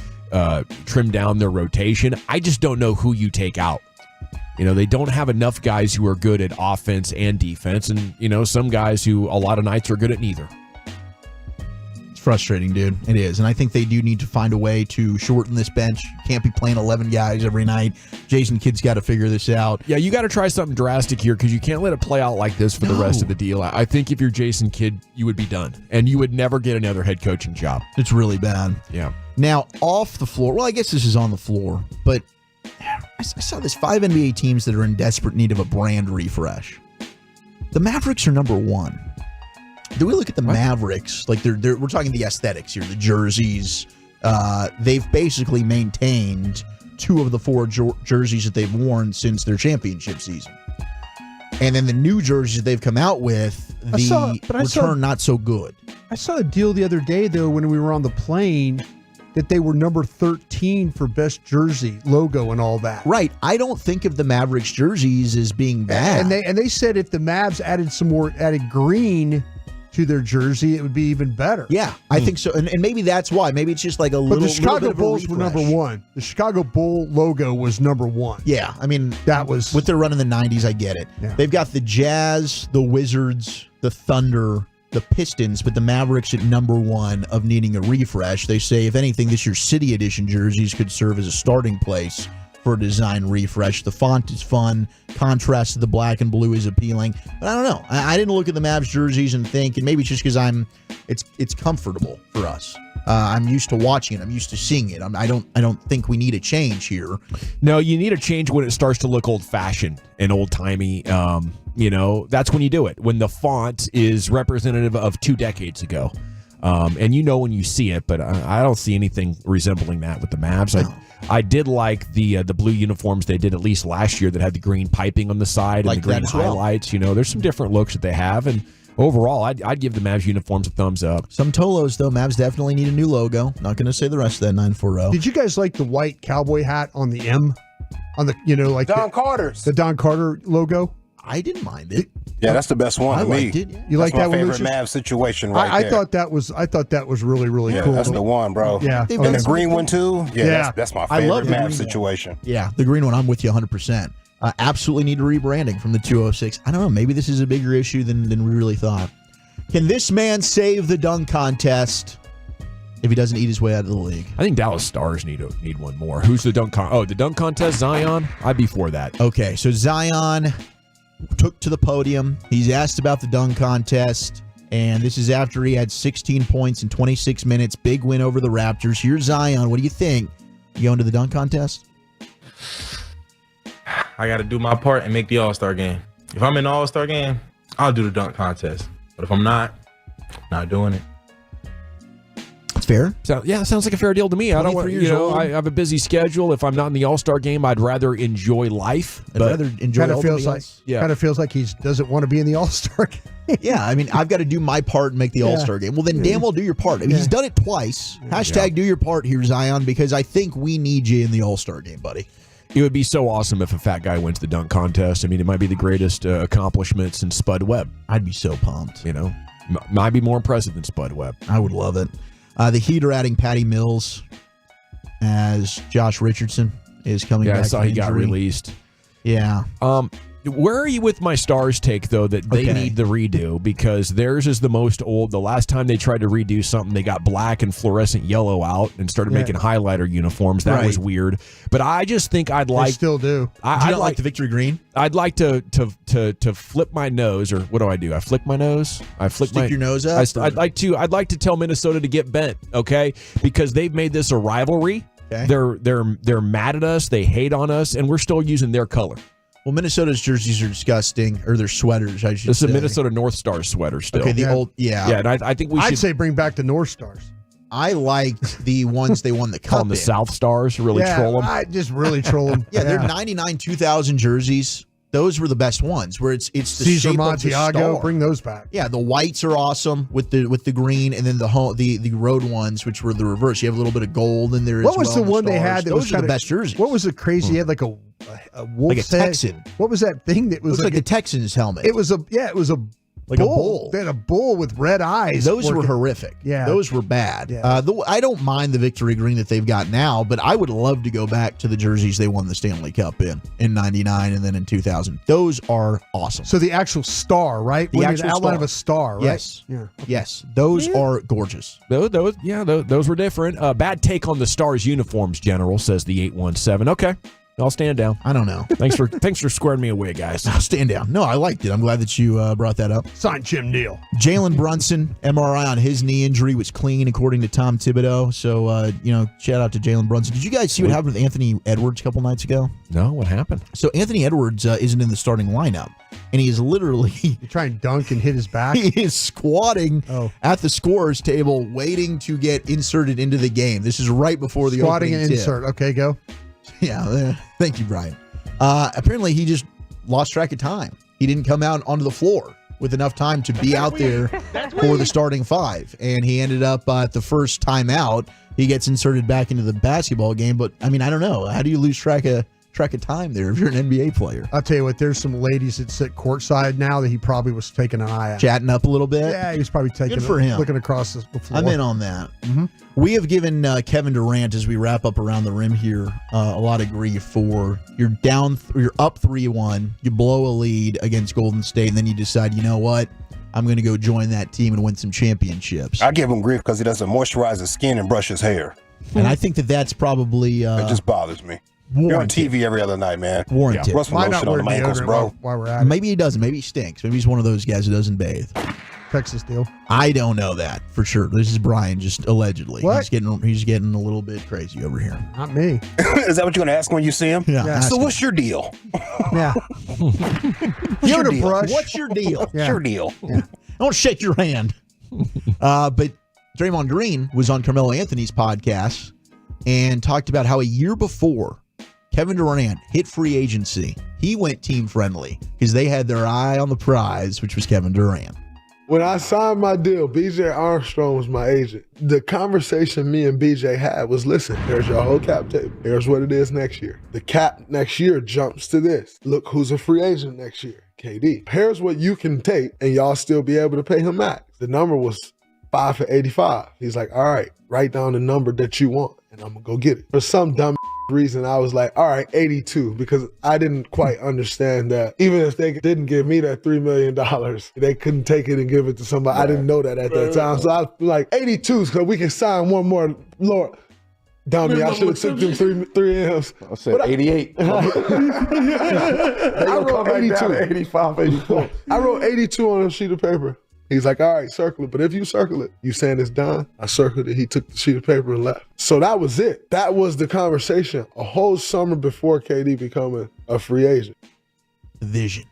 trim down their rotation. I just don't know who you take out. They don't have enough guys who are good at offense and defense, and, some guys who a lot of nights are good at neither. It's frustrating, dude. It is. And I think they do need to find a way to shorten this bench. Can't be playing 11 guys every night. Jason Kidd's got to figure this out. Yeah, you got to try something drastic here because you can't let it play out like this for the rest of the deal. I think if you're Jason Kidd, you would be done, and you would never get another head coaching job. It's really bad. Yeah. Now, off the floor, well, I guess this is on the floor, but I saw this 5 NBA teams that are in desperate need of a brand refresh. The Mavericks are number 1. Do we look at the Mavericks? Like we're talking the aesthetics here, the jerseys. They've basically maintained 2 of the 4 jerseys that they've worn since their championship season. And then the new jerseys that they've come out with, return not so good. I saw a deal the other day, though, when we were on the plane, that they were number 13 for best jersey logo and all that. Right. I don't think of the Mavericks jerseys as being bad. And they said if the Mavs added green to their jersey, it would be even better. Yeah, I think so. And maybe that's why. Maybe it's just like a little. But the Chicago little Bulls were number 1. The Chicago Bull logo was number 1. Yeah, I mean, that was with their run in the 90s. I get it. Yeah. They've got the Jazz, the Wizards, the Thunder, the Pistons, but the Mavericks at number 1 of needing a refresh. They say, if anything, this year's City Edition jerseys could serve as a starting place for a design refresh. The font is fun. Contrast to the black and blue is appealing. But I don't know. I didn't look at the Mavs jerseys and think, and maybe it's just because it's comfortable for us. I'm used to watching it. I'm used to seeing it. I don't think we need a change here. No, you need a change when it starts to look old-fashioned and old-timey. That's when you do it. When the font is representative of 2 decades ago. And when you see it, but I don't see anything resembling that with the Mavs. No. I did like the blue uniforms they did at least last year that had the green piping on the side and the green highlights. There's some different looks that they have, and overall, I'd give the Mavs uniforms a thumbs up. Some Tolos, though. Mavs definitely need a new logo. Not going to say the rest of that 940. Did you guys like the white cowboy hat on the M? On the, like Don Carter's. The Don Carter logo? I didn't mind it. Yeah, that's the best one to me. Liked it, yeah. You like that one, Lucius? My favorite Mavs situation right there. I thought that was really, really cool. That's the one, bro. Yeah. And the green one too. Yeah, that's my favorite Mavs situation. Yeah, the green one, I'm with you 100%. Absolutely need a rebranding from the 206. I don't know, maybe this is a bigger issue than we really thought. Can this man save the dunk contest if he doesn't eat his way out of the league? I think Dallas Stars need one more. Who's the dunk contest? The dunk contest, Zion? I'd be for that. Okay, so Zion took to the podium. He's asked about the dunk contest. And this is after he had 16 points in 26 minutes. Big win over the Raptors. Here's Zion. What do you think? You going to the dunk contest? I got to do my part and make the All-Star game. If I'm in the All-Star game, I'll do the dunk contest. But if I'm not doing it. That's fair. Sounds like a fair deal to me. I don't want, I have a busy schedule. If I'm not in the All-Star game, I'd rather enjoy life. I'd rather enjoy kind of feels like else. kind of feels like he doesn't want to be in the All-Star game. Yeah, I mean, I've got to do my part and make the All-Star game. Well, then damn well do your part. I mean, he's done it twice. Hashtag do your part here, Zion, because I think we need you in the All-Star game, buddy. It would be so awesome if a fat guy wins the dunk contest. I mean, it might be the greatest accomplishment since Spud Webb. I'd be so pumped. Might be more impressive than Spud Webb. I would love it. The Heat are adding Patty Mills as Josh Richardson is coming back. I saw he got released. Yeah. Where are you with my Stars take, though, that they need the redo? Because theirs is the most old. The last time they tried to redo something, they got black and fluorescent yellow out and started making highlighter uniforms. That was weird. But I just think I'd like... They still do. I like the victory green? I'd like to flip my nose, or what do? I flick my nose? I flick Stick your nose up? I'd like to tell Minnesota to get bent, okay? Because they've made this a rivalry. Okay. They're mad at us. They hate on us, and we're still using their color. Well, Minnesota's jerseys are disgusting, or their sweaters, I should say. This is a Minnesota North Stars sweater still. Okay, the old, yeah. Yeah, and I think I'd say bring back the North Stars. I liked the ones they won the cup on the South Stars, troll them. I just really troll them. They're 99 2000 jerseys. Those were the best ones, where it's the Cesar shape Montiago, of the star. bring those back. Yeah, the whites are awesome with the green, and then the road ones, which were the reverse. You have a little bit of gold in there. What was the one they had? Those are the best jerseys. What was the crazy? He had like a wolf, like a Texan. What was that thing that was looks like the Texans helmet? It was a like bull. a bull. They had a bull with red eyes. Those were horrific. Yeah, those were bad. Yeah. I don't mind the victory green that they've got now, but I would love to go back to the jerseys they won the Stanley Cup in '99 and then in 2000. Those are awesome. So the actual star, right? The actual outline star. of a star, right? Yes. Yeah. Yes. Those are gorgeous. Those were different. Bad take on the Stars uniforms, General, says the 817. Okay. I'll stand down. I don't know. Thanks for squaring me away, guys. I'll stand down. No, I liked it. I'm glad that you brought that up. Sign Jim Neal. Jalen Brunson, MRI on his knee injury was clean, according to Tom Thibodeau. So, shout out to Jalen Brunson. Did you guys see what happened with Anthony Edwards a couple nights ago? No, what happened? So Anthony Edwards isn't in the starting lineup, and he is literally... You try and dunk and hit his back? He is squatting at the scorer's table, waiting to get inserted into the game. This is right before the Squatting opening and tip. insert. Okay, go. Yeah, thank you, Brian. Apparently, he just lost track of time. He didn't come out onto the floor with enough time to be out there for the starting five. And he ended up at the first time out, he gets inserted back into the basketball game. But, I mean, I don't know. How do you lose track of time there if you're an NBA player? I'll tell you what, there's some ladies that sit courtside now that he probably was taking an eye at. Chatting up a little bit? Yeah, he was probably taking Good for him. looking across the floor. I'm in on that. Mm-hmm. We have given Kevin Durant, as we wrap up around the rim here, a lot of grief for you're up 3-1, you blow a lead against Golden State, and then you decide, you know what, I'm going to go join that team and win some championships. I give him grief because he doesn't moisturize his skin and brush his hair. And I think that's probably... it just bothers me. Warranted. You're on TV every other night, man. Warranted. Rust lotion on the ankles, bro. While we're at it. Maybe he doesn't. Maybe he stinks. Maybe he's one of those guys who doesn't bathe. Texas deal. I don't know that for sure. This is Brian, just allegedly. What? He's getting a little bit crazy over here. Not me. Is that what you're going to ask when you see him? Yeah. So what's your deal? Yeah. What's your deal? Brush. What's your deal? What's your deal? Yeah. Don't shake your hand. But Draymond Green was on Carmelo Anthony's podcast and talked about how a year before Kevin Durant hit free agency, he went team friendly because they had their eye on the prize, which was Kevin Durant. When I signed my deal, BJ Armstrong was my agent. The conversation me and BJ had was, listen, here's your whole cap table. Here's what it is next year. The cap next year jumps to this. Look who's a free agent next year. KD. Here's what you can take, and y'all still be able to pay him max. The number was 5 for 85. He's like, all right, write down the number that you want, and I'm going to go get it. For some dumb reason, I was like, all right, 82, because I didn't quite understand that even if they didn't give me that $3 million, they couldn't take it and give it to somebody. I didn't know that at that time. So I was like, 82, so we can sign one more. Lord, dummy, I should have took them three M's. I said 88. I wrote 82. 85, 84. I wrote 82 on a sheet of paper. He's like, all right, circle it. But if you circle it, you saying it's done? I circled it. He took the sheet of paper and left. So that was it. That was the conversation a whole summer before KD becoming a free agent. The vision.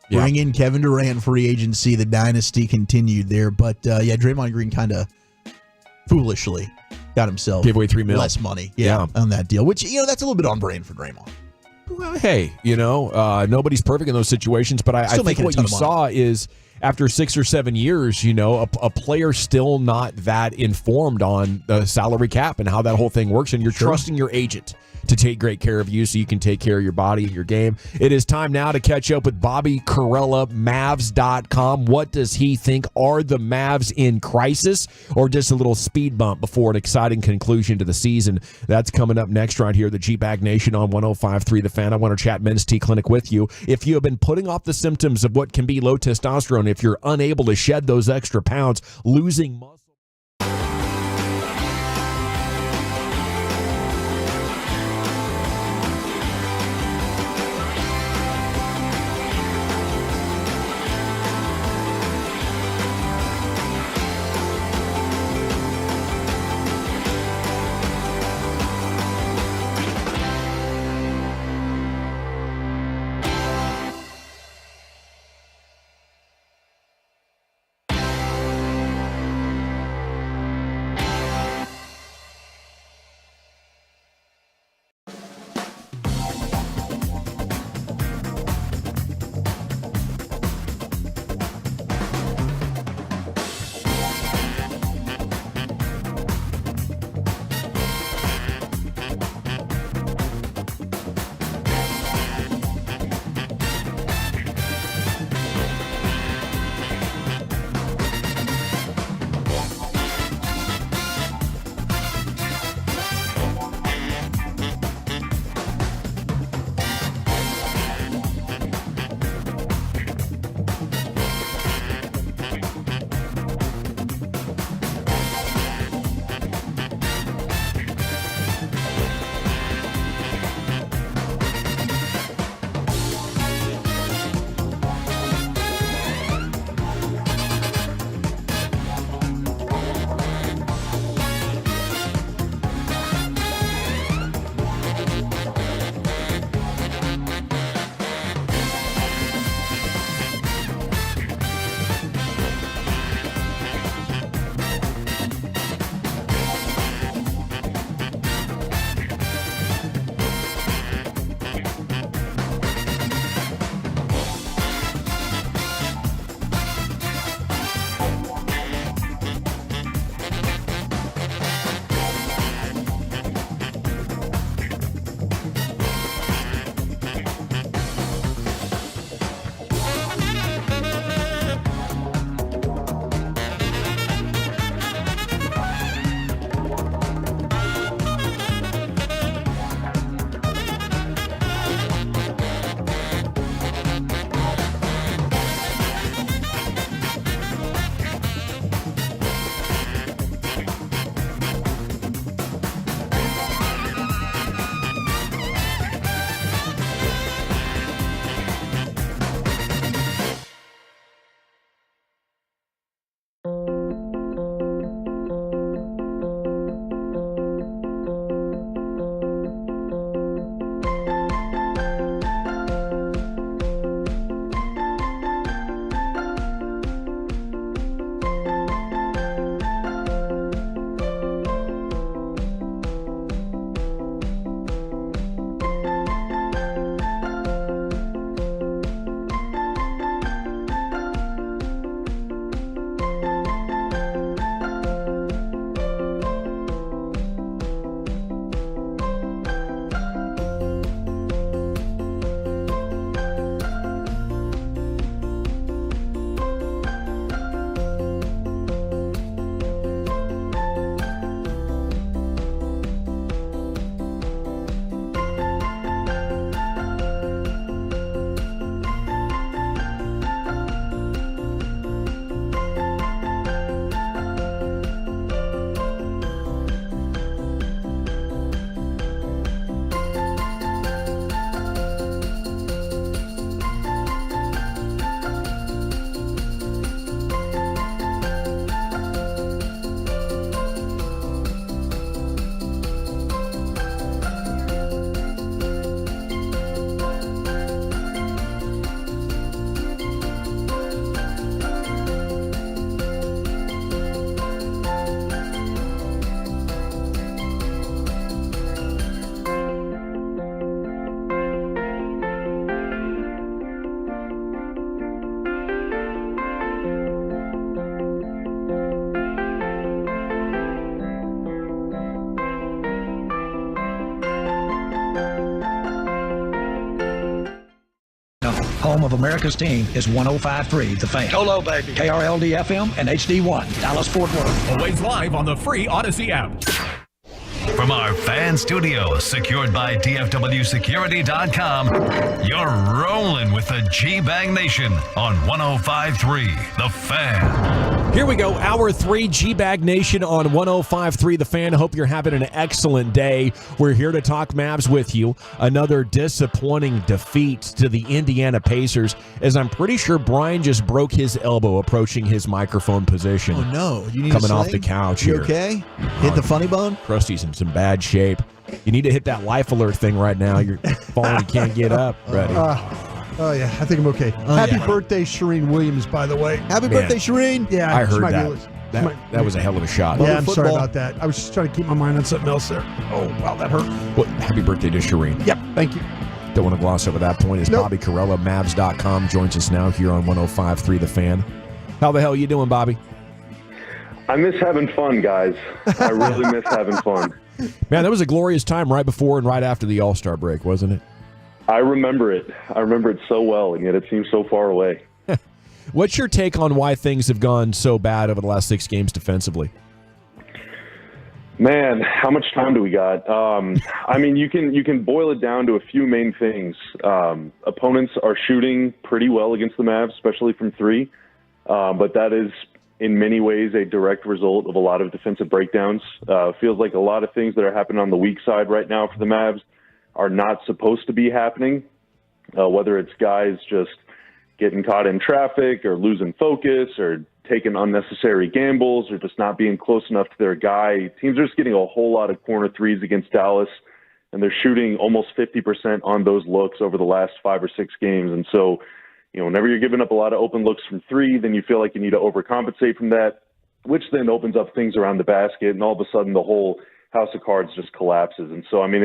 Bring in Kevin Durant free agency. The dynasty continued there. But, Draymond Green kind of foolishly got himself gave away $3 million less money on that deal, which, that's a little bit on brand for Draymond. Well, hey, nobody's perfect in those situations, but I think what you saw is after 6 or 7 years, a player still not that informed on the salary cap and how that whole thing works, and you're trusting your agent to take great care of you so you can take care of your body and your game. It is time now to catch up with Bobby Carella, Mavs.com. What does he think? Are the Mavs in crisis or just a little speed bump before an exciting conclusion to the season? That's coming up next right here, the G-Bag Nation on 105.3 The Fan. I want to chat Men's T Clinic with you. If you have been putting off the symptoms of what can be low testosterone, if you're unable to shed those extra pounds, losing muscle, home of America's team is 105.3 The Fan. Hello, baby. KRLD FM and HD1, Dallas Fort Worth. Always live on the free Odyssey app. From our fan studio, secured by DFWsecurity.com, you're rolling with the G-Bang Nation on 105.3 The Fan. Here we go, Hour 3, G-Bag Nation on 105.3 The Fan. Hope you're having an excellent day. We're here to talk Mavs with you. Another disappointing defeat to the Indiana Pacers, as I'm pretty sure Brian just broke his elbow approaching his microphone position. Oh, no. You need coming a off the sling? couch You here. okay? Hit the funny bone? Krusty's in some bad shape. You need to hit that life alert thing right now. You're falling and can't get up. Ready? Oh, yeah. I think I'm okay. Happy birthday, Shireen Williams, by the way. Happy birthday, Shireen. Yeah. I she heard might be that. able to- That was a hell of a shot. Yeah, I'm sorry about that. I was just trying to keep my mind on something else there. Oh, wow, that hurt. Well, happy birthday to Shireen. Yep, thank you. Don't want to gloss over that point. As Nope. Bobby Carella, Mavs.com, joins us now here on 105.3 The Fan. How the hell you doing, Bobby? I miss having fun, guys. I really miss having fun. Man, that was a glorious time right before and right after the All-Star break, wasn't it? I remember it. I remember it so well, and yet it seems so far away. What's your take on why things have gone so bad over the last 6 games defensively? Man, how much time do we got? I mean, you can boil it down to a few main things. Opponents are shooting pretty well against the Mavs, especially from 3, but that is in many ways a direct result of a lot of defensive breakdowns. Feels like a lot of things that are happening on the weak side right now for the Mavs are not supposed to be happening, whether it's guys just getting caught in traffic or losing focus or taking unnecessary gambles or just not being close enough to their guy. Teams are just getting a whole lot of corner threes against Dallas, and they're shooting almost 50% on those looks over the last 5 or 6 games. And so, whenever you're giving up a lot of open looks from 3, then you feel like you need to overcompensate from that, which then opens up things around the basket, and all of a sudden the whole house of cards just collapses. And so, I mean,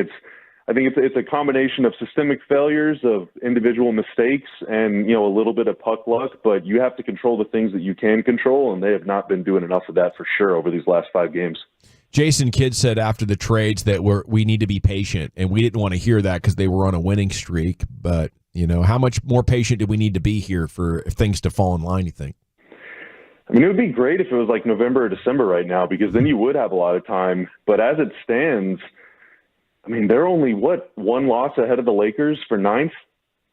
I think it's a combination of systemic failures, of individual mistakes, and a little bit of puck luck. But you have to control the things that you can control, and they have not been doing enough of that for sure over these last 5 games. Jason Kidd said after the trades that we need to be patient, and we didn't want to hear that because they were on a winning streak. But how much more patient do we need to be here for things to fall in line? You think? I mean, it would be great if it was like November or December right now, because then you would have a lot of time. But as it stands, I mean, they're only, 1 loss ahead of the Lakers for 9th?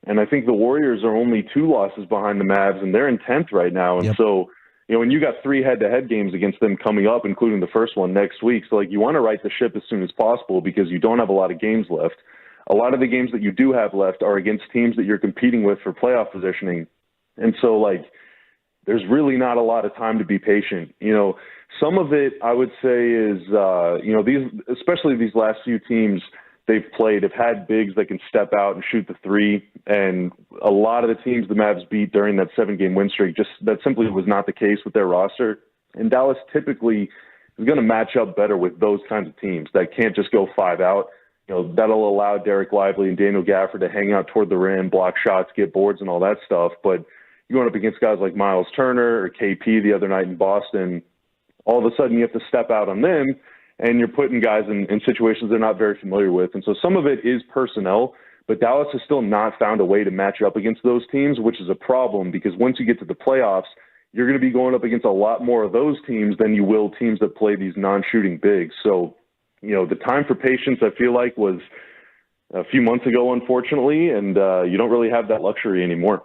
And I think the Warriors are only 2 losses behind the Mavs, and they're in 10th right now. And so, when you got 3 head-to-head games against them coming up, including the first one next week, so, you want to right the ship as soon as possible because you don't have a lot of games left. A lot of the games that you do have left are against teams that you're competing with for playoff positioning. And so, there's really not a lot of time to be patient. Some of it, I would say, is, especially these last few teams they've played have had bigs that can step out and shoot the 3. And a lot of the teams the Mavs beat during that 7-game win streak, that simply was not the case with their roster. And Dallas typically is going to match up better with those kinds of teams that can't just go 5 out. That'll allow Derek Lively and Daniel Gafford to hang out toward the rim, block shots, get boards, and all that stuff. But you're going up against guys like Miles Turner or KP the other night in Boston. All of a sudden you have to step out on them, and you're putting guys in situations they're not very familiar with. And so some of it is personnel, but Dallas has still not found a way to match up against those teams, which is a problem because once you get to the playoffs, you're going to be going up against a lot more of those teams than you will teams that play these non-shooting bigs. So, the time for patience, I feel like, was a few months ago, unfortunately, and you don't really have that luxury anymore.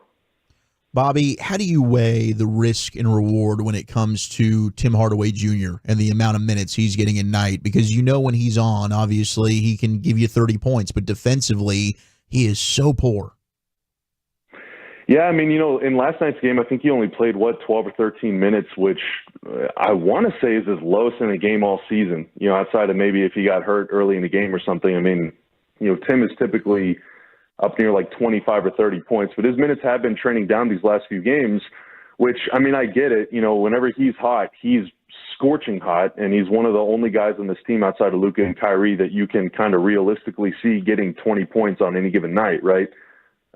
Bobby, how do you weigh the risk and reward when it comes to Tim Hardaway Jr. and the amount of minutes he's getting a night? Because when he's on, obviously, he can give you 30 points, but defensively, he is so poor. Yeah, I mean, in last night's game, I think he only played, 12 or 13 minutes, which I want to say is his lowest in a game all season, outside of maybe if he got hurt early in the game or something. I mean, Tim is typically up near 25 or 30 points, but his minutes have been trending down these last few games, which, I mean, I get it. Whenever he's hot, he's scorching hot, and he's one of the only guys on this team outside of Luka and Kyrie that you can kind of realistically see getting 20 points on any given night, right?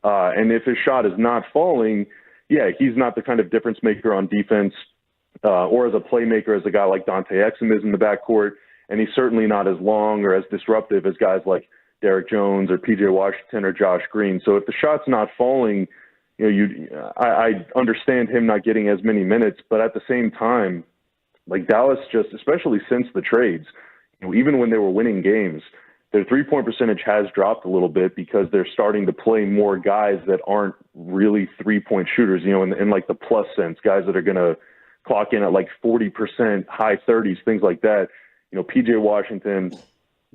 And if his shot is not falling, he's not the kind of difference maker on defense or as a playmaker as a guy like Dante Exum is in the backcourt, and he's certainly not as long or as disruptive as guys like Derek Jones or PJ Washington or Josh Green. So if the shot's not falling, I understand him not getting as many minutes, but at the same time, like Dallas just, especially since the trades, even when they were winning games, their 3-point percentage has dropped a little bit because they're starting to play more guys that aren't really 3-point shooters, in like the plus sense, guys that are going to clock in at like 40%, high 30s, things like that. PJ Washington,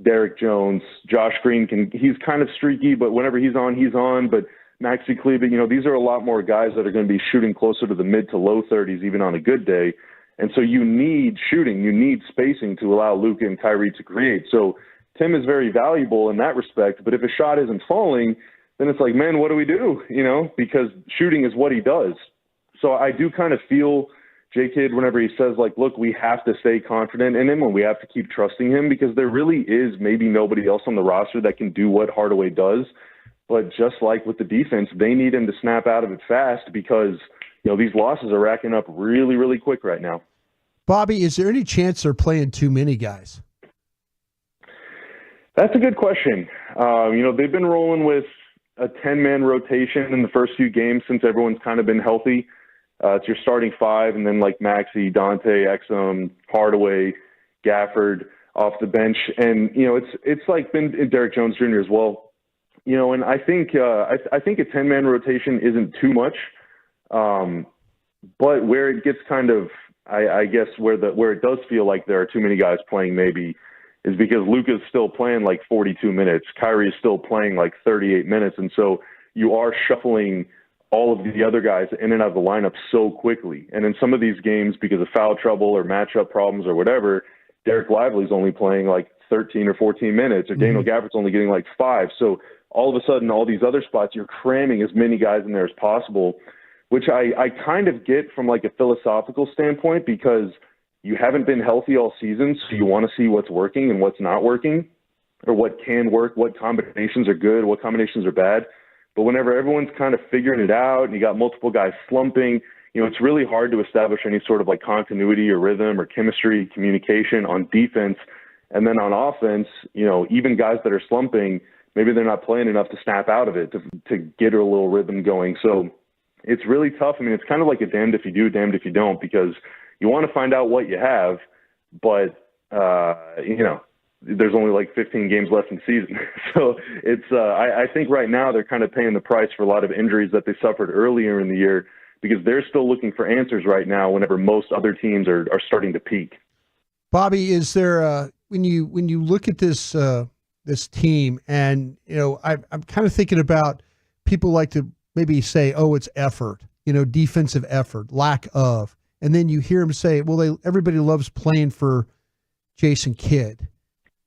Derek Jones, Josh Green, he's kind of streaky, but whenever he's on, but Maxi Kleber, these are a lot more guys that are going to be shooting closer to the mid to low 30s, even on a good day. And so you need shooting, you need spacing to allow Luka and Kyrie to create. So Tim is very valuable in that respect, but if a shot isn't falling, then it's like, man, what do we do? Because shooting is what he does. So I do kind of feel J-Kid whenever he says, like, look, we have to stay confident in him and we have to keep trusting him because there really is maybe nobody else on the roster that can do what Hardaway does. But just like with the defense, they need him to snap out of it fast because, these losses are racking up really, really quick right now. Bobby, is there any chance they're playing too many guys? That's a good question. They've been rolling with a 10-man rotation in the first few games since everyone's kind of been healthy. It's your starting 5, and then like Maxey, Dante, Exum, Hardaway, Gafford off the bench. And, it's like been Derek Jones Jr. as well. And I think I think a 10-man rotation isn't too much. But where it gets kind of, I guess, where it does feel like there are too many guys playing maybe is because Luka's still playing like 42 minutes. Kyrie is still playing like 38 minutes. And so you are shuffling all of the other guys in and out of the lineup so quickly. And in some of these games, because of foul trouble or matchup problems or whatever, Derek Lively's only playing like 13 or 14 minutes, or Daniel Gafford's only getting like 5. So all of a sudden, all these other spots, you're cramming as many guys in there as possible, which I kind of get from like a philosophical standpoint because you haven't been healthy all season, so you want to see what's working and what's not working, or what can work, what combinations are good, what combinations are bad. But whenever everyone's kind of figuring it out and you got multiple guys slumping, it's really hard to establish any sort of like continuity or rhythm or chemistry, communication on defense. And then on offense, even guys that are slumping, maybe they're not playing enough to snap out of it, to get a little rhythm going. So it's really tough. I mean, it's kind of like a damned if you do, damned if you don't, because you want to find out what you have, but, there's only like 15 games left in the season. So it's, I think right now they're kind of paying the price for a lot of injuries that they suffered earlier in the year because they're still looking for answers right now whenever most other teams are starting to peak. Bobby, is there, when you look at this, this team and, I'm kind of thinking about people like to maybe say, oh, it's effort, defensive effort, lack of, and then you hear them say, well, everybody loves playing for Jason Kidd.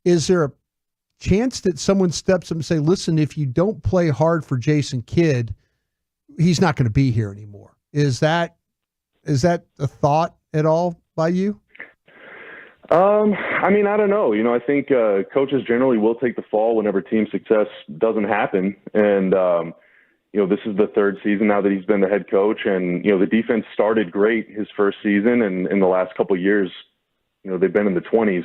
Is there a chance that someone steps up and say, listen, if you don't play hard for Jason Kidd, he's not going to be here anymore? Is that a thought at all by you? I mean, I don't know. I think coaches generally will take the fall whenever team success doesn't happen. And, this is the 3rd season now that he's been the head coach. And, the defense started great his first season. And in the last couple of years, they've been in the 20s.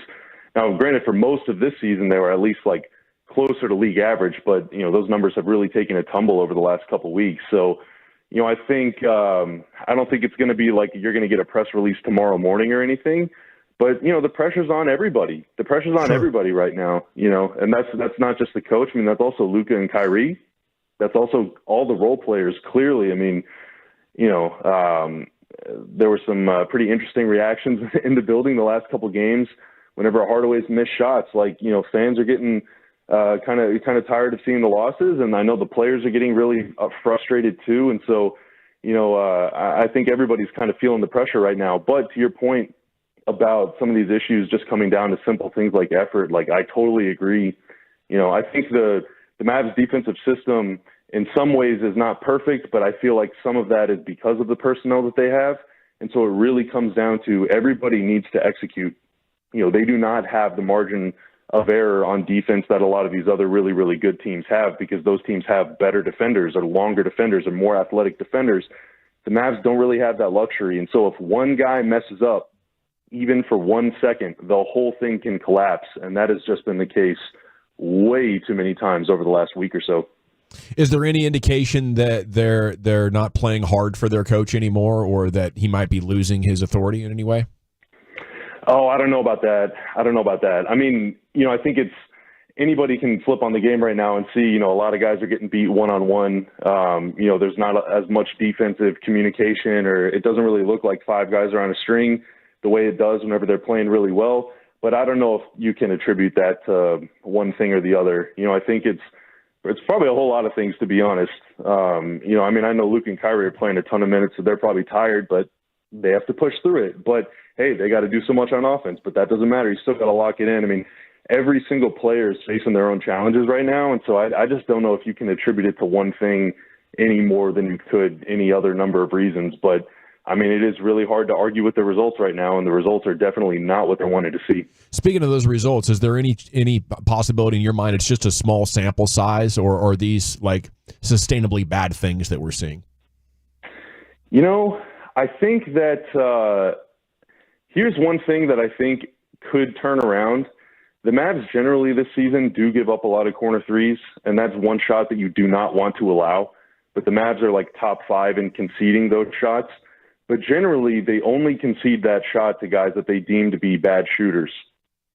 Now, granted, for most of this season, they were at least like closer to league average, but, those numbers have really taken a tumble over the last couple of weeks. So, I think, I don't think it's going to be like you're going to get a press release tomorrow morning or anything, but, the pressure's on everybody. The pressure's on everybody right now, and that's not just the coach. I mean, that's also Luka and Kyrie. That's also all the role players. Clearly, I mean, there were some pretty interesting reactions in the building the last couple games. Whenever Hardaway's missed shots, like, fans are getting kind of tired of seeing the losses. And I know the players are getting really frustrated too. And so, I think everybody's kind of feeling the pressure right now. But to your point about some of these issues just coming down to simple things like effort, like I totally agree. I think the Mavs defensive system in some ways is not perfect, but I feel like some of that is because of the personnel that they have. And so it really comes down to everybody needs to execute. They do not have the margin of error on defense that a lot of these other really, really good teams have because those teams have better defenders or longer defenders or more athletic defenders. The Mavs don't really have that luxury. And so if one guy messes up, even for 1 second, the whole thing can collapse. And that has just been the case way too many times over the last week or so. Is there any indication that they're not playing hard for their coach anymore, or that he might be losing his authority in any way? Oh, I don't know about that. I mean, I think anybody can flip on the game right now and see, a lot of guys are getting beat one-on-one. There's not as much defensive communication, or it doesn't really look like five guys are on a string the way it does whenever they're playing really well. But I don't know if you can attribute that to one thing or the other. I think it's probably a whole lot of things, to be honest. I know Luka and Kyrie are playing a ton of minutes, so they're probably tired, but they have to push through it. But, hey, they got to do so much on offense, but that doesn't matter. You still got to lock it in. I mean, every single player is facing their own challenges right now, and so I just don't know if you can attribute it to one thing any more than you could any other number of reasons. But, I mean, it is really hard to argue with the results right now, and the results are definitely not what they wanted to see. Speaking of those results, is there any possibility in your mind it's just a small sample size, or are these like sustainably bad things that we're seeing? I think that here's one thing that I think could turn around. The Mavs generally this season do give up a lot of corner threes, and that's one shot that you do not want to allow. But the Mavs are like top 5 in conceding those shots. But generally, they only concede that shot to guys that they deem to be bad shooters.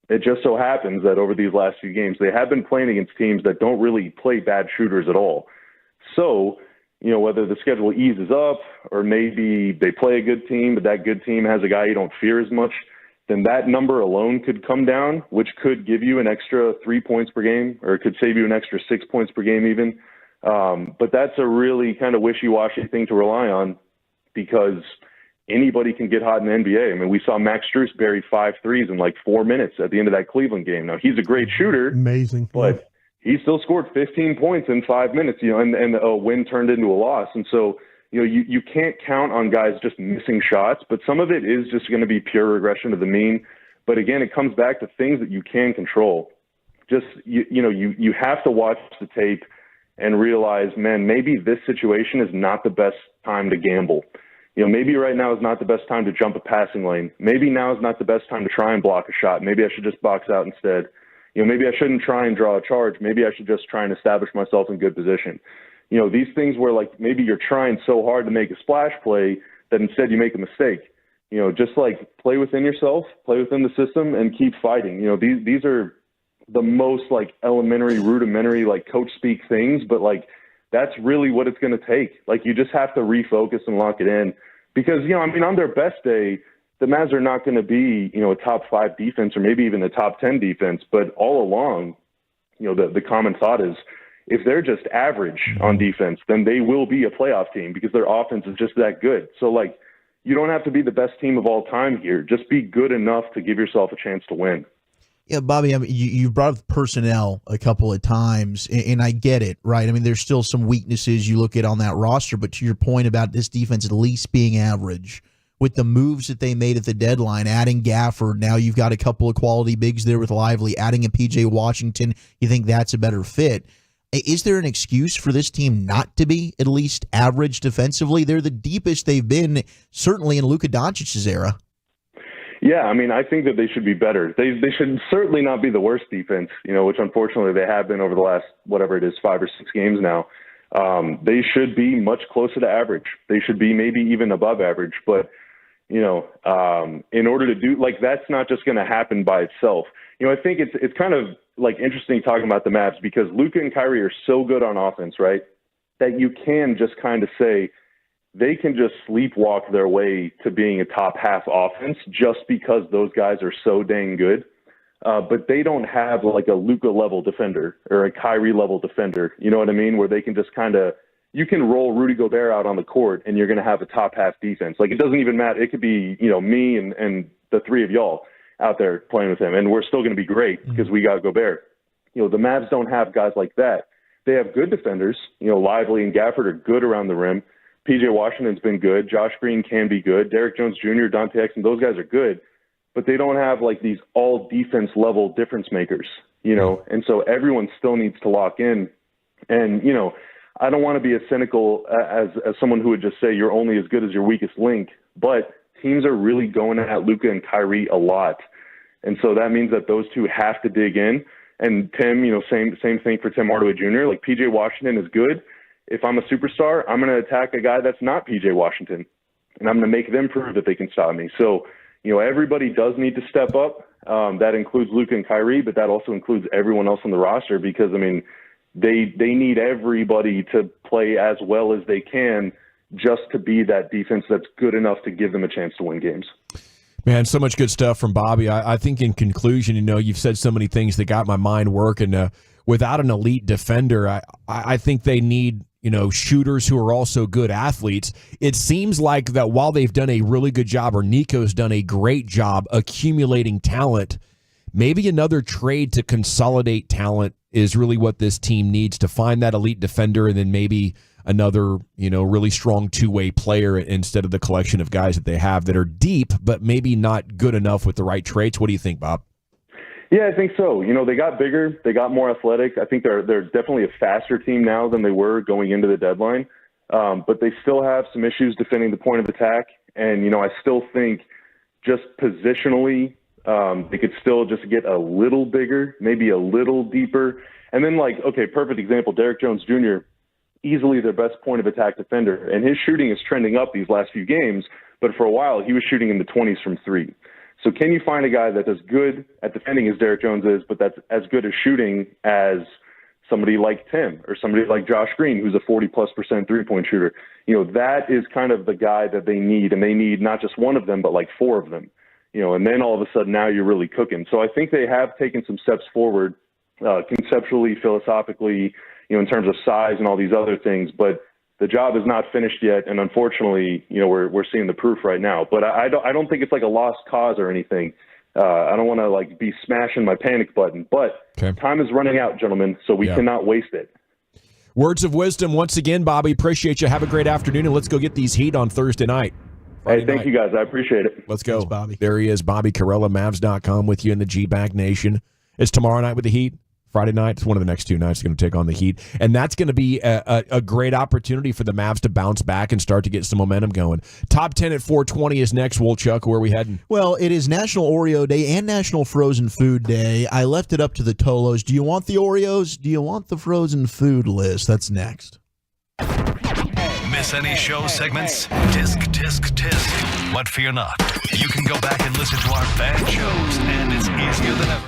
It just so happens that over these last few games, they have been playing against teams that don't really play bad shooters at all. So, whether the schedule eases up or maybe they play a good team, but that good team has a guy you don't fear as much, then that number alone could come down, which could give you an extra 3 points per game, or it could save you an extra 6 points per game even. But that's a really kind of wishy-washy thing to rely on, because anybody can get hot in the NBA. I mean, we saw Max Strus bury 5 threes in like 4 minutes at the end of that Cleveland game. Now, he's a great shooter. Amazing. But he still scored 15 points in 5 minutes, and a win turned into a loss. And so, you can't count on guys just missing shots, but some of it is just going to be pure regression to the mean. But again, it comes back to things that you can control. Just, you have to watch the tape and realize, man, maybe this situation is not the best time to gamble. Maybe right now is not the best time to jump a passing lane. Maybe now is not the best time to try and block a shot. Maybe I should just box out instead. Maybe I shouldn't try and draw a charge. Maybe I should just try and establish myself in good position. These things where like maybe you're trying so hard to make a splash play that instead you make a mistake. Just like play within yourself, play within the system, and keep fighting. These are the most like elementary, rudimentary, like coach speak things, but like that's really what it's going to take. Like you just have to refocus and lock it in, because on their best day, the Mavs are not going to be a top 5 defense or maybe even a top 10 defense. But all along, the common thought is if they're just average on defense, then they will be a playoff team because their offense is just that good. So like you don't have to be the best team of all time here. Just be good enough to give yourself a chance to win. Yeah, Bobby, I mean, you brought up personnel a couple of times, and I get it, right? I mean, there's still some weaknesses you look at on that roster, but to your point about this defense at least being average, with the moves that they made at the deadline, adding Gafford, now you've got a couple of quality bigs there with Lively, adding a P.J. Washington, you think that's a better fit. Is there an excuse for this team not to be at least average defensively? They're the deepest they've been, certainly in Luka Doncic's era. Yeah, I mean, I think that they should be better. They should certainly not be the worst defense, which unfortunately they have been over the last, 5 or 6 games now. They should be much closer to average. They should be maybe even above average. But, in order to do, like, that's not just going to happen by itself. I think it's kind of, like, interesting talking about the Mavs because Luka and Kyrie are so good on offense, right, that you can just kind of say, they can just sleepwalk their way to being a top half offense just because those guys are so dang good. But they don't have like a Luka level defender or a Kyrie level defender. You know what I mean? Where they can just kind of, you can roll Rudy Gobert out on the court and you're going to have a top half defense. Like it doesn't even matter. It could be, me and the 3 of y'all out there playing with him. And we're still going to be great because we got Gobert. The Mavs don't have guys like that. They have good defenders. Lively and Gafford are good around the rim. P.J. Washington's been good. Josh Green can be good. Derrick Jones Jr., Dante Exum, those guys are good. But they don't have, like, these all-defense level difference makers, And so everyone still needs to lock in. And, I don't want to be as cynical as someone who would just say you're only as good as your weakest link. But teams are really going at Luka and Kyrie a lot. And so that means that those two have to dig in. And Tim, same thing for Tim Hardaway Jr. Like PJ Washington is good. If I'm a superstar, I'm going to attack a guy that's not PJ Washington, and I'm going to make them prove that they can stop me. So, everybody does need to step up. That includes Luka and Kyrie, but that also includes everyone else on the roster because, they need everybody to play as well as they can just to be that defense that's good enough to give them a chance to win games. Man, so much good stuff from Bobby. I think in conclusion, you've said so many things that got my mind working. Without an elite defender, I think they need shooters who are also good athletes. It seems like that while they've done a really good job, or Nico's done a great job accumulating talent, maybe another trade to consolidate talent is really what this team needs, to find that elite defender and then maybe another, really strong two-way player instead of the collection of guys that they have that are deep but maybe not good enough with the right traits. What do you think, Bob? Yeah, I think so. They got bigger, they got more athletic. I think they're definitely a faster team now than they were going into the deadline. But they still have some issues defending the point of attack. And, I still think just positionally, they could still just get a little bigger, maybe a little deeper. And then perfect example, Derrick Jones Jr., easily their best point of attack defender. And his shooting is trending up these last few games, but for a while he was shooting in the 20s from three. So can you find a guy that's as good at defending as Derrick Jones is, but that's as good at shooting as somebody like Tim or somebody like Josh Green, who's a 40+% three-point shooter? That is kind of the guy that they need, and they need not just one of them, but like four of them. And then all of a sudden now you're really cooking. So I think they have taken some steps forward conceptually, philosophically, in terms of size and all these other things, but the job is not finished yet. And unfortunately, we're seeing the proof right now, but I don't think it's like a lost cause or anything. I don't want to be smashing my panic button, but time is running out, gentlemen. So we cannot waste it. Words of wisdom once again, Bobby. Appreciate you. Have a great afternoon, and let's go get these Heat on Thursday night. Hey, thank you guys. I appreciate it. Let's go. Thanks, Bobby. There he is, Bobby Carella, Mavs.com with you in the G-Bag Nation. It's tomorrow night with the Heat. Friday night, it's one of the next two nights going to take on the Heat. And that's going to be a great opportunity for the Mavs to bounce back and start to get some momentum going. Top 10 at 420 is next, Wolchuk. Where are we heading? Well, it is National Oreo Day and National Frozen Food Day. I left it up to the Tolos. Do you want the Oreos? Do you want the frozen food list? That's next. Miss any show segments? Tisk, tisk, tisk. But fear not. You can go back and listen to our fan shows, and it's easier than ever.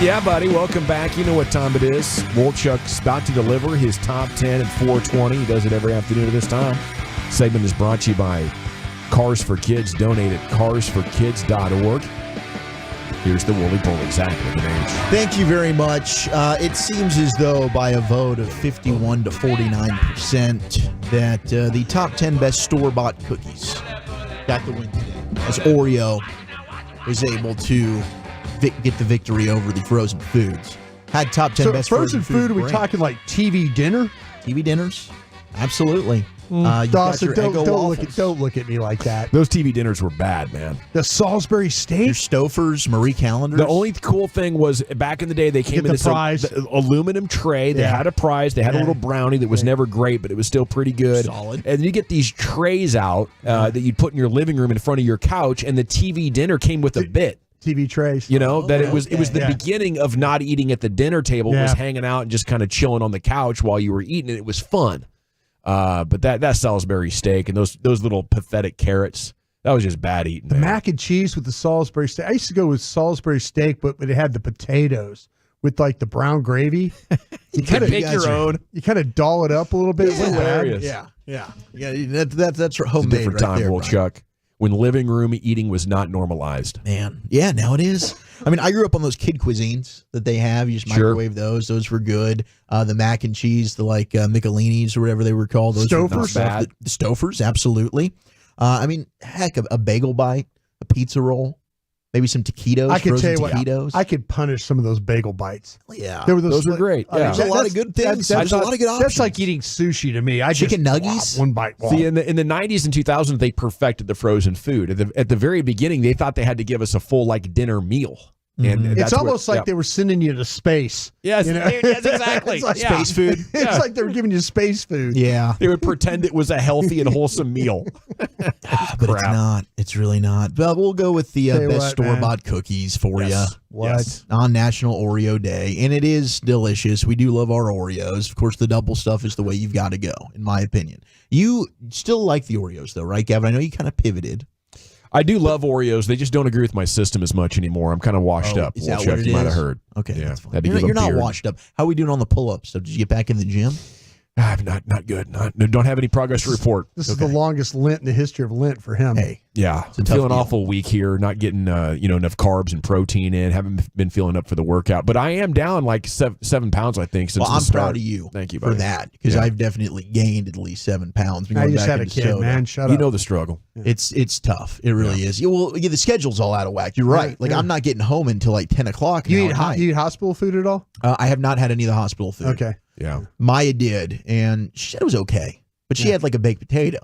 Yeah, buddy. Welcome back. You know what time it is. Wolchuk's about to deliver his top 10 at 4:20. He does it every afternoon at this time. Segment is brought to you by Cars for Kids. Donate at carsforkids.org. Here's the Wooly Bull. Exactly. Thank you very much. It seems as though by a vote of 51 to 49% that the top 10 best store-bought cookies got the win today, as Oreo was able to get the victory over the frozen foods. Had top 10 best frozen food. Are we brand. talking like TV dinner? TV dinners? Absolutely. Dawson, don't look at me like that. Those TV dinners were bad, man. The Salisbury steak? Your Stouffer's, Marie Callender's. The only cool thing was back in the day they came in this aluminum tray. They had a prize. They had a little brownie that was never great, but it was still pretty good. Solid. And you get these trays out that you'd put in your living room in front of your couch, and the TV dinner came with a bit. TV trays. You know, that it was the beginning of not eating at the dinner table. It was Yeah. hanging out and just kind of chilling on the couch while you were eating, and it was fun. But that Salisbury steak and those little pathetic carrots, that was just bad eating. The mac and cheese with the Salisbury steak. I used to go with Salisbury steak, but it had the potatoes with like the brown gravy. You kind of pick your own. You kind of doll it up a little bit. It's hilarious. Yeah. That's It's a homemade different right time, there, Wolchuk, when living room eating was not normalized. Man, yeah, now it is. I mean, I grew up on those kid cuisines that they have. You just microwave those. Those were good. The mac and cheese, the like Michelinis or whatever they were called. Those were not bad. The Stouffer's, absolutely. I mean, heck, a bagel bite, a pizza roll, maybe some taquitos. I could tell you taquitos. what, I could punish some of those bagel bites. Yeah, there were those were great. Yeah. There's a lot of good things. There's a lot of good options. That's like eating sushi to me. I Chicken just nuggies? one bite. See, in the 90s and 2000s, they perfected the frozen food. At the very beginning, they thought they had to give us a full like dinner meal. And It's that's almost like they were sending you to space. Yes, you know? yes, exactly. It's like Space food. It's like they were giving you space food. Yeah. They would pretend it was a healthy and wholesome meal. But it's not. It's really not. But we'll go with the best store-bought cookies for you. What? On National Oreo Day. And it is delicious. We do love our Oreos. Of course, the double stuff is the way you've got to go, in my opinion. You still like the Oreos, though, right, Gavin? I know you kind of pivoted. I do love Oreos. They just don't agree with my system as much anymore. I'm kind of washed up. Is that what it you might is? have heard. Okay, Yeah. that's fine. Had to You're give not a beard. washed up. How are we doing on the pull-ups? So did you get back in the gym? I'm not good. Don't have any progress to report. This is the longest Lent in the history of Lent for him. Hey, Yeah, a I'm tough feeling deal. awful weak here. Not getting enough carbs and protein in. Haven't been feeling up for the workout, but I am down like 7 pounds. I think since Well, the I'm start. proud of you. Thank you for buddy. that because Yeah. I've definitely gained at least 7 pounds. Been I going just back had a into kid, soda. man. Shut You up. know the struggle. It's tough. It really is. The schedule's all out of whack. You're right. Like I'm not getting home until like 10 o'clock. You now eat at night. you eat hospital food at all? I have not had any of the hospital food. Okay. Yeah. Maya did, and she said it was okay, but she had like a baked potato.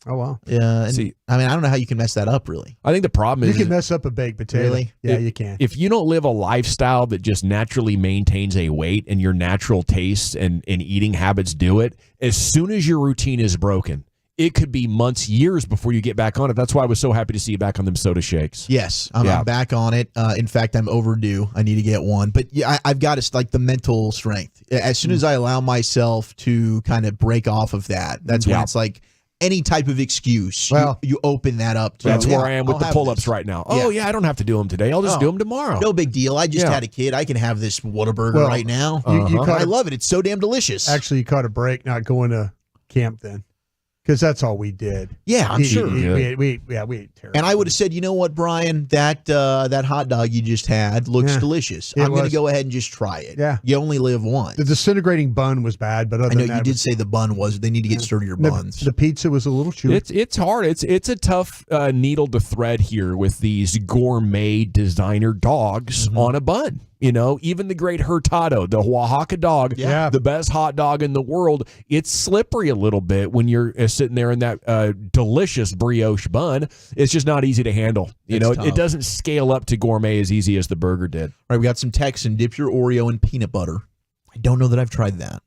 Oh wow. Yeah. See, I mean, I don't know how you can mess that up. Really. I think the problem You is can mess up a baked potato. Really? Yeah, you can. if you don't live a lifestyle that just naturally maintains a weight and your natural tastes and eating habits do it, as soon as your routine is broken, it could be months, years before you get back on it. That's why I was so happy to see you back on them soda shakes. Yes, I'm back on it. In fact, I'm overdue. I need to get one. But yeah, I've got like the mental strength. As soon as I allow myself to kind of break off of that, that's when it's like any type of excuse. Well, you open that up to. That's where I am with I'll the have pull-ups this. right now. Oh, yeah, I don't have to do them today. I'll just do them tomorrow. No big deal. I just Yeah. had a kid. I can have this Whataburger Well, right now. you caught I a- love it. It's so damn delicious. Actually, you caught a break not going to camp then, because that's all we did. Yeah, I'm sure. We ate terrible. And I would have said, you know what, Brian, that hot dog you just had looks Yeah. delicious. It I'm going to was. go ahead and just try it. Yeah. You only live once. The disintegrating bun was bad, but other I know than that, you did say the bun was. They need to get sturdier buns. The pizza was a little chewy. It's hard. It's a tough needle to thread here with these gourmet designer dogs on a bun. You know, even the great Hurtado, the Oaxaca dog, the best hot dog in the world, it's slippery a little bit when you're sitting there in that delicious brioche bun. It's just not easy to handle. You know, it doesn't scale up to gourmet as easy as the burger did. All right, we got some text and dip your Oreo in peanut butter. I don't know that I've tried that,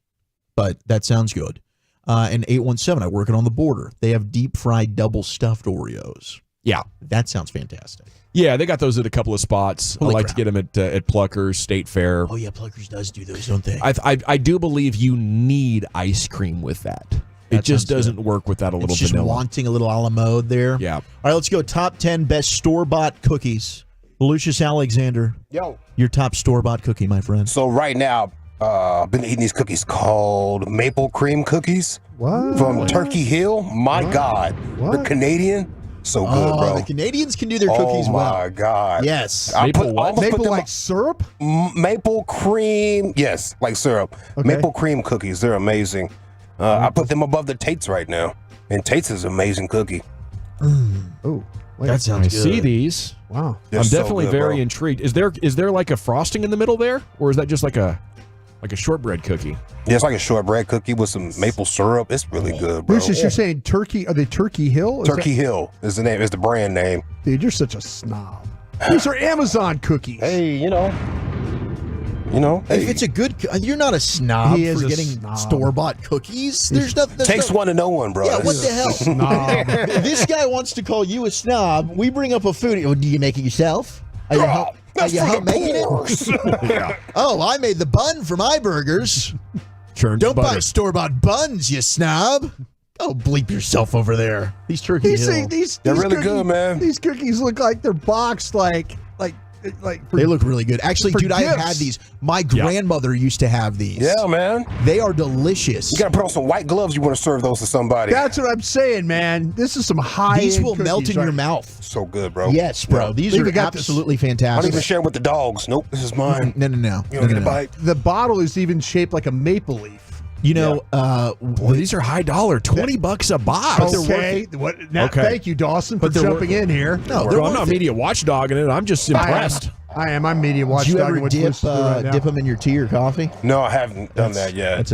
but that sounds good. And 817, I work it on the border. They have deep fried double stuffed Oreos. Yeah. That sounds fantastic. Yeah, they got those at a couple of spots. Holy I like crap. to get them at Pluckers, State Fair. Oh, yeah, Pluckers does do those, don't they? I do believe you need ice cream with that. It just doesn't work without a little it's just vanilla. wanting a little a la mode there. Yeah. All right, let's go. Top 10 best store-bought cookies. Lucius Alexander. Yo. Your top store-bought cookie, my friend. So right now, I've been eating these cookies called maple cream cookies from Turkey Hill. My God. They're Canadian. So good, bro. The Canadians can do their cookies well. Oh, my God. Yes. Maple like syrup? Maple cream. Yes, like syrup. Okay. Maple cream cookies. They're amazing. I put them above the Tate's right now. And Tate's is an amazing cookie. Oh, that sounds I good. see these. Wow. They're I'm so definitely good, very bro. intrigued. Is there like a frosting in the middle there, or is that just like a shortbread cookie? Yeah, it's like a shortbread cookie with some maple syrup. It's really good, bro. Lucius, you're saying Turkey? Are they Turkey Hill? Turkey Hill is the name. Is the brand name. Dude, you're such a snob. These are Amazon cookies. Hey, you know. If it's a good, you're not a snob He is for a getting snob. store-bought cookies. There's nothing. Takes one to know one, bro. Yeah, what the hell? Snob. This guy wants to call you a snob. We bring up a food. Oh, do you make it yourself? Are you help making it? Oh, I made the bun for my burgers. Churned Don't buy butter. store-bought buns, you snob. Oh, bleep yourself over there. These Turkey Hill. They're really good, man. These cookies look like they're boxed like for, They look really good. Actually, for dude, I've gifts. had these. My grandmother used to have these. Yeah, man. They are delicious. You got to put on some white gloves. You want to serve those to somebody. That's what I'm saying, man. This is some high. These will melt in your mouth. So good, bro. Yes, bro. Yeah. These They are even got this- absolutely I don't fantastic. even share with the dogs. Nope, this is mine. No. You don't get a bite. The bottle is even shaped like a maple leaf. You know, Boy, these are high dollar. $20 a box. Okay. What? Now, Okay. Thank you, Dawson, for But they're jumping in here. No, Well, I'm not media watchdogging it. I'm just impressed. I am. I'm media Did you watchdog. ever dip them in your tea or coffee? No, I haven't done that yet. That's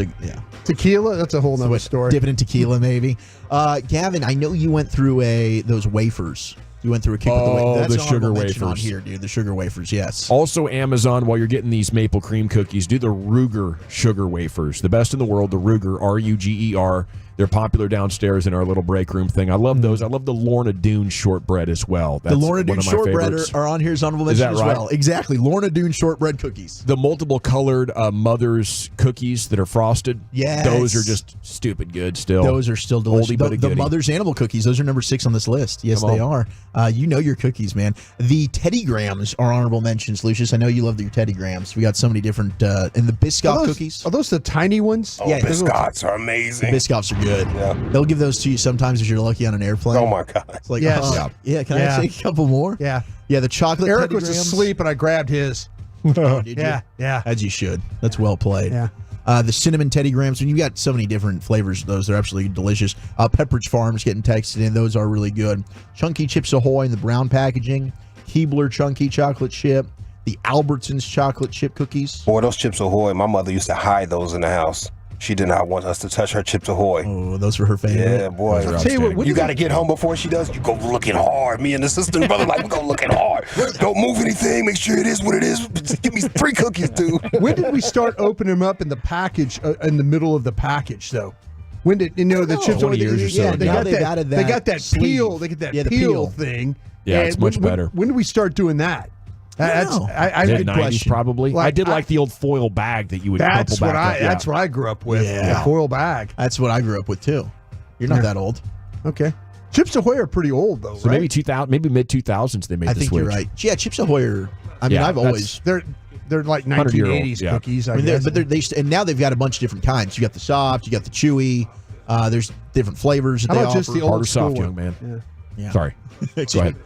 tequila. That's a whole nother story. Dip it in tequila, maybe. Gavin, I know you went through those wafers. You went through a kick with the wafers. That's the an sugar honorable mention on wafers. here, dude. The sugar wafers, yes. Also, Amazon, while you're getting these maple cream cookies, do the Ruger sugar wafers. The best in the world, the Ruger, Ruger. They're popular downstairs in our little break room thing. I love those. I love the Lorna Doone shortbread as well. That's The Lorna one Doone of my shortbread favorites. are on here as honorable Is mention that as right? well. Exactly. Lorna Doone shortbread cookies. The multiple colored Mother's cookies that are frosted. Yes. Those are just stupid good still. Those are still delicious. Oldie but a The goodie. Mother's Animal cookies, those are number 6 on this list. Yes, Come they on. are. You know your cookies, man. The Teddy Grahams are honorable mentions, Lucius. I know you love your Teddy Grahams. We got so many different, and the Biscoff cookies. Are those the tiny ones? Oh, biscottes are amazing. The Biscoffs are good. Yeah. They'll give those to you sometimes if you're lucky on an airplane. Oh, my God. It's like, Yes. can I take a couple more? Yeah. Yeah, the chocolate Eric Teddy was Grahams. asleep, and I grabbed his. Oh, did you? Yeah. As you should. That's well played. Yeah. The cinnamon Teddy Grahams, and you got so many different flavors of those. They're absolutely delicious. Pepperidge Farms getting texted in. Those are really good. Chunky Chips Ahoy in the brown packaging. Keebler Chunky Chocolate Chip. The Albertsons Chocolate Chip Cookies. Boy, those Chips Ahoy, my mother used to hide those in the house. She did not want us to touch her Chips Ahoy. Oh, those were her favorite. Yeah, boy. I'll tell you what, You got to get home before she does. You go looking hard. Me and the sister and brother, like, we go looking hard. Don't move anything. Make sure it is what it is. Just give me 3 cookies, dude. When did we start opening them up in the package, in the middle of the package, though? When did the chips? 20 years or so Yeah, they ago. got they've that. added They that got that sleeve. peel. They get that Yeah, the peel peel. thing. Yeah, And it's much better. When did we start doing that? That's I Mid good 90s question. probably. Like, I did like the old foil bag that you would That's crumple what back up. Yeah. That's what I grew up with. Yeah. The foil bag. That's what I grew up with, too. You're not Yeah. that old. Okay. Chips Ahoy are pretty old though, So right? maybe 2000, maybe mid 2000s they made I the think switch. you're right. Yeah, Chips Ahoy are, I mean, Yeah, I've always... they're like 100-year-old, 1980s yeah. cookies. I I mean, guess. and now they've got a bunch of different kinds. You got the soft, you got the chewy. There's different flavors that How they about offer. just the Hard old or soft, school young one? man. Yeah. Sorry. Go ahead.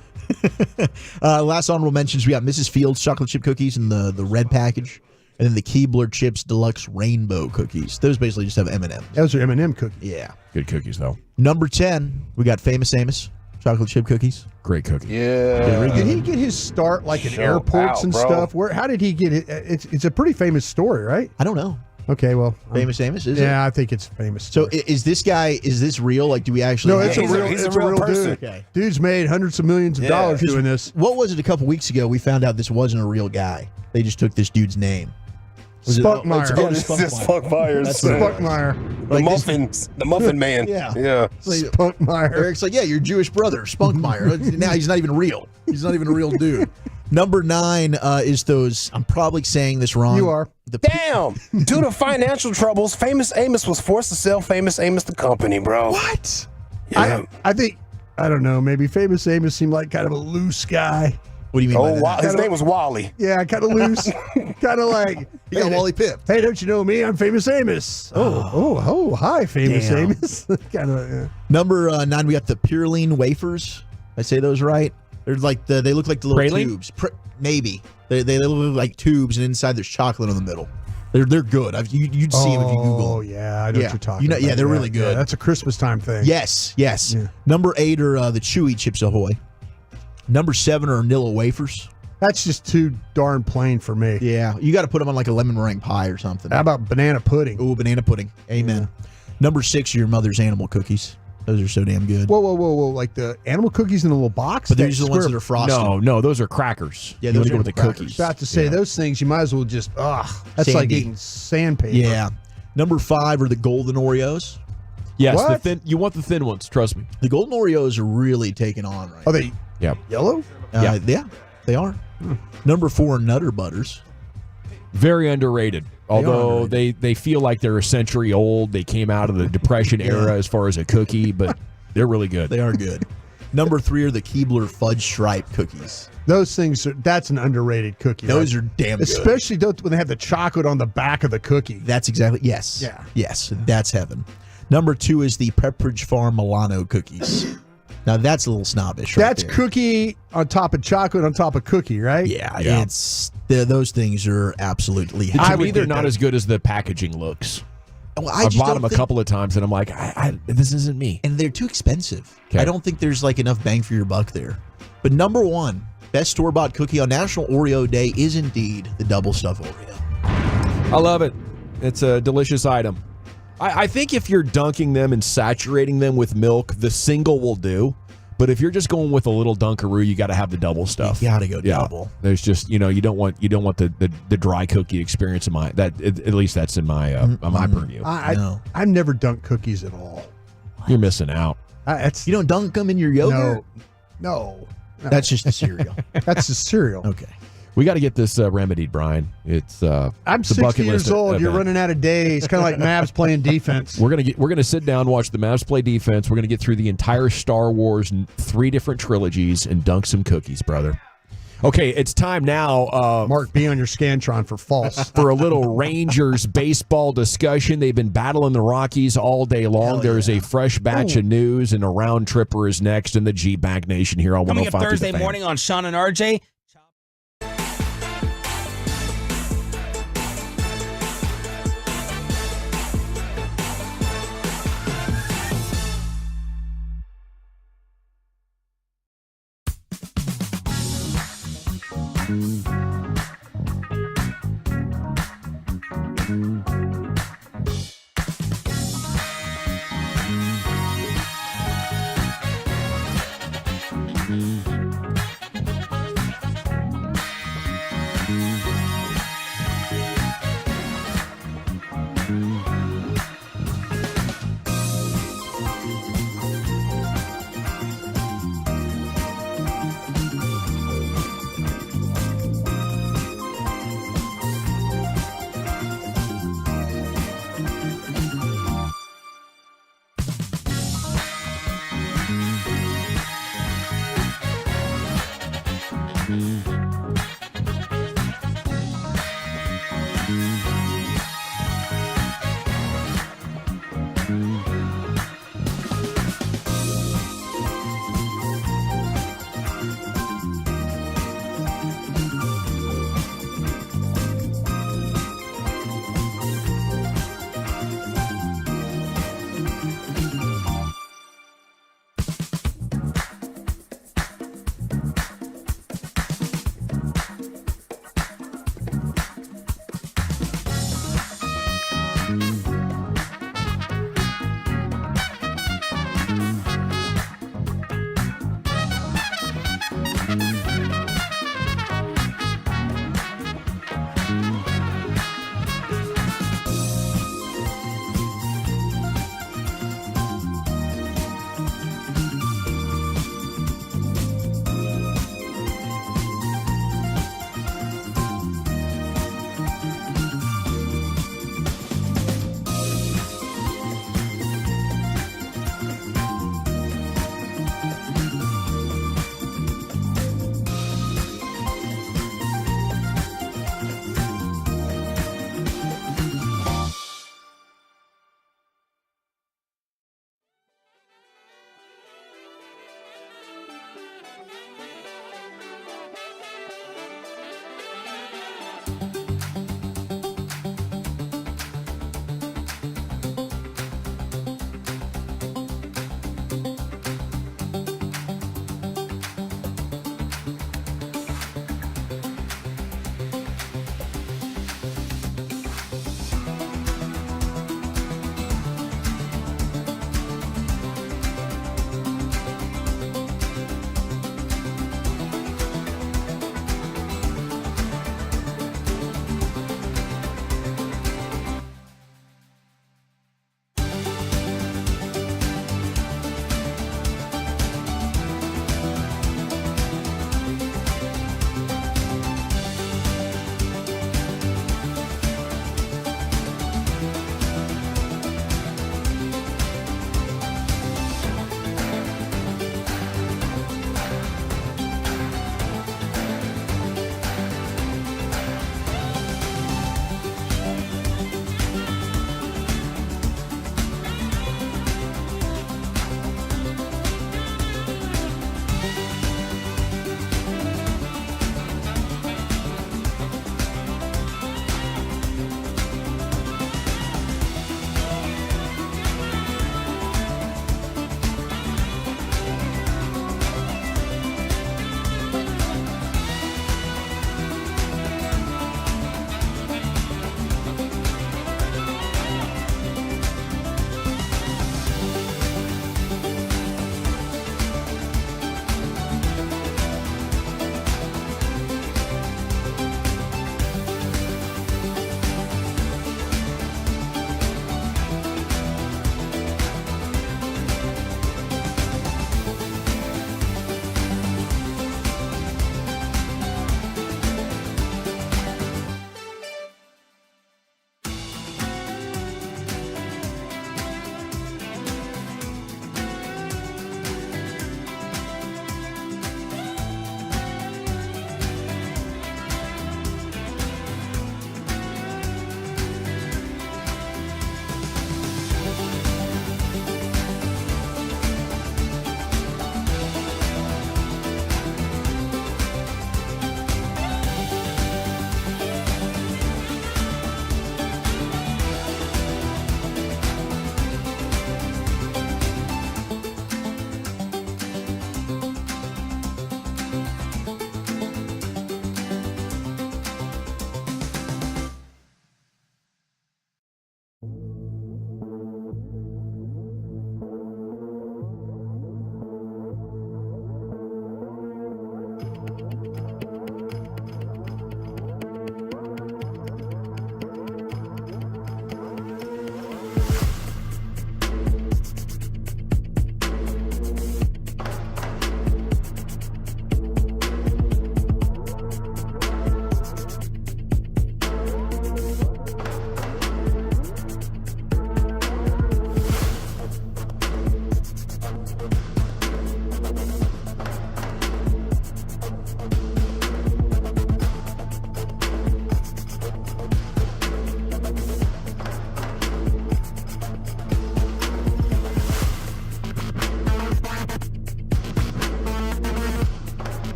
Last honorable mentions, we got Mrs. Fields chocolate chip cookies in the red package, and then the Keebler Chips Deluxe Rainbow cookies. Those basically just have M&Ms. Those are M&M cookies. Yeah. Good cookies though. Number 10, we got Famous Amos chocolate chip cookies. Great cookie. Yeah. Did he get his start like in Show airports out, and bro. stuff? How did he get it? It's a pretty famous story, right? I don't know. Okay, well, Famous Amos, is it? yeah, I think it's famous. So is this guy, is this real? Like, do we actually No, have- it's a real. he's a It's a real real person. dude. Okay. Dude's made hundreds of millions of Yeah. dollars doing this. What was it a couple weeks ago? We found out this wasn't a real guy. They just took this dude's name. Was it- Spunkmeyer. it's Yeah, this is Spunkmeyer. Myers. That's The right. Spunkmeyer. muffin man. Yeah. Yeah. Spunkmeyer. Eric's like, yeah, your Jewish brother, Spunkmeyer. Now he's not even real. He's not even a real dude. Number 9 is those, I'm probably saying this wrong. You are. Damn! Due to financial troubles, Famous Amos was forced to sell Famous Amos the company, bro. What? Yeah. I think, I don't know, maybe Famous Amos seemed like kind of a loose guy. What do you mean by that? His name was Wally. Yeah, kind of loose. Kind of like. He got Wally Pip. Hey, don't you know me? I'm Famous Amos. Hi, Famous Damn. Amos. Kind of. Yeah. Number 9, we got the Purine wafers. I say those right? They're like they look like the little Praline? tubes. Maybe they look like tubes, and inside there's chocolate in the middle. They're good. You'd see them if you Google. Oh yeah, I know what you're talking about. Yeah, they're really good. Yeah, that's a Christmas time thing. Yes. Yeah. Number 8 are the Chewy Chips Ahoy. Number 7 are Nilla wafers. That's just too darn plain for me. Yeah, you got to put them on like a lemon meringue pie or something. How about banana pudding? Ooh, banana pudding. Amen. Number 6 are your mother's animal cookies. Those are so damn good. Whoa. Like the animal cookies in a little box? But these are the ones that are frosted. No, those are crackers. Yeah, you those want to go are with the crackers. cookies. About to say, those things, you might as well just, that's like Sandy. eating sandpaper. Yeah. Number 5 are the golden Oreos. Yes, What? you want the thin ones, trust me. The golden Oreos are really taking on right Are they yellow? Yeah, they are. Number 4 are Nutter Butters. Very underrated. Although they feel like they're a century old. They came out of the Depression era as far as a cookie, but they're really good. They are good. Number 3 are the Keebler Fudge Stripe cookies. Those things, that's an underrated cookie. Those right? are damn good. Especially when they have the chocolate on the back of the cookie. That's exactly, yes. Yeah. Yes, that's heaven. Number 2 is the Pepperidge Farm Milano cookies. Now, that's a little snobbish. That's right there. cookie on top of chocolate on top of cookie, right? Yeah. It's those things are absolutely. To me, they're not as good as the packaging looks. Well, I've bought them a couple of times, and I'm like, this isn't me. And they're too expensive. Okay. I don't think there's like enough bang for your buck there. But number 1, best store-bought cookie on National Oreo Day is indeed the Double Stuff Oreo. I love it. It's a delicious item. I think if you're dunking them and saturating them with milk, the single will do. But if you're just going with a little Dunkaroo, you got to have the double stuff. You got to go double. There's just you don't want the dry cookie experience in my at least that's in my my purview. I've never dunked cookies at all. You're missing out. You don't dunk them in your yogurt? No. That's just a cereal. That's a cereal. Okay. We got to get this remedied, Brian. It's I'm the 60 bucket years list old. You're event. running out of days. Kind of like Mavs playing defense. We're gonna sit down, watch the Mavs play defense. We're gonna get through the entire Star Wars 3 different trilogies and dunk some cookies, brother. Okay, it's time now. Mark, be on your Scantron for false. For a little Rangers baseball discussion. They've been battling the Rockies all day long. There's a fresh batch of news, and a round tripper is next in the G-Bag Nation here on 105.3 Coming up The Thursday Fan. morning on Sean and RJ.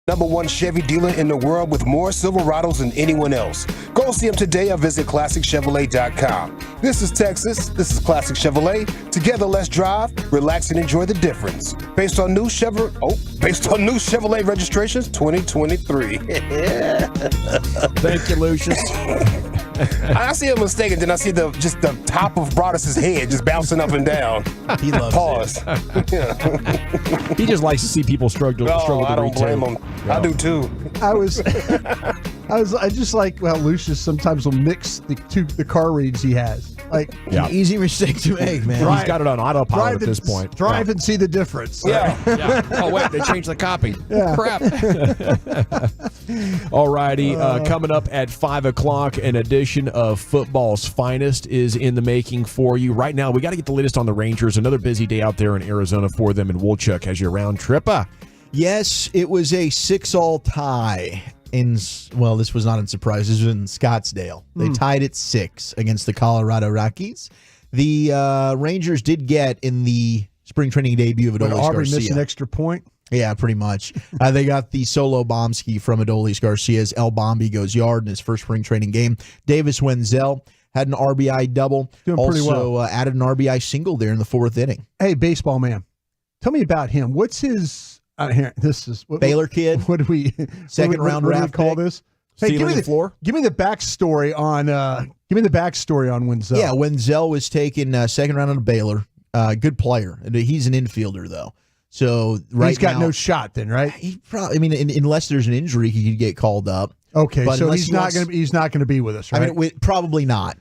#1 Chevy dealer in the world with more Silverados than anyone else. Go see them today or visit ClassicChevrolet.com. This is Texas. This is Classic Chevrolet. Together, let's drive, relax, and enjoy the difference. Based on new Chevrolet registrations 2023. Thank you, Lucius. I see a mistake, and then I see the top of Broadus' head just bouncing up and down. He loves Pause. He just likes to see people struggle. I don't blame him. I do too. I just like, well, Lucius sometimes will mix the car reads he has. Like, an easy mistake to make, man. He's got it on autopilot at this point. Drive and see the difference. Yeah. Oh, wait, they changed the copy. Yeah. Crap. All righty. Coming up at 5 o'clock, an edition of Football's Finest is in the making for you. Right now, we got to get the latest on the Rangers. Another busy day out there in Arizona for them, and Woolchuck has your round trip. Yes, it was a 6-all tie. This was not a surprise. This was in Scottsdale. They tied at 6 against the Colorado Rockies. The Rangers did get in the spring training debut of Adolis Garcia. Aubrey missed an extra point? Yeah, pretty much. They got the solo bomb ski from Adolis Garcia's El Bombi goes yard in his first spring training game. Davis Wenzel had an RBI double. Doing pretty well. Also added an RBI single there in the 4th inning. Hey, baseball man, tell me about him. What's his... this is Baylor kid. What do we second round draft what do we call pick? this? Hey, give me the floor. Give me the backstory on Wenzel. Yeah, Wenzel was taken second round out of Baylor. Good player. He's an infielder though, so he's got no shot then, right? He probably. I mean, unless there's an injury, he could get called up. Okay, but so he's not going to be with us, right? I mean, probably not.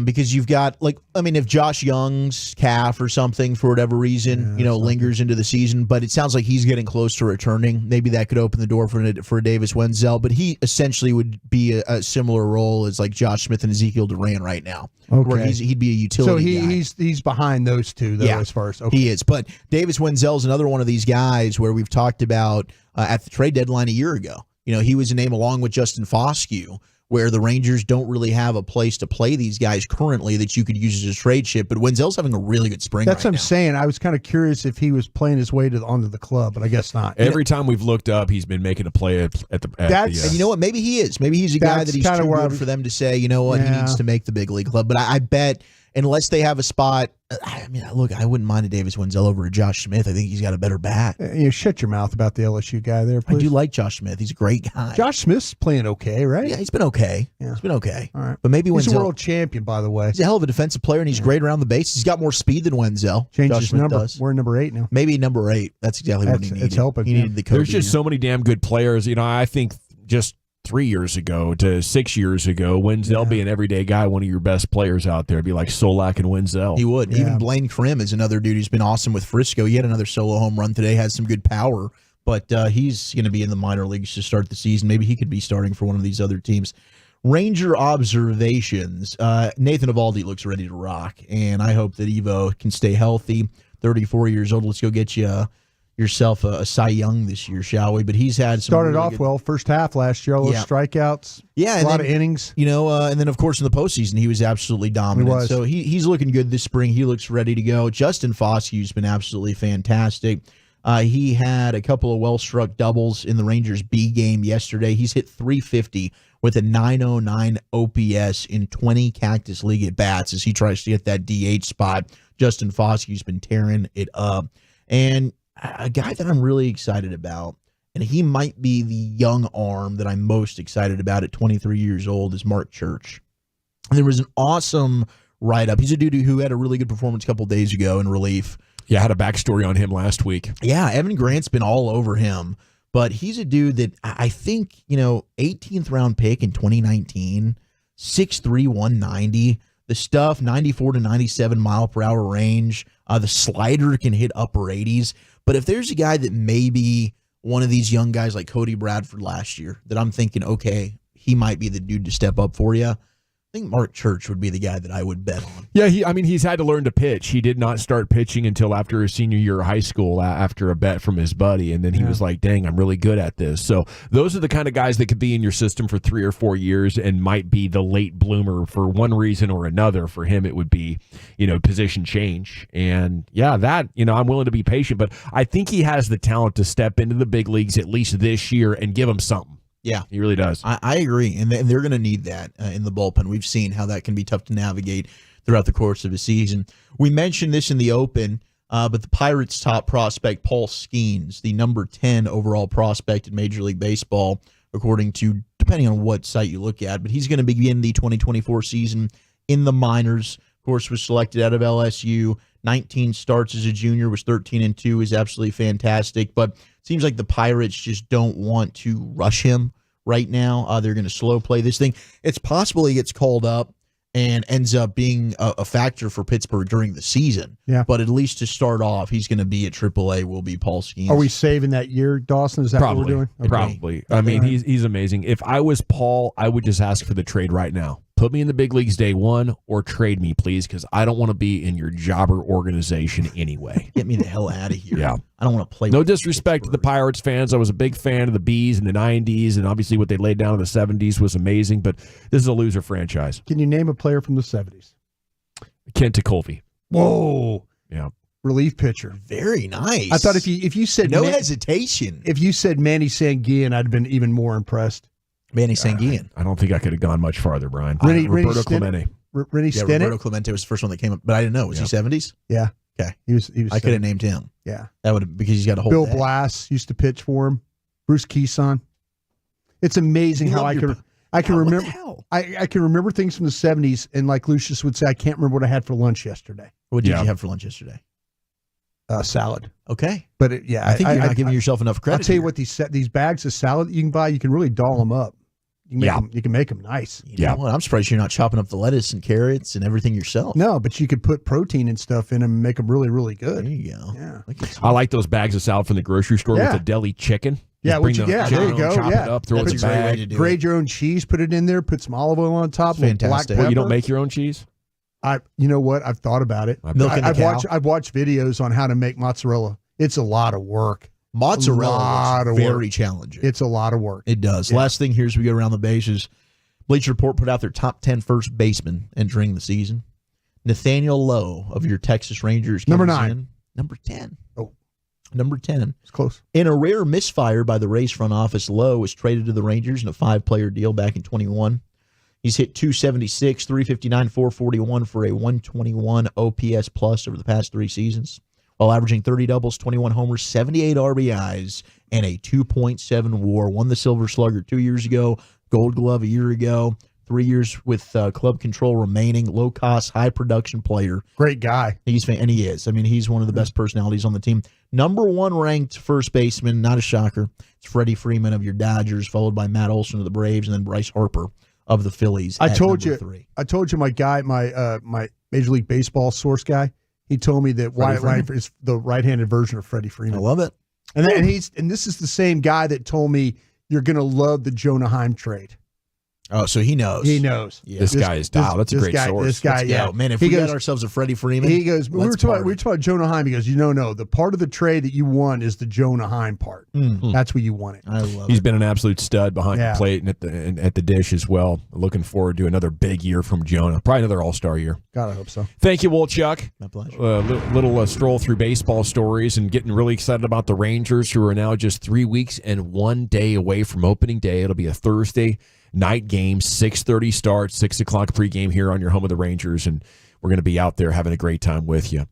Because you've got if Josh Young's calf or something for whatever reason, lingers into the season, but it sounds like he's getting close to returning. Maybe that could open the door for Davis Wenzel, but he essentially would be a similar role as like Josh Smith and Ezekiel Duran right now, where he'd be a utility guy. He's behind those two though, as far as he is. But Davis Wenzel's another one of these guys where we've talked about at the trade deadline a year ago. He was a name along with Justin Foscue, where the Rangers don't really have a place to play these guys currently that you could use as a trade chip. But Wenzel's having a really good spring. That's what I'm saying. I was kind of curious if he was playing his way onto the club, but I guess not. Every time we've looked up, he's been making a play at the. And you know what? Maybe he is. Maybe he's a guy that he's too good for them to say, you know what, he needs to make the big league club. But I bet unless they have a spot. I mean, look, I wouldn't mind a Davis Wenzel over a Josh Smith. I think he's got a better bat. Shut your mouth about the LSU guy there, please. I do like Josh Smith. He's a great guy. Josh Smith's playing okay, right? Yeah, he's been okay. Yeah. He's been okay. All right. But maybe he's Wenzel. a world champion, by the way. He's a hell of a defensive player, and he's great around the base. He's got more speed than Wenzel. Changed his number. We're number 8 now. Maybe number 8. That's exactly what he needed. It's helping. He needed the coach. There's just so many damn good players. I think just 3 years ago to 6 years ago, Wenzel be an everyday guy, one of your best players out there. It'd be like Solak and Wenzel. He would. Yeah. Even Blaine Krim is another dude who's been awesome with Frisco. He had another solo home run today, has some good power, but he's going to be in the minor leagues to start the season. Maybe he could be starting for one of these other teams. Ranger observations. Nathan Eovaldi looks ready to rock, and I hope that Evo can stay healthy. 34 years old. Let's go get you yourself a Cy Young this year, shall we? But he's had some started off well first half last year, all those strikeouts, a lot of innings, and then of course in the postseason he was absolutely dominant. So he's looking good this spring. He looks ready to go. Justin Foscue's been absolutely fantastic. He had a couple of well-struck doubles in the Rangers B game yesterday. He's hit .350 with a .909 OPS in 20 Cactus League at bats as he tries to get that DH spot. Justin Foscue's been tearing it up, and a guy that I'm really excited about, and he might be the young arm that I'm most excited about at 23 years old, is Mark Church. And there was an awesome write-up. He's a dude who had a really good performance a couple days ago in relief. Yeah, I had a backstory on him last week. Yeah, Evan Grant's been all over him, but he's a dude that I think, 18th round pick in 2019, 6'3", 190. The stuff, 94 to 97 mile per hour range. The slider can hit upper 80s. But if there's a guy that may be one of these young guys like Cody Bradford last year that I'm thinking, okay, he might be the dude to step up for you, I think Mark Church would be the guy that I would bet on. Yeah, he's had to learn to pitch. He did not start pitching until after his senior year of high school, after a bet from his buddy, and then he was like, dang, I'm really good at this. So those are the kind of guys that could be in your system for 3 or 4 years and might be the late bloomer for one reason or another. For him, it would be, position change. And yeah, that, I'm willing to be patient, but I think he has the talent to step into the big leagues at least this year and give him something. Yeah, he really does. I agree, and they're going to need that in the bullpen. We've seen how that can be tough to navigate throughout the course of a season. We mentioned this in the open, but the Pirates' top prospect, Paul Skeens, the number 10 overall prospect in Major League Baseball, according to, depending on what site you look at, but he's going to begin the 2024 season in the minors. Of course, was selected out of LSU. 19 starts as a junior, was 13-2, is absolutely fantastic. But it seems like the Pirates just don't want to rush him right now. They're going to slow play this thing. It's possible he gets called up and ends up being a factor for Pittsburgh during the season. Yeah. But at least to start off, he's going to be at AAA, will be Paul Skeens. Are we saving that year, Dawson? Is that what we're doing? Okay. Probably. I mean, he's amazing. If I was Paul, I would just ask for the trade right now. Put me in the big leagues day one or trade me, please, because I don't want to be in your jobber organization anyway. Get me the hell out of here. Yeah. I don't want to play No with disrespect to the Pirates fans. I was a big fan of the Bees in the 90s, and obviously what they laid down in the 70s was amazing, but this is a loser franchise. Can you name a player from the 70s? Kent Tekulve. Whoa. Yeah. Relief pitcher. Very nice. I thought if you said no hesitation. If you said Manny Sanguillen, I'd have been even more impressed. Manny Sanguillen. I don't think I could have gone much farther, Brian. Roberto Clemente. Roberto Clemente was the first one that came up, but I didn't know. Was he 70s? Yeah. Okay. He was I could have named him. Yeah. That would because he's got a whole Bill day. Blass used to pitch for him. Bruce Keeson. It's amazing how I can remember I can remember things from the 70s, and like Lucius would say, I can't remember what I had for lunch yesterday. What did you have for lunch yesterday? Salad. Okay. But I think you're not giving yourself enough credit. I'll tell you what, these bags of salad that you can buy, you can really doll them up. You can make them nice. You know what? I'm surprised you're not chopping up the lettuce and carrots and everything yourself. No, but you could put protein and stuff in them and make them really, really good. There you go. Yeah. I like those bags of salad from the grocery store with the deli chicken. Yeah, there you go. Chop it up, throw it in the bag. Grade your own cheese, put it in there, put some olive oil on top. Fantastic. Black You don't make your own cheese? You know what? I've thought about it. I've watched videos on how to make mozzarella. It's a lot of work. Mozzarella looks very challenging. It's a lot of work. It does. Yeah. Last thing here as we go around the bases. Bleacher Report put out their top 10 first basemen entering the season. Nathaniel Lowe of your Texas Rangers. Number 9. Number 10. Oh. Number 10. It's close. In a rare misfire by the Rays front office, Lowe was traded to the Rangers in a 5-player deal back in 21. He's hit 276, 359, 441 for a 121 OPS plus over the past 3 seasons, while averaging 30 doubles, 21 homers, 78 RBIs, and a 2.7 WAR. Won the Silver Slugger 2 years ago, Gold Glove a year ago, 3 years with club control remaining, low-cost, high-production player. Great guy. And he is. I mean, he's one of the best personalities on the team. Number 1 ranked first baseman, not a shocker. It's Freddie Freeman of your Dodgers, followed by Matt Olson of the Braves, and then Bryce Harper of the Phillies. I told you, 3. my guy, my Major League Baseball source guy, he told me that Wyatt Ryan is the right-handed version of Freddie Freeman. I love it. And this is the same guy that told me you're going to love the Jonah Heim trade. Oh, so he knows. He knows. Yeah. This guy is dialed. That's a great source. This guy, yeah. Man, if we got ourselves a Freddie Freeman, he goes, we were talking about Jonah Heim. He goes, no, the part of the trade that you won is the Jonah Heim part. That's what you wanted. I love He's it. been an absolute stud behind the plate and at the dish as well. Looking forward to another big year from Jonah. Probably another all-star year. God, I hope so. Thank you, Wolchuk. My pleasure. Little stroll through baseball stories and getting really excited about the Rangers, who are now just 3 weeks and 1 day away from opening day. It'll be a Thursday night game, 6:30 start, 6 o'clock pregame here on your home of the Rangers, and we're going to be out there having a great time with you.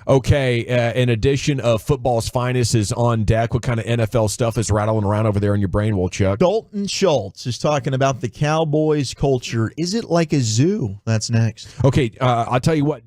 Okay, an edition of Football's Finest is on deck. What kind of NFL stuff is rattling around over there in your brain, Wolchuk? Dalton Schultz is talking about the Cowboys culture. Is it like a zoo? That's next. Okay, I'll tell you what.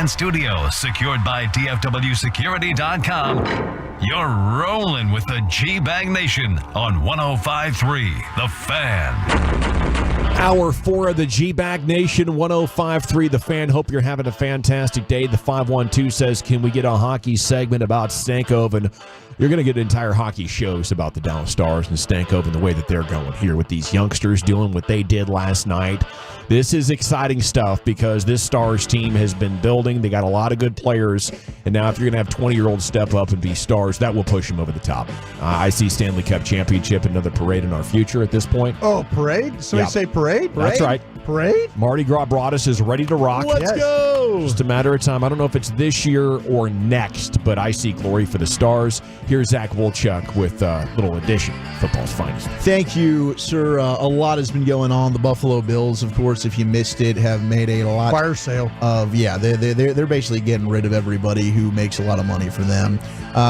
Fan Studios, secured by DFWSecurity.com. You're rolling with the G-Bag Nation on 105.3 The Fan. Hour 4 of the G-Bag Nation, 105.3 The Fan. Hope you're having a fantastic day. The 512 says, can we get a hockey segment about Stankoven? And you're going to get entire hockey shows about the Dallas Stars and Stankoven and the way that they're going here with these youngsters doing what they did last night. This is exciting stuff because this Stars team has been building. They got a lot of good players, and now if you're going to have 20-year-olds step up and be stars, that will push them over the top. I see Stanley Cup championship, another parade in our future at this point. Oh, parade? So you say parade? That's right. Parade? Mardi Gras Broadus is ready to rock. Let's go! Just a matter of time. I don't know if it's this year or next, but I see glory for the Stars. Here's Zach Wolchuk with a little addition, football's finest. Thank you, sir. A lot has been going on. The Buffalo Bills, of course, if you missed it, have made a lot fire sale of they're basically getting rid of everybody who makes a lot of money for them.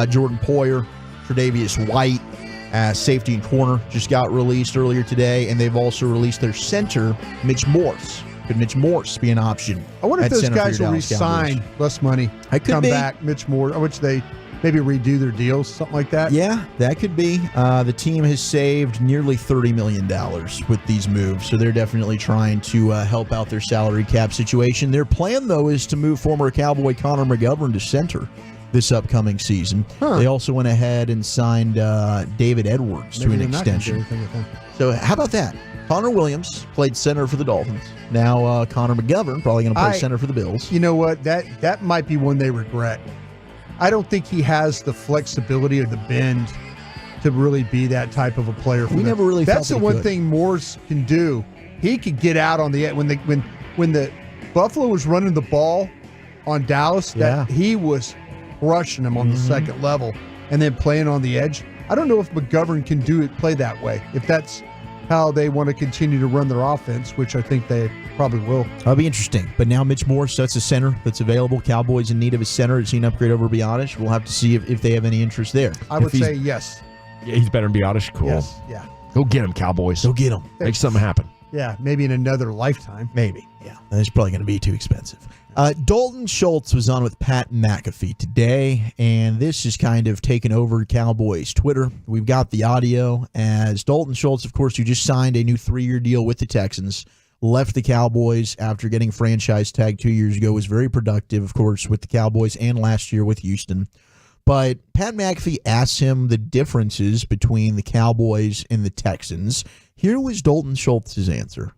Jordan Poyer, Tre'Davious White, safety and corner just got released earlier today, and they've also released their center, Mitch Morse. Could Mitch Morse be an option? I wonder if those guys will Dallas resign, Cowboys? less money, come back. Mitch Morse, I wish they maybe redo their deals, something like that. Yeah, that could be. The team has saved nearly $30 million with these moves, so they're definitely trying to help out their salary cap situation. Their plan, though, is to move former Cowboy Connor McGovern to center this upcoming season. They also went ahead and signed David Edwards to an extension. So how about that? Connor Williams played center for the Dolphins. Now Connor McGovern probably going to play center for the Bills. You know what? That might be one they regret. I don't think he has the flexibility or the bend to really be that type of a player. We never really. That's felt the one could. thing Morse can do. He could get out on the when the Buffalo was running the ball on Dallas. That he was crushing them on the second level and then playing on the edge. I don't know if McGovern can play that way. If that's how they want to continue to run their offense, which I think they probably will. That'll be interesting. But now Mitch Morse, that's a center that's available. Cowboys in need of a center. It's an upgrade over Biotish. We'll have to see if they have any interest there. I would say yes. Yeah, he's better than Biotish. Cool. Yes. Yeah. Go get him, Cowboys. Go get him. Make something happen. Yeah, maybe in another lifetime. Maybe. Yeah. It's probably going to be too expensive. Dalton Schultz was on with Pat McAfee today, and this is kind of taken over Cowboys Twitter. We've got the audio as Dalton Schultz, of course, who just signed a new 3-year deal with the Texans, left the Cowboys after getting franchise tag 2 years ago, was very productive, of course, with the Cowboys and last year with Houston. But Pat McAfee asked him the differences between the Cowboys and the Texans. Here was Dalton Schultz's answer.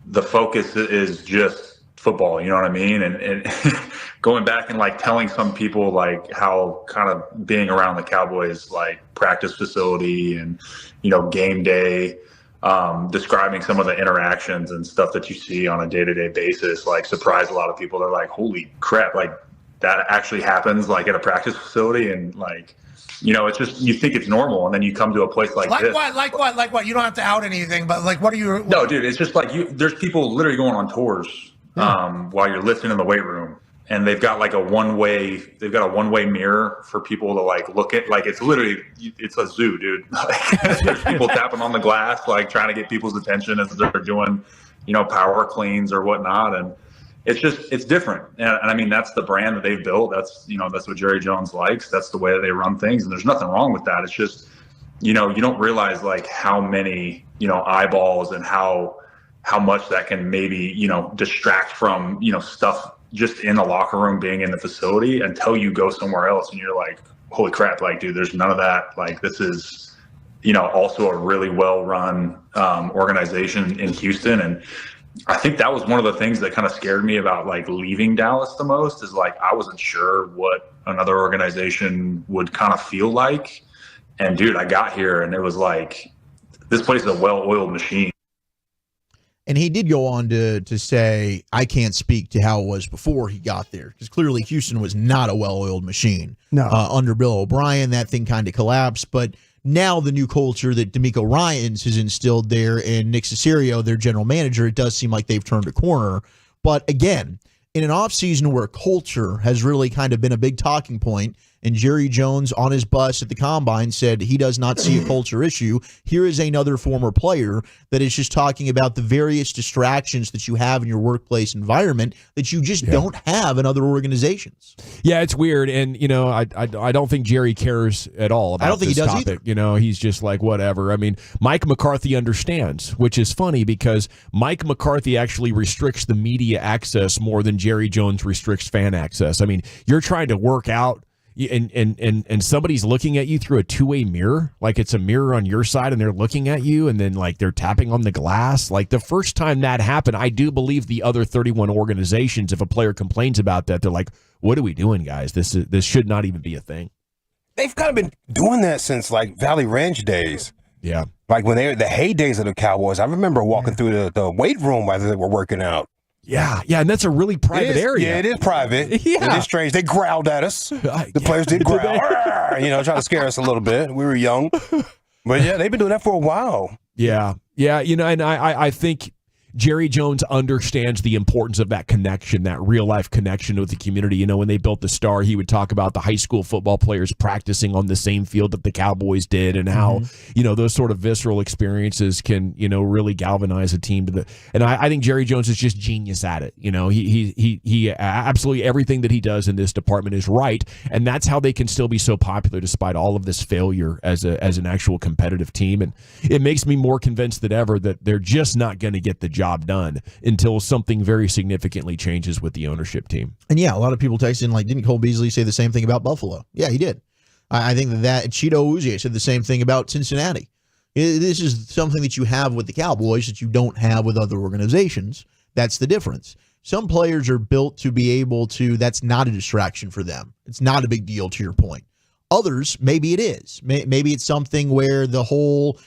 The focus is just football, you know what I mean? And going back and like telling some people like how kind of being around the Cowboys like practice facility and, you know, game day, describing some of the interactions and stuff that you see on a day-to-day basis, like surprise a lot of people. They're like, holy crap, like that actually happens like at a practice facility. And like, you know, it's just, you think it's normal, and then you come to a place like this. Like what? You don't have to out anything, but like, what are you? No, dude, it's just like there's people literally going on tours while you're lifting in the weight room, and they've got like a one-way mirror for people to like look at. Like it's literally, it's a zoo, dude. Like, there's people tapping on the glass, like trying to get people's attention as they're doing, you know, power cleans or whatnot. And it's different. And I mean, that's the brand that they've built. That's what Jerry Jones likes. That's the way that they run things. And there's nothing wrong with that. It's just, you know, you don't realize like how many, you know, eyeballs and how much that can maybe, you know, distract from, you know, stuff just in the locker room, being in the facility, until you go somewhere else and you're like, holy crap, like, dude, there's none of that. Like, this is, you know, also a really well-run organization in Houston. And I think that was one of the things that kind of scared me about like leaving Dallas the most, is like, I wasn't sure what another organization would kind of feel like. And dude, I got here and it was like, this place is a well-oiled machine. And he did go on to say, I can't speak to how it was before he got there, because clearly Houston was not a well-oiled machine. No. Under Bill O'Brien, that thing kind of collapsed. But now the new culture that D'Amico Ryans has instilled there, and Nick Caserio, their general manager, it does seem like they've turned a corner. But again, in an offseason where culture has really kind of been a big talking point, And Jerry Jones on his bus at the Combine said he does not see a culture issue. Here is another former player that is just talking about the various distractions that you have in your workplace environment that you just don't have in other organizations. Yeah, it's weird. And, I don't think Jerry cares at all about I don't think this he does topic. either. He's just like, whatever. I mean, Mike McCarthy understands, which is funny because Mike McCarthy actually restricts the media access more than Jerry Jones restricts fan access. I mean, you're trying to work out and somebody's looking at you through a two-way mirror, like it's a mirror on your side and they're looking at you and then like they're tapping on the glass. Like the first time that happened, I do believe the other 31 organizations, if a player complains about that, they're like, what are we doing, guys? This should not even be a thing. They've kind of been doing that since like Valley Ranch days. Yeah. Like when they were the heydays of the Cowboys. I remember walking through the weight room while they were working out. Yeah, and that's a really private area. Yeah, it is private. Yeah. It is strange. They growled at us. The players did growl. Trying to scare us a little bit. We were young. But yeah, they've been doing that for a while. Yeah. And I think Jerry Jones understands the importance of that connection, that real-life connection with the community. When they built the Star, he would talk about the high school football players practicing on the same field that the Cowboys did and how, those sort of visceral experiences can, really galvanize a team. And I think Jerry Jones is just genius at it. He absolutely everything that he does in this department is right, and that's how they can still be so popular despite all of this failure as an actual competitive team. And it makes me more convinced than ever that they're just not going to get the job done until something very significantly changes with the ownership team. And yeah, a lot of people texting like, didn't Cole Beasley say the same thing about Buffalo? Yeah, he did. I think that Cheeto Uzie said the same thing about Cincinnati. This is something that you have with the Cowboys that you don't have with other organizations. That's the difference. Some players are built to be able to, that's not a distraction for them. It's not a big deal, to your point. Others, maybe it is. Maybe it's something where the whole,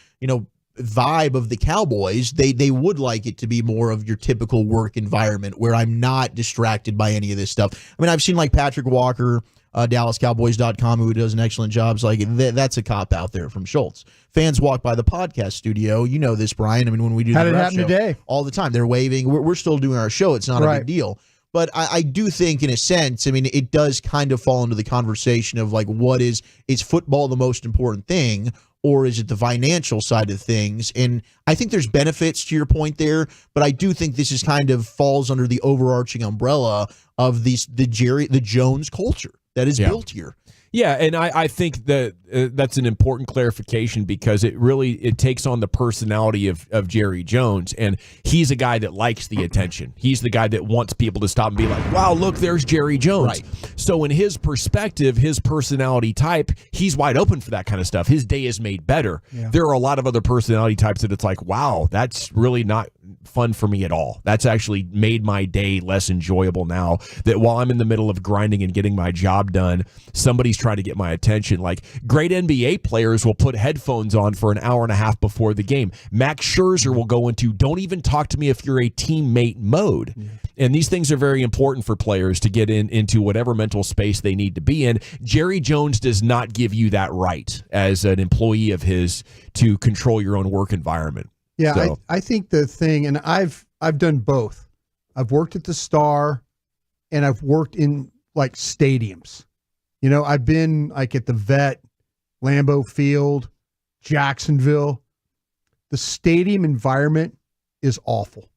vibe of the Cowboys, they would like it to be more of your typical work environment where I'm not distracted by any of this stuff. I mean, I've seen like Patrick Walker, DallasCowboys.com, who does an excellent job. Like that's a cop out there from Schultz. Fans walk by the podcast studio. You know this, Brian. I mean, when we do How the did it ref happen show, today? All the time, they're waving. We're still doing our show. It's not a big deal. But I do think, in a sense, I mean, it does kind of fall into the conversation of like, what is football the most important thing? Or is it the financial side of things? And I think there's benefits to your point there, but I do think this is kind of falls under the overarching umbrella of the Jones culture that is built here. Yeah, and I think that that's an important clarification because it takes on the personality of Jerry Jones, and he's a guy that likes the attention. He's the guy that wants people to stop and be like, wow, look, there's Jerry Jones. Right. So in his perspective, his personality type, he's wide open for that kind of stuff. His day is made better. Yeah. There are a lot of other personality types that it's like, wow, that's really not fun for me at all. That's actually made my day less enjoyable now that while I'm in the middle of grinding and getting my job done, somebody's trying to get my attention. Like great NBA players will put headphones on for an hour and a half before the game. Max Scherzer will go into don't even talk to me if you're a teammate mode. Yeah. And these things are very important for players to get into whatever mental space they need to be in. Jerry Jones does not give you that right as an employee of his to control your own work environment. Yeah, so. I think the thing, and I've done both. I've worked at the Star, and I've worked in like stadiums. I've been like at the Vet, Lambeau Field, Jacksonville. The stadium environment is awful.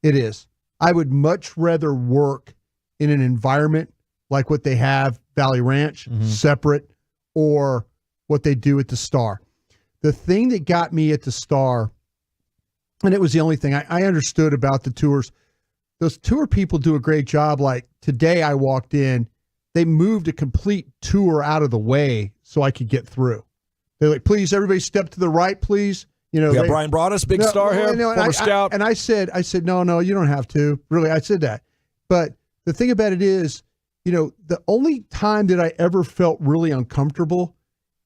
It is. I would much rather work in an environment like what they have Valley Ranch, separate, or what they do at the Star. The thing that got me at the Star, and it was the only thing I understood about the tours, those tour people do a great job. Like today I walked in, they moved a complete tour out of the way so I could get through. They're like, please, everybody step to the right, please. We got Brian Broaddus, big star here, former scout. And I said, no, you don't have to. Really, I said that. But the thing about it is, the only time that I ever felt really uncomfortable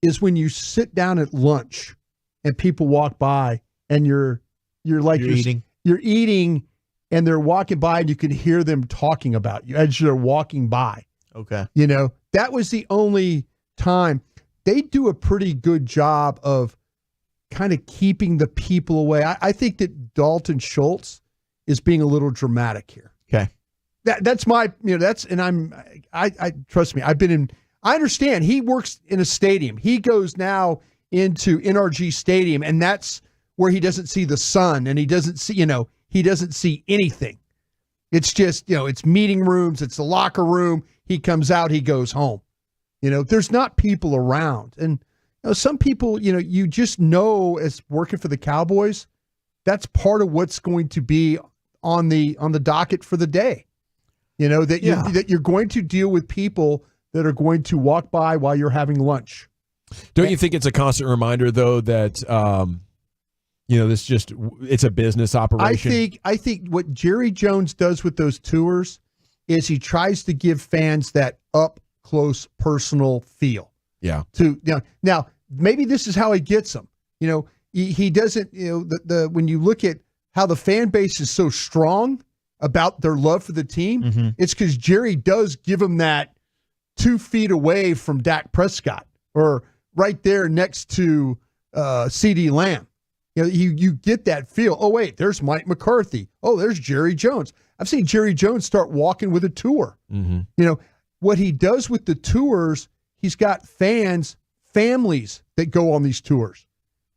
is when you sit down at lunch and people walk by and you're eating and they're walking by and you can hear them talking about you as you're walking by. Okay. That was the only time. They do a pretty good job of kind of keeping the people away. I think that Dalton Schultz is being a little dramatic here. Okay. That's my, I trust me. I've I understand. He works in a stadium. He goes now into NRG Stadium, and that's where he doesn't see the sun, and he doesn't see anything. It's just, it's meeting rooms, it's the locker room. He comes out, he goes home. There's not people around. And some people, you just know as working for the Cowboys, that's part of what's going to be on the docket for the day. That you're going to deal with people that are going to walk by while you're having lunch. Don't you think it's a constant reminder, though, that it's a business operation? I think what Jerry Jones does with those tours is he tries to give fans that up close personal feel. Yeah. Now maybe this is how he gets them. He doesn't. When you look at how the fan base is so strong about their love for the team, it's because Jerry does give them that 2 feet away from Dak Prescott or right there next to CD Lamb. You get that feel. Oh, wait, there's Mike McCarthy. Oh, there's Jerry Jones. I've seen Jerry Jones start walking with a tour. What he does with the tours, he's got families that go on these tours.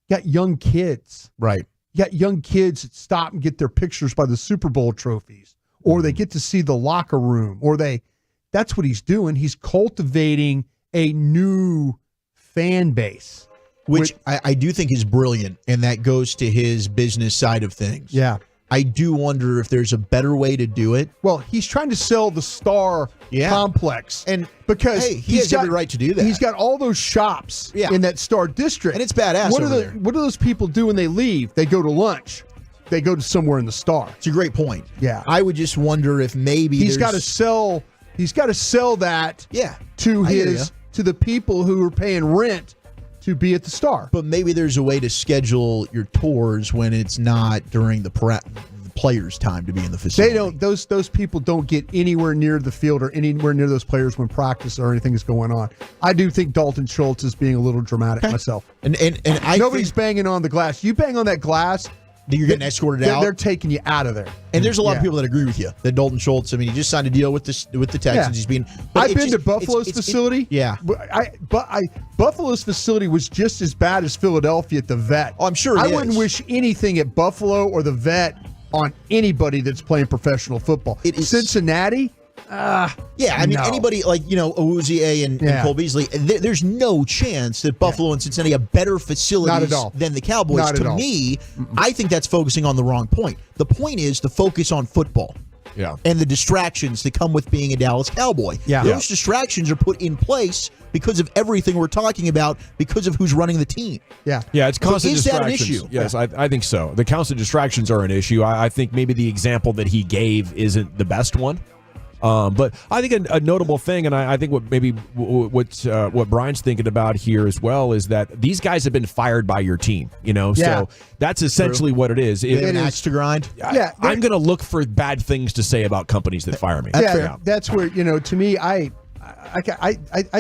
Got young kids. Right. You got young kids that stop and get their pictures by the Super Bowl trophies, or they get to see the locker room, that's what he's doing. He's cultivating a new fan base. Which I do think is brilliant, and that goes to his business side of things. Yeah. I do wonder if there's a better way to do it. Well, he's trying to sell the Star complex. And because he has every right to do that. He's got all those shops in that Star district. And it's badass What there. do those people do when they leave? They go to lunch. They go to somewhere in the Star. It's a great point. Yeah. I would just wonder if maybe he's got to sell that to the people who are paying rent to be at the Star. But maybe there's a way to schedule your tours when it's not during the players' time to be in the facility. They don't. Those people don't get anywhere near the field or anywhere near those players when practice or anything is going on. I do think Dalton Schultz is being a little dramatic myself. And nobody's banging on the glass. You bang on that glass, you're getting escorted out. They're taking you out of there. And there's a lot of people that agree with you that Dalton Schultz. I mean, he just signed a deal with the Texans. He's being. I've been to Buffalo's facility. But Buffalo's facility was just as bad as Philadelphia at the Vet. Oh, I'm sure. I wouldn't wish anything at Buffalo or the Vet on anybody that's playing professional football. Cincinnati. Anybody like Awuzie and Cole Beasley. There's no chance that Buffalo and Cincinnati have better facilities than the Cowboys. Not at all. To me, I think that's focusing on the wrong point. The point is to focus on football. Yeah. And the distractions that come with being a Dallas Cowboy. Yeah. Those distractions are put in place because of everything we're talking about, because of who's running the team. Yeah. Yeah, it's constant is that an distractions. issue? Yes, I think so. The constant distractions are an issue. I think maybe the example that he gave isn't the best one. But I think a notable thing, and I think what Brian's thinking about here as well, is that these guys have been fired by your team. So that's essentially what it is. They have an axe to grind. I'm going to look for bad things to say about companies that fire me. That's where to me, I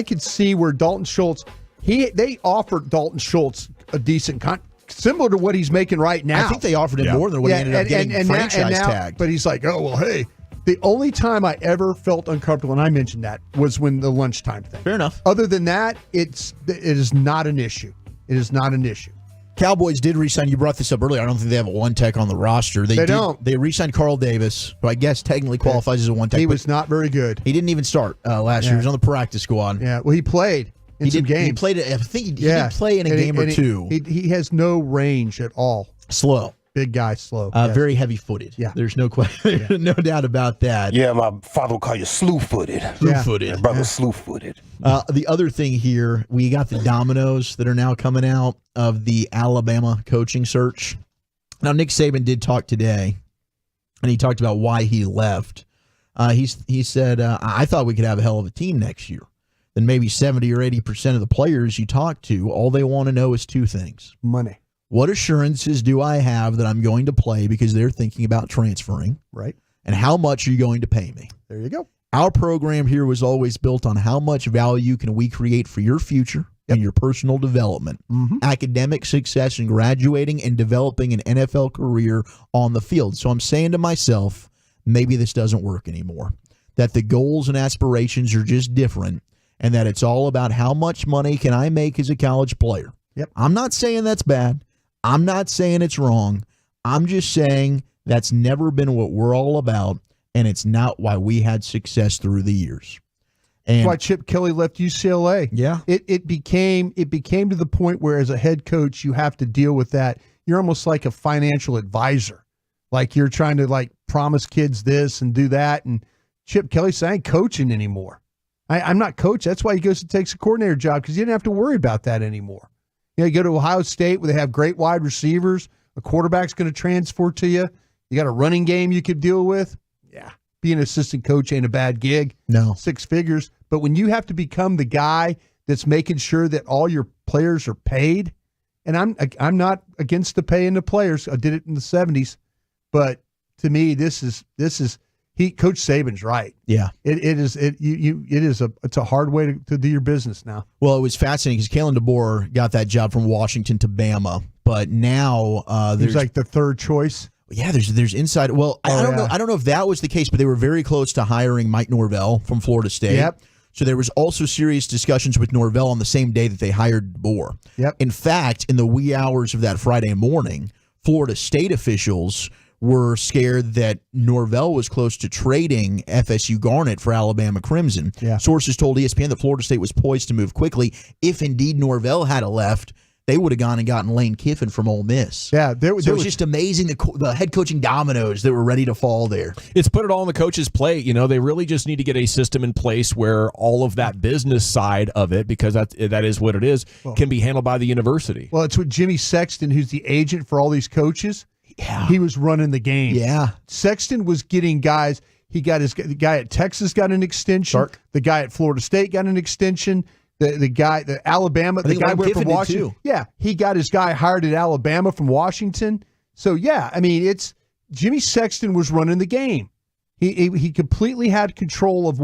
could see where Dalton Schultz. They offered Dalton Schultz a decent similar to what he's making right now. I think they offered him more than what he ended up getting franchise tagged. But he's like, oh well, hey. The only time I ever felt uncomfortable, and I mentioned that, was when the lunchtime thing. Fair enough. Other than that, it is not an issue. It is not an issue. Cowboys did re-sign. You brought this up earlier. I don't think they have a one-tech on the roster. They don't. They re-signed Carl Davis, who I guess technically qualifies as a one-tech. He was not very good. He didn't even start last year. He was on the practice squad. Yeah, well, he played in some games. He played. I think he did play in a game or two. He has no range at all. Slow. Big guy, slow. Very heavy-footed. Yeah. There's no question, no doubt about that. Yeah, my father would call you slew-footed. Slew-footed. My brother slew-footed. The other thing here, we got the dominoes that are now coming out of the Alabama coaching search. Now, Nick Saban did talk today, and he talked about why he left. He said, I thought we could have a hell of a team next year. Then maybe 70 or 80% of the players you talk to, all they want to know is two things. Money. What assurances do I have that I'm going to play because they're thinking about transferring? Right. And how much are you going to pay me? There you go. Our program here was always built on how much value can we create for your future and your personal development, academic success, and graduating and developing an NFL career on the field. So I'm saying to myself, maybe this doesn't work anymore, that the goals and aspirations are just different. and that it's all about how much money can I make as a college player. Yep. I'm not saying that's bad. I'm not saying it's wrong. I'm just saying that's never been what we're all about, and it's not why we had success through the years. And that's why Chip Kelly left UCLA. Yeah. It became to the point where as a head coach you have to deal with that. You're almost like a financial advisor. Like you're trying to like promise kids this and do that. And Chip Kelly said, I ain't coaching anymore. I'm not coach. That's why he goes and takes a coordinator job, because you didn't have to worry about that anymore. You know, you go to Ohio State where they have great wide receivers. A quarterback's going to transfer to you. You got a running game you could deal with. Yeah. Being an assistant coach ain't a bad gig. No. 6 figures. But when you have to become the guy that's making sure that all your players are paid, and I'm not against the paying the players. I did it in the 70s. But to me, Coach Saban's right. Yeah. It's a hard way to do your business now. Well, it was fascinating because Kalen DeBoer got that job from Washington to Bama, but now there's like the third choice. Yeah, there's inside. Well, I don't know. I don't know if that was the case, but they were very close to hiring Mike Norvell from Florida State. Yep. So there was also serious discussions with Norvell on the same day that they hired DeBoer. Yep. In fact, in the wee hours of that Friday morning, Florida State officials were scared that Norvell was close to trading FSU Garnet for Alabama Crimson. Yeah. Sources told ESPN that Florida State was poised to move quickly. If indeed Norvell had left, they would have gone and gotten Lane Kiffin from Ole Miss. Yeah, it was just amazing the head coaching dominoes that were ready to fall there. It's put it all on the coach's plate. You know, they really just need to get a system in place where all of that business side of it, because that is what it is, can be handled by the university. Well, it's what Jimmy Sexton, who's the agent for all these coaches, yeah, he was running the game. Yeah. Sexton was getting guys. The guy at Texas got an extension. The guy at Florida State got an extension. The guy, the Alabama, the guy went from Washington. Yeah, he got his guy hired at Alabama from Washington. So yeah, I mean, it's Jimmy Sexton was running the game. He completely had control of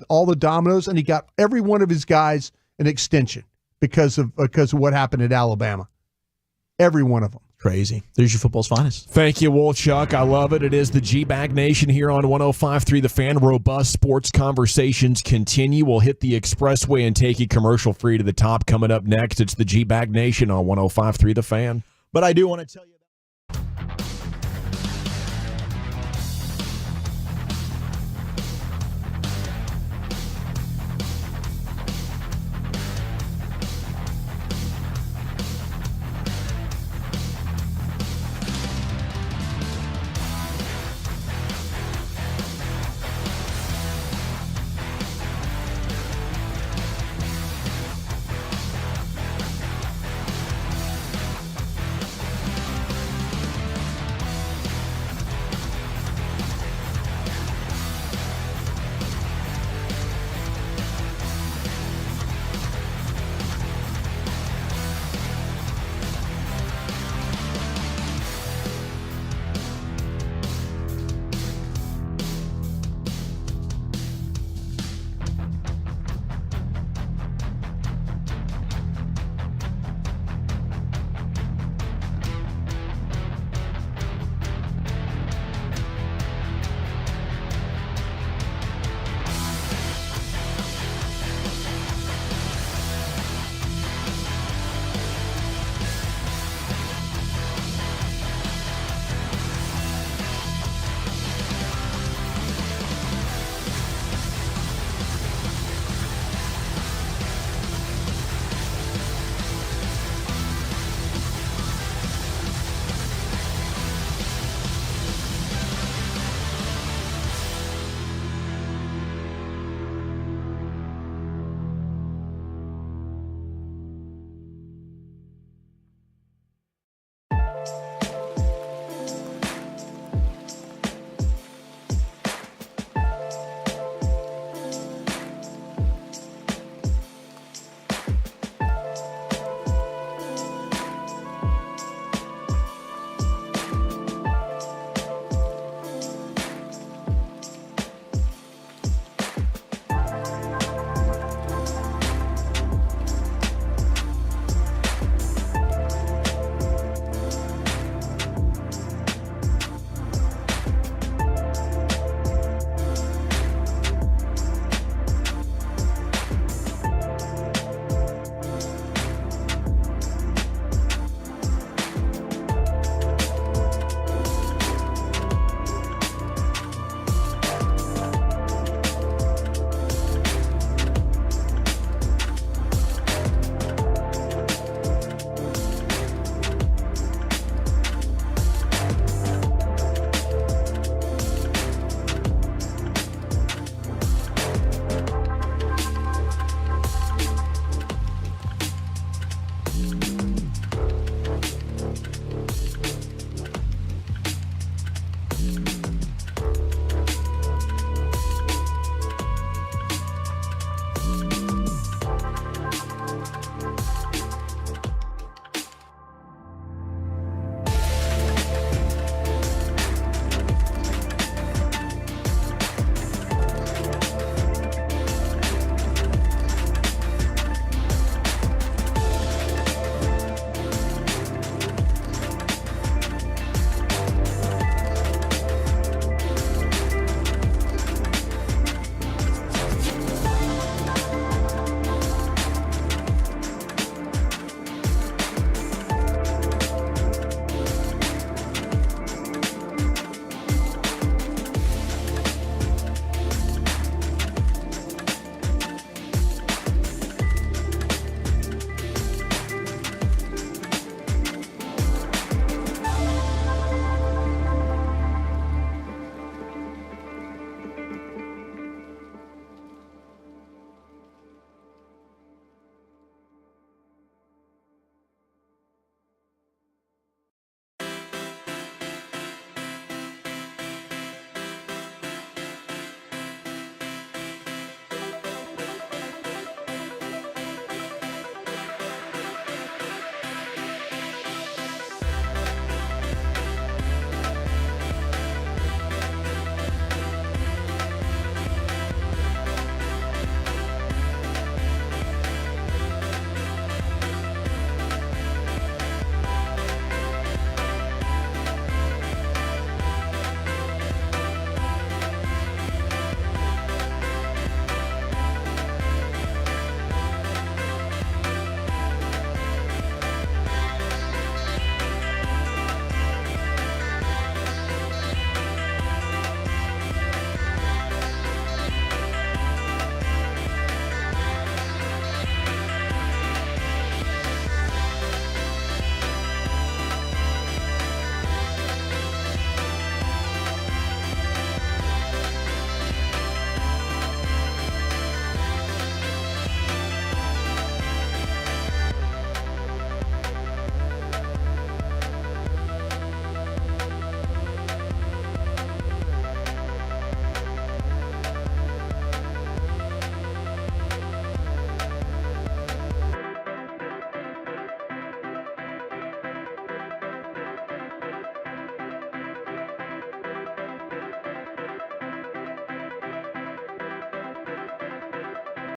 all the dominoes, and he got every one of his guys an extension because of what happened at Alabama. Every one of them. Crazy. There's your football's finest. Thank you, Wolchuk. I love it. It is the G-Bag Nation here on 105.3 The Fan. Robust sports conversations continue. We'll hit the expressway and take you commercial free to the top. Coming up next, it's the G-Bag Nation on 105.3 The Fan. But I do want to tell you